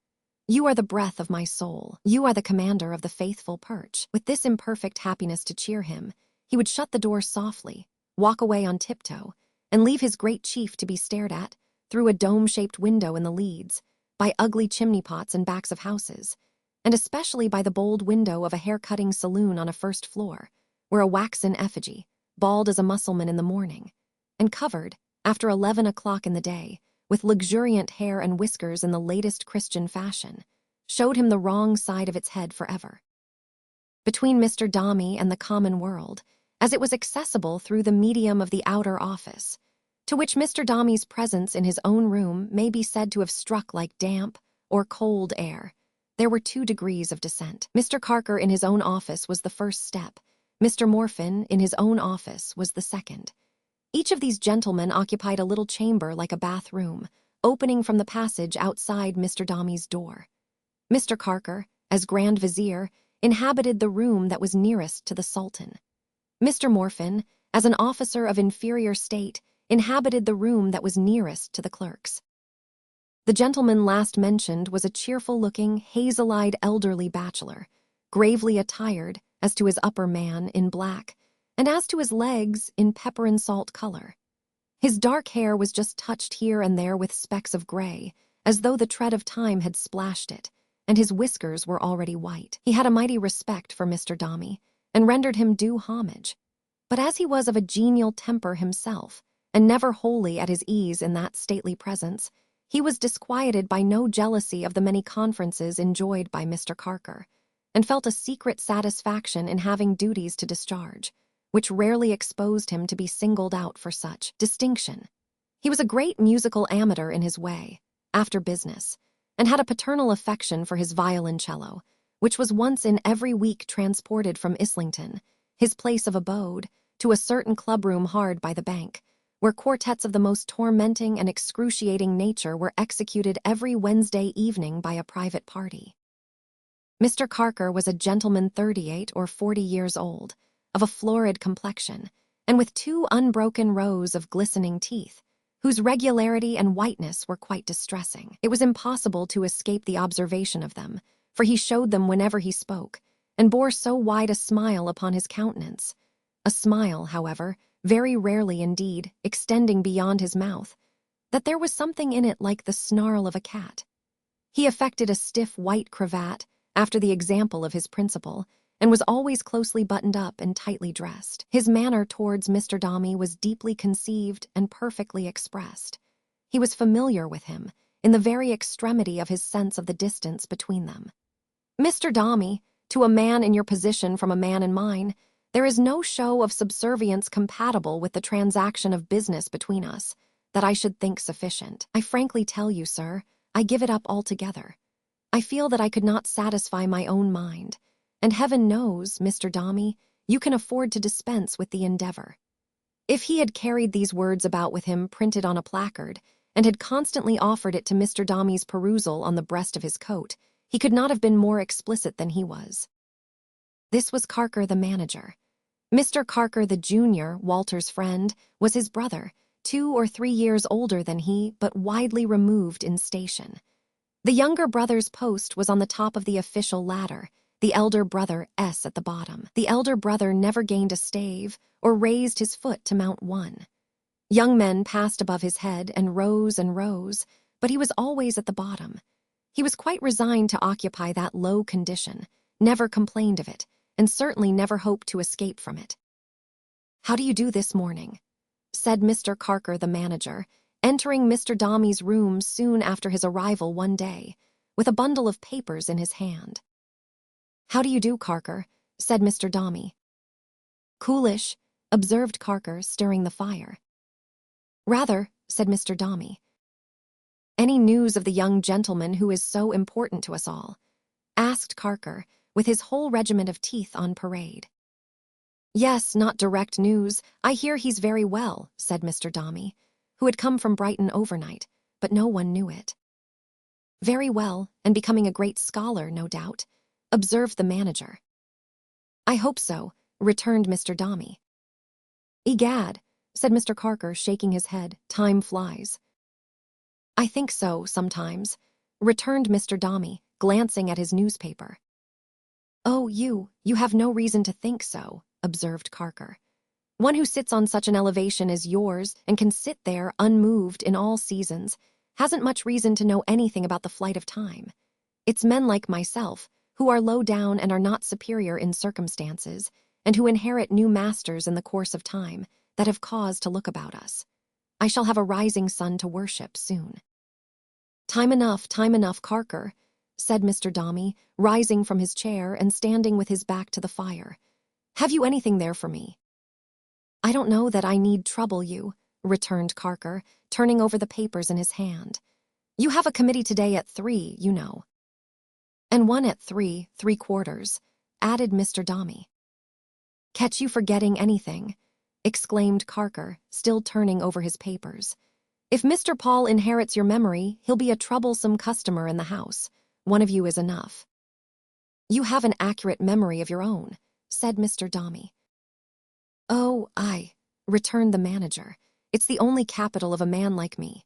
You are the breath of my soul. You are the commander of the faithful Perch." With this imperfect happiness to cheer him, he would shut the door softly, walk away on tiptoe, and leave his great chief to be stared at, through a dome-shaped window in the leads, by ugly chimney-pots and backs of houses, and especially by the bold window of a hair-cutting saloon on a first floor, where a waxen effigy, bald as a Mussulman in the morning, and covered, after 11 o'clock in the day, with luxuriant hair and whiskers in the latest Christian fashion, showed him the wrong side of its head forever. Between Mr. Dombey and the common world, as it was accessible through the medium of the outer office, to which Mr. Dombey's presence in his own room may be said to have struck like damp or cold air, there were 2 degrees of descent. Mr. Carker in his own office was the first step. Mr. Morfin in his own office was the second. Each of these gentlemen occupied a little chamber like a bathroom, opening from the passage outside Mr. Dombey's door. Mr. Carker, as Grand Vizier, inhabited the room that was nearest to the Sultan. Mr. Morfin, as an officer of inferior state, inhabited the room that was nearest to the clerks. The gentleman last mentioned was a cheerful-looking, hazel-eyed elderly bachelor, gravely attired, as to his upper man, in black, and as to his legs, in pepper-and-salt color. His dark hair was just touched here and there with specks of gray, as though the tread of time had splashed it, and his whiskers were already white. He had a mighty respect for Mr. Dombey, and rendered him due homage. But as he was of a genial temper himself, and never wholly at his ease in that stately presence, he was disquieted by no jealousy of the many conferences enjoyed by Mr. Carker, and felt a secret satisfaction in having duties to discharge, which rarely exposed him to be singled out for such distinction. He was a great musical amateur in his way, after business, and had a paternal affection for his violoncello, which was once in every week transported from Islington, his place of abode, to a certain clubroom hard by the bank, where quartets of the most tormenting and excruciating nature were executed every Wednesday evening by a private party. Mr. Carker was a gentleman 38 or 40 years old, of a florid complexion, and with 2 unbroken rows of glistening teeth, whose regularity and whiteness were quite distressing. It was impossible to escape the observation of them, for he showed them whenever he spoke, and bore so wide a smile upon his countenance. A smile, however, very rarely indeed, extending beyond his mouth, that there was something in it like the snarl of a cat. He affected a stiff white cravat, after the example of his principal, and was always closely buttoned up and tightly dressed. His manner towards Mr. Dombey was deeply conceived and perfectly expressed. He was familiar with him, in the very extremity of his sense of the distance between them. Mr. Dombey, to a man in your position from a man in mine, there is no show of subservience compatible with the transaction of business between us, that I should think sufficient. I frankly tell you, sir, I give it up altogether. I feel that I could not satisfy my own mind, and heaven knows, Mr. Dombey, you can afford to dispense with the endeavor. If he had carried these words about with him printed on a placard, and had constantly offered it to Mr. Dombey's perusal on the breast of his coat, he could not have been more explicit than he was. This was Carker the manager. Mr. Carker the junior, Walter's friend, was his brother, 2 or 3 years older than he, but widely removed in station. The younger brother's post was on the top of the official ladder, the elder brother S at the bottom. The elder brother never gained a stave or raised his foot to mount one. Young men passed above his head and rose, but he was always at the bottom. He was quite resigned to occupy that low condition, never complained of it, and certainly never hoped to escape from it. "How do you do this morning?" said Mr. Carker the manager, entering Mr. Dombey's room soon after his arrival one day, with a bundle of papers in his hand. "How do you do, Carker?" said Mr. Dombey. "Coolish," observed Carker, stirring the fire. "Rather," said Mr. Dombey. "Any news of the young gentleman who is so important to us all?" asked Carker, with his whole regiment of teeth on parade. "Yes, not direct news. I hear he's very well," said Mr. Dombey, who had come from Brighton overnight, but no one knew it. "Very well, and becoming a great scholar, no doubt," observed the manager. "I hope so," returned Mr. Dombey. "Egad," said Mr. Carker, shaking his head, "time flies." "I think so, sometimes," returned Mr. Dombey, glancing at his newspaper. "Oh, you have no reason to think so," observed Carker. "One who sits on such an elevation as yours and can sit there unmoved in all seasons hasn't much reason to know anything about the flight of time. It's men like myself, who are low down and are not superior in circumstances, and who inherit new masters in the course of time, that have cause to look about us. I shall have a rising sun to worship soon." Time enough, Carker," said Mr. Dombey, rising from his chair and standing with his back to the fire. "Have you anything there for me?" "I don't know that I need trouble you," returned Carker, turning over the papers in his hand. "You have a committee today at 3, you know." "And one at 3:75, added Mr. Dombey. "Catch you forgetting anything," exclaimed Carker, still turning over his papers. "If Mr. Paul inherits your memory, he'll be a troublesome customer in the house. One of you is enough." "You have an accurate memory of your own," said Mr. Dombey. "Oh, aye," returned the manager. "It's the only capital of a man like me."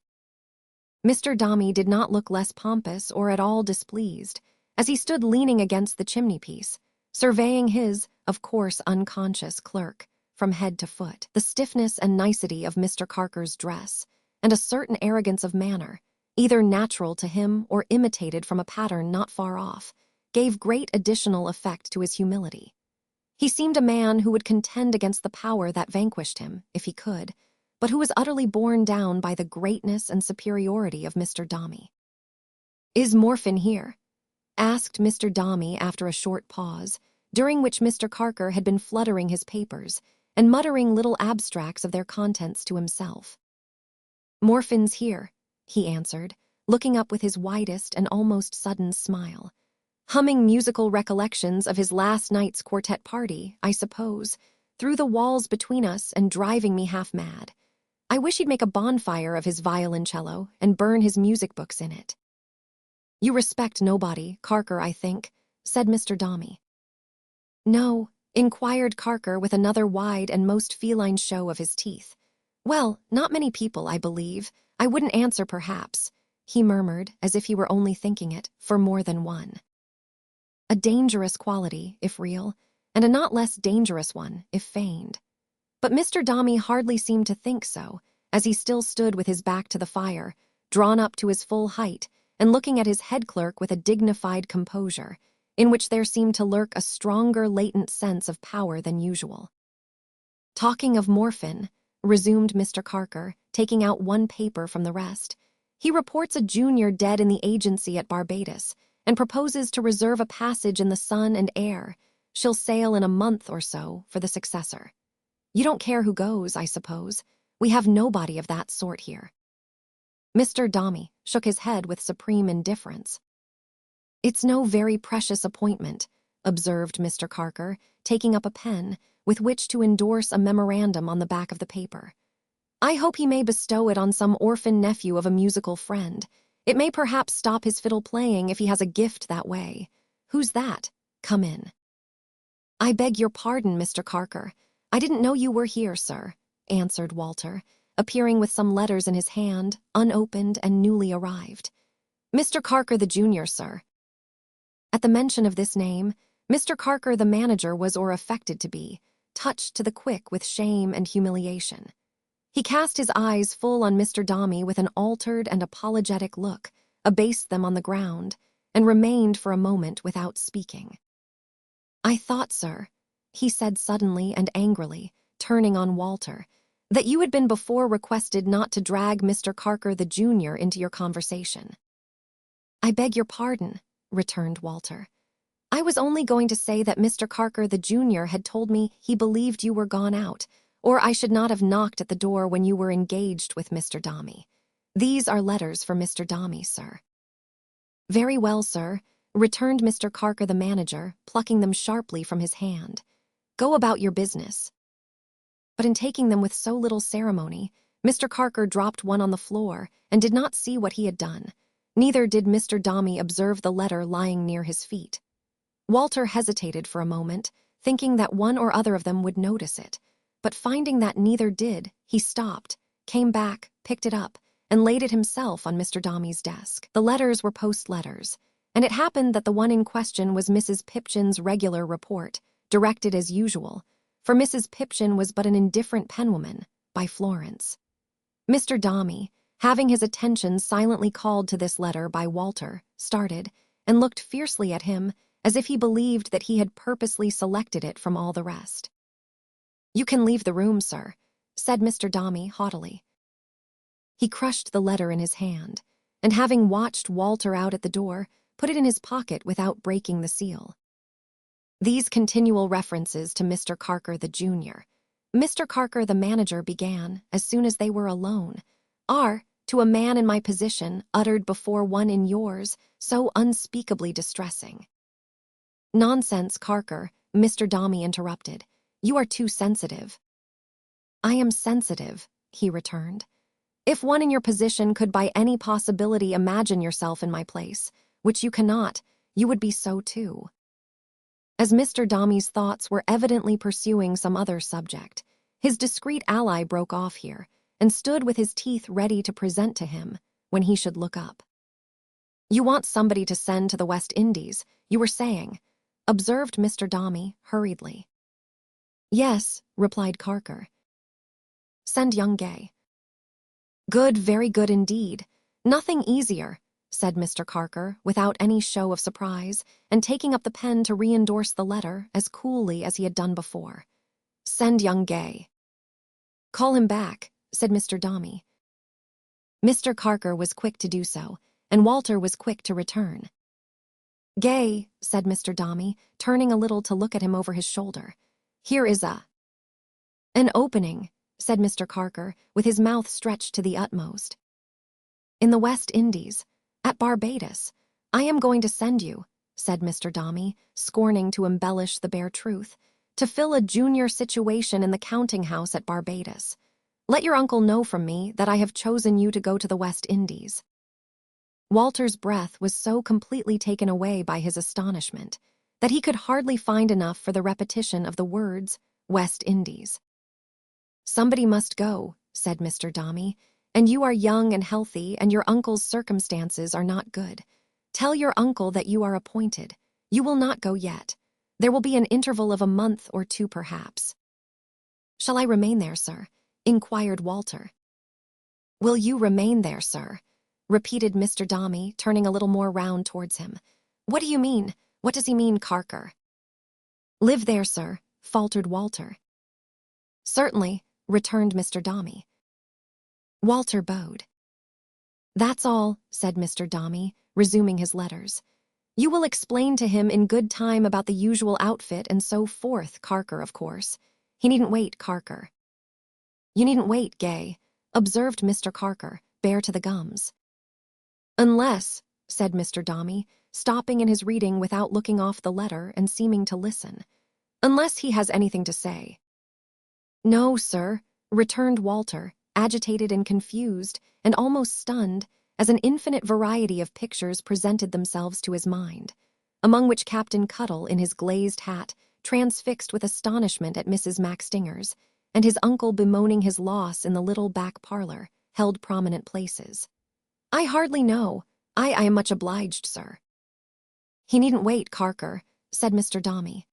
Mr. Dombey did not look less pompous or at all displeased, as he stood leaning against the chimney-piece, surveying his, of course unconscious, clerk, from head to foot. The stiffness and nicety of Mr. Carker's dress, and a certain arrogance of manner, either natural to him or imitated from a pattern not far off, gave great additional effect to his humility. He seemed a man who would contend against the power that vanquished him, if he could, but who was utterly borne down by the greatness and superiority of Mr. Dombey. "Is Morphin here?" asked Mr. Dombey after a short pause, during which Mr. Carker had been fluttering his papers and muttering little abstracts of their contents to himself. "Morphin's here," he answered, looking up with his widest and almost sudden smile. "Humming musical recollections of his last night's quartet party, I suppose, through the walls between us and driving me half mad. I wish he'd make a bonfire of his violoncello and burn his music books in it." "You respect nobody, Carker, I think," said Mr. Dombey. "No," inquired Carker with another wide and most feline show of his teeth. "Well, not many people, I believe. I wouldn't answer perhaps," he murmured, as if he were only thinking it, "for more than one. A dangerous quality, if real, and a not less dangerous one, if feigned." But Mr. Dombey hardly seemed to think so, as he still stood with his back to the fire, drawn up to his full height, and looking at his head clerk with a dignified composure, in which there seemed to lurk a stronger latent sense of power than usual. "Talking of Morphin," resumed Mr. Carker, taking out one paper from the rest, "he reports a junior dead in the agency at Barbados, and proposes to reserve a passage in the Son and Heir. She'll sail in a month or so for the successor. You don't care who goes, I suppose. We have nobody of that sort here." Mr. Dombey shook his head with supreme indifference. "It's no very precious appointment," observed Mr. Carker, taking up a pen with which to endorse a memorandum on the back of the paper. "I hope he may bestow it on some orphan nephew of a musical friend. It may perhaps stop his fiddle playing if he has a gift that way. Who's that? Come in." "I beg your pardon, Mr. Carker. I didn't know you were here, sir," answered Walter, appearing with some letters in his hand, unopened and newly arrived. "Mr. Carker the junior, sir." At the mention of this name, Mr. Carker the manager was, or affected to be, touched to the quick with shame and humiliation. He cast his eyes full on Mr. Dombey with an altered and apologetic look, abased them on the ground, and remained for a moment without speaking. "I thought, sir," he said suddenly and angrily, turning on Walter, "that you had been before requested not to drag Mr. Carker the junior into your conversation." "I beg your pardon," returned Walter. "I was only going to say that Mr. Carker the junior had told me he believed you were gone out, or I should not have knocked at the door when you were engaged with Mr. Dombey. These are letters for Mr. Dombey, sir." "Very well, sir," returned Mr. Carker the manager, plucking them sharply from his hand. "Go about your business." But in taking them with so little ceremony, Mr. Carker dropped one on the floor and did not see what he had done. Neither did Mr. Dombey observe the letter lying near his feet. Walter hesitated for a moment, thinking that one or other of them would notice it, but finding that neither did, he stopped, came back, picked it up, and laid it himself on Mr. Dombey's desk. The letters were post letters, and it happened that the one in question was Mrs. Pipchin's regular report, directed as usual, for Mrs. Pipchin was but an indifferent penwoman, by Florence. Mr. Dombey, having his attention silently called to this letter by Walter, started, and looked fiercely at him, as if he believed that he had purposely selected it from all the rest. "You can leave the room, sir," said Mr. Dombey haughtily. He crushed the letter in his hand, and having watched Walter out at the door, put it in his pocket without breaking the seal. These continual references to Mr. Carker the junior, Mr. Carker the manager began, as soon as they were alone, are, to a man in my position, uttered before one in yours, so unspeakably distressing. "Nonsense, Carker," Mr. Dombey interrupted. "You are too sensitive." "I am sensitive," he returned. "If one in your position could by any possibility imagine yourself in my place, which you cannot, you would be so too." As Mr. Dombey's thoughts were evidently pursuing some other subject, his discreet ally broke off here, and stood with his teeth ready to present to him when he should look up. "You want somebody to send to the West Indies, you were saying," observed Mr. Dombey hurriedly. "Yes," replied Carker. "Send young Gay." "Good, very good indeed. Nothing easier," said Mr. Carker, without any show of surprise, and taking up the pen to re-endorse the letter as coolly as he had done before. "Send young Gay." "Call him back," said Mr. Dombey. Mr. Carker was quick to do so, and Walter was quick to return. "Gay," said Mr. Dombey, turning a little to look at him over his shoulder. "Here is an opening," said Mr. Carker, with his mouth stretched to the utmost. "In the West Indies, at Barbados. I am going to send you," said Mr. Dombey, scorning to embellish the bare truth, "to fill a junior situation in the counting house at Barbados. Let your uncle know from me that I have chosen you to go to the West Indies." Walter's breath was so completely taken away by his astonishment that he could hardly find enough for the repetition of the words West Indies. "Somebody must go," said Mr. Dombey, "and you are young and healthy, and your uncle's circumstances are not good. Tell your uncle that you are appointed. You will not go yet. There will be an interval of a month or two, perhaps." "Shall I remain there, sir?" inquired Walter. "Will you remain there, sir?" repeated Mr. Dombey, turning a little more round towards him. "What do you mean? What does he mean, Carker?" "Live there, sir," faltered Walter. "Certainly," returned Mr. Dombey. Walter bowed. "That's all," said Mr. Dombey, resuming his letters. "You will explain to him in good time about the usual outfit and so forth, Carker, of course. He needn't wait, Carker." "You needn't wait, Gay," observed Mr. Carker, bare to the gums. "Unless," said Mr. Dombey, stopping in his reading without looking off the letter and seeming to listen, "unless he has anything to say." "No, sir," returned Walter, agitated and confused and almost stunned, as an infinite variety of pictures presented themselves to his mind, among which Captain Cuttle, in his glazed hat, transfixed with astonishment at Mrs. Maxtinger's, and his uncle bemoaning his loss in the little back parlor, held prominent places. "I hardly know. I am much obliged, sir." "He needn't wait, Carker," said Mr. Dombey.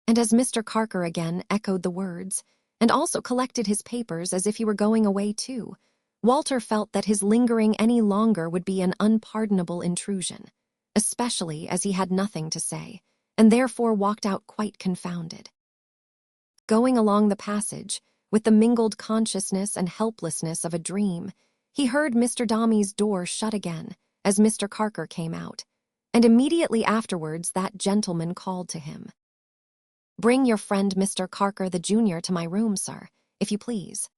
And as Mr. Carker again echoed the words, and also collected his papers as if he were going away too, Walter felt that his lingering any longer would be an unpardonable intrusion, especially as he had nothing to say, and therefore walked out quite confounded. Going along the passage, with the mingled consciousness and helplessness of a dream, he heard Mr. Dombey's door shut again as Mr. Carker came out, and immediately afterwards that gentleman called to him. "Bring your friend Mr. Carker the Junior to my room, sir, if you please."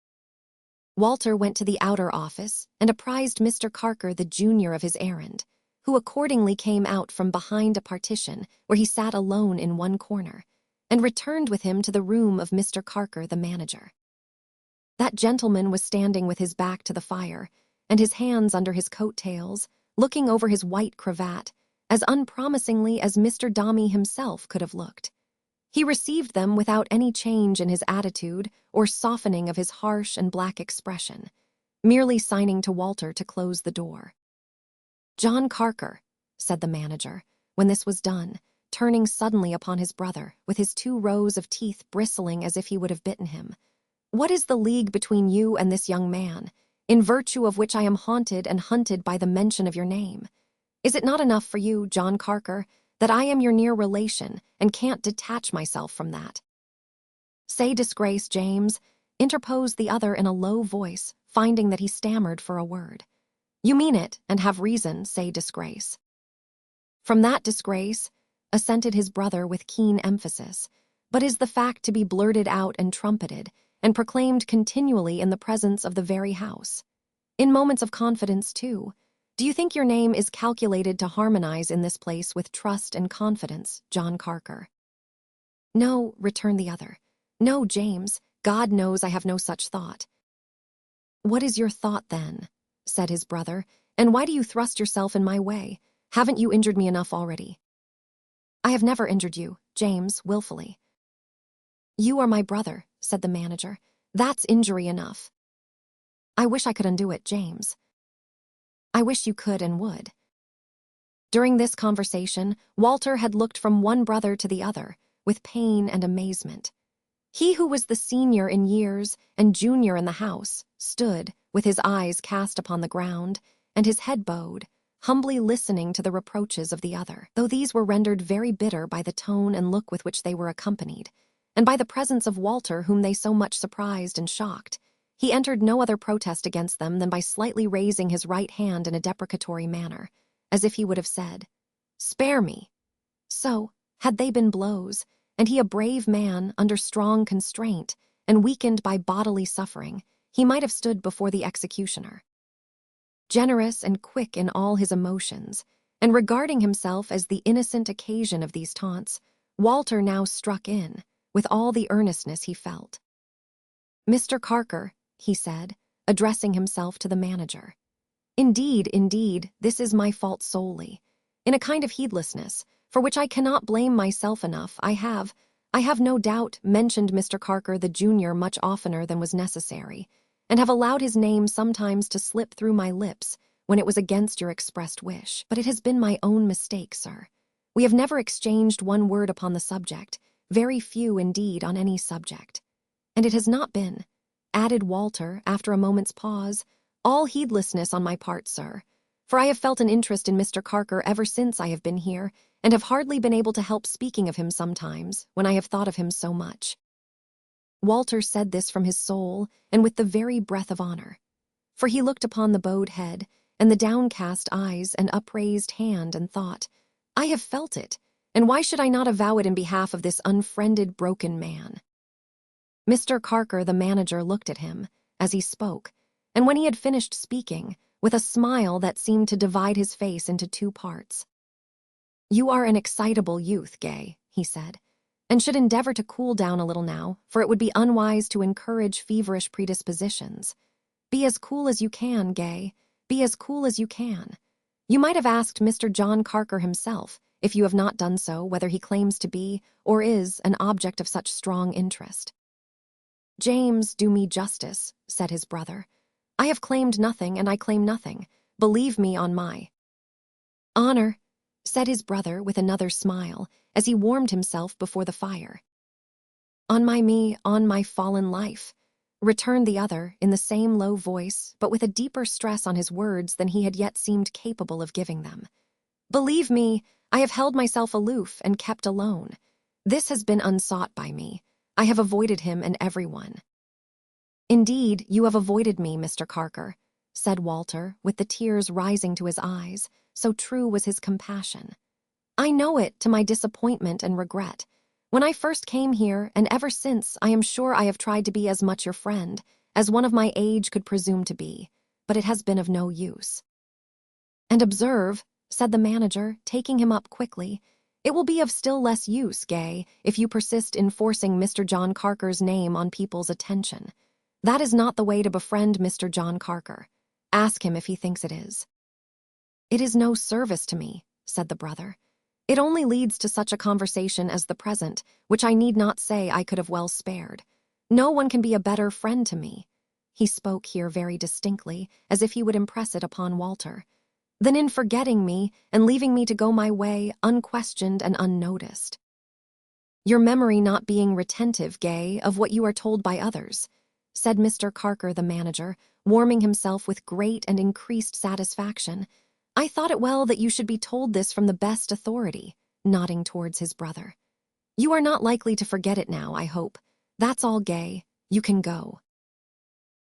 Walter went to the outer office and apprised Mr. Carker the Junior of his errand, who accordingly came out from behind a partition where he sat alone in one corner, and returned with him to the room of Mr. Carker the manager. That gentleman was standing with his back to the fire and his hands under his coat-tails, looking over his white cravat as unpromisingly as Mr. Dombey himself could have looked. He received them without any change in his attitude or softening of his harsh and black expression, merely signing to Walter to close the door. "John Carker," said the manager, when this was done, turning suddenly upon his brother, with his 2 rows of teeth bristling as if he would have bitten him, "what is the league between you and this young man, in virtue of which I am haunted and hunted by the mention of your name? Is it not enough for you, John Carker, that I am your near relation and can't detach myself from that?" "Say disgrace, James," interposed the other in a low voice, finding that he stammered for a word. "You mean it, and have reason, say disgrace." "From that disgrace," assented his brother with keen emphasis, "but is the fact to be blurted out and trumpeted, and proclaimed continually in the presence of the very house. In moments of confidence, too. Do you think your name is calculated to harmonize in this place with trust and confidence, John Carker?" "No," returned the other. "No, James, God knows I have no such thought." "What is your thought, then?" said his brother, "and why do you thrust yourself in my way? Haven't you injured me enough already?" "I have never injured you, James, willfully." "You are my brother," said the manager. "That's injury enough." "I wish I could undo it, James." "I wish you could and would." During this conversation, Walter had looked from one brother to the other, with pain and amazement. He who was the senior in years and junior in the house stood, with his eyes cast upon the ground, and his head bowed, humbly listening to the reproaches of the other, though these were rendered very bitter by the tone and look with which they were accompanied, and by the presence of Walter, whom they so much surprised and shocked. He entered no other protest against them than by slightly raising his right hand in a deprecatory manner, as if he would have said, Spare me. So, had they been blows, and he a brave man under strong constraint and weakened by bodily suffering, he might have stood before the executioner. Generous and quick in all his emotions, and regarding himself as the innocent occasion of these taunts, Walter now struck in, with all the earnestness he felt. "Mr. Carker," he said, addressing himself to the manager, indeed, this is my fault solely. In a kind of heedlessness, for which I cannot blame myself enough, I have no doubt mentioned Mr. Carker the junior much oftener than was necessary, and have allowed his name sometimes to slip through my lips when it was against your expressed wish. But it has been my own mistake, sir. We have never exchanged one word upon the subject, very few indeed on any subject. And it has not been," added Walter after a moment's pause, "all heedlessness on my part, sir, for I have felt an interest in Mr. Carker ever since I have been here, and have hardly been able to help speaking of him sometimes, when I have thought of him so much." Walter said this from his soul, and with the very breath of honor. For he looked upon the bowed head, and the downcast eyes and upraised hand, and thought, "I have felt it, and why should I not avow it in behalf of this unfriended, broken man?" Mr. Carker, the manager, looked at him, as he spoke, and when he had finished speaking, with a smile that seemed to divide his face into two parts. "You are an excitable youth, Gay," he said, "and should endeavor to cool down a little now, for it would be unwise to encourage feverish predispositions. Be as cool as you can, Gay, be as cool as you can. You might have asked Mr. John Carker himself, if you have not done so, whether he claims to be, or is, an object of such strong interest." "James, do me justice," said his brother. "I have claimed nothing, and I claim nothing. Believe me on my honor," said his brother with another smile, as he warmed himself before the fire. "On my fallen life," returned the other in the same low voice, but with a deeper stress on his words than he had yet seemed capable of giving them. "Believe me, I have held myself aloof and kept alone. This has been unsought by me. I have avoided him and everyone." "Indeed, you have avoided me, Mr. Carker," said Walter, with the tears rising to his eyes, so true was his compassion. "I know it to my disappointment and regret. When I first came here, and ever since, I am sure I have tried to be as much your friend as one of my age could presume to be, but it has been of no use." "And observe," said the manager, taking him up quickly, "it will be of still less use, Gay, if you persist in forcing Mr. John Carker's name on people's attention. That is not the way to befriend Mr. John Carker. Ask him if he thinks it is." "It is no service to me," said the brother. "It only leads to such a conversation as the present, which I need not say I could have well spared. No one can be a better friend to me." He spoke here very distinctly, as if he would impress it upon Walter. "Than in forgetting me and leaving me to go my way unquestioned and unnoticed. Your memory not being retentive, Gay, of what you are told by others," said Mr. Carker, the manager, warming himself with great and increased satisfaction. "I thought it well that you should be told this from the best authority," nodding towards his brother. "You are not likely to forget it now, I hope. That's all, Gay. You can go."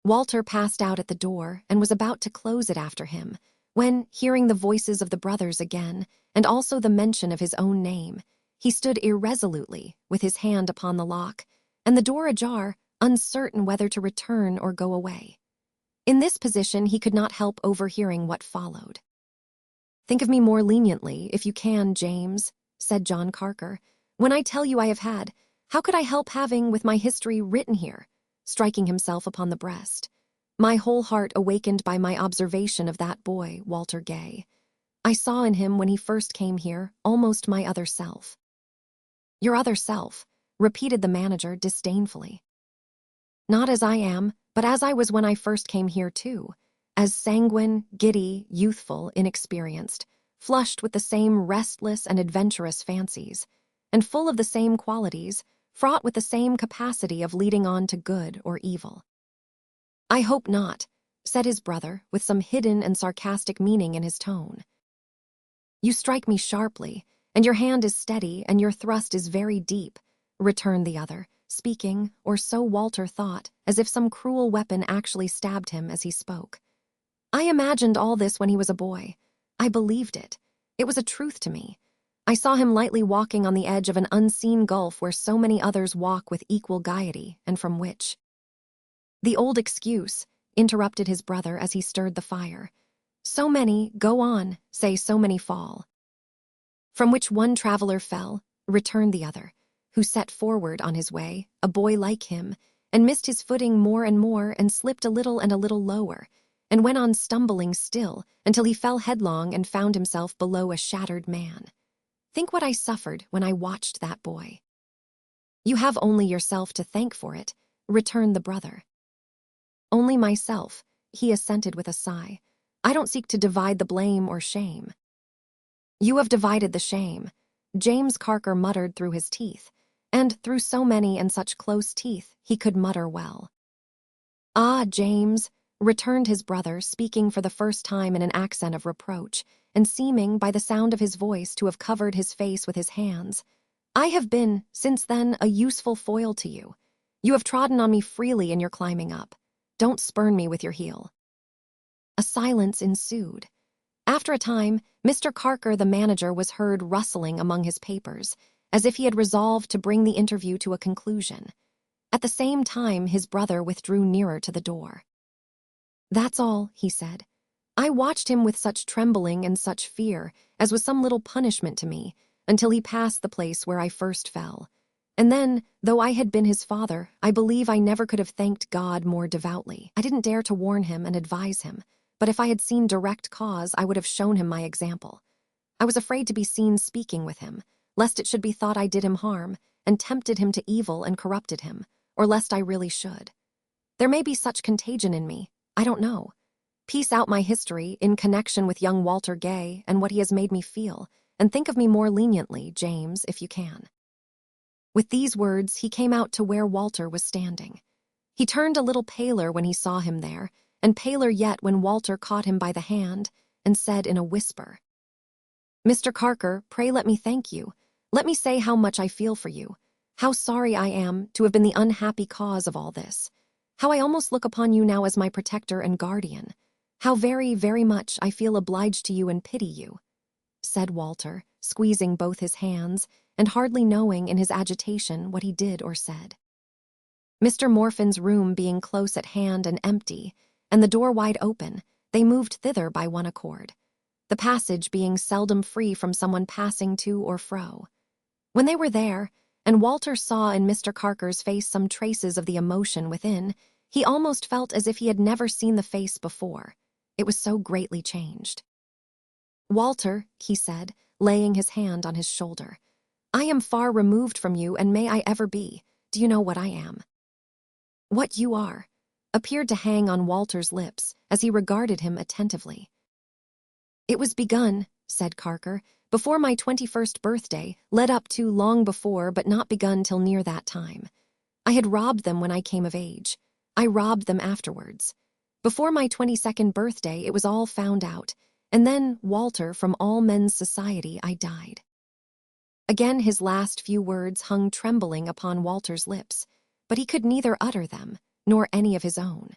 Walter passed out at the door and was about to close it after him, when, hearing the voices of the brothers again, and also the mention of his own name, he stood irresolutely, with his hand upon the lock, and the door ajar, uncertain whether to return or go away. In this position he could not help overhearing what followed. "Think of me more leniently, if you can, James," said John Carker. "When I tell you I have had, how could I help having, with my history written here," striking himself upon the breast, "my whole heart awakened by my observation of that boy, Walter Gay. I saw in him, when he first came here, almost my other self." "Your other self," repeated the manager disdainfully. "Not as I am, but as I was when I first came here too. As sanguine, giddy, youthful, inexperienced, flushed with the same restless and adventurous fancies, and full of the same qualities, fraught with the same capacity of leading on to good or evil." "I hope not," said his brother, with some hidden and sarcastic meaning in his tone. "You strike me sharply, and your hand is steady, and your thrust is very deep," returned the other, speaking, or so Walter thought, as if some cruel weapon actually stabbed him as he spoke. "I imagined all this when he was a boy. I believed it. It was a truth to me. I saw him lightly walking on the edge of an unseen gulf where so many others walk with equal gaiety, and from which the old excuse interrupted his brother as he stirred the fire. So many go on, say so many fall. From which one traveler fell, returned the other, who set forward on his way, a boy like him, and missed his footing more and more, and slipped a little and a little lower, and went on stumbling still, until he fell headlong and found himself below a shattered man. Think what I suffered when I watched that boy. You have only yourself to thank for it, returned the brother. Only myself, he assented with a sigh. I don't seek to divide the blame or shame. You have divided the shame, James Carker muttered through his teeth, and through so many and such close teeth he could mutter well. Ah, James, returned his brother, speaking for the first time in an accent of reproach, and seeming, by the sound of his voice, to have covered his face with his hands. I have been, since then, a useful foil to you. You have trodden on me freely in your climbing up. Don't spurn me with your heel. A silence ensued. After a time, Mr. Carker, the manager, was heard rustling among his papers, as if he had resolved to bring the interview to a conclusion. At the same time, his brother withdrew nearer to the door. That's all, he said. I watched him with such trembling and such fear, as was some little punishment to me, until he passed the place where I first fell. And then, though I had been his father, I believe I never could have thanked God more devoutly. I didn't dare to warn him and advise him, but if I had seen direct cause, I would have shown him my example. I was afraid to be seen speaking with him, lest it should be thought I did him harm, and tempted him to evil and corrupted him, or lest I really should. There may be such contagion in me, I don't know. Piece out my history in connection with young Walter Gay and what he has made me feel, and think of me more leniently, James, if you can. With these words, he came out to where Walter was standing. He turned a little paler when he saw him there, and paler yet when Walter caught him by the hand and said in a whisper, Mr. Carker, pray let me thank you. Let me say how much I feel for you, how sorry I am to have been the unhappy cause of all this, how I almost look upon you now as my protector and guardian, how very, very much I feel obliged to you and pity you, said Walter, squeezing both his hands and hardly knowing in his agitation what he did or said. Mr. Morfin's room being close at hand and empty, and the door wide open, they moved thither by one accord, the passage being seldom free from someone passing to or fro. When they were there, and Walter saw in Mr. Carker's face some traces of the emotion within, he almost felt as if he had never seen the face before. It was so greatly changed. Walter, he said, laying his hand on his shoulder, I am far removed from you, and may I ever be. Do you know what I am? What you are, appeared to hang on Walter's lips as he regarded him attentively. It was begun, said Carker, before my 21st birthday, led up to long before, but not begun till near that time. I had robbed them when I came of age. I robbed them afterwards. Before my 22nd birthday, it was all found out, and then, Walter, from all men's society, I died. Again his last few words hung trembling upon Walter's lips, but he could neither utter them, nor any of his own.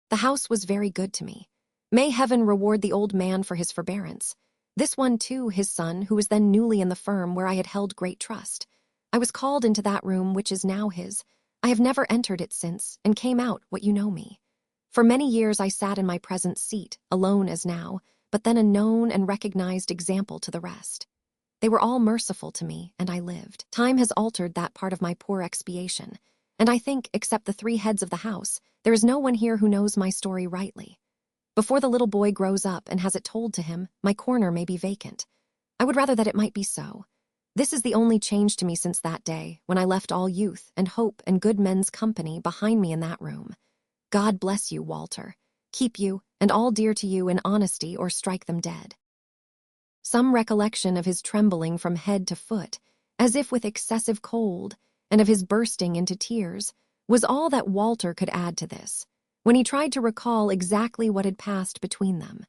The house was very good to me. May heaven reward the old man for his forbearance. This one, too, his son, who was then newly in the firm where I had held great trust. I was called into that room which is now his. I have never entered it since, and came out what you know me. For many years I sat in my present seat, alone as now, but then a known and recognized example to the rest. They were all merciful to me, and I lived. Time has altered that part of my poor expiation, and I think, except the three heads of the house, there is no one here who knows my story rightly. Before the little boy grows up and has it told to him, my corner may be vacant. I would rather that it might be so. This is the only change to me since that day, when I left all youth and hope and good men's company behind me in that room. God bless you, Walter. Keep you, and all dear to you, in honesty, or strike them dead. Some recollection of his trembling from head to foot, as if with excessive cold, and of his bursting into tears, was all that Walter could add to this, when he tried to recall exactly what had passed between them.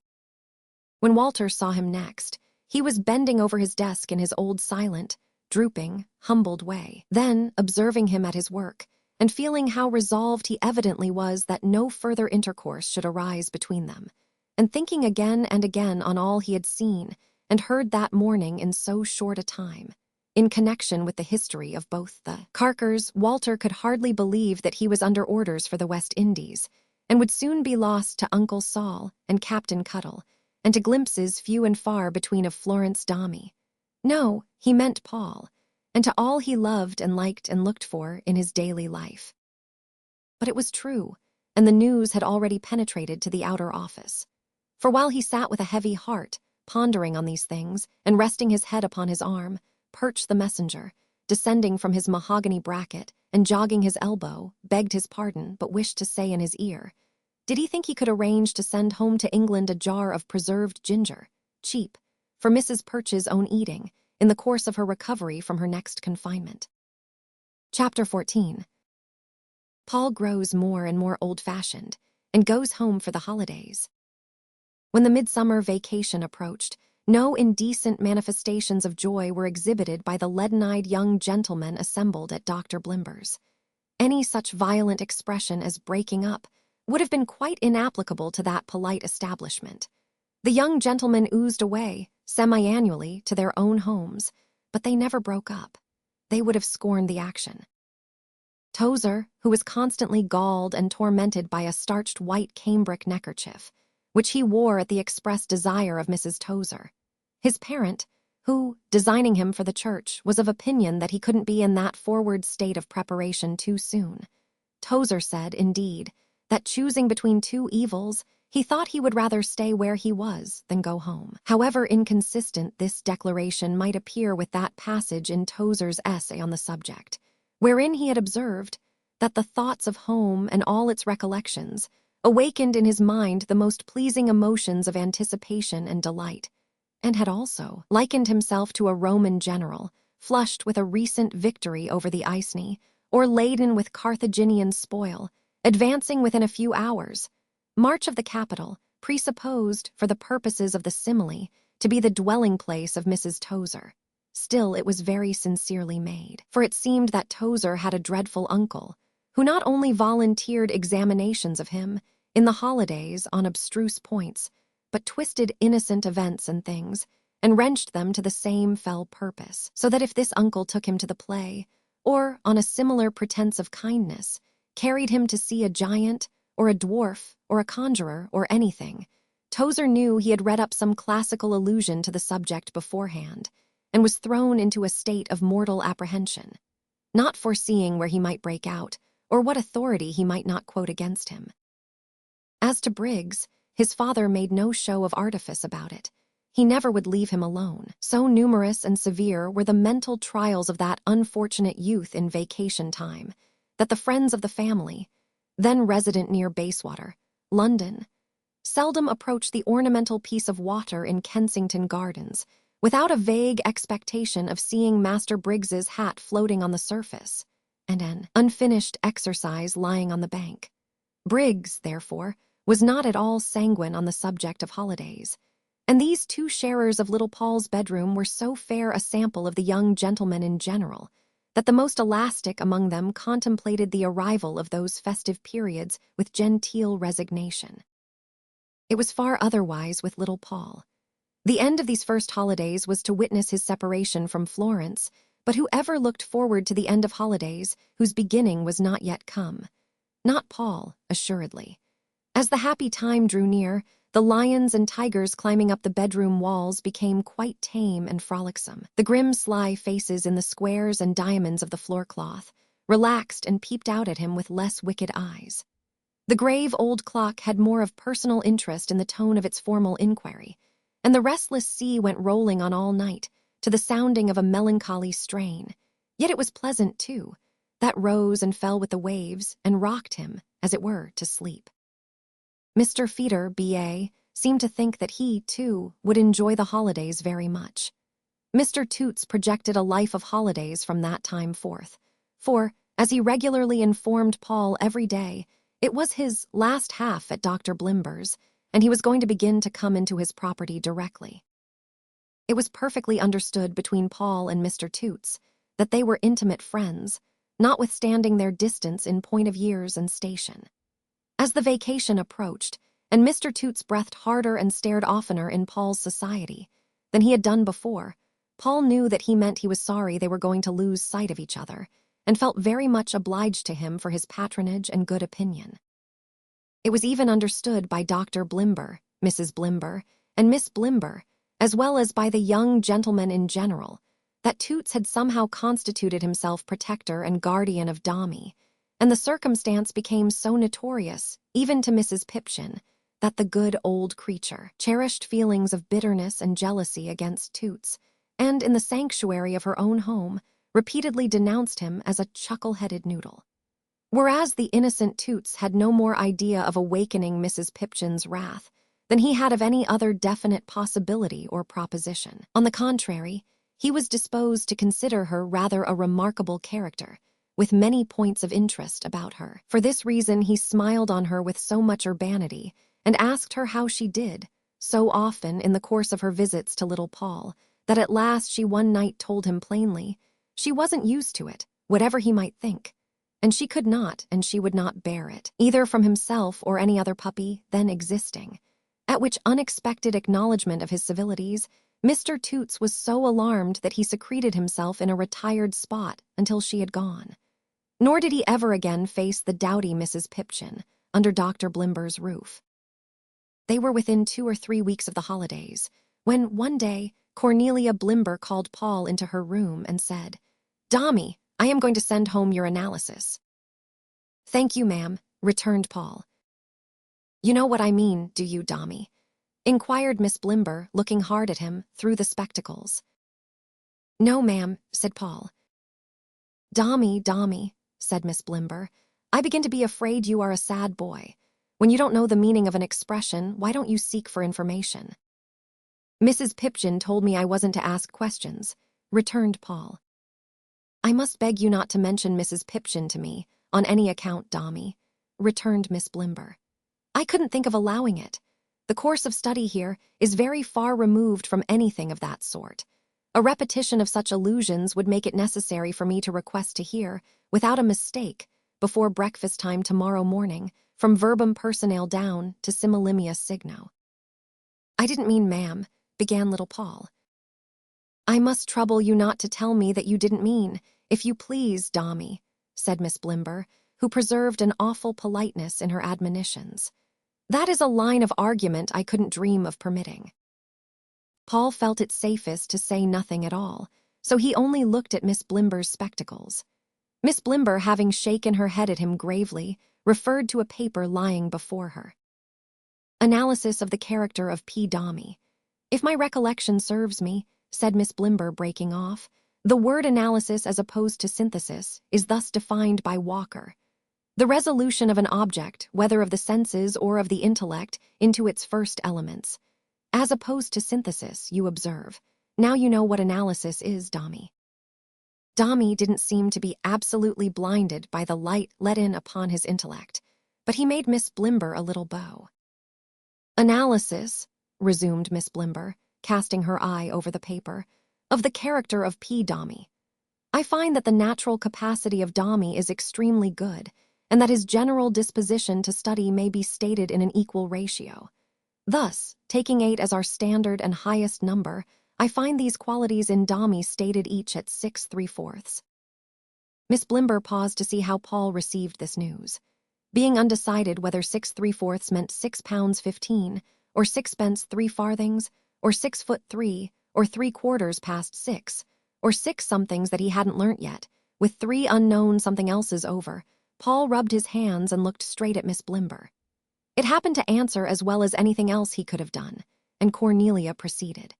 When Walter saw him next, he was bending over his desk in his old silent, drooping, humbled way. Then, observing him at his work, and feeling how resolved he evidently was that no further intercourse should arise between them, and thinking again and again on all he had seen, and heard that morning in so short a time. In connection with the history of both the Carkers, Walter could hardly believe that he was under orders for the West Indies, and would soon be lost to Uncle Sol and Captain Cuttle, and to glimpses few and far between of Florence Dombey. No, he meant Paul, and to all he loved and liked and looked for in his daily life. But it was true, and the news had already penetrated to the outer office. For while he sat with a heavy heart, pondering on these things, and resting his head upon his arm, Perch the messenger, descending from his mahogany bracket and jogging his elbow, begged his pardon but wished to say in his ear, did he think he could arrange to send home to England a jar of preserved ginger, cheap, for Mrs. Perch's own eating, in the course of her recovery from her next confinement? Chapter 14. Paul grows more and more old-fashioned and goes home for the holidays. When the midsummer vacation approached, no indecent manifestations of joy were exhibited by the leaden-eyed young gentlemen assembled at Dr. Blimber's. Any such violent expression as breaking up would have been quite inapplicable to that polite establishment. The young gentlemen oozed away, semi-annually, to their own homes, but they never broke up. They would have scorned the action. Tozer, who was constantly galled and tormented by a starched white cambric neckerchief, which he wore at the express desire of Mrs. Tozer. His parent, who, designing him for the church, was of opinion that he couldn't be in that forward state of preparation too soon. Tozer said, indeed, that choosing between two evils, he thought he would rather stay where he was than go home. However inconsistent this declaration might appear with that passage in Tozer's essay on the subject, wherein he had observed that the thoughts of home and all its recollections awakened in his mind the most pleasing emotions of anticipation and delight, and had also likened himself to a Roman general, flushed with a recent victory over the Iceni, or laden with Carthaginian spoil, advancing within a few hours. March of the capital, presupposed, for the purposes of the simile, to be the dwelling place of Mrs. Tozer. Still, it was very sincerely made, for it seemed that Tozer had a dreadful uncle, who not only volunteered examinations of him, in the holidays on abstruse points, but twisted innocent events and things, and wrenched them to the same fell purpose, so that if this uncle took him to the play, or, on a similar pretense of kindness, carried him to see a giant, or a dwarf, or a conjurer, or anything, Tozer knew he had read up some classical allusion to the subject beforehand, and was thrown into a state of mortal apprehension, not foreseeing where he might break out, or what authority he might not quote against him. As to Briggs, his father made no show of artifice about it. He never would leave him alone. So numerous and severe were the mental trials of that unfortunate youth in vacation time, that the friends of the family, then resident near Bayswater, London, seldom approached the ornamental piece of water in Kensington Gardens without a vague expectation of seeing Master Briggs's hat floating on the surface, and an unfinished exercise lying on the bank. Briggs, therefore, was not at all sanguine on the subject of holidays, and these two sharers of little Paul's bedroom were so fair a sample of the young gentlemen in general, that the most elastic among them contemplated the arrival of those festive periods with genteel resignation. It was far otherwise with little Paul. The end of these first holidays was to witness his separation from Florence, but who ever looked forward to the end of holidays whose beginning was not yet come? Not Paul, assuredly. As the happy time drew near, the lions and tigers climbing up the bedroom walls became quite tame and frolicsome. The grim, sly faces in the squares and diamonds of the floorcloth relaxed and peeped out at him with less wicked eyes. The grave old clock had more of personal interest in the tone of its formal inquiry, and the restless sea went rolling on all night, to the sounding of a melancholy strain. Yet it was pleasant, too, that rose and fell with the waves and rocked him, as it were, to sleep. Mr. Feeder, B.A., seemed to think that he, too, would enjoy the holidays very much. Mr. Toots projected a life of holidays from that time forth, for, as he regularly informed Paul every day, it was his last half at Dr. Blimber's, and he was going to begin to come into his property directly. It was perfectly understood between Paul and Mr. Toots that they were intimate friends, notwithstanding their distance in point of years and station. As the vacation approached, and Mr. Toots breathed harder and stared oftener in Paul's society, than he had done before. Paul knew that he meant he was sorry they were going to lose sight of each other, and felt very much obliged to him for his patronage and good opinion. It was even understood by Dr. Blimber, Mrs. Blimber, and Miss Blimber, as well as by the young gentlemen in general, that Toots had somehow constituted himself protector and guardian of Dombey, and the circumstance became so notorious, even to Mrs. Pipchin, that the good old creature cherished feelings of bitterness and jealousy against Toots, and in the sanctuary of her own home, repeatedly denounced him as a chuckle-headed noodle. Whereas the innocent Toots had no more idea of awakening Mrs. Pipchin's wrath than he had of any other definite possibility or proposition. On the contrary, he was disposed to consider her rather a remarkable character, with many points of interest about her. For this reason he smiled on her with so much urbanity, and asked her how she did, so often in the course of her visits to little Paul, that at last she one night told him plainly she wasn't used to it, whatever he might think, and she could not and she would not bear it, either from himself or any other puppy then existing. At which unexpected acknowledgment of his civilities, Mr. Toots was so alarmed that he secreted himself in a retired spot until she had gone. Nor did he ever again face the doughty Mrs. Pipchin under Dr. Blimber's roof. They were within 2 or 3 weeks of the holidays, when one day Cornelia Blimber called Paul into her room and said, "Dombey, I am going to send home your analysis." "Thank you, ma'am," returned Paul. "You know what I mean, do you, Dombey?" inquired Miss Blimber, looking hard at him through the spectacles. "No, ma'am," said Paul. Dombey, said Miss Blimber, "I begin to be afraid you are a sad boy. When you don't know the meaning of an expression, why don't you seek for information?" "Mrs. Pipchin told me I wasn't to ask questions," returned Paul. "I must beg you not to mention Mrs. Pipchin to me, on any account, Dombey," returned Miss Blimber. "I couldn't think of allowing it. The course of study here is very far removed from anything of that sort. A repetition of such allusions would make it necessary for me to request to hear, without a mistake, before breakfast time tomorrow morning, from verbum personale down to similimia signo." "I didn't mean, ma'am," began little Paul. "I must trouble you not to tell me that you didn't mean, if you please, Dombey," said Miss Blimber, who preserved an awful politeness in her admonitions. "That is a line of argument I couldn't dream of permitting." Paul felt it safest to say nothing at all, so he only looked at Miss Blimber's spectacles. Miss Blimber, having shaken her head at him gravely, referred to a paper lying before her. "Analysis of the character of P. Dombey. If my recollection serves me," said Miss Blimber, breaking off, "the word analysis as opposed to synthesis is thus defined by Walker: the resolution of an object, whether of the senses or of the intellect, into its first elements. As opposed to synthesis, you observe. Now you know what analysis is, Dombey." Dombey didn't seem to be absolutely blinded by the light let in upon his intellect, but he made Miss Blimber a little bow. "Analysis," resumed Miss Blimber, casting her eye over the paper, "of the character of P. Dombey. I find that the natural capacity of Dombey is extremely good, and that his general disposition to study may be stated in an equal ratio. Thus, taking 8 as our standard and highest number, I find these qualities in Dombey stated each at 6¾ Miss Blimber paused to see how Paul received this news. Being undecided whether 6¾ meant £6.15, or 6 3 farthings, or 6'3", or 3/4 past 6, or 6 somethings that he hadn't learnt yet, with 3 unknown something elses over, Paul rubbed his hands and looked straight at Miss Blimber. It happened to answer as well as anything else he could have done, and Cornelia proceeded.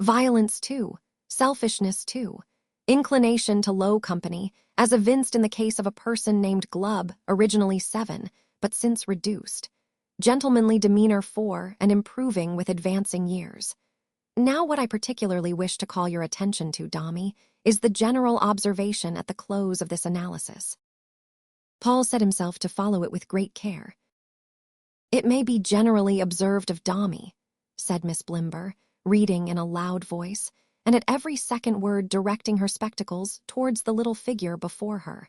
"Violence, too, selfishness, too, inclination to low company, as evinced in the case of a person named Glubb, originally 7, but since reduced. Gentlemanly demeanor 4, and improving with advancing years. Now what I particularly wish to call your attention to, Dombey, is the general observation at the close of this analysis." Paul set himself to follow it with great care. "It may be generally observed of Dombey," said Miss Blimber, reading in a loud voice, and at every second word directing her spectacles towards the little figure before her,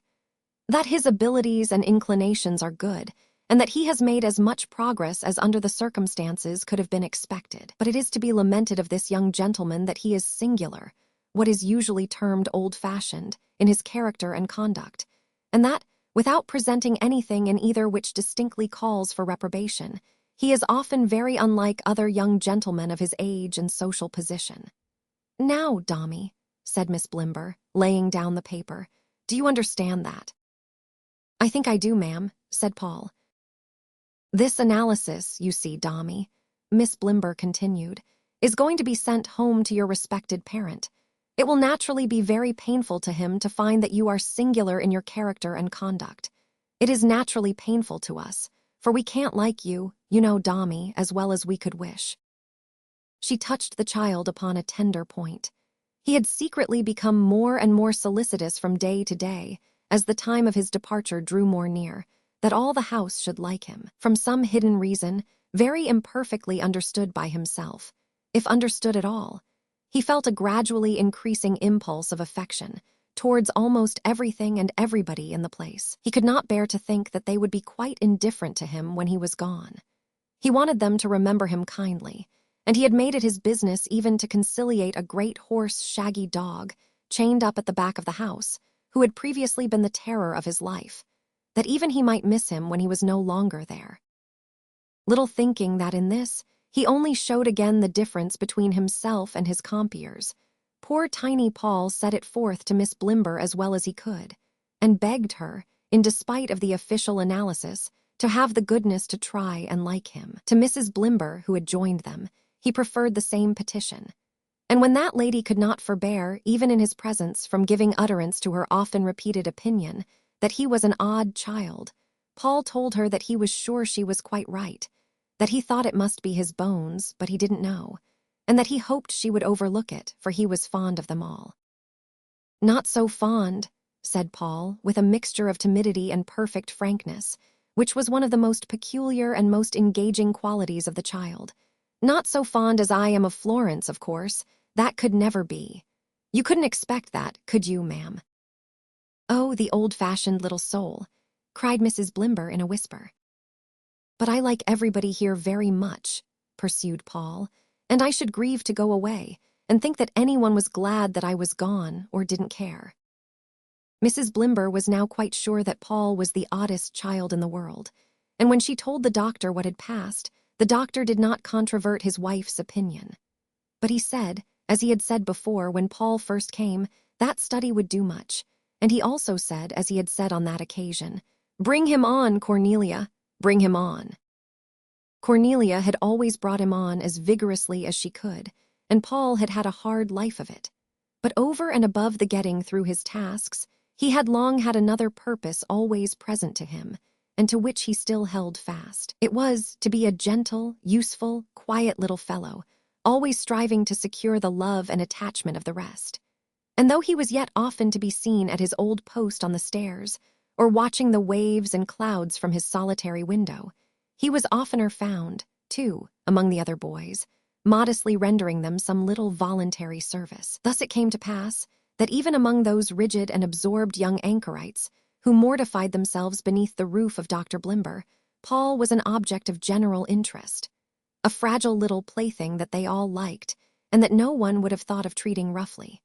"that his abilities and inclinations are good, and that he has made as much progress as under the circumstances could have been expected. But it is to be lamented of this young gentleman that he is singular, what is usually termed old-fashioned, in his character and conduct, and that, without presenting anything in either which distinctly calls for reprobation, he is often very unlike other young gentlemen of his age and social position. "Now, Dombey," said Miss Blimber, laying down the paper, "do you understand that?" "I think I do, ma'am," said Paul. "This analysis, you see, Dombey," Miss Blimber continued, "is going to be sent home to your respected parent. It will naturally be very painful to him to find that you are singular in your character and conduct. It is naturally painful to us, for we can't like you, you know, Dombey, as well as we could wish." She touched the child upon a tender point. He had secretly become more and more solicitous from day to day, as the time of his departure drew more near, that all the house should like him, from some hidden reason, very imperfectly understood by himself, if understood at all. He felt a gradually increasing impulse of affection towards almost everything and everybody in the place. He could not bear to think that they would be quite indifferent to him when he was gone. He wanted them to remember him kindly, and he had made it his business even to conciliate a great hoarse, shaggy dog, chained up at the back of the house, who had previously been the terror of his life, that even he might miss him when he was no longer there. Little thinking that in this, he only showed again the difference between himself and his compeers, poor tiny Paul set it forth to Miss Blimber as well as he could, and begged her, in despite of the official analysis, to have the goodness to try and like him. To Mrs. Blimber, who had joined them, he preferred the same petition. And when that lady could not forbear, even in his presence, from giving utterance to her often-repeated opinion that he was an odd child, Paul told her that he was sure she was quite right, that he thought it must be his bones, but he didn't know, and that he hoped she would overlook it, for he was fond of them all. "Not so fond," said Paul, with a mixture of timidity and perfect frankness, which was one of the most peculiar and most engaging qualities of the child. "Not so fond as I am of Florence, of course. That could never be. You couldn't expect that, could you, ma'am?" "Oh, the old-fashioned little soul," cried Mrs. Blimber in a whisper. "But I like everybody here very much," pursued Paul, "and I should grieve to go away, and think that anyone was glad that I was gone, or didn't care." Mrs. Blimber was now quite sure that Paul was the oddest child in the world, and when she told the doctor what had passed, the doctor did not controvert his wife's opinion. But he said, as he had said before when Paul first came, that study would do much, and he also said, as he had said on that occasion, "Bring him on, Cornelia, bring him on." Cornelia had always brought him on as vigorously as she could, and Paul had had a hard life of it. But over and above the getting through his tasks, he had long had another purpose always present to him, and to which he still held fast. It was to be a gentle, useful, quiet little fellow, always striving to secure the love and attachment of the rest. And though he was yet often to be seen at his old post on the stairs, or watching the waves and clouds from his solitary window, he was oftener found, too, among the other boys, modestly rendering them some little voluntary service. Thus it came to pass that even among those rigid and absorbed young anchorites, who mortified themselves beneath the roof of Dr. Blimber, Paul was an object of general interest, a fragile little plaything that they all liked, and that no one would have thought of treating roughly.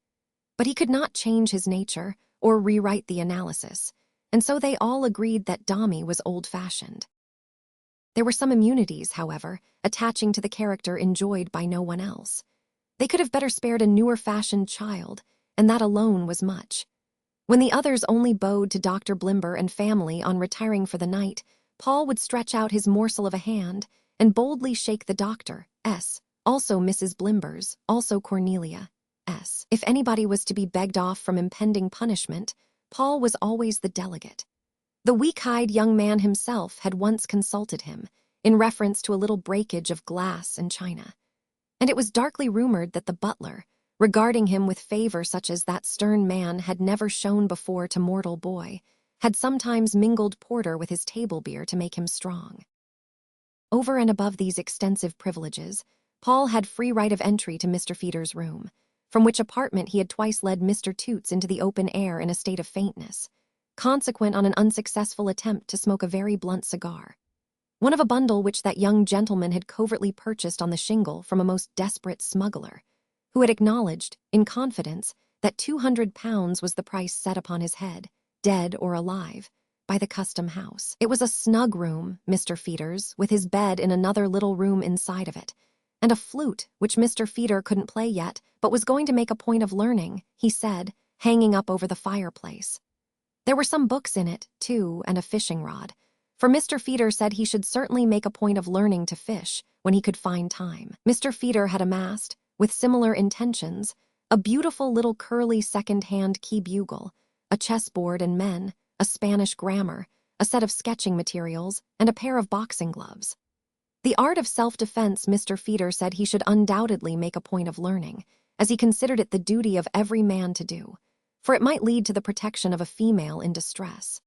But he could not change his nature or rewrite the analysis, and so they all agreed that Dombey was old-fashioned. There were some immunities, however, attaching to the character enjoyed by no one else. They could have better spared a newer-fashioned child, and that alone was much. When the others only bowed to Dr. Blimber and family on retiring for the night, Paul would stretch out his morsel of a hand and boldly shake the doctor's, also Mrs. Blimber's, also Cornelia's. If anybody was to be begged off from impending punishment, Paul was always the delegate. The weak-eyed young man himself had once consulted him, in reference to a little breakage of glass and china. And it was darkly rumored that the butler, regarding him with favor such as that stern man had never shown before to mortal boy, had sometimes mingled porter with his table beer to make him strong. Over and above these extensive privileges, Paul had free right of entry to Mr. Feeder's room, from which apartment he had twice led Mr. Toots into the open air in a state of faintness, consequent on an unsuccessful attempt to smoke a very blunt cigar. one of a bundle which that young gentleman had covertly purchased on the shingle from a most desperate smuggler, who had acknowledged, in confidence, that £200 was the price set upon his head, dead or alive, by the custom house. It was a snug room, Mr. Feeder's, with his bed in another little room inside of it, and a flute which Mr. Feeder couldn't play yet, but was going to make a point of learning, he said, hanging up over the fireplace. There were some books in it, too, and a fishing rod, for Mr. Feeder said he should certainly make a point of learning to fish when he could find time. Mr. Feeder had amassed, with similar intentions, a beautiful little curly second-hand key bugle, a chessboard and men, a Spanish grammar, a set of sketching materials, and a pair of boxing gloves. The art of self-defense Mr. Feeder said he should undoubtedly make a point of learning, as he considered it the duty of every man to do, for it might lead to the protection of a female in distress.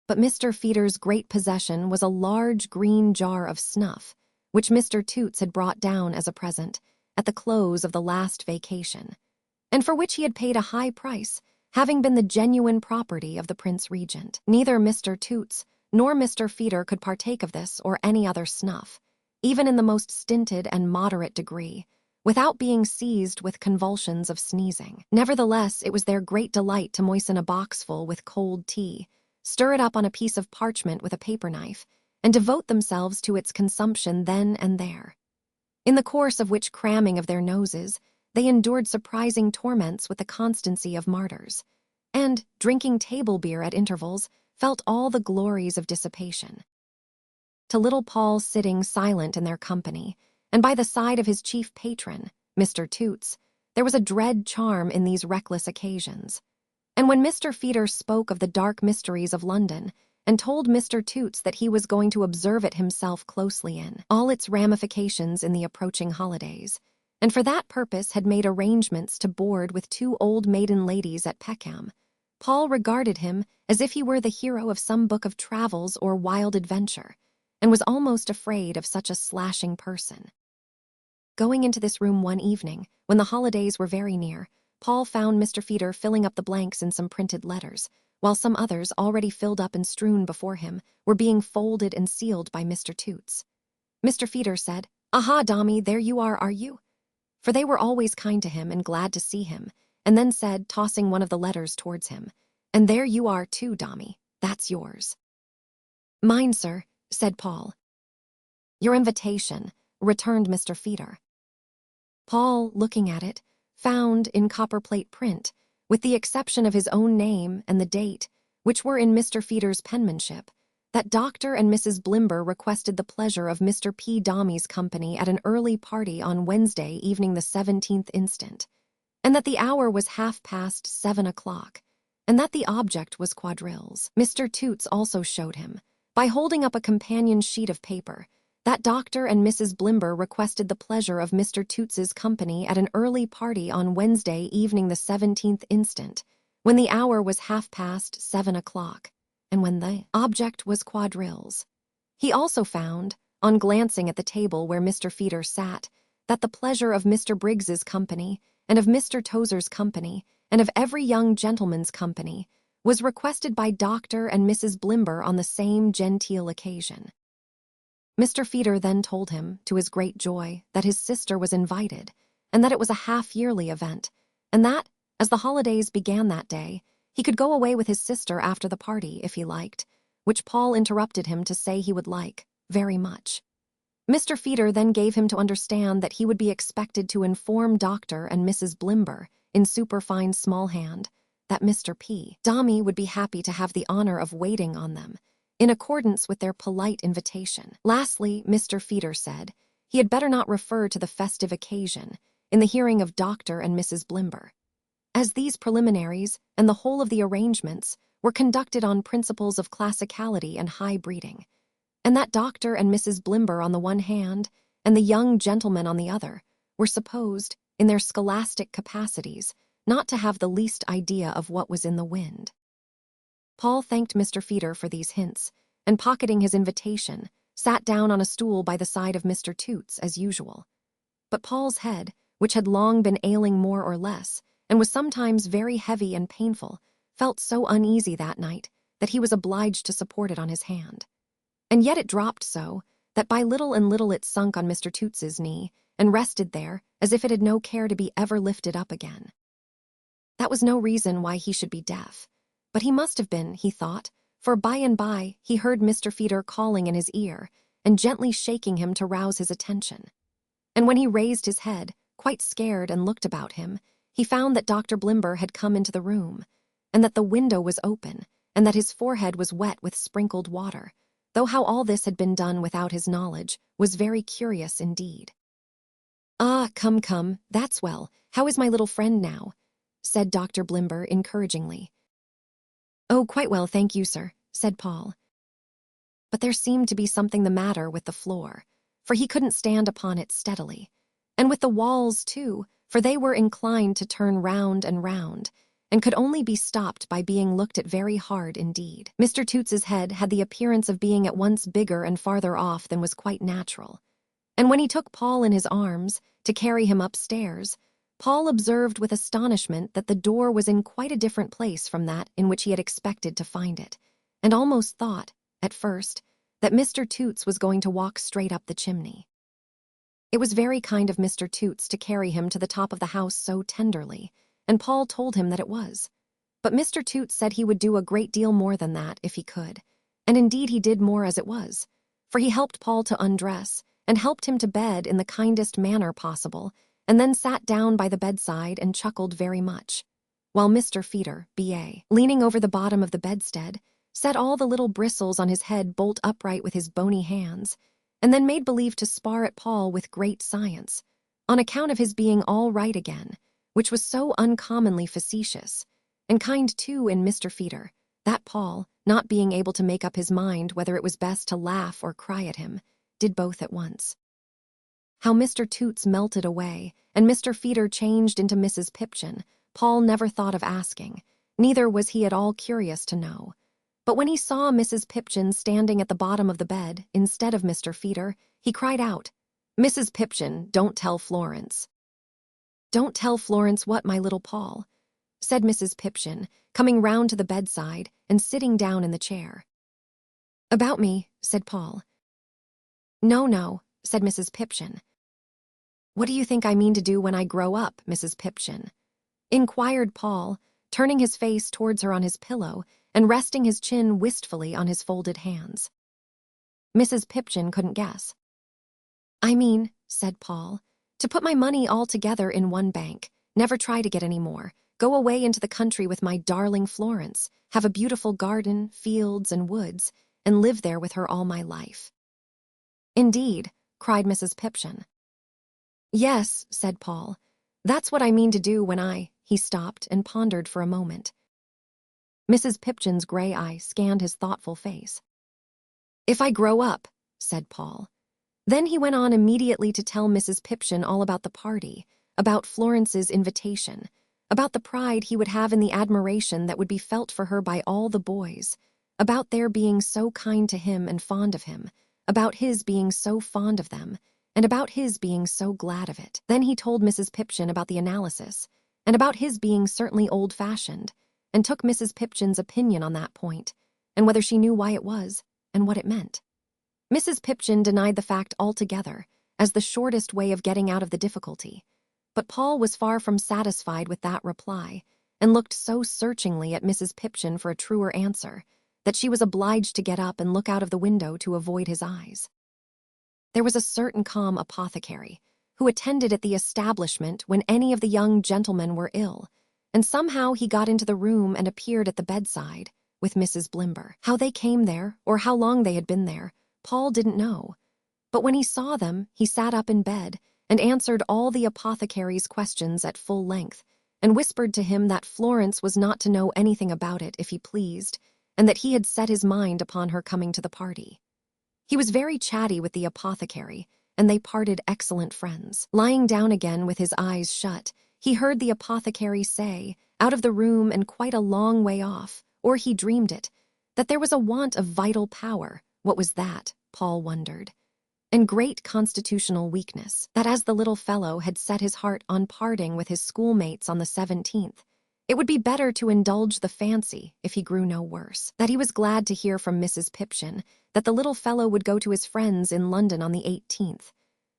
But Mr. Feeder's great possession was a large green jar of snuff, which Mr. Toots had brought down as a present at the close of the last vacation, and for which he had paid a high price, having been the genuine property of the Prince Regent. Neither Mr. Toots nor Mr. Feeder could partake of this or any other snuff, even in the most stinted and moderate degree, without being seized with convulsions of sneezing. Nevertheless, it was their great delight to moisten a boxful with cold tea, stir it up on a piece of parchment with a paper knife, and devote themselves to its consumption then and there. In the course of which cramming of their noses, they endured surprising torments with the constancy of martyrs, and, drinking table beer at intervals, felt all the glories of dissipation. To little Paul sitting silent in their company, and by the side of his chief patron, Mr. Toots, there was a dread charm in these reckless occasions. And when Mr. Feeder spoke of the dark mysteries of London, and told Mr. Toots that he was going to observe it himself closely in all its ramifications in the approaching holidays, and for that purpose had made arrangements to board with 2 old maiden ladies at Peckham, Paul regarded him as if he were the hero of some book of travels or wild adventure, and was almost afraid of such a slashing person. Going into this room one evening, when the holidays were very near, Paul found Mr. Feeder filling up the blanks in some printed letters, while some others, already filled up and strewn before him, were being folded and sealed by Mr. Toots. Mr. Feeder said, "Aha, Dombey, there you are you?" For they were always kind to him and glad to see him, and then said, tossing one of the letters towards him, "And there you are too, Dombey. That's yours." "Mine, sir," said Paul. "Your invitation," returned Mr. Feeder. Paul, looking at it, found in copperplate print, with the exception of his own name and the date, which were in Mr. Feeder's penmanship, that Dr. and Mrs. Blimber requested the pleasure of Mr. P. Dombey's company at an early party on Wednesday evening the 17th instant, and that the hour was 7:30 o'clock, and that the object was quadrilles. Mr. Toots also showed him, by holding up a companion sheet of paper, that Dr. and Mrs. Blimber requested the pleasure of Mr. Toots's company at an early party on Wednesday evening the 17th instant, when the hour was 7:30 o'clock, and when the object was quadrilles. He also found, on glancing at the table where Mr. Feeder sat, that the pleasure of Mr. Briggs's company, and of Mr. Tozer's company, and of every young gentleman's company, was requested by Dr. and Mrs. Blimber on the same genteel occasion. Mr. Feeder then told him, to his great joy, that his sister was invited, and that it was a half-yearly event, and that, as the holidays began that day, he could go away with his sister after the party, if he liked, which Paul interrupted him to say he would like, very much. Mr. Feeder then gave him to understand that he would be expected to inform Dr. and Mrs. Blimber, in superfine small hand, that Mr. P. Dombey would be happy to have the honor of waiting on them, in accordance with their polite invitation. Lastly, Mr. Feeder said he had better not refer to the festive occasion in the hearing of Dr. and Mrs. Blimber, as these preliminaries and the whole of the arrangements were conducted on principles of classicality and high breeding, and that Dr. and Mrs. Blimber on the one hand, and the young gentlemen on the other, were supposed, in their scholastic capacities, not to have the least idea of what was in the wind. Paul thanked Mr. Feeder for these hints, and pocketing his invitation, sat down on a stool by the side of Mr. Toots as usual. But Paul's head, which had long been ailing more or less, and was sometimes very heavy and painful, felt so uneasy that night that he was obliged to support it on his hand. And yet it dropped so that by little and little it sunk on Mr. Toots's knee and rested there as if it had no care to be ever lifted up again. That was no reason why he should be deaf, but he must have been, he thought, for by and by he heard Mr. Feeder calling in his ear and gently shaking him to rouse his attention. And when he raised his head, quite scared, and looked about him, he found that Dr. Blimber had come into the room, and that the window was open, and that his forehead was wet with sprinkled water, though how all this had been done without his knowledge was very curious indeed. "Ah, come, that's well. How is my little friend now?" said Dr. Blimber encouragingly. "Oh, quite well, thank you, sir," said Paul. But there seemed to be something the matter with the floor, for he couldn't stand upon it steadily, and with the walls, too, for they were inclined to turn round and could only be stopped by being looked at very hard indeed. Mr. Toots's head had the appearance of being at once bigger and farther off than was quite natural, and when he took Paul in his arms to carry him upstairs, Paul observed with astonishment that the door was in quite a different place from that in which he had expected to find it, and almost thought, at first, that Mr. Toots was going to walk straight up the chimney. It was very kind of Mr. Toots to carry him to the top of the house so tenderly, and Paul told him that it was. But Mr. Toots said he would do a great deal more than that if he could, and indeed he did more as it was, for he helped Paul to undress and helped him to bed in the kindest manner possible, and then sat down by the bedside and chuckled very much, while Mr. Feeder, B.A., leaning over the bottom of the bedstead, set all the little bristles on his head bolt upright with his bony hands, and then made believe to spar at Paul with great science, on account of his being all right again, which was so uncommonly facetious, and kind too in Mr. Feeder, that Paul, not being able to make up his mind whether it was best to laugh or cry at him, did both at once. How Mr. Toots melted away, and Mr. Feeder changed into Mrs. Pipchin, Paul never thought of asking, neither was he at all curious to know. But when he saw Mrs. Pipchin standing at the bottom of the bed instead of Mr. Feeder, he cried out, "Mrs. Pipchin, don't tell Florence." "Don't tell Florence what, my little Paul?" said Mrs. Pipchin, coming round to the bedside and sitting down in the chair. "About me," said Paul. No, said Mrs. Pipchin. "What do you think I mean to do when I grow up, Mrs. Pipchin?" inquired Paul, turning his face towards her on his pillow and resting his chin wistfully on his folded hands. Mrs. Pipchin couldn't guess. "I mean," said Paul, "to put my money all together in one bank, never try to get any more, go away into the country with my darling Florence, have a beautiful garden, fields, and woods, and live there with her all my life." "Indeed," cried Mrs. Pipchin. "Yes," said Paul, "that's what I mean to do when He stopped and pondered for a moment. Mrs. Pipchin's gray eye scanned his thoughtful face. "If I grow up," said Paul. Then he went on immediately to tell Mrs. Pipchin all about the party, about Florence's invitation, about the pride he would have in the admiration that would be felt for her by all the boys, about their being so kind to him and fond of him, about his being so fond of them, and about his being so glad of it. Then he told Mrs. Pipchin about the analysis, and about his being certainly old-fashioned, and took Mrs. Pipchin's opinion on that point, and whether she knew why it was, and what it meant. Mrs. Pipchin denied the fact altogether, as the shortest way of getting out of the difficulty, but Paul was far from satisfied with that reply, and looked so searchingly at Mrs. Pipchin for a truer answer, that she was obliged to get up and look out of the window to avoid his eyes. There was a certain calm apothecary, who attended at the establishment when any of the young gentlemen were ill, and somehow he got into the room and appeared at the bedside, with Mrs. Blimber. How they came there, or how long they had been there, Paul didn't know, but when he saw them, he sat up in bed and answered all the apothecary's questions at full length, and whispered to him that Florence was not to know anything about it if he pleased, and that he had set his mind upon her coming to the party. He was very chatty with the apothecary, and they parted excellent friends. Lying down again with his eyes shut, he heard the apothecary say, out of the room and quite a long way off, or he dreamed it, that there was a want of vital power. What was that, Paul wondered, and great constitutional weakness, that as the little fellow had set his heart on parting with his schoolmates on the 17th, It would be better to indulge the fancy if he grew no worse. That he was glad to hear from Mrs. Pipchin that the little fellow would go to his friends in London on the 18th.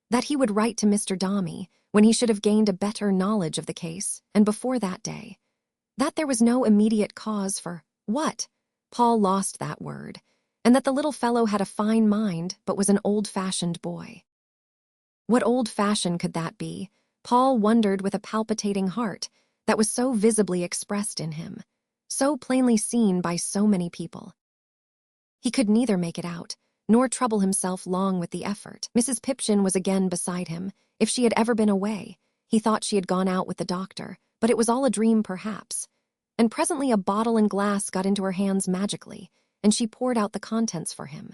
That he would write to Mr. Dombey when he should have gained a better knowledge of the case, and before that day. That there was no immediate cause for what? Paul lost that word, and that the little fellow had a fine mind but was an old-fashioned boy. What old fashion could that be? Paul wondered with a palpitating heart that was so visibly expressed in him, so plainly seen by so many people. He could neither make it out, nor trouble himself long with the effort. Mrs. Pipchin was again beside him. If she had ever been away, he thought she had gone out with the doctor, but it was all a dream perhaps. And presently a bottle and glass got into her hands magically, and she poured out the contents for him.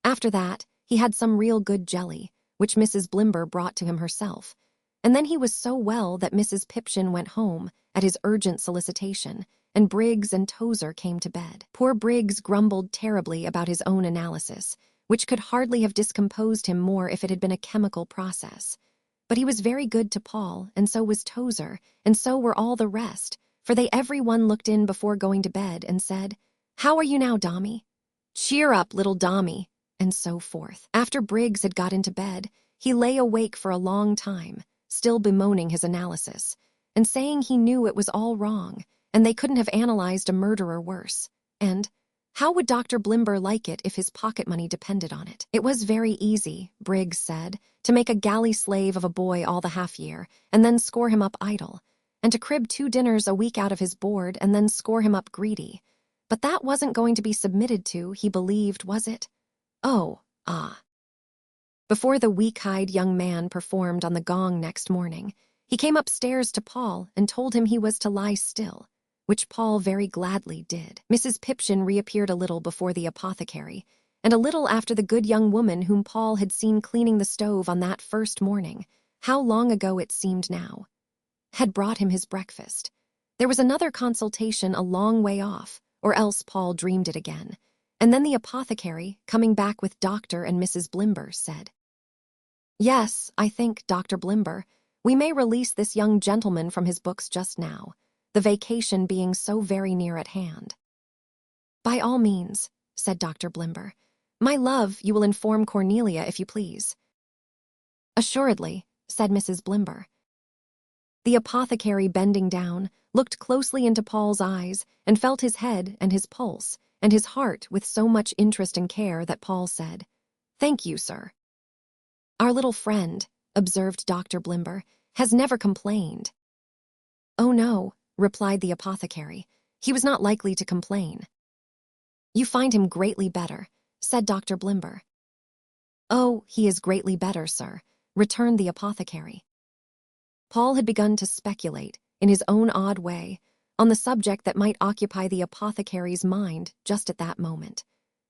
After that, he had some real good jelly, which Mrs. Blimber brought to him herself, and then he was so well that Mrs. Pipchin went home at his urgent solicitation, and Briggs and Tozer came to bed. Poor Briggs grumbled terribly about his own analysis, which could hardly have discomposed him more if it had been a chemical process. But he was very good to Paul, and so was Tozer, and so were all the rest, for they every one looked in before going to bed and said, "How are you now, Dombey? Cheer up, little Dombey," and so forth. After Briggs had got into bed, he lay awake for a long time, still bemoaning his analysis, and saying he knew it was all wrong, and they couldn't have analyzed a murderer worse, and how would Dr. Blimber like it if his pocket money depended on it? It was very easy, Briggs said, to make a galley slave of a boy all the half-year, and then score him up idle, and to crib 2 dinners a week out of his board and then score him up greedy. But that wasn't going to be submitted to, he believed, was it? Oh, ah. Before the weak-eyed young man performed on the gong next morning, he came upstairs to Paul and told him he was to lie still, which Paul very gladly did. Mrs. Pipchin reappeared a little before the apothecary, and a little after the good young woman whom Paul had seen cleaning the stove on that first morning, how long ago it seemed now, had brought him his breakfast. There was another consultation a long way off, or else Paul dreamed it again, and then the apothecary, coming back with Dr. and Mrs. Blimber, said, "Yes, I think, Dr. Blimber, we may release this young gentleman from his books just now, the vacation being so very near at hand." "By all means," said Dr. Blimber. "My love, you will inform Cornelia if you please." "Assuredly," said Mrs. Blimber. The apothecary, bending down, looked closely into Paul's eyes and felt his head and his pulse and his heart with so much interest and care that Paul said, "Thank you, sir." "Our little friend," observed Dr. Blimber, "has never complained." "Oh, no," replied the apothecary. "He was not likely to complain." "You find him greatly better," said Dr. Blimber. "Oh, he is greatly better, sir," returned the apothecary. Paul had begun to speculate, in his own odd way, on the subject that might occupy the apothecary's mind just at that moment.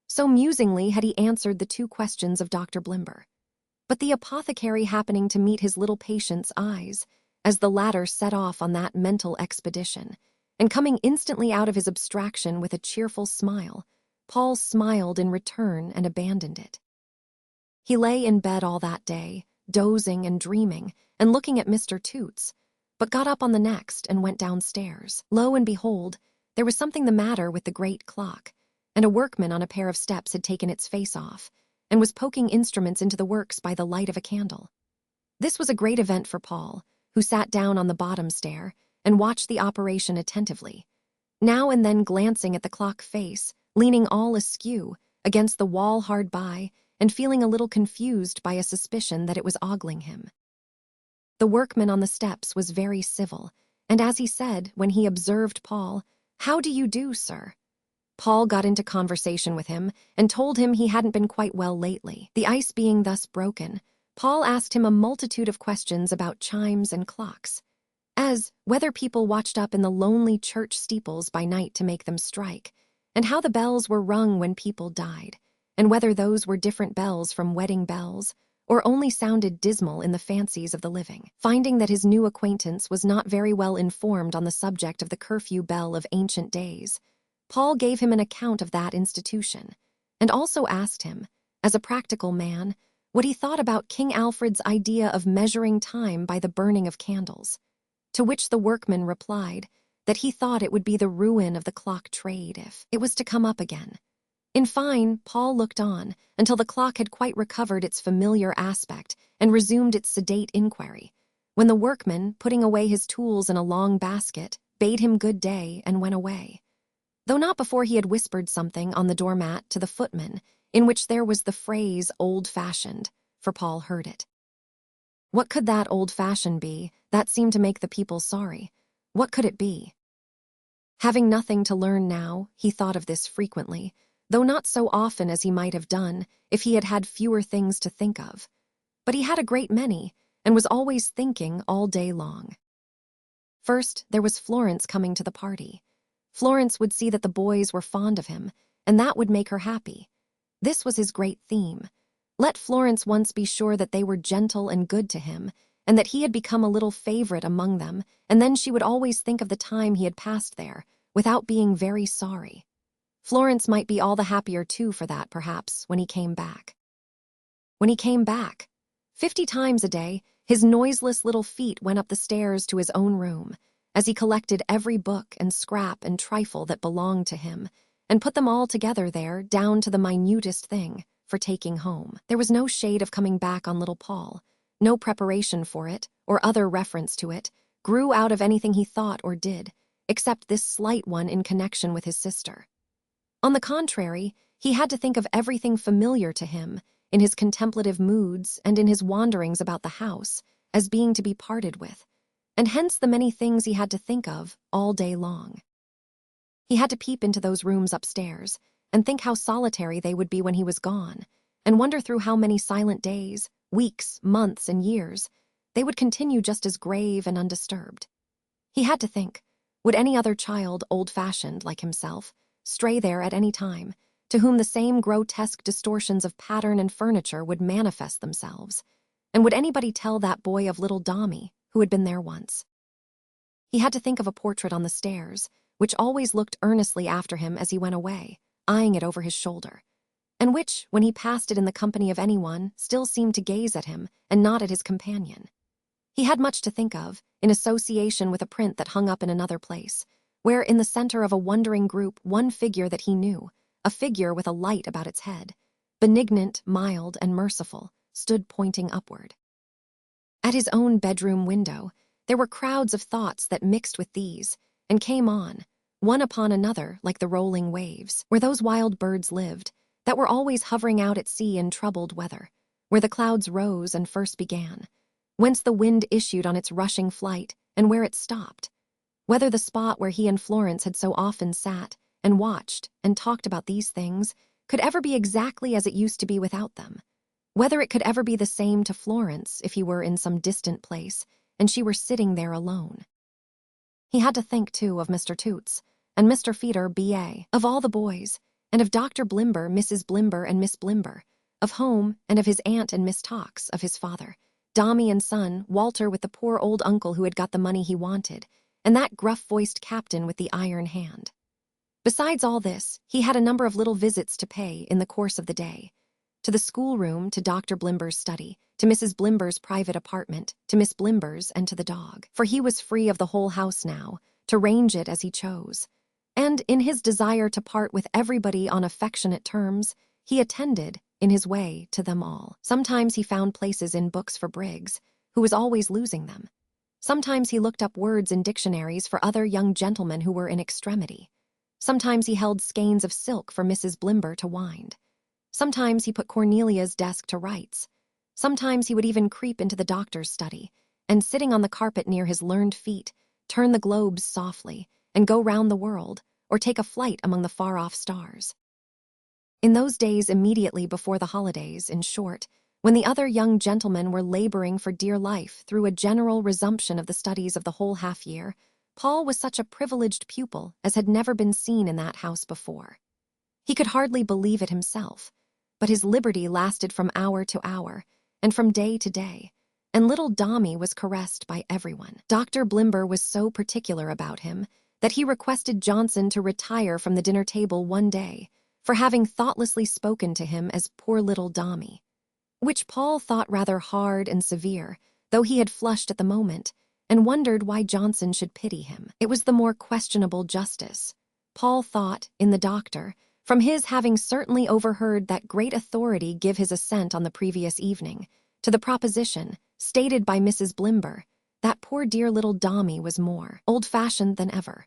So musingly had he answered the 2 questions of Dr. Blimber. But the apothecary, happening to meet his little patient's eyes, as the latter set off on that mental expedition, and coming instantly out of his abstraction with a cheerful smile, Paul smiled in return and abandoned it. He lay in bed all that day, dozing and dreaming, and looking at Mr. Toots, but got up on the next and went downstairs. Lo and behold, there was something the matter with the great clock, and a workman on a pair of steps had taken its face off, and was poking instruments into the works by the light of a candle. This was a great event for Paul, who sat down on the bottom stair and watched the operation attentively, now and then glancing at the clock face, leaning all askew against the wall hard by, and feeling a little confused by a suspicion that it was ogling him. The workman on the steps was very civil, and as he said, when he observed Paul, "How do you do, sir?" Paul got into conversation with him and told him he hadn't been quite well lately. The ice being thus broken, Paul asked him a multitude of questions about chimes and clocks, as whether people watched up in the lonely church steeples by night to make them strike, and how the bells were rung when people died, and whether those were different bells from wedding bells, or only sounded dismal in the fancies of the living. Finding that his new acquaintance was not very well informed on the subject of the curfew bell of ancient days, Paul gave him an account of that institution, and also asked him, as a practical man, what he thought about King Alfred's idea of measuring time by the burning of candles, to which the workman replied that he thought it would be the ruin of the clock trade if it was to come up again. In fine, Paul looked on until the clock had quite recovered its familiar aspect and resumed its sedate inquiry, when the workman, putting away his tools in a long basket, bade him good day and went away, though not before he had whispered something on the doormat to the footman, in which there was the phrase old-fashioned, for Paul heard it. What could that old-fashioned be that seemed to make the people sorry? What could it be? Having nothing to learn now, he thought of this frequently, though not so often as he might have done if he had had fewer things to think of. But he had a great many, and was always thinking all day long. First, there was Florence coming to the party. Florence would see that the boys were fond of him, and that would make her happy. This was his great theme. Let Florence once be sure that they were gentle and good to him, and that he had become a little favorite among them, and then she would always think of the time he had passed there, without being very sorry. Florence might be all the happier too for that, perhaps, when he came back. When he came back, 50 times a day, his noiseless little feet went up the stairs to his own room, as he collected every book and scrap and trifle that belonged to him, and put them all together there, down to the minutest thing, for taking home. There was no shade of coming back on little Paul, no preparation for it, or other reference to it, grew out of anything he thought or did, except this slight one in connection with his sister. On the contrary, he had to think of everything familiar to him, in his contemplative moods and in his wanderings about the house, as being to be parted with, and hence the many things he had to think of all day long. He had to peep into those rooms upstairs, and think how solitary they would be when he was gone, and wonder through how many silent days, weeks, months, and years they would continue just as grave and undisturbed. He had to think, would any other child, old-fashioned like himself, stray there at any time, to whom the same grotesque distortions of pattern and furniture would manifest themselves, and would anybody tell that boy of little Dombey, who had been there once? He had to think of a portrait on the stairs, which always looked earnestly after him as he went away, eyeing it over his shoulder, and which, when he passed it in the company of anyone, still seemed to gaze at him and not at his companion. He had much to think of, in association with a print that hung up in another place, where in the center of a wondering group one figure that he knew, a figure with a light about its head, benignant, mild, and merciful, stood pointing upward. At his own bedroom window, there were crowds of thoughts that mixed with these, and came on, one upon another like the rolling waves, where those wild birds lived, that were always hovering out at sea in troubled weather, where the clouds rose and first began, whence the wind issued on its rushing flight, and where it stopped, whether the spot where he and Florence had so often sat, and watched, and talked about these things, could ever be exactly as it used to be without them, whether it could ever be the same to Florence if he were in some distant place, and she were sitting there alone. He had to think, too, of Mr. Toots, and Mr. Feeder, B.A., of all the boys, and of Dr. Blimber, Mrs. Blimber, and Miss Blimber, of home, and of his aunt and Miss Tox, of his father, Dombey and Son, Walter with the poor old uncle who had got the money he wanted, and that gruff-voiced captain with the iron hand. Besides all this, he had a number of little visits to pay in the course of the day, to the schoolroom, to Dr. Blimber's study, to Mrs. Blimber's private apartment, to Miss Blimber's, and to the dog, for he was free of the whole house now, to range it as he chose. And in his desire to part with everybody on affectionate terms, he attended, in his way, to them all. Sometimes he found places in books for Briggs, who was always losing them. Sometimes he looked up words in dictionaries for other young gentlemen who were in extremity. Sometimes he held skeins of silk for Mrs. Blimber to wind. Sometimes he put Cornelia's desk to rights. Sometimes he would even creep into the doctor's study, and sitting on the carpet near his learned feet, turn the globes softly, and go round the world, or take a flight among the far-off stars. In those days immediately before the holidays, in short, when the other young gentlemen were laboring for dear life through a general resumption of the studies of the whole half-year, Paul was such a privileged pupil as had never been seen in that house before. He could hardly believe it himself, but his liberty lasted from hour to hour, and from day to day, and little Dombey was caressed by everyone. Dr. Blimber was so particular about him that he requested Johnson to retire from the dinner table one day for having thoughtlessly spoken to him as poor little Dombey, which Paul thought rather hard and severe, though he had flushed at the moment, and wondered why Johnson should pity him. It was the more questionable justice, Paul thought, in the doctor, from his having certainly overheard that great authority give his assent on the previous evening, to the proposition, stated by Mrs. Blimber, that poor dear little Dombey was more old-fashioned than ever.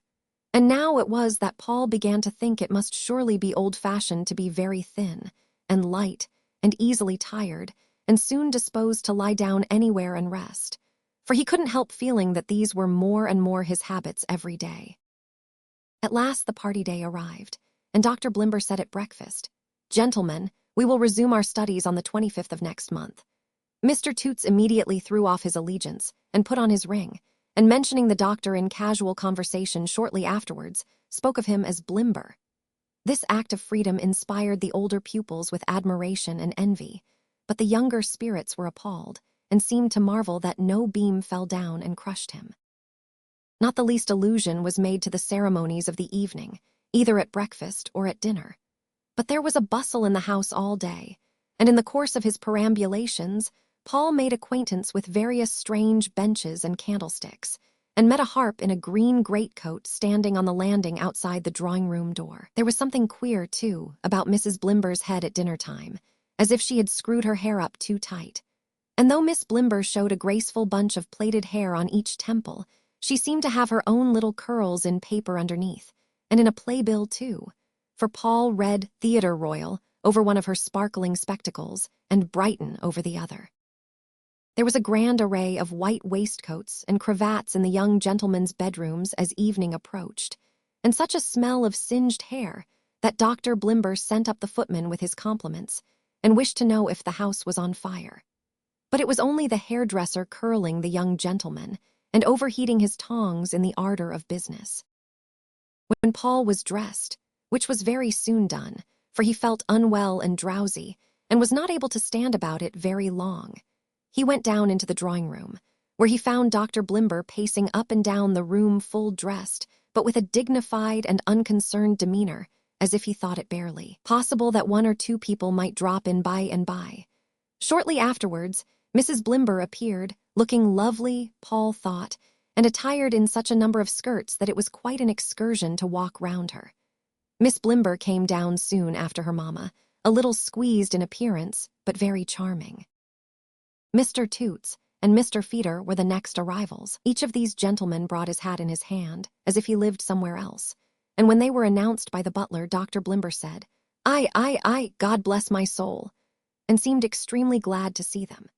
And now it was that Paul began to think it must surely be old-fashioned to be very thin, and light, and easily tired, and soon disposed to lie down anywhere and rest, for he couldn't help feeling that these were more and more his habits every day. At last the party day arrived, and Dr. Blimber said at breakfast, "Gentlemen, we will resume our studies on the 25th of next month." Mr. Toots immediately threw off his allegiance and put on his ring, and mentioning the doctor in casual conversation shortly afterwards, spoke of him as Blimber. This act of freedom inspired the older pupils with admiration and envy, but the younger spirits were appalled, and seemed to marvel that no beam fell down and crushed him. Not the least allusion was made to the ceremonies of the evening, either at breakfast or at dinner. But there was a bustle in the house all day, and in the course of his perambulations, Paul made acquaintance with various strange benches and candlesticks, and met a harp in a green greatcoat standing on the landing outside the drawing-room door. There was something queer, too, about Mrs. Blimber's head at dinner-time, as if she had screwed her hair up too tight. And though Miss Blimber showed a graceful bunch of plaited hair on each temple, she seemed to have her own little curls in paper underneath, and in a playbill, too, for Paul read Theatre Royal over one of her sparkling spectacles and Brighton over the other. There was a grand array of white waistcoats and cravats in the young gentlemen's bedrooms as evening approached, and such a smell of singed hair that Dr. Blimber sent up the footman with his compliments, and wished to know if the house was on fire. But it was only the hairdresser curling the young gentleman, and overheating his tongs in the ardor of business. When Paul was dressed, which was very soon done, for he felt unwell and drowsy, and was not able to stand about it very long, he went down into the drawing-room, where he found Dr. Blimber pacing up and down the room full-dressed, but with a dignified and unconcerned demeanor, as if he thought it barely possible that one or two people might drop in by and by. Shortly afterwards, Mrs. Blimber appeared, looking lovely, Paul thought, and attired in such a number of skirts that it was quite an excursion to walk round her. Miss Blimber came down soon after her mamma, a little squeezed in appearance, but very charming. Mr. Toots and Mr. Feeder were the next arrivals. Each of these gentlemen brought his hat in his hand, as if he lived somewhere else, and when they were announced by the butler, Dr. Blimber said, "Aye, God bless my soul," and seemed extremely glad to see them.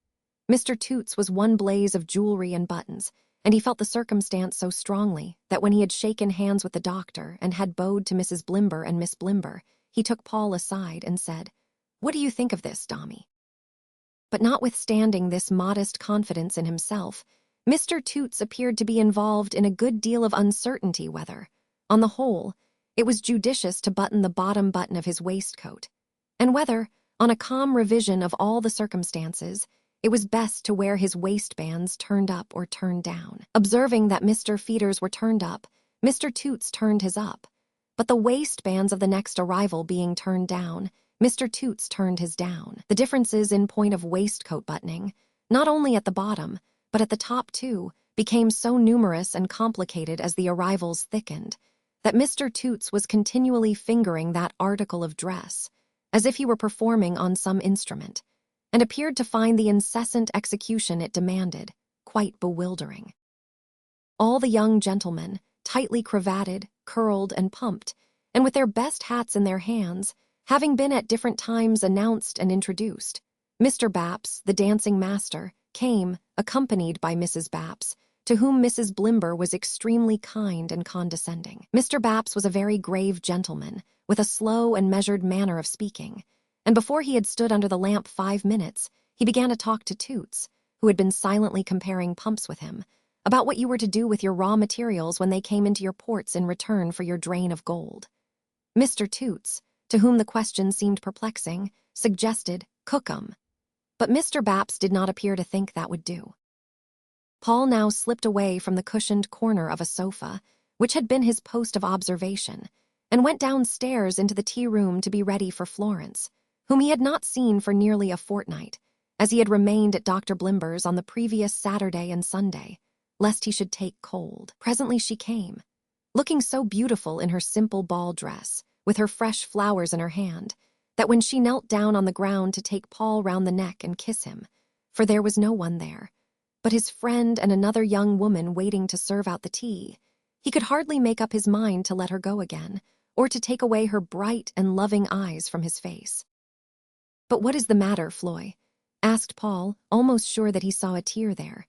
Mr. Toots was one blaze of jewelry and buttons, and he felt the circumstance so strongly that when he had shaken hands with the doctor and had bowed to Mrs. Blimber and Miss Blimber, he took Paul aside and said, "What do you think of this, Dombey?" But notwithstanding this modest confidence in himself, Mr. Toots appeared to be involved in a good deal of uncertainty whether, on the whole, it was judicious to button the bottom button of his waistcoat, and whether, on a calm revision of all the circumstances, it was best to wear his waistbands turned up or turned down. Observing that Mr. Feeder's were turned up, Mr. Toots turned his up, but the waistbands of the next arrival being turned down, Mr. Toots turned his down. The differences in point of waistcoat buttoning, not only at the bottom, but at the top too, became so numerous and complicated as the arrivals thickened, that Mr. Toots was continually fingering that article of dress, as if he were performing on some instrument, and appeared to find the incessant execution it demanded quite bewildering. All the young gentlemen, tightly cravated, curled, and pumped, and with their best hats in their hands, having been at different times announced and introduced, Mr. Baps, the dancing master, came, accompanied by Mrs. Baps, to whom Mrs. Blimber was extremely kind and condescending. Mr. Baps was a very grave gentleman, with a slow and measured manner of speaking, and before he had stood under the lamp 5 minutes, he began to talk to Toots, who had been silently comparing pumps with him, about what you were to do with your raw materials when they came into your ports in return for your drain of gold. Mr. Toots, to whom the question seemed perplexing, suggested "cook 'em," but Mr. Baps did not appear to think that would do. Paul now slipped away from the cushioned corner of a sofa, which had been his post of observation, and went downstairs into the tea-room to be ready for Florence, whom he had not seen for nearly a fortnight, as he had remained at Dr. Blimber's on the previous Saturday and Sunday, lest he should take cold. Presently she came, looking so beautiful in her simple ball dress, with her fresh flowers in her hand, that when she knelt down on the ground to take Paul round the neck and kiss him, for there was no one there, but his friend and another young woman waiting to serve out the tea, he could hardly make up his mind to let her go again, or to take away her bright and loving eyes from his face. "But what is the matter, Floy?" asked Paul, almost sure that he saw a tear there.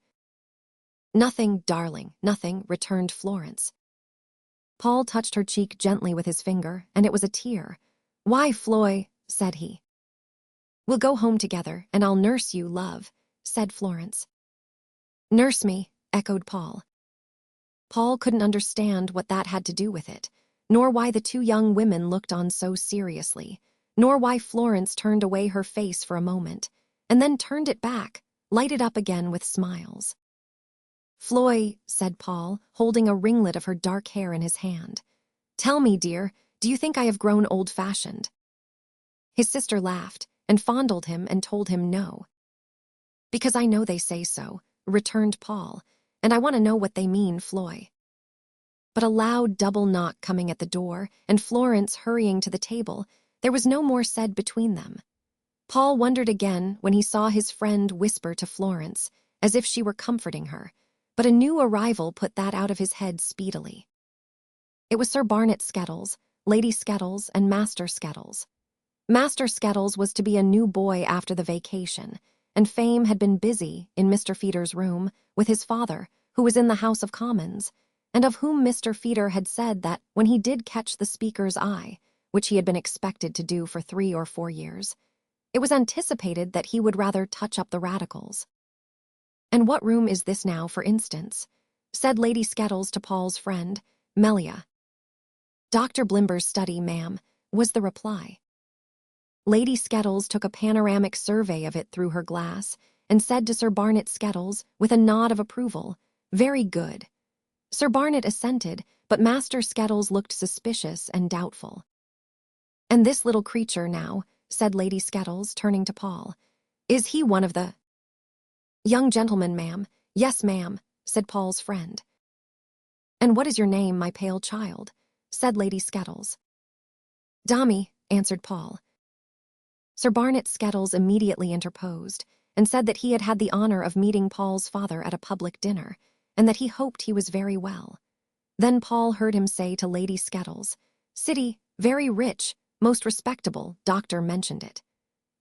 "Nothing, darling, nothing," returned Florence. Paul touched her cheek gently with his finger, and it was a tear. "Why, Floy," said he. "We'll go home together, and I'll nurse you, love," said Florence. "Nurse me," echoed Paul. Paul couldn't understand what that had to do with it, nor why the two young women looked on so seriously, nor why Florence turned away her face for a moment, and then turned it back, lighted up again with smiles. "Floy," said Paul, holding a ringlet of her dark hair in his hand, "tell me, dear, do you think I have grown old-fashioned?" His sister laughed, and fondled him and told him no. "Because I know they say so," returned Paul, "and I want to know what they mean, Floy." But a loud double knock coming at the door, and Florence hurrying to the table, there was no more said between them. Paul wondered again when he saw his friend whisper to Florence, as if she were comforting her, but a new arrival put that out of his head speedily. It was Sir Barnet Skettles, Lady Skettles, and Master Skettles. Master Skettles was to be a new boy after the vacation, and Fame had been busy, in Mr. Feeder's room, with his father, who was in the House of Commons, and of whom Mr. Feeder had said that when he did catch the Speaker's eye, which he had been expected to do for 3 or 4 years, it was anticipated that he would rather touch up the radicals. "And what room is this now, for instance?" said Lady Skettles to Paul's friend, Melia. "Dr. Blimber's study, ma'am," was the reply. Lady Skettles took a panoramic survey of it through her glass, and said to Sir Barnet Skettles, with a nod of approval, "Very good." Sir Barnet assented, but Master Skettles looked suspicious and doubtful. "And this little creature, now," said Lady Skettles, turning to Paul, "is he one of the—" "Young gentlemen, ma'am. Yes, ma'am," said Paul's friend. "And what is your name, my pale child?" said Lady Skettles. "Dombey," answered Paul. Sir Barnet Skettles immediately interposed, and said that he had had the honor of meeting Paul's father at a public dinner, and that he hoped he was very well. Then Paul heard him say to Lady Skettles, "City, very rich, most respectable, doctor mentioned it."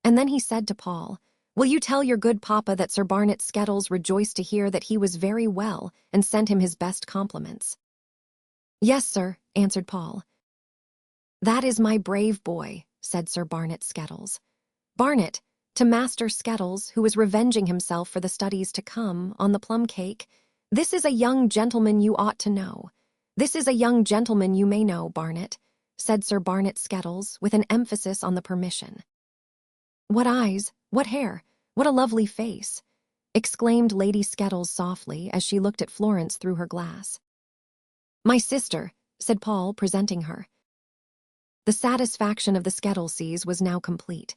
And then he said to Paul, "Will you tell your good papa that Sir Barnet Skettles rejoiced to hear that he was very well and sent him his best compliments?" "Yes, sir," answered Paul. "That is my brave boy," said Sir Barnet Skettles. "Barnet, to Master Skettles, who is revenging himself for the studies to come on the plum cake, this is a young gentleman you ought to know. This is a young gentleman you may know, Barnet," said Sir Barnet Skettles, with an emphasis on the permission. "What eyes, what hair, what a lovely face," exclaimed Lady Skettles softly as she looked at Florence through her glass. "My sister," said Paul, presenting her. The satisfaction of the Skettleses was now complete,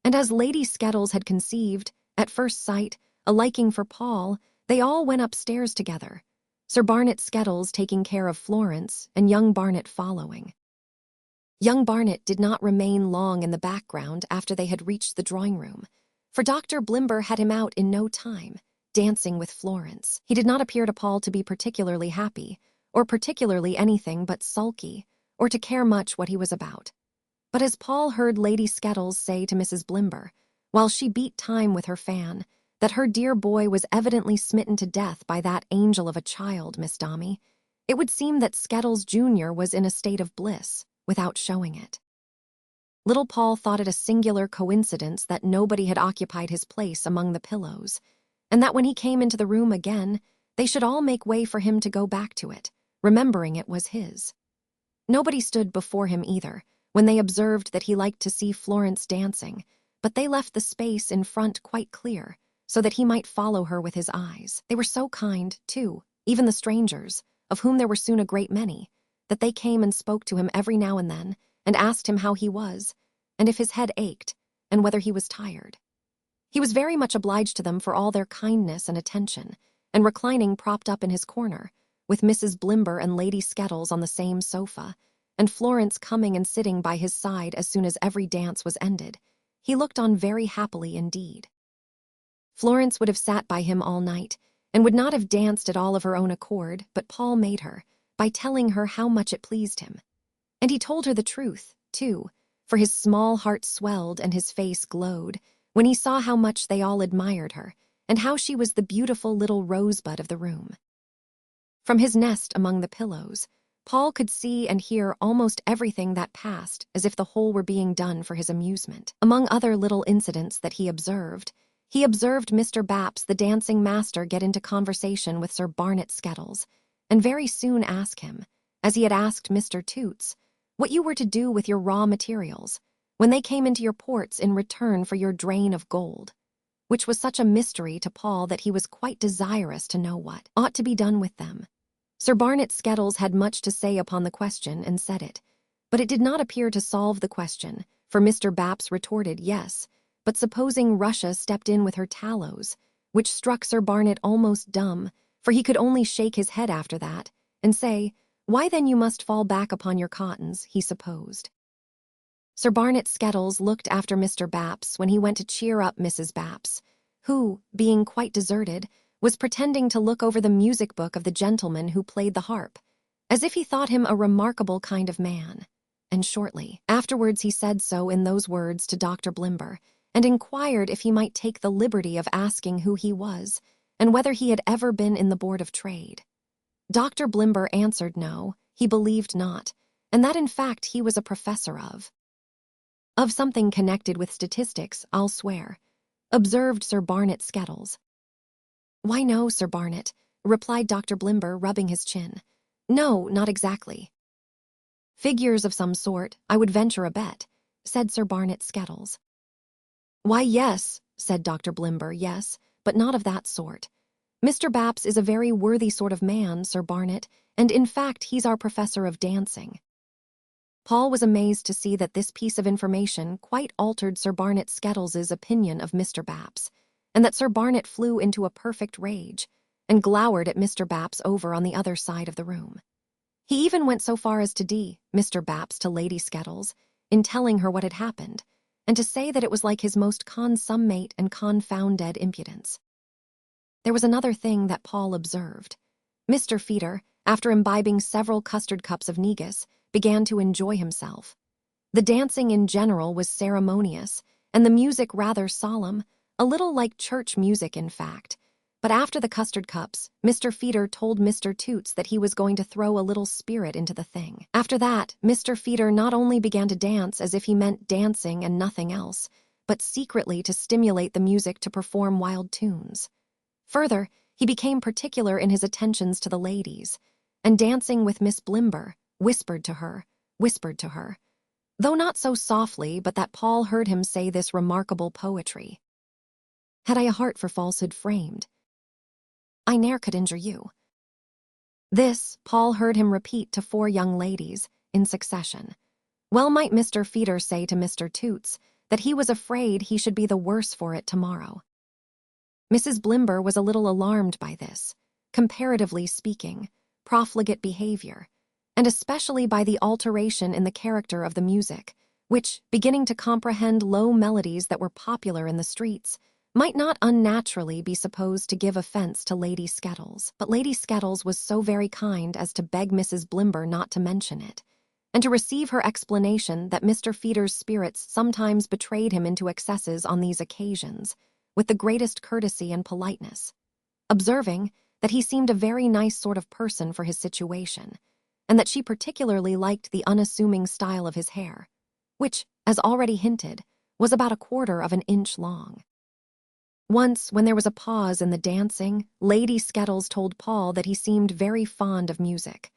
and as Lady Skettles had conceived, at first sight, a liking for Paul, they all went upstairs together, Sir Barnet Skettles taking care of Florence and young Barnet following. Young Barnet did not remain long in the background after they had reached the drawing-room, for Dr. Blimber had him out in no time, dancing with Florence. He did not appear to Paul to be particularly happy, or particularly anything but sulky, or to care much what he was about. But as Paul heard Lady Skettles say to Mrs. Blimber, while she beat time with her fan, that her dear boy was evidently smitten to death by that angel of a child, Miss Dombey, it would seem that Skettles Jr. was in a state of bliss, without showing it. Little Paul thought it a singular coincidence that nobody had occupied his place among the pillows, and that when he came into the room again, they should all make way for him to go back to it, remembering it was his. Nobody stood before him either, when they observed that he liked to see Florence dancing, but they left the space in front quite clear, so that he might follow her with his eyes. They were so kind, too, even the strangers, of whom there were soon a great many, that they came and spoke to him every now and then, and asked him how he was, and if his head ached, and whether he was tired. He was very much obliged to them for all their kindness and attention, and reclining propped up in his corner, with Mrs. Blimber and Lady Skettles on the same sofa, and Florence coming and sitting by his side as soon as every dance was ended, he looked on very happily indeed. Florence would have sat by him all night, and would not have danced at all of her own accord, but Paul made her, by telling her how much it pleased him. And he told her the truth, too, for his small heart swelled and his face glowed when he saw how much they all admired her, and how she was the beautiful little rosebud of the room. From his nest among the pillows, Paul could see and hear almost everything that passed as if the whole were being done for his amusement. Among other little incidents that he observed Mr. Baps, the dancing master, get into conversation with Sir Barnet Skettles, and very soon ask him, as he had asked Mr. Toots, what you were to do with your raw materials when they came into your ports in return for your drain of gold, which was such a mystery to Paul that he was quite desirous to know what ought to be done with them. Sir Barnet Skettles had much to say upon the question and said it, but it did not appear to solve the question, for Mr. Baps retorted yes, but supposing Russia stepped in with her tallows, which struck Sir Barnet almost dumb, for he could only shake his head after that, and say, why then you must fall back upon your cottons, he supposed. Sir Barnet Skettles looked after Mr. Baps when he went to cheer up Mrs. Baps, who, being quite deserted, was pretending to look over the music book of the gentleman who played the harp, as if he thought him a remarkable kind of man. And shortly afterwards he said so in those words to Dr. Blimber, and inquired if he might take the liberty of asking who he was, and whether he had ever been in the Board of Trade. Dr. Blimber answered no, he believed not, and that in fact he was a professor of something connected with statistics, I'll swear, observed Sir Barnet Skettles. Why no, Sir Barnet, replied Dr. Blimber, rubbing his chin. No, not exactly. Figures of some sort, I would venture a bet, said Sir Barnet Skettles. Why, yes, said Dr. Blimber, yes, but not of that sort. Mr. Baps is a very worthy sort of man, Sir Barnet, and in fact he's our professor of dancing. Paul was amazed to see that this piece of information quite altered Sir Barnet Skettles' opinion of Mr. Baps, and that Sir Barnet flew into a perfect rage, and glowered at Mr. Baps over on the other side of the room. He even went so far as to Mr. Baps to Lady Skettles, in telling her what had happened, and to say that it was like his most consummate and confounded impudence. There was another thing that Paul observed. Mr. Feeder, after imbibing several custard cups of negus, began to enjoy himself. The dancing in general was ceremonious, and the music rather solemn, a little like church music in fact. But after the custard cups, Mr. Feeder told Mr. Toots that he was going to throw a little spirit into the thing. After that, Mr. Feeder not only began to dance as if he meant dancing and nothing else, but secretly to stimulate the music to perform wild tunes. Further, he became particular in his attentions to the ladies, and dancing with Miss Blimber, whispered to her, though not so softly but that Paul heard him say this remarkable poetry. Had I a heart for falsehood framed, I ne'er could injure you. This Paul heard him repeat to 4 young ladies in succession. Well might Mr. Feeder say to Mr. Toots that he was afraid he should be the worse for it tomorrow. Mrs. Blimber was a little alarmed by this, comparatively speaking, profligate behavior, and especially by the alteration in the character of the music, which, beginning to comprehend low melodies that were popular in the streets, might not unnaturally be supposed to give offense to Lady Skettles. But Lady Skettles was so very kind as to beg Mrs. Blimber not to mention it, and to receive her explanation that Mr. Feeder's spirits sometimes betrayed him into excesses on these occasions, with the greatest courtesy and politeness, observing that he seemed a very nice sort of person for his situation, and that she particularly liked the unassuming style of his hair, which, as already hinted, was about 1/4 of an inch long. Once, when there was a pause in the dancing, Lady Skettles told Paul that he seemed very fond of music.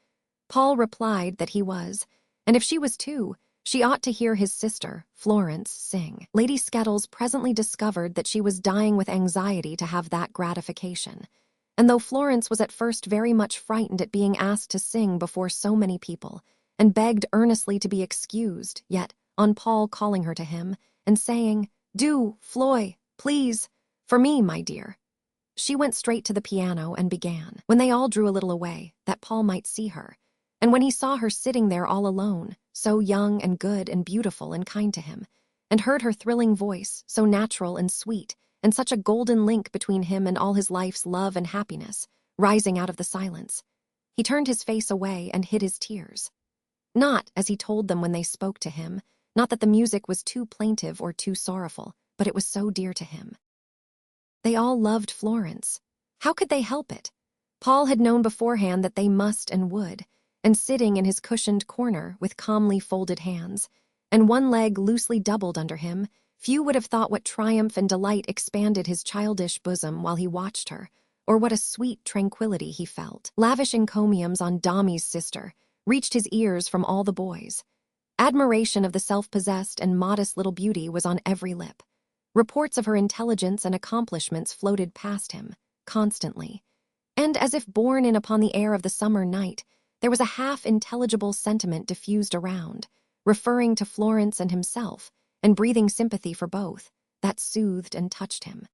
Paul replied that he was, and if she was too, she ought to hear his sister, Florence, sing. Lady Skettles presently discovered that she was dying with anxiety to have that gratification, and though Florence was at first very much frightened at being asked to sing before so many people, and begged earnestly to be excused, yet, on Paul calling her to him, and saying, "Do, Floy, please, for me, my dear," She went straight to the piano and began, when they all drew a little away, that Paul might see her. And when he saw her sitting there all alone, so young and good and beautiful and kind to him, and heard her thrilling voice, so natural and sweet, and such a golden link between him and all his life's love and happiness, rising out of the silence, he turned his face away and hid his tears. Not, as he told them when they spoke to him, not that the music was too plaintive or too sorrowful, but it was so dear to him. They all loved Florence. How could they help it? Paul had known beforehand that they must and would, and sitting in his cushioned corner with calmly folded hands, and one leg loosely doubled under him, few would have thought what triumph and delight expanded his childish bosom while he watched her, or what a sweet tranquility he felt. Lavish encomiums on Dombey's sister reached his ears from all the boys. Admiration of the self-possessed and modest little beauty was on every lip. Reports of her intelligence and accomplishments floated past him, constantly. And as if borne in upon the air of the summer night, there was a half-intelligible sentiment diffused around, referring to Florence and himself, and breathing sympathy for both, that soothed and touched him.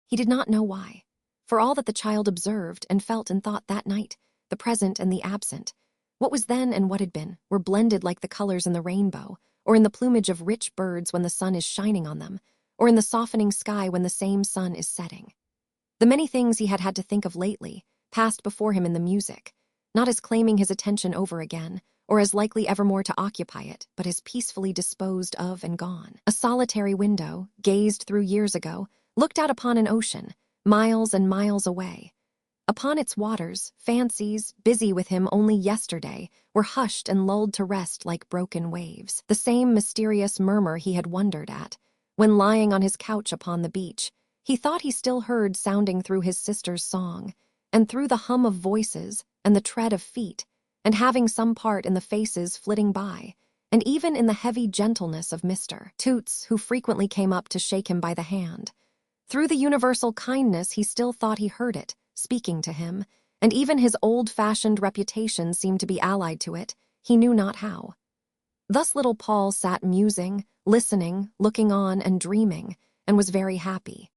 He did not know why. For all that the child observed and felt and thought that night, the present and the absent, what was then and what had been, were blended like the colors in the rainbow, or in the plumage of rich birds when the sun is shining on them, or in the softening sky when the same sun is setting. The many things he had had to think of lately passed before him in the music, not as claiming his attention over again, or as likely evermore to occupy it, but as peacefully disposed of and gone. A solitary window, gazed through years ago, looked out upon an ocean, miles and miles away. Upon its waters, fancies, busy with him only yesterday, were hushed and lulled to rest like broken waves. The same mysterious murmur he had wondered at, when lying on his couch upon the beach, he thought he still heard sounding through his sister's song, and through the hum of voices and the tread of feet, and having some part in the faces flitting by, and even in the heavy gentleness of Mr. Toots, who frequently came up to shake him by the hand. Through the universal kindness he still thought he heard it, speaking to him, and even his old-fashioned reputation seemed to be allied to it, he knew not how. Thus little Paul sat musing, listening, looking on and dreaming, and was very happy.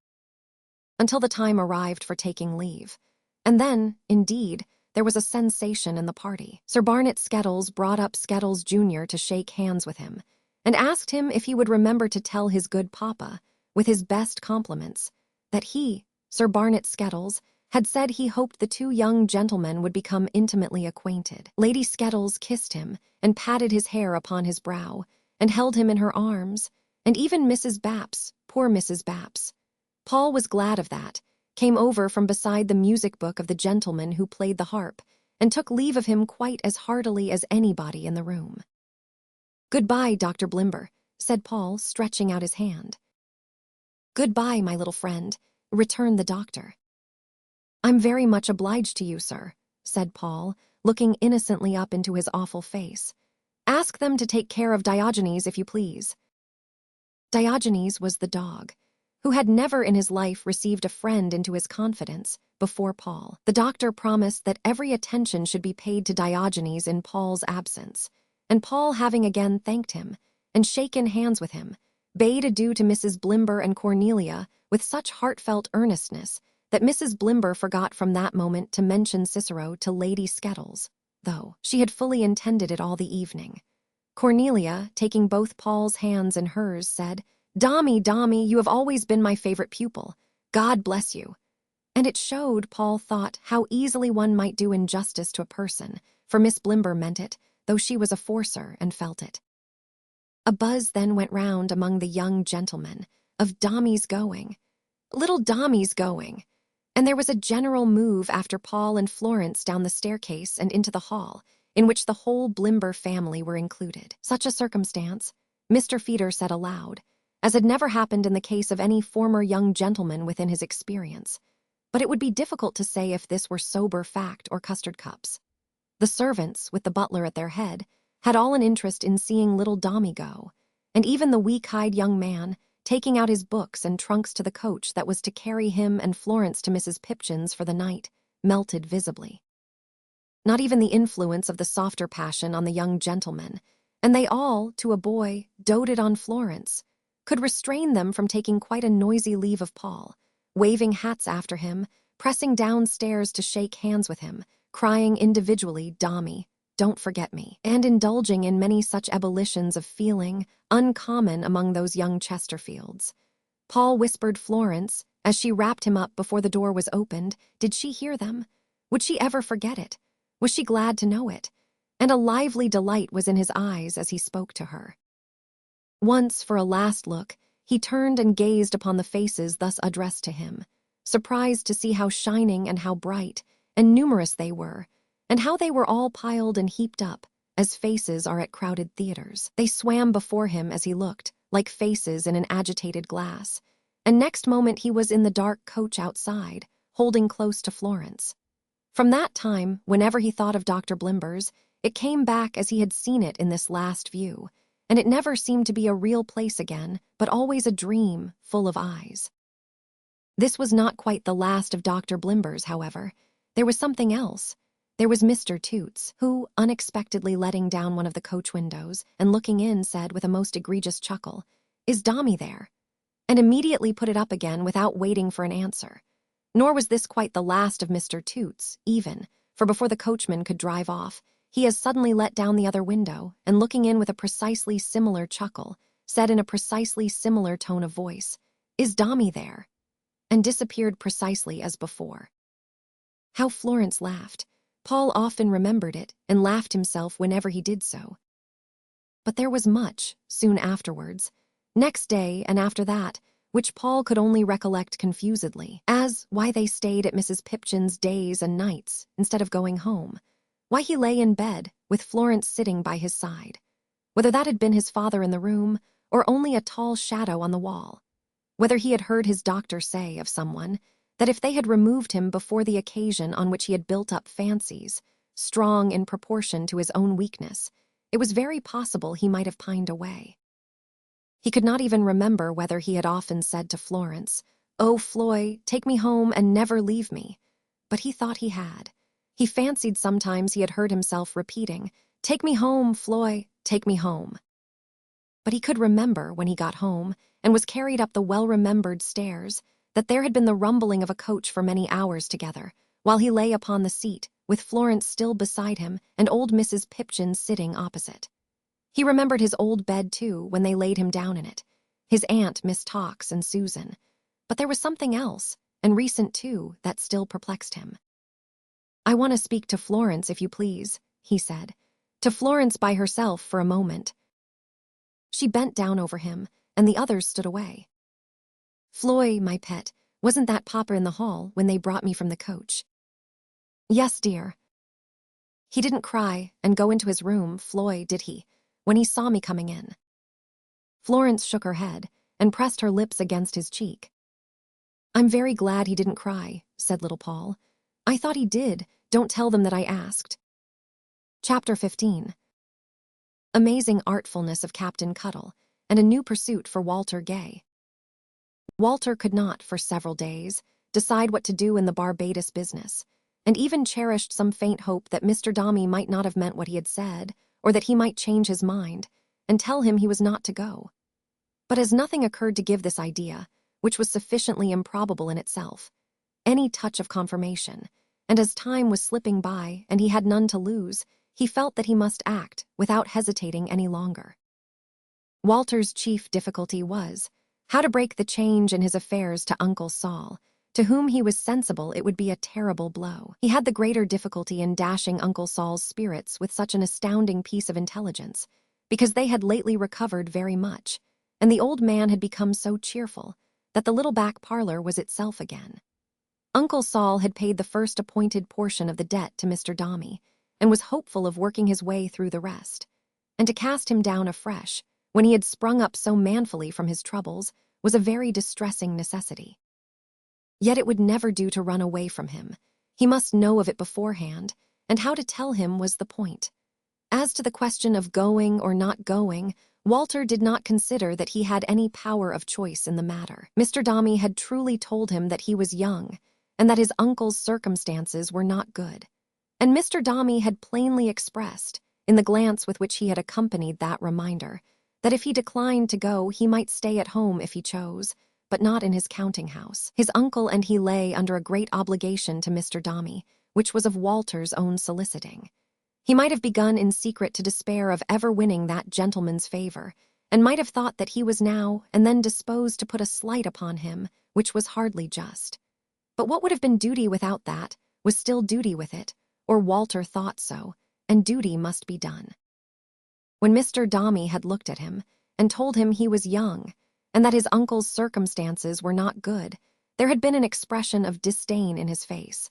Until the time arrived for taking leave. And then, indeed, there was a sensation in the party. Sir Barnet Skettles brought up Skettles Jr. to shake hands with him, and asked him if he would remember to tell his good papa, with his best compliments, that he, Sir Barnet Skettles, had said he hoped the two young gentlemen would become intimately acquainted. Lady Skettles kissed him, and patted his hair upon his brow, and held him in her arms, and even Mrs. Baps, poor Mrs. Baps. Paul was glad of that, came over from beside the music book of the gentleman who played the harp, and took leave of him quite as heartily as anybody in the room. "Goodbye, Dr. Blimber," said Paul, stretching out his hand. "Goodbye, my little friend," returned the doctor. "I'm very much obliged to you, sir," said Paul, looking innocently up into his awful face. "Ask them to take care of Diogenes, if you please." Diogenes was the dog, who had never in his life received a friend into his confidence before Paul. The doctor promised that every attention should be paid to Diogenes in Paul's absence, and Paul, having again thanked him and shaken hands with him, bade adieu to Mrs. Blimber and Cornelia with such heartfelt earnestness that Mrs. Blimber forgot from that moment to mention Cicero to Lady Skettles, though she had fully intended it all the evening. Cornelia, taking both Paul's hands in hers, said, Dommy, you have always been my favorite pupil. God bless you." And it showed, Paul thought, how easily one might do injustice to a person, for Miss Blimber meant it, though she was a forcer and felt it. A buzz then went round among the young gentlemen, of Dommy's going. Little Dommy's going. And there was a general move after Paul and Florence down the staircase and into the hall, in which the whole Blimber family were included. Such a circumstance, Mr. Feeder said aloud, as had never happened in the case of any former young gentleman within his experience. But it would be difficult to say if this were sober fact or custard cups. The servants, with the butler at their head, had all an interest in seeing little Dommy go, and even the weak-eyed young man, taking out his books and trunks to the coach that was to carry him and Florence to Mrs. Pipchin's for the night, melted visibly. Not even the influence of the softer passion on the young gentlemen, and they all, to a boy, doted on Florence, could restrain them from taking quite a noisy leave of Paul, waving hats after him, pressing downstairs to shake hands with him, crying individually, "Dombey, don't forget me," and indulging in many such ebullitions of feeling, uncommon among those young Chesterfields. Paul whispered Florence, as she wrapped him up before the door was opened, did she hear them? Would she ever forget it? Was she glad to know it? And a lively delight was in his eyes as he spoke to her. Once, for a last look, he turned and gazed upon the faces thus addressed to him, surprised to see how shining and how bright and numerous they were, and how they were all piled and heaped up, as faces are at crowded theaters. They swam before him as he looked, like faces in an agitated glass, and next moment he was in the dark coach outside, holding close to Florence. From that time, whenever he thought of Dr. Blimbers, it came back as he had seen it in this last view, and it never seemed to be a real place again, but always a dream full of eyes. This was not quite the last of Dr. Blimbers, however. There was something else. There was Mr. Toots, who, unexpectedly letting down one of the coach windows and looking in, said with a most egregious chuckle, "Is Dombey there?" and immediately put it up again without waiting for an answer. Nor was this quite the last of Mr. Toots, even, for before the coachman could drive off, he as suddenly let down the other window, and looking in with a precisely similar chuckle, said in a precisely similar tone of voice, "Is Dombey there?" and disappeared precisely as before. How Florence laughed! Paul often remembered it, and laughed himself whenever he did so. But there was much, soon afterwards, next day and after that, which Paul could only recollect confusedly, as why they stayed at Mrs. Pipchin's days and nights instead of going home, why he lay in bed with Florence sitting by his side, whether that had been his father in the room or only a tall shadow on the wall, whether he had heard his doctor say of someone that if they had removed him before the occasion on which he had built up fancies, strong in proportion to his own weakness, it was very possible he might have pined away. He could not even remember whether he had often said to Florence, "Oh, Floy, take me home and never leave me," but he thought he had. He fancied sometimes he had heard himself repeating, "Take me home, Floy, take me home." But he could remember, when he got home and was carried up the well-remembered stairs, that there had been the rumbling of a coach for many hours together, while he lay upon the seat, with Florence still beside him and old Mrs. Pipchin sitting opposite. He remembered his old bed, too, when they laid him down in it, his aunt, Miss Tawkes, and Susan. But there was something else, and recent, too, that still perplexed him. "I want to speak to Florence, if you please," he said. To Florence by herself for a moment. She bent down over him, and the others stood away. "Floy, my pet, wasn't that Papa in the hall when they brought me from the coach?" "Yes, dear." "He didn't cry and go into his room, Floy, did he, when he saw me coming in?" Florence shook her head and pressed her lips against his cheek. "I'm very glad he didn't cry," said little Paul. "I thought he did. Don't tell them that I asked." Chapter 15. Amazing artfulness of Captain Cuttle, and a new pursuit for Walter Gay. Walter could not, for several days, decide what to do in the Barbados business, and even cherished some faint hope that Mr. Dombey might not have meant what he had said, or that he might change his mind, and tell him he was not to go. But as nothing occurred to give this idea, which was sufficiently improbable in itself, any touch of confirmation, and as time was slipping by and he had none to lose, he felt that he must act without hesitating any longer. Walter's chief difficulty was how to break the change in his affairs to Uncle Sol, to whom he was sensible it would be a terrible blow. He had the greater difficulty in dashing Uncle Sol's spirits with such an astounding piece of intelligence, because they had lately recovered very much, and the old man had become so cheerful that the little back parlor was itself again. Uncle Sol had paid the first appointed portion of the debt to Mr. Dombey, and was hopeful of working his way through the rest, and to cast him down afresh, when he had sprung up so manfully from his troubles, was a very distressing necessity. Yet it would never do to run away from him. He must know of it beforehand, and how to tell him was the point. As to the question of going or not going, Walter did not consider that he had any power of choice in the matter. Mr. Dombey had truly told him that he was young, and that his uncle's circumstances were not good. And Mr. Dombey had plainly expressed, in the glance with which he had accompanied that reminder, that if he declined to go he might stay at home if he chose, but not in his counting-house. His uncle and he lay under a great obligation to Mr. Dombey, which was of Walter's own soliciting. He might have begun in secret to despair of ever winning that gentleman's favor, and might have thought that he was now and then disposed to put a slight upon him, which was hardly just. But what would have been duty without that was still duty with it, or Walter thought so, and duty must be done. When Mr. Dombey had looked at him and told him he was young and that his uncle's circumstances were not good, there had been an expression of disdain in his face,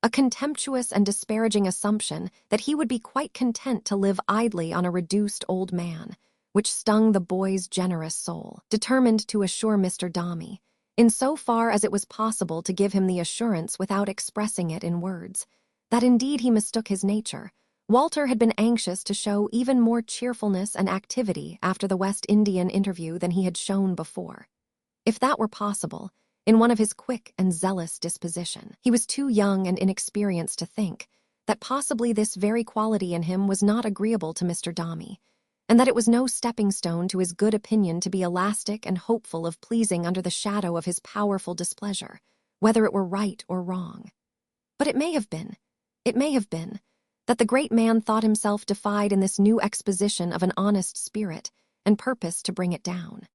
a contemptuous and disparaging assumption that he would be quite content to live idly on a reduced old man, which stung the boy's generous soul. Determined to assure Mr. Dombey, in so far as it was possible to give him the assurance without expressing it in words, that indeed he mistook his nature, Walter had been anxious to show even more cheerfulness and activity after the West Indian interview than he had shown before. If that were possible, in one of his quick and zealous disposition, he was too young and inexperienced to think that possibly this very quality in him was not agreeable to Mr. Dombey, and that it was no stepping stone to his good opinion to be elastic and hopeful of pleasing under the shadow of his powerful displeasure, whether it were right or wrong. But it may have been, that the great man thought himself defied in this new exposition of an honest spirit, and purposed to bring it down.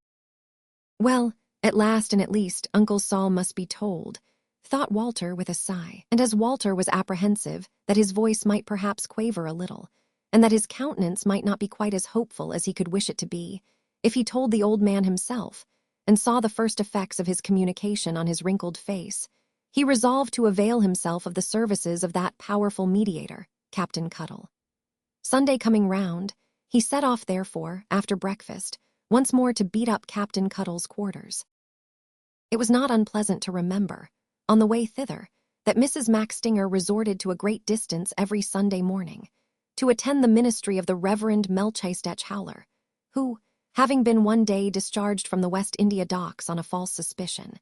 Well, at last and at least, Uncle Sol must be told, thought Walter with a sigh, and as Walter was apprehensive that his voice might perhaps quaver a little, and that his countenance might not be quite as hopeful as he could wish it to be, if he told the old man himself, and saw the first effects of his communication on his wrinkled face, he resolved to avail himself of the services of that powerful mediator, Captain Cuttle. Sunday coming round, he set off, therefore, after breakfast, once more to beat up Captain Cuttle's quarters. It was not unpleasant to remember, on the way thither, that Mrs. Maxtinger resorted to a great distance every Sunday morning, to attend the ministry of the Reverend Melchizedek Howler, who, having been one day discharged from the West India docks on a false suspicion,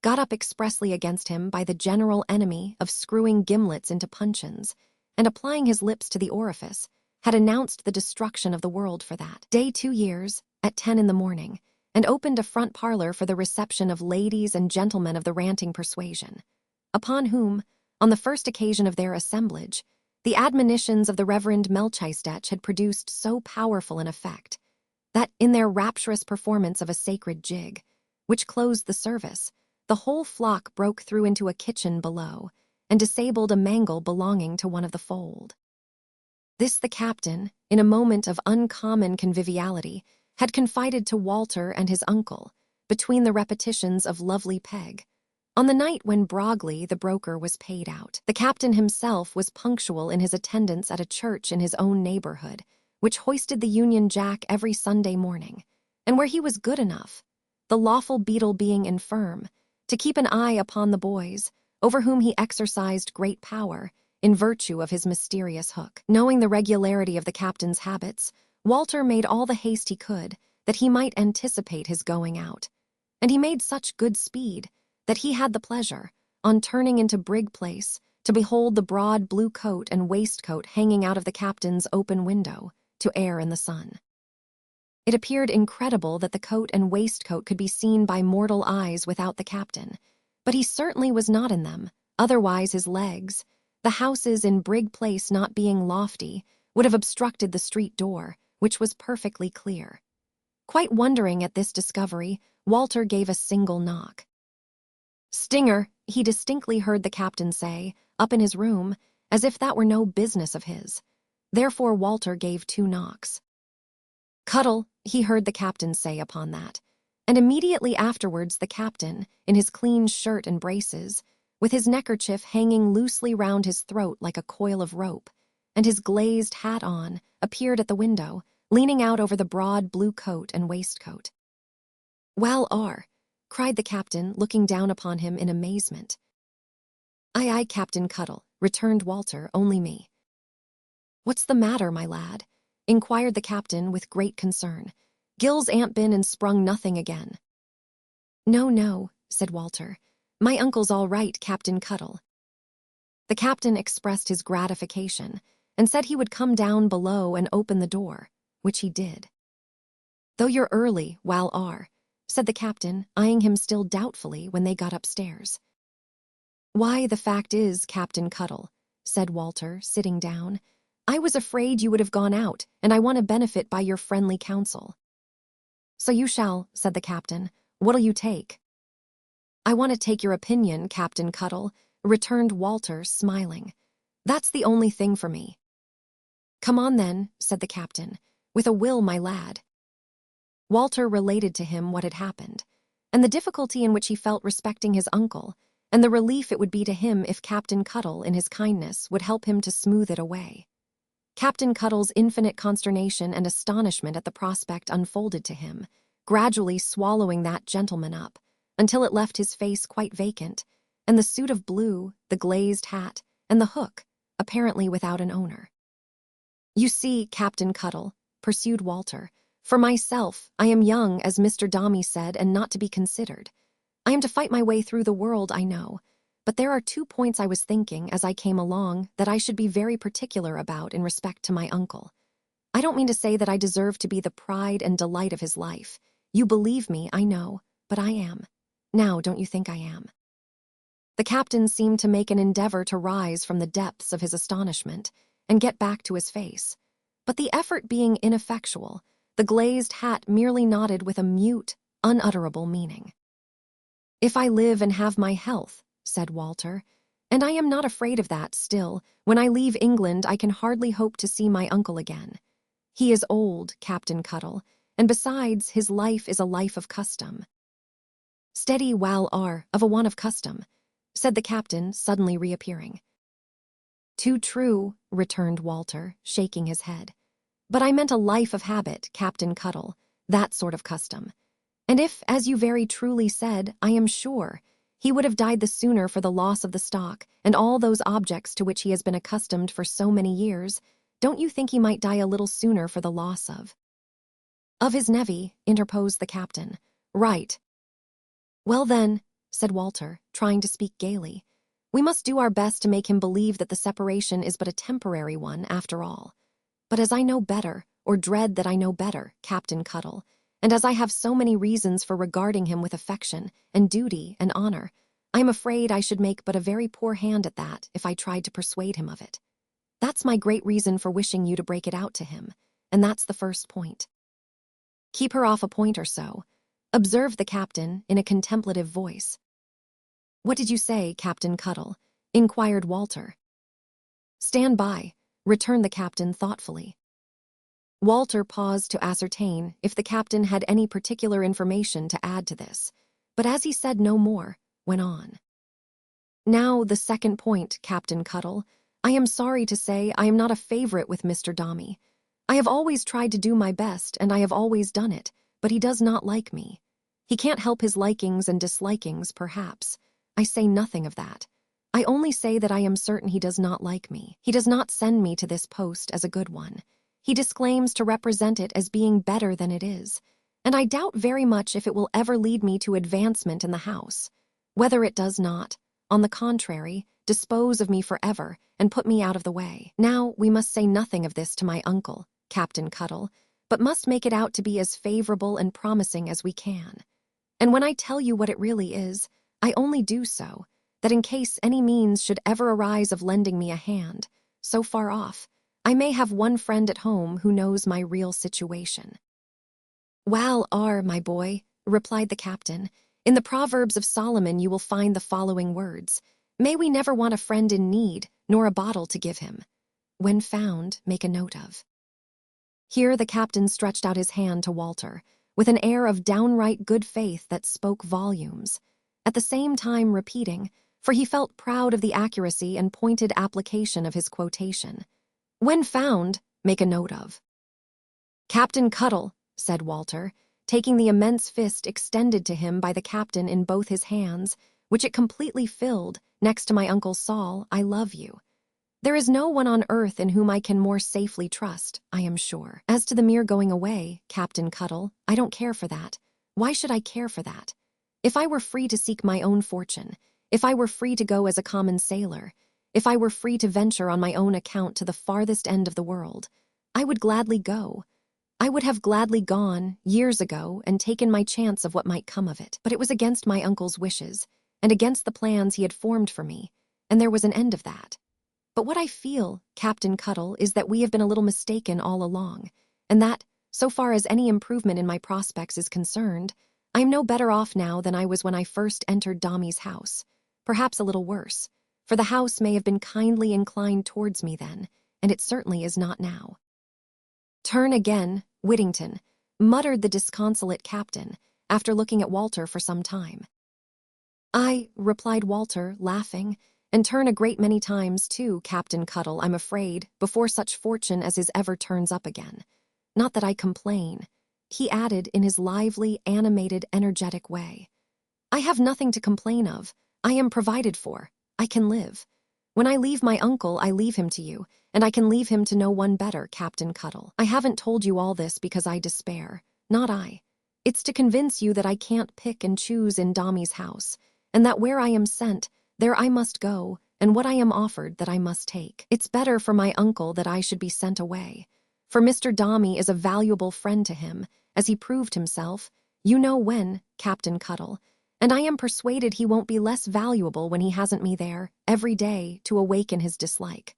got up expressly against him by the general enemy of screwing gimlets into puncheons, and applying his lips to the orifice, had announced the destruction of the world for that day 2 years, at 10 in the morning, and opened a front parlor for the reception of ladies and gentlemen of the ranting persuasion, upon whom, on the first occasion of their assemblage, the admonitions of the Reverend Melchizedek had produced so powerful an effect, that in their rapturous performance of a sacred jig, which closed the service, the whole flock broke through into a kitchen below, and disabled a mangle belonging to one of the fold. This the captain, in a moment of uncommon conviviality, had confided to Walter and his uncle, between the repetitions of Lovely Peg. On the night when Brogley, the broker, was paid out, the captain himself was punctual in his attendance at a church in his own neighborhood, which hoisted the Union Jack every Sunday morning, and where he was good enough, the lawful beadle being infirm, to keep an eye upon the boys, over whom he exercised great power, in virtue of his mysterious hook. Knowing the regularity of the captain's habits, Walter made all the haste he could, that he might anticipate his going out, and he made such good speed, that he had the pleasure, on turning into Brig Place, to behold the broad blue coat and waistcoat hanging out of the captain's open window, to air in the sun. It appeared incredible that the coat and waistcoat could be seen by mortal eyes without the captain, but he certainly was not in them, otherwise his legs, the houses in Brig Place not being lofty, would have obstructed the street door, which was perfectly clear. Quite wondering at this discovery, Walter gave a single knock. "Stinger," he distinctly heard the captain say, up in his room, as if that were no business of his. Therefore Walter gave 2 knocks. "Cuttle," he heard the captain say upon that, and immediately afterwards the captain, in his clean shirt and braces, with his neckerchief hanging loosely round his throat like a coil of rope, and his glazed hat on, appeared at the window, leaning out over the broad blue coat and waistcoat. "Well, cried the captain, looking down upon him in amazement. "Aye, aye, Captain Cuttle," returned Walter, "only me." "What's the matter, my lad?" inquired the captain with great concern. "Gills ain't been and sprung nothing again." No, said Walter. "My uncle's all right, Captain Cuttle." The captain expressed his gratification, and said he would come down below and open the door, which he did. "Though you're early, said the captain, eyeing him still doubtfully when they got upstairs. "Why, the fact is, Captain Cuttle," said Walter, sitting down, "I was afraid you would have gone out, and I want to benefit by your friendly counsel." "So you shall," said the captain. "What'll you take?" "I want to take your opinion, Captain Cuttle," returned Walter, smiling. "That's the only thing for me." "Come on then," said the captain. "With a will, my lad." Walter related to him what had happened, and the difficulty in which he felt respecting his uncle, and the relief it would be to him if Captain Cuttle, in his kindness, would help him to smooth it away. Captain Cuttle's infinite consternation and astonishment at the prospect unfolded to him, gradually swallowing that gentleman up, until it left his face quite vacant, and the suit of blue, the glazed hat, and the hook, apparently without an owner. "You see, Captain Cuttle," pursued Walter, "for myself, I am young, as Mr. Dombey said, and not to be considered. I am to fight my way through the world, I know, but there are 2 points I was thinking, as I came along, that I should be very particular about in respect to my uncle. I don't mean to say that I deserve to be the pride and delight of his life. You believe me, I know, but I am. Now, don't you think I am?" The captain seemed to make an endeavor to rise from the depths of his astonishment and get back to his face, but the effort being ineffectual, the glazed hat merely nodded with a mute, unutterable meaning. "If I live and have my health," said Walter, "and I am not afraid of that, still, when I leave England I can hardly hope to see my uncle again. He is old, Captain Cuttle, and besides, his life is a life of custom." "Steady, Wal are, of a one of custom," said the captain, suddenly reappearing. "Too true," returned Walter, shaking his head. "But I meant a life of habit, Captain Cuttle, that sort of custom. And if, as you very truly said, I am sure, he would have died the sooner for the loss of the stock and all those objects to which he has been accustomed for so many years, don't you think he might die a little sooner for the loss of his nevy?" interposed the captain. "Right." "Well then," said Walter, trying to speak gaily, "we must do our best to make him believe that the separation is but a temporary one, after all. But as I know better, or dread that I know better, Captain Cuttle, and as I have so many reasons for regarding him with affection, and duty, and honor, I am afraid I should make but a very poor hand at that if I tried to persuade him of it. That's my great reason for wishing you to break it out to him, and that's the first point." "Keep her off a point or so," observed the captain in a contemplative voice. "What did you say, Captain Cuttle?" inquired Walter. "Stand by," returned the captain thoughtfully. Walter paused to ascertain if the captain had any particular information to add to this, but as he said no more, went on. "Now, the second point, Captain Cuttle. I am sorry to say I am not a favorite with Mr. Dombey. I have always tried to do my best, and I have always done it, but he does not like me. He can't help his likings and dislikings, perhaps. I say nothing of that. I only say that I am certain he does not like me. He does not send me to this post as a good one. He disclaims to represent it as being better than it is, and I doubt very much if it will ever lead me to advancement in the house. Whether it does not, on the contrary, dispose of me forever and put me out of the way. Now, we must say nothing of this to my uncle, Captain Cuttle, but must make it out to be as favorable and promising as we can. And when I tell you what it really is, I only do so, that in case any means should ever arise of lending me a hand, so far off, I may have one friend at home who knows my real situation." "Wal are, my boy," replied the captain. "In the Proverbs of Solomon you will find the following words: 'May we never want a friend in need, nor a bottle to give him. When found, make a note of.'" Here the captain stretched out his hand to Walter, with an air of downright good faith that spoke volumes, at the same time repeating, for he felt proud of the accuracy and pointed application of his quotation, "When found, make a note of." "Captain Cuttle," said Walter, taking the immense fist extended to him by the captain in both his hands, which it completely filled, next to my Uncle Saul, "I love you. There is no one on earth in whom I can more safely trust, I am sure. As to the mere going away, Captain Cuttle, I don't care for that. Why should I care for that? If I were free to seek my own fortune, if I were free to go as a common sailor, if I were free to venture on my own account to the farthest end of the world, I would gladly go. I would have gladly gone, years ago, and taken my chance of what might come of it, but it was against my uncle's wishes, and against the plans he had formed for me, and there was an end of that. But what I feel, Captain Cuttle, is that we have been a little mistaken all along, and that, so far as any improvement in my prospects is concerned, I am no better off now than I was when I first entered Dombey's house, perhaps a little worse, for the house may have been kindly inclined towards me then, and it certainly is not now. Turn again, Whittington, muttered the disconsolate captain, after looking at Walter for some time. I, replied Walter, laughing, and turn a great many times too, Captain Cuttle, I'm afraid, before such fortune as his ever turns up again. Not that I complain, he added in his lively, animated, energetic way. I have nothing to complain of. I am provided for. I can live. When I leave my uncle, I leave him to you, and I can leave him to no one better, Captain Cuttle. I haven't told you all this because I despair. Not I. It's to convince you that I can't pick and choose in Dombey's house, and that where I am sent, there I must go, and what I am offered that I must take. It's better for my uncle that I should be sent away, for Mr. Dombey is a valuable friend to him, as he proved himself, you know when, Captain Cuttle, and I am persuaded he won't be less valuable when he hasn't me there, every day, to awaken his dislike.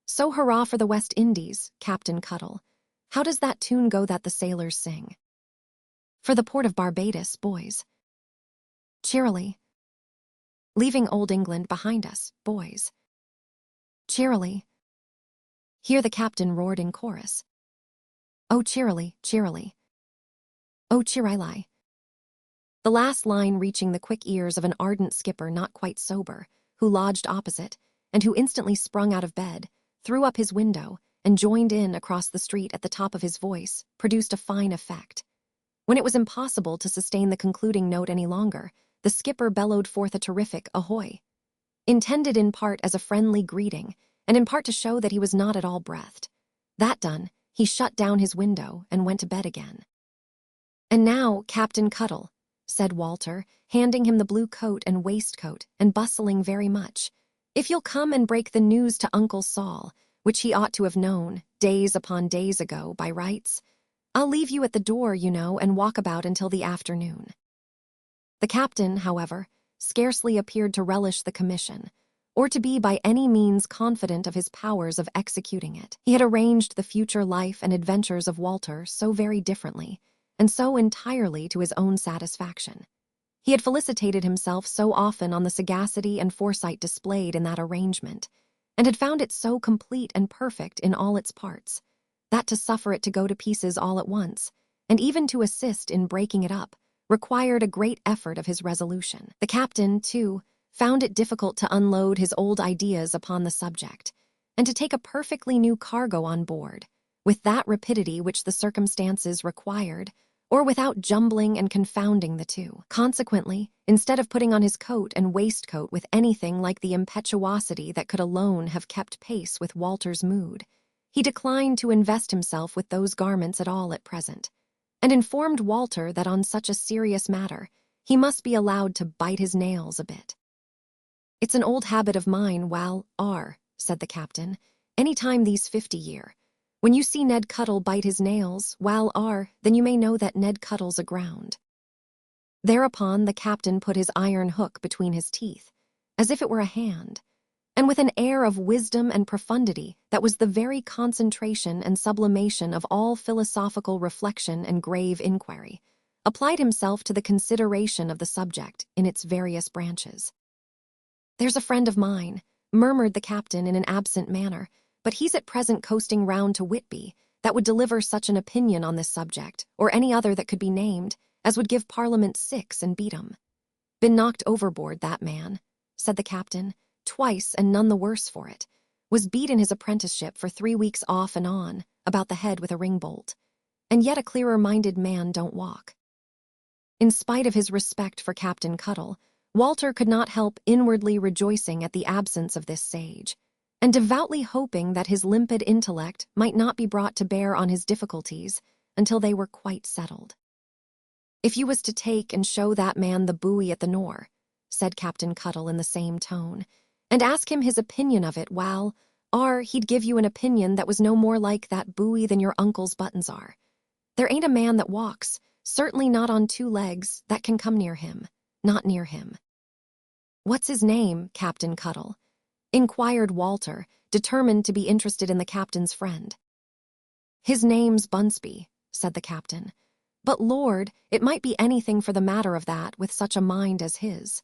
So hurrah for the West Indies, Captain Cuttle. How does that tune go that the sailors sing? For the port of Barbados, boys. Cheerily. Leaving old England behind us, boys. Cheerily. Here the captain roared in chorus. Oh, cheerily, cheerily. Oh, cheerily. The last line reaching the quick ears of an ardent skipper not quite sober, who lodged opposite, and who instantly sprung out of bed, threw up his window, and joined in across the street at the top of his voice, produced a fine effect. When it was impossible to sustain the concluding note any longer, the skipper bellowed forth a terrific ahoy, intended in part as a friendly greeting, and in part to show that he was not at all breathed. That done, he shut down his window and went to bed again. And now, Captain Cuttle, said Walter, handing him the blue coat and waistcoat and bustling very much, if you'll come and break the news to Uncle Saul, which he ought to have known, days upon days ago, by rights, I'll leave you at the door, you know, and walk about until the afternoon. The captain, however, scarcely appeared to relish the commission, or to be by any means confident of his powers of executing it. He had arranged the future life and adventures of Walter so very differently, and so entirely to his own satisfaction. He had felicitated himself so often on the sagacity and foresight displayed in that arrangement, and had found it so complete and perfect in all its parts, that to suffer it to go to pieces all at once, and even to assist in breaking it up, required a great effort of his resolution. The captain, too, found it difficult to unload his old ideas upon the subject, and to take a perfectly new cargo on board, with that rapidity which the circumstances required, or without jumbling and confounding the two. Consequently, instead of putting on his coat and waistcoat with anything like the impetuosity that could alone have kept pace with Walter's mood, he declined to invest himself with those garments at all at present, and informed Walter that on such a serious matter he must be allowed to bite his nails a bit. It's an old habit of mine, said the captain, any time these 50 year. When you see Ned Cuttle bite his nails, then you may know that Ned Cuttle's aground. Thereupon the captain put his iron hook between his teeth, as if it were a hand, and with an air of wisdom and profundity that was the very concentration and sublimation of all philosophical reflection and grave inquiry, applied himself to the consideration of the subject in its various branches. There's a friend of mine, murmured the captain in an absent manner, but he's at present coasting round to Whitby, that would deliver such an opinion on this subject, or any other that could be named, as would give Parliament 6 and beat 'em. Been knocked overboard, that man, said the captain, twice and none the worse for it, was beat in his apprenticeship for 3 weeks off and on, about the head with a ring-bolt, and yet a clearer-minded man don't walk. In spite of his respect for Captain Cuttle, Walter could not help inwardly rejoicing at the absence of this sage, and devoutly hoping that his limpid intellect might not be brought to bear on his difficulties until they were quite settled. If you was to take and show that man the buoy at the Nore, said Captain Cuttle in the same tone, and ask him his opinion of it, he'd give you an opinion that was no more like that buoy than your uncle's buttons are. There ain't a man that walks, certainly not on two legs, that can come near him. Not near him. What's his name, Captain Cuttle? Inquired Walter, determined to be interested in the captain's friend. His name's Bunsby, said the captain. But Lord, it might be anything for the matter of that with such a mind as his.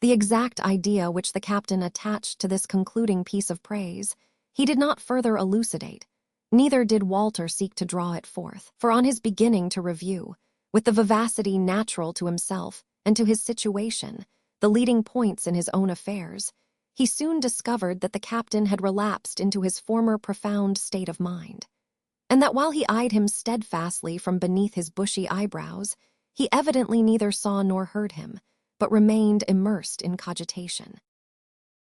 The exact idea which the captain attached to this concluding piece of praise, he did not further elucidate, neither did Walter seek to draw it forth, for on his beginning to review, with the vivacity natural to himself and to his situation, the leading points in his own affairs, he soon discovered that the captain had relapsed into his former profound state of mind, and that while he eyed him steadfastly from beneath his bushy eyebrows, he evidently neither saw nor heard him, but remained immersed in cogitation.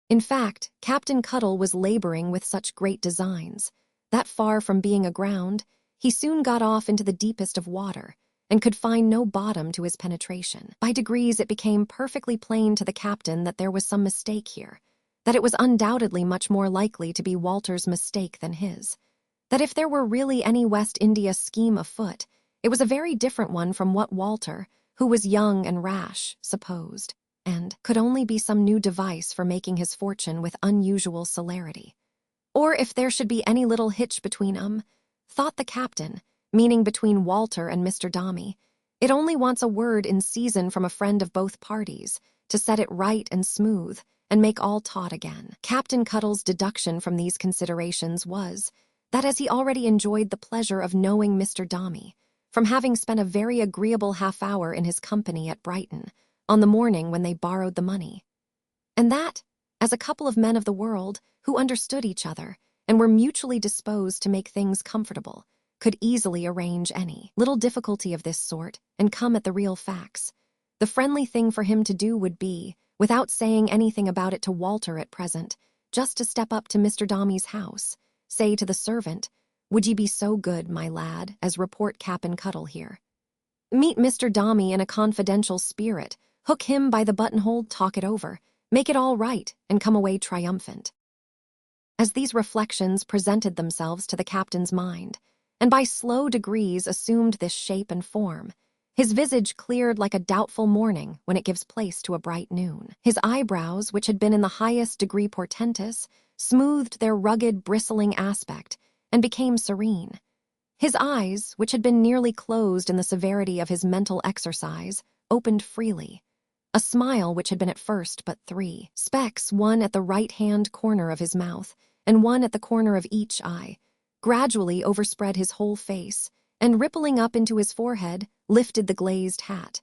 In fact, Captain Cuttle was laboring with such great designs that, far from being aground, he soon got off into the deepest of water, and could find no bottom to his penetration. By degrees it became perfectly plain to the captain that there was some mistake here, that it was undoubtedly much more likely to be Walter's mistake than his, that if there were really any West India scheme afoot, it was a very different one from what Walter, who was young and rash, supposed, and could only be some new device for making his fortune with unusual celerity. Or if there should be any little hitch between 'em, thought the captain, meaning between Walter and Mr. Dombey, it only wants a word in season from a friend of both parties to set it right and smooth and make all taut again. Captain Cuttle's deduction from these considerations was that as he already enjoyed the pleasure of knowing Mr. Dombey, from having spent a very agreeable half-hour in his company at Brighton on the morning when they borrowed the money, and that, as a couple of men of the world who understood each other and were mutually disposed to make things comfortable, could easily arrange any little difficulty of this sort and come at the real facts, the friendly thing for him to do would be, without saying anything about it to Walter at present, just to step up to Mr. Dombey's house, say to the servant, "Would ye be so good, my lad, as report Captain Cuttle here? Meet Mr. Dombey in a confidential spirit, hook him by the buttonhole, talk it over, make it all right, and come away triumphant." As these reflections presented themselves to the captain's mind, and by slow degrees assumed this shape and form, his visage cleared like a doubtful morning when it gives place to a bright noon. His eyebrows, which had been in the highest degree portentous, smoothed their rugged, bristling aspect, and became serene. His eyes, which had been nearly closed in the severity of his mental exercise, opened freely. A smile which had been at first but 3 specks, one at the right-hand corner of his mouth, and one at the corner of each eye, gradually overspread his whole face, and rippling up into his forehead, lifted the glazed hat,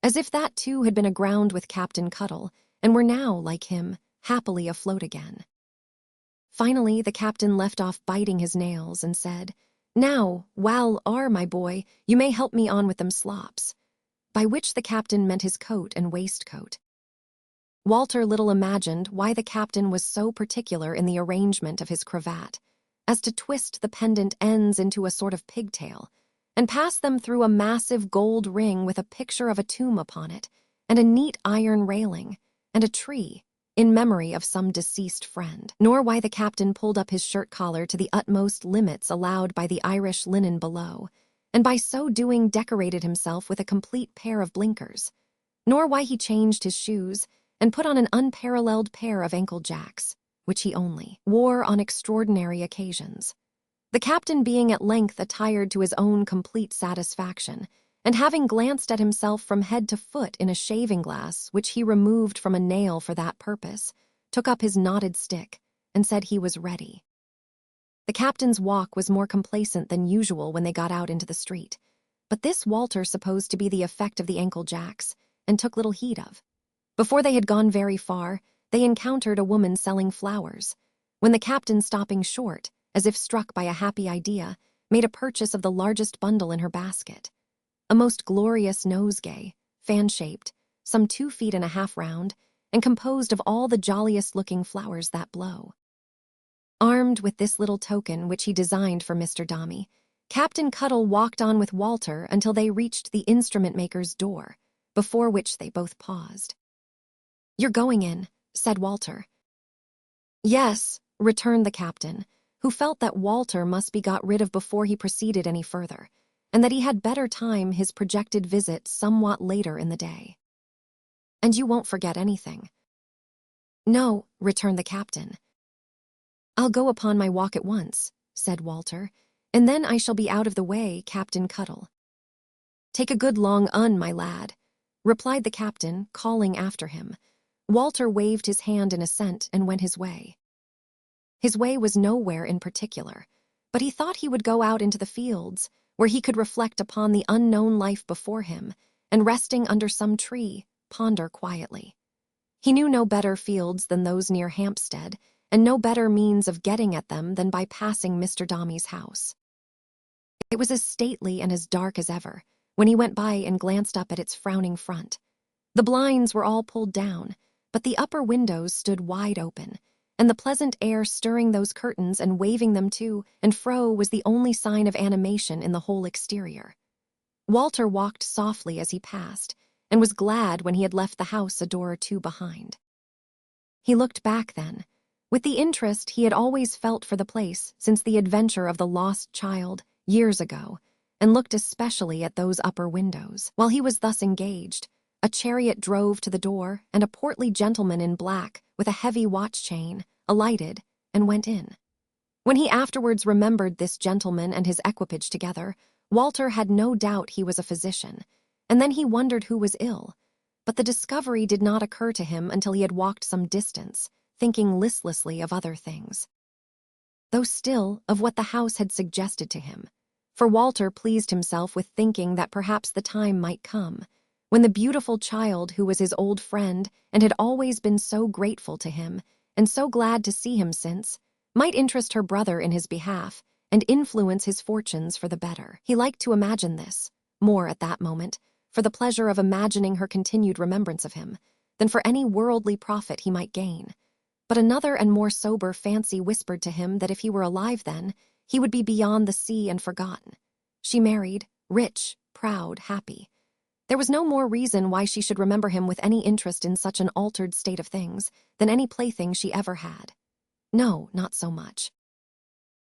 as if that too had been aground with Captain Cuttle, and were now, like him, happily afloat again. Finally, the captain left off biting his nails and said, "Now, Wal R, my boy, you may help me on with them slops," by which the captain meant his coat and waistcoat. Walter little imagined why the captain was so particular in the arrangement of his cravat, as to twist the pendant ends into a sort of pigtail, and pass them through a massive gold ring with a picture of a tomb upon it, and a neat iron railing, and a tree, in memory of some deceased friend, nor why the captain pulled up his shirt collar to the utmost limits allowed by the Irish linen below, and by so doing decorated himself with a complete pair of blinkers, nor why he changed his shoes and put on an unparalleled pair of ankle-jacks, which he only wore on extraordinary occasions. The captain being at length attired to his own complete satisfaction, and having glanced at himself from head to foot in a shaving-glass which he removed from a nail for that purpose, took up his knotted stick, and said he was ready. The captain's walk was more complacent than usual when they got out into the street, but this Walter supposed to be the effect of the ankle-jacks, and took little heed of. Before they had gone very far, they encountered a woman selling flowers, when the captain, stopping short, as if struck by a happy idea, made a purchase of the largest bundle in her basket. A most glorious nosegay, fan-shaped, some 2.5 feet round, and composed of all the jolliest-looking flowers that blow. Armed with this little token which he designed for Mr. Dombey, Captain Cuttle walked on with Walter until they reached the instrument-maker's door, before which they both paused. "You're going in," said Walter. "Yes," returned the captain, who felt that Walter must be got rid of before he proceeded any further, and that he had better time his projected visit somewhat later in the day. "And you won't forget anything?" "No," returned the captain. "I'll go upon my walk at once," said Walter, "and then I shall be out of the way, Captain Cuttle." "Take a good long my lad," replied the captain, calling after him. Walter waved his hand in assent and went his way. His way was nowhere in particular, but he thought he would go out into the fields, where he could reflect upon the unknown life before him, and resting under some tree, ponder quietly. He knew no better fields than those near Hampstead, and no better means of getting at them than by passing Mr. Dombey's house. It was as stately and as dark as ever, when he went by and glanced up at its frowning front. The blinds were all pulled down, but the upper windows stood wide open, and the pleasant air stirring those curtains and waving them to and fro was the only sign of animation in the whole exterior. Walter walked softly as he passed, and was glad when he had left the house a door or two behind. He looked back then, with the interest he had always felt for the place since the adventure of the lost child, years ago, and looked especially at those upper windows. While he was thus engaged, a chariot drove to the door, and a portly gentleman in black, with a heavy watch chain, alighted and went in. When he afterwards remembered this gentleman and his equipage together, Walter had no doubt he was a physician, and then he wondered who was ill, but the discovery did not occur to him until he had walked some distance, thinking listlessly of other things, though still of what the house had suggested to him. For Walter pleased himself with thinking that perhaps the time might come when the beautiful child who was his old friend and had always been so grateful to him and so glad to see him since, might interest her brother in his behalf and influence his fortunes for the better. He liked to imagine this, more at that moment, for the pleasure of imagining her continued remembrance of him, than for any worldly profit he might gain. But another and more sober fancy whispered to him that if he were alive then, he would be beyond the sea and forgotten. She married, rich, proud, happy. There was no more reason why she should remember him with any interest in such an altered state of things than any plaything she ever had. No, not so much.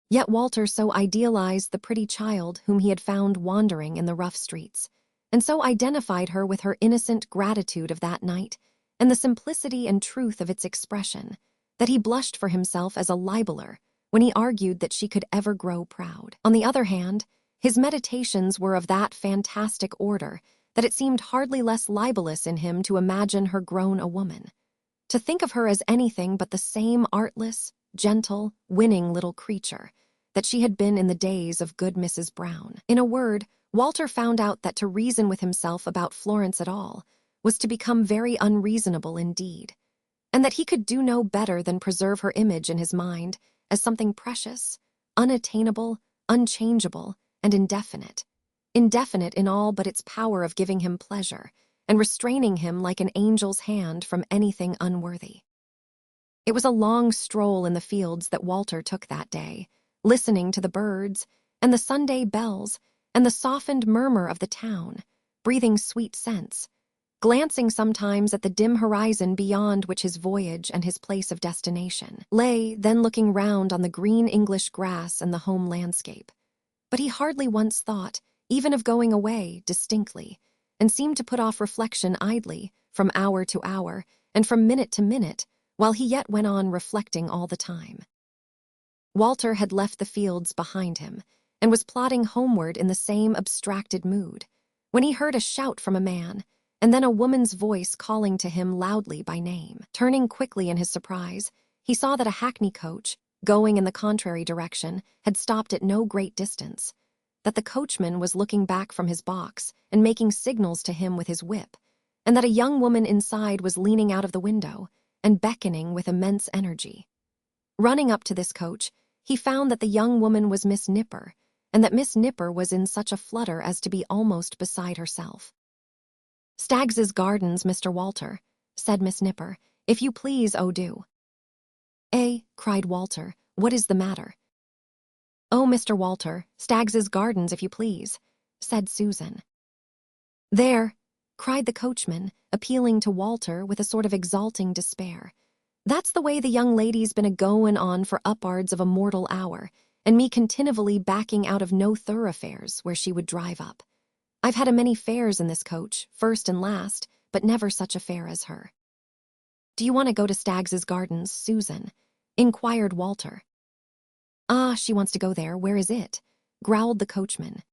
Yet Walter so idealized the pretty child whom he had found wandering in the rough streets, and so identified her with her innocent gratitude of that night, and the simplicity and truth of its expression, that he blushed for himself as a libeller when he argued that she could ever grow proud. On the other hand, his meditations were of that fantastic order that it seemed hardly less libelous in him to imagine her grown a woman, to think of her as anything but the same artless, gentle, winning little creature that she had been in the days of good Mrs. Brown. In a word, Walter found out that to reason with himself about Florence at all was to become very unreasonable indeed, and that he could do no better than preserve her image in his mind as something precious, unattainable, unchangeable, and indefinite in all but its power of giving him pleasure, and restraining him like an angel's hand from anything unworthy. It was a long stroll in the fields that Walter took that day, listening to the birds, and the Sunday bells, and the softened murmur of the town, breathing sweet scents, glancing sometimes at the dim horizon beyond which his voyage and his place of destination lay, then looking round on the green English grass and the home landscape. But he hardly once thought, even of going away, distinctly, and seemed to put off reflection idly, from hour to hour, and from minute to minute, while he yet went on reflecting all the time. Walter had left the fields behind him, and was plodding homeward in the same abstracted mood, when he heard a shout from a man, and then a woman's voice calling to him loudly by name. Turning quickly in his surprise, he saw that a hackney coach, going in the contrary direction, had stopped at no great distance, that the coachman was looking back from his box and making signals to him with his whip, and that a young woman inside was leaning out of the window and beckoning with immense energy. Running up to this coach, he found that the young woman was Miss Nipper, and that Miss Nipper was in such a flutter as to be almost beside herself. "Staggs's Gardens, Mr. Walter," said Miss Nipper, "if you please, oh do." "Eh," cried Walter, "what is the matter?" "Oh, Mr. Walter, Staggs's Gardens, if you please," said Susan. "There," cried the coachman, appealing to Walter with a sort of exulting despair. That's the way the young lady's been a-goin' on for up'ards of a mortal hour, and me continually backing out of no thoroughfares where she would drive up. I've had a many fares in this coach, first and last, but never such a fare as her. Do you want to go to Staggs's Gardens, Susan? Inquired Walter. Ah, she wants to go there. Where is it? Growled the coachman.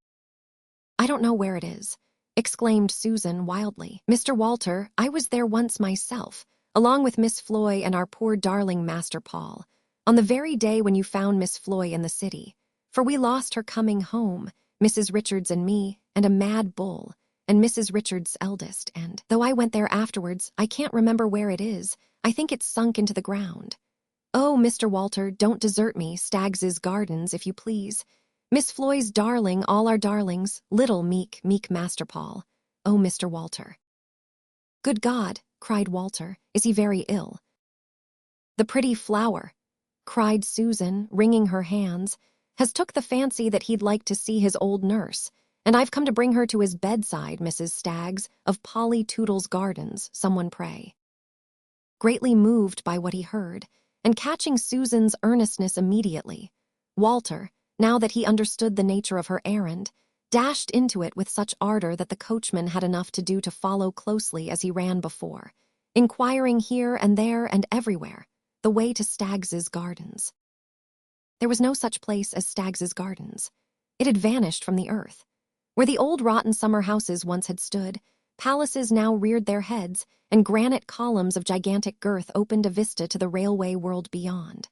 I don't know where it is, exclaimed Susan wildly. Mr. Walter, I was there once myself, along with Miss Floy and our poor darling Master Paul, on the very day when you found Miss Floy in the city, for we lost her coming home, Mrs. Richards and me, and a mad bull, and Mrs. Richards' eldest, and, though I went there afterwards, I can't remember where it is. I think it's sunk into the ground. Oh, Mr. Walter, don't desert me, Staggs's Gardens, if you please. Miss Floy's darling, all our darlings, little meek Master Paul. Oh, Mr. Walter. Good God, cried Walter, is he very ill? The pretty flower, cried Susan, wringing her hands, has took the fancy that he'd like to see his old nurse, and I've come to bring her to his bedside, Mrs. Staggs, of Polly Toodle's Gardens, someone pray. Greatly moved by what he heard, and catching Susan's earnestness immediately, Walter, now that he understood the nature of her errand, dashed into it with such ardor that the coachman had enough to do to follow closely as he ran before, inquiring here and there and everywhere the way to Staggs's Gardens. There was no such place as Staggs's Gardens. It had vanished from the earth. Where the old rotten summer houses once had stood, palaces now reared their heads, and granite columns of gigantic girth opened a vista to the railway world beyond.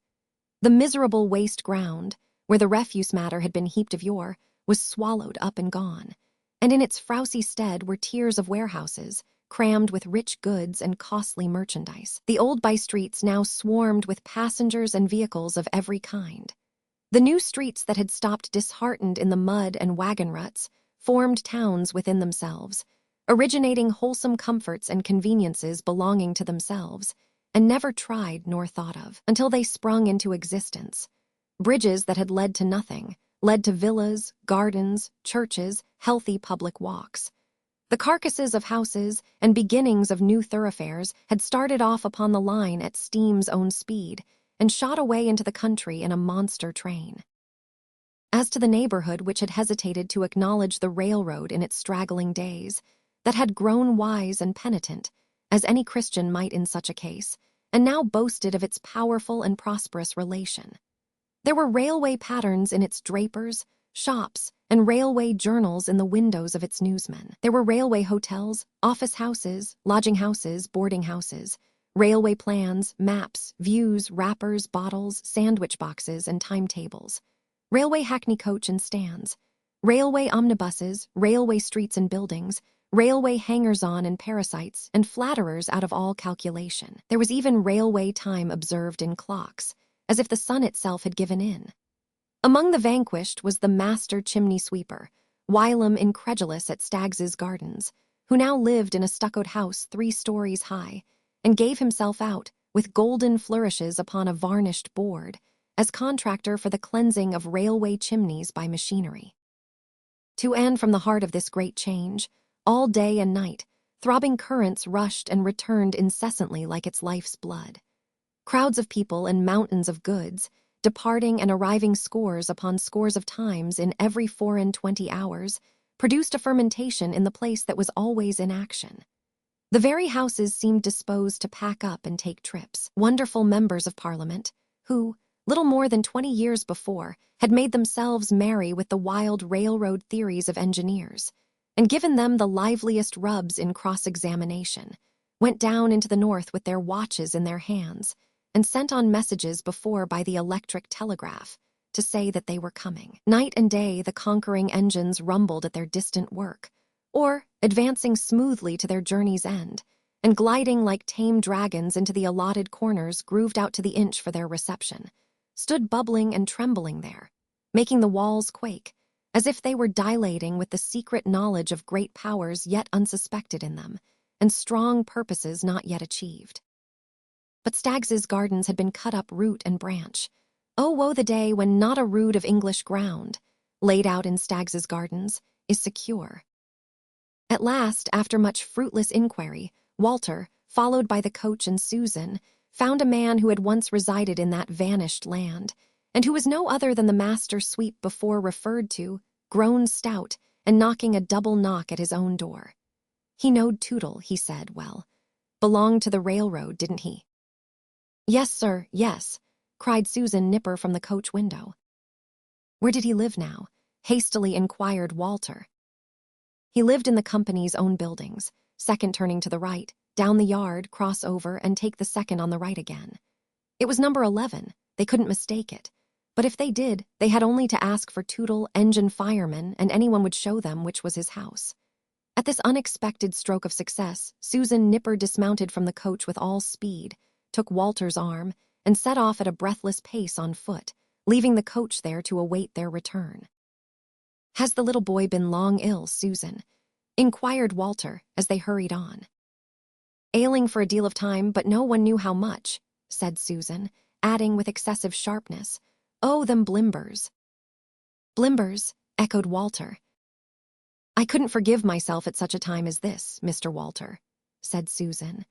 The miserable waste ground, where the refuse matter had been heaped of yore, was swallowed up and gone, and in its frowsy stead were tiers of warehouses, crammed with rich goods and costly merchandise. The old by-streets now swarmed with passengers and vehicles of every kind. The new streets that had stopped disheartened in the mud and wagon ruts formed towns within themselves, originating wholesome comforts and conveniences belonging to themselves, and never tried nor thought of, until they sprung into existence. Bridges that had led to nothing, led to villas, gardens, churches, healthy public walks. The carcasses of houses and beginnings of new thoroughfares had started off upon the line at steam's own speed and shot away into the country in a monster train. As to the neighborhood which had hesitated to acknowledge the railroad in its straggling days, that had grown wise and penitent, as any Christian might in such a case, and now boasted of its powerful and prosperous relation. There were railway patterns in its drapers, shops, and railway journals in the windows of its newsmen. There were railway hotels, office houses, lodging houses, boarding houses, railway plans, maps, views, wrappers, bottles, sandwich boxes, and timetables, railway hackney coach and stands, railway omnibuses, railway streets and buildings, railway hangers-on and parasites, and flatterers out of all calculation. There was even railway time observed in clocks, as if the sun itself had given in. Among the vanquished was the master chimney-sweeper, whilom incredulous at Staggs's Gardens, who now lived in a stuccoed house 3 stories high, and gave himself out, with golden flourishes upon a varnished board, as contractor for the cleansing of railway chimneys by machinery. To and from the heart of this great change, all day and night, throbbing currents rushed and returned incessantly like its life's blood. Crowds of people and mountains of goods, departing and arriving scores upon scores of times in every 24 hours, produced a fermentation in the place that was always in action. The very houses seemed disposed to pack up and take trips. Wonderful members of Parliament, who, little more than 20 years before, had made themselves merry with the wild railroad theories of engineers, and given them the liveliest rubs in cross-examination, went down into the north with their watches in their hands, and sent on messages before by the electric telegraph to say that they were coming. Night and day the conquering engines rumbled at their distant work, or, advancing smoothly to their journey's end, and gliding like tame dragons into the allotted corners grooved out to the inch for their reception, stood bubbling and trembling there, making the walls quake, as if they were dilating with the secret knowledge of great powers yet unsuspected in them, and strong purposes not yet achieved. But Staggs's Gardens had been cut up root and branch. Oh, woe the day when not a rood of English ground, laid out in Staggs's Gardens, is secure. At last, after much fruitless inquiry, Walter, followed by the coach and Susan, found a man who had once resided in that vanished land, and who was no other than the master sweep before referred to, grown stout and knocking a double knock at his own door. He knowed Tootle, he said, well. Belonged to the railroad, didn't he? Yes, sir, yes, cried Susan Nipper from the coach window. Where did he live now? Hastily inquired Walter. He lived in the company's own buildings, second turning to the right, down the yard, cross over, and take the second on the right again. It was number 11, they couldn't mistake it. But if they did, they had only to ask for Tootle, engine fireman, and anyone would show them which was his house. At this unexpected stroke of success, Susan Nipper dismounted from the coach with all speed, took Walter's arm, and set off at a breathless pace on foot, leaving the coach there to await their return. Has the little boy been long ill, Susan? Inquired Walter as they hurried on. Ailing for a deal of time, but no one knew how much, said Susan, adding with excessive sharpness, "Oh, them blimbers." Blimbers, echoed Walter. I couldn't forgive myself at such a time as this, Mr. Walter, said Susan.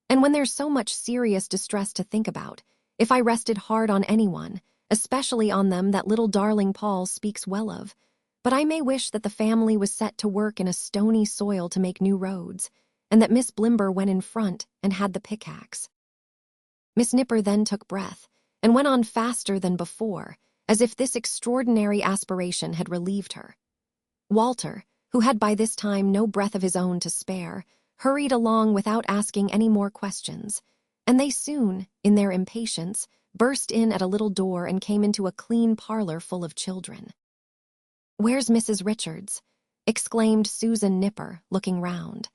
And when there's so much serious distress to think about, if I rested hard on anyone, especially on them that little darling Paul speaks well of, but I may wish that the family was set to work in a stony soil to make new roads, and that Miss Blimber went in front and had the pickaxe. Miss Nipper then took breath, and went on faster than before, as if this extraordinary aspiration had relieved her. Walter, who had by this time no breath of his own to spare, hurried along without asking any more questions, and they soon, in their impatience, burst in at a little door and came into a clean parlor full of children. Where's Mrs. Richards? Exclaimed Susan Nipper, looking round.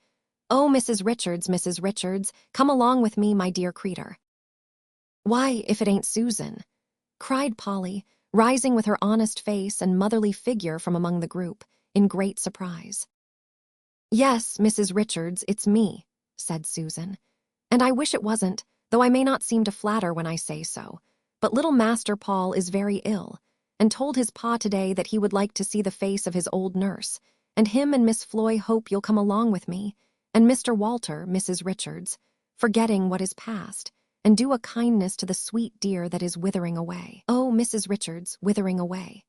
Oh, Mrs. Richards, come along with me, my dear creetur. Why, if it ain't Susan, cried Polly, rising with her honest face and motherly figure from among the group, in great surprise. Yes, Mrs. Richards, it's me, said Susan. And I wish it wasn't, though I may not seem to flatter when I say so, but little Master Paul is very ill, and told his pa today that he would like to see the face of his old nurse, and him and Miss Floy hope you'll come along with me, and Mr. Walter, Mrs. Richards, forgetting what is past, and do a kindness to the sweet dear that is withering away. Oh, Mrs. Richards, withering away.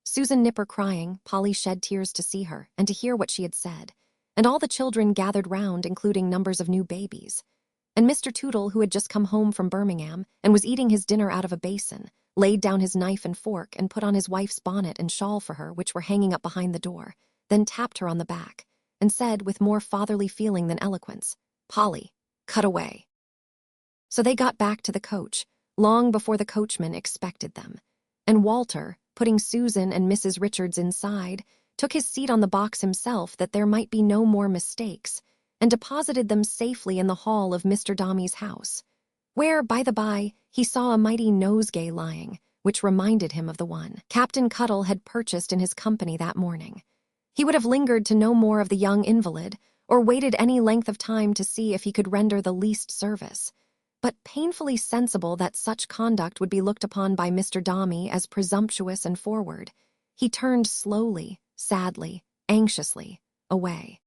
Susan Nipper crying, Polly shed tears to see her and to hear what she had said, and all the children gathered round, including numbers of new babies. And Mr. Tootle, who had just come home from Birmingham and was eating his dinner out of a basin, laid down his knife and fork and put on his wife's bonnet and shawl for her, which were hanging up behind the door, then tapped her on the back, and said with more fatherly feeling than eloquence, Polly, cut away. So they got back to the coach, long before the coachman expected them, and Walter, putting Susan and Mrs. Richards inside, took his seat on the box himself that there might be no more mistakes, and deposited them safely in the hall of Mr. Dombey's house, where, by the by, he saw a mighty nosegay lying, which reminded him of the one Captain Cuttle had purchased in his company that morning. He would have lingered to know more of the young invalid, or waited any length of time to see if he could render the least service, but painfully sensible that such conduct would be looked upon by Mr. Dombey as presumptuous and forward, he turned slowly, sadly, anxiously, away.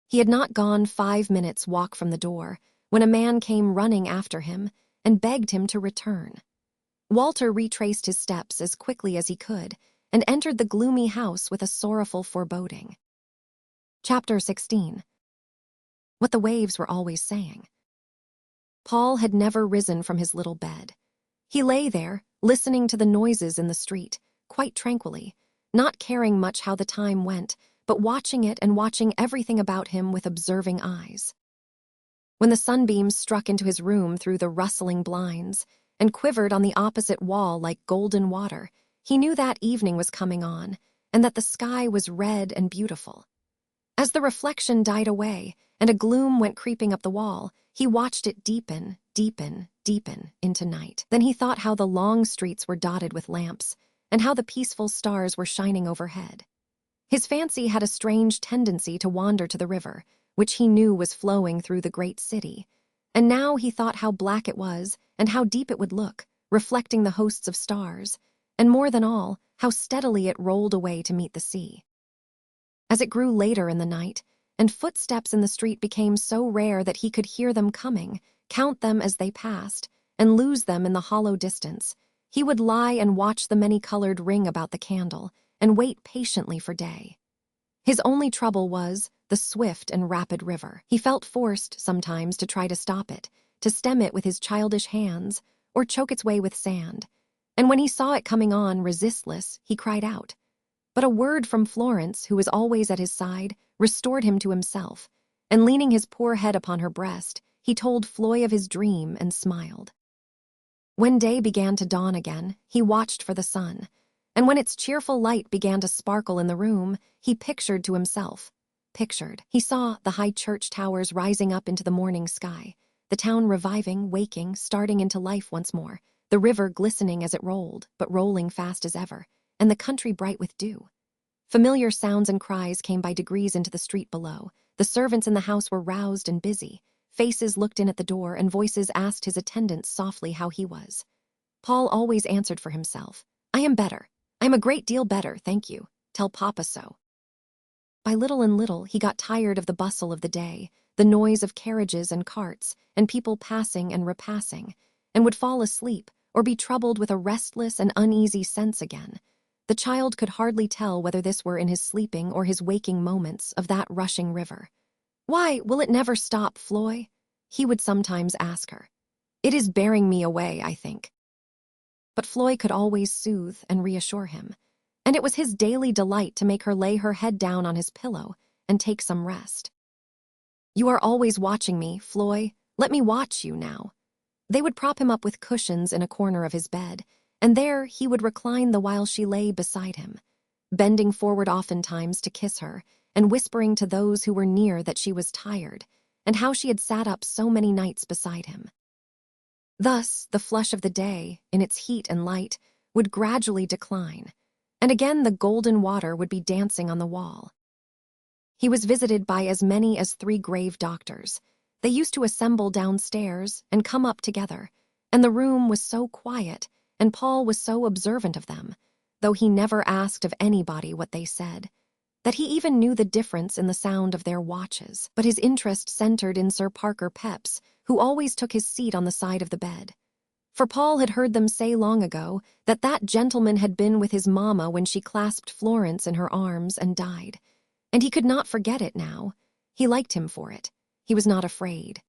He had not gone 5 minutes' walk from the door when a man came running after him and begged him to return. Walter retraced his steps as quickly as he could and entered the gloomy house with a sorrowful foreboding. Chapter 16. What the waves were always saying. Paul had never risen from his little bed. He lay there, listening to the noises in the street, quite tranquilly, not caring much how the time went, but watching it and watching everything about him with observing eyes. When the sunbeams struck into his room through the rustling blinds and quivered on the opposite wall like golden water, he knew that evening was coming on, and that the sky was red and beautiful. As the reflection died away and a gloom went creeping up the wall, he watched it deepen into night. Then he thought how the long streets were dotted with lamps, and how the peaceful stars were shining overhead. His fancy had a strange tendency to wander to the river, which he knew was flowing through the great city, and now he thought how black it was and how deep it would look, reflecting the hosts of stars, and more than all, how steadily it rolled away to meet the sea. As it grew later in the night, and footsteps in the street became so rare that he could hear them coming, count them as they passed, and lose them in the hollow distance. He would lie and watch the many-colored ring about the candle, and wait patiently for day. His only trouble was the swift and rapid river. He felt forced, sometimes, to try to stop it, to stem it with his childish hands, or choke its way with sand. And when he saw it coming on, resistless, he cried out. But a word from Florence, who was always at his side, restored him to himself, and leaning his poor head upon her breast, he told Floy of his dream and smiled. When day began to dawn again, he watched for the sun, and when its cheerful light began to sparkle in the room, he pictured to himself. He saw the high church towers rising up into the morning sky, the town reviving, waking, starting into life once more, the river glistening as it rolled, but rolling fast as ever, and the country bright with dew. Familiar sounds and cries came by degrees into the street below. The servants in the house were roused and busy. Faces looked in at the door, and voices asked his attendants softly how he was. Paul always answered for himself. "I am better. I am a great deal better, thank you. Tell Papa so." By little and little, he got tired of the bustle of the day, the noise of carriages and carts, and people passing and repassing, and would fall asleep, or be troubled with a restless and uneasy sense again. The child could hardly tell whether this were in his sleeping or his waking moments of that rushing river. "Why, will it never stop, Floy?" he would sometimes ask her. "It is bearing me away, I think." But Floy could always soothe and reassure him, and it was his daily delight to make her lay her head down on his pillow and take some rest. "You are always watching me, Floy. Let me watch you now." They would prop him up with cushions in a corner of his bed, and there he would recline the while she lay beside him, bending forward oftentimes to kiss her, and whispering to those who were near that she was tired, and how she had sat up so many nights beside him. Thus, the flush of the day, in its heat and light, would gradually decline, and again the golden water would be dancing on the wall. He was visited by as many as 3 grave doctors. They used to assemble downstairs and come up together, and the room was so quiet, and Paul was so observant of them, though he never asked of anybody what they said, that he even knew the difference in the sound of their watches. But his interest centered in Sir Parker Pepys, who always took his seat on the side of the bed. For Paul had heard them say long ago that that gentleman had been with his mamma when she clasped Florence in her arms and died, and he could not forget it now. He liked him for it. He was not afraid.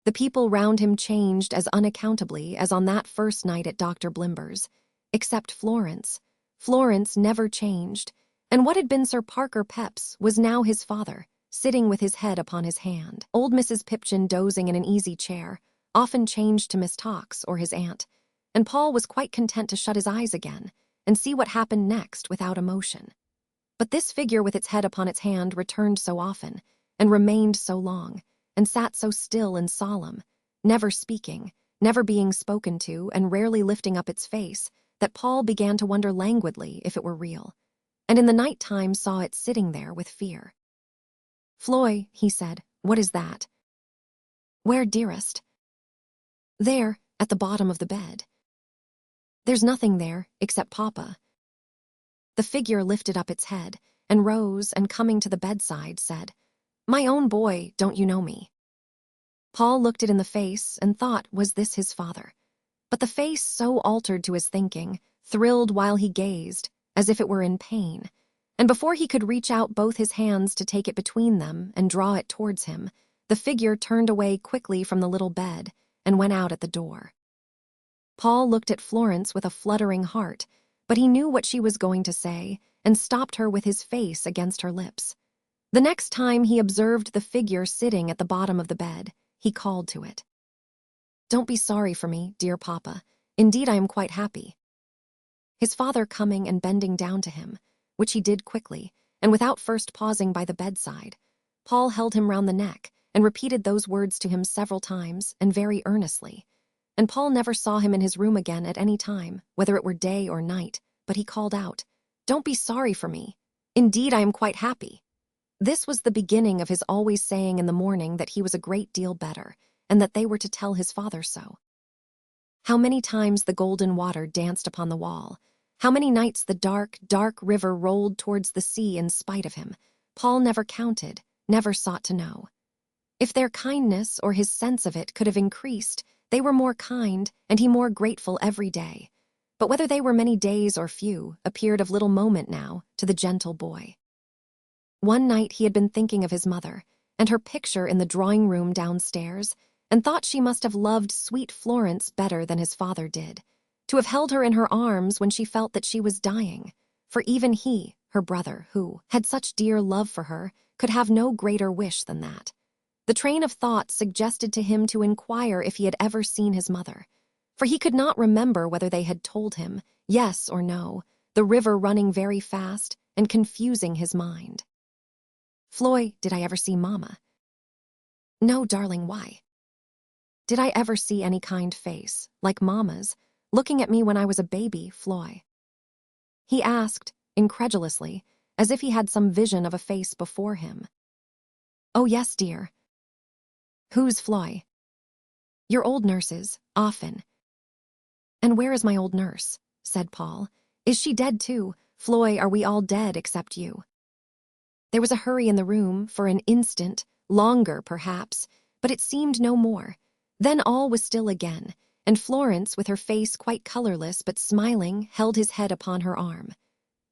The people round him changed as unaccountably as on that first night at Dr. Blimber's, except Florence. Florence never changed, and what had been Sir Parker Pepys was now his father, sitting with his head upon his hand. Old Mrs. Pipchin dozing in an easy chair, often changed to Miss Tawkes or his aunt, and Paul was quite content to shut his eyes again and see what happened next without emotion. But this figure with its head upon its hand returned so often, and remained so long, and sat so still and solemn, never speaking, never being spoken to, and rarely lifting up its face, that Paul began to wonder languidly if it were real, and in the night time saw it sitting there with fear. "Floy," he said, "what is that?" "Where, dearest?" "There, at the bottom of the bed." "There's nothing there, except Papa." The figure lifted up its head, and rose, and coming to the bedside, said, "My own boy, don't you know me?" Paul looked it in the face, and thought, was this his father? But the face, so altered to his thinking, thrilled while he gazed, as if it were in pain, and before he could reach out both his hands to take it between them and draw it towards him, the figure turned away quickly from the little bed and went out at the door. Paul looked at Florence with a fluttering heart, but he knew what she was going to say, and stopped her with his face against her lips. The next time he observed the figure sitting at the bottom of the bed, he called to it. "Don't be sorry for me, dear Papa. Indeed, I am quite happy." His father coming and bending down to him, which he did quickly, and without first pausing by the bedside, Paul held him round the neck and repeated those words to him several times and very earnestly. And Paul never saw him in his room again at any time, whether it were day or night, but he called out, "Don't be sorry for me. Indeed, I am quite happy." This was the beginning of his always saying in the morning that he was a great deal better, and that they were to tell his father so. How many times the golden water danced upon the wall, how many nights the dark, dark river rolled towards the sea in spite of him, Paul never counted, never sought to know. If their kindness or his sense of it could have increased, they were more kind and he more grateful every day. But whether they were many days or few appeared of little moment now to the gentle boy. One night he had been thinking of his mother and her picture in the drawing room downstairs, and thought she must have loved sweet Florence better than his father did, to have held her in her arms when she felt that she was dying. For even he, her brother, who had such dear love for her, could have no greater wish than that. The train of thought suggested to him to inquire if he had ever seen his mother, for he could not remember whether they had told him, yes or no, the river running very fast and confusing his mind. "Floy, did I ever see Mama?" "No, darling, why?" "Did I ever see any kind face, like Mama's, looking at me when I was a baby, Floy?" He asked, incredulously, as if he had some vision of a face before him. "Oh, yes, dear." "Who's Floy?" "Your old nurse's, often." "And where is my old nurse?" said Paul. "Is she dead too? Floy, are we all dead except you?" There was a hurry in the room for an instant, longer perhaps, but it seemed no more. Then all was still again, and Florence, with her face quite colorless but smiling, held his head upon her arm.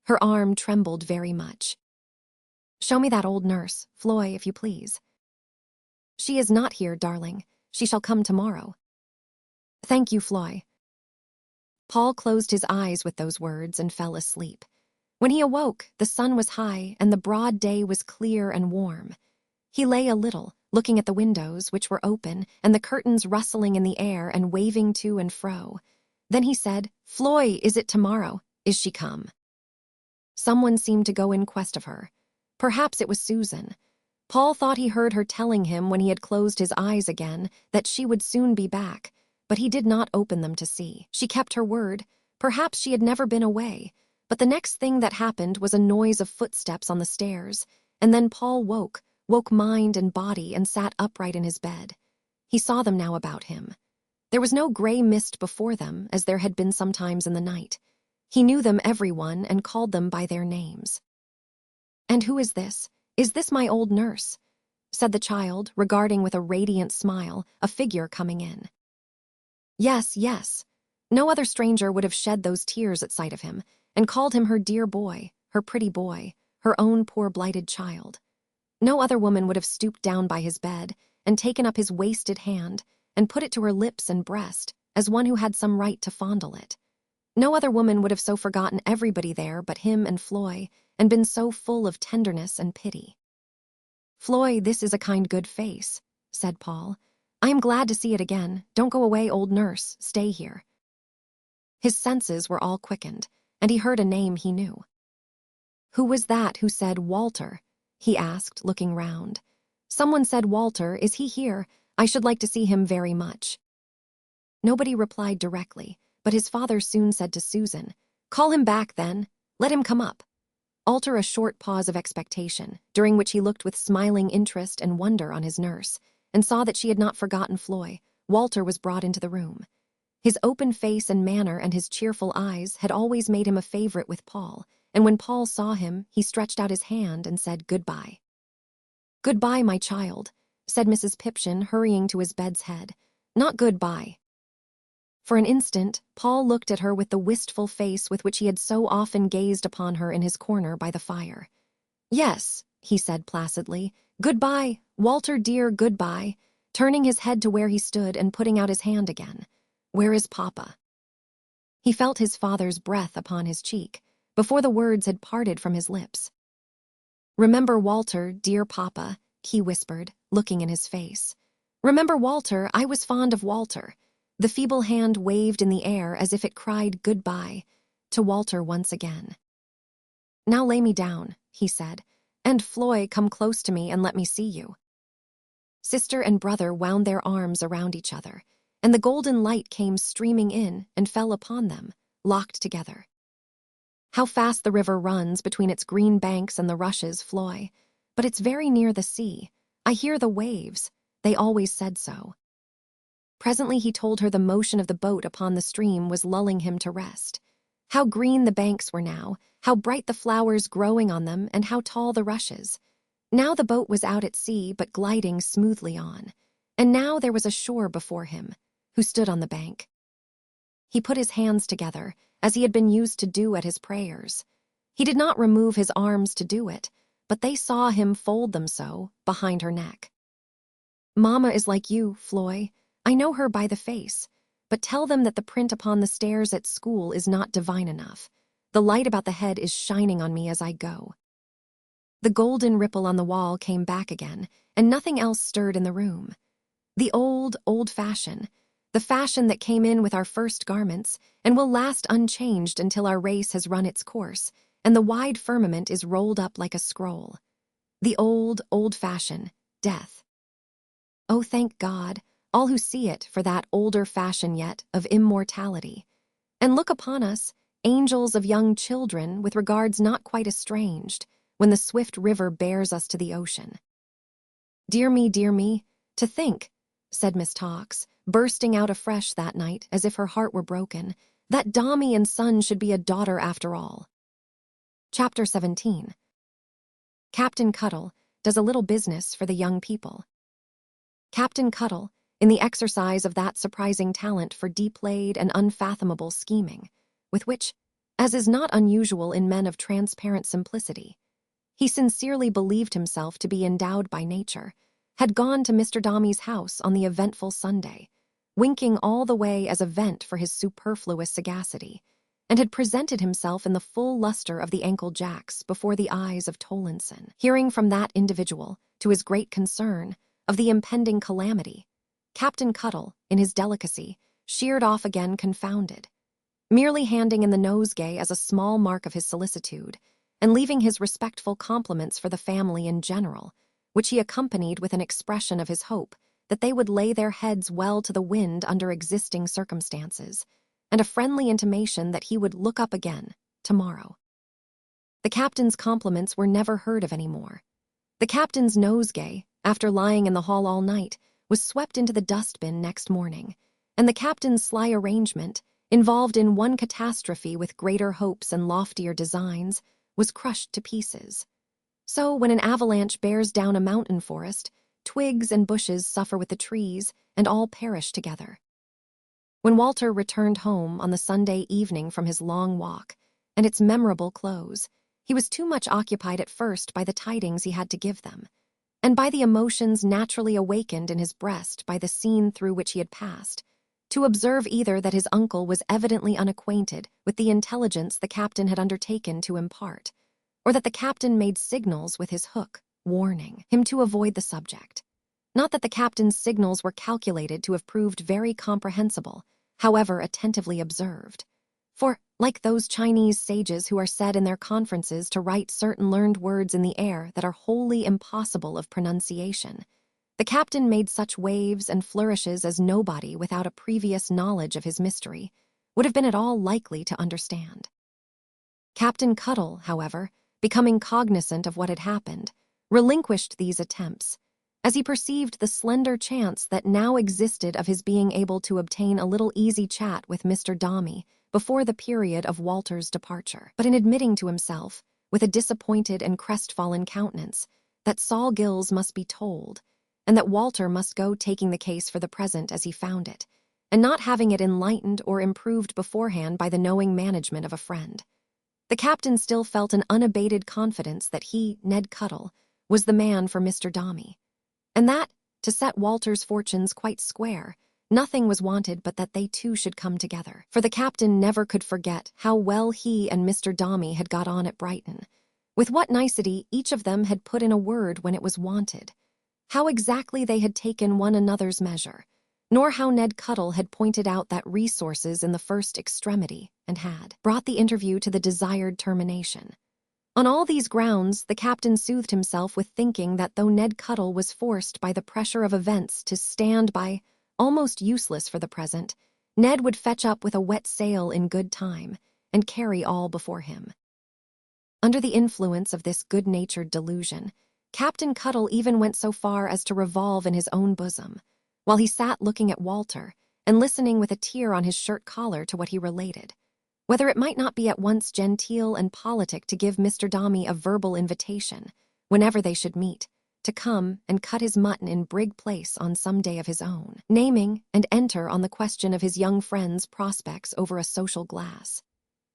Her arm trembled very much. "Show me that old nurse, Floy, if you please." "She is not here, darling. She shall come tomorrow." "Thank you, Floy." Paul closed his eyes with those words and fell asleep. When he awoke, the sun was high and the broad day was clear and warm. He lay a little, looking at the windows, which were open, and the curtains rustling in the air and waving to and fro. Then he said, "Floy, is it tomorrow? Is she come?" Someone seemed to go in quest of her. Perhaps it was Susan. Paul thought he heard her telling him when he had closed his eyes again that she would soon be back, but he did not open them to see. She kept her word. Perhaps she had never been away. But the next thing that happened was a noise of footsteps on the stairs, and then Paul woke mind and body, and sat upright in his bed. He saw them now about him. There was no gray mist before them, as there had been sometimes in the night. He knew them, everyone, and called them by their names. "And who is this? Is this my old nurse?" said the child, regarding with a radiant smile a figure coming in. Yes, yes. No other stranger would have shed those tears at sight of him, and called him her dear boy, her pretty boy, her own poor blighted child. No other woman would have stooped down by his bed and taken up his wasted hand and put it to her lips and breast as one who had some right to fondle it. No other woman would have so forgotten everybody there but him and Floy, and been so full of tenderness and pity. "Floy, this is a kind good face," said Paul. "I am glad to see it again. Don't go away, old nurse. Stay here." His senses were all quickened, and he heard a name he knew. "Who was that who said Walter?" he asked, looking round. "Someone said Walter. Is he here? I should like to see him very much." Nobody replied directly, but his father soon said to Susan, "Call him back, then. Let him come up." Alter a short pause of expectation, during which he looked with smiling interest and wonder on his nurse, and saw that she had not forgotten Floy. Walter was brought into the room. His open face and manner and his cheerful eyes had always made him a favorite with Paul, and when Paul saw him, he stretched out his hand and said, "Goodbye." "Goodbye, my child," said Mrs. Pipchin, hurrying to his bed's head. "Not goodbye." For an instant, Paul looked at her with the wistful face with which he had so often gazed upon her in his corner by the fire. "Yes," he said placidly. "Goodbye, Walter dear, goodbye," turning his head to where he stood and putting out his hand again. "Where is Papa?" He felt his father's breath upon his cheek, before the words had parted from his lips. "Remember Walter, dear Papa," he whispered, looking in his face. "Remember Walter, I was fond of Walter." The feeble hand waved in the air as if it cried goodbye to Walter once again. "Now lay me down," he said, "and Floy, come close to me and let me see you." Sister and brother wound their arms around each other, and the golden light came streaming in and fell upon them, locked together. "How fast the river runs between its green banks and the rushes, Floy. But it's very near the sea. I hear the waves. They always said so." Presently he told her the motion of the boat upon the stream was lulling him to rest. How green the banks were now, how bright the flowers growing on them, and how tall the rushes. Now the boat was out at sea but gliding smoothly on, and now there was a shore before him, who stood on the bank. He put his hands together, as he had been used to do at his prayers. He did not remove his arms to do it, but they saw him fold them so, behind her neck. "Mamma is like you, Floy. I know her by the face. But tell them that the print upon the stairs at school is not divine enough. The light about the head is shining on me as I go." The golden ripple on the wall came back again, and nothing else stirred in the room. The old fashion, the fashion that came in with our first garments and will last unchanged until our race has run its course, and the wide firmament is rolled up like a scroll. The old fashion, death. Oh, thank God, all who see it, for that older fashion yet of immortality. And look upon us, angels of young children with regards not quite estranged, when the swift river bears us to the ocean. Dear me, to think," said Miss Tawkes, bursting out afresh that night as if her heart were broken, "that Dombey and Son should be a daughter after all." Chapter 17. Captain Cuttle does a little business for the young people. Captain Cuttle, in the exercise of that surprising talent for deep-laid and unfathomable scheming, with which, as is not unusual in men of transparent simplicity, he sincerely believed himself to be endowed by nature, had gone to Mr. Dombey's house on the eventful Sunday, winking all the way as a vent for his superfluous sagacity, and had presented himself in the full luster of the ankle jacks before the eyes of Tollinson, hearing from that individual, to his great concern, of the impending calamity. Captain Cuttle, in his delicacy, sheered off again confounded, merely handing in the nosegay as a small mark of his solicitude, and leaving his respectful compliments for the family in general, which he accompanied with an expression of his hope that they would lay their heads well to the wind under existing circumstances, and a friendly intimation that he would look up again tomorrow. The captain's compliments were never heard of any more. The captain's nosegay, after lying in the hall all night, was swept into the dustbin next morning, and the captain's sly arrangement, involved in one catastrophe with greater hopes and loftier designs, was crushed to pieces. So when an avalanche bears down a mountain forest, twigs and bushes suffer with the trees, and all perish together. When Walter returned home on the Sunday evening from his long walk, and its memorable close, he was too much occupied at first by the tidings he had to give them, and by the emotions naturally awakened in his breast by the scene through which he had passed, to observe either that his uncle was evidently unacquainted with the intelligence the captain had undertaken to impart, or that the captain made signals with his hook, warning him to avoid the subject. Not that the captain's signals were calculated to have proved very comprehensible, however attentively observed. For, like those Chinese sages who are said in their conferences to write certain learned words in the air that are wholly impossible of pronunciation, the captain made such waves and flourishes as nobody without a previous knowledge of his mystery would have been at all likely to understand. Captain Cuttle, however, becoming cognizant of what had happened, relinquished these attempts, as he perceived the slender chance that now existed of his being able to obtain a little easy chat with Mr. Dombey before the period of Walter's departure. But in admitting to himself, with a disappointed and crestfallen countenance, that Sol Gills must be told, and that Walter must go taking the case for the present as he found it, and not having it enlightened or improved beforehand by the knowing management of a friend, the captain still felt an unabated confidence that he, Ned Cuttle, was the man for Mr. Dombey, and that, to set Walter's fortunes quite square, nothing was wanted but that they two should come together. For the captain never could forget how well he and Mr. Dombey had got on at Brighton, with what nicety each of them had put in a word when it was wanted, how exactly they had taken one another's measure, nor how Ned Cuttle had pointed out that resources in the first extremity and had brought the interview to the desired termination. On all these grounds, the captain soothed himself with thinking that though Ned Cuttle was forced by the pressure of events to stand by, almost useless for the present, Ned would fetch up with a wet sail in good time and carry all before him. Under the influence of this good-natured delusion, Captain Cuttle even went so far as to revolve in his own bosom, while he sat looking at Walter and listening with a tear on his shirt collar to what he related, whether it might not be at once genteel and politic to give Mr. Dombey a verbal invitation, whenever they should meet, to come and cut his mutton in Brig Place on some day of his own, naming and enter on the question of his young friend's prospects over a social glass.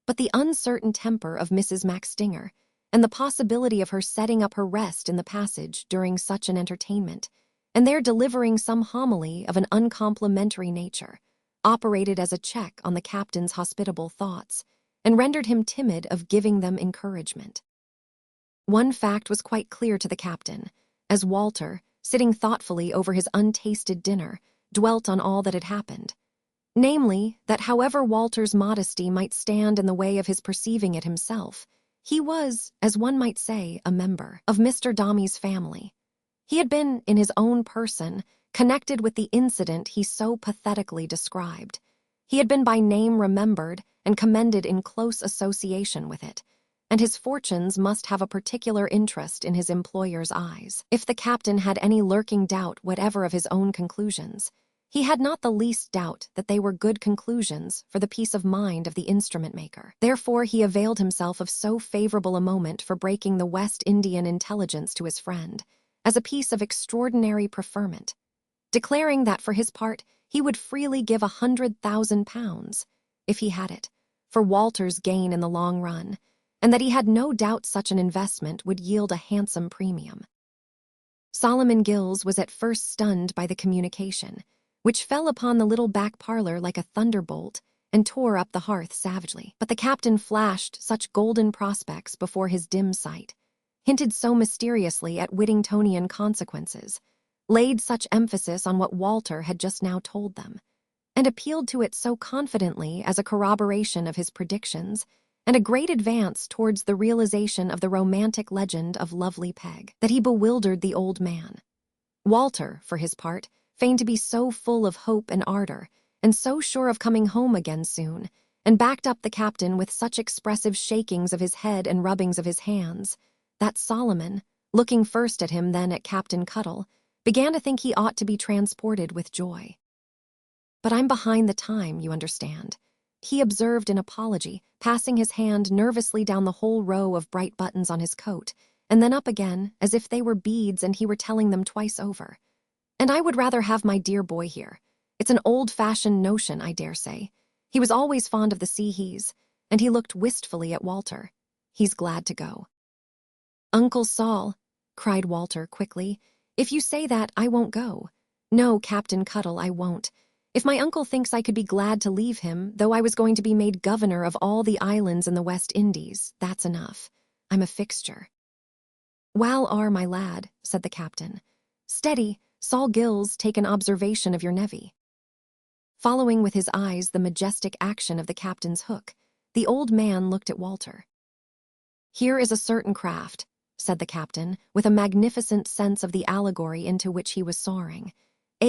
But the uncertain temper of Mrs. Maxtinger, and the possibility of her setting up her rest in the passage during such an entertainment, and there delivering some homily of an uncomplimentary nature, operated as a check on the captain's hospitable thoughts, and rendered him timid of giving them encouragement. One fact was quite clear to the captain, as Walter, sitting thoughtfully over his untasted dinner, dwelt on all that had happened. Namely, that however Walter's modesty might stand in the way of his perceiving it himself, he was, as one might say, a member of Mr. Dombey's family. He had been, in his own person, connected with the incident he so pathetically described. He had been by name remembered and commended in close association with it, and his fortunes must have a particular interest in his employer's eyes. If the captain had any lurking doubt whatever of his own conclusions, he had not the least doubt that they were good conclusions for the peace of mind of the instrument-maker. Therefore he availed himself of so favorable a moment for breaking the West Indian intelligence to his friend, as a piece of extraordinary preferment, declaring that for his part he would freely give £100,000, if he had it, for Walter's gain in the long run, and that he had no doubt such an investment would yield a handsome premium. Solomon Gills was at first stunned by the communication, which fell upon the little back parlor like a thunderbolt and tore up the hearth savagely. But the captain flashed such golden prospects before his dim sight, hinted so mysteriously at Whittingtonian consequences, laid such emphasis on what Walter had just now told them, and appealed to it so confidently as a corroboration of his predictions and a great advance towards the realization of the romantic legend of Lovely Peg, that he bewildered the old man. Walter, for his part, feigned to be so full of hope and ardor, and so sure of coming home again soon, and backed up the captain with such expressive shakings of his head and rubbings of his hands, that Solomon, looking first at him then at Captain Cuttle, began to think he ought to be transported with joy. "But I'm behind the time, you understand," he observed in apology, passing his hand nervously down the whole row of bright buttons on his coat, and then up again, as if they were beads and he were telling them twice over. "And I would rather have my dear boy here. It's an old-fashioned notion, I dare say. He was always fond of the sea-heas," and he looked wistfully at Walter. "He's glad to go." "Uncle Sol," cried Walter quickly, "if you say that, I won't go. No, Captain Cuttle, I won't. If my uncle thinks I could be glad to leave him, though I was going to be made governor of all the islands in the West Indies, that's enough. I'm a fixture." "Wal are, my lad," said the captain. "Steady, Sol Gills take an observation of your nevy." Following with his eyes the majestic action of the captain's hook, the old man looked at Walter. "Here is a certain craft," said the captain, with a magnificent sense of the allegory into which he was soaring,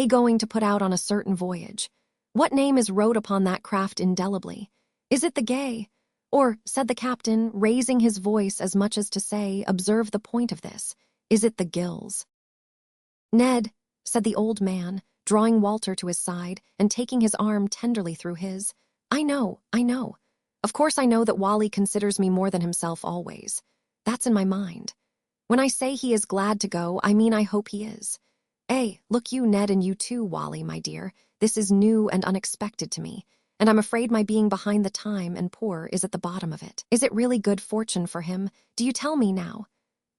going to put out on a certain voyage. "What name is wrote upon that craft indelibly? Is it the Gay? Or," said the captain, raising his voice as much as to say, "Observe the point of this, is it the Gills?" "Ned," said the old man, drawing Walter to his side and taking his arm tenderly through his, I know. Of course I know that Wally considers me more than himself always. That's in my mind. When I say he is glad to go, I mean I hope he is. Look you, Ned, and you too, Wally, my dear, this is new and unexpected to me, and I'm afraid my being behind the time and poor is at the bottom of it. Is it really good fortune for him? Do you tell me now?"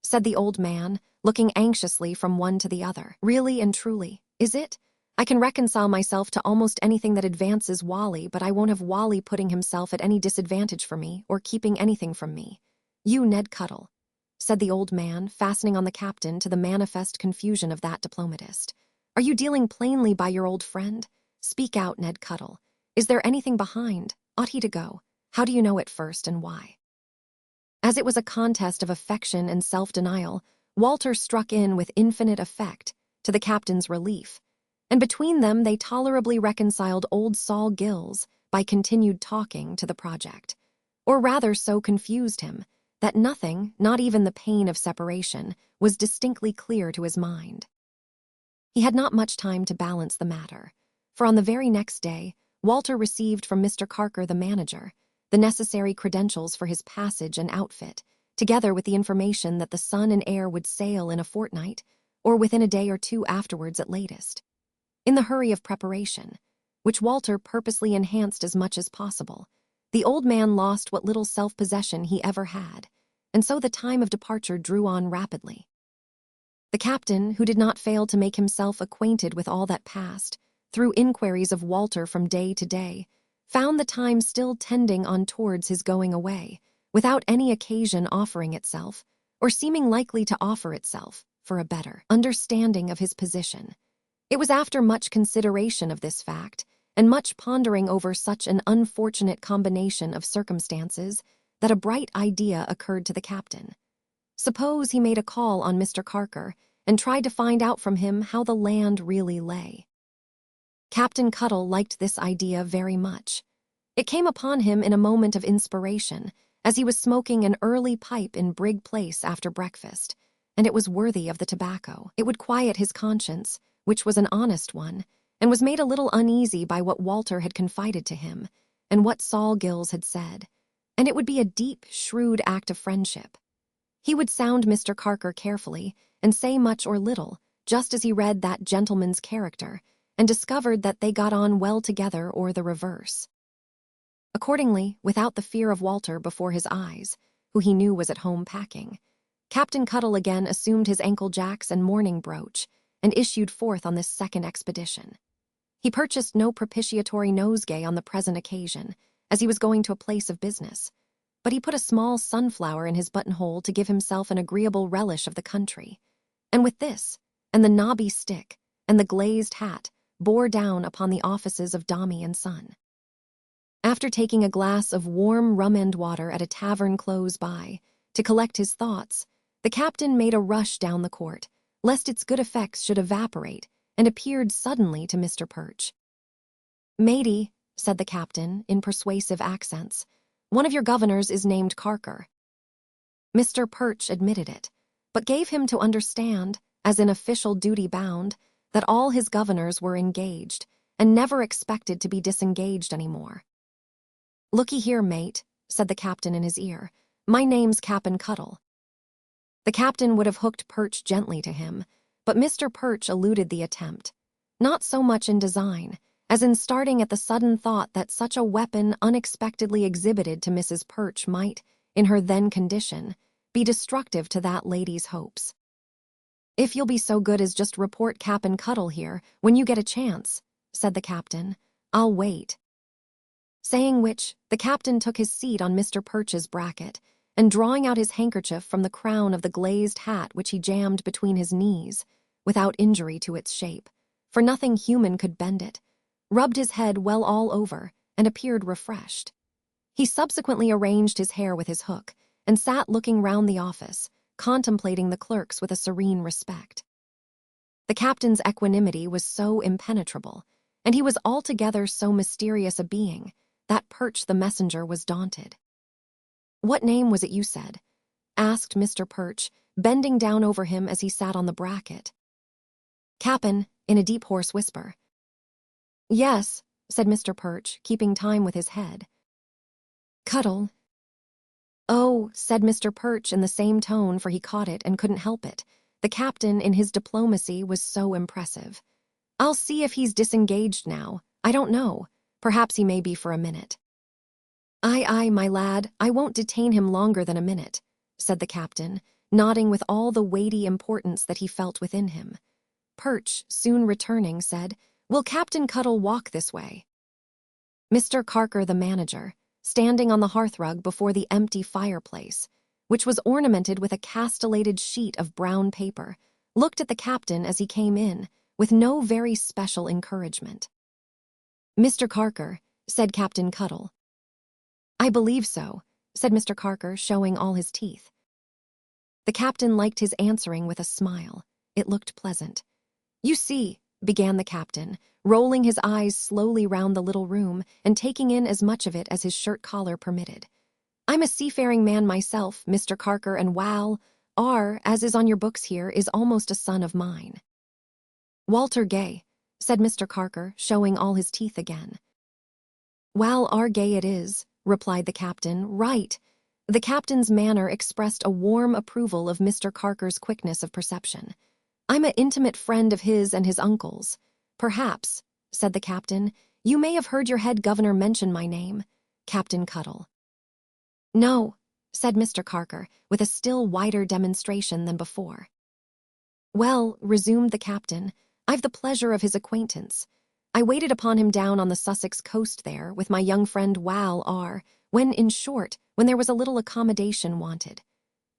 said the old man, looking anxiously from one to the other. "Really and truly, is it? I can reconcile myself to almost anything that advances Wally, but I won't have Wally putting himself at any disadvantage for me or keeping anything from me. You, Ned Cuttle," said the old man, fastening on the captain to the manifest confusion of that diplomatist. "Are you dealing plainly by your old friend? Speak out, Ned Cuttle. Is there anything behind? Ought he to go? How do you know it first, and why?" As it was a contest of affection and self-denial, Walter struck in with infinite effect, to the captain's relief, and between them they tolerably reconciled old Sol Gills by continued talking to the project, or rather so confused him that nothing, not even the pain of separation, was distinctly clear to his mind. He had not much time to balance the matter, for on the very next day, Walter received from Mr. Carker, the manager, the necessary credentials for his passage and outfit, together with the information that the son and heir would sail in a fortnight, or within a day or two afterwards at latest. In the hurry of preparation, which Walter purposely enhanced as much as possible, the old man lost what little self-possession he ever had, and so the time of departure drew on rapidly. The captain, who did not fail to make himself acquainted with all that passed, through inquiries of Walter from day to day, found the time still tending on towards his going away, without any occasion offering itself, or seeming likely to offer itself, for a better understanding of his position. It was after much consideration of this fact, and much pondering over such an unfortunate combination of circumstances, that a bright idea occurred to the captain. Suppose he made a call on Mr. Carker and tried to find out from him how the land really lay. Captain Cuttle liked this idea very much. It came upon him in a moment of inspiration, as he was smoking an early pipe in Brig Place after breakfast, and it was worthy of the tobacco. It would quiet his conscience, which was an honest one, and was made a little uneasy by what Walter had confided to him, and what Sol Gills had said, and it would be a deep, shrewd act of friendship. He would sound Mr. Carker carefully, and say much or little, just as he read that gentleman's character, and discovered that they got on well together or the reverse. Accordingly, without the fear of Walter before his eyes, who he knew was at home packing, Captain Cuttle again assumed his ankle-jacks and mourning brooch, and issued forth on this second expedition. He purchased no propitiatory nosegay on the present occasion, as he was going to a place of business, but he put a small sunflower in his buttonhole to give himself an agreeable relish of the country, and with this, and the knobby stick, and the glazed hat, bore down upon the offices of Dombey and Son. After taking a glass of warm rum-and-water at a tavern close by, to collect his thoughts, the captain made a rush down the court, lest its good effects should evaporate, and appeared suddenly to Mr. Perch. "Matey," said the captain, in persuasive accents, "one of your governors is named Carker." Mr. Perch admitted it, but gave him to understand, as in official duty bound, that all his governors were engaged, and never expected to be disengaged any more. "Looky here, mate," said the captain in his ear, "my name's Captain Cuttle." The captain would have hooked Perch gently to him, but Mr. Perch eluded the attempt, not so much in design, as in starting at the sudden thought that such a weapon unexpectedly exhibited to Mrs. Perch might, in her then condition, be destructive to that lady's hopes. "If you'll be so good as just report Captain Cuttle here when you get a chance," said the captain, "I'll wait." Saying which, the captain took his seat on Mr. Perch's bracket, and drawing out his handkerchief from the crown of the glazed hat which he jammed between his knees, without injury to its shape, for nothing human could bend it, rubbed his head well all over, and appeared refreshed. He subsequently arranged his hair with his hook, and sat looking round the office, contemplating the clerks with a serene respect. The captain's equanimity was so impenetrable, and he was altogether so mysterious a being, that Perch the messenger was daunted. "What name was it you said?" asked Mr. Perch, bending down over him as he sat on the bracket. "Cap'n," in a deep hoarse whisper. "Yes," said Mr. Perch, keeping time with his head. "Cuttle." "Oh," said Mr. Perch in the same tone, for he caught it and couldn't help it. The captain, in his diplomacy, was so impressive. "I'll see if he's disengaged now. I don't know. Perhaps he may be for a minute." Aye, my lad, I won't detain him longer than a minute," said the captain, nodding with all the weighty importance that he felt within him. Perch, soon returning, said, "Will Captain Cuttle walk this way?" Mr. Carker, the manager, standing on the hearthrug before the empty fireplace, which was ornamented with a castellated sheet of brown paper, looked at the captain as he came in, with no very special encouragement. "Mr. Carker," said Captain Cuttle. "I believe so," said Mr. Carker, showing all his teeth. The captain liked his answering with a smile. It looked pleasant. "You see," began the captain, rolling his eyes slowly round the little room and taking in as much of it as his shirt collar permitted, "I'm a seafaring man myself, Mr. Carker, and R, as is on your books here, is almost a son of mine." "Walter Gay," said Mr. Carker, showing all his teeth again. "R Gay it is," replied the captain. "Right. The captain's manner expressed a warm approval of Mr. Carker's quickness of perception. "I'm an intimate friend of his and his uncle's. Perhaps," said the captain, "you may have heard your head governor mention my name, Captain Cuttle." "No," said Mr. Carker, with a still wider demonstration than before. "Well," resumed the captain, "I've the pleasure of his acquaintance. I waited upon him down on the Sussex coast there with my young friend Wal R. when there was a little accommodation wanted."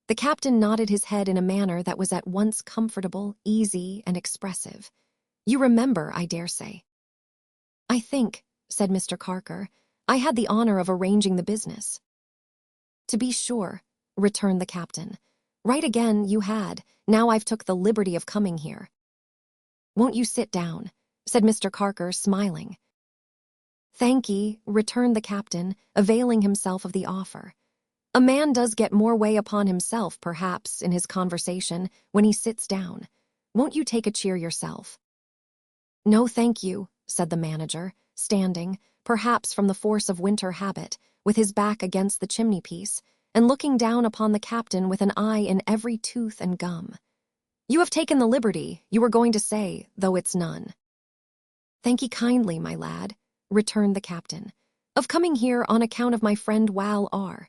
The captain nodded his head in a manner that was at once comfortable, easy, and expressive. "You remember, I dare say." "I think," said Mr. Carker, "I had the honor of arranging the business." "To be sure," returned the captain. "Right again, you had. Now I've took the liberty of coming here." "Won't you sit down?" said Mr. Carker, smiling. "Thank'ee," returned the captain, availing himself of the offer. "A man does get more way upon himself, perhaps, in his conversation, when he sits down. Won't you take a cheer yourself?" "No, thank you," said the manager, standing, perhaps from the force of winter habit, with his back against the chimney-piece, and looking down upon the captain with an eye in every tooth and gum. "You have taken the liberty, you were going to say, though it's none." "Thank ye kindly, my lad," returned the captain, "of coming here on account of my friend Wal R.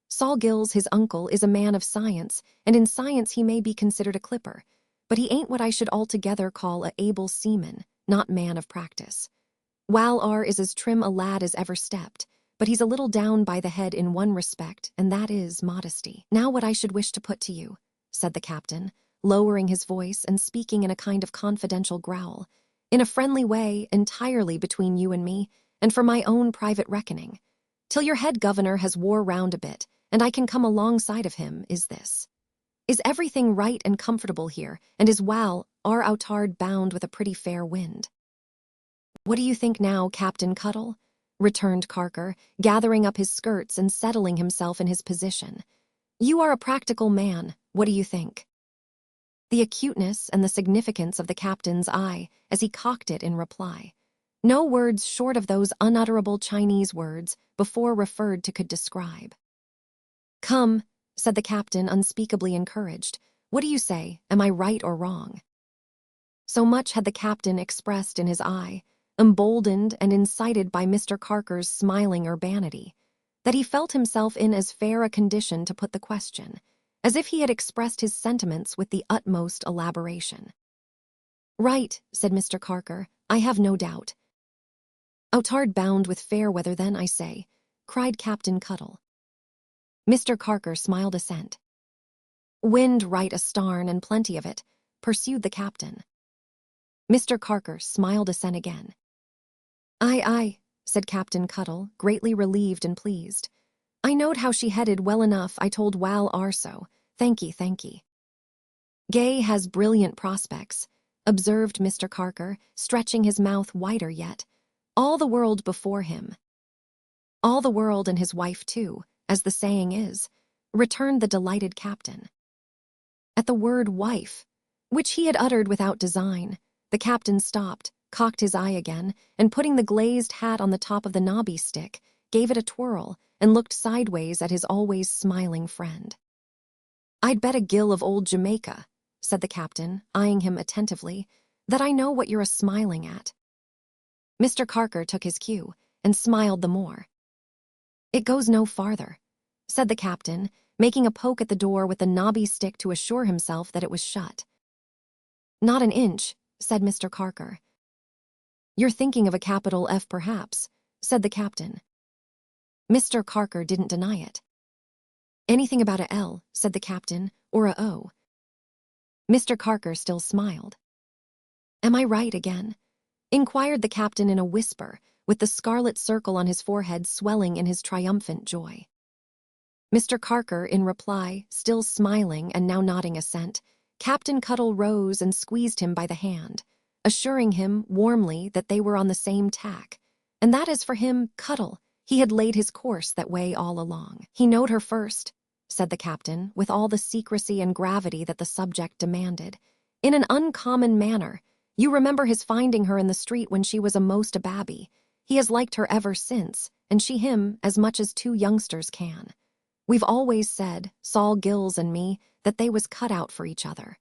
Sol Gills, his uncle, is a man of science, and in science he may be considered a clipper, but he ain't what I should altogether call a able seaman, not man of practice. Wal R is as trim a lad as ever stepped, but he's a little down by the head in one respect, and that is modesty. Now what I should wish to put to you," said the captain, lowering his voice and speaking in a kind of confidential growl, "in a friendly way, entirely between you and me, and for my own private reckoning, till your head governor has wore round a bit, and I can come alongside of him, is this. Is everything right and comfortable here, and is Wal R outard bound with a pretty fair wind?" "What do you think now, Captain Cuttle?" returned Carker, gathering up his skirts and settling himself in his position. "You are a practical man. What do you think?" The acuteness and the significance of the captain's eye as he cocked it in reply. No words short of those unutterable Chinese words before referred to could describe. "Come," said the captain, unspeakably encouraged. "What do you say? Am I right or wrong?" So much had the captain expressed in his eye, emboldened and incited by Mr. Carker's smiling urbanity, that he felt himself in as fair a condition to put the question, as if he had expressed his sentiments with the utmost elaboration. "Right," said Mr. Carker, "I have no doubt." "Outard bound with fair weather then, I say," cried Captain Cuttle. Mr. Carker smiled assent. "Wind right astarn and plenty of it," pursued the captain. Mr. Carker smiled assent again. "Aye, aye," said Captain Cuttle, greatly relieved and pleased. "I knowed how she headed well enough. I told Wal R so. Thank ye, thank ye." "Gay has brilliant prospects," observed Mr. Carker, stretching his mouth wider yet. "All the world before him." "All the world and his wife, too, as the saying is," returned the delighted captain. At the word wife, which he had uttered without design, the captain stopped, cocked his eye again, and putting the glazed hat on the top of the knobby stick, gave it a twirl and looked sideways at his always smiling friend. "I'd bet a gill of old Jamaica," said the captain, eyeing him attentively, "that I know what you're a-smiling at." Mr. Carker took his cue and smiled the more. "It goes no farther," said the captain, making a poke at the door with the knobby stick to assure himself that it was shut. "Not an inch," said Mr. Carker. "You're thinking of a capital F perhaps," said the captain. Mr. Carker didn't deny it. "Anything about a L," said the captain, "or a O." Mr. Carker still smiled. "Am I right again?" inquired the captain in a whisper, with the scarlet circle on his forehead swelling in his triumphant joy. Mr. Carker, in reply, still smiling and now nodding assent, Captain Cuttle rose and squeezed him by the hand, assuring him warmly that they were on the same tack, and that as for him, Cuttle, he had laid his course that way all along. "He knowed her first," said the captain, with all the secrecy and gravity that the subject demanded, "in an uncommon manner. You remember his finding her in the street when she was a babby. He has liked her ever since, and she him as much as two youngsters can. We've always said, Sol Gills and me, that they was cut out for each other.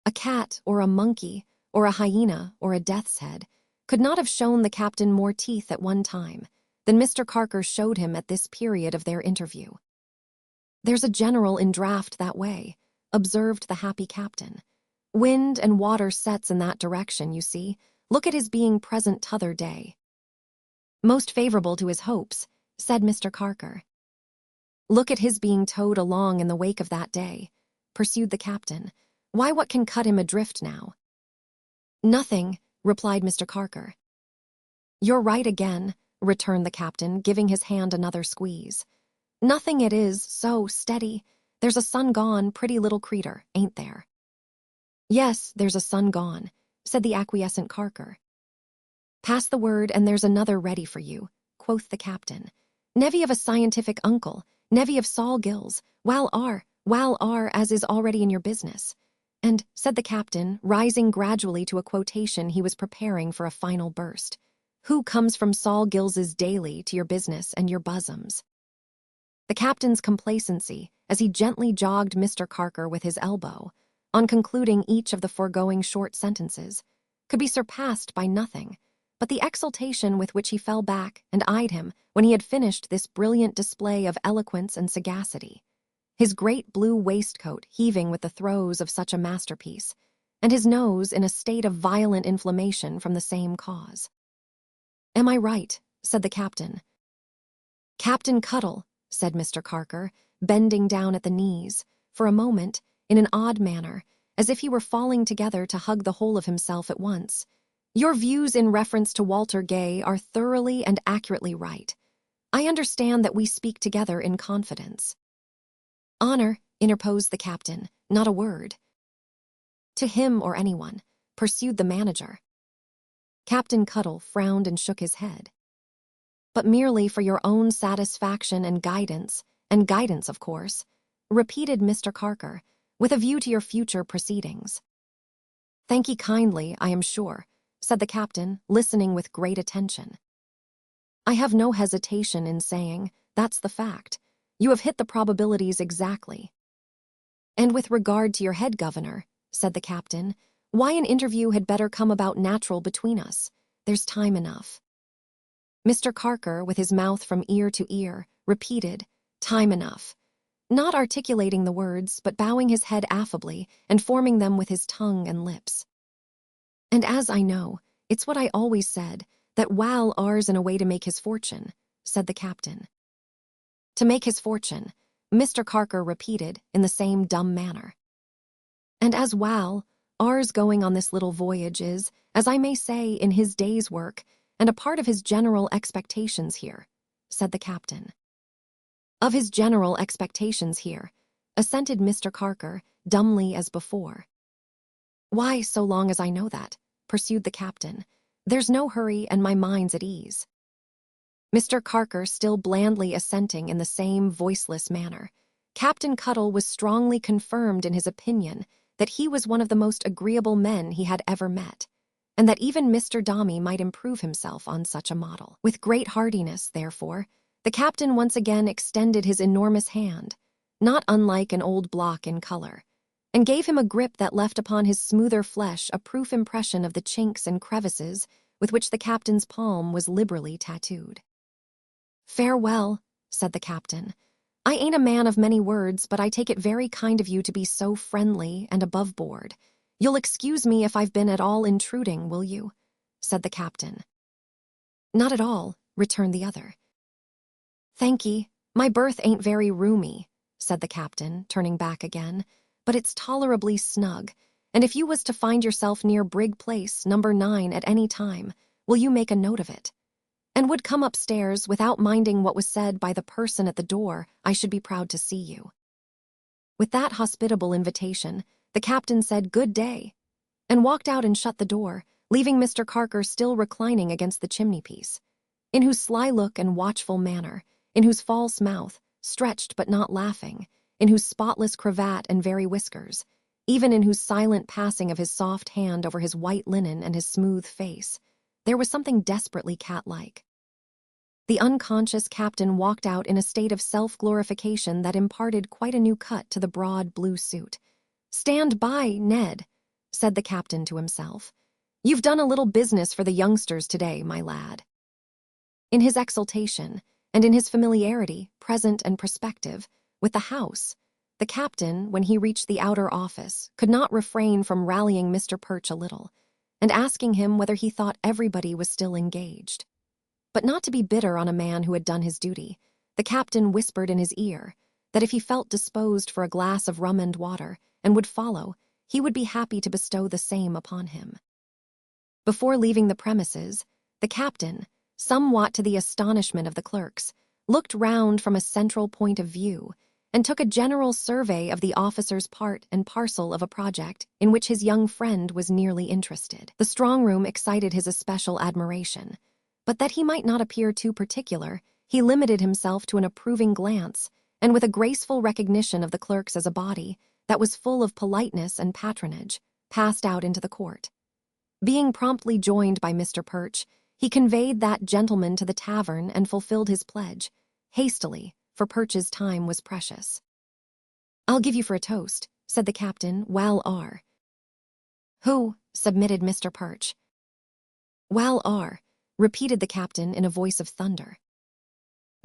A cat or a monkey or a hyena or a death's head could not have shown the captain more teeth at one time than Mr. Carker showed him at this period of their interview. There's a general in draft that way, observed the happy captain. Wind and water sets in that direction, you see. Look at his being present t'other day. Most favorable to his hopes, said Mr. Carker. Look at his being towed along in the wake of that day, pursued the captain. Why, what can cut him adrift now? Nothing, replied Mr. Carker. You're right again, returned the captain, giving his hand another squeeze. Nothing it is, so steady. There's a son gone, pretty little creetur, ain't there? Yes, there's a son gone, said the acquiescent Carker. Pass the word, and there's another ready for you, quoth the captain. Nevy of a scientific uncle, nevy of Sol Gills, wal are, as is already in your business. And, said the captain, rising gradually to a quotation he was preparing for a final burst, who comes from Sol Gills's daily to your business and your bosoms? The captain's complacency, as he gently jogged Mr. Carker with his elbow, on concluding each of the foregoing short sentences, could be surpassed by nothing but the exultation with which he fell back and eyed him when he had finished this brilliant display of eloquence and sagacity, his great blue waistcoat heaving with the throes of such a masterpiece, and his nose in a state of violent inflammation from the same cause. Am I right? Said the captain. Captain Cuttle, said Mr. Carker, bending down at the knees, for a moment, in an odd manner, as if he were falling together to hug the whole of himself at once. Your views in reference to Walter Gay are thoroughly and accurately right. I understand that we speak together in confidence. Honor, interposed the captain, not a word. To him or anyone, pursued the manager. Captain Cuttle frowned and shook his head. But merely for your own satisfaction and guidance, of course, repeated Mr. Carker, with a view to your future proceedings. Thank ye kindly, I am sure, said the captain, listening with great attention. I have no hesitation in saying, that's the fact. You have hit the probabilities exactly. And with regard to your head governor, said the captain, why an interview had better come about natural between us. There's time enough. Mr. Carker, with his mouth from ear to ear, repeated, time enough, not articulating the words, but bowing his head affably and forming them with his tongue and lips. And as I know, it's what I always said, that Wal ours in a way to make his fortune, said the captain. To make his fortune, Mr. Carker repeated in the same dumb manner. And as Wal, ours going on this little voyage is, as I may say, in his day's work, and a part of his general expectations here, said the captain. Of his general expectations here, assented Mr. Carker, dumbly as before. Why, so long as I know that, pursued the captain, there's no hurry and my mind's at ease. Mr. Carker still blandly assenting in the same voiceless manner, Captain Cuttle was strongly confirmed in his opinion that he was one of the most agreeable men he had ever met, and that even Mr. Dombey might improve himself on such a model. With great heartiness, therefore, the captain once again extended his enormous hand, not unlike an old block in color, and gave him a grip that left upon his smoother flesh a proof impression of the chinks and crevices with which the captain's palm was liberally tattooed. Farewell, said the captain. I ain't a man of many words, but I take it very kind of you to be so friendly and above board. You'll excuse me if I've been at all intruding, will you? Said the captain. Not at all, returned the other. Thank ye, my berth ain't very roomy, said the captain, turning back again, but it's tolerably snug, and if you was to find yourself near Brig Place, number 9 at any time, will you make a note of it? And would come upstairs without minding what was said by the person at the door, I should be proud to see you. With that hospitable invitation, the captain said good day, and walked out and shut the door, leaving Mr. Carker still reclining against the chimney-piece, in whose sly look and watchful manner, in whose false mouth, stretched but not laughing, in whose spotless cravat and very whiskers, even in whose silent passing of his soft hand over his white linen and his smooth face, there was something desperately cat-like. The unconscious captain walked out in a state of self-glorification that imparted quite a new cut to the broad blue suit. "Stand by, Ned," said the captain to himself. "You've done a little business for the youngsters today, my lad." In his exultation, and in his familiarity, present and prospective, with the house, the captain, when he reached the outer office, could not refrain from rallying Mr. Perch a little, and asking him whether he thought everybody was still engaged. But not to be bitter on a man who had done his duty, the captain whispered in his ear that if he felt disposed for a glass of rum and water, and would follow, he would be happy to bestow the same upon him. Before leaving the premises, the captain, somewhat to the astonishment of the clerks, looked round from a central point of view, and took a general survey of the officer's part and parcel of a project in which his young friend was nearly interested. The strong room excited his especial admiration, but that he might not appear too particular, he limited himself to an approving glance, and with a graceful recognition of the clerks as a body that was full of politeness and patronage, passed out into the court. Being promptly joined by Mr. Perch, he conveyed that gentleman to the tavern and fulfilled his pledge, hastily, for Perch's time was precious. "I'll give you for a toast," said the captain, "Wal R." "Who?" submitted Mr. Perch. "Wal R," repeated the captain in a voice of thunder.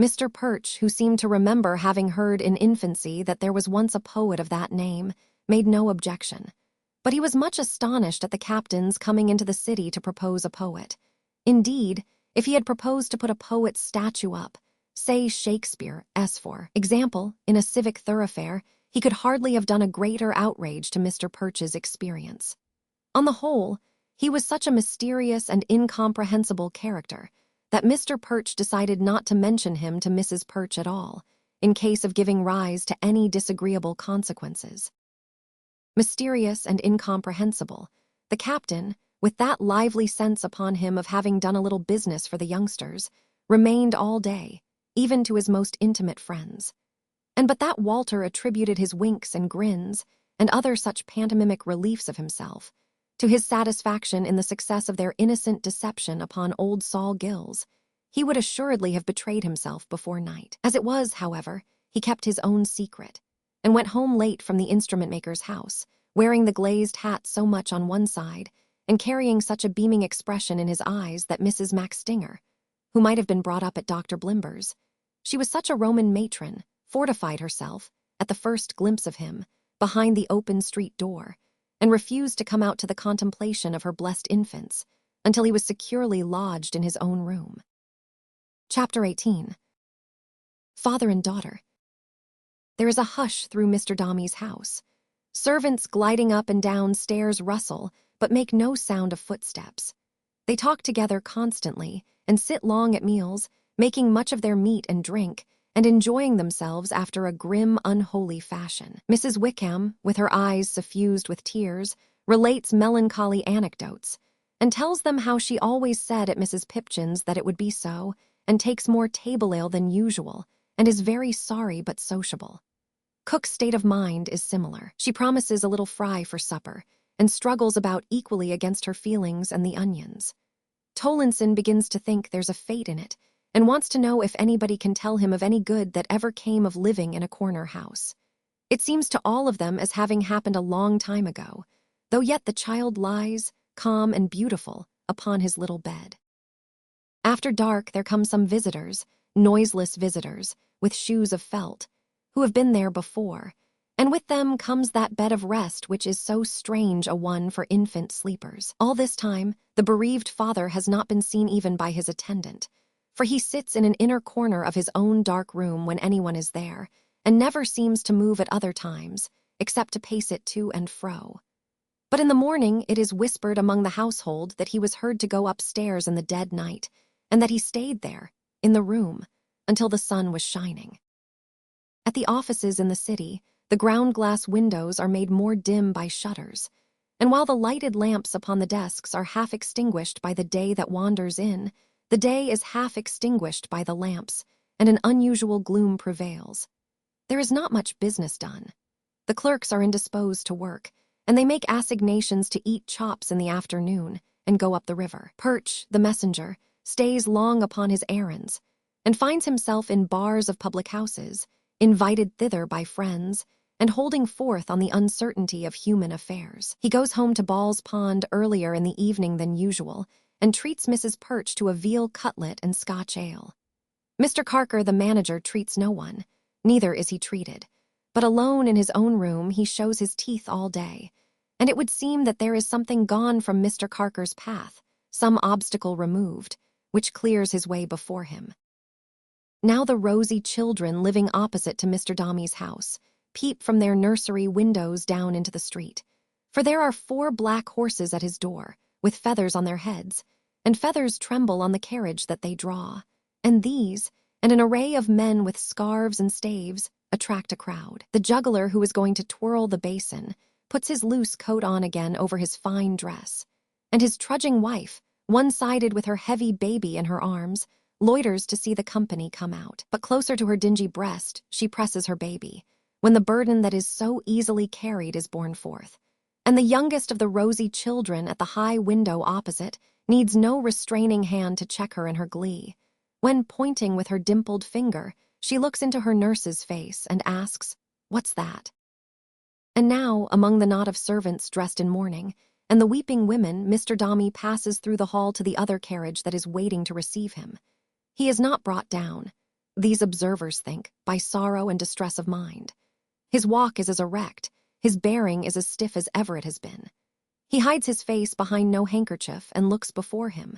Mr. Perch, who seemed to remember having heard in infancy that there was once a poet of that name, made no objection, but he was much astonished at the captain's coming into the city to propose a poet. Indeed, if he had proposed to put a poet's statue up, say Shakespeare, for example, in a civic thoroughfare, he could hardly have done a greater outrage to Mr. Perch's experience. On the whole, he was such a mysterious and incomprehensible character that Mr. Perch decided not to mention him to Mrs. Perch at all, in case of giving rise to any disagreeable consequences. Mysterious and incomprehensible, the captain, with that lively sense upon him of having done a little business for the youngsters, remained all day, even to his most intimate friends. And but that Walter attributed his winks and grins, and other such pantomimic reliefs of himself, to his satisfaction in the success of their innocent deception upon old Sol Gills, he would assuredly have betrayed himself before night. As it was, however, he kept his own secret, and went home late from the instrument-maker's house, wearing the glazed hat so much on one side, and carrying such a beaming expression in his eyes that Mrs. Maxtinger, who might have been brought up at Dr. Blimber's, she was such a Roman matron, fortified herself, at the first glimpse of him, behind the open street door, and refused to come out to the contemplation of her blessed infants until he was securely lodged in his own room. Chapter 18. Father and Daughter. There is a hush through Mr. Dombey's house. Servants gliding up and down stairs rustle, but make no sound of footsteps. They talk together constantly, and sit long at meals, making much of their meat and drink, and enjoying themselves after a grim, unholy fashion. Mrs. Wickham, with her eyes suffused with tears, relates melancholy anecdotes, and tells them how she always said at Mrs. Pipchin's that it would be so, and takes more table ale than usual, and is very sorry but sociable. Cook's state of mind is similar. She promises a little fry for supper, and struggles about equally against her feelings and the onions. Tollinson begins to think there's a fate in it, and wants to know if anybody can tell him of any good that ever came of living in a corner house. It seems to all of them as having happened a long time ago, though yet the child lies, calm and beautiful, upon his little bed. After dark there come some visitors, noiseless visitors, with shoes of felt, who have been there before, and with them comes that bed of rest which is so strange a one for infant sleepers. All this time, the bereaved father has not been seen even by his attendant, for he sits in an inner corner of his own dark room when anyone is there, and never seems to move at other times, except to pace it to and fro. But in the morning it is whispered among the household that he was heard to go upstairs in the dead night, and that he stayed there, in the room, until the sun was shining. At the offices in the city, the ground-glass windows are made more dim by shutters, and while the lighted lamps upon the desks are half extinguished by the day that wanders in, the day is half extinguished by the lamps, and an unusual gloom prevails. There is not much business done. The clerks are indisposed to work, and they make assignations to eat chops in the afternoon and go up the river. Perch, the messenger, stays long upon his errands, and finds himself in bars of public houses, invited thither by friends, and holding forth on the uncertainty of human affairs. He goes home to Ball's Pond earlier in the evening than usual, and treats Mrs. Perch to a veal cutlet and Scotch ale. Mr. Carker, the manager, treats no one. Neither is he treated. But alone in his own room, he shows his teeth all day. And it would seem that there is something gone from Mr. Carker's path, some obstacle removed, which clears his way before him. Now the rosy children living opposite to Mr. Dombey's house peep from their nursery windows down into the street. For there are 4 black horses at his door, with feathers on their heads, and feathers tremble on the carriage that they draw. And these, and an array of men with scarves and staves, attract a crowd. The juggler who is going to twirl the basin puts his loose coat on again over his fine dress, and his trudging wife, one-sided with her heavy baby in her arms, loiters to see the company come out. But closer to her dingy breast she presses her baby, when the burden that is so easily carried is borne forth. And the youngest of the rosy children at the high window opposite needs no restraining hand to check her in her glee, when, pointing with her dimpled finger, she looks into her nurse's face and asks, "What's that?" And now, among the knot of servants dressed in mourning, and the weeping women, Mr. Dombey passes through the hall to the other carriage that is waiting to receive him. He is not brought down, these observers think, by sorrow and distress of mind. His walk is as erect, his bearing is as stiff as ever it has been. He hides his face behind no handkerchief and looks before him.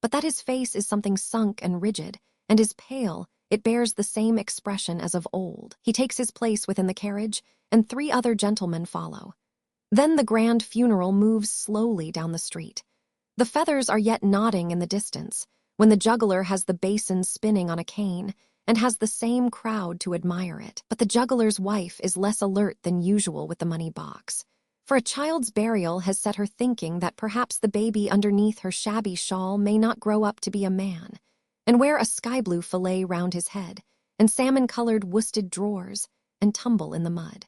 But that his face is something sunk and rigid, and is pale, it bears the same expression as of old. He takes his place within the carriage, and 3 other gentlemen follow. Then the grand funeral moves slowly down the street. The feathers are yet nodding in the distance, when the juggler has the basin spinning on a cane, and has the same crowd to admire it. But the juggler's wife is less alert than usual with the money box, for a child's burial has set her thinking that perhaps the baby underneath her shabby shawl may not grow up to be a man, and wear a sky-blue fillet round his head, and salmon-colored worsted drawers, and tumble in the mud.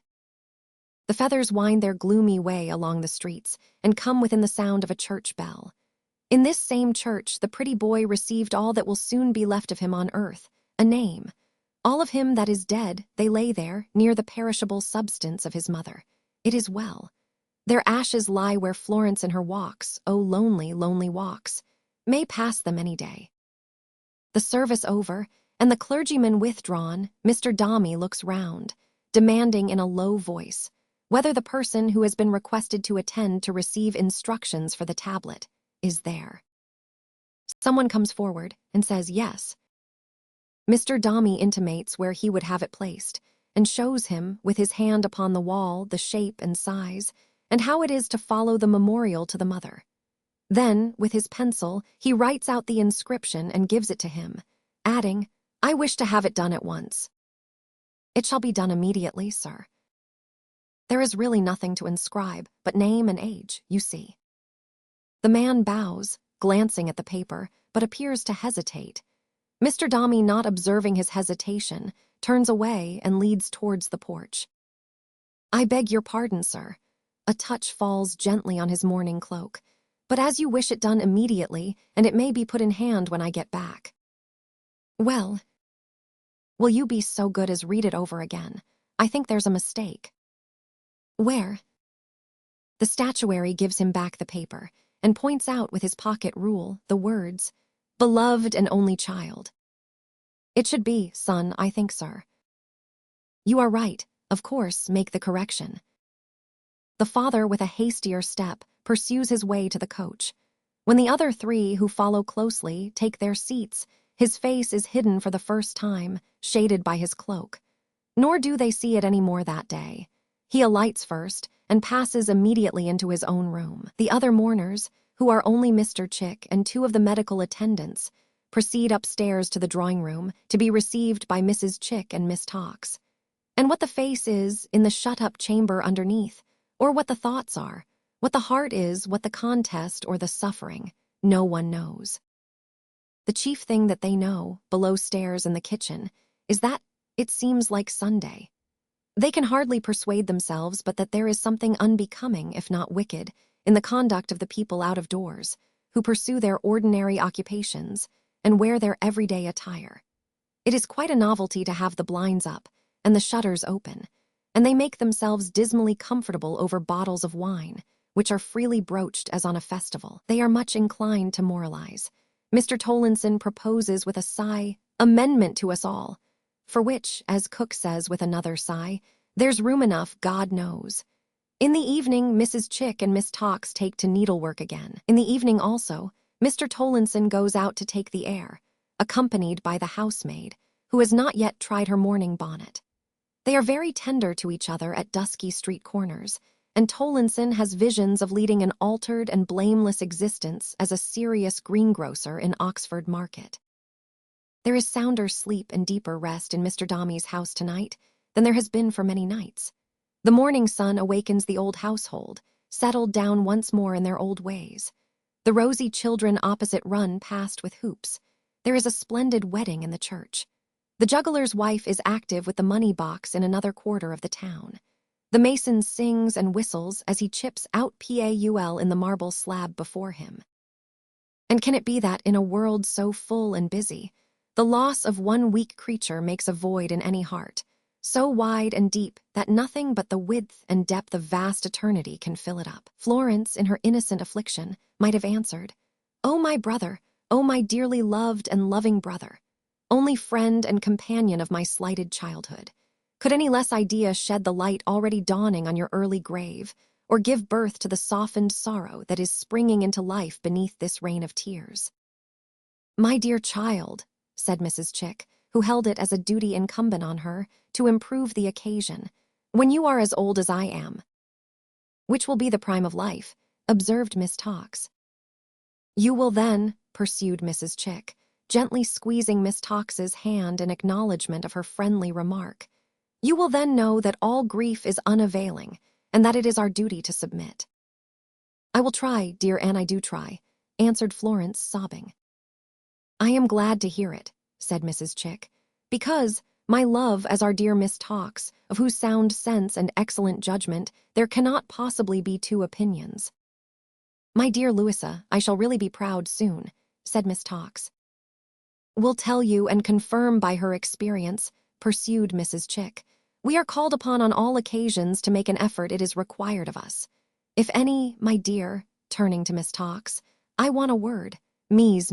The feathers wind their gloomy way along the streets, and come within the sound of a church bell. In this same church, the pretty boy received all that will soon be left of him on earth, a name. All of him that is dead, they lay there, near the perishable substance of his mother. It is well. Their ashes lie where Florence in her walks, oh lonely, lonely walks, may pass them any day. The service over, and the clergyman withdrawn, Mr. Dombey looks round, demanding in a low voice whether the person who has been requested to attend to receive instructions for the tablet is there. Someone comes forward and says yes. Mr. Dombey intimates where he would have it placed, and shows him, with his hand upon the wall, the shape and size, and how it is to follow the memorial to the mother. Then, with his pencil, he writes out the inscription and gives it to him, adding, "I wish to have it done at once." "It shall be done immediately, sir." There is really nothing to inscribe but name and age, you see. The man bows, glancing at the paper, but appears to hesitate. Mr. Dombey, not observing his hesitation, turns away and leads towards the porch. "I beg your pardon, sir." A touch falls gently on his mourning cloak. "But as you wish it done immediately, and it may be put in hand when I get back." "Well, will you be so good as read it over again? I think there's a mistake." "Where?" The statuary gives him back the paper, and points out with his pocket rule the words, "Beloved and only child." "It should be, son, I think, sir." "You are right. Of course, make the correction." The father, with a hastier step, pursues his way to the coach. When the other 3, who follow closely, take their seats, his face is hidden for the first time, shaded by his cloak. Nor do they see it any more that day. He alights first, and passes immediately into his own room. The other mourners, who are only Mr. Chick and 2 of the medical attendants, proceed upstairs to the drawing-room to be received by Mrs. Chick and Miss Tawkes. And what the face is in the shut-up chamber underneath, or what the thoughts are, what the heart is, what the contest or the suffering, no one knows. The chief thing that they know, below stairs in the kitchen, is that it seems like Sunday. They can hardly persuade themselves but that there is something unbecoming, if not wicked, in the conduct of the people out of doors, who pursue their ordinary occupations and wear their everyday attire. It is quite a novelty to have the blinds up and the shutters open, and they make themselves dismally comfortable over bottles of wine, which are freely broached as on a festival. They are much inclined to moralize. Mr. Tollinson proposes with a sigh, amendment to us all, for which, as Cook says with another sigh, there's room enough, God knows. In the evening, Mrs. Chick and Miss Tox take to needlework again. In the evening also, Mr. Tollinson goes out to take the air, accompanied by the housemaid, who has not yet tried her morning bonnet. They are very tender to each other at dusky street corners, and Tollinson has visions of leading an altered and blameless existence as a serious greengrocer in Oxford Market. There is sounder sleep and deeper rest in Mr. Dombey's house tonight than there has been for many nights. The morning sun awakens the old household, settled down once more in their old ways. The rosy children opposite run past with hoops. There is a splendid wedding in the church. The juggler's wife is active with the money box in another quarter of the town. The mason sings and whistles as he chips out PAUL in the marble slab before him. And can it be that, in a world so full and busy, the loss of one weak creature makes a void in any heart, so wide and deep that nothing but the width and depth of vast eternity can fill it up? Florence, in her innocent affliction, might have answered, "Oh, my brother, oh, my dearly loved and loving brother, only friend and companion of my slighted childhood. Could any less idea shed the light already dawning on your early grave, or give birth to the softened sorrow that is springing into life beneath this rain of tears?" "My dear child," said Mrs. Chick, who held it as a duty incumbent on her to improve the occasion, "when you are as old as I am." "Which will be the prime of life," observed Miss Tox. "You will then," pursued Mrs. Chick, gently squeezing Miss Tox's hand in acknowledgement of her friendly remark, "you will then know that all grief is unavailing, and that it is our duty to submit." "I will try, dear Anne, I do try," answered Florence, sobbing. "I am glad to hear it," said Mrs. Chick, "because, my love, as our dear Miss Tox, of whose sound sense and excellent judgment there cannot possibly be two opinions." "My dear Louisa, I shall really be proud soon," said Miss Tox. "Will tell you and confirm by her experience," pursued Mrs. Chick, "we are called upon on all occasions to make an effort it is required of us. If any, my dear," turning to Miss Tox, "I want a word, mees.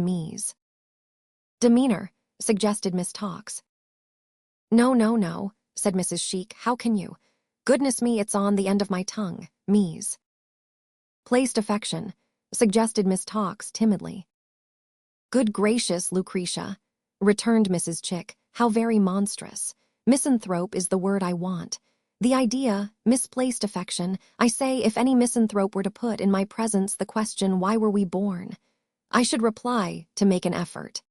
"Demeanor," suggested Miss Tox. No, said Mrs. Sheik, "how can you? Goodness me, it's on the end of my tongue, mees." "Placed affection," suggested Miss Tox timidly. "Good gracious, Lucretia," returned Mrs. Chick, "how very monstrous. Misanthrope is the word I want. The idea, misplaced affection. I say, if any misanthrope were to put in my presence the question, why were we born? I should reply, to make an effort."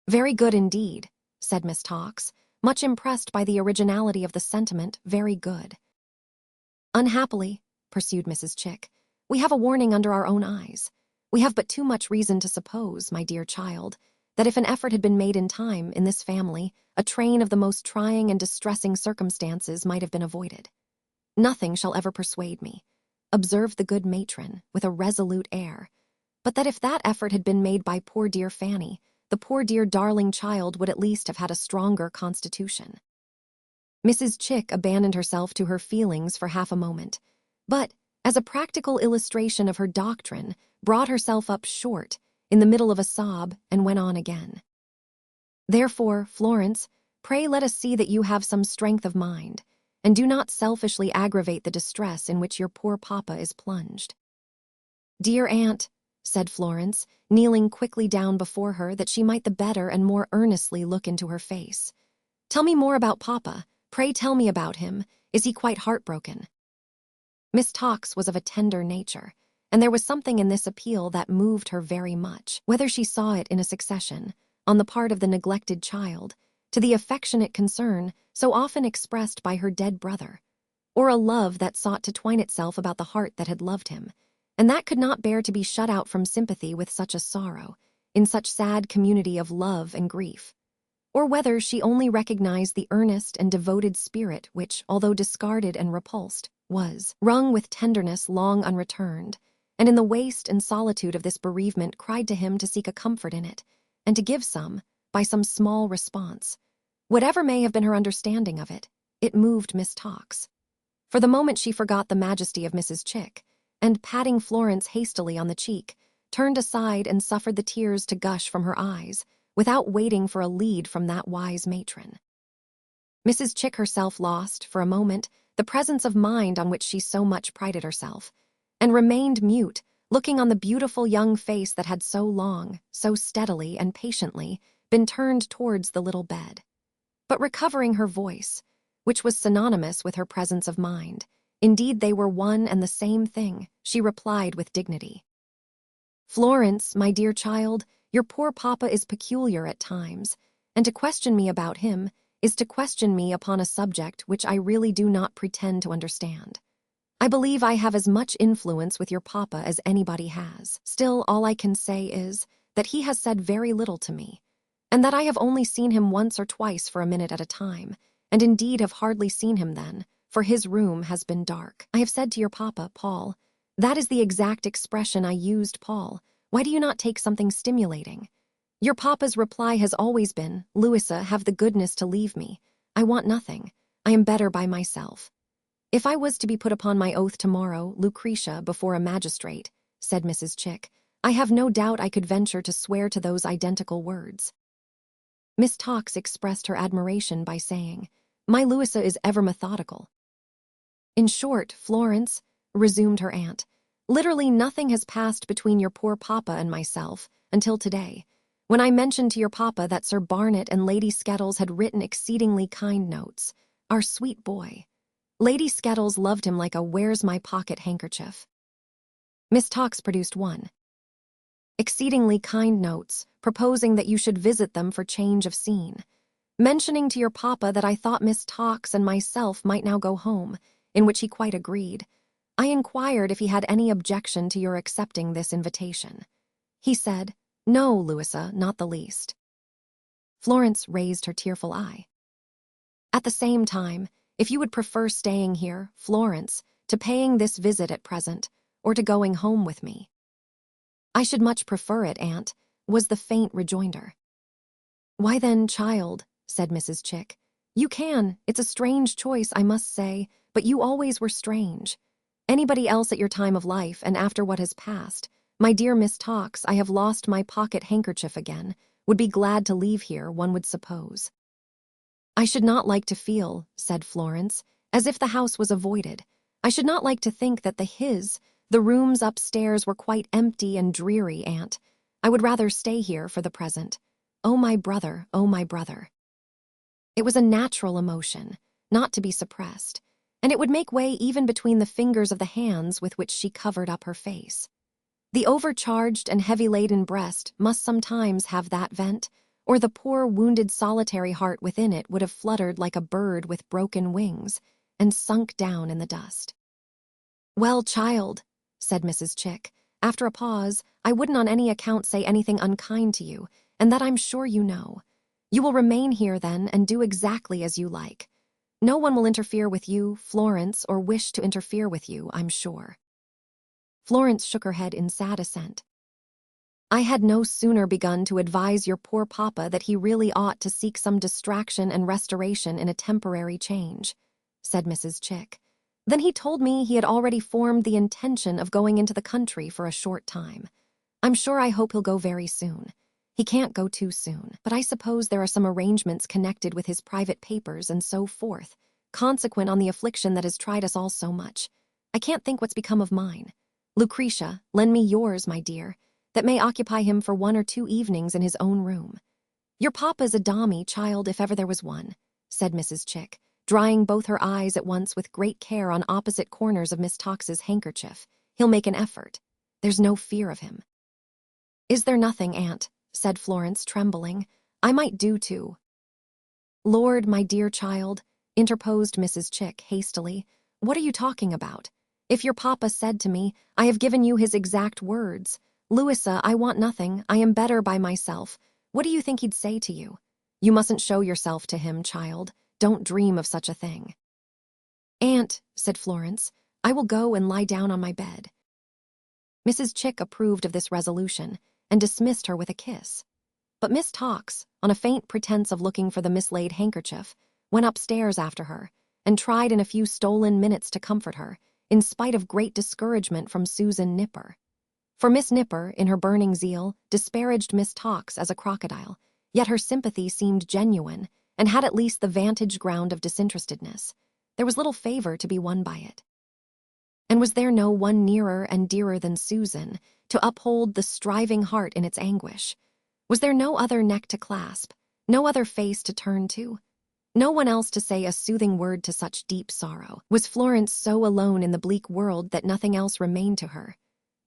"Very good indeed," said Miss Tox, much impressed by the originality of the sentiment, "very good." "Unhappily," pursued Mrs. Chick, "we have a warning under our own eyes. We have but too much reason to suppose, my dear child, that if an effort had been made in time, in this family, a train of the most trying and distressing circumstances might have been avoided. Nothing shall ever persuade me," observed the good matron, with a resolute air, "but that if that effort had been made by poor dear Fanny, the poor dear darling child would at least have had a stronger constitution." Mrs. Chick abandoned herself to her feelings for half a moment, but, as a practical illustration of her doctrine, brought herself up short, in the middle of a sob, and went on again. "Therefore, Florence, pray let us see that you have some strength of mind, and do not selfishly aggravate the distress in which your poor papa is plunged." "Dear aunt," said Florence, kneeling quickly down before her that she might the better and more earnestly look into her face, "tell me more about papa. Pray tell me about him. Is he quite heartbroken?" Miss Tox was of a tender nature, and there was something in this appeal that moved her very much, whether she saw it in a succession, on the part of the neglected child, to the affectionate concern so often expressed by her dead brother, or a love that sought to twine itself about the heart that had loved him, and that could not bear to be shut out from sympathy with such a sorrow, in such sad community of love and grief, or whether she only recognized the earnest and devoted spirit which, although discarded and repulsed, was wrung with tenderness long unreturned, and in the waste and solitude of this bereavement cried to him to seek a comfort in it, and to give some, by some small response. Whatever may have been her understanding of it, it moved Miss Tox. For the moment she forgot the majesty of Mrs. Chick, and patting Florence hastily on the cheek, turned aside and suffered the tears to gush from her eyes, without waiting for a lead from that wise matron. Mrs. Chick herself lost, for a moment, the presence of mind on which she so much prided herself, and remained mute, looking on the beautiful young face that had so long, so steadily and patiently, been turned towards the little bed. But recovering her voice, which was synonymous with her presence of mind, indeed they were one and the same thing, she replied with dignity. "Florence, my dear child, your poor papa is peculiar at times, and to question me about him is to question me upon a subject which I really do not pretend to understand. I believe I have as much influence with your papa as anybody has. Still, all I can say is that he has said very little to me, and that I have only seen him once or twice for a minute at a time, and indeed have hardly seen him then, for his room has been dark. I have said to your papa, Paul, that is the exact expression I used, Paul. Why do you not take something stimulating? Your papa's reply has always been, Louisa, have the goodness to leave me. I want nothing. I am better by myself. If I was to be put upon my oath tomorrow, Lucretia, before a magistrate, said Mrs. Chick, I have no doubt I could venture to swear to those identical words. Miss Tox expressed her admiration by saying, My Louisa is ever methodical. In short, Florence, resumed her aunt, literally nothing has passed between your poor papa and myself until today, when I mentioned to your papa that Sir Barnet and Lady Skettles had written exceedingly kind notes. Our sweet boy. Lady Skettles loved him like a where's-my-pocket handkerchief. Miss Tox produced one. Exceedingly kind notes, proposing that you should visit them for change of scene. Mentioning to your papa that I thought Miss Tox and myself might now go home, in which he quite agreed. I inquired if he had any objection to your accepting this invitation. He said, No, Louisa, not the least. Florence raised her tearful eye. At the same time, if you would prefer staying here, Florence, to paying this visit at present, or to going home with me. I should much prefer it, aunt, was the faint rejoinder. Why then, child, said Mrs. Chick, you can. It's a strange choice, I must say, but you always were strange. Anybody else at your time of life, and after what has passed, my dear Miss Tox, I have lost my pocket handkerchief again, would be glad to leave here, one would suppose. I should not like to feel, said Florence, as if the house was avoided. I should not like to think that the rooms upstairs were quite empty and dreary, aunt. I would rather stay here for the present. Oh, my brother, oh, my brother. It was a natural emotion, not to be suppressed, and it would make way even between the fingers of the hands with which she covered up her face. The overcharged and heavy-laden breast must sometimes have that vent, or the poor wounded solitary heart within it would have fluttered like a bird with broken wings and sunk down in the dust. Well, child, said Mrs. Chick, after a pause, I wouldn't on any account say anything unkind to you, and that I'm sure you know. You will remain here, then, and do exactly as you like. No one will interfere with you, Florence, or wish to interfere with you, I'm sure. Florence shook her head in sad assent. I had no sooner begun to advise your poor papa that he really ought to seek some distraction and restoration in a temporary change, said Mrs. Chick. Then he told me he had already formed the intention of going into the country for a short time. I'm sure I hope he'll go very soon. He can't go too soon, but I suppose there are some arrangements connected with his private papers and so forth, consequent on the affliction that has tried us all so much. I can't think what's become of mine. Lucretia, lend me yours, my dear, that may occupy him for 1 or 2 evenings in his own room. Your papa's a Dombey, child, if ever there was one, said Mrs. Chick, drying both her eyes at once with great care on opposite corners of Miss Tox's handkerchief. He'll make an effort. There's no fear of him. Is there nothing, aunt, said Florence, trembling, I might do too. Lord, my dear child, interposed Mrs. Chick hastily, what are you talking about? If your papa said to me, I have given you his exact words, Louisa, I want nothing, I am better by myself, what do you think he'd say to you? You mustn't show yourself to him, child. Don't dream of such a thing. Aunt, said Florence, I will go and lie down on my bed. Mrs. Chick approved of this resolution and dismissed her with a kiss. But Miss Tox, on a faint pretense of looking for the mislaid handkerchief, went upstairs after her, and tried in a few stolen minutes to comfort her, in spite of great discouragement from Susan Nipper. For Miss Nipper, in her burning zeal, disparaged Miss Tox as a crocodile, yet her sympathy seemed genuine, and had at least the vantage ground of disinterestedness. There was little favor to be won by it. And was there no one nearer and dearer than Susan, to uphold the striving heart in its anguish? Was there no other neck to clasp, no other face to turn to? No one else to say a soothing word to such deep sorrow? Was Florence so alone in the bleak world that nothing else remained to her?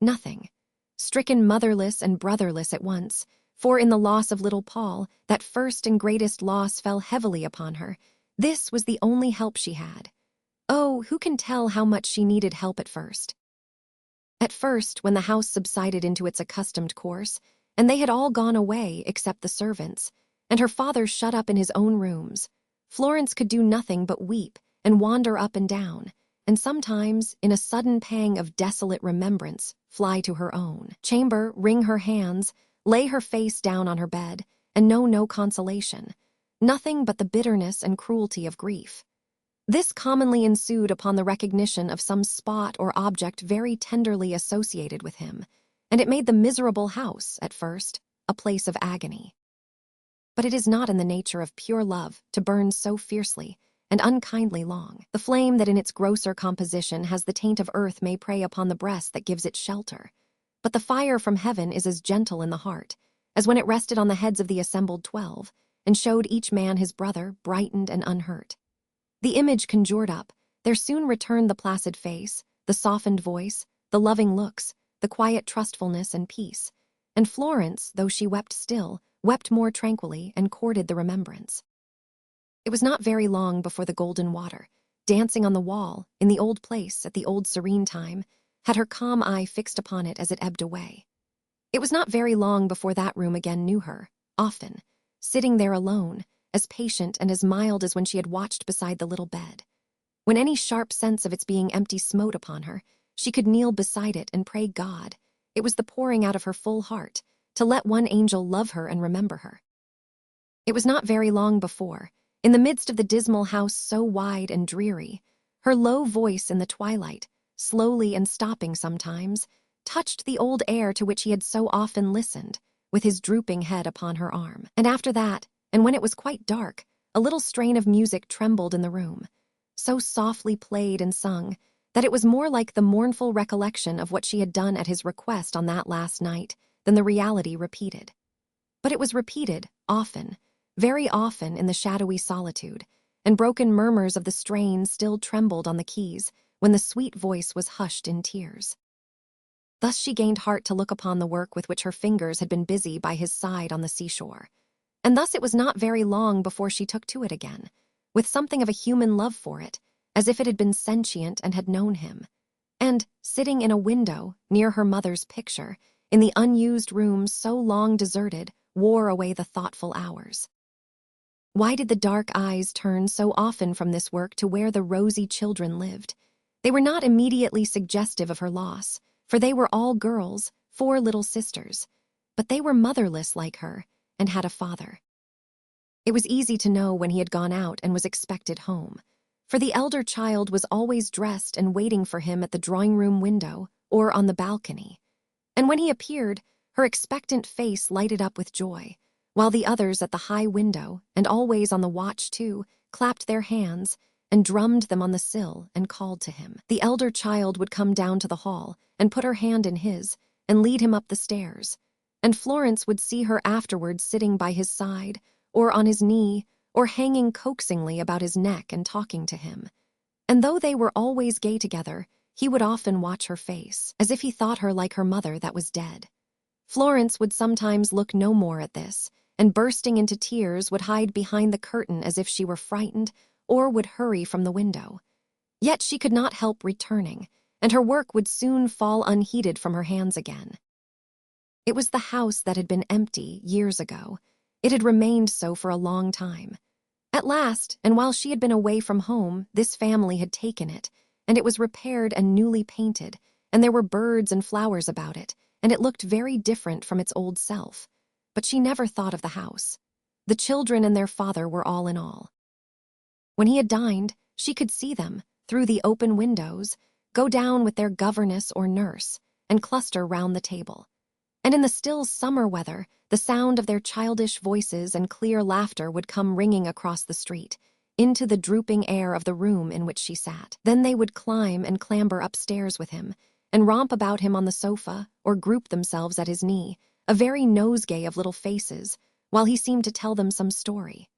Nothing. Stricken motherless and brotherless at once, for in the loss of little Paul, that first and greatest loss fell heavily upon her. This was the only help she had. Oh, who can tell how much she needed help at first? At first, when the house subsided into its accustomed course, and they had all gone away except the servants, and her father shut up in his own rooms, Florence could do nothing but weep and wander up and down, and sometimes, in a sudden pang of desolate remembrance, fly to her own chamber, wring her hands, lay her face down on her bed, and know no consolation, nothing but the bitterness and cruelty of grief. This commonly ensued upon the recognition of some spot or object very tenderly associated with him, and it made the miserable house, at first, a place of agony. But it is not in the nature of pure love to burn so fiercely and unkindly long. The flame that in its grosser composition has the taint of earth may prey upon the breast that gives it shelter, but the fire from heaven is as gentle in the heart as when it rested on the heads of the assembled 12, and showed each man his brother brightened and unhurt. The image conjured up, there soon returned the placid face, the softened voice, the loving looks, the quiet trustfulness and peace, and Florence, though she wept still, wept more tranquilly and courted the remembrance. It was not very long before the golden water, dancing on the wall, in the old place at the old serene time, had her calm eye fixed upon it as it ebbed away. It was not very long before that room again knew her, often, sitting there alone, as patient and as mild as when she had watched beside the little bed. When any sharp sense of its being empty smote upon her, she could kneel beside it and pray God. It was the pouring out of her full heart, to let one angel love her and remember her. It was not very long before, in the midst of the dismal house so wide and dreary, her low voice in the twilight, slowly and stopping sometimes, touched the old air to which he had so often listened, with his drooping head upon her arm. And after that, and when it was quite dark, a little strain of music trembled in the room, so softly played and sung that it was more like the mournful recollection of what she had done at his request on that last night than the reality repeated. But it was repeated, often, very often in the shadowy solitude, and broken murmurs of the strain still trembled on the keys when the sweet voice was hushed in tears. Thus she gained heart to look upon the work with which her fingers had been busy by his side on the seashore. And thus it was not very long before she took to it again, with something of a human love for it, as if it had been sentient and had known him. And, sitting in a window, near her mother's picture, in the unused room so long deserted, wore away the thoughtful hours. Why did the dark eyes turn so often from this work to where the rosy children lived? They were not immediately suggestive of her loss, for they were all girls, 4 little sisters, but they were motherless like her, and had a father. It was easy to know when he had gone out and was expected home, for the elder child was always dressed and waiting for him at the drawing-room window or on the balcony. And when he appeared, her expectant face lighted up with joy, while the others at the high window, and always on the watch too, clapped their hands and drummed them on the sill and called to him. The elder child would come down to the hall and put her hand in his and lead him up the stairs, and Florence would see her afterwards sitting by his side, or on his knee, or hanging coaxingly about his neck and talking to him. And though they were always gay together, he would often watch her face, as if he thought her like her mother that was dead. Florence would sometimes look no more at this, and bursting into tears would hide behind the curtain as if she were frightened, or would hurry from the window. Yet she could not help returning, and her work would soon fall unheeded from her hands again. It was the house that had been empty years ago. It had remained so for a long time. At last, and while she had been away from home, this family had taken it, and it was repaired and newly painted, and there were birds and flowers about it, and it looked very different from its old self. But she never thought of the house. The children and their father were all in all. When he had dined, she could see them, through the open windows, go down with their governess or nurse, and cluster round the table. And in the still summer weather, the sound of their childish voices and clear laughter would come ringing across the street, into the drooping air of the room in which she sat. Then they would climb and clamber upstairs with him, and romp about him on the sofa, or group themselves at his knee, a very nosegay of little faces, while he seemed to tell them some story.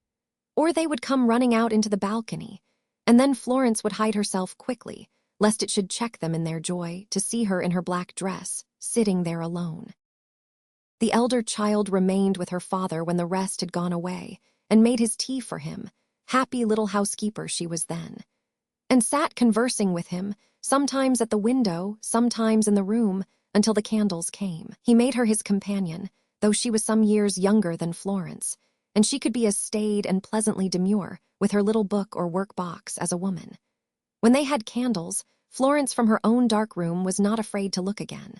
Or they would come running out into the balcony, and then Florence would hide herself quickly, lest it should check them in their joy to see her in her black dress, sitting there alone. The elder child remained with her father when the rest had gone away, and made his tea for him, happy little housekeeper she was then, and sat conversing with him, sometimes at the window, sometimes in the room, until the candles came. He made her his companion, though she was some years younger than Florence, and she could be as staid and pleasantly demure, with her little book or work-box, as a woman. When they had candles, Florence from her own dark room was not afraid to look again.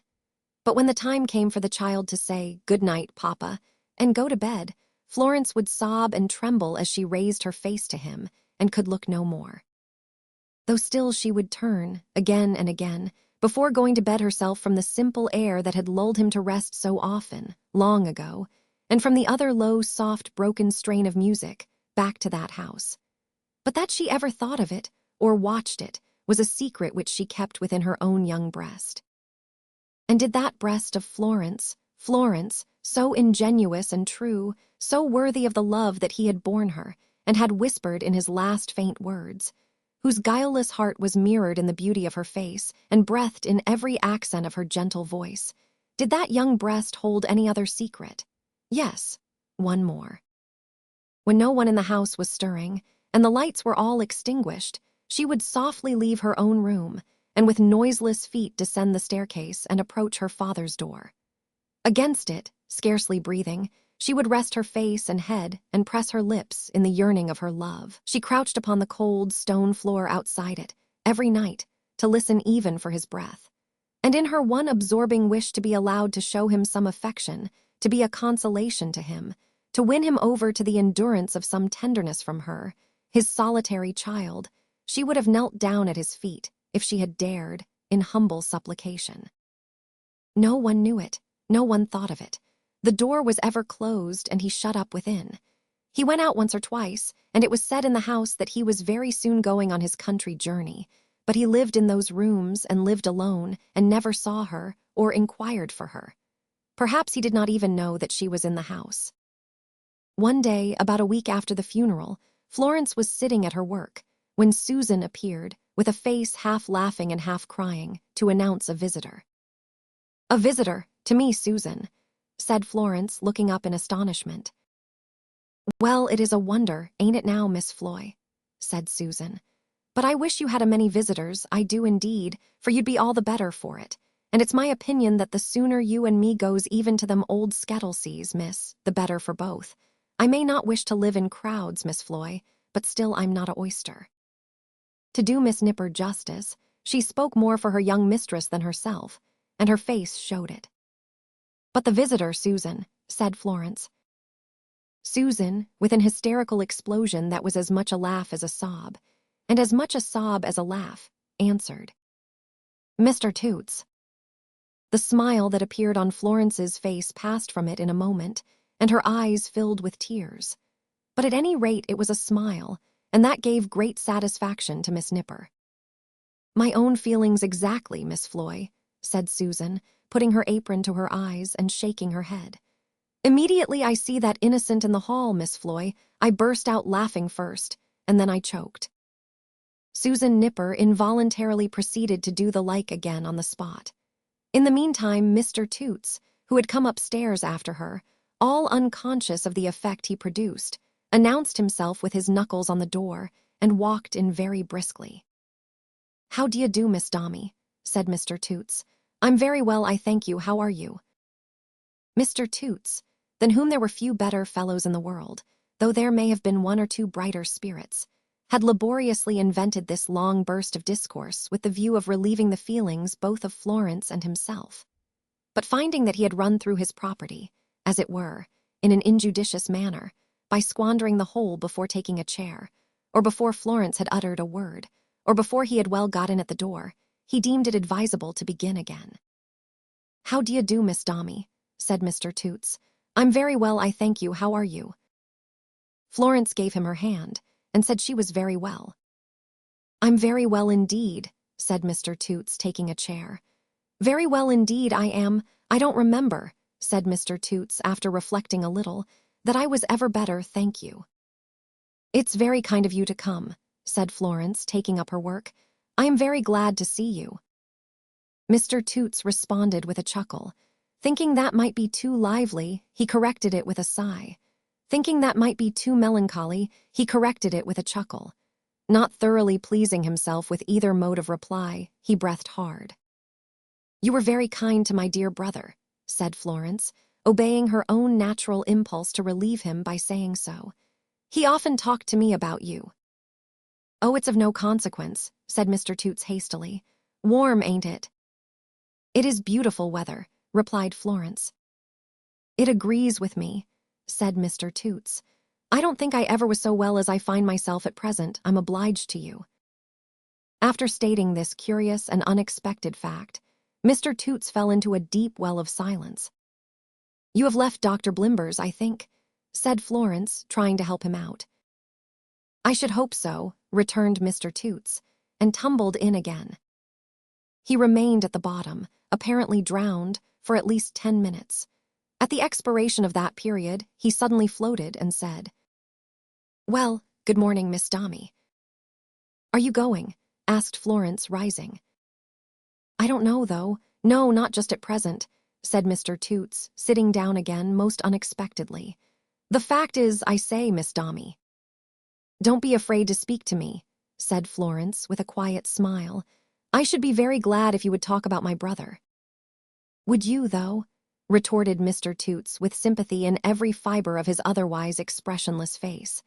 But when the time came for the child to say, "Good night, Papa," and go to bed, Florence would sob and tremble as she raised her face to him, and could look no more. Though still she would turn, again and again, before going to bed herself, from the simple air that had lulled him to rest so often, long ago, and from the other low, soft, broken strain of music, back to that house. But that she ever thought of it, or watched it, was a secret which she kept within her own young breast. And did that breast of Florence, so ingenuous and true, so worthy of the love that he had borne her, and had whispered in his last faint words, whose guileless heart was mirrored in the beauty of her face, and breathed in every accent of her gentle voice, did that young breast hold any other secret? Yes, one more. When no one in the house was stirring, and the lights were all extinguished, she would softly leave her own room, and with noiseless feet descend the staircase and approach her father's door. Against it, scarcely breathing, she would rest her face and head and press her lips in the yearning of her love. She crouched upon the cold stone floor outside it, every night, to listen even for his breath. And in her one absorbing wish to be allowed to show him some affection, to be a consolation to him, to win him over to the endurance of some tenderness from her, his solitary child, she would have knelt down at his feet, if she had dared, in humble supplication. No one knew it, no one thought of it. The door was ever closed, and he shut up within. He went out once or twice, and it was said in the house that he was very soon going on his country journey, but he lived in those rooms and lived alone, and never saw her, or inquired for her. Perhaps he did not even know that she was in the house. One day, about a week after the funeral, Florence was sitting at her work, when Susan appeared, with a face half laughing and half crying, to announce a visitor. "A visitor, to me, Susan," said Florence, looking up in astonishment. "Well, it is a wonder, ain't it now, Miss Floy?" said Susan. "But I wish you had a many visitors, I do indeed, for you'd be all the better for it. And it's my opinion that the sooner you and me goes even to them old Skettleseas, miss, the better for both. I may not wish to live in crowds, Miss Floy, but still I'm not a oyster." To do Miss Nipper justice, she spoke more for her young mistress than herself, and her face showed it. "But the visitor, Susan," said Florence. Susan, with an hysterical explosion that was as much a laugh as a sob, and as much a sob as a laugh, answered, "Mr. Toots." The smile that appeared on Florence's face passed from it in a moment, and her eyes filled with tears. But at any rate it was a smile, and that gave great satisfaction to Miss Nipper. "My own feelings exactly, Miss Floy," said Susan, putting her apron to her eyes and shaking her head. "Immediately I see that innocent in the hall, Miss Floy, I burst out laughing first, and then I choked." Susan Nipper involuntarily proceeded to do the like again on the spot. In the meantime, Mr. Toots, who had come upstairs after her, all unconscious of the effect he produced, announced himself with his knuckles on the door, and walked in very briskly. "How do you do, Miss Dombey?" said Mr. Toots. "I'm very well, I thank you. How are you?" Mr. Toots, than whom there were few better fellows in the world, though there may have been one or two brighter spirits, had laboriously invented this long burst of discourse with the view of relieving the feelings both of Florence and himself. But finding that he had run through his property, as it were, in an injudicious manner, by squandering the whole before taking a chair, or before Florence had uttered a word, or before he had well got in at the door, he deemed it advisable to begin again. "How d'ye do, Miss Dombey?" said Mr. Toots. "I'm very well, I thank you. How are you?" Florence gave him her hand, and said she was very well. "I'm very well indeed," said Mr. Toots, taking a chair. "Very well indeed I am. I don't remember," said Mr. Toots, after reflecting a little, "that I was ever better, thank you." "It's very kind of you to come," said Florence, taking up her work. "I am very glad to see you." Mr. Toots responded with a chuckle. Thinking that might be too lively, he corrected it with a sigh. Thinking that might be too melancholy, he corrected it with a chuckle. Not thoroughly pleasing himself with either mode of reply, he breathed hard. "You were very kind to my dear brother," said Florence, obeying her own natural impulse to relieve him by saying so. "He often talked to me about you." "Oh, it's of no consequence," said Mr. Toots hastily. "Warm, ain't it?" "It is beautiful weather," replied Florence. "It agrees with me," said Mr. Toots. "I don't think I ever was so well as I find myself at present. I'm obliged to you." After stating this curious and unexpected fact, Mr. Toots fell into a deep well of silence. "You have left Dr. Blimber's, I think," said Florence, trying to help him out. "I should hope so," returned Mr. Toots, and tumbled in again. He remained at the bottom, apparently drowned, for at least 10 minutes. At the expiration of that period, he suddenly floated and said, "Well, good morning, Miss Dombey." "Are you going?" asked Florence, rising. "I don't know, though. No, not just at present," said Mr. Toots, sitting down again most unexpectedly. "The fact is, I say, Miss Dombey." "Don't be afraid to speak to me," said Florence, with a quiet smile. "I should be very glad if you would talk about my brother." "Would you, though?" retorted Mr. Toots, with sympathy in every fiber of his otherwise expressionless face.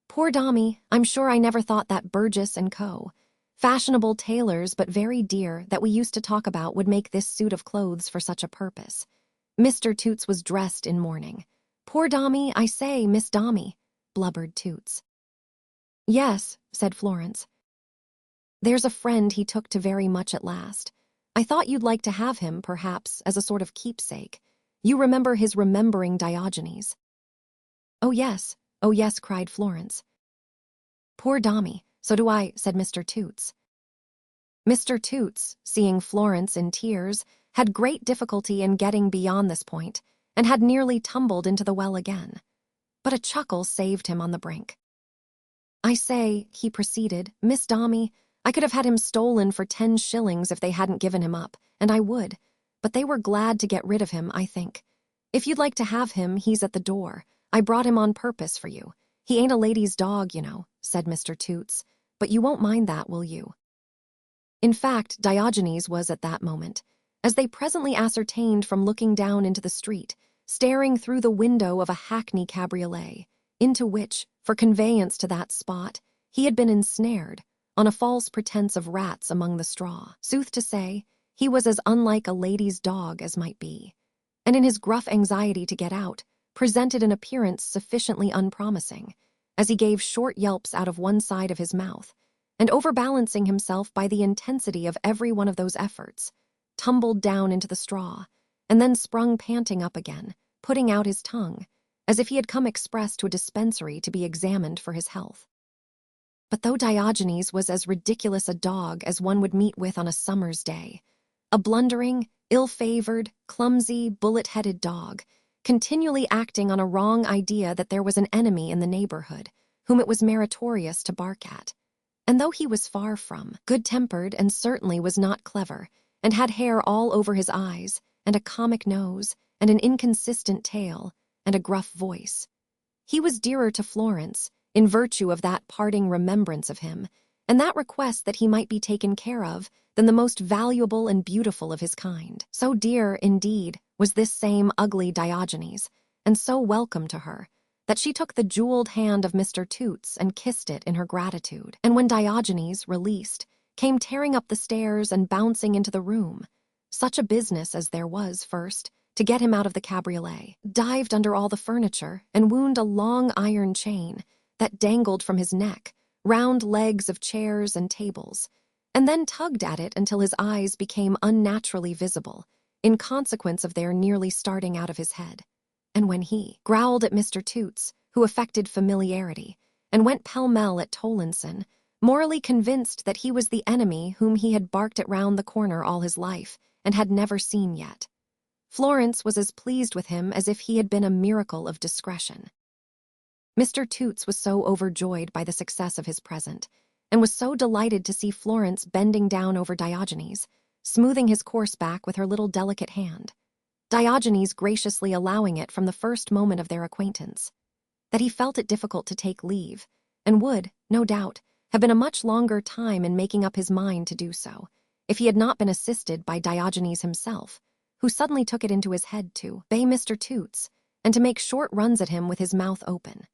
"Poor Dombey, I'm sure I never thought that Burgess & Co., fashionable tailors but very dear, that we used to talk about would make this suit of clothes for such a purpose." Mr. Toots was dressed in mourning. "Poor Dombey, I say, Miss Dombey," blubbered Toots. "Yes," said Florence. "There's a friend he took to very much at last. I thought you'd like to have him, perhaps, as a sort of keepsake. You remember his Remembering Diogenes." Oh, yes, cried Florence. "Poor Dombey, so do I," said Mr. Toots. Mr. Toots, seeing Florence in tears, had great difficulty in getting beyond this point, and had nearly tumbled into the well again. But a chuckle saved him on the brink. "I say," he proceeded, "Miss Dombey, I could have had him stolen for 10 shillings if they hadn't given him up, and I would. But they were glad to get rid of him, I think. If you'd like to have him, he's at the door. I brought him on purpose for you. He ain't a lady's dog, you know," said Mr. Toots. "But you won't mind that, will you?" In fact, Diogenes was at that moment, as they presently ascertained from looking down into the street, staring through the window of a hackney cabriolet, into which, for conveyance to that spot, he had been ensnared, on a false pretense of rats among the straw. Sooth to say, he was as unlike a lady's dog as might be, and in his gruff anxiety to get out, presented an appearance sufficiently unpromising, as he gave short yelps out of one side of his mouth, and overbalancing himself by the intensity of every one of those efforts, tumbled down into the straw, and then sprung panting up again, putting out his tongue, as if he had come express to a dispensary to be examined for his health. But though Diogenes was as ridiculous a dog as one would meet with on a summer's day, a blundering, ill-favored, clumsy, bullet-headed dog, continually acting on a wrong idea that there was an enemy in the neighborhood, whom it was meritorious to bark at, and though he was far from good-tempered and certainly was not clever, and had hair all over his eyes, and a comic nose, and an inconsistent tail, and a gruff voice, he was dearer to Florence, in virtue of that parting remembrance of him, and that request that he might be taken care of, than the most valuable and beautiful of his kind. So dear, indeed, was this same ugly Diogenes, and so welcome to her, that she took the jeweled hand of Mr. Toots and kissed it in her gratitude. And when Diogenes, released, came tearing up the stairs and bouncing into the room, such a business as there was, first, to get him out of the cabriolet, dived under all the furniture, and wound a long iron chain that dangled from his neck, round legs of chairs and tables, and then tugged at it until his eyes became unnaturally visible, in consequence of their nearly starting out of his head. And when he growled at Mr. Toots, who affected familiarity, and went pell-mell at Tollinson, morally convinced that he was the enemy whom he had barked at round the corner all his life and had never seen yet, Florence was as pleased with him as if he had been a miracle of discretion. Mr. Toots was so overjoyed by the success of his present, and was so delighted to see Florence bending down over Diogenes, smoothing his coarse back with her little delicate hand, Diogenes graciously allowing it from the first moment of their acquaintance, that he felt it difficult to take leave, and would, no doubt, have been a much longer time in making up his mind to do so, if he had not been assisted by Diogenes himself, who suddenly took it into his head to bay Mr. Toots, and to make short runs at him with his mouth open.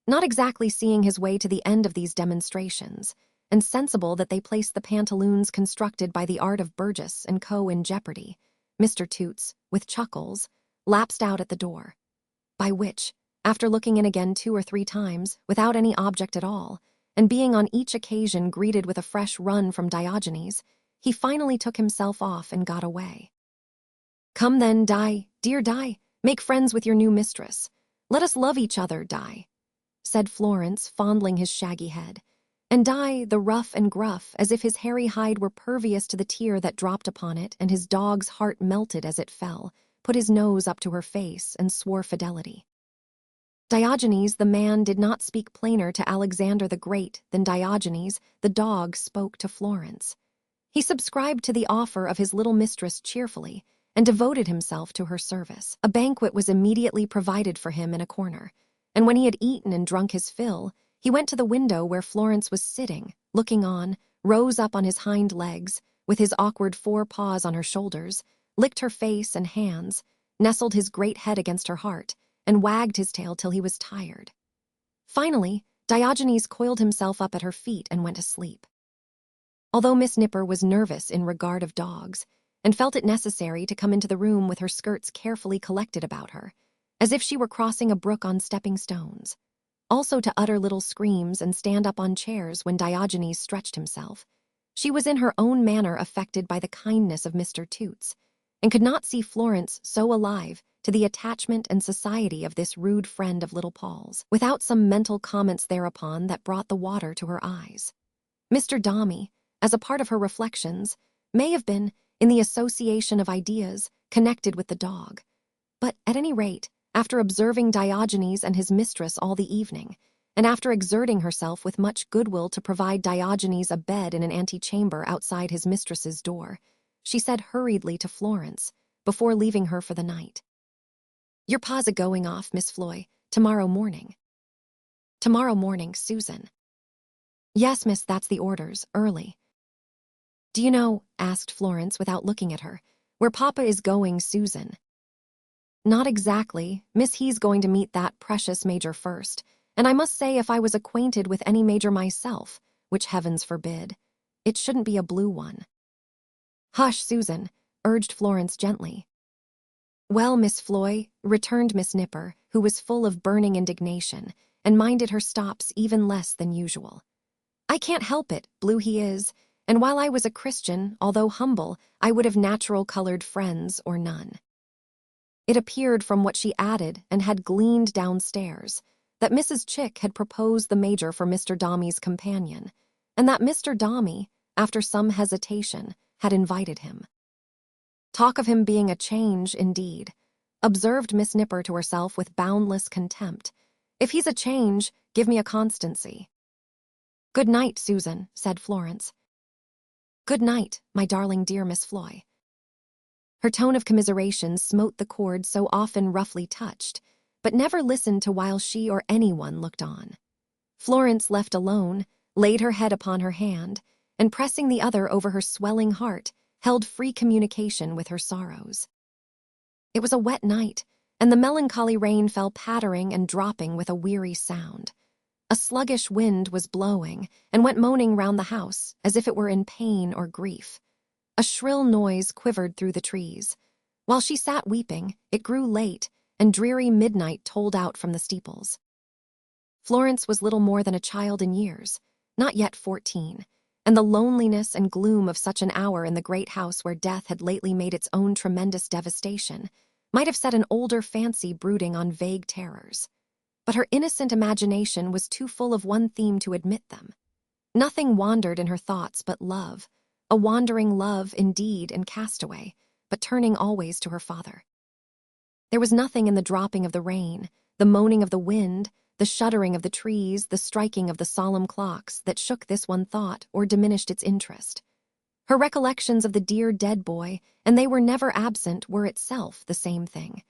Not exactly seeing his way to the end of these demonstrations, and sensible that they placed the pantaloons constructed by the art of Burgess and Co. in jeopardy, Mr. Toots, with chuckles, lapsed out at the door, by which, after looking in again 2 or 3 times, without any object at all, and being on each occasion greeted with a fresh run from Diogenes, he finally took himself off and got away. "Come then, dear Di, make friends with your new mistress. Let us love each other, Di," said Florence, fondling his shaggy head, and Di, the rough and gruff, as if his hairy hide were pervious to the tear that dropped upon it, and his dog's heart melted as it fell, put his nose up to her face and swore fidelity. Diogenes, the man, did not speak plainer to Alexander the Great than Diogenes, the dog, spoke to Florence. He subscribed to the offer of his little mistress cheerfully, and devoted himself to her service. A banquet was immediately provided for him in a corner, and when he had eaten and drunk his fill, he went to the window where Florence was sitting, looking on, rose up on his hind legs, with his awkward 4 paws on her shoulders, licked her face and hands, nestled his great head against her heart, and wagged his tail till he was tired. Finally, Diogenes coiled himself up at her feet and went to sleep. Although Miss Nipper was nervous in regard of dogs, and felt it necessary to come into the room with her skirts carefully collected about her, as if she were crossing a brook on stepping stones, also to utter little screams and stand up on chairs when Diogenes stretched himself, she was in her own manner affected by the kindness of Mr. Toots, and could not see Florence so alive to the attachment and society of this rude friend of little Paul's, without some mental comments thereupon that brought the water to her eyes. Mr. Dombey, as a part of her reflections, may have been in the association of ideas connected with the dog, but at any rate, after observing Diogenes and his mistress all the evening, and after exerting herself with much goodwill to provide Diogenes a bed in an antechamber outside his mistress's door, she said hurriedly to Florence, before leaving her for the night, "Your pa's a-going off, Miss Floy, tomorrow morning." "Tomorrow morning, Susan." "Yes, miss, that's the orders, early." "Do you know," asked Florence without looking at her, "where Papa is going, Susan?" "Not exactly. Miss, he's going to meet that precious major first, and I must say if I was acquainted with any major myself, which heavens forbid, it shouldn't be a blue one." "Hush, Susan," urged Florence gently. "Well, Miss Floy," returned Miss Nipper, who was full of burning indignation, and minded her stops even less than usual, "I can't help it, blue he is, and while I was a Christian, although humble, I would have natural-colored friends or none." It appeared from what she added and had gleaned downstairs that Mrs. Chick had proposed the major for Mr. Dombey's companion, and that Mr. Dombey, after some hesitation, had invited him. "Talk of him being a change, indeed," observed Miss Nipper to herself with boundless contempt. "If he's a change, give me a constancy." "Good night, Susan," said Florence. "Good night, my darling dear Miss Floy." Her tone of commiseration smote the chord so often roughly touched, but never listened to while she or anyone looked on. Florence, left alone, laid her head upon her hand, and pressing the other over her swelling heart, held free communication with her sorrows. It was a wet night, and the melancholy rain fell pattering and dropping with a weary sound. A sluggish wind was blowing, and went moaning round the house, as if it were in pain or grief. A shrill noise quivered through the trees. While she sat weeping, it grew late, and dreary midnight tolled out from the steeples. Florence was little more than a child in years, not yet 14, and the loneliness and gloom of such an hour in the great house where death had lately made its own tremendous devastation might have set an older fancy brooding on vague terrors. But her innocent imagination was too full of one theme to admit them. Nothing wandered in her thoughts but love, a wandering love indeed and castaway, but turning always to her father. There was nothing in the dropping of the rain, the moaning of the wind, the shuddering of the trees, the striking of the solemn clocks that shook this one thought or diminished its interest. Her recollections of the dear dead boy, and they were never absent, were itself the same thing.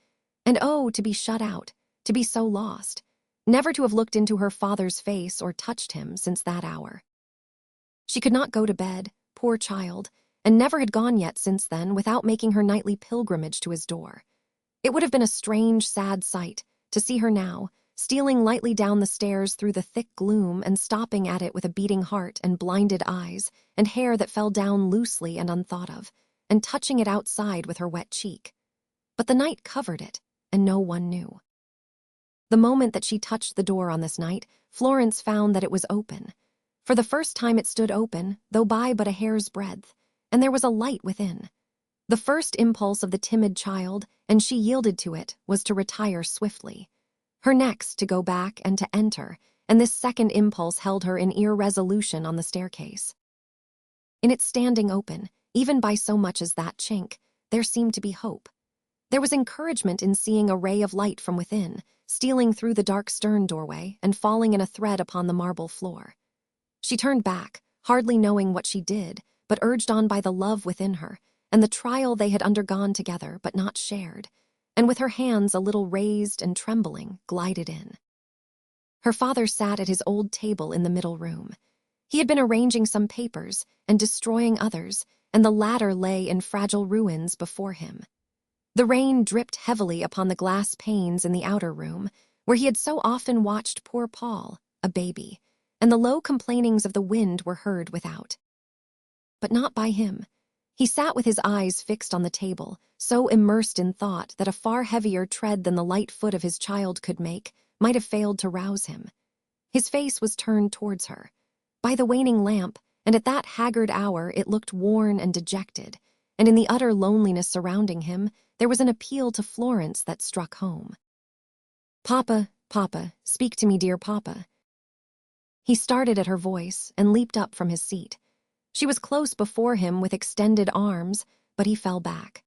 And oh, to be shut out, to be so lost, never to have looked into her father's face or touched him since that hour. She could not go to bed, poor child, and never had gone yet since then without making her nightly pilgrimage to his door. It would have been a strange, sad sight to see her now, stealing lightly down the stairs through the thick gloom and stopping at it with a beating heart and blinded eyes and hair that fell down loosely and unthought of, and touching it outside with her wet cheek. But the night covered it, and no one knew. The moment that she touched the door on this night, Florence found that it was open. For the first time it stood open, though by but a hair's breadth, and there was a light within. The first impulse of the timid child, and she yielded to it, was to retire swiftly. Her next to go back and to enter, and this second impulse held her in irresolution on the staircase. In its standing open, even by so much as that chink, there seemed to be hope. There was encouragement in seeing a ray of light from within, stealing through the dark stern doorway and falling in a thread upon the marble floor. She turned back, hardly knowing what she did, but urged on by the love within her, and the trial they had undergone together but not shared, and with her hands a little raised and trembling, glided in. Her father sat at his old table in the middle room. He had been arranging some papers and destroying others, and the latter lay in fragile ruins before him. The rain dripped heavily upon the glass panes in the outer room, where he had so often watched poor Paul, a baby, and the low complainings of the wind were heard without. But not by him. He sat with his eyes fixed on the table, so immersed in thought that a far heavier tread than the light foot of his child could make might have failed to rouse him. His face was turned towards her. By the waning lamp, and at that haggard hour, it looked worn and dejected, and in the utter loneliness surrounding him, there was an appeal to Florence that struck home. "Papa, Papa, speak to me, dear Papa." He started at her voice and leaped up from his seat. She was close before him with extended arms, but he fell back.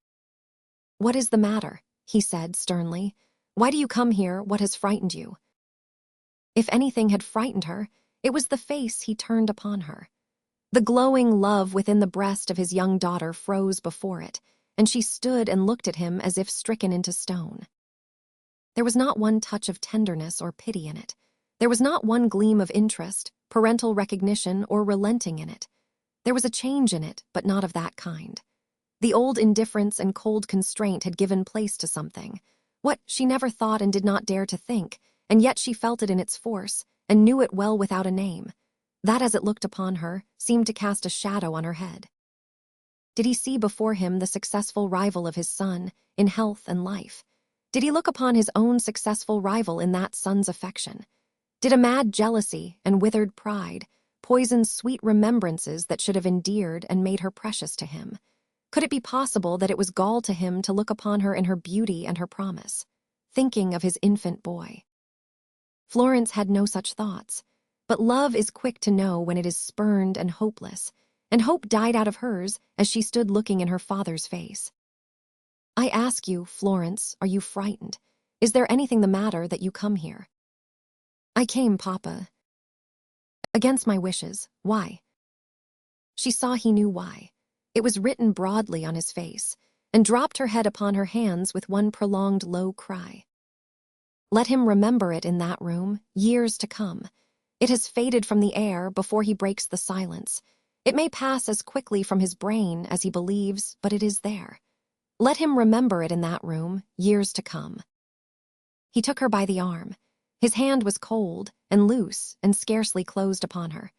"What is the matter?" he said sternly. "Why do you come here? What has frightened you?" If anything had frightened her, it was the face he turned upon her. The glowing love within the breast of his young daughter froze before it, and she stood and looked at him as if stricken into stone. There was not one touch of tenderness or pity in it. There was not one gleam of interest, parental recognition, or relenting in it. There was a change in it, but not of that kind. The old indifference and cold constraint had given place to something, what she never thought and did not dare to think, and yet she felt it in its force, and knew it well without a name. That, as it looked upon her, seemed to cast a shadow on her head. Did he see before him the successful rival of his son, in health and life? Did he look upon his own successful rival in that son's affection? Did a mad jealousy and withered pride poison sweet remembrances that should have endeared and made her precious to him? Could it be possible that it was gall to him to look upon her in her beauty and her promise, thinking of his infant boy? Florence had no such thoughts, but love is quick to know when it is spurned and hopeless, and hope died out of hers as she stood looking in her father's face. "I ask you, Florence, are you frightened? Is there anything the matter that you come here?" "I came, Papa. Against my wishes. Why?" She saw he knew why. It was written broadly on his face, and dropped her head upon her hands with one prolonged low cry. Let him remember it in that room, years to come. It has faded from the air before he breaks the silence. It may pass as quickly from his brain as he believes, but it is there. Let him remember it in that room, years to come. He took her by the arm. His hand was cold and loose and scarcely closed upon her.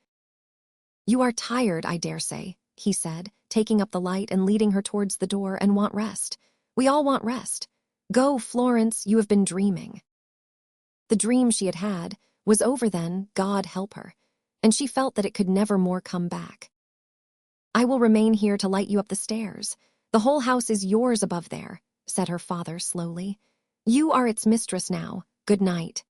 "You are tired, I dare say," he said, taking up the light and leading her towards the door, "and want rest. We all want rest. Go, Florence, you have been dreaming." The dream she had had was over then, God help her, and she felt that it could never more come back. "I will remain here to light you up the stairs. The whole house is yours above there," said her father slowly. "You are its mistress now. Good night."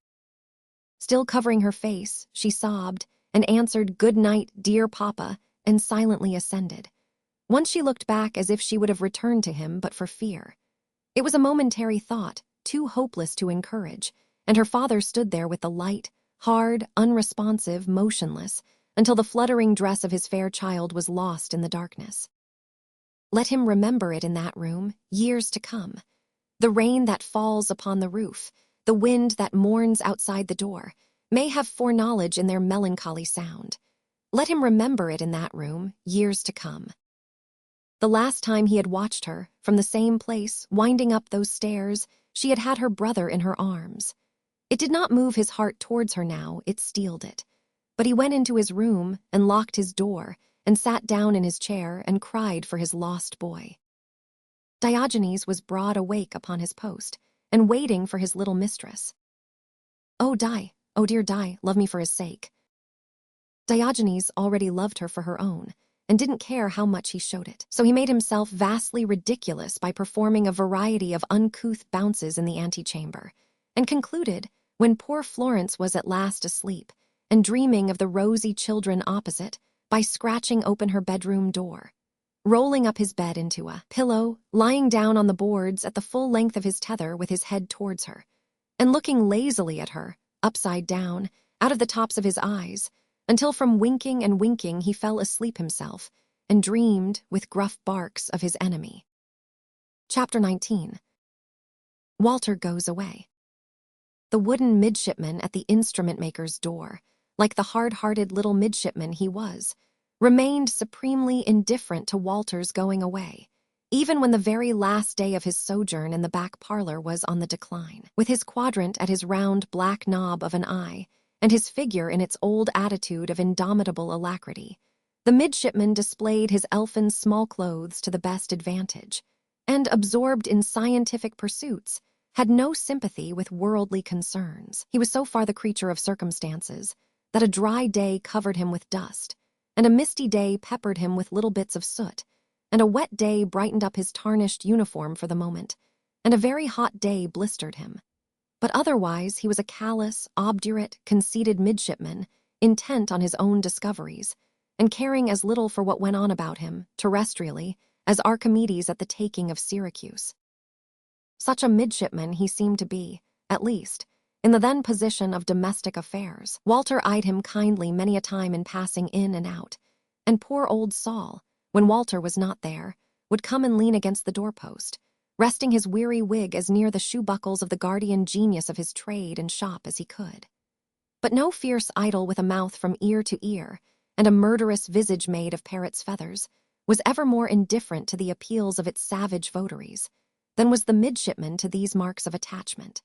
Still covering her face, she sobbed and answered, "Good night, dear papa," and silently ascended. Once she looked back as if she would have returned to him but for fear. It was a momentary thought, too hopeless to encourage, and her father stood there with the light, hard, unresponsive, motionless, until the fluttering dress of his fair child was lost in the darkness. Let him remember it in that room, years to come. The rain that falls upon the roof, the wind that mourns outside the door, may have foreknowledge in their melancholy sound. Let him remember it in that room, years to come. The last time he had watched her, from the same place, winding up those stairs, she had had her brother in her arms. It did not move his heart towards her now, it steeled it. But he went into his room and locked his door and sat down in his chair and cried for his lost boy. Diogenes was broad awake upon his post and waiting for his little mistress. "Oh, Di, oh dear Di, love me for his sake." Diogenes already loved her for her own, and didn't care how much he showed it. So he made himself vastly ridiculous by performing a variety of uncouth bounces in the antechamber, and concluded, when poor Florence was at last asleep and dreaming of the rosy children opposite, by scratching open her bedroom door, rolling up his bed into a pillow, lying down on the boards at the full length of his tether with his head towards her, and looking lazily at her, upside down, out of the tops of his eyes, until from winking and winking he fell asleep himself, and dreamed, with gruff barks, of his enemy. Chapter 19. Walter goes away. The wooden midshipman at the instrument-maker's door, like the hard-hearted little midshipman he was, remained supremely indifferent to Walter's going away, even when the very last day of his sojourn in the back parlor was on the decline. With his quadrant at his round black knob of an eye, and his figure in its old attitude of indomitable alacrity, the midshipman displayed his elfin small clothes to the best advantage, and, absorbed in scientific pursuits, had no sympathy with worldly concerns. He was so far the creature of circumstances that a dry day covered him with dust, and a misty day peppered him with little bits of soot, and a wet day brightened up his tarnished uniform for the moment, and a very hot day blistered him. But otherwise he was a callous, obdurate, conceited midshipman, intent on his own discoveries, and caring as little for what went on about him, terrestrially, as Archimedes at the taking of Syracuse. Such a midshipman he seemed to be, at least, in the then position of domestic affairs. Walter eyed him kindly many a time in passing in and out, and poor old Saul, when Walter was not there, would come and lean against the doorpost, resting his weary wig as near the shoe buckles of the guardian genius of his trade and shop as he could. But no fierce idol with a mouth from ear to ear, and a murderous visage made of parrot's feathers, was ever more indifferent to the appeals of its savage votaries than was the midshipman to these marks of attachment.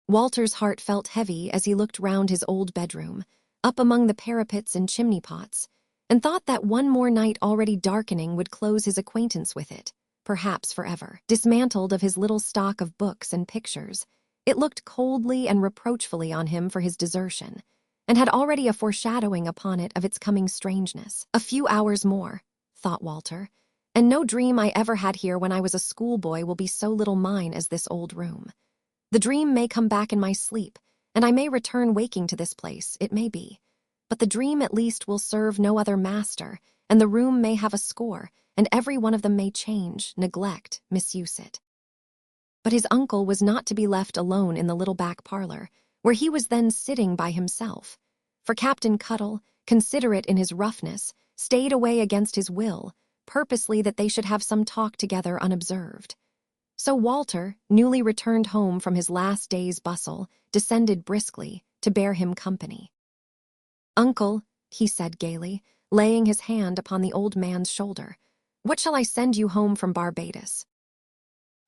Walter's heart felt heavy as he looked round his old bedroom, up among the parapets and chimney-pots, and thought that one more night already darkening would close his acquaintance with it, perhaps forever. Dismantled of his little stock of books and pictures, it looked coldly and reproachfully on him for his desertion, and had already a foreshadowing upon it of its coming strangeness. A few hours more, thought Walter, and no dream I ever had here when I was a schoolboy will be so little mine as this old room. The dream may come back in my sleep, and I may return waking to this place, it may be. But the dream at least will serve no other master, and the room may have a score, and every one of them may change, neglect, misuse it. But his uncle was not to be left alone in the little back parlor, where he was then sitting by himself, for Captain Cuttle, considerate in his roughness, stayed away against his will, purposely that they should have some talk together unobserved. So Walter, newly returned home from his last day's bustle, descended briskly to bear him company. "Uncle," he said gaily, laying his hand upon the old man's shoulder, "what shall I send you home from Barbados?"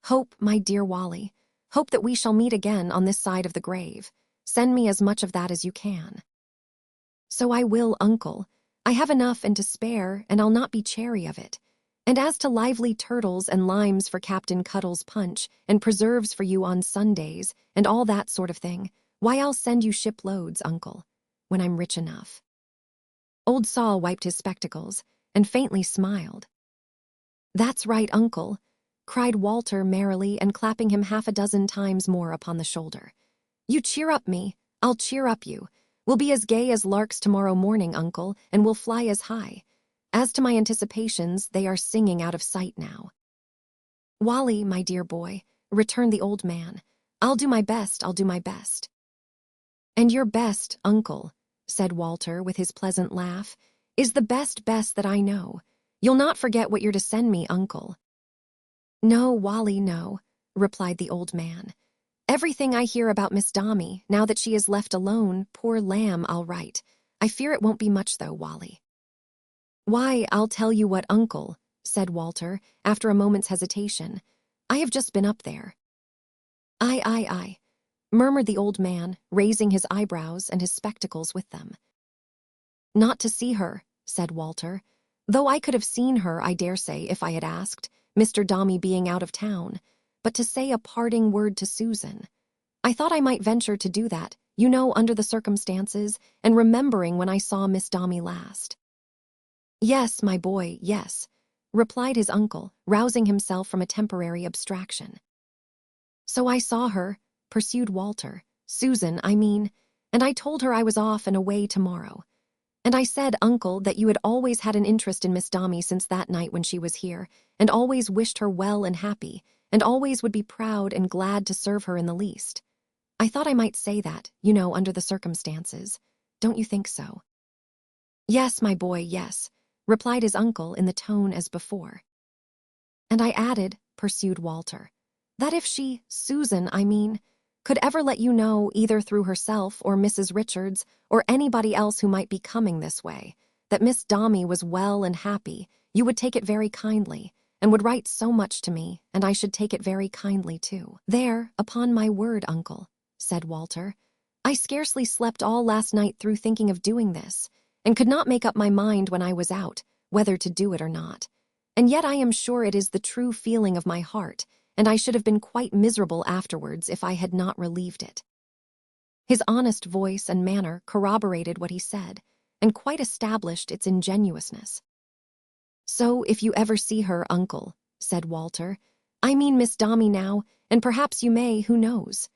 "Hope, my dear Wally, hope that we shall meet again on this side of the grave. Send me as much of that as you can." "So I will, uncle. I have enough and to spare, and I'll not be chary of it. And as to lively turtles and limes for Captain Cuttle's punch, and preserves for you on Sundays, and all that sort of thing, why, I'll send you shiploads, uncle, when I'm rich enough." Old Sol wiped his spectacles and faintly smiled. "That's right, uncle," cried Walter merrily and clapping him half a dozen times more upon the shoulder. "You cheer up me, I'll cheer up you. We'll be as gay as larks tomorrow morning, uncle, and we'll fly as high. As to my anticipations, they are singing out of sight now." "Wally, my dear boy," returned the old man, I'll do my best. "And your best, uncle," said Walter with his pleasant laugh, "is the best that I know. You'll not forget what you're to send me, uncle." "No, Wally, no," replied the old man. "Everything I hear about Miss Dombey, now that she is left alone, poor lamb, I'll write. I fear it won't be much, though, Wally." "Why, I'll tell you what, uncle," said Walter, after a moment's hesitation. "I have just been up there." Aye," murmured the old man, raising his eyebrows and his spectacles with them. "Not to see her," said Walter, "though I could have seen her, I dare say, if I had asked, Mr. Dombey being out of town, but to say a parting word to Susan. I thought I might venture to do that, you know, under the circumstances, and remembering when I saw Miss Dombey last." "Yes, my boy, yes," replied his uncle, rousing himself from a temporary abstraction. "So I saw her," pursued Walter, "Susan, I mean, and I told her I was off and away tomorrow. And I said, uncle, that you had always had an interest in Miss Dombey since that night when she was here, and always wished her well and happy, and always would be proud and glad to serve her in the least. I thought I might say that, you know, under the circumstances. Don't you think so?" "Yes, my boy, yes," replied his uncle in the tone as before. "And I added," pursued Walter, "that if she, Susan, I mean, could ever let you know, either through herself or Mrs. Richards or anybody else who might be coming this way, that Miss Dombey was well and happy, you would take it very kindly, and would write so much to me, and I should take it very kindly too." "There, upon my word, uncle," said Walter, "I scarcely slept all last night through thinking of doing this, and could not make up my mind when I was out, whether to do it or not. And yet I am sure it is the true feeling of my heart, and I should have been quite miserable afterwards if I had not relieved it." His honest voice and manner corroborated what he said, and quite established its ingenuousness. "So if you ever see her, uncle," said Walter, "I mean Miss Dombey now, and perhaps you may, who knows,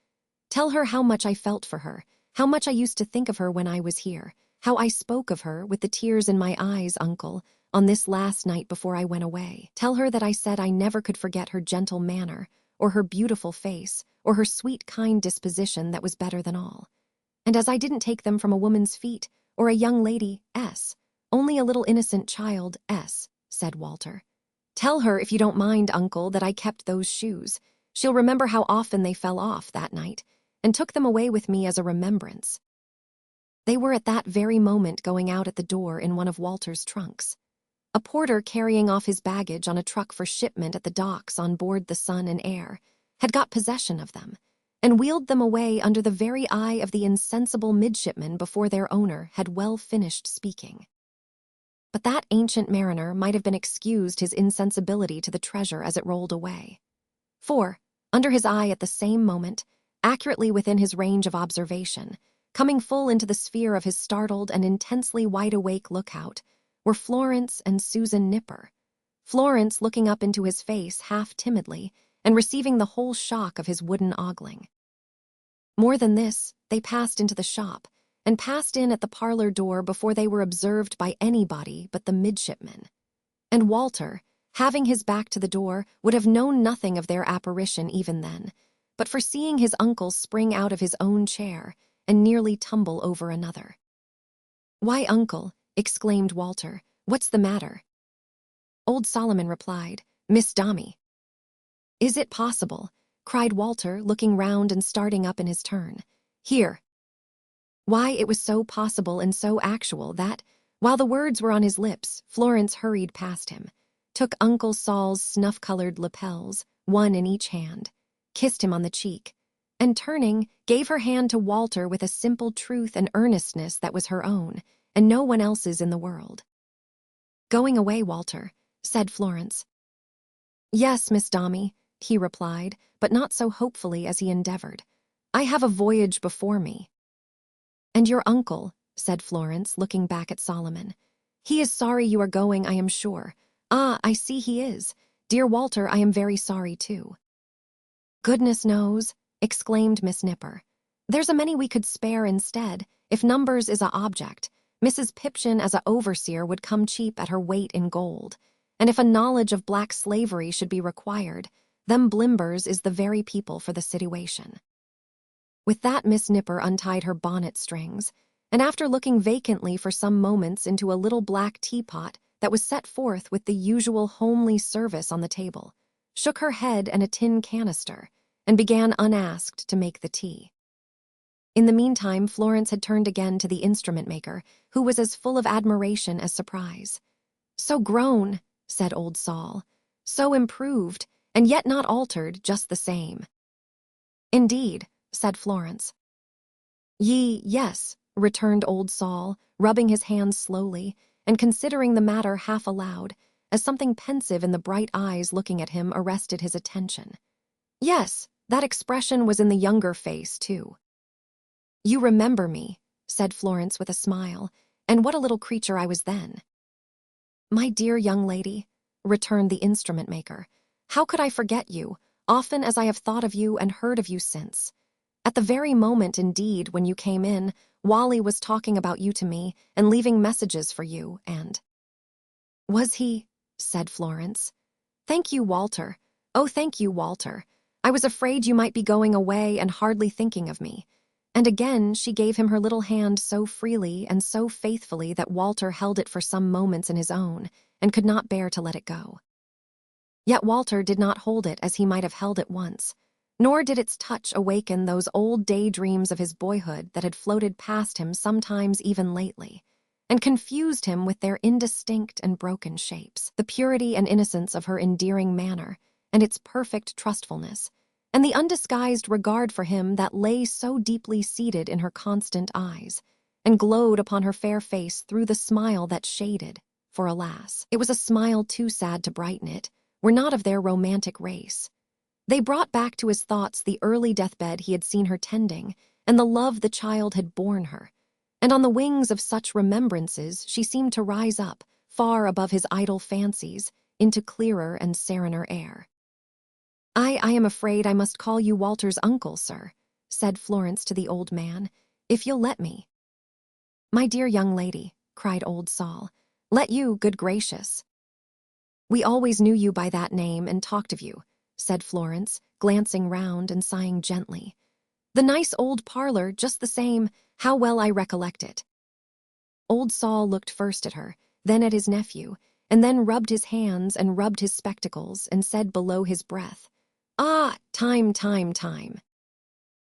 tell her how much I felt for her, how much I used to think of her when I was here, how I spoke of her with the tears in my eyes, uncle, on this last night before I went away. Tell her that I said I never could forget her gentle manner, or her beautiful face, or her sweet, kind disposition that was better than all. And as I didn't take them from a woman's feet, or a young lady, only a little innocent child, said Walter. Tell her, if you don't mind, uncle, that I kept those shoes. She'll remember how often they fell off that night, and took them away with me as a remembrance." They were at that very moment going out at the door in one of Walter's trunks. A porter carrying off his baggage on a truck for shipment at the docks on board the Son and Heir had got possession of them, and wheeled them away under the very eye of the insensible midshipman before their owner had well finished speaking. But that ancient mariner might have been excused his insensibility to the treasure as it rolled away. For, under his eye at the same moment, accurately within his range of observation, coming full into the sphere of his startled and intensely wide-awake lookout, were Florence and Susan Nipper. Florence looking up into his face half timidly and receiving the whole shock of his wooden ogling. More than this, they passed into the shop, and passed in at the parlor door before they were observed by anybody but the midshipman. And Walter, having his back to the door, would have known nothing of their apparition even then, but for seeing his uncle spring out of his own chair and nearly tumble over another. "Why, uncle," exclaimed Walter, "what's the matter?" Old Solomon replied, "Miss Dombey." "Is it possible?" cried Walter, looking round and starting up in his turn. "Here." Why, it was so possible and so actual that, while the words were on his lips, Florence hurried past him, took Uncle Sol's snuff-colored lapels, one in each hand, kissed him on the cheek, and turning, gave her hand to Walter with a simple truth and earnestness that was her own, and no one else's in the world. "Going away, Walter," said Florence. Yes, Miss Dombey, he replied, but not so hopefully as he endeavored. I have a voyage before me. And your uncle, said Florence, looking back at Solomon. He is sorry you are going, I am sure. Ah, I see he is. Dear Walter, I am very sorry too. Goodness knows, exclaimed Miss Nipper. There's a many we could spare instead. If numbers is a object, Mrs. Pipchin as a overseer would come cheap at her weight in gold. And if a knowledge of black slavery should be required, them Blimbers is the very people for the situation. With that, Miss Nipper untied her bonnet strings, and after looking vacantly for some moments into a little black teapot that was set forth with the usual homely service on the table, shook her head and a tin canister, and began unasked to make the tea. In the meantime, Florence had turned again to the instrument-maker, who was as full of admiration as surprise. So grown, said old Sol, so improved, and yet not altered, just the same. Indeed, said Florence. Yes, returned old Sol, rubbing his hands slowly, and considering the matter half aloud, as something pensive in the bright eyes looking at him arrested his attention. Yes, that expression was in the younger face, too. You remember me, said Florence with a smile, and what a little creature I was then. My dear young lady, returned the instrument-maker, how could I forget you, often as I have thought of you and heard of you since? At the very moment, indeed, when you came in, Wally was talking about you to me and leaving messages for you, and— Was he? Said Florence. Thank you, Walter. Oh, thank you, Walter. I was afraid you might be going away and hardly thinking of me. And again she gave him her little hand so freely and so faithfully that Walter held it for some moments in his own and could not bear to let it go. Yet Walter did not hold it as he might have held it once, nor did its touch awaken those old daydreams of his boyhood that had floated past him sometimes even lately, and confused him with their indistinct and broken shapes, the purity and innocence of her endearing manner, and its perfect trustfulness, and the undisguised regard for him that lay so deeply seated in her constant eyes, and glowed upon her fair face through the smile that shaded, for alas, it was a smile too sad to brighten it, were not of their romantic race. They brought back to his thoughts the early deathbed he had seen her tending, and the love the child had borne her, and on the wings of such remembrances she seemed to rise up, far above his idle fancies, into clearer and serener air. I am afraid I must call you Walter's uncle, sir, said Florence to the old man, if you'll let me. My dear young lady, cried old Sol, let you, good gracious. We always knew you by that name and talked of you, said Florence, glancing round and sighing gently. The nice old parlor, just the same, how well I recollect it. Old Sol looked first at her, then at his nephew, and then rubbed his hands and rubbed his spectacles and said below his breath, Ah, time.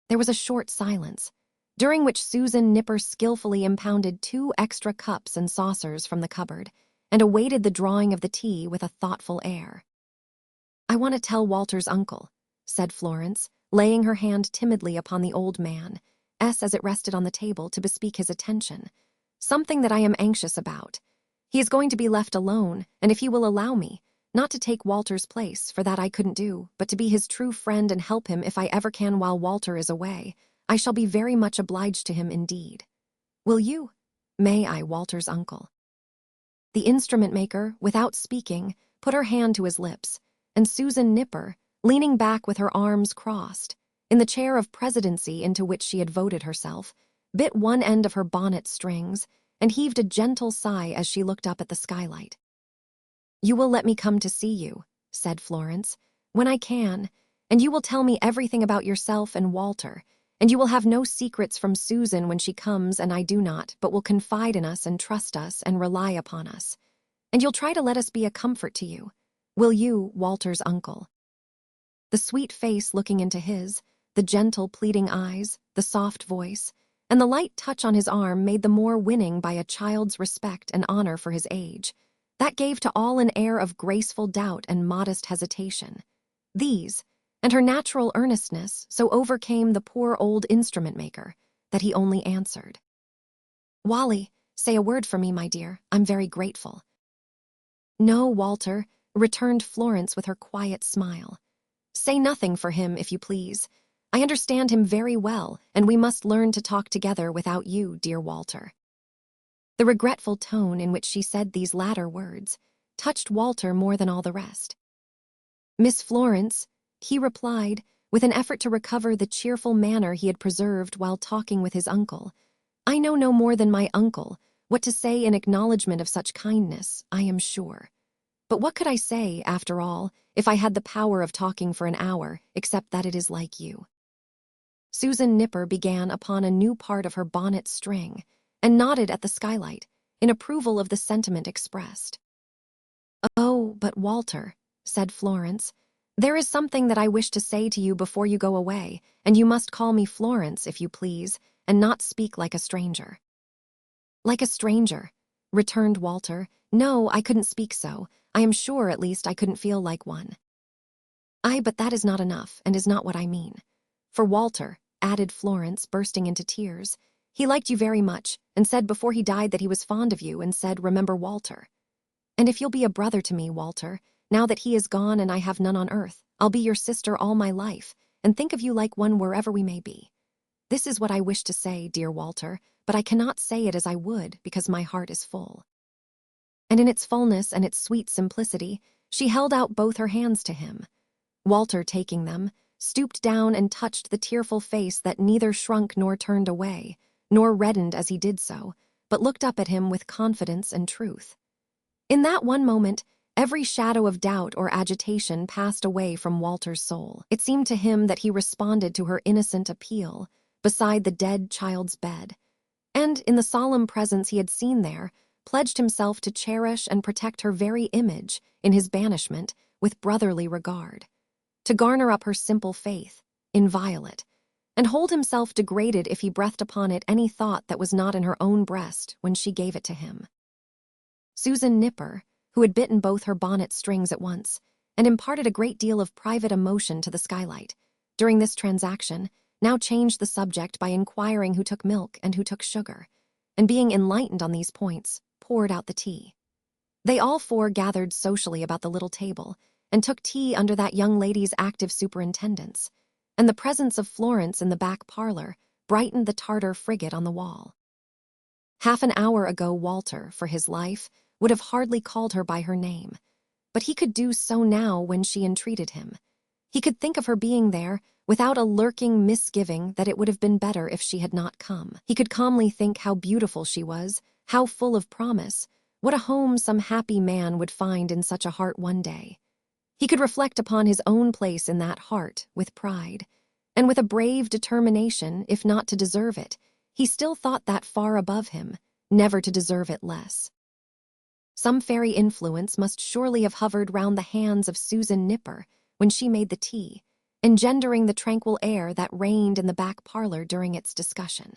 There was a short silence, during which Susan Nipper skillfully impounded 2 extra cups and saucers from the cupboard, and awaited the drawing of the tea with a thoughtful air. I want to tell Walter's uncle, said Florence, laying her hand timidly upon the old man, as it rested on the table to bespeak his attention, something that I am anxious about. He is going to be left alone, and if he will allow me, not to take Walter's place, for that I couldn't do, but to be his true friend and help him if I ever can while Walter is away, I shall be very much obliged to him indeed. Will you? May I, Walter's uncle? The instrument-maker, without speaking, put her hand to his lips, and Susan Nipper, leaning back with her arms crossed, in the chair of presidency into which she had voted herself, bit one end of her bonnet strings, and heaved a gentle sigh as she looked up at the skylight. You will let me come to see you, said Florence, when I can, and you will tell me everything about yourself and Walter, and you will have no secrets from Susan when she comes and I do not, but will confide in us and trust us and rely upon us. And you'll try to let us be a comfort to you. Will you, Walter's uncle? The sweet face looking into his, the gentle pleading eyes, the soft voice, and the light touch on his arm made the more winning by a child's respect and honor for his age. That gave to all an air of graceful doubt and modest hesitation. These, and her natural earnestness, so overcame the poor old instrument-maker, that he only answered, Wally, say a word for me, my dear. I'm very grateful. "No, Walter," returned Florence with her quiet smile. "Say nothing for him, if you please. I understand him very well, and we must learn to talk together without you, dear Walter." The regretful tone in which she said these latter words touched Walter more than all the rest. "Miss Florence," he replied, with an effort to recover the cheerful manner he had preserved while talking with his uncle, "I know no more than my uncle what to say in acknowledgment of such kindness, I am sure. But what could I say, after all, if I had the power of talking for an hour, except that it is like you?" Susan Nipper began upon a new part of her bonnet string and nodded at the skylight in approval of the sentiment expressed. "Oh, but Walter," said Florence, "there is something that I wish to say to you before you go away, and you must call me Florence, if you please, and not speak like a stranger." "Like a stranger," returned Walter. "No, I couldn't speak so. I am sure, at least, I couldn't feel like one." "Ay, but that is not enough, and is not what I mean. For Walter," added Florence, bursting into tears, "he liked you very much, and said before he died that he was fond of you, and said, 'Remember Walter.' And if you'll be a brother to me, Walter, now that he is gone and I have none on earth, I'll be your sister all my life, and think of you like one wherever we may be. This is what I wish to say, dear Walter, but I cannot say it as I would, because my heart is full." And in its fullness and its sweet simplicity, she held out both her hands to him. Walter, taking them, stooped down and touched the tearful face that neither shrunk nor turned away, nor reddened as he did so, but looked up at him with confidence and truth. In that one moment, every shadow of doubt or agitation passed away from Walter's soul. It seemed to him that he responded to her innocent appeal beside the dead child's bed, and, in the solemn presence he had seen there, pledged himself to cherish and protect her very image in his banishment with brotherly regard, to garner up her simple faith, inviolate, and hold himself degraded if he breathed upon it any thought that was not in her own breast when she gave it to him. Susan Nipper, who had bitten both her bonnet strings at once, and imparted a great deal of private emotion to the skylight, during this transaction, now changed the subject by inquiring who took milk and who took sugar, and being enlightened on these points, poured out the tea. They all four gathered socially about the little table, and took tea under that young lady's active superintendence, and the presence of Florence in the back parlor brightened the Tartar frigate on the wall. Half an hour ago Walter, for his life, would have hardly called her by her name, but he could do so now when she entreated him. He could think of her being there without a lurking misgiving that it would have been better if she had not come. He could calmly think how beautiful she was, how full of promise, what a home some happy man would find in such a heart one day. He could reflect upon his own place in that heart with pride, and with a brave determination, if not to deserve it, he still thought that far above him, never to deserve it less. Some fairy influence must surely have hovered round the hands of Susan Nipper when she made the tea, engendering the tranquil air that reigned in the back parlor during its discussion.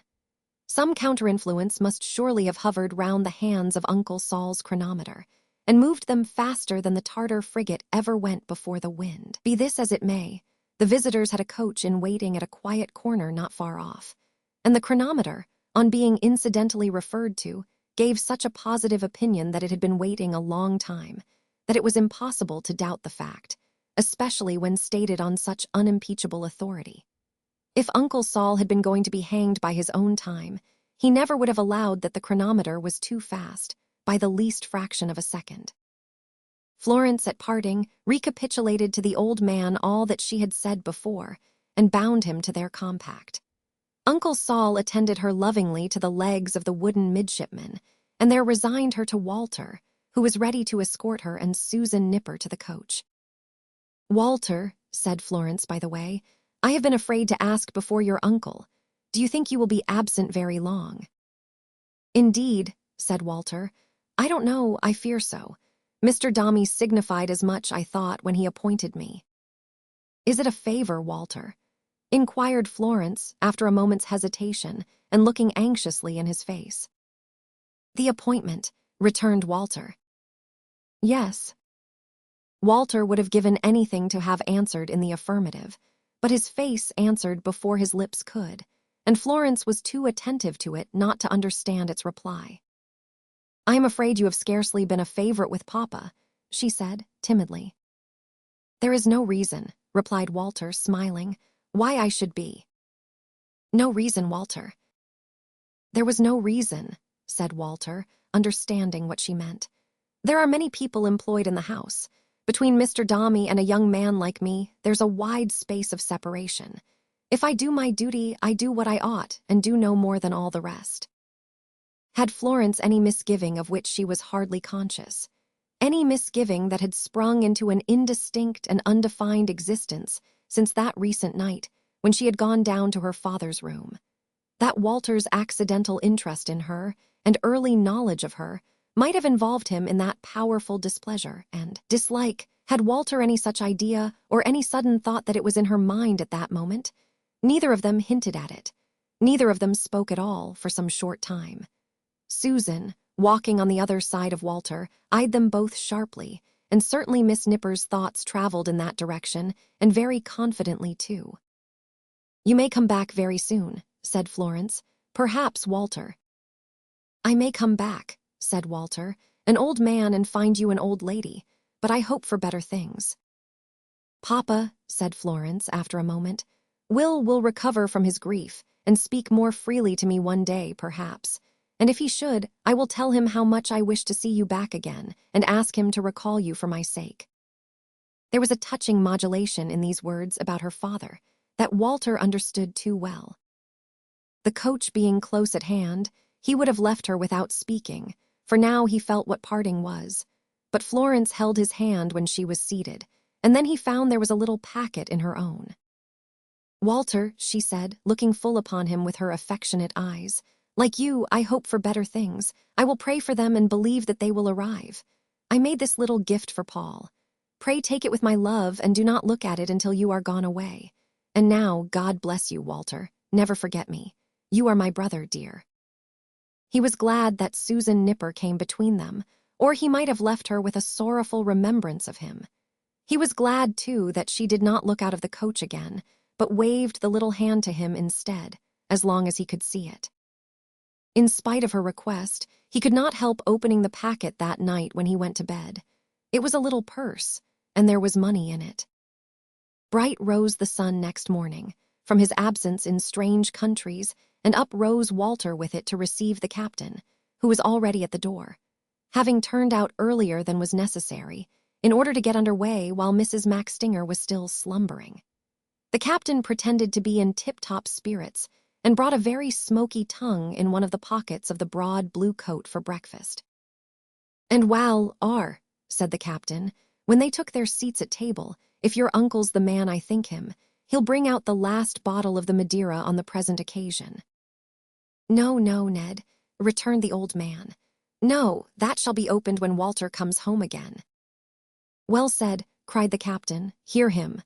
Some counter-influence must surely have hovered round the hands of Uncle Saul's chronometer, and moved them faster than the Tartar frigate ever went before the wind. Be this as it may, the visitors had a coach in waiting at a quiet corner not far off, and the chronometer, on being incidentally referred to, gave such a positive opinion that it had been waiting a long time, that it was impossible to doubt the fact, especially when stated on such unimpeachable authority. If Uncle Saul had been going to be hanged by his own time, he never would have allowed that the chronometer was too fast, by the least fraction of a second. Florence, at parting, recapitulated to the old man all that she had said before, and bound him to their compact. Uncle Saul attended her lovingly to the legs of the wooden midshipman, and there resigned her to Walter, who was ready to escort her and Susan Nipper to the coach. "Walter," said Florence by the way, "I have been afraid to ask before your uncle. Do you think you will be absent very long?" "Indeed," said Walter, "I don't know, I fear so. Mr. Dombey signified as much, I thought, when he appointed me." "Is it a favor, Walter?" inquired Florence, after a moment's hesitation, and looking anxiously in his face. "The appointment," returned Walter. "Yes." Walter would have given anything to have answered in the affirmative, but his face answered before his lips could, and Florence was too attentive to it not to understand its reply. "I am afraid you have scarcely been a favorite with Papa. she said, timidly. There is no reason, replied Walter, smiling, why I should be. No reason, Walter. There was no reason, said Walter, understanding what she meant. There are many people employed in the house. Between Mr. Dombey and a young man like me, there's a wide space of separation. If I do my duty, I do what I ought, and do no more than all the rest. Had Florence any misgiving of which she was hardly conscious? Any misgiving that had sprung into an indistinct and undefined existence since that recent night when she had gone down to her father's room? That Walter's accidental interest in her and early knowledge of her might have involved him in that powerful displeasure and dislike. Had Walter any such idea or any sudden thought that it was in her mind at that moment? Neither of them hinted at it. Neither of them spoke at all for some short time. Susan, walking on the other side of Walter, eyed them both sharply, and certainly Miss Nipper's thoughts traveled in that direction, and very confidently too. You may come back very soon, said Florence. Perhaps, Walter. I may come back, said Walter, an old man and find you an old lady, but I hope for better things. Papa, said Florence after a moment, Will recover from his grief and speak more freely to me one day, perhaps. And if he should, I will tell him how much I wish to see you back again and ask him to recall you for my sake. There was a touching modulation in these words about her father that Walter understood too well. The coach being close at hand, he would have left her without speaking, for now he felt what parting was. But Florence held his hand when she was seated, and then he found there was a little packet in her own. Walter, she said, looking full upon him with her affectionate eyes, like you, I hope for better things. I will pray for them and believe that they will arrive. I made this little gift for Paul. Pray take it with my love and do not look at it until you are gone away. And now, God bless you, Walter. Never forget me. You are my brother, dear. He was glad that Susan Nipper came between them, or he might have left her with a sorrowful remembrance of him. He was glad, too, that she did not look out of the coach again, but waved the little hand to him instead, as long as he could see it. In spite of her request, he could not help opening the packet that night when he went to bed. It was a little purse, and there was money in it. Bright rose the sun next morning, from his absence in strange countries, and up rose Walter with it to receive the captain, who was already at the door, having turned out earlier than was necessary, in order to get under way while Mrs. Maxtinger was still slumbering. The captain pretended to be in tip-top spirits, and brought a very smoky tongue in one of the pockets of the broad blue coat for breakfast. And said the captain, when they took their seats at table, if your uncle's the man I think him, he'll bring out the last bottle of the Madeira on the present occasion. No, Ned, returned the old man. No, that shall be opened when Walter comes home again. Well said, cried the captain, hear him.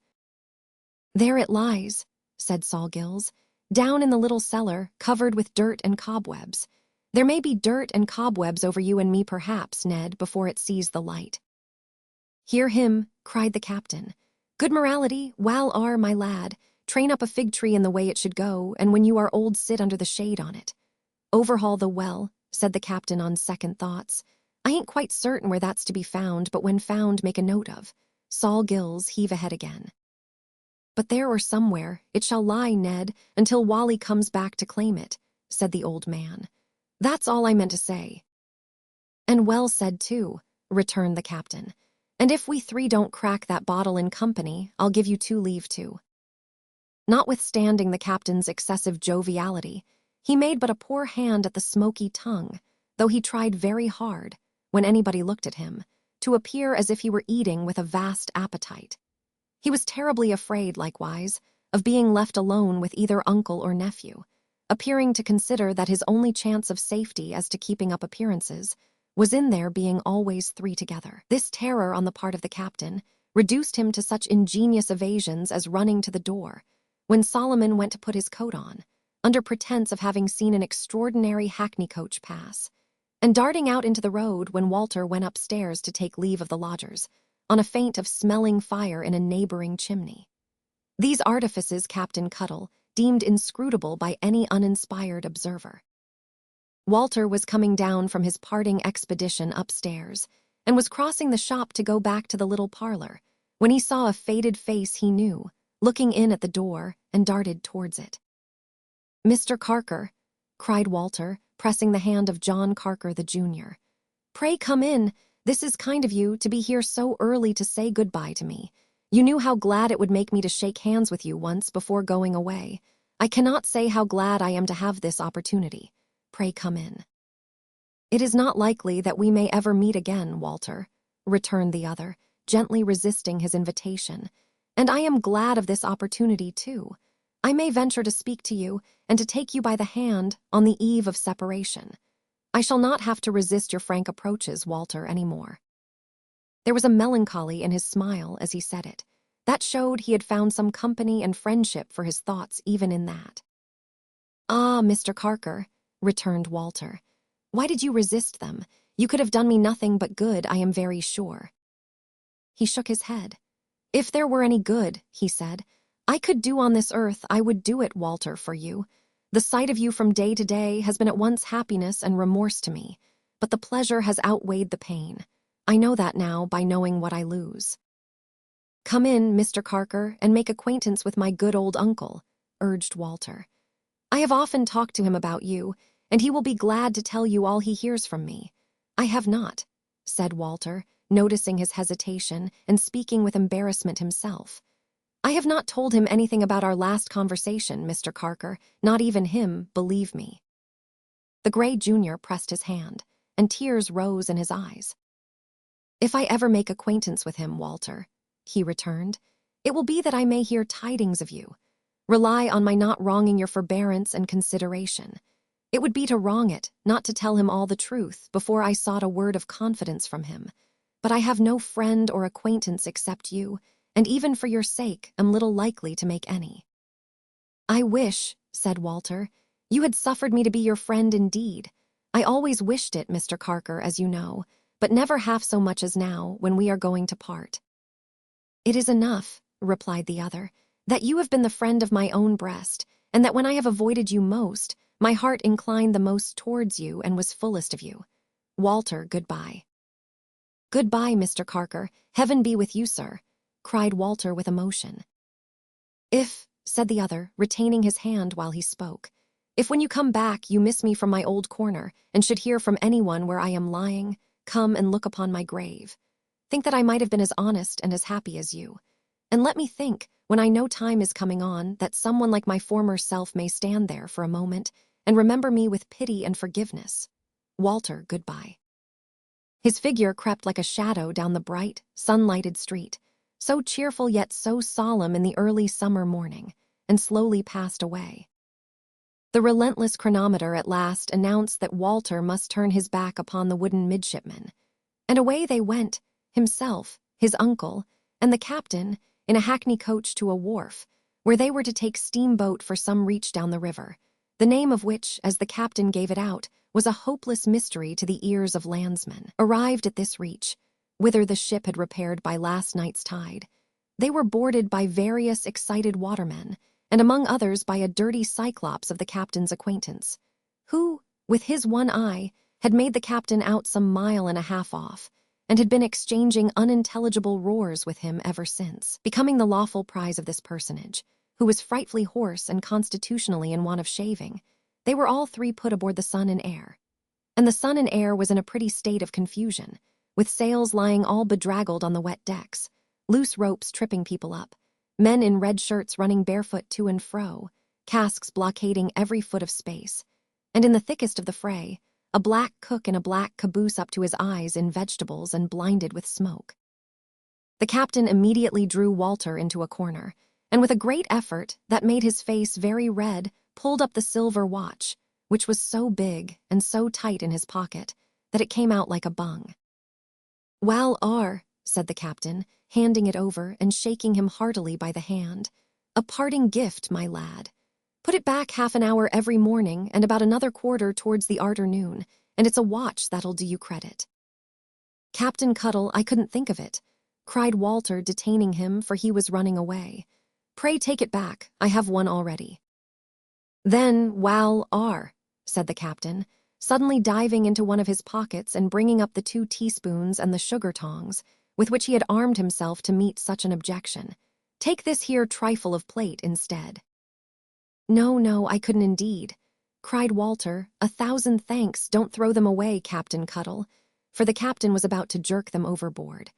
There it lies, said Sol Gills, down in the little cellar, covered with dirt and cobwebs. There may be dirt and cobwebs over you and me perhaps, Ned, before it sees the light. Hear him, cried the captain. Good morality, my lad, train up a fig tree in the way it should go, and when you are old sit under the shade on it. Overhaul the well, said the captain on second thoughts. I ain't quite certain where that's to be found, but when found, make a note of. Sol Gills, heave ahead again. But there or somewhere, it shall lie, Ned, until Wally comes back to claim it, said the old man. That's all I meant to say. And well said, too, returned the captain. And if we three don't crack that bottle in company, I'll give you 2 leave to. Notwithstanding the captain's excessive joviality, he made but a poor hand at the smoky tongue, though he tried very hard, when anybody looked at him, to appear as if he were eating with a vast appetite. He was terribly afraid, likewise, of being left alone with either uncle or nephew, appearing to consider that his only chance of safety as to keeping up appearances was in their being always 3 together. This terror on the part of the captain reduced him to such ingenious evasions as running to the door, when Solomon went to put his coat on, under pretense of having seen an extraordinary hackney coach pass, and darting out into the road when Walter went upstairs to take leave of the lodgers, on a feint of smelling fire in a neighboring chimney. These artifices Captain Cuttle deemed inscrutable by any uninspired observer. Walter was coming down from his parting expedition upstairs, and was crossing the shop to go back to the little parlor, when he saw a faded face he knew, looking in at the door, and darted towards it. "Mr. Carker," cried Walter, pressing the hand of John Carker the Jr. "Pray come in. This is kind of you, to be here so early to say goodbye to me. You knew how glad it would make me to shake hands with you once before going away. I cannot say how glad I am to have this opportunity. Pray come in." "It is not likely that we may ever meet again, Walter," returned the other, gently resisting his invitation. "And I am glad of this opportunity, too. I may venture to speak to you and to take you by the hand on the eve of separation. I shall not have to resist your frank approaches, Walter, any more." There was a melancholy in his smile as he said it. That showed he had found some company and friendship for his thoughts even in that. "Ah, Mr. Carker," returned Walter, "why did you resist them? You could have done me nothing but good, I am very sure." He shook his head. "If there were any good," he said, "I could do on this earth, I would do it, Walter, for you. The sight of you from day to day has been at once happiness and remorse to me, but the pleasure has outweighed the pain. I know that now by knowing what I lose." "Come in, Mr. Carker, and make acquaintance with my good old uncle," urged Walter. "I have often talked to him about you, and he will be glad to tell you all he hears from me." "I have not," said Walter, noticing his hesitation and speaking with embarrassment himself. "I have not told him anything about our last conversation, Mr. Carker, not even him, believe me." The Gray Jr. pressed his hand, and tears rose in his eyes. "If I ever make acquaintance with him, Walter," he returned, "it will be that I may hear tidings of you. Rely on my not wronging your forbearance and consideration. It would be to wrong it, not to tell him all the truth before I sought a word of confidence from him. But I have no friend or acquaintance except you, and even for your sake am little likely to make any." "I wish," said Walter, "you had suffered me to be your friend indeed. I always wished it, Mr. Carker, as you know, but never half so much as now, when we are going to part." "It is enough," replied the other, "that you have been the friend of my own breast, and that when I have avoided you most, my heart inclined the most towards you and was fullest of you. Walter, goodbye." "Goodbye, Mr. Carker. Heaven be with you, sir," cried Walter with emotion. "If," said the other, retaining his hand while he spoke, "if when you come back you miss me from my old corner, and should hear from anyone where I am lying, come and look upon my grave. Think that I might have been as honest and as happy as you. And let me think, when I know time is coming on, that someone like my former self may stand there for a moment and remember me with pity and forgiveness. Walter, goodbye." His figure crept like a shadow down the bright, sun-lighted street, so cheerful yet so solemn in the early summer morning, and slowly passed away. The relentless chronometer at last announced that Walter must turn his back upon the wooden midshipman, and away they went, himself, his uncle, and the captain, in a hackney coach to a wharf, where they were to take steamboat for some reach down the river, the name of which, as the captain gave it out, was a hopeless mystery to the ears of landsmen. Arrived at this reach, whither the ship had repaired by last night's tide, they were boarded by various excited watermen, and among others by a dirty cyclops of the captain's acquaintance, who, with his one eye, had made the captain out some mile and a half off, and had been exchanging unintelligible roars with him ever since, becoming the lawful prize of this personage, who was frightfully hoarse and constitutionally in want of shaving. They were all three put aboard the Son and Heir, and the Son and Heir was in a pretty state of confusion, with sails lying all bedraggled on the wet decks, loose ropes tripping people up, men in red shirts running barefoot to and fro, casks blockading every foot of space, and in the thickest of the fray, a black cook in a black caboose up to his eyes in vegetables and blinded with smoke. The captain immediately drew Walter into a corner, and with a great effort that made his face very red, pulled up the silver watch, which was so big and so tight in his pocket that it came out like a bung. "Well, said the captain, handing it over and shaking him heartily by the hand, "a parting gift, my lad. Put it back half an hour every morning and about another quarter towards the arternoon, and it's a watch that'll do you credit." "Captain Cuttle, I couldn't think of it," cried Walter, detaining him, for he was running away. "Pray take it back, I have one already." "Then, said the captain, suddenly diving into one of his pockets and bringing up the 2 teaspoons and the sugar tongs, with which he had armed himself to meet such an objection. "Take this here trifle of plate instead." "No, no, I couldn't indeed," cried Walter. "1,000 thanks, don't throw them away, Captain Cuttle," for the captain was about to jerk them overboard.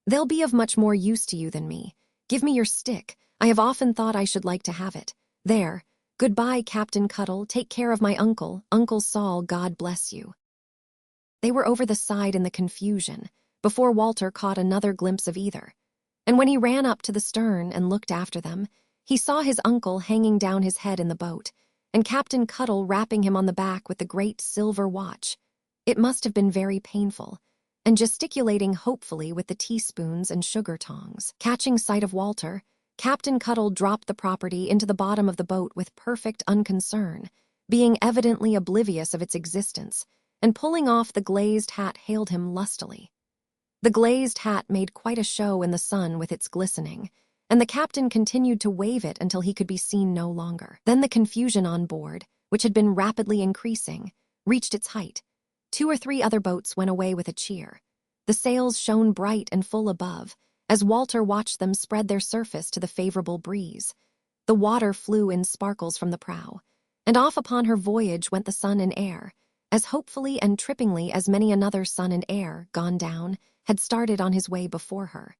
"They'll be of much more use to you than me. Give me your stick. I have often thought I should like to have it. There. Goodbye, Captain Cuttle. Take care of my uncle, Uncle Saul, God bless you." They were over the side in the confusion, before Walter caught another glimpse of either. And when he ran up to the stern and looked after them, he saw his uncle hanging down his head in the boat, and Captain Cuttle rapping him on the back with the great silver watch. It must have been very painful, and gesticulating hopefully with the teaspoons and sugar tongs. Catching sight of Walter, Captain Cuttle dropped the property into the bottom of the boat with perfect unconcern, being evidently oblivious of its existence, and pulling off the glazed hat hailed him lustily. The glazed hat made quite a show in the sun with its glistening, and the captain continued to wave it until he could be seen no longer. Then the confusion on board, which had been rapidly increasing, reached its height. 2 or 3 other boats went away with a cheer. The sails shone bright and full above, as Walter watched them spread their surface to the favorable breeze. The water flew in sparkles from the prow, and off upon her voyage went the Son and Heir, as hopefully and trippingly as many another son and heir, gone down, had started on his way before her.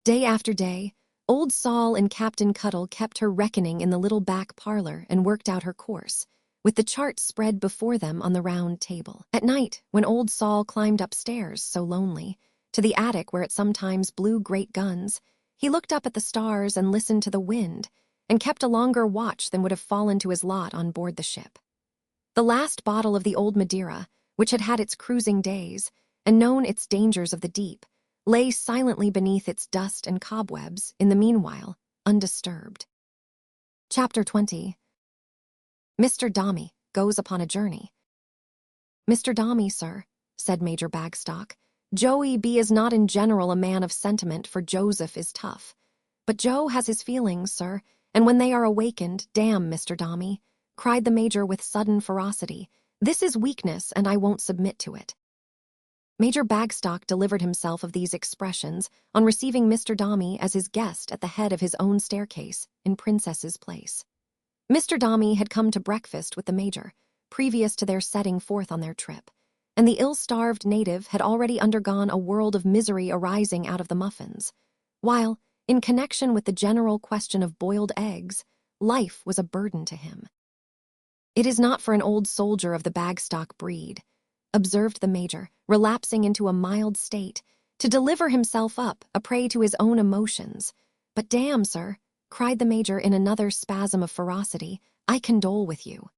Day after day, old Saul and Captain Cuttle kept her reckoning in the little back parlor and worked out her course, with the chart spread before them on the round table. At night, when old Saul climbed upstairs, so lonely, to the attic where it sometimes blew great guns, he looked up at the stars and listened to the wind, and kept a longer watch than would have fallen to his lot on board the ship. The last bottle of the old Madeira, which had had its cruising days, and known its dangers of the deep, lay silently beneath its dust and cobwebs, in the meanwhile, undisturbed. Chapter 20. Mr. Dombey goes upon a journey. "Mr. Dombey, sir," said Major Bagstock, "Joey B. is not in general a man of sentiment, for Joseph is tough. But Joe has his feelings, sir, and when they are awakened, damn Mr. Dombey," cried the Major with sudden ferocity. "This is weakness, and I won't submit to it." Major Bagstock delivered himself of these expressions on receiving Mr. Dombey as his guest at the head of his own staircase in Princess's Place. Mr. Dombey had come to breakfast with the Major, previous to their setting forth on their trip, and the ill-starved native had already undergone a world of misery arising out of the muffins, while, in connection with the general question of boiled eggs, life was a burden to him. "It is not for an old soldier of the Bagstock breed," observed the Major, relapsing into a mild state, "to deliver himself up, a prey to his own emotions. But damn, sir," cried the Major in another spasm of ferocity, "I condole with you."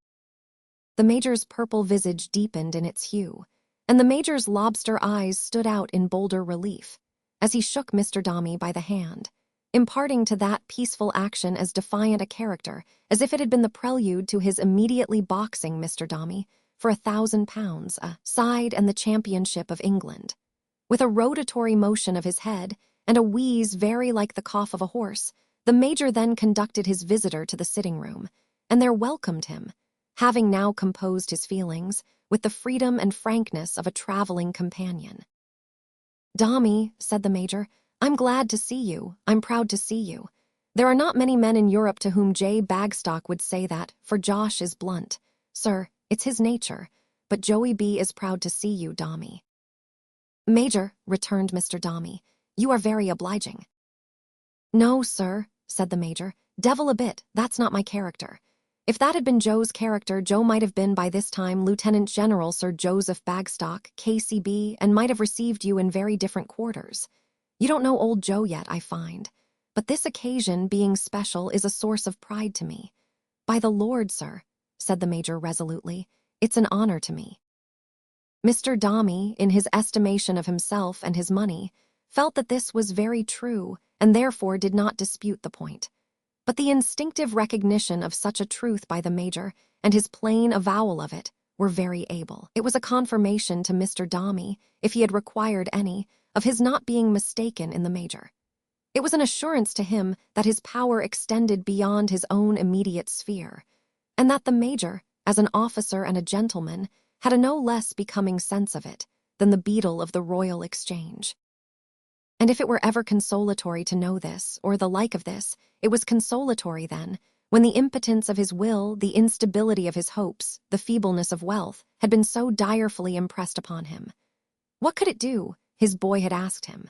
The Major's purple visage deepened in its hue, and the Major's lobster eyes stood out in bolder relief, as he shook Mr. Dombey by the hand, imparting to that peaceful action as defiant a character as if it had been the prelude to his immediately boxing Mr. Dombey for £1,000, a side and the championship of England. With a rotatory motion of his head and a wheeze very like the cough of a horse, the Major then conducted his visitor to the sitting-room, and there welcomed him, having now composed his feelings, with the freedom and frankness of a traveling companion. "Dombey," said the Major, "I'm glad to see you. I'm proud to see you. There are not many men in Europe to whom J. Bagstock would say that, for Josh is blunt. Sir, it's his nature, but Joey B. is proud to see you, Dombey." "Major," returned Mr. Dombey, "you are very obliging." "No, sir," said the Major, "devil a bit, that's not my character. If that had been Joe's character, Joe might have been by this time Lieutenant General Sir Joseph Bagstock, K.C.B., and might have received you in very different quarters. You don't know old Joe yet, I find. But this occasion, being special, is a source of pride to me. By the Lord, sir," said the Major resolutely, "it's an honor to me." Mr. Dombey, in his estimation of himself and his money, felt that this was very true, and therefore did not dispute the point. But the instinctive recognition of such a truth by the Major, and his plain avowal of it, were very able. It was a confirmation to Mr. Dombey, if he had required any, of his not being mistaken in the Major. It was an assurance to him that his power extended beyond his own immediate sphere, and that the Major, as an officer and a gentleman, had a no less becoming sense of it than the beadle of the Royal Exchange. And if it were ever consolatory to know this, or the like of this, it was consolatory then, when the impotence of his will, the instability of his hopes, the feebleness of wealth, had been so direfully impressed upon him. What could it do? His boy had asked him.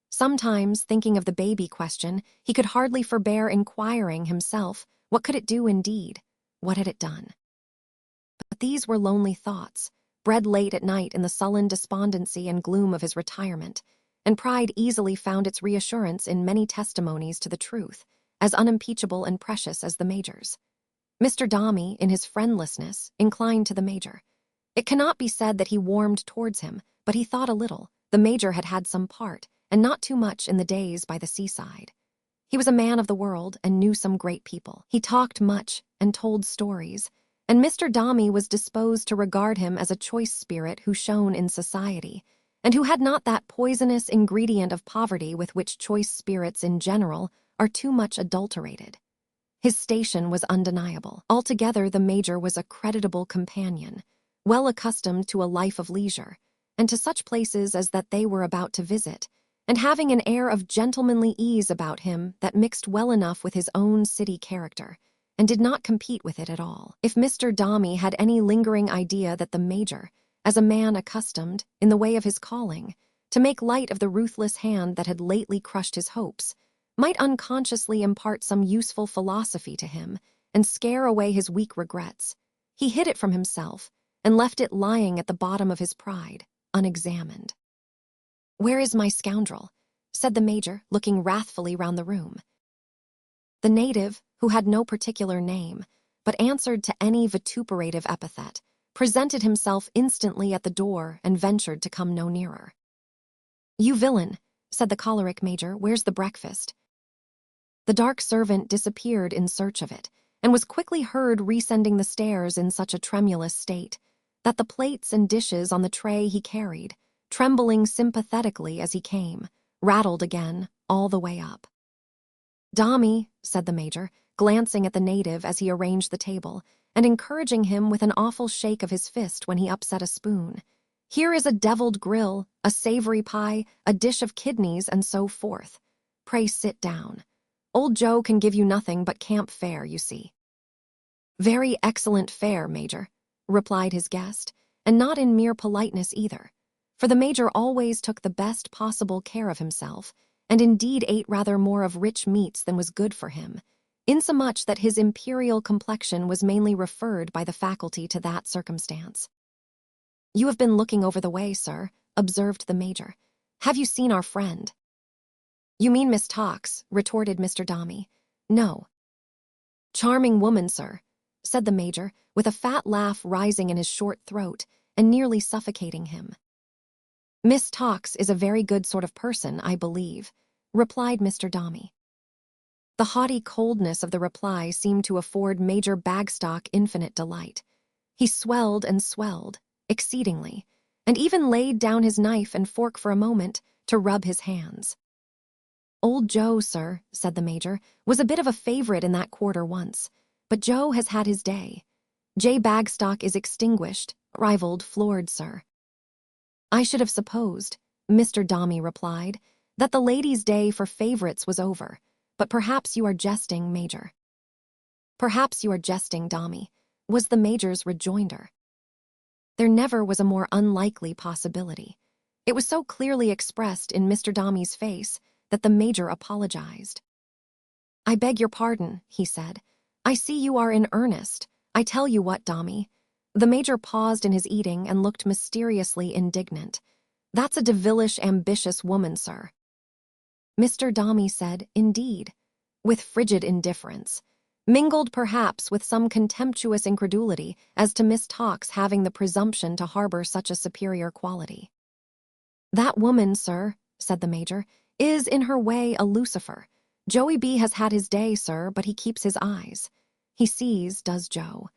Sometimes, thinking of the baby question, he could hardly forbear inquiring himself, what could it do indeed? What had it done? But these were lonely thoughts, bred late at night in the sullen despondency and gloom of his retirement, and pride easily found its reassurance in many testimonies to the truth, as unimpeachable and precious as the Major's. Mr. Dombey, in his friendlessness, inclined to the Major. It cannot be said that he warmed towards him, but he thought a little. The Major had had some part, and not too much, in the days by the seaside. He was a man of the world and knew some great people. He talked much and told stories, and Mr. Dombey was disposed to regard him as a choice spirit who shone in society, and who had not that poisonous ingredient of poverty with which choice spirits in general are too much adulterated. His station was undeniable. Altogether, the Major was a creditable companion, well accustomed to a life of leisure, and to such places as that they were about to visit, and having an air of gentlemanly ease about him that mixed well enough with his own city character, and did not compete with it at all. If Mr. Dombey had any lingering idea that the Major, as a man accustomed, in the way of his calling, to make light of the ruthless hand that had lately crushed his hopes, might unconsciously impart some useful philosophy to him and scare away his weak regrets, he hid it from himself and left it lying at the bottom of his pride, unexamined. "Where is my scoundrel?" said the Major, looking wrathfully round the room. The native, who had no particular name, but answered to any vituperative epithet, presented himself instantly at the door and ventured to come no nearer. "You villain," said the choleric Major, "where's the breakfast?" The dark servant disappeared in search of it, and was quickly heard rescending the stairs in such a tremulous state that the plates and dishes on the tray he carried, trembling sympathetically as he came, rattled again all the way up. "Dombey," said the Major, glancing at the native as he arranged the table, and encouraging him with an awful shake of his fist when he upset a spoon, "here is a deviled grill, a savory pie, a dish of kidneys, and so forth. Pray sit down. Old Joe can give you nothing but camp fare, you see." "Very excellent fare, Major," replied his guest, and not in mere politeness either, for the Major always took the best possible care of himself, and indeed ate rather more of rich meats than was good for him, insomuch that his imperial complexion was mainly referred by the faculty to that circumstance. "You have been looking over the way, sir," observed the Major. "Have you seen our friend?" "You mean Miss Tox," retorted Mr. Dombey. "No." "Charming woman, sir," said the Major, with a fat laugh rising in his short throat and nearly suffocating him. "Miss Tox is a very good sort of person, I believe," replied Mr. Dombey. The haughty coldness of the reply seemed to afford Major Bagstock infinite delight. He swelled and swelled, exceedingly, and even laid down his knife and fork for a moment to rub his hands. "Old Joe, sir," said the Major, "was a bit of a favorite in that quarter once, but Joe has had his day. J. Bagstock is extinguished, rivaled, floored, sir." "I should have supposed," Mr. Dombey replied, "that the lady's day for favorites was over, but perhaps you are jesting, Major." "Perhaps you are jesting, Dombey," was the Major's rejoinder. There never was a more unlikely possibility. It was so clearly expressed in Mr. Dombey's face that the Major apologized. "I beg your pardon," he said. "I see you are in earnest. I tell you what, Dombey." The Major paused in his eating and looked mysteriously indignant. "That's a devilish ambitious woman, sir." Mr. Dombey said, "Indeed," with frigid indifference, mingled perhaps with some contemptuous incredulity as to Miss Tox having the presumption to harbor such a superior quality. "That woman, sir," said the Major, "is in her way a Lucifer. Joey B. has had his day, sir, but he keeps his eyes. He sees, does Joe.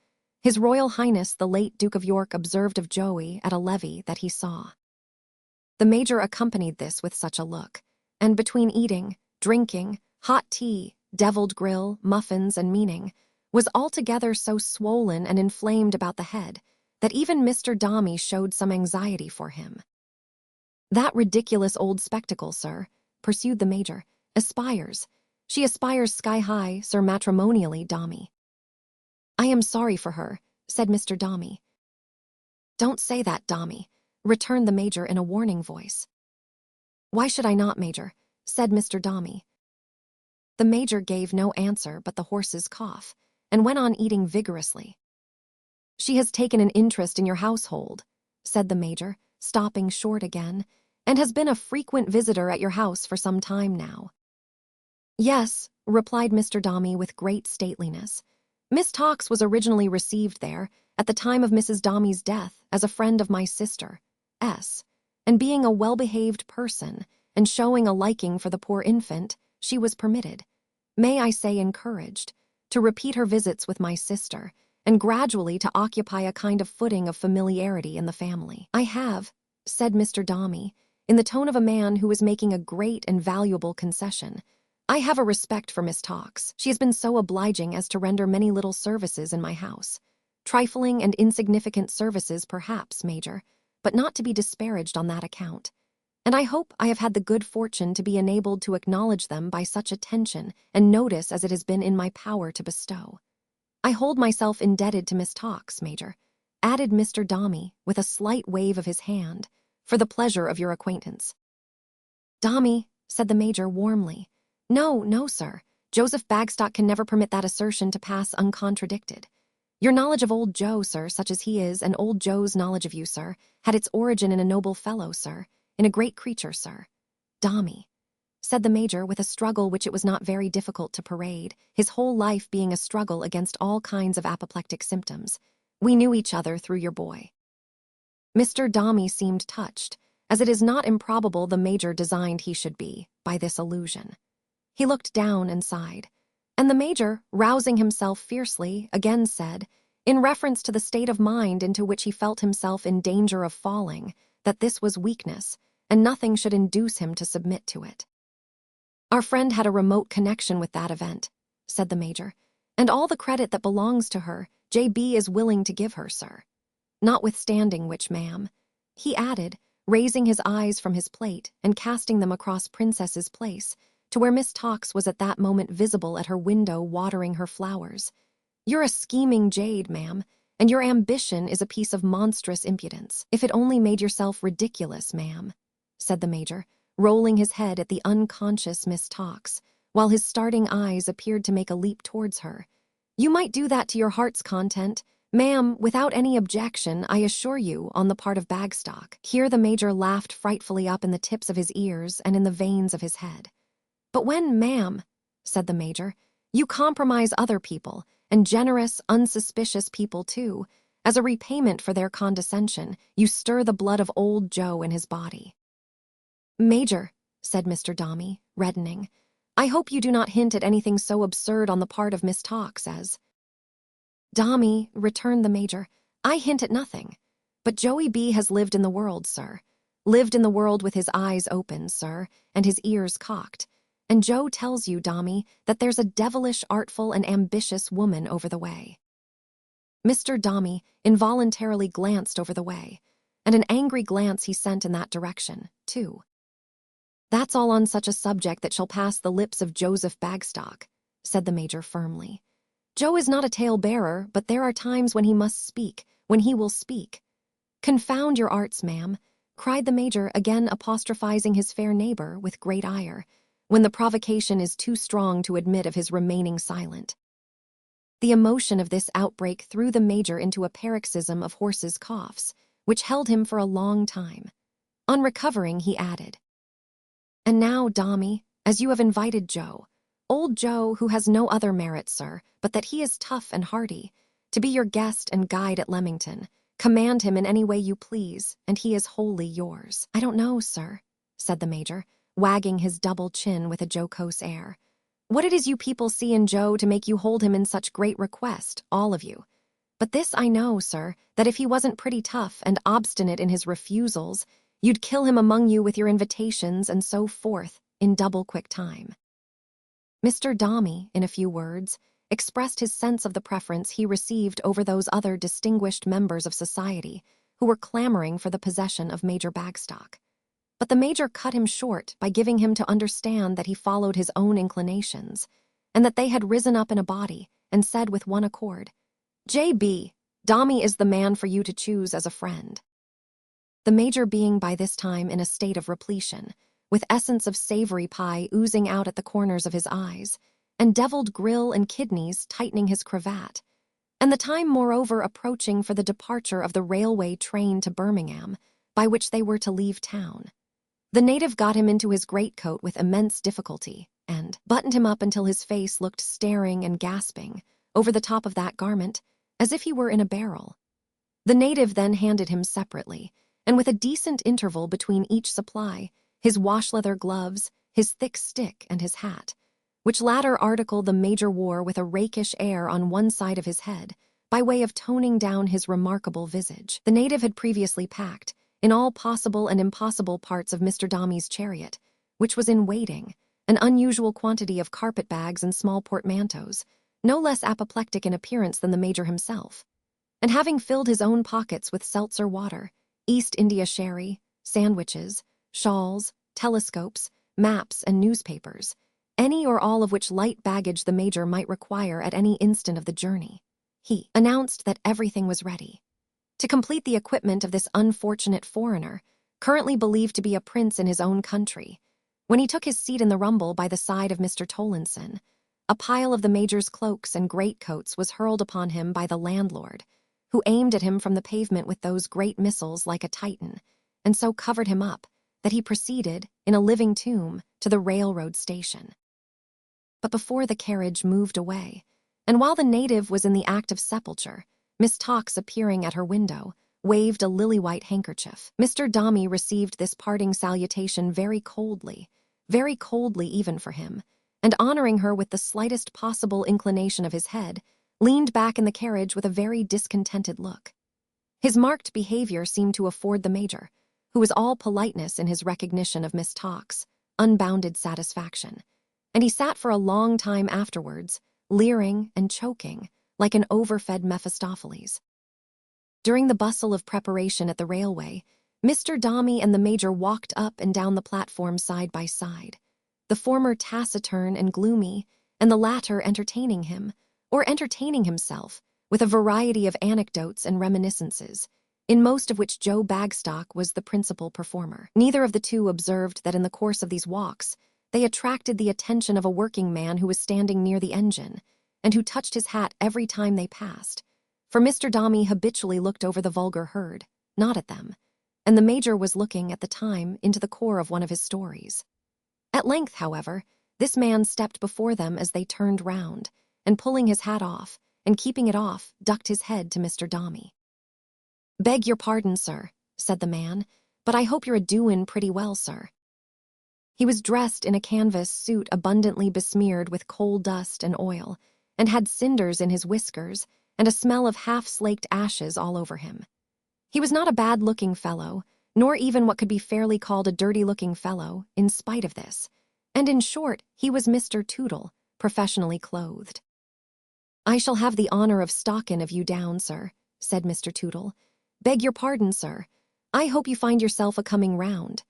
His Royal Highness the late Duke of York observed of Joey at a levee that he saw." The Major accompanied this with such a look, and between eating, drinking, hot tea, deviled grill, muffins, and meaning, was altogether so swollen and inflamed about the head that even Mr. Dombey showed some anxiety for him. "That ridiculous old spectacle, sir," pursued the Major, "aspires. She aspires sky-high, sir, matrimonially, Dombey." "I am sorry for her," said Mr. Dombey. "Don't say that, Dombey," returned the Major in a warning voice. "Why should I not, Major?" said Mr. Dombey. The Major gave no answer but the horse's cough, and went on eating vigorously. "She has taken an interest in your household," said the Major, stopping short again, "and has been a frequent visitor at your house for some time now." "Yes," replied Mr. Dombey with great stateliness. "Miss Tawkes was originally received there, at the time of Mrs. Dombey's death, as a friend of my sister, S., and being a well-behaved person, and showing a liking for the poor infant, she was permitted, may I say encouraged, to repeat her visits with my sister, and gradually to occupy a kind of footing of familiarity in the family. I have," said Mr. Dombey, in the tone of a man who was making a great and valuable concession, "I have a respect for Miss Tawkes. She has been so obliging as to render many little services in my house. Trifling and insignificant services, perhaps, Major, but not to be disparaged on that account. And I hope I have had the good fortune to be enabled to acknowledge them by such attention and notice as it has been in my power to bestow. I hold myself indebted to Miss Tawkes, Major," added Mr. Dombey, with a slight wave of his hand, "for the pleasure of your acquaintance." "Dombey," said the Major warmly, "no, no, sir. Joseph Bagstock can never permit that assertion to pass uncontradicted. Your knowledge of old Joe, sir, such as he is, and old Joe's knowledge of you, sir, had its origin in a noble fellow, sir, in a great creature, sir." "Dombey," said the Major with a struggle which it was not very difficult to parade, his whole life being a struggle against all kinds of apoplectic symptoms, "we knew each other through your boy." Mr. Dombey seemed touched, as it is not improbable the Major designed he should be, by this allusion. He looked down and sighed, and the Major, rousing himself fiercely, again said, in reference to the state of mind into which he felt himself in danger of falling, that this was weakness, and nothing should induce him to submit to it. "Our friend had a remote connection with that event," said the Major, "and all the credit that belongs to her, J.B. is willing to give her, sir. Notwithstanding which, ma'am," he added, raising his eyes from his plate and casting them across Princess's Place, to where Miss Tawkes was at that moment visible at her window watering her flowers, "you're a scheming jade, ma'am, and your ambition is a piece of monstrous impudence. If it only made yourself ridiculous, ma'am," said the Major, rolling his head at the unconscious Miss Tawkes, while his starting eyes appeared to make a leap towards her, "you might do that to your heart's content, ma'am, without any objection, I assure you, on the part of Bagstock." Here the Major laughed frightfully up in the tips of his ears and in the veins of his head. "But when, ma'am," said the Major, "you compromise other people, and generous, unsuspicious people too, as a repayment for their condescension, you stir the blood of old Joe in his body." "Major," said Mr. Dombey, reddening, "I hope you do not hint at anything so absurd on the part of Miss Tawkes as—" "Dombey," returned the Major, "I hint at nothing. But Joey B. has lived in the world, sir. Lived in the world with his eyes open, sir, and his ears cocked. And Joe tells you, Dombey, that there's a devilish, artful, and ambitious woman over the way." Mr. Dombey involuntarily glanced over the way, and an angry glance he sent in that direction, too. "That's all on such a subject that shall pass the lips of Joseph Bagstock," said the Major firmly. "Joe is not a tale-bearer, but there are times when he must speak, when he will speak." "Confound your arts, ma'am," cried the Major, again apostrophizing his fair neighbor with great ire, "when the provocation is too strong to admit of his remaining silent." The emotion of this outbreak threw the Major into a paroxysm of horse's coughs, which held him for a long time. On recovering, he added, "And now, Dombey, as you have invited Joe, old Joe, who has no other merit, sir, but that he is tough and hearty, to be your guest and guide at Leamington, command him in any way you please, and he is wholly yours." "I don't know, sir," said the Major, wagging his double chin with a jocose air, "what it is you people see in Joe to make you hold him in such great request, all of you. But this I know, sir, that if he wasn't pretty tough and obstinate in his refusals, you'd kill him among you with your invitations and so forth in double quick time." Mr. Dombey, in a few words, expressed his sense of the preference he received over those other distinguished members of society who were clamoring for the possession of Major Bagstock. But the Major cut him short by giving him to understand that he followed his own inclinations, and that they had risen up in a body and said with one accord, "J.B., Dombey is the man for you to choose as a friend." The Major being by this time in a state of repletion, with essence of savory pie oozing out at the corners of his eyes, and deviled grill and kidneys tightening his cravat, and the time moreover approaching for the departure of the railway train to Birmingham, by which they were to leave town. The native got him into his greatcoat with immense difficulty, and buttoned him up until his face looked staring and gasping over the top of that garment, as if he were in a barrel. The native then handed him separately, and with a decent interval between each supply, his wash-leather gloves, his thick stick, and his hat, which latter article the Major wore with a rakish air on one side of his head, by way of toning down his remarkable visage. The native had previously packed, in all possible and impossible parts of Mr. Dombey's chariot, which was in waiting, an unusual quantity of carpet-bags and small portmanteaus, no less apoplectic in appearance than the Major himself. And having filled his own pockets with seltzer water, East India sherry, sandwiches, shawls, telescopes, maps, and newspapers, any or all of which light baggage the Major might require at any instant of the journey, he announced that everything was ready. To complete the equipment of this unfortunate foreigner, currently believed to be a prince in his own country, when he took his seat in the rumble by the side of Mr. Tollinson, a pile of the Major's cloaks and greatcoats was hurled upon him by the landlord, who aimed at him from the pavement with those great missiles like a Titan, and so covered him up that he proceeded, in a living tomb, to the railroad station. But before the carriage moved away, and while the native was in the act of sepulture, Miss Tox, appearing at her window, waved a lily-white handkerchief. Mr. Dombey received this parting salutation very coldly even for him, and honoring her with the slightest possible inclination of his head, leaned back in the carriage with a very discontented look. His marked behavior seemed to afford the Major, who was all politeness in his recognition of Miss Tox, unbounded satisfaction, and he sat for a long time afterwards, leering and choking, like an overfed Mephistopheles. During the bustle of preparation at the railway, Mr. Dombey and the Major walked up and down the platform side by side, the former taciturn and gloomy, and the latter entertaining him, or entertaining himself, with a variety of anecdotes and reminiscences, in most of which Joe Bagstock was the principal performer. Neither of the two observed that in the course of these walks they attracted the attention of a working man who was standing near the engine, and who touched his hat every time they passed, for Mr. Dombey habitually looked over the vulgar herd, not at them, and the Major was looking at the time into the core of one of his stories. At length, however, this man stepped before them as they turned round, and pulling his hat off, and keeping it off, ducked his head to Mr. Dombey. "Beg your pardon, sir," said the man, "but I hope you're a-doin' pretty well, sir." He was dressed in a canvas suit abundantly besmeared with coal dust and oil, and had cinders in his whiskers and a smell of half-slaked ashes all over him. He was not a bad-looking fellow, nor even what could be fairly called a dirty-looking fellow, in spite of this, and in short, he was Mr. Tootle, professionally clothed. "I shall have the honor of stalkin' of you down, sir," said Mr. Tootle. "Beg your pardon, sir. I hope you find yourself a-coming round."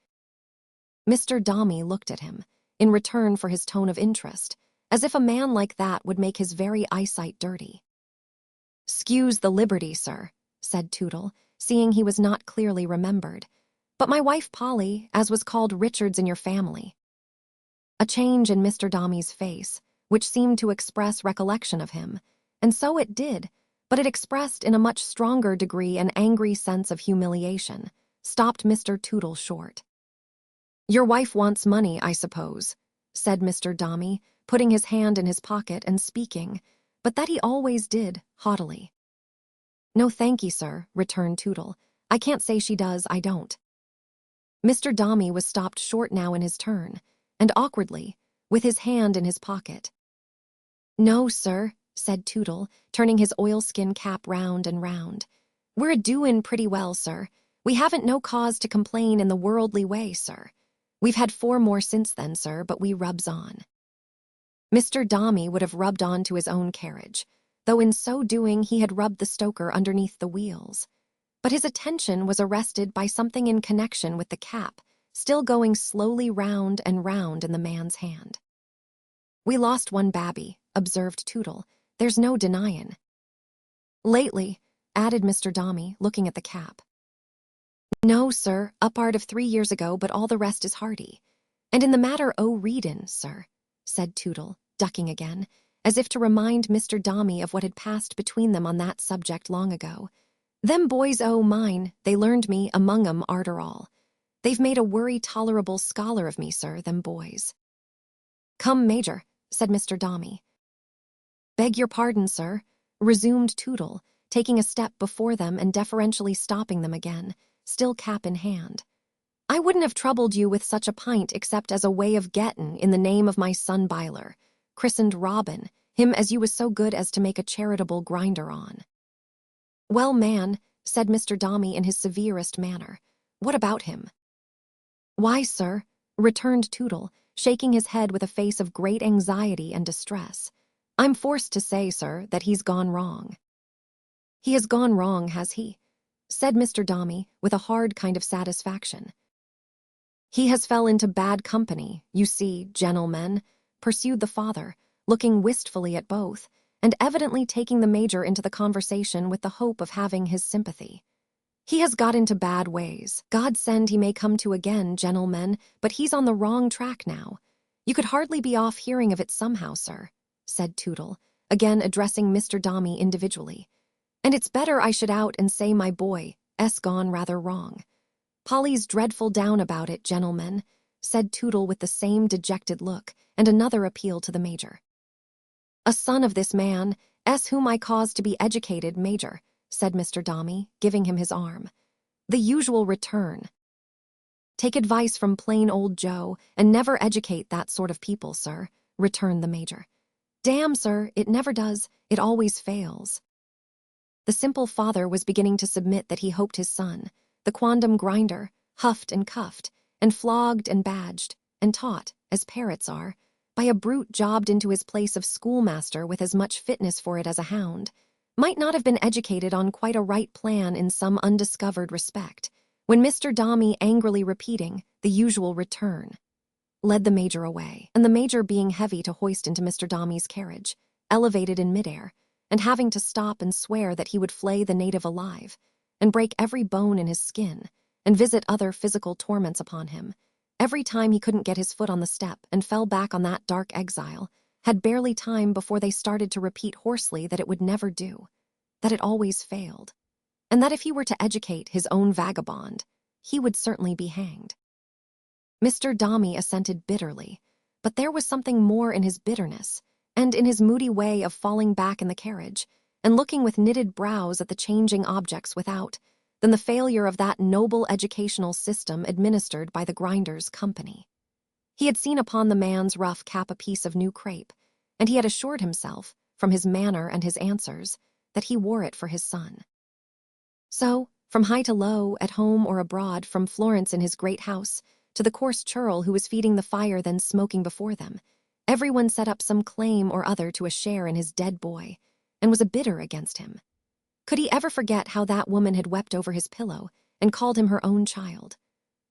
Mr. Dombey looked at him, in return for his tone of interest, as if a man like that would make his very eyesight dirty. "'Scuse the liberty, sir," said Tootle, seeing he was not clearly remembered, "but my wife Polly, as was called Richards in your family." A change in Mr. Dombey's face, which seemed to express recollection of him, and so it did, but it expressed in a much stronger degree an angry sense of humiliation, stopped Mr. Tootle short. "Your wife wants money, I suppose," said Mr. Dombey, putting his hand in his pocket and speaking, but that he always did, haughtily. "No thank ye, sir," returned Tootle. "I can't say she does, I don't." Mr. Dombey was stopped short now in his turn, and awkwardly, with his hand in his pocket. "No, sir," said Tootle, turning his oilskin cap round and round. "We're a-doin' pretty well, sir. We haven't no cause to complain in the worldly way, sir. We've had 4 more since then, sir, but we rubs on." Mr. Dombey would have rubbed onto his own carriage, though in so doing he had rubbed the stoker underneath the wheels. But his attention was arrested by something in connection with the cap, still going slowly round and round in the man's hand. "We lost one babby," observed Tootle. "There's no denyin'." "Lately," added Mr. Dombey, looking at the cap. "No, sir, up'ard of 3 years ago, but all the rest is hearty. And in the matter o' readin', sir," said Tootle, ducking again, as if to remind Mr. Dombey of what had passed between them on that subject long ago. "Them boys o' mine, they learned me among 'em arter all. They've made a worry tolerable scholar of me, sir, them boys." "Come, Major," said Mr. Dombey. "Beg your pardon, sir," resumed Tootle, taking a step before them and deferentially stopping them again, still cap in hand. "I wouldn't have troubled you with such a pint except as a way of gettin' in the name of my son Byler, christened Robin, him as you was so good as to make a charitable grinder on." "Well, man," said Mr. Dombey in his severest manner, "what about him?" "Why, sir," returned Tootle, shaking his head with a face of great anxiety and distress, "I'm forced to say, sir, that he's gone wrong." "He has gone wrong, has he?" said Mr. Dombey with a hard kind of satisfaction. "He has fell into bad company, you see, gentlemen," pursued the father, looking wistfully at both, and evidently taking the Major into the conversation with the hope of having his sympathy. "He has got into bad ways. God send he may come to again, gentlemen, but he's on the wrong track now. You could hardly be off hearing of it somehow, sir," said Tootle, again addressing Mr. Dombey individually. "And it's better I should out and say my boy 's gone rather wrong. Polly's dreadful down about it, gentlemen," said Tootle with the same dejected look, and another appeal to the Major. "A son of this man, whom I cause to be educated, Major," said Mr. Dombey, giving him his arm. "The usual return. Take advice from plain old Joe, and never educate that sort of people, sir," returned the Major. "Damn, sir, it never does, it always fails." The simple father was beginning to submit that he hoped his son, the quondam grinder, huffed and cuffed, and flogged and badged, and taught, as parrots are, by a brute jobbed into his place of schoolmaster with as much fitness for it as a hound, might not have been educated on quite a right plan in some undiscovered respect, when Mr. Dombey, angrily repeating "the usual return," led the Major away, and the Major being heavy to hoist into Mr. Dombey's carriage, elevated in midair, and having to stop and swear that he would flay the native alive, and break every bone in his skin, and visit other physical torments upon him, every time he couldn't get his foot on the step and fell back on that dark exile, had barely time before they started to repeat hoarsely that it would never do, that it always failed, and that if he were to educate his own vagabond, he would certainly be hanged. Mr. Dombey assented bitterly, but there was something more in his bitterness, and in his moody way of falling back in the carriage, and looking with knitted brows at the changing objects without, than the failure of that noble educational system administered by the Grinders' Company. He had seen upon the man's rough cap a piece of new crape, and he had assured himself, from his manner and his answers, that he wore it for his son. So, from high to low, at home or abroad, from Florence in his great house, to the coarse churl who was feeding the fire then smoking before them, everyone set up some claim or other to a share in his dead boy, and was a bidder against him. Could he ever forget how that woman had wept over his pillow and called him her own child?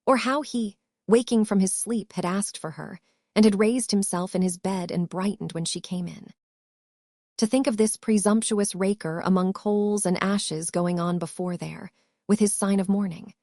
Or how he, waking from his sleep, had asked for her, and had raised himself in his bed and brightened when she came in? To think of this presumptuous raker among coals and ashes going on before there, with his sign of mourning.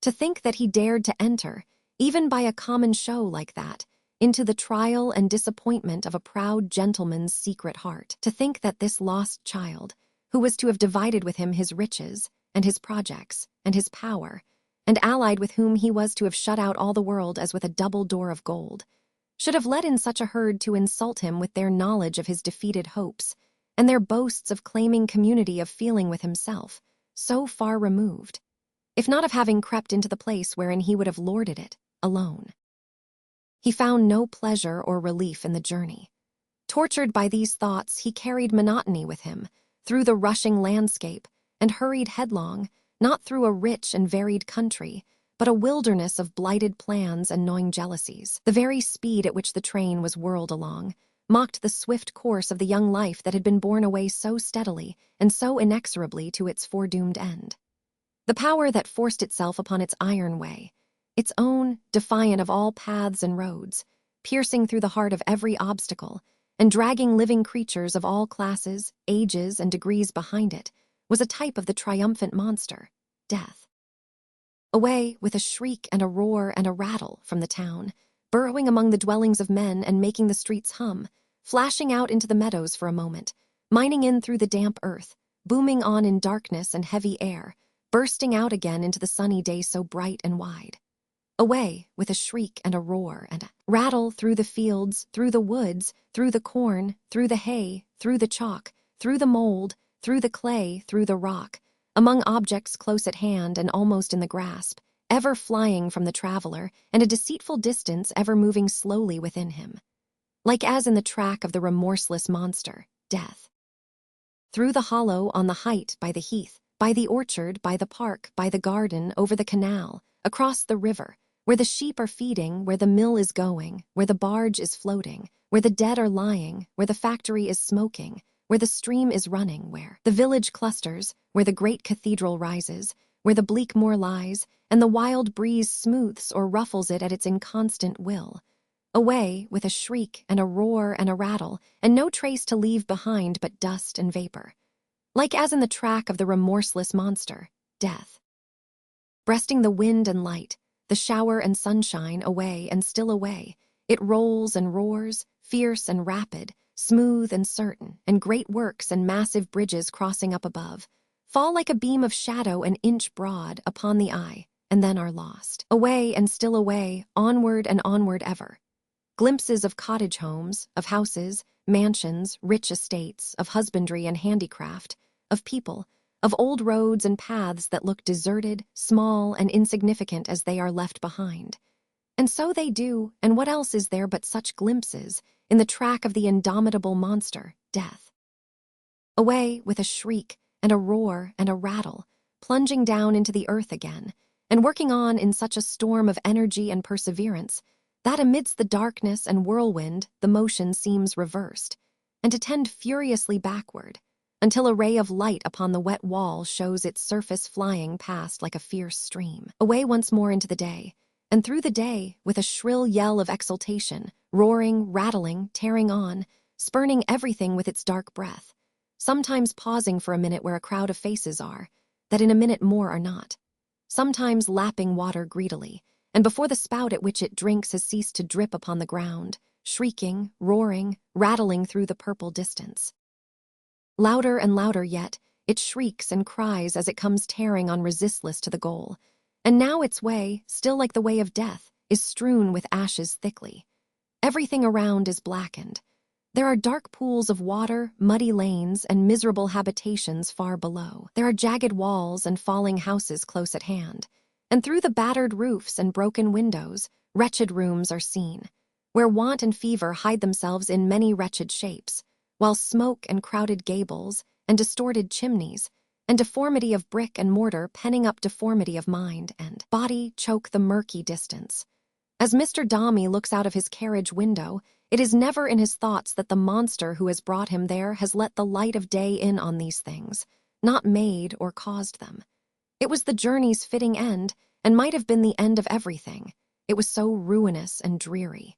To think that he dared to enter, even by a common show like that, into the trial and disappointment of a proud gentleman's secret heart. To think that this lost child, who was to have divided with him his riches, and his projects, and his power, and allied with whom he was to have shut out all the world as with a double door of gold, should have led in such a herd to insult him with their knowledge of his defeated hopes, and their boasts of claiming community of feeling with himself, so far removed, if not of having crept into the place wherein he would have lorded it, alone. He found no pleasure or relief in the journey. Tortured by these thoughts, he carried monotony with him, through the rushing landscape, and hurried headlong, not through a rich and varied country, but a wilderness of blighted plans and gnawing jealousies. The very speed at which the train was whirled along mocked the swift course of the young life that had been borne away so steadily and so inexorably to its foredoomed end. The power that forced itself upon its iron way, its own, defiant of all paths and roads, piercing through the heart of every obstacle, and dragging living creatures of all classes, ages, and degrees behind it, was a type of the triumphant monster, death. Away, with a shriek and a roar and a rattle from the town, burrowing among the dwellings of men and making the streets hum, flashing out into the meadows for a moment, mining in through the damp earth, booming on in darkness and heavy air, bursting out again into the sunny day so bright and wide. Away, with a shriek and a roar and a rattle through the fields, through the woods, through the corn, through the hay, through the chalk, through the mold, through the clay, through the rock, among objects close at hand and almost in the grasp, ever flying from the traveler, and a deceitful distance ever moving slowly within him. Like as in the track of the remorseless monster, death. Through the hollow, on the height, by the heath, by the orchard, by the park, by the garden, over the canal, across the river, where the sheep are feeding, where the mill is going, where the barge is floating, where the dead are lying, where the factory is smoking, where the stream is running, where the village clusters, where the great cathedral rises, where the bleak moor lies, and the wild breeze smooths or ruffles it at its inconstant will. Away, with a shriek and a roar and a rattle, and no trace to leave behind but dust and vapor. Like as in the track of the remorseless monster, death. Breasting the wind and light, the shower and sunshine, away and still away, it rolls and roars, fierce and rapid, smooth and certain, and great works and massive bridges crossing up above, fall like a beam of shadow an inch broad upon the eye, and then are lost. Away and still away, onward and onward ever. Glimpses of cottage homes, of houses, mansions, rich estates, of husbandry and handicraft, of people, of old roads and paths that look deserted, small, and insignificant as they are left behind. And so they do, and what else is there but such glimpses, in the track of the indomitable monster, death? Away, with a shriek, and a roar, and a rattle, plunging down into the earth again, and working on in such a storm of energy and perseverance, that amidst the darkness and whirlwind the motion seems reversed, and to tend furiously backward, until a ray of light upon the wet wall shows its surface flying past like a fierce stream. Away once more into the day, and through the day, with a shrill yell of exultation, roaring, rattling, tearing on, spurning everything with its dark breath, sometimes pausing for a minute where a crowd of faces are, that in a minute more are not, sometimes lapping water greedily, and before the spout at which it drinks has ceased to drip upon the ground, shrieking, roaring, rattling through the purple distance. Louder and louder yet, it shrieks and cries as it comes tearing on resistless to the goal, and now its way, still like the way of death, is strewn with ashes thickly. Everything around is blackened. There are dark pools of water, muddy lanes, and miserable habitations far below. There are jagged walls and falling houses close at hand, and through the battered roofs and broken windows, wretched rooms are seen, where want and fever hide themselves in many wretched shapes, while smoke and crowded gables, and distorted chimneys, and deformity of brick and mortar penning up deformity of mind and body choke the murky distance. As Mr. Dombey looks out of his carriage window, it is never in his thoughts that the monster who has brought him there has let the light of day in on these things, not made or caused them. It was the journey's fitting end, and might have been the end of everything. It was so ruinous and dreary.